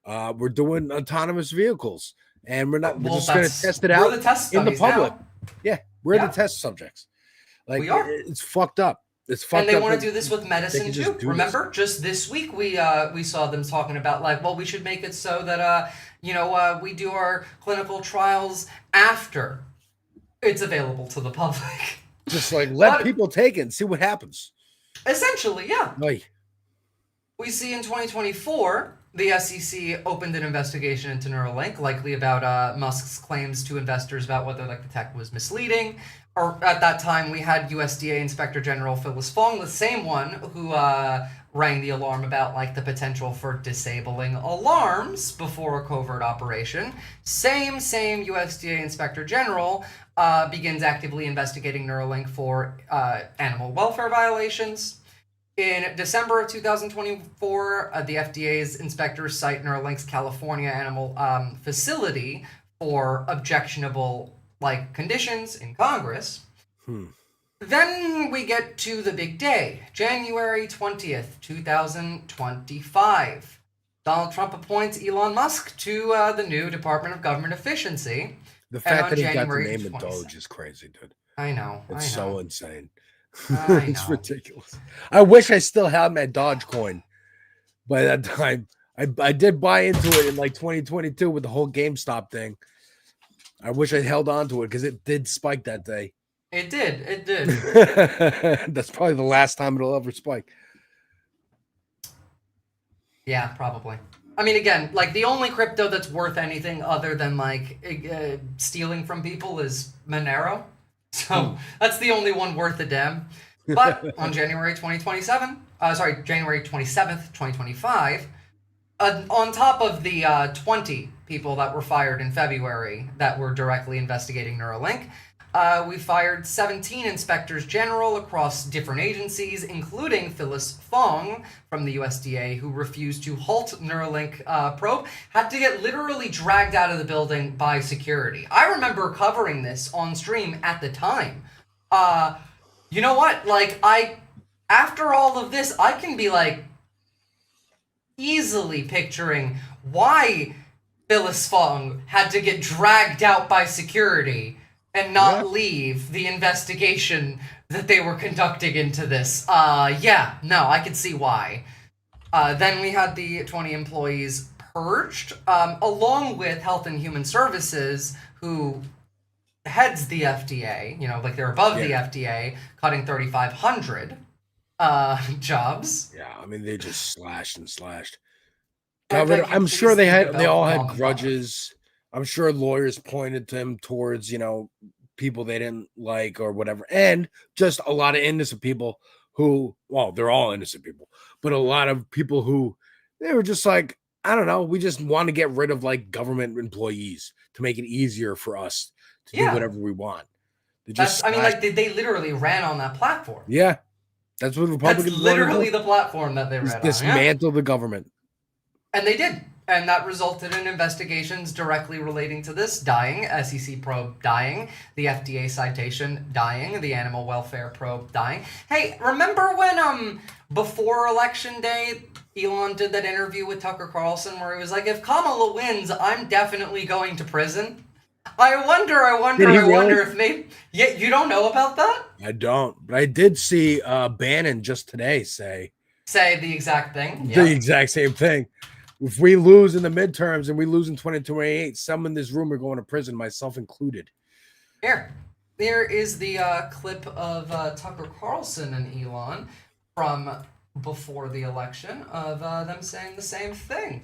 We're doing autonomous vehicles, and we're just going to test it out the test in the studies public. now. Yeah, we're the test subjects. Like, We are. It's fucked up. It's fucked And they up want to that do this with they medicine can too. just do Remember, just this week we saw them talking about like, well, we should make it so that we do our clinical trials after it's available to the public. Just like let people take it and see what happens. Essentially, yeah. Like, We see in 2024, the SEC opened an investigation into Neuralink, likely about Musk's claims to investors about whether like the tech was misleading. Or at that time, we had USDA Inspector General Phyllis Fong, the same one who rang the alarm about like the potential for disabling alarms before a covert operation. Same USDA Inspector General begins actively investigating Neuralink for animal welfare violations. In December of 2024, the FDA's inspectors cite Neuralink's California animal facility for objectionable conditions in Congress. Then we get to the big day, January 20th, 2025. Donald Trump appoints Elon Musk to the new Department of Government Efficiency. the fact that he got the January name of 22nd. Doge is crazy, dude. I know. It's so insane. I It's know. ridiculous. I wish I still had my Dogecoin by that time. I did buy into it in like 2022 with the whole GameStop thing. I wish I held on to it because it did spike that day. It did. That's probably the last time it'll ever spike. Yeah, probably. I mean, again, like the only crypto that's worth anything other than stealing from people is Monero. So that's the only one worth a damn. But on January 27th, 2025, on top of the 20 people that were fired in February that were directly investigating Neuralink, we fired 17 inspectors general across different agencies, including Phyllis Fong from the USDA, who refused to halt Neuralink probe, had to get literally dragged out of the building by security. I remember covering this on stream at the time. You know what? Like, after all of this, I can be like easily picturing why Phyllis Fong had to get dragged out by security and not leave the investigation that they were conducting into this. Yeah, no, I could see why. Then we had the 20 employees purged, along with Health and Human Services, who heads the FDA, you know, like they're above the FDA, cutting 3,500 jobs. Yeah, I mean, they just slashed and slashed. I'm sure they all had grudges. I'm sure lawyers pointed them towards, you know, people they didn't like or whatever. And just a lot of innocent people who, well, they're all innocent people, but a lot of people who they were just like, I don't know, we just want to get rid of like government employees to make it easier for us to do whatever we want. They literally ran on that platform. Yeah. That's what Republicans That's literally the platform that they ran on. Dismantle the government. And they did. And that resulted in investigations directly relating to this dying, SEC probe dying, the FDA citation dying, the animal welfare probe dying. Hey, remember when before Election Day, Elon did that interview with Tucker Carlson where he was like, if Kamala wins, I'm definitely going to prison? I wonder if maybe... Yeah, you don't know about that? I don't. But I did see Bannon just today say the exact thing. The exact same thing. If we lose in the midterms and we lose in 2028, some in this room are going to prison, myself included. Here is the clip of Tucker Carlson and Elon from before the election of them saying the same thing.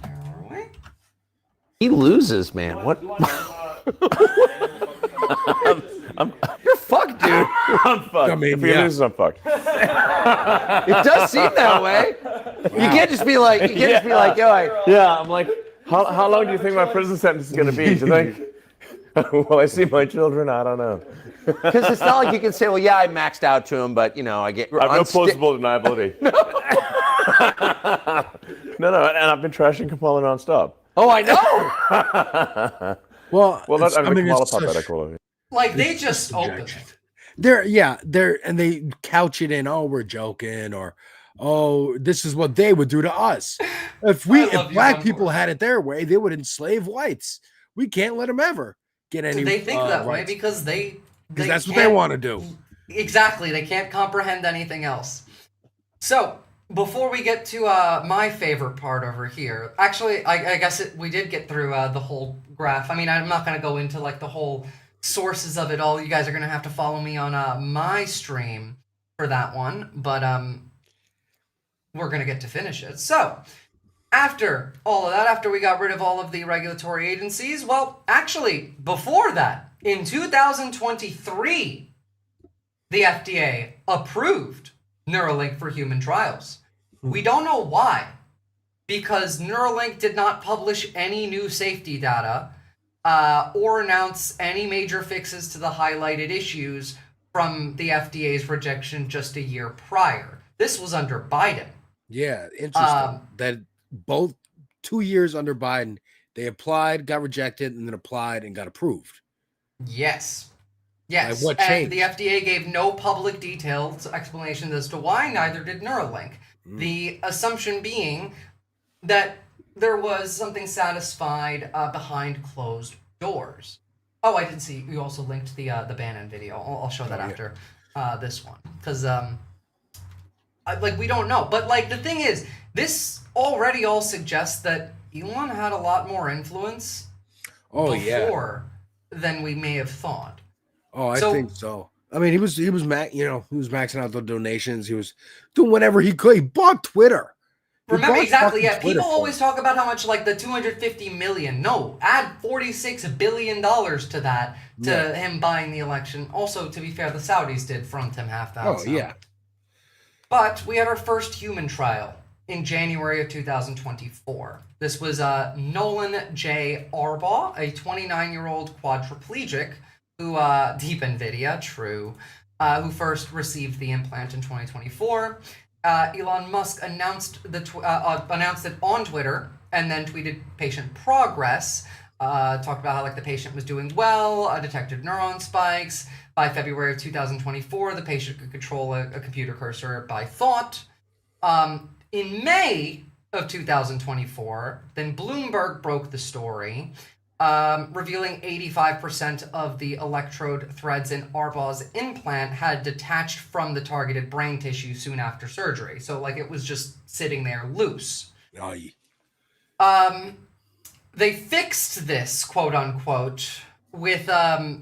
Where are we? He loses, man. What? You're fucked, dude. I'm fucked. I mean, if he loses, I'm fucked. It does seem that way. You can't just be like, yo, yeah, I'm like, how long do you think my prison sentence is going to be? Do you think? Will I see my children? I don't know. Because it's not like you can say, well, yeah, I maxed out to him, but, you know, I get... I have no plausible deniability. No, and I've been trashing Kamala nonstop. Oh, I know! Like, they just opened it. And they couch it in, oh, we're joking, or, oh, this is what they would do to us. If black people had it their way, they would enslave whites. We can't let them ever get any. They think that way rights. because because that's what they want to do. Exactly. They can't comprehend anything else. So, before we get to my favorite part over here, actually, I guess we did get through the whole graph. I mean, I'm not going to go into like the whole sources of it all. You guys are going to have to follow me on my stream for that one, but we're going to get to finish it. So, after all of that, after we got rid of all of the regulatory agencies, well, actually, before that, in 2023, the FDA approved Neuralink for human trials. We don't know why, because Neuralink did not publish any new safety data or announce any major fixes to the highlighted issues from the FDA's rejection just a year prior. This was under Biden. Yeah, interesting. That both 2 years under Biden, they applied, got rejected, and then applied and got approved. Yes. Like, what and changed? the FDA gave no public detailed explanations as to why, neither did Neuralink. The assumption being that there was something satisfied behind closed doors. Oh, I did see you also linked the Bannon video. I'll show that after this one, because like we don't know. But like the thing is, this already all suggests that Elon had a lot more influence before than we may have thought. Oh, I think so. I mean, he was maxing out the donations. He was doing whatever he could. He bought Twitter. Remember, exactly, yeah. Twitter People always talk about how much, like, the 250 million. No, add $46 billion to that, to him buying the election. Also, to be fair, the Saudis did front him half that. Oh, yeah. But we had our first human trial in January of 2024. This was Nolan J. Arbaugh, a 29-year-old quadriplegic who, deep NVIDIA, true, who first received the implant in 2024. Elon Musk announced it on Twitter and then tweeted patient progress. Talked about how like the patient was doing well, detected neuron spikes. By February of 2024, the patient could control a computer cursor by thought. In May of 2024, then Bloomberg broke the story, revealing 85% of the electrode threads in Arbaugh's implant had detached from the targeted brain tissue soon after surgery. So, like, it was just sitting there loose. They fixed this, quote unquote, with a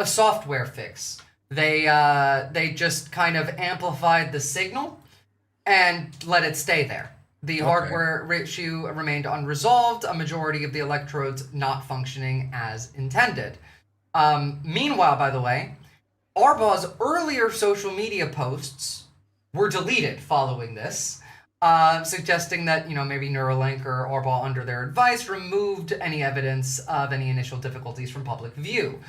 software fix. They just kind of amplified the signal and let it stay there. The hardware issue remained unresolved, a majority of the electrodes not functioning as intended. Meanwhile, by the way, Arbaugh's earlier social media posts were deleted following this, suggesting that, you know, maybe Neuralink or Arbaugh, under their advice, removed any evidence of any initial difficulties from public view.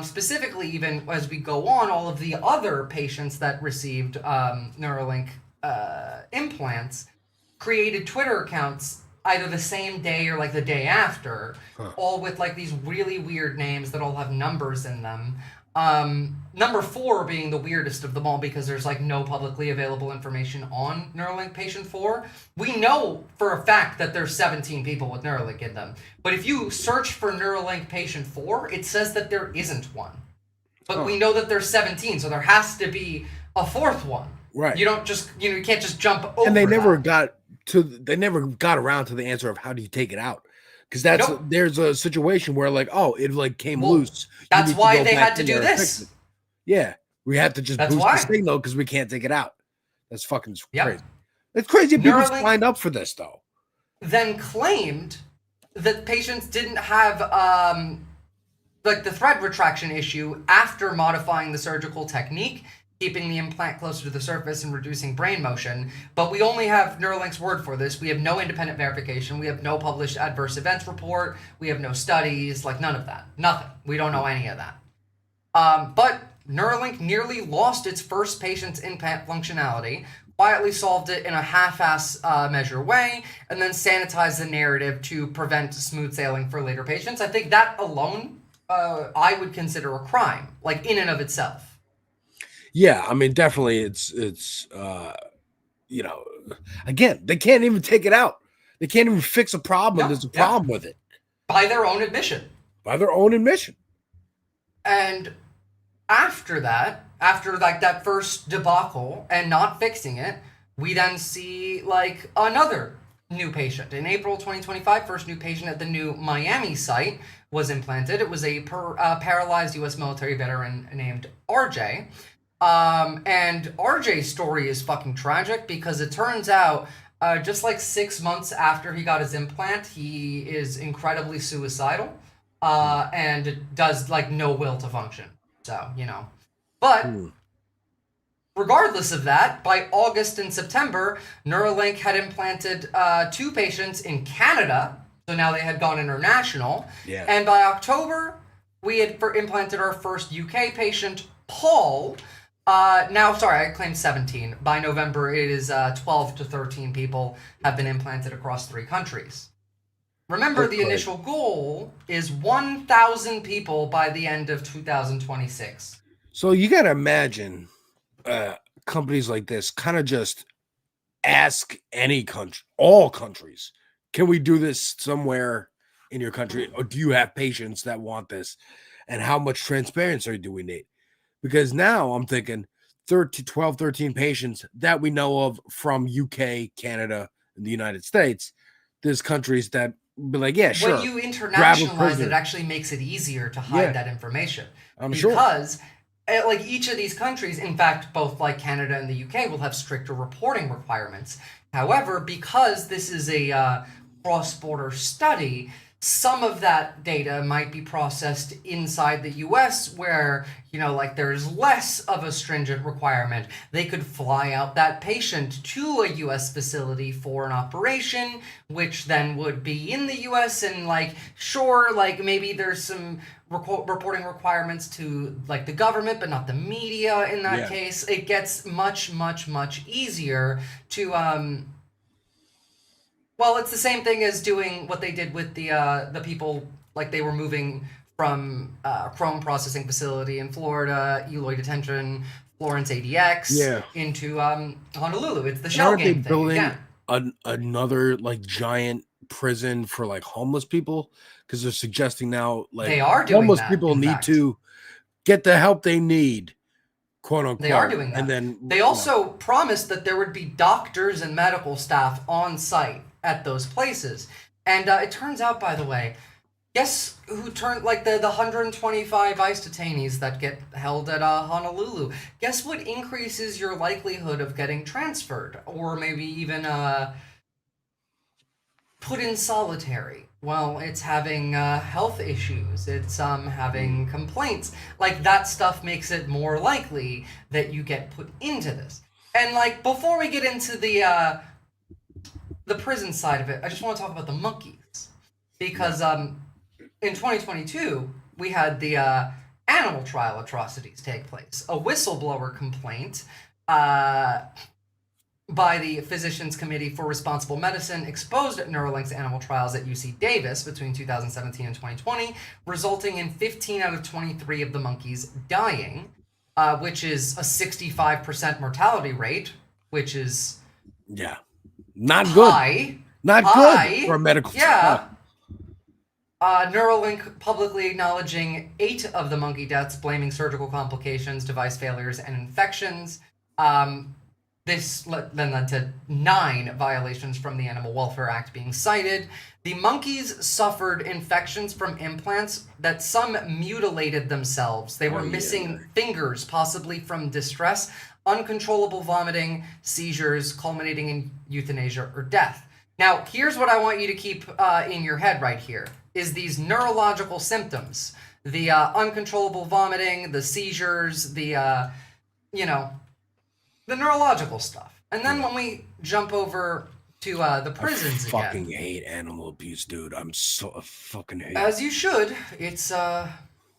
Specifically, even as we go on, all of the other patients that received Neuralink implants created Twitter accounts either the same day or like the day after, all with like these really weird names that all have numbers in them. Number 4 being the weirdest of them all because there's like no publicly available information on Neuralink patient 4. We know for a fact that there's 17 people with Neuralink in them. But if you search for Neuralink patient 4, it says that there isn't one. But we know that there's 17, so there has to be a 4th one. Right. You don't just, you know, you can't just jump over And they never that. got around to the answer of how do you take it out. Because there's a situation where like, it like came loose. That's why they had to do this. Yeah, we had to just boost the signal because we can't take it out. That's fucking crazy. It's crazy people signed up for this though. Then claimed that patients didn't have like the thread retraction issue after modifying the surgical technique, keeping the implant closer to the surface and reducing brain motion. But we only have Neuralink's word for this. We have no independent verification. We have no published adverse events report. We have no studies, like none of that. Nothing. We don't know any of that. But Neuralink nearly lost its first patient's implant functionality, quietly solved it in a half-ass measure way, and then sanitized the narrative to prevent smooth sailing for later patients. I think that alone, I would consider a crime, like in and of itself. Yeah, I mean, definitely it's you know, again, they can't even take it out. They can't even fix a problem. There's a problem with it. By their own admission. By their own admission. And after that, after like that first debacle and not fixing it, we then see like another new patient. In April 2025, first new patient at the new Miami site was implanted. It was a paralyzed U.S. military veteran named RJ. And RJ's story is fucking tragic because it turns out just like 6 months after he got his implant, he is incredibly suicidal and does like no will to function. So, you know, but regardless of that, by August and September, Neuralink had implanted 2 patients in Canada. So now they had gone international. Yeah. And by October, we had implanted our first UK patient, Paul. Now, sorry, I claimed 17. By November, it is 12 to 13 people have been implanted across 3 countries. Remember, the initial goal is 1,000 people by the end of 2026. So you got to imagine companies like this kind of just ask any country, all countries, can we do this somewhere in your country? Or do you have patients that want this? And how much transparency do we need? Because now I'm thinking 12, 13 patients that we know of from UK, Canada, and the United States. There's countries that be like, yeah, sure. When you internationalize it, it actually makes it easier to hide that information. I'm sure. Because like each of these countries, in fact, both like Canada and the UK, will have stricter reporting requirements. However, because this is a cross-border study, some of that data might be processed inside the US where, like there's less of a stringent requirement. They could fly out that patient to a US facility for an operation, which then would be in the US, and like, sure, like maybe there's some reporting requirements to like the government, but not the media in that case. It gets much, much, much easier to, well, it's the same thing as doing what they did with the people, like they were moving from Chrome processing facility in Florida, Eloy detention, Florence ADX, into Honolulu. It's the shell Aren't they game thing. building Yeah. another like giant prison for like homeless people? Because they're suggesting now like They are doing homeless that, people in need fact. to get the help they need, quote unquote. They are doing that. And then they also promised that there would be doctors and medical staff on site at those places. And it turns out, by the way, guess who turned, like the 125 ICE detainees that get held at Honolulu, guess what increases your likelihood of getting transferred or maybe even put in solitary? Well, it's having health issues. It's having complaints. Like that stuff makes it more likely that you get put into this. And like before we get into the prison side of it, I just want to talk about the monkeys, because in 2022 we had the animal trial atrocities take place. A whistleblower complaint by the Physicians Committee for Responsible Medicine exposed Neuralink's animal trials at UC Davis between 2017 and 2020, resulting in 15 out of 23 of the monkeys dying, which is a 65% mortality rate, which is not good. High. Not good for a medical trial. Neuralink publicly acknowledging 8 of the monkey deaths, blaming surgical complications, device failures, and infections. This then led to 9 violations from the Animal Welfare Act being cited. The monkeys suffered infections from implants that some mutilated themselves. They were missing fingers, possibly from distress, uncontrollable vomiting, seizures, culminating in euthanasia or death. Now, here's what I want you to keep in your head right here, is these neurological symptoms. The uncontrollable vomiting, the seizures, the neurological stuff. And then when we jump over to the prisons I fucking hate animal abuse, dude. I fucking hate as you should. It's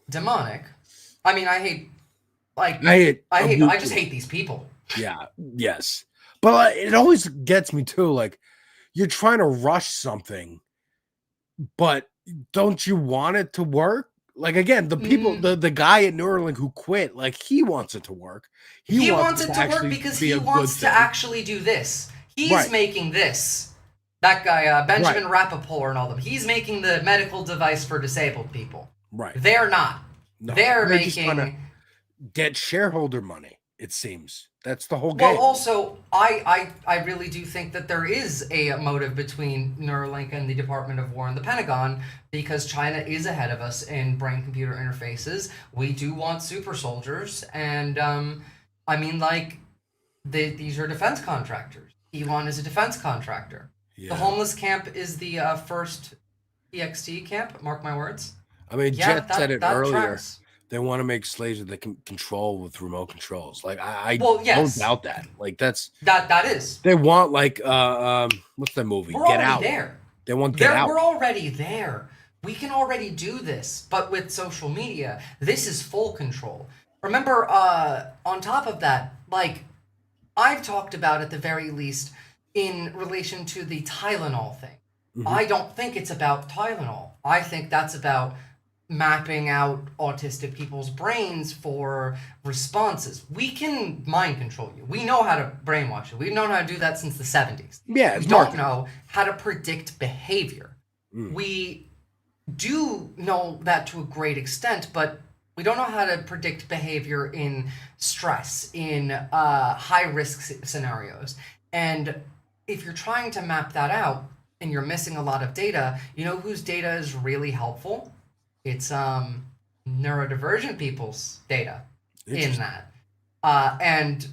demonic. I mean, I just hate these people. Yeah, yes. But it always gets me too. Like, you're trying to rush something, but don't you want it to work? Like, again, the people, the guy at Neuralink who quit, like, he wants it to work. He wants it to work because he wants to actually do this. He's making this. That guy, Benjamin Rappaport and all them. He's making the medical device for disabled people. Right. They're not. No, they're just making... trying to get shareholder money, it seems. That's the whole game. Well, also, I really do think that there is a motive between Neuralink and the Department of War and the Pentagon, because China is ahead of us in brain-computer interfaces. We do want super soldiers, and I mean, like, these are defense contractors. Elon is a defense contractor. The homeless camp is the first EXT camp, mark my words. I mean, Jet said it earlier. Tracks. They want to make slaves that they can control with remote controls. Like, I don't doubt that. Like, that is. They want, like, what's that movie? We're Get already Out. There. They want Get Out. We're already there. We can already do this, but with social media, this is full control. Remember, on top of that, like, I've talked about at the very least in relation to the Tylenol thing. Mm-hmm. I don't think it's about Tylenol. I think that's about mapping out autistic people's brains for responses. We can mind control you. We know how to brainwash you. We've known how to do that since the 70s. Yeah, we don't know how to predict behavior. We do know that to a great extent, but we don't know how to predict behavior in stress, in high-risk scenarios. And if you're trying to map that out and you're missing a lot of data, you know whose data is really helpful? It's neurodivergent people's data. in that. And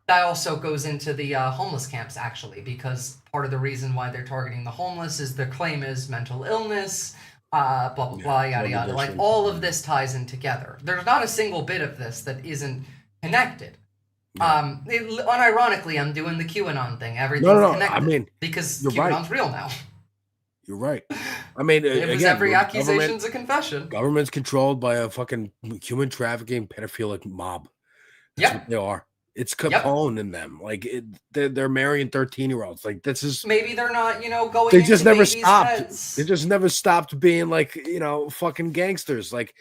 that also goes into the homeless camps, actually, because part of the reason why they're targeting the homeless is their claim is mental illness, blah, blah, blah, yada, yada. Like, all of this ties in together. There's not a single bit of this that isn't connected. Unironically, I'm doing the QAnon thing. Everything's connected. I mean, because you're QAnon's right. real now. You're right. I mean, It was again, every accusation's a confession. Government's controlled by a fucking human trafficking pedophilic mob. That's what they are. It's Capone in them. Like they're marrying 13-year-olds. Like this is maybe they're not, going. They just into never babies' stopped. heads. They just never stopped being like fucking gangsters. Like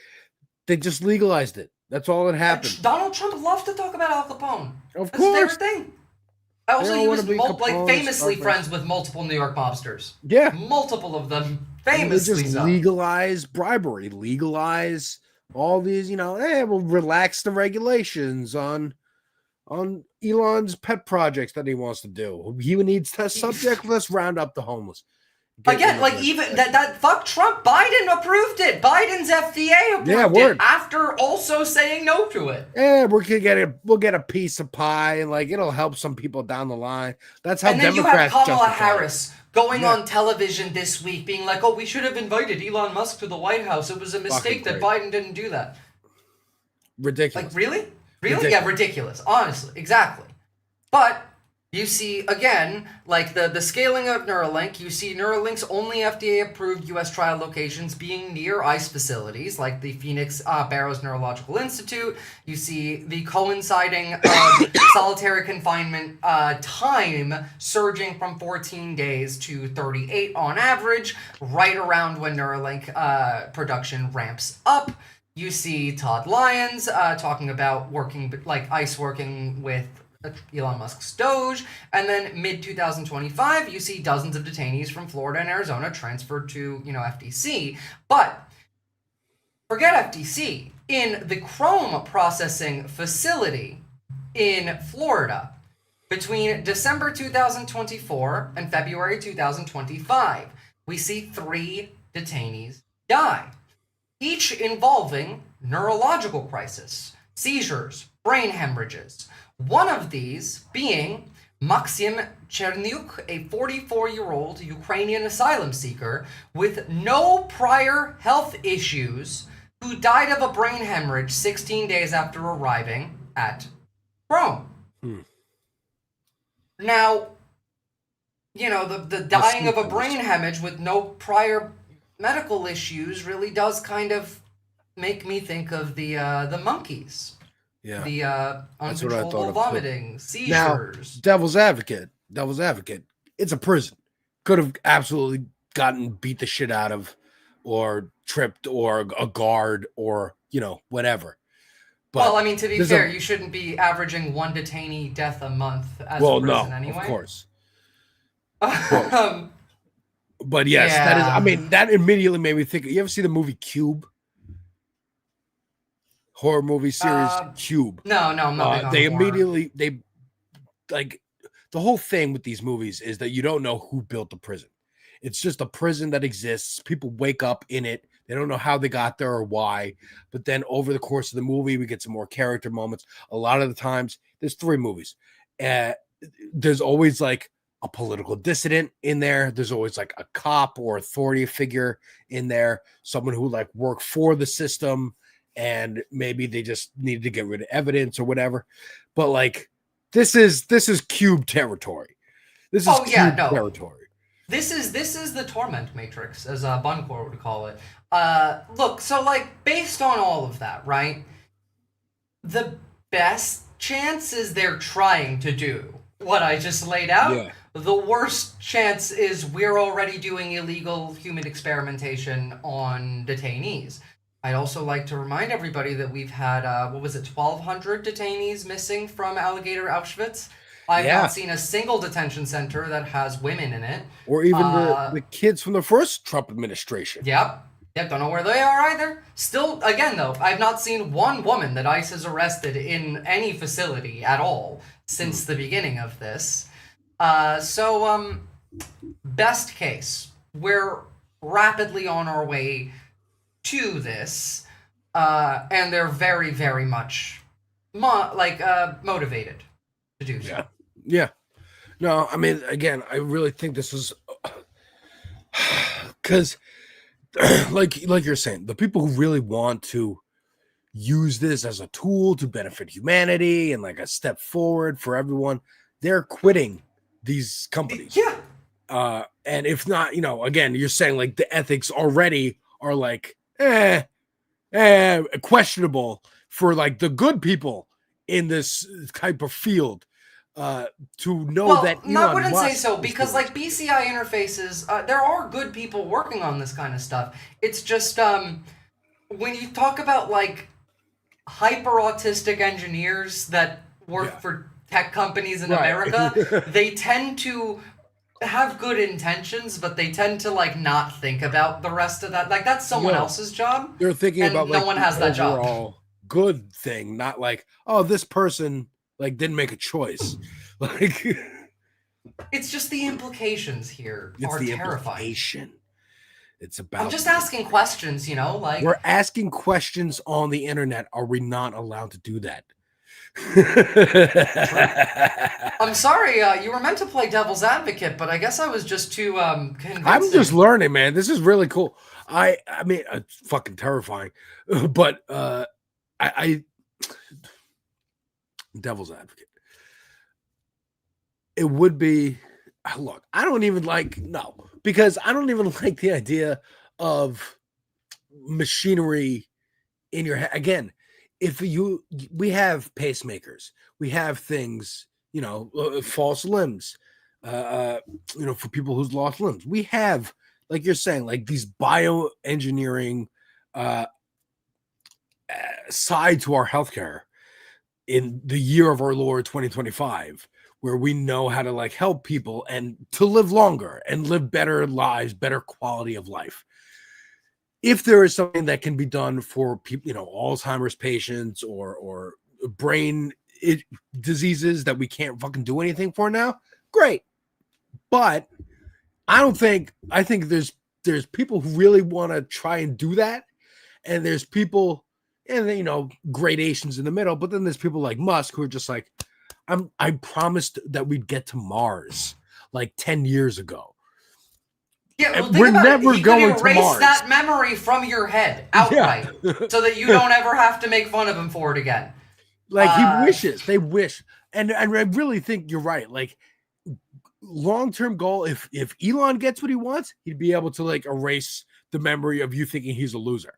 they just legalized it. That's all that happened. Donald Trump loves to talk about Al Capone. Of That's his course. favorite thing. Also, They he all was wanna be Capone's famously fuckers. friends with multiple New York mobsters. Yeah. Multiple of them And they famously just so. legalize bribery, legalize all these, hey, we'll relax the regulations on Elon's pet projects that he wants to do. He needs test subject. Let's round up the homeless. Again, like even that fuck Trump, Biden approved it. Biden's FDA approved word. it after also saying no to it. Yeah, we'll get a piece of pie, and like it'll help some people down the line. That's how And then Democrats you have Kamala justify it. Harris going on television this week being like, oh, we should have invited Elon Musk to the White House. It was a mistake that Biden didn't do that. Ridiculous. Like, really? Really? Ridiculous. Yeah, ridiculous. Honestly, exactly. But you see, again, like the scaling of Neuralink, you see Neuralink's only FDA-approved U.S. trial locations being near ICE facilities, like the Phoenix Barrows Neurological Institute. You see the coinciding of solitary confinement time surging from 14 days to 38 on average, right around when Neuralink production ramps up. You see Todd Lyons talking about ICE working with Elon Musk's Doge, and then mid-2025, you see dozens of detainees from Florida and Arizona transferred to, FTC. But forget FTC. In the Chrome processing facility in Florida, between December 2024 and February 2025, we see 3 detainees die, each involving neurological crisis, seizures, brain hemorrhages. One of these being Maxim Chernyuk, a 44-year-old Ukrainian asylum seeker with no prior health issues who died of a brain hemorrhage 16 days after arriving at Rome. Now, the dying of a brain hemorrhage with no prior medical issues really does kind of make me think of the monkeys. Yeah, the that's what I uncontrollable thought of vomiting, too. seizures. Now, devil's advocate. It's a prison. Could have absolutely gotten beat the shit out of, or tripped, or a guard, or whatever. But well, I mean, to be fair, you shouldn't be averaging 1 detainee death a month as a prison anyway. Of course. But yes, that is. I mean, that immediately made me think. You ever see the movie Cube? Horror movie series Cube. No, I'm not big on they horror. immediately like the whole thing with these movies is that you don't know who built the prison. It's just a prison that exists. People wake up in it. They don't know how they got there or why. But then over the course of the movie, we get some more character moments. A lot of the times, there's 3 movies. There's always like a political dissident in there. There's always like a cop or authority figure in there. Someone who like worked for the system. And maybe they just needed to get rid of evidence or whatever. But like, this is Cube territory. This is territory. This is the torment matrix, as Buncor would call it. Look, so like based on all of that, right? The best chance is they're trying to do what I just laid out. Yeah. The worst chance is we're already doing illegal human experimentation on detainees. I'd also like to remind everybody that we've had, 1,200 detainees missing from Alligator Auschwitz. I've not seen a single detention center that has women in it. Or even the kids from the first Trump administration. Yep, don't know where they are either. Still, again, though, I've not seen one woman that ICE has arrested in any facility at all since the beginning of this. Best case, we're rapidly on our way to this, and they're very, very much motivated to do so. Yeah. No, I mean, again, I really think this is because, like you're saying, the people who really want to use this as a tool to benefit humanity and like a step forward for everyone, they're quitting these companies. Yeah. And if not, again, you're saying like the ethics already are like questionable for like the good people in this type of field. To know that Elon I wouldn't say Musk so, because like BCI interfaces, there are good people working on this kind of stuff. It's just when you talk about like hyper autistic engineers that work for tech companies in America, they tend to have good intentions, but they tend to like not think about the rest of that. Like that's someone else's job. They're thinking and about no like one has that job. overall good thing, not like, oh, this person like didn't make a choice. Like it's just the implications here are terrifying. It's about I'm just asking questions, like we're asking questions on the internet. Are we not allowed to do that? I'm sorry, you were meant to play devil's advocate, but I guess I was just too convincing. I'm just learning, man. This is really cool. I mean, it's fucking terrifying, but I devil's advocate. It would be, look, I don't even like, because I don't even like the idea of machinery in your head. Again, we have pacemakers, we have things, false limbs, for people who's lost limbs. We have, like you're saying, like these bioengineering side to our healthcare in the year of our Lord 2025. Where we know how to like help people and to live longer and live better lives, better quality of life. If there is something that can be done for people, Alzheimer's patients or brain diseases that we can't fucking do anything for now, great. But I think there's people who really want to try and do that. And there's people, and then, gradations in the middle, but then there's people like Musk who are just like, I promised that we'd get to Mars like 10 years ago. Yeah, well, we're never going to erase Mars. that memory from your head outright, so that you don't ever have to make fun of him for it again. Like they wish, and I really think you're right. Like long-term goal, if Elon gets what he wants, he'd be able to like erase the memory of you thinking he's a loser,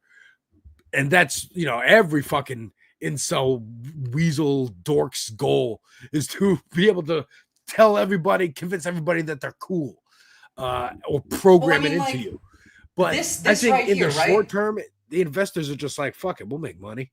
and that's every fucking incel weasel dork's goal is to be able to convince everybody that they're cool, or program it into you. But this I think right in here, the short term, the investors are just like, fuck it, we'll make money.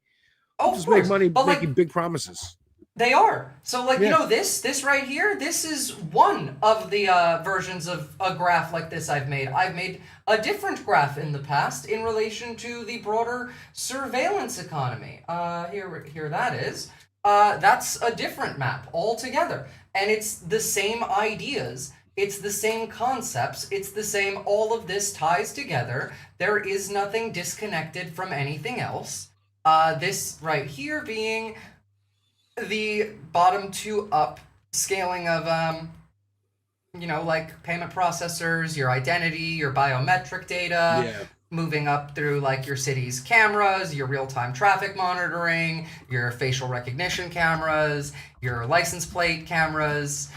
Oh, We'll just make money making big promises. They are. So, this right here, this is one of the versions of a graph like this I've made. I've made a different graph in the past in relation to the broader surveillance economy. Here that is. That's a different map altogether. And it's the same ideas. It's the same concepts. It's the same, all of this ties together. There is nothing disconnected from anything else. This right here being the bottom to up scaling of like payment processors, your identity, your biometric data, moving up through like your city's cameras, your real-time traffic monitoring, your facial recognition cameras, your license plate cameras,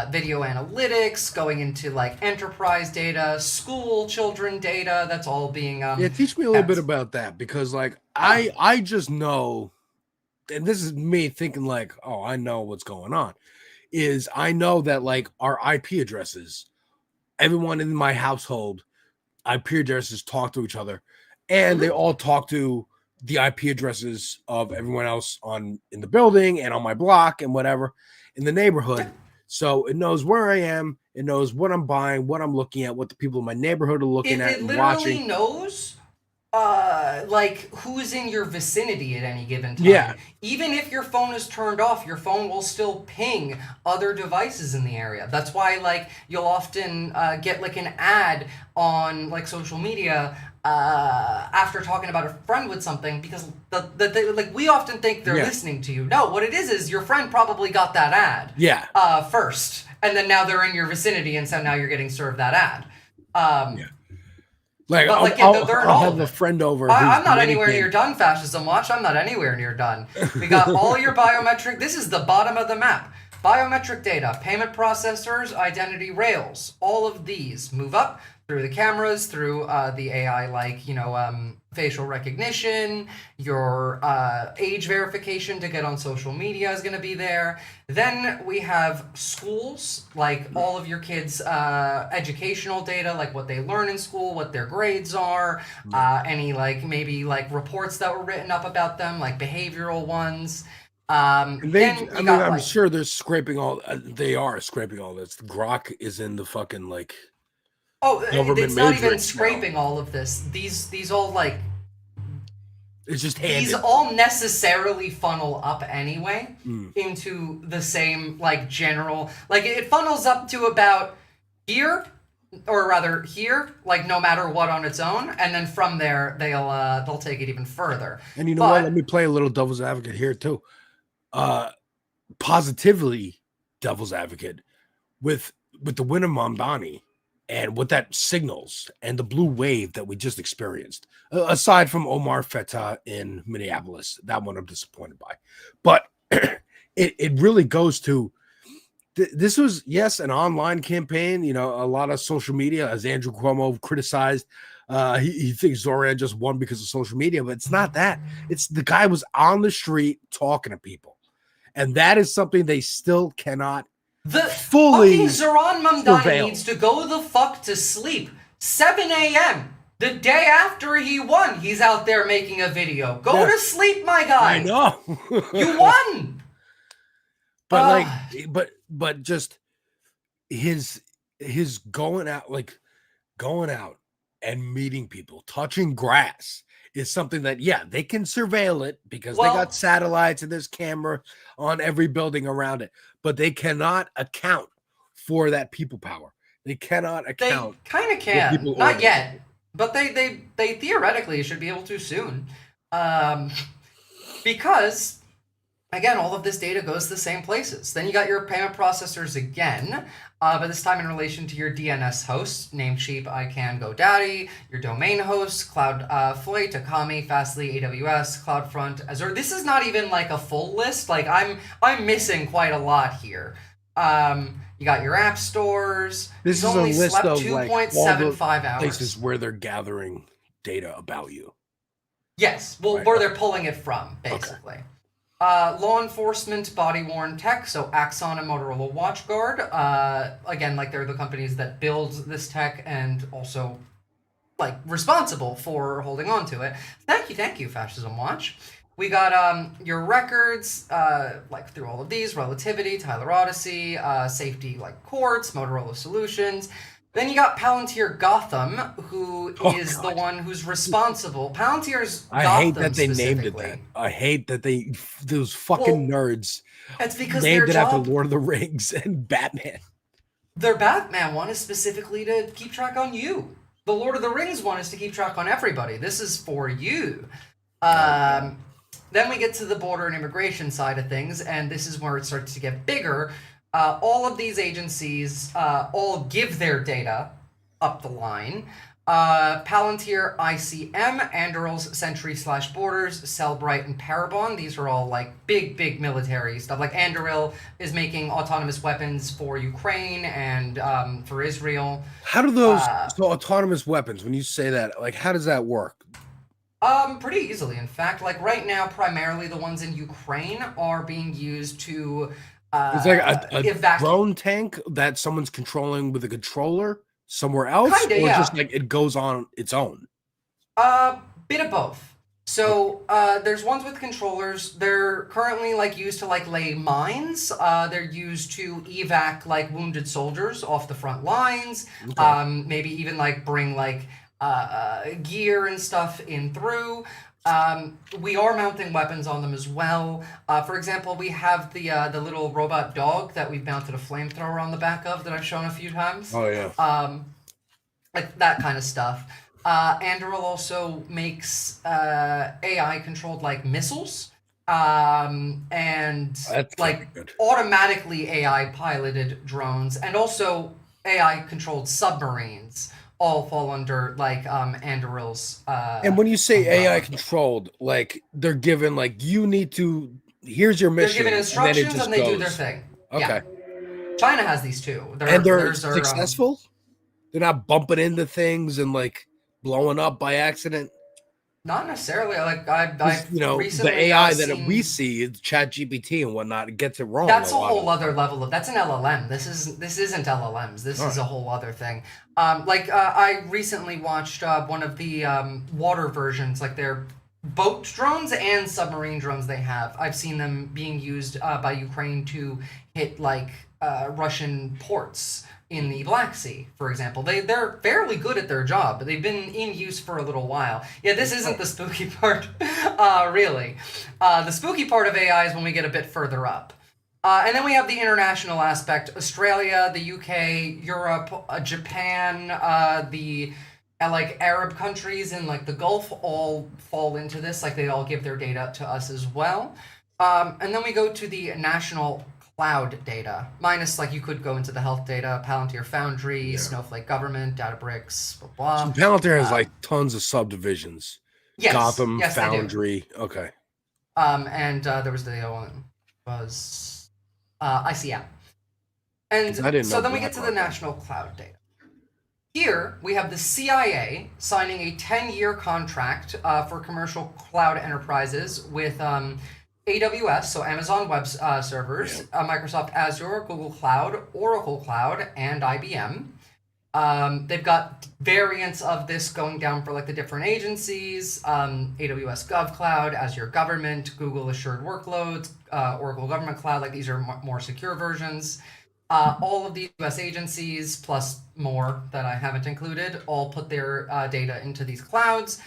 video analytics, going into like enterprise data, school children data. That's all being teach me a little bit about that, because like I just know, and this is me thinking like, oh, I know what's going on, is I know that like our IP addresses, everyone in my household, IP addresses talk to each other, and they all talk to the IP addresses of everyone else in the building and on my block and whatever in the neighborhood. So it knows where I am, it knows what I'm buying, what I'm looking at, what the people in my neighborhood are looking at and watching. It literally knows like who's in your vicinity at any given time. Yeah. Even if your phone is turned off, your phone will still ping other devices in the area. That's why like you'll often get like an ad on like social media after talking about a friend with something, because like we often think they're listening to you. No, what it is your friend probably got that ad first, and then now they're in your vicinity, and so now you're getting served that ad. Like, they're in I'll all have of a it. friend over. I'm not who's anywhere anything. near done, Fascism Watch. I'm not anywhere near done. We got all your biometric. This is the bottom of the map. Biometric data, payment processors, identity rails. All of these move up through the cameras, through the AI, like, facial recognition. Your age verification to get on social media is going to be there. Then we have schools, like all of your kids' educational data, like what they learn in school, what their grades are, any maybe reports that were written up about them, like behavioral ones. I'm sure they're scraping all. They are scraping all this. Grok is in the fucking government it's not even matrix scraping all of this. These all it's just these all necessarily funnel up anyway into the same general, it funnels up to about here, or rather here, no matter what on its own, and then from there they'll take it even further. And you know what? Let me play a little devil's advocate here too. Positively devil's advocate with the win of Mamdani and what that signals and the blue wave that we just experienced, aside from Omar Feta in Minneapolis. That one I'm disappointed by. But it really goes to, this was, yes, an online campaign, a lot of social media, as Andrew Cuomo criticized. He thinks Zoran just won because of social media, but it's not that. It's the guy was on the street talking to people. And that is something they still cannot fully fucking Zoran Mamdani surveil. needs to go the fuck to sleep. 7 a.m. The day after he won, he's out there making a video. Go to sleep, my guy. I know. You won. But but just his going out and meeting people, touching grass is something that, they can surveil it because they got satellites and there's camera on every building around it, but they cannot account for that people power. They cannot account. They kind of can. Not yet. But they theoretically should be able to soon. Because, again, all of this data goes to the same places. Then you got your payment processors again, but this time in relation to your DNS hosts, Namecheap, ICANN, GoDaddy, your domain hosts, Cloudflare, Takami, Fastly, AWS, CloudFront, Azure. This is not even a full list. I'm missing quite a lot here. You got your app stores. This is only a list slept of 2.75 hours. Places where they're gathering data about you. Yes, where they're pulling it from, basically. Okay. Law enforcement, body-worn tech, so Axon and Motorola WatchGuard. Again, they're the companies that build this tech and also, responsible for holding on to it. Thank you, Fascism Watch. We got your records, through all of these, Relativity, Tyler Odyssey, Safety, Quartz, Motorola Solutions. Then you got Palantir Gotham, who is the one who's responsible. Palantir's Gotham. I hate that they named it that. I hate that those fucking nerds it's because named it their after job, Lord of the Rings and Batman. Their Batman one is specifically to keep track on you. The Lord of the Rings one is to keep track on everybody. This is for you. Then we get to the border and immigration side of things, and this is where it starts to get bigger. All of these agencies all give their data up the line. Palantir, ICM, Anduril's Sentry/Borders, Cellbrite, and Parabon. These are all big military stuff. Anduril is making autonomous weapons for Ukraine and for Israel. How do those autonomous weapons, when you say that, how does that work? Pretty easily, in fact. Right now, primarily the ones in Ukraine are being used to it's a drone tank that someone's controlling with a controller somewhere else, kinda, or yeah. just it goes on its own? Bit of both. So there's ones with controllers. They're currently used to lay mines. They're used to evac wounded soldiers off the front lines. Okay. Maybe even bring gear and stuff in through. We are mounting weapons on them as well. For example, we have the little robot dog that we've mounted a flamethrower on the back of that I've shown a few times. Oh yeah. That kind of stuff. Anduril also makes AI-controlled like missiles, and That's like good. automatically AI-piloted drones, and also AI-controlled submarines. All fall under like Anduril's. And when you say AI controlled, like they're given like you need to. Here's your They're mission. given instructions and, then it just and they do their goes. thing. Okay. Yeah. China has these too. And they're theirs are, successful. They're not bumping into things and like blowing up by accident. Not necessarily. Like I You know, recently, the AI that seen- we see is ChatGPT and whatnot. It gets it wrong. That's a lot whole of other level of. That's an LLM. This isn't LLMs. This is a whole other thing. I recently watched one of the water versions, like their boat drones and submarine drones they have. I've seen them being used by Ukraine to hit like Russian ports in the Black Sea, for example. They're fairly good at their job. They've been in use for a little while. Yeah, this isn't the spooky part, really. The spooky part of AI is when we get a bit further up. And then we have the international aspect. Australia, the UK, Europe, Japan, the like Arab countries in like the Gulf all fall into this. Like they all give their data to us as well. And then we go to the national cloud data, minus like you could go into the health data, Palantir Foundry, Snowflake Government, Databricks, blah blah. So Palantir has like tons of subdivisions. Yes, Gotham, yes, they do. Foundry. Okay. And there was the other one was ICM. And I didn't so know then we get to the national cloud data. Here we have the CIA signing a 10-year contract for commercial cloud enterprises with AWS, so Amazon Web Servers, Microsoft Azure, Google Cloud, Oracle Cloud, and IBM. They've got variants of this going down for like the different agencies, AWS Gov Cloud, Azure Government, Google Assured Workloads, Oracle Government Cloud, like these are more secure versions. All of these US agencies, plus more that I haven't included, all put their data into these clouds,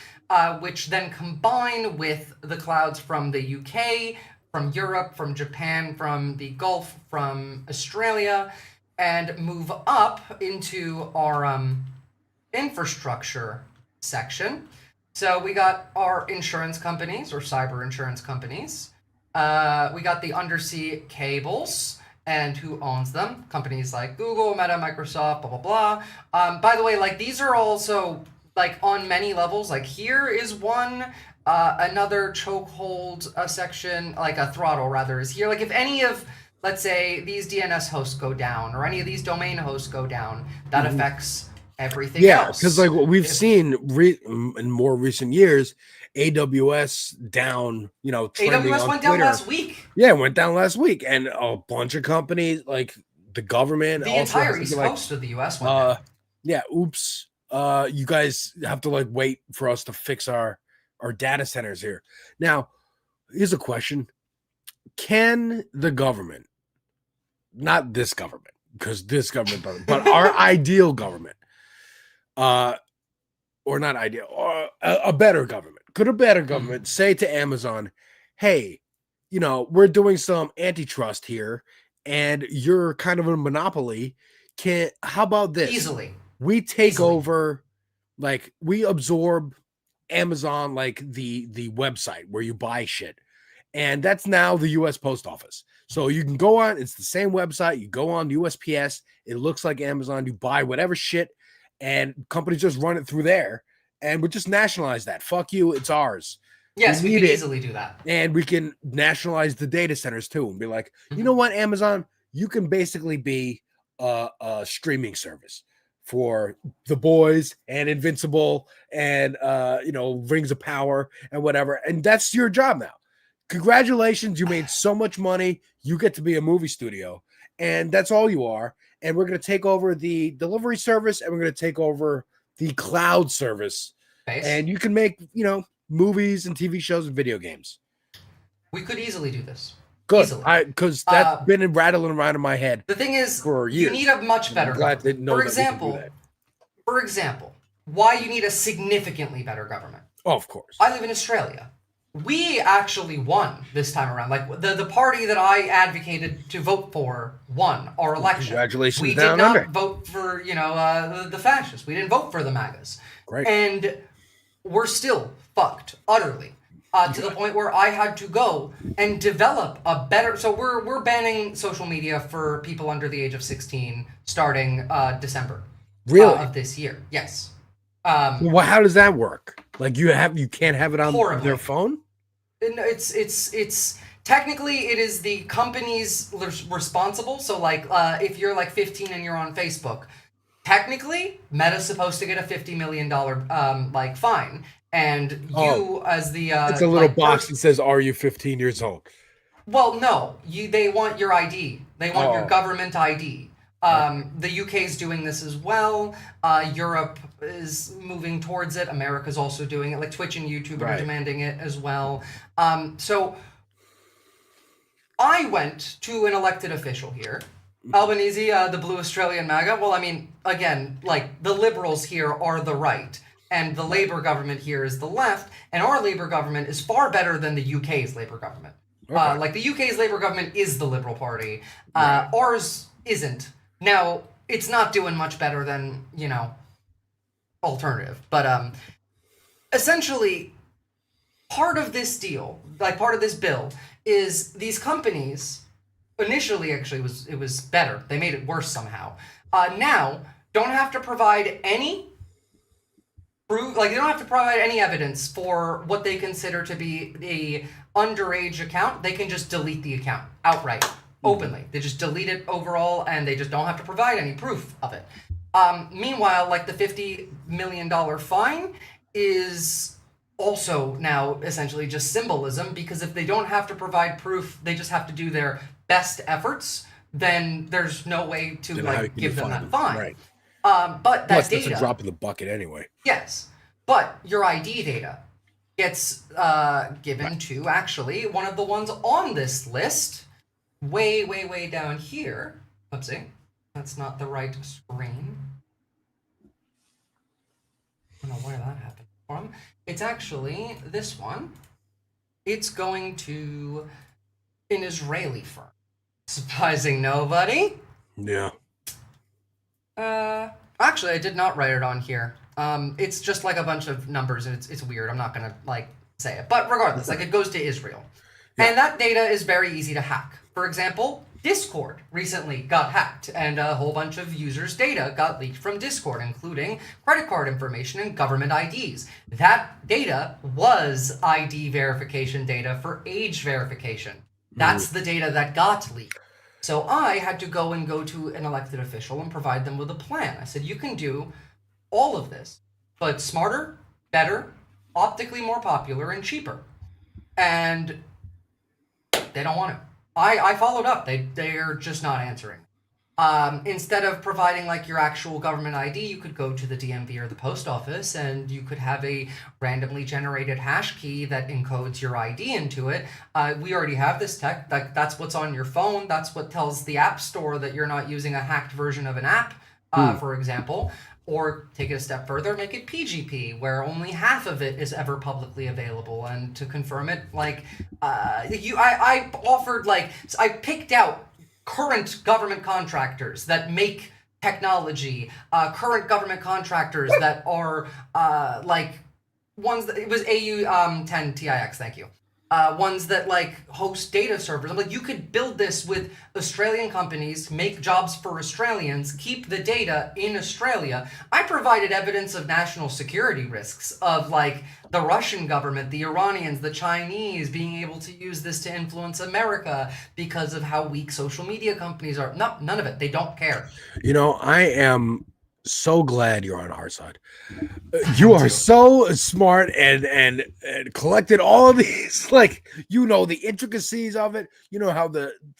which then combine with the clouds from the UK, from Europe, from Japan, from the Gulf, from Australia, and move up into our infrastructure section. So we got our insurance companies, or cyber insurance companies. We got the undersea cables, and who owns them? Companies like Google, Meta, Microsoft, blah, blah, blah. By the way, like these are also like on many levels. Like here is one, another chokehold section, like a throttle rather, is here. Like if any of, let's say, these DNS hosts go down or any of these domain hosts go down, that affects everything Yeah, else. because like what we've seen in more recent years, AWS down, trending AWS on went down Twitter. last week. Yeah, it went down last week, and a bunch of companies like the government, The also entire has to east be like, coast of the US went down. yeah, oops. You guys have to like wait for us to fix our data centers here. Now, here's a question: can the government, not this government, because this government doesn't, but our ideal government, or not ideal, or a better government, could a better government say to Amazon, hey, we're doing some antitrust here and you're kind of a monopoly. How about this? Easily. We take over, like we absorb Amazon, like the website where you buy shit. And that's now the US Post Office. So you can go on, it's the same website. You go on USPS, it looks like Amazon, you buy whatever shit, and companies just run it through there. And we just nationalize that. Fuck you, it's ours. Yes, we need could it, easily do that. and we can nationalize the data centers too, and be like, you know what, Amazon, you can basically be a streaming service for The Boys and Invincible and Rings of Power and whatever, and that's your job now. Congratulations, you made so much money. You get to be a movie studio, and that's all you are. And we're going to take over the delivery service, and we're going to take over the cloud service, and you can make movies and TV shows and video games. We could easily do this. Good, Easily. because that's been rattling around in my head. The thing is, for you years. need a much better I'm glad government. to know that we can do For that. example, why you need a significantly better government. Oh, of course. I live in Australia. We actually won this time around. Like the party that I advocated to vote for won our election. Congratulations We down did not under. vote for the fascists. We didn't vote for the MAGAs. Right. And we're still fucked utterly. To the point where I had to go and develop a better. So we're banning social media for people under the age of 16 starting December of this year. Yes. Well, how does that work? Like you can't have it on their phone? It's technically it is the company's responsible. So like if you're like 15 and you're on Facebook, technically Meta's supposed to get a $50 million like fine. And you as the it's a little box that says, "Are you 15 years old?" Well, no, they want your ID. They want your government ID. The UK is doing this as well. Europe is moving towards it. America's also doing it. Like Twitch and YouTube are demanding it as well. So I went to an elected official here. Albanese, the blue Australian MAGA. Well, I mean, again, like the liberals here are the right. And the Labour government here is the left, and our Labour government is far better than the UK's Labour government. Okay. Like the UK's Labour government is the Liberal Party. Ours isn't. Now, it's not doing much better than, Alternative. But essentially, part of this deal, like part of this bill, is these companies, initially actually it was better. They made it worse somehow. Now, don't have to provide any proof, like they don't have to provide any evidence for what they consider to be a underage account. They can just delete the account outright, openly. They just delete it overall, and they just don't have to provide any proof of it. Meanwhile, like the $50 million fine is also now essentially just symbolism, because if they don't have to provide proof, they just have to do their best efforts, then there's no way to like give them that fine. Right. But that Plus, data, that's a drop in the bucket anyway. yes, but your ID data gets given to actually one of the ones on this list, way down here. Oopsie, that's not the right screen. I don't know where that happened from. It's actually this one. It's going to an Israeli firm. Surprising nobody. Yeah. Actually, I did not write it on here. It's just like a bunch of numbers, and it's weird. I'm not gonna like say it, but regardless, like it goes to Israel, and that data is very easy to hack. For example, Discord recently got hacked, and a whole bunch of users' data got leaked from Discord, including credit card information and government IDs. That data was ID verification data for age verification. That's the data that got leaked. So I had to go to an elected official and provide them with a plan. I said, you can do all of this, but smarter, better, optically more popular, and cheaper. And they don't want it. I followed up. They're just not answering. Instead of providing like your actual government ID, you could go to the DMV or the post office, and you could have a randomly generated hash key that encodes your ID into it. We already have this tech. That's what's on your phone. That's what tells the App Store that you're not using a hacked version of an app, for example. Or take it a step further, make it PGP, where only half of it is ever publicly available. And to confirm it, like I offered, like I picked out current government contractors that make technology, current government contractors that are like ones that it was AU10 TIX, thank you. Ones that like host data servers. I'm like, you could build this with Australian companies, make jobs for Australians, keep the data in Australia. I provided evidence of national security risks of like the Russian government, the Iranians, the Chinese being able to use this to influence America because of how weak social media companies are. No, none of it. They don't care. You know, I am so glad you're on our side. You are so smart and collected all of these, like, you know, the intricacies of it. You know how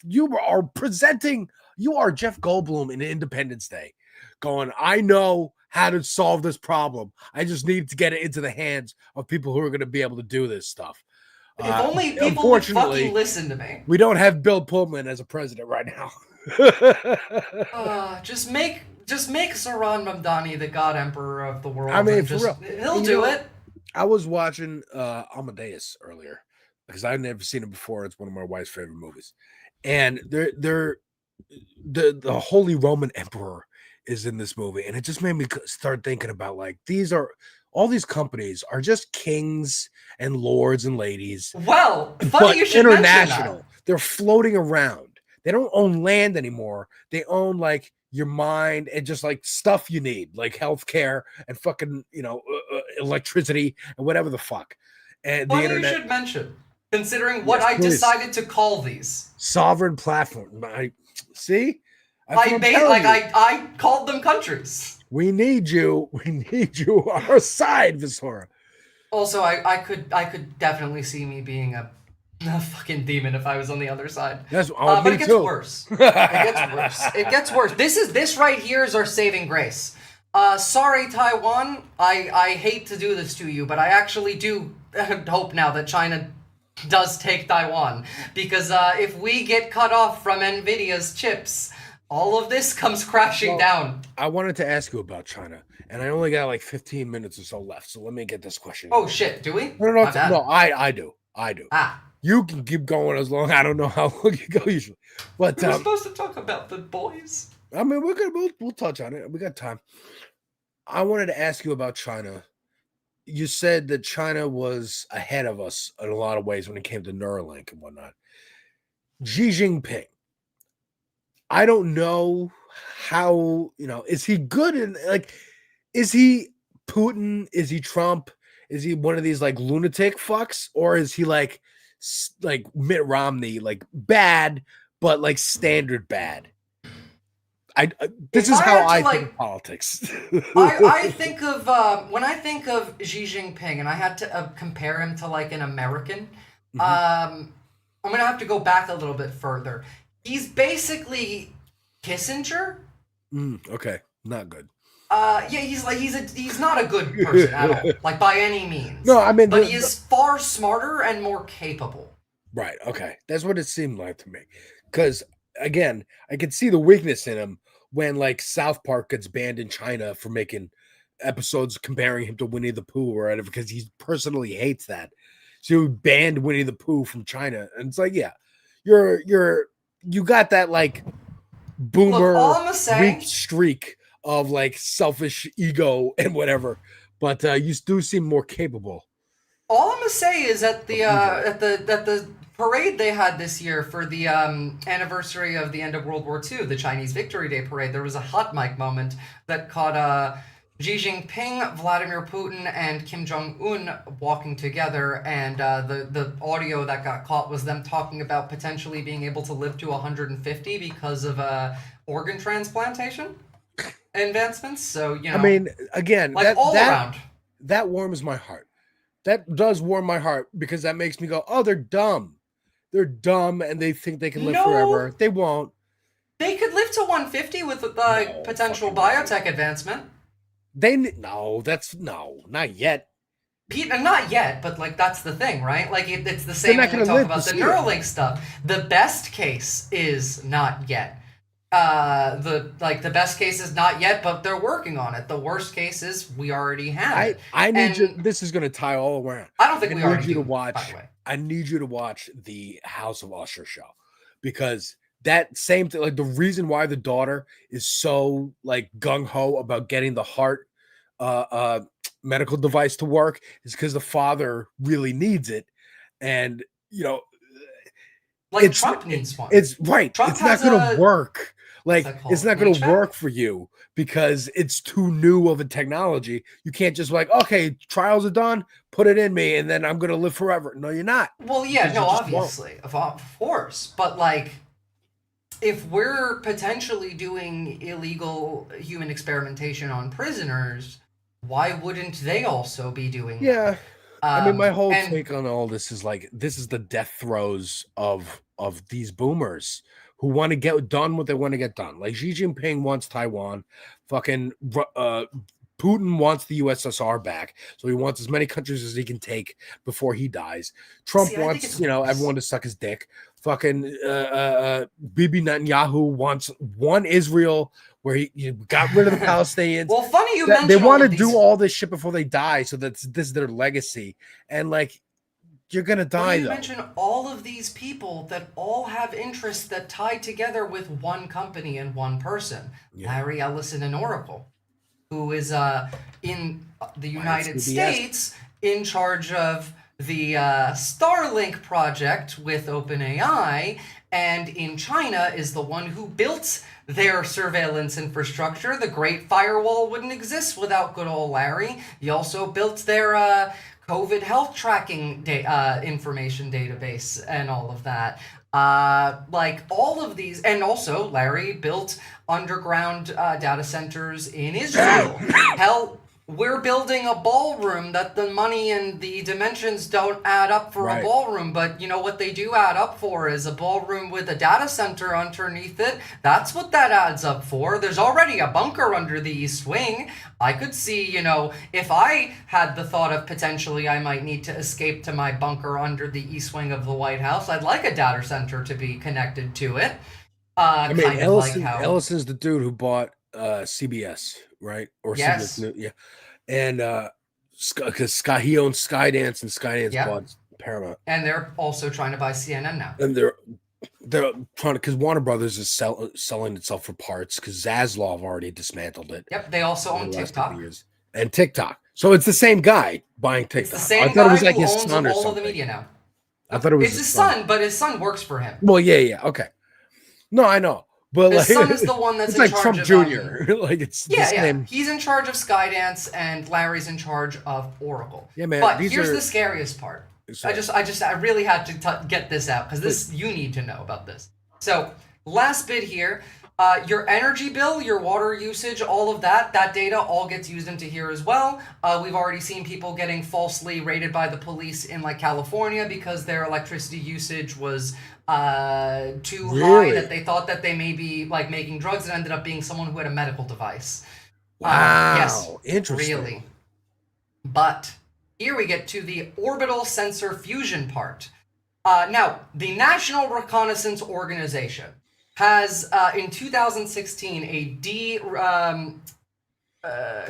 you are presenting. You are Jeff Goldblum in Independence Day, going, I know how to solve this problem. I just need to get it into the hands of people who are going to be able to do this stuff. If only people would fucking listen to me. We don't have Bill Pullman as a president right now. Just make Saran Mamdani the God Emperor of the world. I mean, for real, he'll do it. I was watching Amadeus earlier because I'd never seen it before. It's one of my wife's favorite movies, and the Holy Roman Emperor is in this movie, and it just made me start thinking about like all these companies are just kings and lords and ladies. Well, funny but you should mention international. that. They're floating around. They don't own land anymore. They own like your mind and just like stuff you need, like healthcare and fucking electricity and whatever the fuck. And Funny the internet. you should mention, considering what I please. decided to call these. Sovereign platform. See, I called them countries. We need you. We need you on our side, Visora. Also, I could definitely see me being a fucking demon if I was on the other side. That's but me it gets too. worse. It gets worse. It gets worse. This right here is our saving grace. Sorry, Taiwan. I hate to do this to you, but I actually do hope now that China does take Taiwan, because if we get cut off from Nvidia's chips, all of this comes crashing down. I wanted to ask you about China, and I only got like 15 minutes or so left, so let me get this question. Oh shit, do we? No, My bad. I do. You can keep going as long. I don't know how long you go usually, but We're supposed to talk about the boys. I mean, we'll touch on it. We got time. I wanted to ask you about China. You said that China was ahead of us in a lot of ways when it came to Neuralink and whatnot. Xi Jinping. I don't know how, is he good in, like, is he Putin? Is he Trump? Is he one of these like lunatic fucks? Or is he like Mitt Romney, like bad, but like standard bad? This is how I think of politics. I think of when I think of Xi Jinping, and I had to compare him to like an American. I'm gonna have to go back a little bit further. He's basically Kissinger. Okay, not good. Yeah, he's not a good person at all, like by any means. No, I mean, but he is far smarter and more capable. Right. Okay, that's what it seemed like to me. Because again, I could see the weakness in him when like South Park gets banned in China for making episodes comparing him to Winnie the Pooh or whatever, because he personally hates that. So he banned Winnie the Pooh from China, and it's like, yeah, you got that like boomer weak streak of like selfish ego and whatever, but you do seem more capable. All I'm gonna say is at the parade they had this year for the anniversary of the end of World War II, the Chinese Victory Day parade, there was a hot mic moment that caught Xi Jinping, Vladimir Putin, and Kim Jong-un walking together, and the audio that got caught was them talking about potentially being able to live to 150 because of organ transplantation advancements. So, I mean, again, like around. That warms my heart. That does warm my heart, because that makes me go, oh, they're dumb. They're dumb, and they think they can live forever. They won't. They could live to 150 with potential biotech advancement. Not yet. Not yet, but like that's the thing, right? Like it's the same when we talk about the Neuralink stuff. The best case is not yet. The best case is not yet, but they're working on it. The worst case is we already have it. I need you. This is going to tie all around. I don't think we already need you do, to watch. by the way. I need you to watch the House of Usher show, because that same thing, like the reason why the daughter is so like gung ho about getting the heart medical device to work is because the father really needs it, and like Trump needs one. It's right. Trump it's not going to work. Like it's not going to work for you because it's too new of a technology. You can't just like, okay, trials are done, put it in me, and then I'm going to live forever. No, you're not. Well, yeah, no, obviously, of course, but like, if we're potentially doing illegal human experimentation on prisoners, why wouldn't they also be doing that? Yeah. I mean, my whole take on all this is like, this is the death throes of these boomers who want to get done what they want to get done. Like Xi Jinping wants Taiwan, fucking Putin wants the USSR back, so he wants as many countries as he can take before he dies. Trump wants, everyone to suck his dick. Fucking Bibi Netanyahu wants one Israel where he got rid of the Palestinians. Well, funny you mentioned they want to these... do all this shit before they die, so this is their legacy. And like, you're gonna die When you though. mention all of these people that all have interests that tie together with one company and one person, Larry Ellison and Oracle, who is in the United States in charge of the Starlink project with OpenAI, and in China is the one who built their surveillance infrastructure. The Great Firewall wouldn't exist without good old Larry. He also built their COVID health tracking information database and all of that. Like all of these, and also Larry built underground data centers in Israel. Hell, we're building a ballroom that the money and the dimensions don't add up for a ballroom, but you know what they do add up for is a ballroom with a data center underneath it. That's what that adds up for. There's already a bunker under the East Wing. I could see, you know, if I had the thought of potentially I might need to escape to my bunker under the East Wing of the White House, I'd like a data center to be connected to it. I mean, kind of like how Ellison's the dude who bought CBS, right? Or Yes. CBS News, yeah. And because he owns Skydance, and Skydance bought Paramount, and they're also trying to buy CNN now. and they're trying to, because Warner Brothers is selling itself for parts because Zaslav already dismantled it. Yep, they also own TikTok. And TikTok. So it's the same guy buying TikTok. It's the same I thought guy it was like who his owns son or all of the something. media now. I thought it was It's his son, but his son works for him. Well, yeah, okay. No, I know, but His like, son is the one that's it's in like charge Trump of Jr. Like it's the yeah. same. He's in charge of Skydance, and Larry's in charge of Oracle. Yeah, man, But these here's are- the scariest part. Sorry. I really had to get this out because this you need to know about this. So last bit here. Your energy bill, your water usage, all of that data all gets used into here as well. We've already seen people getting falsely rated by the police in like California because their electricity usage was too high, that they thought that they may be like making drugs. It ended up being someone who had a medical device. Wow, Yes, interesting. Really. But here we get to the orbital sensor fusion part. Now, the National Reconnaissance Organization has, in 2016, a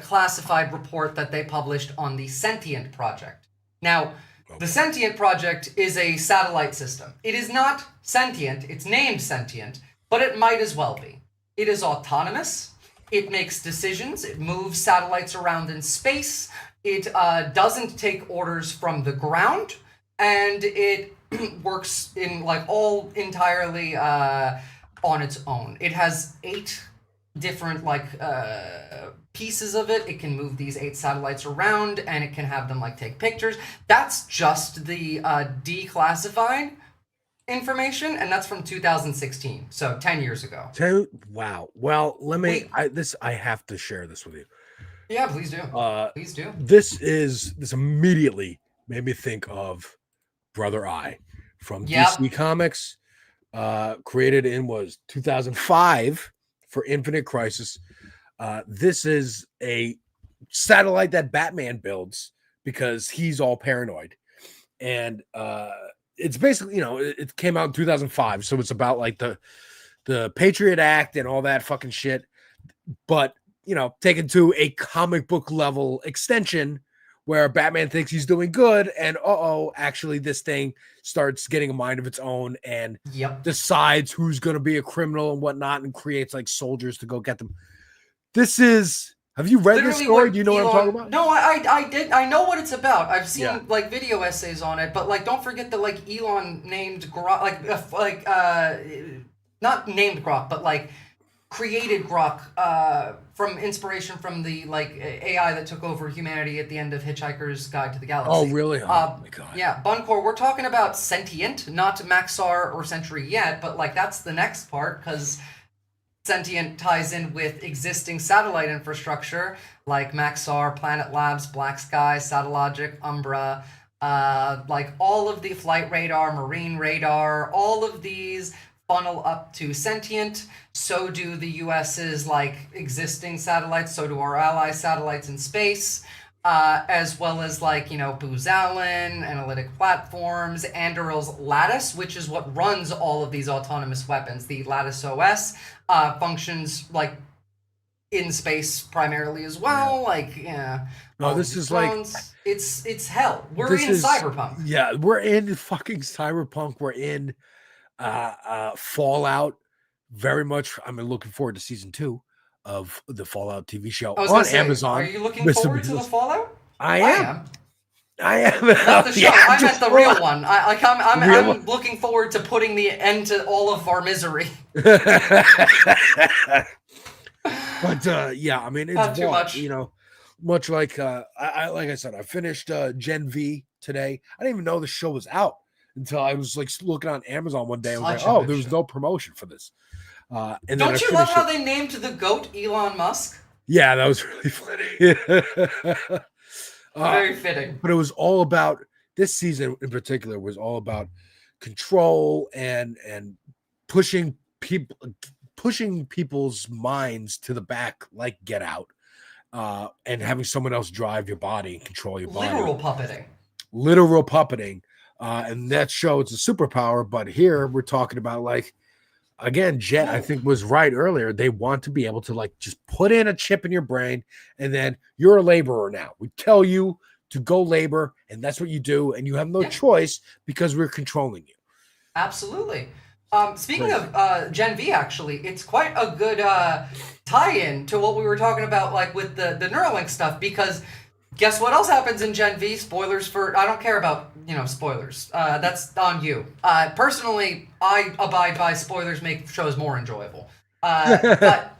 classified report that they published on the Sentient Project. Now, the Sentient Project is a satellite system. It is not sentient, it's named sentient, but it might as well be. It is autonomous, it makes decisions, it moves satellites around in space, it doesn't take orders from the ground, and it works in like all entirely on its own. It has 8 different like pieces of it. It can move these 8 satellites around, and it can have them like take pictures. That's just the declassified information, and that's from 2016, so 10 years ago. Wow. Well, let me. I have to share this with you. Yeah, please do. Please do. This immediately made me think of Brother Eye from DC Comics, created in 2005 for Infinite Crisis. This is a satellite that Batman builds because he's all paranoid, and it's basically, it came out in 2005, so it's about like the Patriot Act and all that fucking shit, but taken to a comic book level extension where Batman thinks he's doing good, and actually this thing starts getting a mind of its own and decides who's going to be a criminal and whatnot, and creates like soldiers to go get them. This is. Have you read this story? Do you know what I'm talking about? No, I did. I know what it's about. I've seen like video essays on it, but like don't forget that like Elon named Grok, not named Grok, but like created Grok from inspiration from the like AI that took over humanity at the end of Hitchhiker's Guide to the Galaxy. Oh, really? Oh my god. Yeah, Buncor, we're talking about sentient, not Maxar or Sentry yet, but like that's the next part, because sentient ties in with existing satellite infrastructure like Maxar, Planet Labs, Black Sky, Satellogic, Umbra, like all of the flight radar, marine radar, all of these funnel up to sentient. So do the US's like existing satellites, so do our ally satellites in space, as well as like, Booz Allen, analytic platforms, Anduril's Lattice, which is what runs all of these autonomous weapons. The Lattice OS functions like in space primarily as well. Like, yeah. No, this is like it's hell. We're in cyberpunk. Yeah, we're in fucking cyberpunk. We're in Fallout. Very much. I'm looking forward to season 2 of the Fallout TV show on Amazon. Are you looking forward to the Fallout? I am. Not the show. I meant the real one. I'm looking forward to putting the end to all of our misery. But yeah, I mean, it's Not too much. You know, much like like I said, I finished Gen V today. I didn't even know the show was out until I was like looking on Amazon one day. I was like, oh, there was no promotion for this. And don't you love how they named the goat Elon Musk? Yeah, that was really funny. Very fitting. But it was all about this season in particular was all about control and pushing people's minds to the back, like Get Out, and having someone else drive your body and control your body. Literal puppeting. And that show, it's a superpower. But here we're talking about, like, again, Jet, I think, was right earlier. They want to be able to, like, just put in a chip in your brain, and then you're a laborer now. We tell you to go labor, and that's what you do, and you have no choice because we're controlling you. Absolutely. Speaking of Gen V, actually, it's quite a good tie-in to what we were talking about, like, with the Neuralink stuff, because guess what else happens in Gen V? Spoilers for... I don't care about, spoilers. That's on you. Personally, I abide by spoilers make shows more enjoyable. But,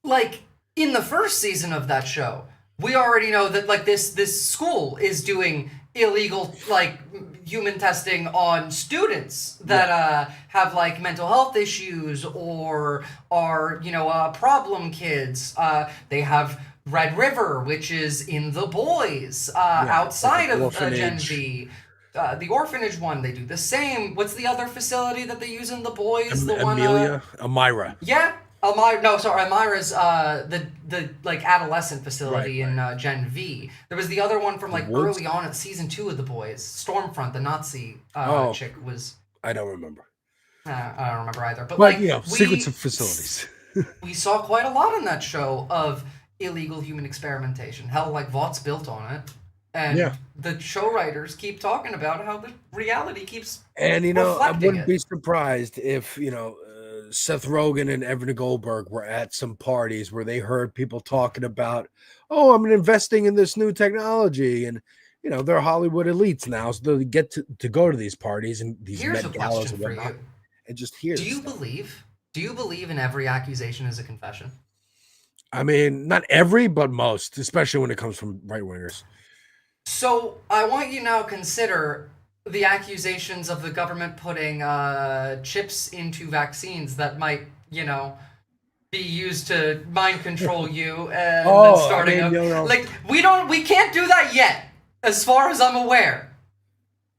like, in the first season of that show, we already know that, like, this school is doing illegal, like, human testing on students that have, like, mental health issues or are, problem kids. They have Red River, which is in The Boys, outside of Gen V. The orphanage one, they do the same. What's the other facility that they use in The Boys? Amira. Yeah. Amira's the like adolescent facility in Gen V. There was the other one from like early on at season 2 of The Boys. Stormfront, the Nazi chick was. I don't remember. I don't remember either. But like, like secrets of facilities. We saw quite a lot in that show of illegal human experimentation. Hell, like Vaught's built on it. And the show writers keep talking about how the reality keeps And I wouldn't it. be surprised if Seth Rogen and Evan Goldberg were at some parties where they heard people talking about, oh, I'm investing in this new technology, and they're Hollywood elites now, so they get to go to these parties and these Met galas and whatnot, and just hear. Do you believe in every accusation as a confession? I mean, not every, but most, especially when it comes from right wingers. So I want you now consider the accusations of the government putting chips into vaccines that might, be used to mind control you and then starting like we can't do that yet, as far as I'm aware.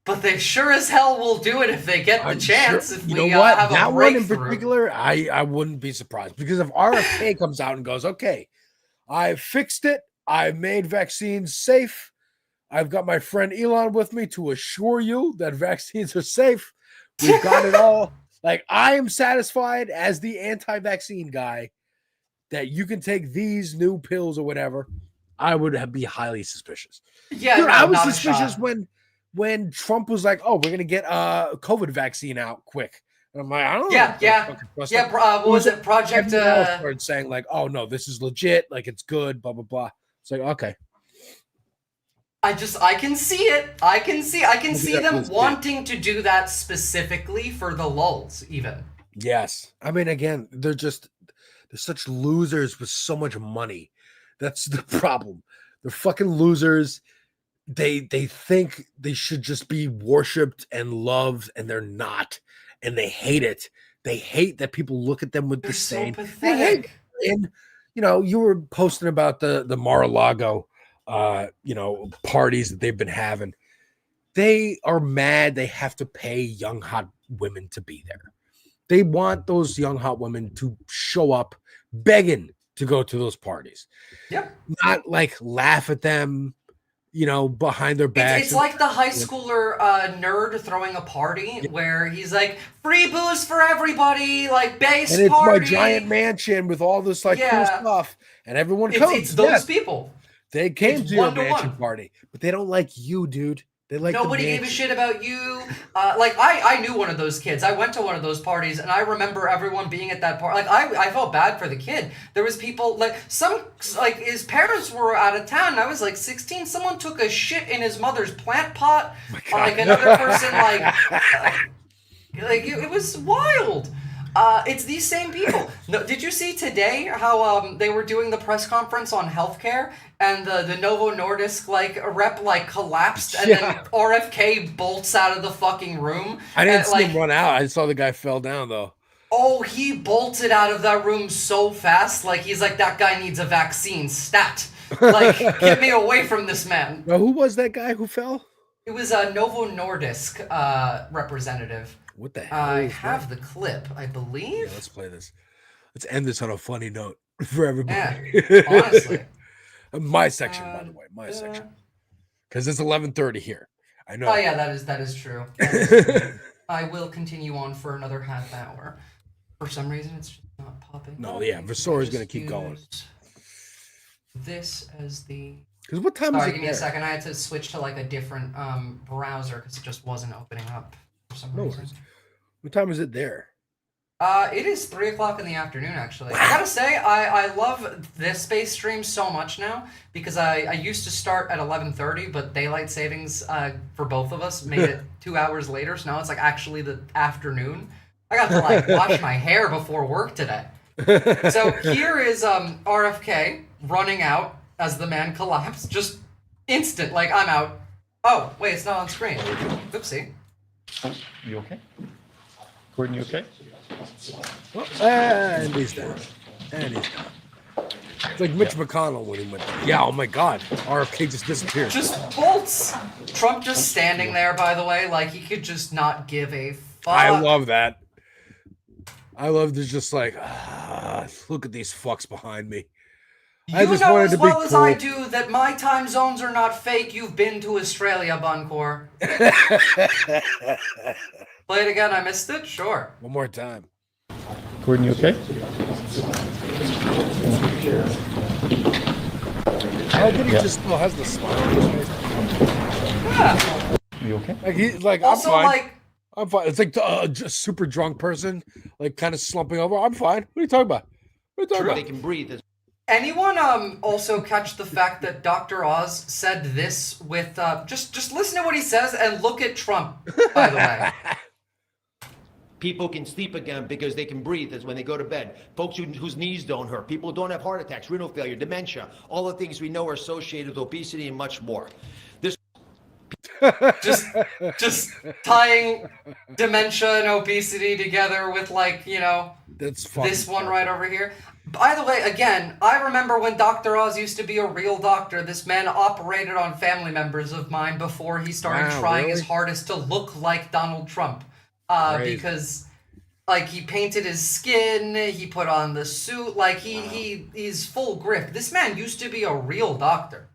But they sure as hell will do it if they get the chance. Sure. If we have that a breakthrough. One in particular, I wouldn't be surprised, because if RFK comes out and goes, okay, I fixed it, I made vaccines safe, I've got my friend Elon with me to assure you that vaccines are safe. We've got it all. Like, I am satisfied as the anti-vaccine guy that you can take these new pills or whatever. I would be highly suspicious. Yeah, dude, I was suspicious when Trump was like, "Oh, we're gonna get a COVID vaccine out quick," and I'm like, "I don't know." What was it? Project started saying like, "Oh no, this is legit. Like, it's good." Blah blah blah. It's like, okay. I can see it. I can see them wanting to do that specifically for the lulz, even. Yes. I mean, again, they're such losers with so much money. That's the problem. They're fucking losers. They think they should just be worshipped and loved, and they're not. And they hate it. They hate that people look at them with disdain. So pathetic. And you were posting about the Mar-a-Lago parties that they've been having. They are mad they have to pay young hot women to be there. They want those young hot women to show up begging to go to those parties. Yep. Not like laugh at them, behind their backs. It's like the high schooler nerd throwing a party where he's like, free booze for everybody, like base and it's party. my giant mansion with all this cool stuff, and everyone comes. It's those people. They came It's to your one-to-one. mansion party, but they don't like you, dude. They like Nobody the gave a mansion. shit about you. I knew one of those kids. I went to one of those parties, and I remember everyone being at that party. Like, I felt bad for the kid. There was people, his parents were out of town. I was, 16. Someone took a shit in his mother's plant pot. Another person, it was wild. It's these same people. No, did you see today how they were doing the press conference on healthcare and the Novo Nordisk rep collapsed and then RFK bolts out of the fucking room? I didn't see him run out. I saw the guy fell down though. Oh, he bolted out of that room so fast. He's like, that guy needs a vaccine. Stat. Get me away from this man. Now, who was that guy who fell? It was a Novo Nordisk representative. What the hell? I have the clip, I believe. Yeah, let's play this. Let's end this on a funny note for everybody. Yeah, honestly. My section, by the way, my section, because it's 11:30 here. I know. Oh yeah, that is true. That is true. I will continue on for another half hour. For some reason, it's just not popping. No, yeah, Visora is gonna keep going. This as the. Because what time is it? Sorry, give me a second. I had to switch to a different browser because it just wasn't opening up for some reason. What time is it there? It is 3 o'clock in the afternoon, actually. I gotta say, I love this space stream so much now because I used to start at 11:30, but daylight savings for both of us made it 2 hours later, so now it's actually the afternoon. I got to wash my hair before work today. So here is RFK running out as the man collapsed, just instant, I'm out. Oh, wait, it's not on screen. Oopsie. You okay? Gordon, you okay? And he's down. And he's down. It's like Mitch McConnell when he went there. Yeah, oh my God. RFK just disappeared. Just bolts. Trump just standing there, by the way, he could just not give a fuck. I love that. I love this just look at these fucks behind me. You know as well as I do that my time zones are not fake. You've been to Australia, Buncor. Play it again. I missed it. Sure. One more time. Gordon, you okay? How did he just still has the smile on his face? Yeah. You okay? Also, I'm fine. I'm fine. It's a super drunk person, kind of slumping over. I'm fine. What are you talking about? What are you talking about? They can breathe. Anyone also catch the fact that Dr. Oz said this with just listen to what he says and look at Trump, by the way. People can sleep again because they can breathe as when they go to bed. Folks whose knees don't hurt. People who don't have heart attacks, renal failure, dementia. All the things we know are associated with obesity and much more. This just tying dementia and obesity together with That's this one right over here. By the way, again, I remember when Dr. Oz used to be a real doctor. This man operated on family members of mine before he started trying his hardest to look like Donald Trump. Because he painted his skin, he put on the suit, he's full grip. This man used to be a real doctor.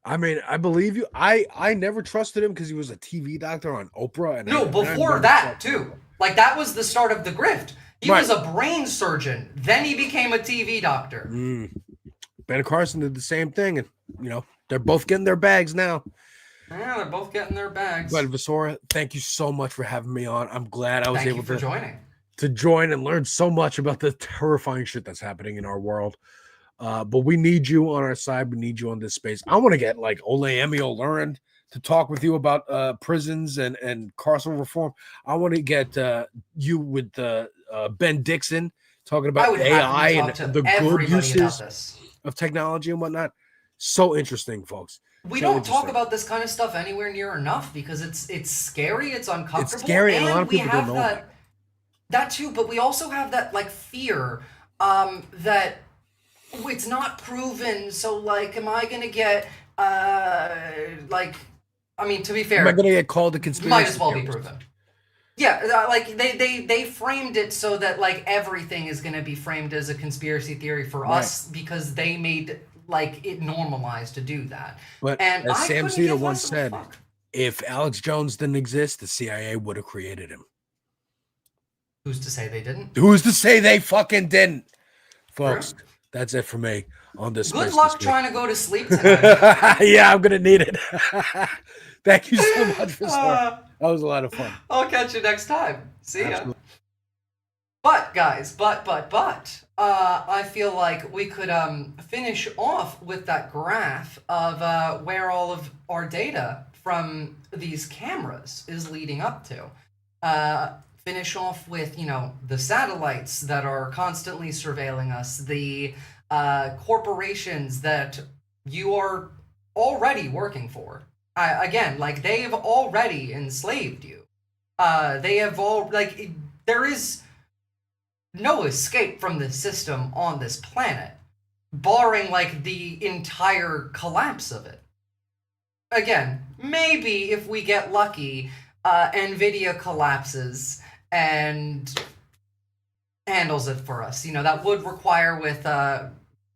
I mean, I believe you. I never trusted him because he was a TV doctor on Oprah. And before that too. That was the start of the grift. He was a brain surgeon. Then he became a TV doctor. Ben Carson did the same thing, and they're both getting their bags now. Yeah, they're both getting their bags. But Visora, thank you so much for having me on. I'm glad I was able to join and learn so much about the terrifying shit that's happening in our world. But we need you on our side. We need you on this space. I want to get Ole Lauren to talk with you about prisons and carceral reform. I want to get you with Ben Dixon talking about AI and the good uses of technology and whatnot. So interesting, folks. We don't talk about this kind of stuff anywhere near enough because it's scary, it's uncomfortable. It's scary, and a lot of people don't know that too, but we also have that fear that it's not proven. So am I gonna get I mean, to be fair, am I gonna get called a conspiracy? Might as well be proven. Yeah, they framed it so that everything is gonna be framed as a conspiracy theory for us because they made like it normalized to do that. But And as I Sam couldn't Cedar give once less of a said, fuck. if Alex Jones didn't exist, the CIA would have created him. Who's to say they didn't? Who's to say they fucking didn't? Folks, that's it for me on this. Good luck trying to go to sleep tonight. Yeah, I'm gonna need it. Thank you so much for that was a lot of fun. I'll catch you next time. See ya. Absolutely. But guys, I feel like we could finish off with that graph of where all of our data from these cameras is leading up to. Finish off with, the satellites that are constantly surveilling us, the corporations that you are already working for. Again, like, they've already enslaved you. They have all, like, there is no escape from this system on this planet, barring, like, the entire collapse of it. Again, maybe if we get lucky, NVIDIA collapses and handles it for us. That would require with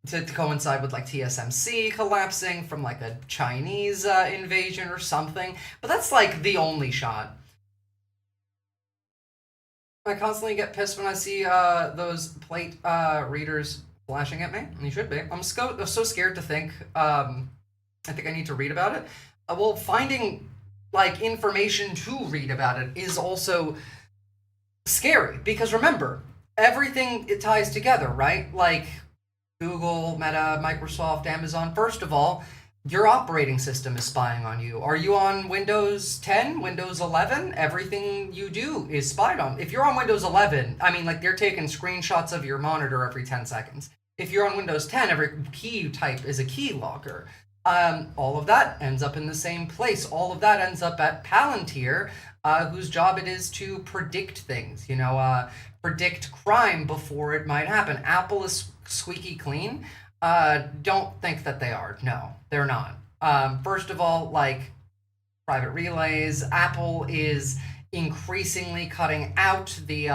to coincide with like TSMC collapsing from like a Chinese invasion or something. But that's like the only shot. I constantly get pissed when I see those plate readers flashing at me, and you should be. I'm so scared to think. I think I need to read about it. Well, finding like information to read about it is also scary, because remember, everything it ties together, right? Like Google, Meta, Microsoft, Amazon. First of all, your operating system is spying on you. Are you on Windows 10, Windows 11? Everything you do is spied on. If you're on Windows 11, I mean, like, they're taking screenshots of your monitor every 10 seconds. If you're on Windows 10, every key you type is a key locker. All of that ends up in the same place. All of that ends up at Palantir, whose job it is to predict things, predict crime before it might happen. Apple is squeaky clean. Don't think that they are. No, they're not. First of all, like private relays, Apple is increasingly cutting out the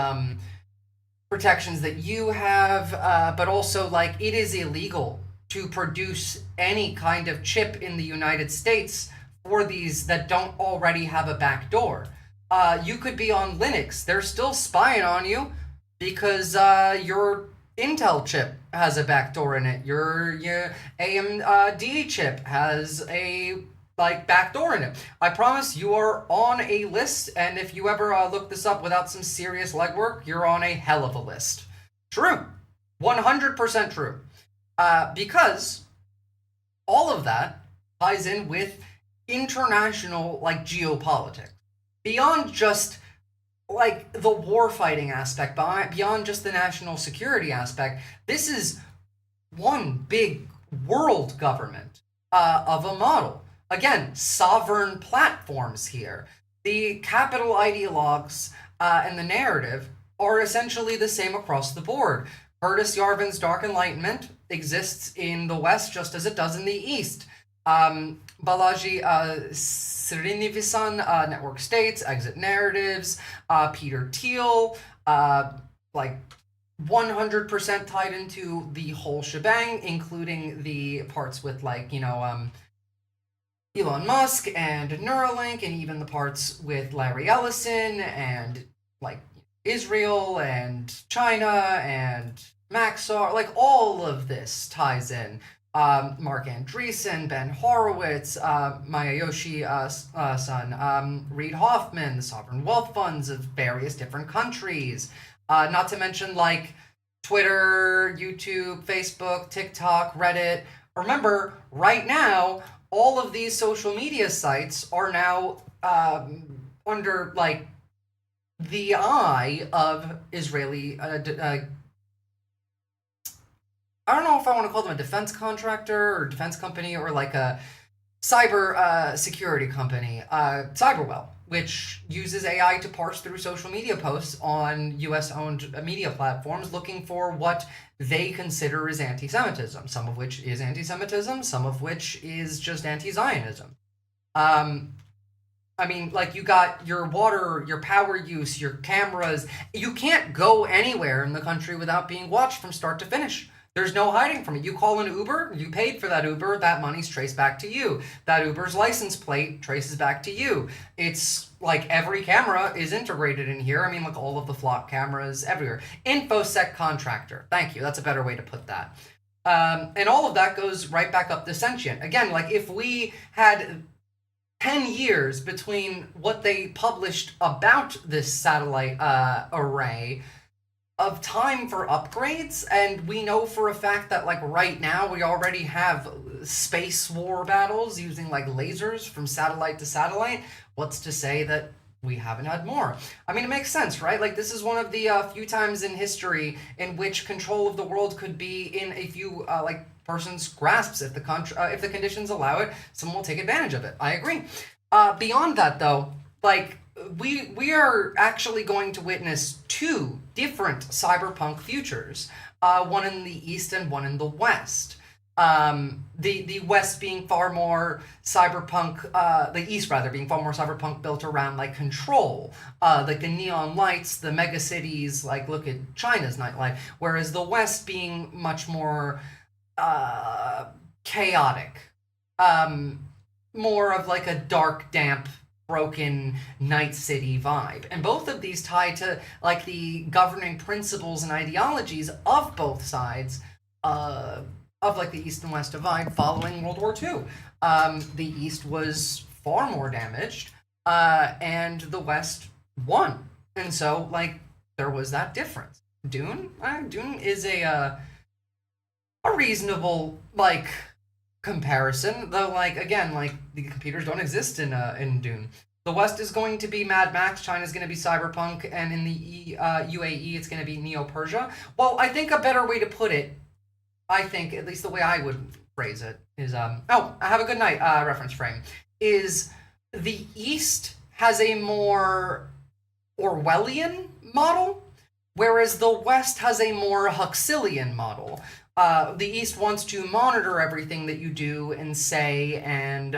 protections that you have, but also, like, it is illegal to produce any kind of chip in the United States for these that don't already have a backdoor. You could be on Linux. They're still spying on you because your Intel chip has a backdoor in it. Your AMD chip has a backdoor in it. I promise you are on a list, and if you ever look this up without some serious legwork, you're on a hell of a list. True. 100% true. Because all of that ties in with international, geopolitics. Beyond just, the war fighting aspect, beyond just the national security aspect, this is one big world government of a model. Again, sovereign platforms here. The capital ideologues and the narrative are essentially the same across the board. Curtis Yarvin's Dark Enlightenment exists in the West just as it does in the East. Balaji Srinivasan, Network States, Exit Narratives, Peter Thiel, 100% tied into the whole shebang, including the parts with Elon Musk and Neuralink, and even the parts with Larry Ellison and Israel and China and Maxar, all of this ties in. Mark Andreessen, Ben Horowitz, Masayoshi Son, Reid Hoffman, the sovereign wealth funds of various different countries. Not to mention Twitter, YouTube, Facebook, TikTok, Reddit. Remember, right now, all of these social media sites are now under the eye of Israeli. I don't know if I want to call them a defense contractor or defense company or a cyber security company, Cyberwell, which uses AI to parse through social media posts on US-owned media platforms looking for what they consider is anti-Semitism, some of which is anti-Semitism, some of which is just anti-Zionism. You got your water, your power use, your cameras. You can't go anywhere in the country without being watched from start to finish. There's no hiding from it. You call an Uber, you paid for that Uber, that money's traced back to you. That Uber's license plate traces back to you. It's like every camera is integrated in here. I mean, like all of the flock cameras everywhere. InfoSec contractor. Thank you. That's a better way to put that. And all of that goes right back up to sentient. Again, like if we had 10 years between what they published about this satellite array of time for upgrades, and we know for a fact that like right now we already have space war battles using like lasers from satellite to satellite, what's to say that we haven't had more? I mean, it makes sense, right? Like this is one of the few times in history in which control of the world could be in a few like person's grasps. If the conditions allow it, someone will take advantage of it. I agree. Beyond that though, like we are actually going to witness two different cyberpunk futures, one in the East and one in the West. The West being far more cyberpunk, the East rather being far more cyberpunk built around like control, like the neon lights, the mega cities, like look at China's nightlife, whereas the West being much more chaotic, more of like a dark, damp, broken night city vibe. And both of these tie to like the governing principles and ideologies of both sides of like the East and West divide following World War II. The East was far more damaged, and the West won. And so like there was that difference. Dune is a reasonable like comparison, though like again like the computers don't exist in Dune. The West is going to be Mad Max, China's going to be cyberpunk, and in the UAE it's going to be Neo-Persia. Well, I think a better way to put it, I think at least the way I would phrase it is oh, have a good night reference frame, is the East has a more Orwellian model, whereas the West has a more Huxleyan model. The East wants to monitor everything that you do and say and,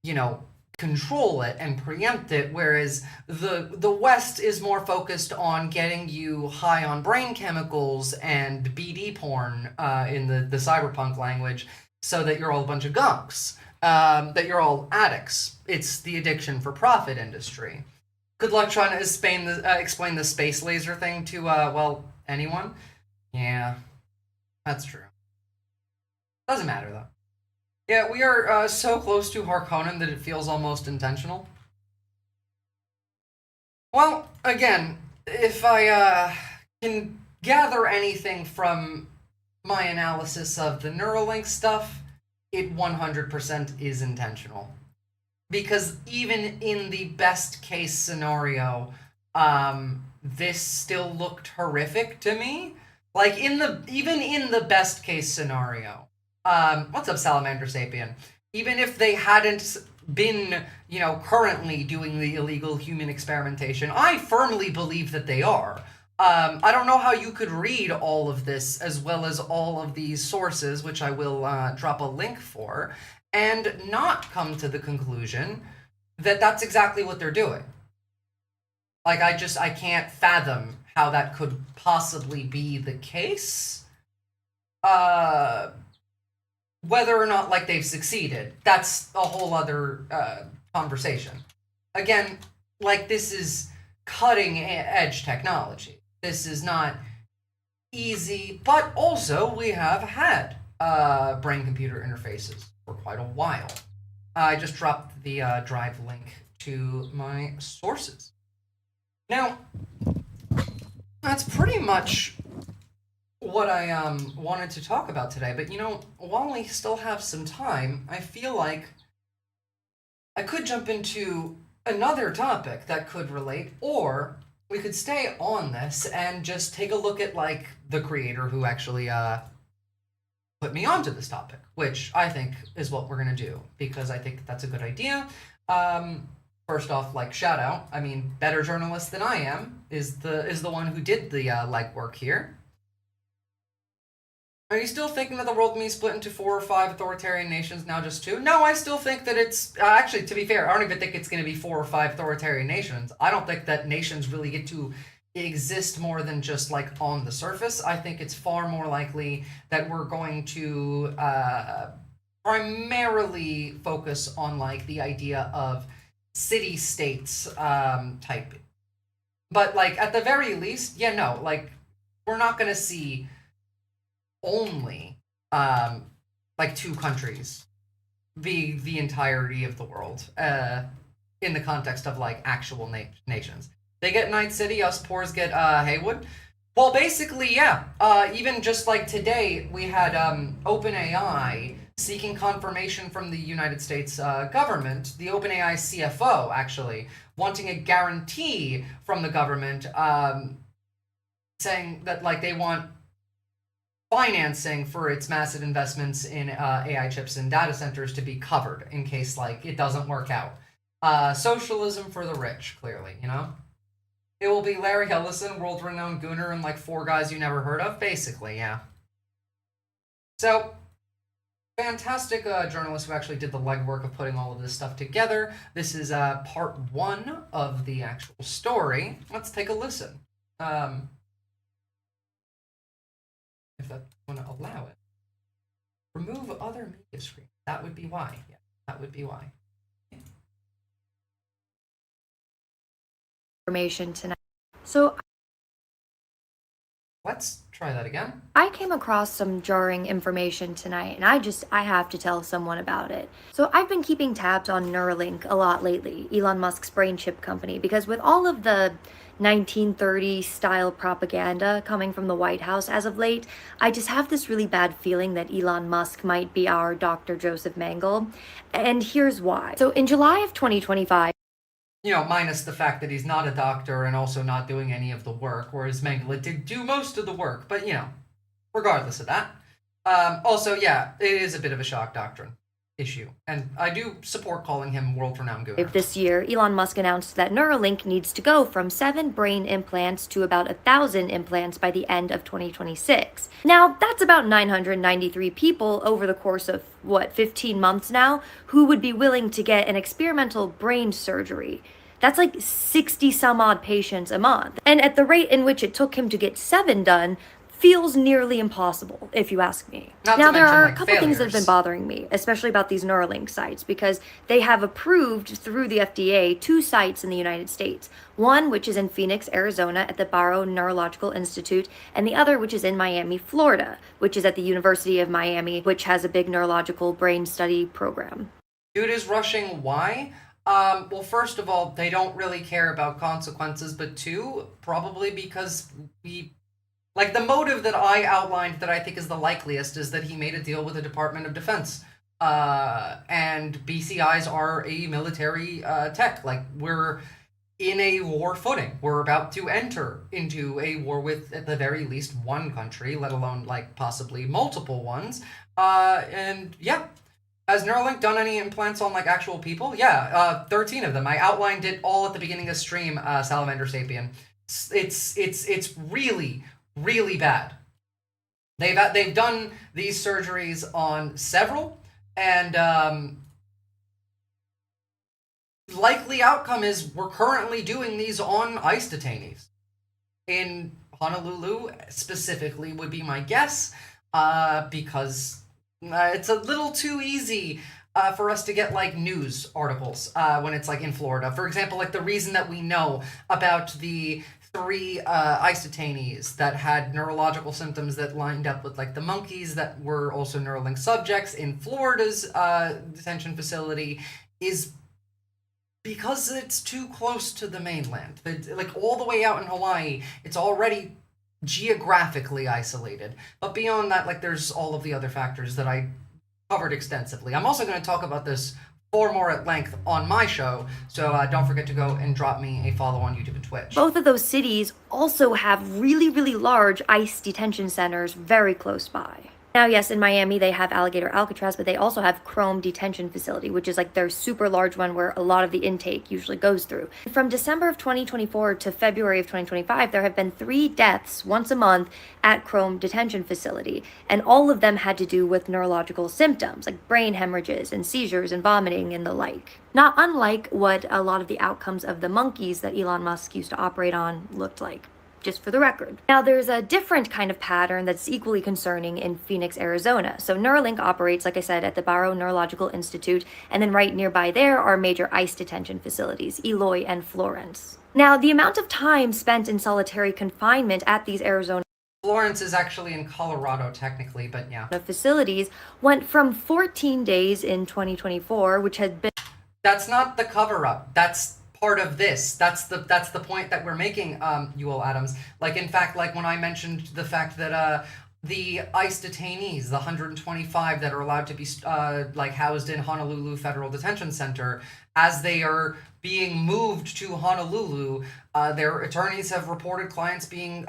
you know, control it and preempt it, whereas the West is more focused on getting you high on brain chemicals and BD porn in the cyberpunk language, so that you're all a bunch of gunks, that you're all addicts. It's the addiction for profit industry. Good luck trying to explain the space laser thing to, well, anyone. Yeah. That's true. Doesn't matter, though. Yeah, we are so close to Harkonnen that it feels almost intentional. Well, again, if I can gather anything from my analysis of the Neuralink stuff, it 100% is intentional. Because even in the best case scenario, this still looked horrific to me. Like even in the best case scenario, what's up, Salamander Sapien? Even if they hadn't been, you know, currently doing the illegal human experimentation, I firmly believe that they are. I don't know how you could read all of this as well as all of these sources, which I will drop a link for, and not come to the conclusion that that's exactly what they're doing. Like I can't fathom how that could possibly be the case. Whether or not like they've succeeded, that's a whole other conversation. Again, like this is cutting edge technology. This is not easy, but also we have had brain computer interfaces for quite a while. I just dropped the drive link to my sources. Now, that's pretty much what I wanted to talk about today, but you know, while we still have some time, I feel like I could jump into another topic that could relate, or we could stay on this and just take a look at like the creator who actually put me onto this topic, which I think is what we're gonna do, because I think that's a good idea. First off, like shout out, I mean, better journalist than I am is the one who did the legwork here. Are you still thinking that the world can be split into 4 or 5 authoritarian nations, now just 2? No, I still think that it's... actually, to be fair, I don't even think it's going to be 4 or 5 authoritarian nations. I don't think that nations really get to exist more than just like on the surface. I think it's far more likely that we're going to primarily focus on like the idea of city states type. But like at the very least, yeah, no, like we're not going to see only like two countries be the entirety of the world in the context of like actual nations. They get Night City, us poors get Haywood. Well, basically, yeah. Even just like today, we had OpenAI seeking confirmation from the United States government, the OpenAI CFO, actually, wanting a guarantee from the government saying that like they want financing for its massive investments in AI chips and data centers to be covered in case like it doesn't work out. Socialism for the rich, clearly, you know? It will be Larry Ellison, world-renowned gooner, and like 4 guys you never heard of, basically, yeah. So, fantastic journalist who actually did the legwork of putting all of this stuff together. This is part 1 of the actual story. Let's take a listen. If that's going to allow it. Remove other media screen. That would be why. Yeah, that would be why. Information tonight. So let's try that again. I came across some jarring information tonight, and I have to tell someone about it. So I've been keeping tabs on Neuralink a lot lately, Elon Musk's brain chip company, because with all of the 1930s style propaganda coming from the White House as of late, I just have this really bad feeling that Elon Musk might be our Dr. Joseph Mengele. And here's why. So in July of 2025, you know, minus the fact that he's not a doctor and also not doing any of the work, whereas Mengele did do most of the work, but, you know, regardless of that. Also, yeah, it is a bit of a shock doctrine issue, and I do support calling him world-renowned gooner. this year, Elon Musk announced that Neuralink needs to go from 7 brain implants to about 1,000 implants by the end of 2026. Now, that's about 993 people over the course of, 15 months now, who would be willing to get an experimental brain surgery. That's like 60 some odd patients a month. And at the rate in which it took him to get 7 done, feels nearly impossible, if you ask me. Now, there are a couple things that have been bothering me, especially about these Neuralink sites, because they have approved through the FDA 2 sites in the United States. One, which is in Phoenix, Arizona, at the Barrow Neurological Institute, and the other, which is in Miami, Florida, which is at the University of Miami, which has a big neurological brain study program. Dude is rushing. Why? Well, first of all, they don't really care about consequences, but 2, probably because like, the motive that I outlined that I think is the likeliest is that he made a deal with the Department of Defense. And BCIs are a military tech. Like, we're in a war footing. We're about to enter into a war with, at the very least, 1 country, let alone, like, possibly multiple ones. And, yeah. Has Neuralink done any implants on, like, actual people? Yeah, 13 of them. I outlined it all at the beginning of stream, Salamander Sapien. It's really... really bad. They've done these surgeries on several, and likely outcome is we're currently doing these on ICE detainees. In Honolulu, specifically, would be my guess, because it's a little too easy for us to get, like, news articles when it's, like, in Florida. For example, like, the reason that we know about the 3 ICE detainees that had neurological symptoms that lined up with, like, the monkeys that were also Neuralink subjects in Florida's detention facility is because it's too close to the mainland. Like, all the way out in Hawaii, it's already geographically isolated. But beyond that, like, there's all of the other factors that I covered extensively. I'm also going to talk about this far more at length on my show, so don't forget to go and drop me a follow on YouTube and Twitch. Both of those cities also have really, really large ICE detention centers very close by. Now, yes, in Miami, they have Alligator Alcatraz, but they also have Chrome Detention Facility, which is like their super large one where a lot of the intake usually goes through. From December of 2024 to February of 2025, there have been 3 deaths once a month at Chrome Detention Facility, and all of them had to do with neurological symptoms, like brain hemorrhages and seizures and vomiting and the like. Not unlike what a lot of the outcomes of the monkeys that Elon Musk used to operate on looked like. just for the record. Now, there's a different kind of pattern that's equally concerning in Phoenix, Arizona. So Neuralink operates, like I said, at the Barrow Neurological Institute, and then right nearby there are major ICE detention facilities, Eloy and Florence. Now, the amount of time spent in solitary confinement at these Arizona Florence is actually in Colorado, technically, but yeah. facilities went from 14 days in 2024, which had been... That's not the cover-up. That's part of this. That's the point that we're making, Ewell Adams. Like, in fact, like when I mentioned the fact that the ICE detainees, the 125 that are allowed to be like housed in Honolulu Federal Detention Center, as they are being moved to Honolulu, their attorneys have reported clients being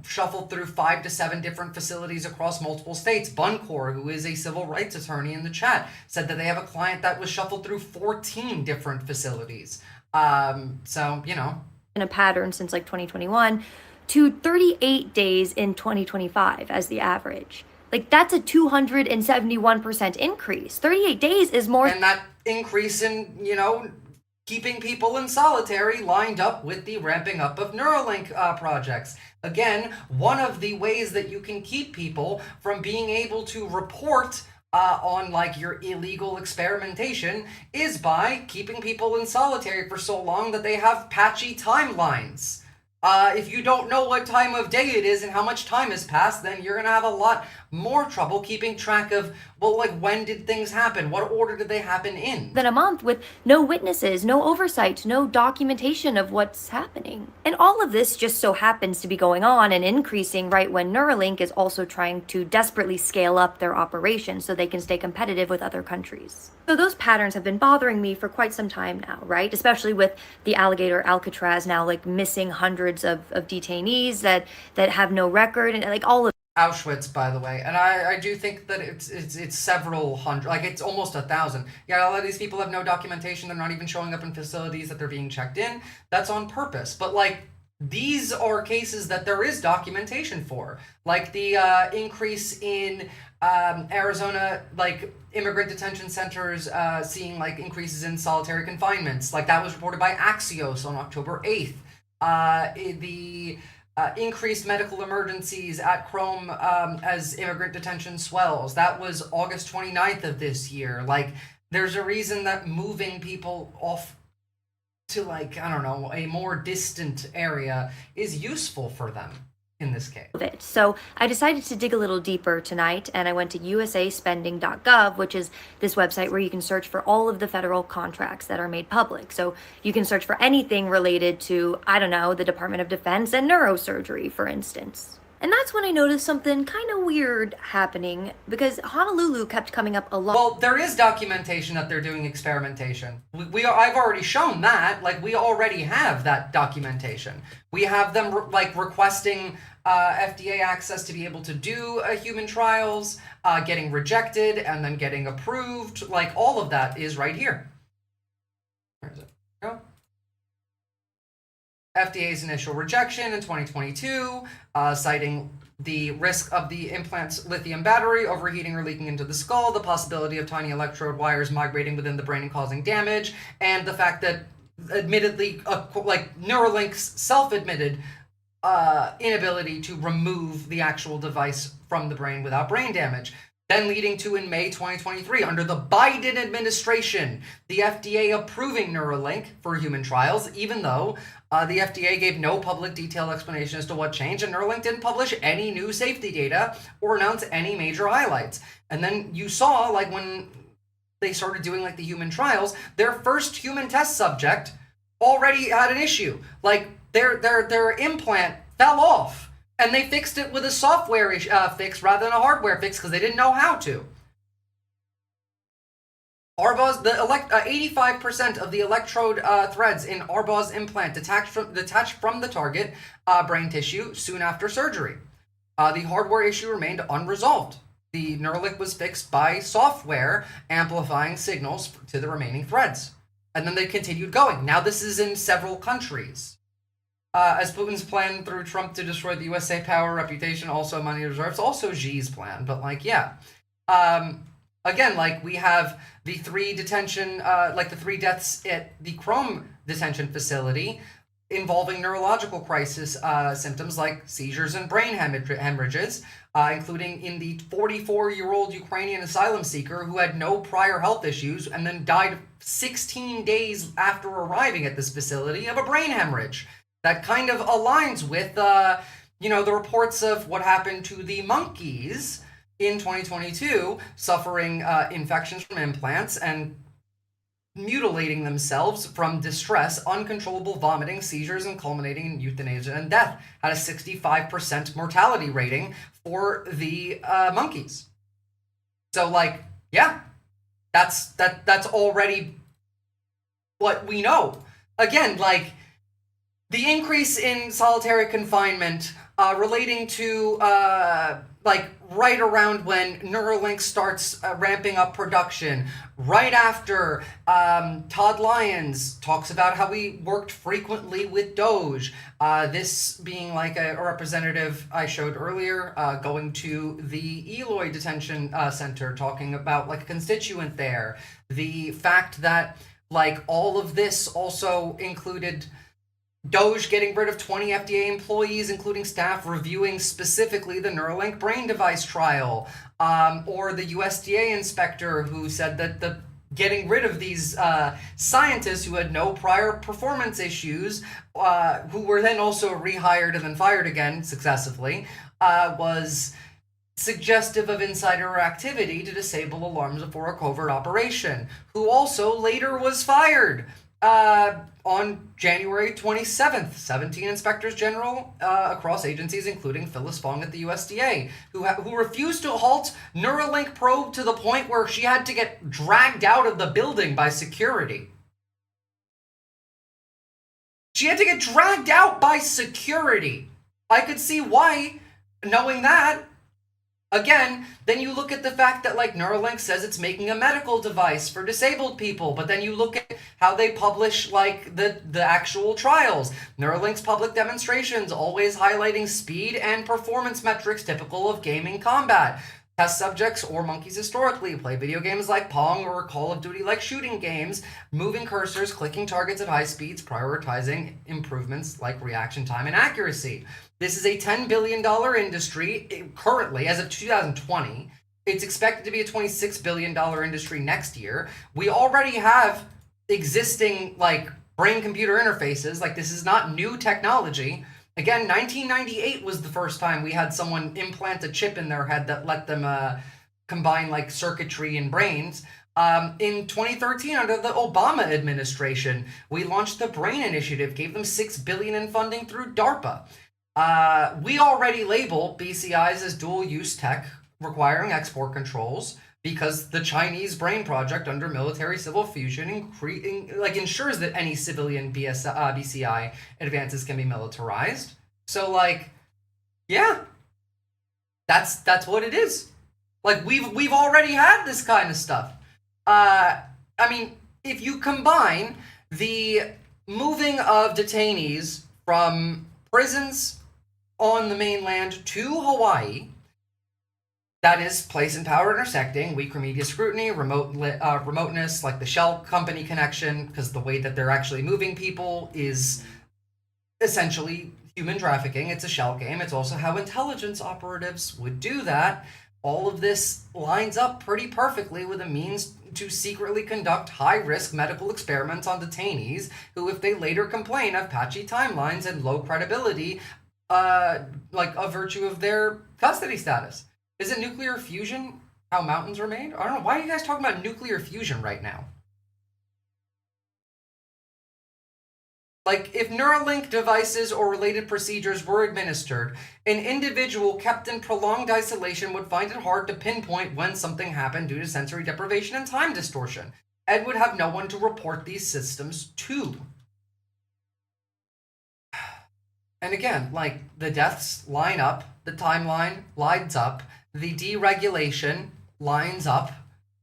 shuffled through 5 to 7 different facilities across multiple states. Buncor, who is a civil rights attorney in the chat, said that they have a client that was shuffled through 14 different facilities. So, you know. In a pattern since like 2021 to 38 days in 2025 as the average. Like, that's a 271% increase. 38 days is more. And that increase in, you know, keeping people in solitary lined up with the ramping up of Neuralink projects. Again, one of the ways that you can keep people from being able to report on like your illegal experimentation is by keeping people in solitary for so long that they have patchy timelines. If you don't know what time of day it is and how much time has passed, then you're going to have a lot more trouble keeping track of, well, like, when did things happen? What order did they happen in? Than a month with no witnesses, no oversight, no documentation of what's happening. And all of this just so happens to be going on and increasing right when Neuralink is also trying to desperately scale up their operations so they can stay competitive with other countries. So those patterns have been bothering me for quite some time now, right? Especially with the alligator Alcatraz now, like, missing hundreds of detainees that have no record, and like all of Auschwitz, by the way, and I do think that it's several hundred, like it's almost 1,000. Yeah, a lot of these people have no documentation. They're not even showing up in facilities that they're being checked in. That's on purpose. But like, these are cases that there is documentation for, like the increase in Arizona, like immigrant detention centers seeing like increases in solitary confinements. Like that was reported by Axios on October 8th. The increased medical emergencies at Chrome as immigrant detention swells. That was August 29th of this year. Like, there's a reason that moving people off to, like, I don't know, a more distant area is useful for them in this case. So I decided to dig a little deeper tonight, and I went to usaspending.gov, which is this website where you can search for all of the federal contracts that are made public. So you can search for anything related to, I don't know, the Department of Defense and neurosurgery, for instance. And that's when I noticed something kind of weird happening, because Honolulu kept coming up a lot. Well, there is documentation that they're doing experimentation. I've already shown that. Like, we already have that documentation. We have them like requesting FDA access to be able to do human trials, getting rejected and then getting approved. Like, all of that is right here. Where is it? Go. FDA's initial rejection in 2022, citing the risk of the implant's lithium battery overheating or leaking into the skull, the possibility of tiny electrode wires migrating within the brain and causing damage, and the fact that, admittedly, like Neuralink's self-admitted inability to remove the actual device from the brain without brain damage. Then leading to, in May 2023, under the Biden administration, the FDA approving Neuralink for human trials, even though the FDA gave no public detailed explanation as to what changed, and Neuralink didn't publish any new safety data or announce any major highlights. And then you saw, like, when they started doing, like, the human trials, their first human test subject already had an issue. Like, their implant fell off. And they fixed it with a software fix rather than a hardware fix because they didn't know how to. Arbaugh's 85% of the electrode threads in Arbaugh's implant detached from the target brain tissue soon after surgery. The hardware issue remained unresolved. The Neuralink was fixed by software amplifying signals to the remaining threads, and then they continued going. Now this is in several countries. As Putin's plan through Trump to destroy the USA power, reputation, also money reserves, also Xi's plan, but like, yeah. Again, like, we have the 3 detention, like the 3 deaths at the Chrome detention facility. involving neurological crisis symptoms like seizures and brain hemorrhages, including in the 44-year-old Ukrainian asylum seeker who had no prior health issues and then died 16 days after arriving at this facility of a brain hemorrhage. That kind of aligns with, the reports of what happened to the monkeys in 2022, suffering infections from implants and mutilating themselves from distress, uncontrollable vomiting, seizures, and culminating in euthanasia and death. Had a 65% mortality rating for the monkeys. So, like, yeah, that's already what we know. Again, like, the increase in solitary confinement relating to like right around when Neuralink starts ramping up production, right after Todd Lyons talks about how he worked frequently with Doge, this being like a representative I showed earlier going to the Eloy detention center, talking about like a constituent there, the fact that like all of this also included Doge getting rid of 20 FDA employees, including staff reviewing specifically the Neuralink brain device trial, or the USDA inspector who said that the getting rid of these scientists who had no prior performance issues, who were then also rehired and then fired again successively, was suggestive of insider activity to disable alarms for a covert operation, who also later was fired. On January 27th, 17 inspectors general across agencies, including Phyllis Fong at the USDA, who refused to halt Neuralink probe to the point where she had to get dragged out of the building by security. She had to get dragged out by security. I could see why, knowing that. Again, then you look at the fact that like Neuralink says it's making a medical device for disabled people, but then you look at how they publish like the actual trials. Neuralink's public demonstrations always highlighting speed and performance metrics typical of gaming combat. Test subjects or monkeys historically play video games like Pong or Call of Duty like shooting games, moving cursors, clicking targets at high speeds, prioritizing improvements like reaction time and accuracy. This is a $10 billion industry currently, as of 2020. It's expected to be a $26 billion industry next year. We already have existing like brain-computer interfaces. Like, this is not new technology. Again, 1998 was the first time we had someone implant a chip in their head that let them combine like circuitry and brains. In 2013, under the Obama administration, we launched the Brain Initiative, gave them $6 billion in funding through DARPA. We already label BCIs as dual-use tech, requiring export controls, because the Chinese Brain Project under military-civil fusion ensures that any civilian BCI advances can be militarized. So, like, yeah, that's what it is. Like, we've already had this kind of stuff. I mean, if you combine the moving of detainees from prisons on the mainland to Hawaii, that is place and power intersecting, weak media scrutiny, remoteness, like the shell company connection, because the way that they're actually moving people is essentially human trafficking. It's a shell game. It's also how intelligence operatives would do that. All of this lines up pretty perfectly with a means to secretly conduct high-risk medical experiments on detainees who, if they later complain, have patchy timelines and low credibility, like a virtue of their custody status. Is it nuclear fusion how mountains are made? I don't know. Why are you guys talking about nuclear fusion right now? Like, if Neuralink devices or related procedures were administered, an individual kept in prolonged isolation would find it hard to pinpoint when something happened due to sensory deprivation and time distortion, and would have no one to report these systems to. And again, like, the deaths line up, the timeline lines up, the deregulation lines up,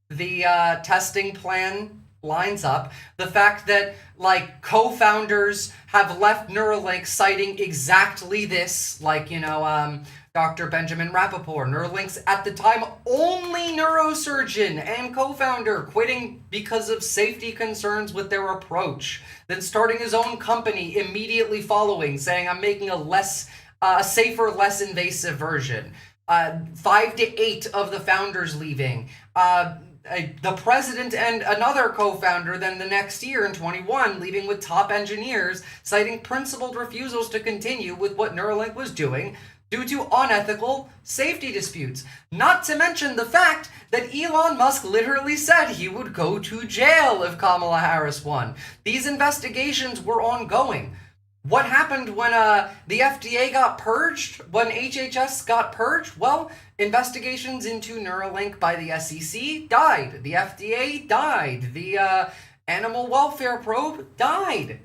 the testing plan lines up, the fact that, like, co-founders have left Neuralink citing exactly this, like, Dr. Benjamin Rappaport, Neuralink's at the time only neurosurgeon and co-founder, quitting because of safety concerns with their approach, then starting his own company immediately following, saying, I'm making a safer, less invasive version. 5 to 8 of the founders leaving. The president and another co-founder then the next year in 21 leaving with top engineers, citing principled refusals to continue with what Neuralink was doing due to unethical safety disputes. Not to mention the fact that Elon Musk literally said he would go to jail if Kamala Harris won. These investigations were ongoing. What happened when the FDA got purged? When HHS got purged? Well, investigations into Neuralink by the SEC died. The FDA died. The animal welfare probe died.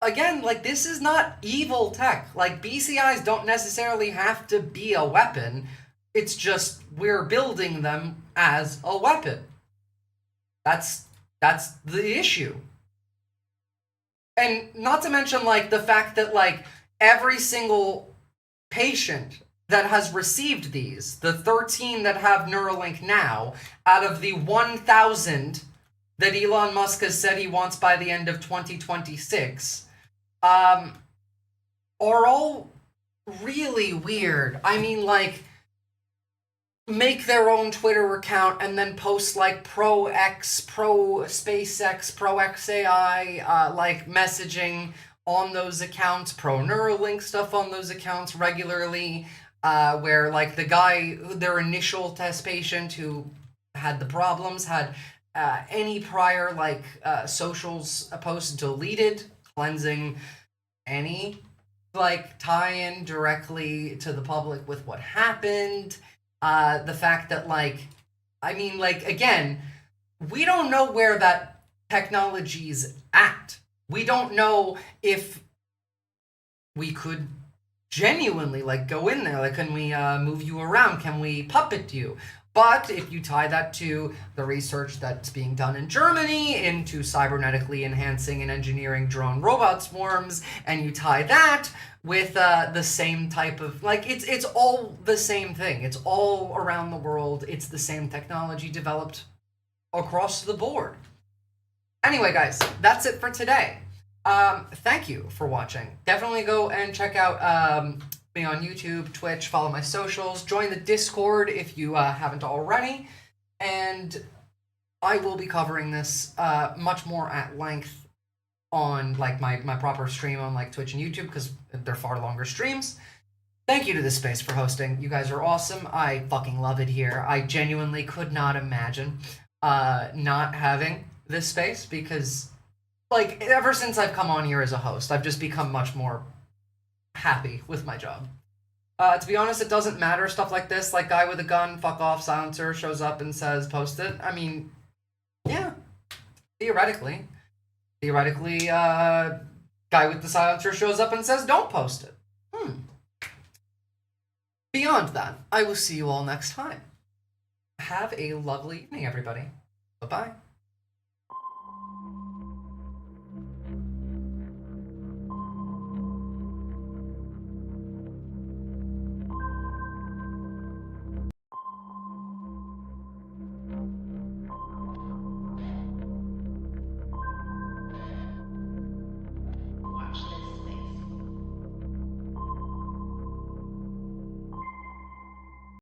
Again, like, this is not evil tech. Like, BCIs don't necessarily have to be a weapon. It's just we're building them as a weapon. That's the issue. And not to mention, like, the fact that, like, every single patient that has received these, the 13 that have Neuralink now, out of the 1,000 that Elon Musk has said he wants by the end of 2026, are all really weird. I mean, like, make their own Twitter account and then post like pro X, pro SpaceX, pro XAI, like messaging on those accounts, pro Neuralink stuff on those accounts regularly, where like the guy, their initial test patient who had the problems had any prior like socials posts deleted, cleansing any like tie-in directly to the public with what happened. The fact that, like, I mean, like, again, we don't know where that technology's at. We don't know if we could genuinely, like, go in there. Like, can we move you around? Can we puppet you? But if you tie that to the research that's being done in Germany into cybernetically enhancing and engineering drone robot swarms, and you tie that with the same type of, like, it's all the same thing. It's all around the world. It's the same technology developed across the board. Anyway, guys, that's it for today. Thank you for watching. Definitely go and check out me on YouTube, Twitch, follow my socials, join the Discord if you haven't already, and I will be covering this much more at length on like my proper stream on like Twitch and YouTube, because they're far longer streams. Thank you to this space for hosting. You guys are awesome. I fucking love it here. I genuinely could not imagine not having this space, because like ever since I've come on here as a host, I've just become much more happy with my job. To be honest, it doesn't matter stuff like this, like guy with a gun, fuck off, silencer shows up and says post it. I mean, yeah, theoretically, guy with the silencer shows up and says don't post it. Beyond that, I will see you all next time. Have a lovely evening, everybody. Bye-bye.